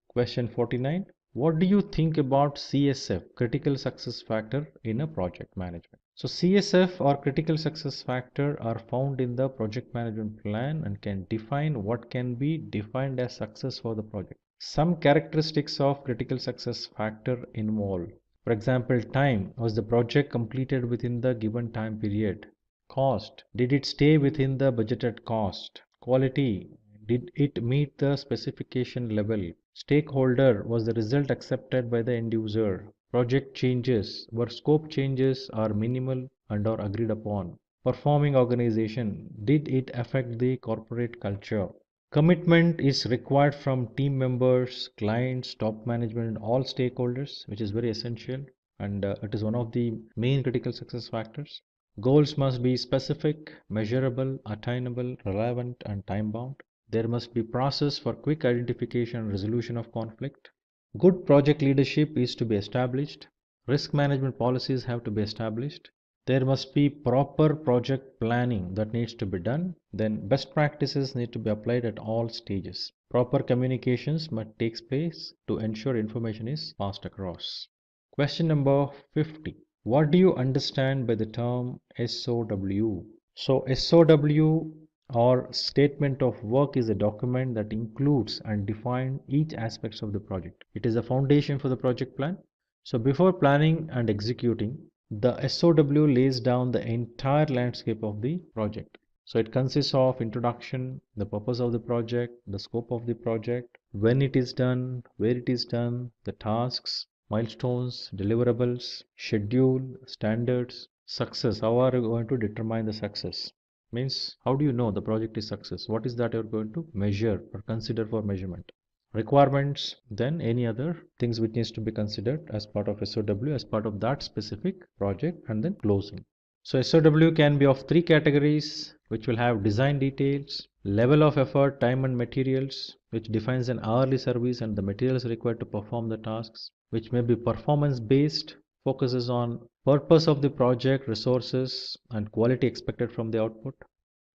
Question 49. What do you think about CSF, critical success factor, in a project management? So CSF or critical success factor are found in the project management plan and can define what can be defined as success for the project. Some characteristics of critical success factor involve, for example, time. Was the project completed within the given time period? Cost. Did it stay within the budgeted cost? Quality. Did it meet the specification level? Stakeholder. Was the result accepted by the end user? Project changes where scope changes are minimal and are agreed upon. Performing organization, did it affect the corporate culture? Commitment is required from team members, clients, top management, and all stakeholders, which is very essential, and it is one of the main critical success factors. Goals must be specific, measurable, attainable, relevant, and time bound. There must be process for quick identification and resolution of conflict. Good project leadership is to be established. Risk management policies have to be established. There must be proper project planning that needs to be done. Then best practices need to be applied at all stages. Proper communications must take place to ensure information is passed across. Question number 50. What do you understand by the term SOW? So SOW or statement of work is a document that includes and defines each aspects of the project. It is a foundation for the project plan. So before planning and executing, the SOW lays down the entire landscape of the project. So it consists of introduction, the purpose of the project, the scope of the project, when it is done, where it is done, the tasks, milestones, deliverables, schedule, standards, success. How are you going to determine the success? Means how do you know the project is success? What is that you're going to measure or consider for measurement? Requirements, then any other things which needs to be considered as part of SOW as part of that specific project, and then closing. So SOW can be of three categories, which will have design details, level of effort, time and materials, which defines an hourly service and the materials required to perform the tasks, which may be performance based, focuses on purpose of the project, resources, and quality expected from the output.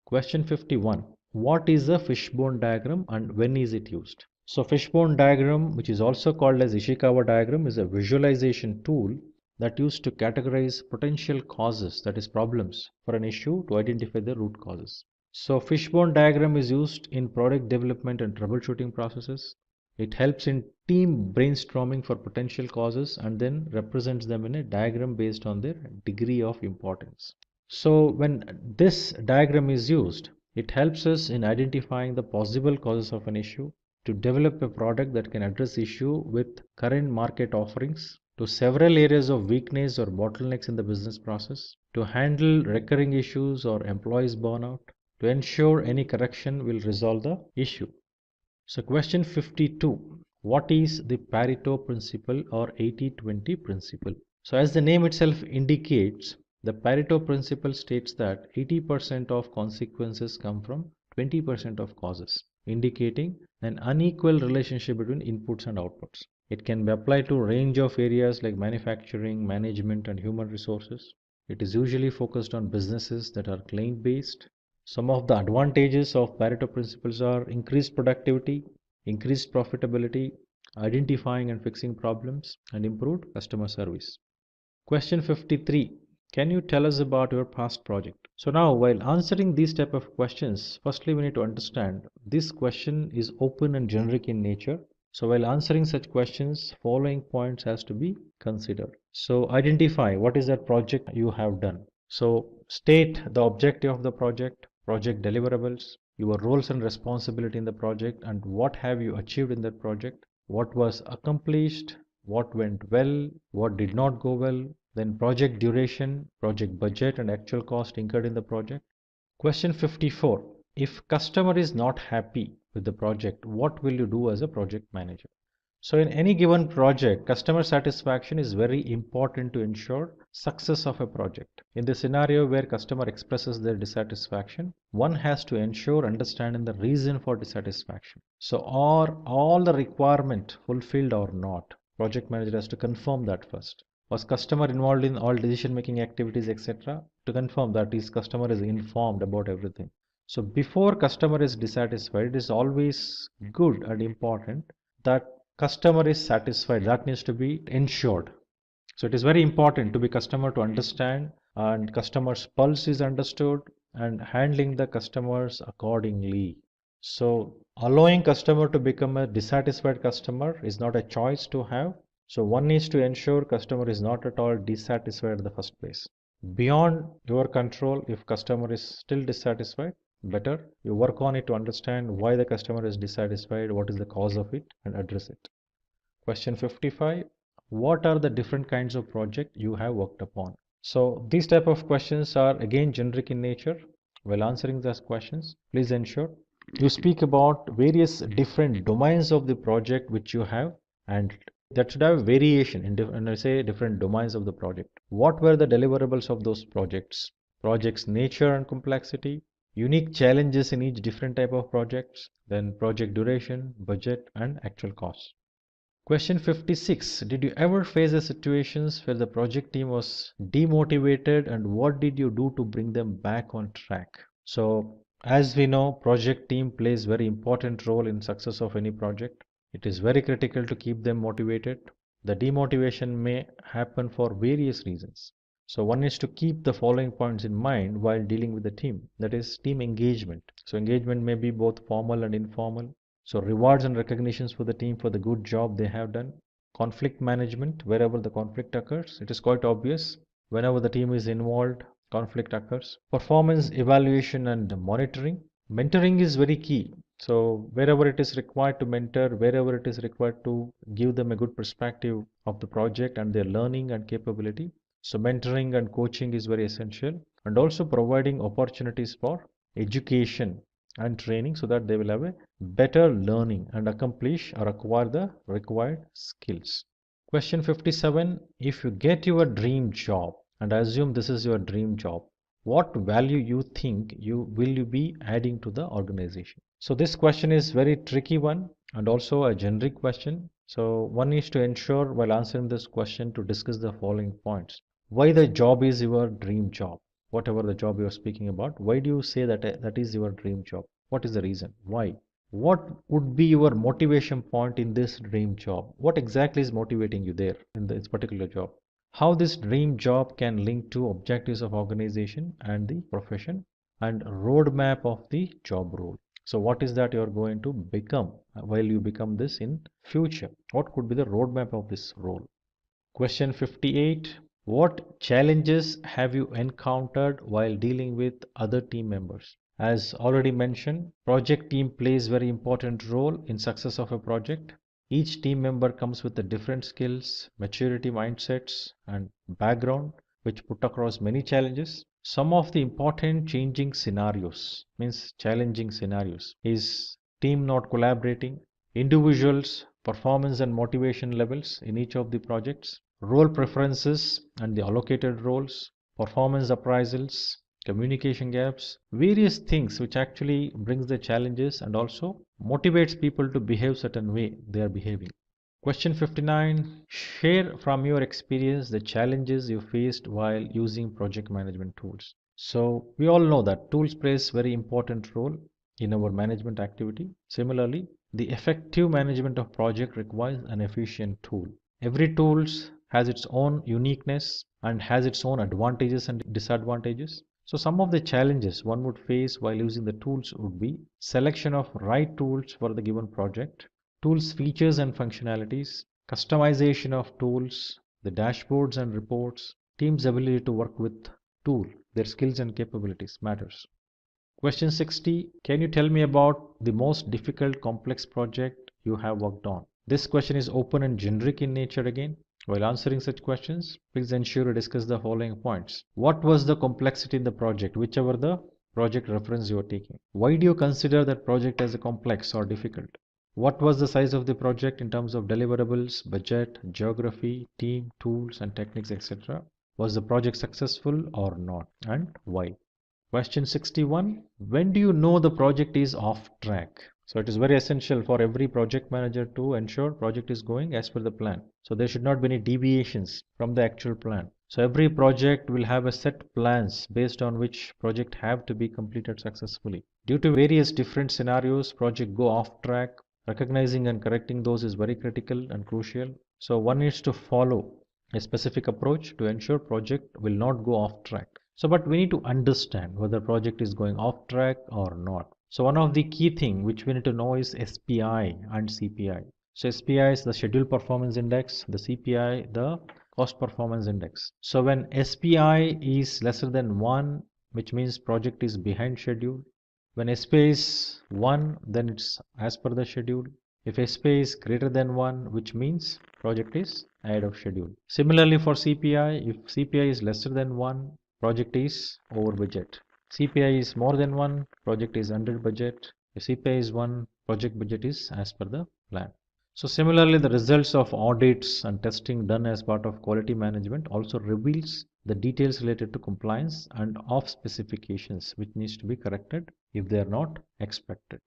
Question 51. What is a fishbone diagram and when is it used? So fishbone diagram, which is also called as Ishikawa diagram, is a visualization tool that used to categorize potential causes, that is problems, for an issue to identify the root causes. So fishbone diagram is used in product development and troubleshooting processes. It helps in team brainstorming for potential causes and then represents them in a diagram based on their degree of importance. So when this diagram is used, it helps us in identifying the possible causes of an issue, to develop a product that can address issue with current market offerings, to several areas of weakness or bottlenecks in the business process, to handle recurring issues or employees burnout, to ensure any correction will resolve the issue. So question 52. What is the Pareto principle or 80-20 principle? So as the name itself indicates, the Pareto principle states that 80% of consequences come from 20% of causes, indicating an unequal relationship between inputs and outputs. It can be applied to a range of areas like manufacturing, management, and human resources. It is usually focused on businesses that are client-based. Some of the advantages of Pareto principles are increased productivity, increased profitability, identifying and fixing problems, and improved customer service. Question 53. Can you tell us about your past project? So now, while answering these type of questions, firstly we need to understand this question is open and generic in nature. So while answering such questions, following points has to be considered. So identify what is that project you have done. So state the objective of the project, project deliverables, your roles and responsibility in the project, and what have you achieved in that project, what was accomplished, what went well, what did not go well, then project duration, project budget, and actual cost incurred in the project. Question 54. If customer is not happy with the project, what will you do as a project manager? So in any given project, customer satisfaction is very important to ensure success of a project. In the scenario where customer expresses their dissatisfaction, one has to ensure understanding the reason for dissatisfaction. So are all the requirement fulfilled or not? Project manager has to confirm that first. Was customer involved in all decision making activities, etc.? To confirm that his customer is informed about everything. So before customer is dissatisfied, it is always good and important that customer is satisfied. That needs to be ensured. So it is very important to be customer to understand, and customer's pulse is understood, and handling the customers accordingly. So allowing customer to become a dissatisfied customer is not a choice to have. So one needs to ensure customer is not at all dissatisfied in the first place. Beyond your control, if customer is still dissatisfied, better you work on it to understand why the customer is dissatisfied, what is the cause of it, and address it. Question 55. What are the different kinds of project you have worked upon? So these type of questions are again generic in nature. While answering those questions, please ensure you speak about various different domains of the project which you have, and that should have variation in when I say different domains of the project. What were the deliverables of those projects? Project's nature and complexity, unique challenges in each different type of projects, then project duration, budget, and actual cost. Question 56. Did you ever face a situations where the project team was demotivated, and what did you do to bring them back on track? So as we know, project team plays very important role in success of any project. It is very critical to keep them motivated. The demotivation may happen for various reasons. So one is to keep the following points in mind while dealing with the team. That is team engagement. So engagement may be both formal and informal. So rewards and recognitions for the team for the good job they have done. Conflict management, wherever the conflict occurs. It is quite obvious. Whenever the team is involved, conflict occurs. Performance evaluation and monitoring. Mentoring is very key. So wherever it is required to mentor, wherever it is required to give them a good perspective of the project and their learning and capability. So mentoring and coaching is very essential, and also providing opportunities for education and training so that they will have a better learning and accomplish or acquire the required skills. Question 57. If you get your dream job, and I assume this is your dream job, what value you think you be adding to the organization? So this question is very tricky one and also a generic question. So one needs to ensure while answering this question to discuss the following points. Why the job is your dream job? Whatever the job you are speaking about, why do you say that that is your dream job? What is the reason? Why? What would be your motivation point in this dream job? What exactly is motivating you there in this particular job? How this dream job can link to objectives of organization and the profession, and roadmap of the job role. So what is that you are going to become while you become this in future? What could be the roadmap of this role? Question 58. What challenges have you encountered while dealing with other team members? As already mentioned, project team plays very important role in success of a project. Each team member comes with the different skills, maturity mindsets, and background which put across many challenges. Some of the important changing scenarios, means challenging scenarios, is team not collaborating, individuals' performance and motivation levels in each of the projects, role preferences and the allocated roles, performance appraisals, communication gaps, various things which actually brings the challenges and also motivates people to behave certain way they are behaving. Question 59. Share from your experience the challenges you faced while using project management tools. So we all know that tools plays very important role in our management activity. Similarly, the effective management of project requires an efficient tool. Every tool has its own uniqueness and has its own advantages and disadvantages. So some of the challenges one would face while using the tools would be selection of right tools for the given project, tools features and functionalities, customization of tools, the dashboards and reports, team's ability to work with tool, their skills and capabilities matters. Question 60. Can you tell me about the most difficult complex project you have worked on? This question is open and generic in nature again. While answering such questions, please ensure to discuss the following points. What was the complexity in the project, whichever the project reference you are taking? Why do you consider that project as a complex or difficult? What was the size of the project in terms of deliverables, budget, geography, team, tools and techniques, etc.? Was the project successful or not, and why? Question 61. When do you know the project is off track? So it is very essential for every project manager to ensure project is going as per the plan. So there should not be any deviations from the actual plan. So every project will have a set plans based on which project have to be completed successfully. Due to various different scenarios, project go off track. Recognizing and correcting those is very critical and crucial. So one needs to follow a specific approach to ensure project will not go off track. So but we need to understand whether project is going off track or not. So one of the key thing which we need to know is SPI and CPI. So SPI is the schedule performance index, the CPI the cost performance index. So when SPI is lesser than 1, which means project is behind schedule. When SPI is 1, then it's as per the schedule. If SPI is greater than 1, which means project is ahead of schedule. Similarly for CPI, if CPI is lesser than 1, project is over budget. CPI is more than 1, project is under budget. If CPI is 1, project budget is as per the plan. So similarly, the results of audits and testing done as part of quality management also reveals the details related to compliance and off specifications which needs to be corrected if they are not expected.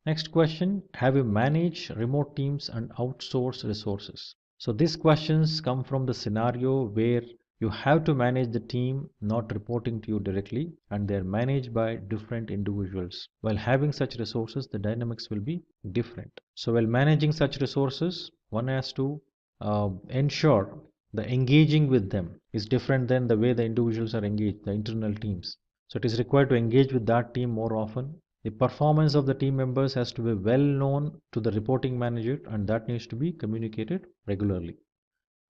Next question, have you managed remote teams and outsourced resources? So these questions come from the scenario where you have to manage the team not reporting to you directly and they are managed by different individuals. While having such resources, the dynamics will be different. So while managing such resources, one has to ensure the engaging with them is different than the way the individuals are engaged, the internal teams. So it is required to engage with that team more often. The performance of the team members has to be well known to the reporting manager and that needs to be communicated regularly.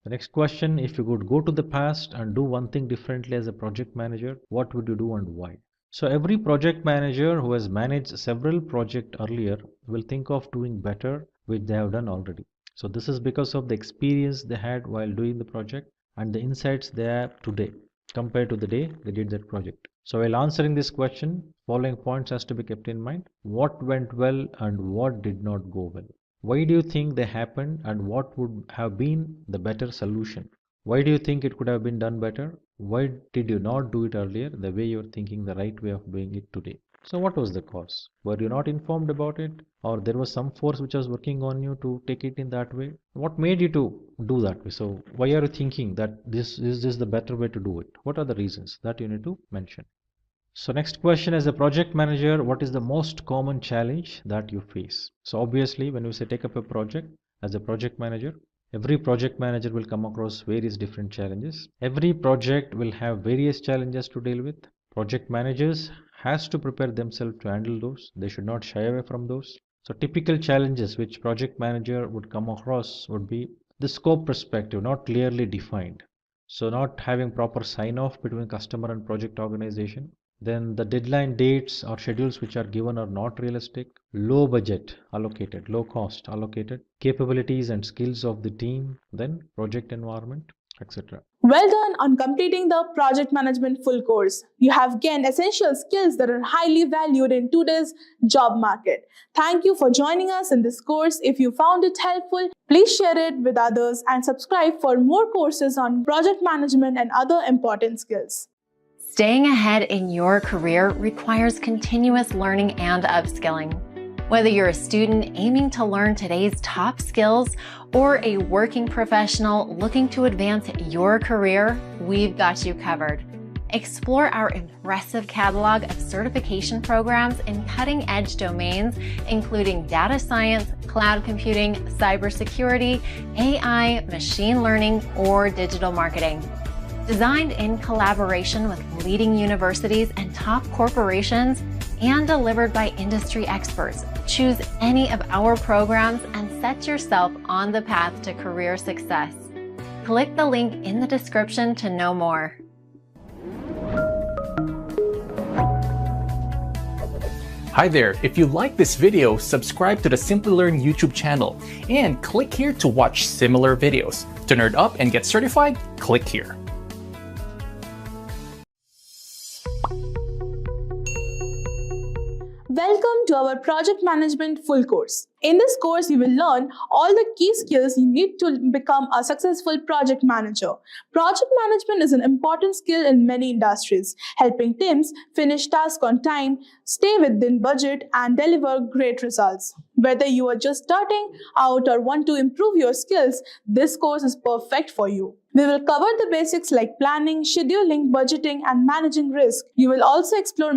The next question, if you could go to the past and do one thing differently as a project manager, what would you do and why? So every project manager who has managed several projects earlier will think of doing better which they have done already. So this is because of the experience they had while doing the project and the insights they have today compared to the day they did that project. So while answering this question, following points has to be kept in mind. What went well and what did not go well? Why do you think they happened and what would have been the better solution? Why do you think it could have been done better? Why did you not do it earlier the way you're thinking the right way of doing it today? So what was the cause? Were you not informed about it? Or there was some force which was working on you to take it in that way? What made you to do that way? So why are you thinking that this is the better way to do it? What are the reasons that you need to mention? So next question, as a project manager, what is the most common challenge that you face? So obviously when you say take up a project as a project manager, every project manager will come across various different challenges. Every project will have various challenges to deal with. Project managers has to prepare themselves to handle those. They should not shy away from those. So typical challenges which project manager would come across would be the scope perspective not clearly defined. So not having proper sign off between customer and project organization. Then the deadline dates or schedules which are given are not realistic. Low budget allocated, low cost allocated, capabilities and skills of the team, then project environment, etc. Well done on completing the Project Management Full Course. You have gained essential skills that are highly valued in today's job market. Thank you for joining us in this course. If you found it helpful, please share it with others and subscribe for more courses on project management and other important skills. Staying ahead in your career requires continuous learning and upskilling. Whether you're a student aiming to learn today's top skills or a working professional looking to advance your career, we've got you covered. Explore our impressive catalog of certification programs in cutting-edge domains, including data science, cloud computing, cybersecurity, AI, machine learning, or digital marketing. Designed in collaboration with leading universities and top corporations and delivered by industry experts, choose any of our programs and set yourself on the path to career success. Click the link in the description to know more. Hi there, if you like this video, subscribe to the Simplilearn YouTube channel and click here to watch similar videos. To nerd up and get certified, click here. Welcome to our Project Management Full Course. In this course, you will learn all the key skills you need to become a successful project manager. Project management is an important skill in many industries, helping teams finish tasks on time, stay within budget, and deliver great results. Whether you are just starting out or want to improve your skills, this course is perfect for you. We will cover the basics like planning, scheduling, budgeting, and managing risk. You will also explore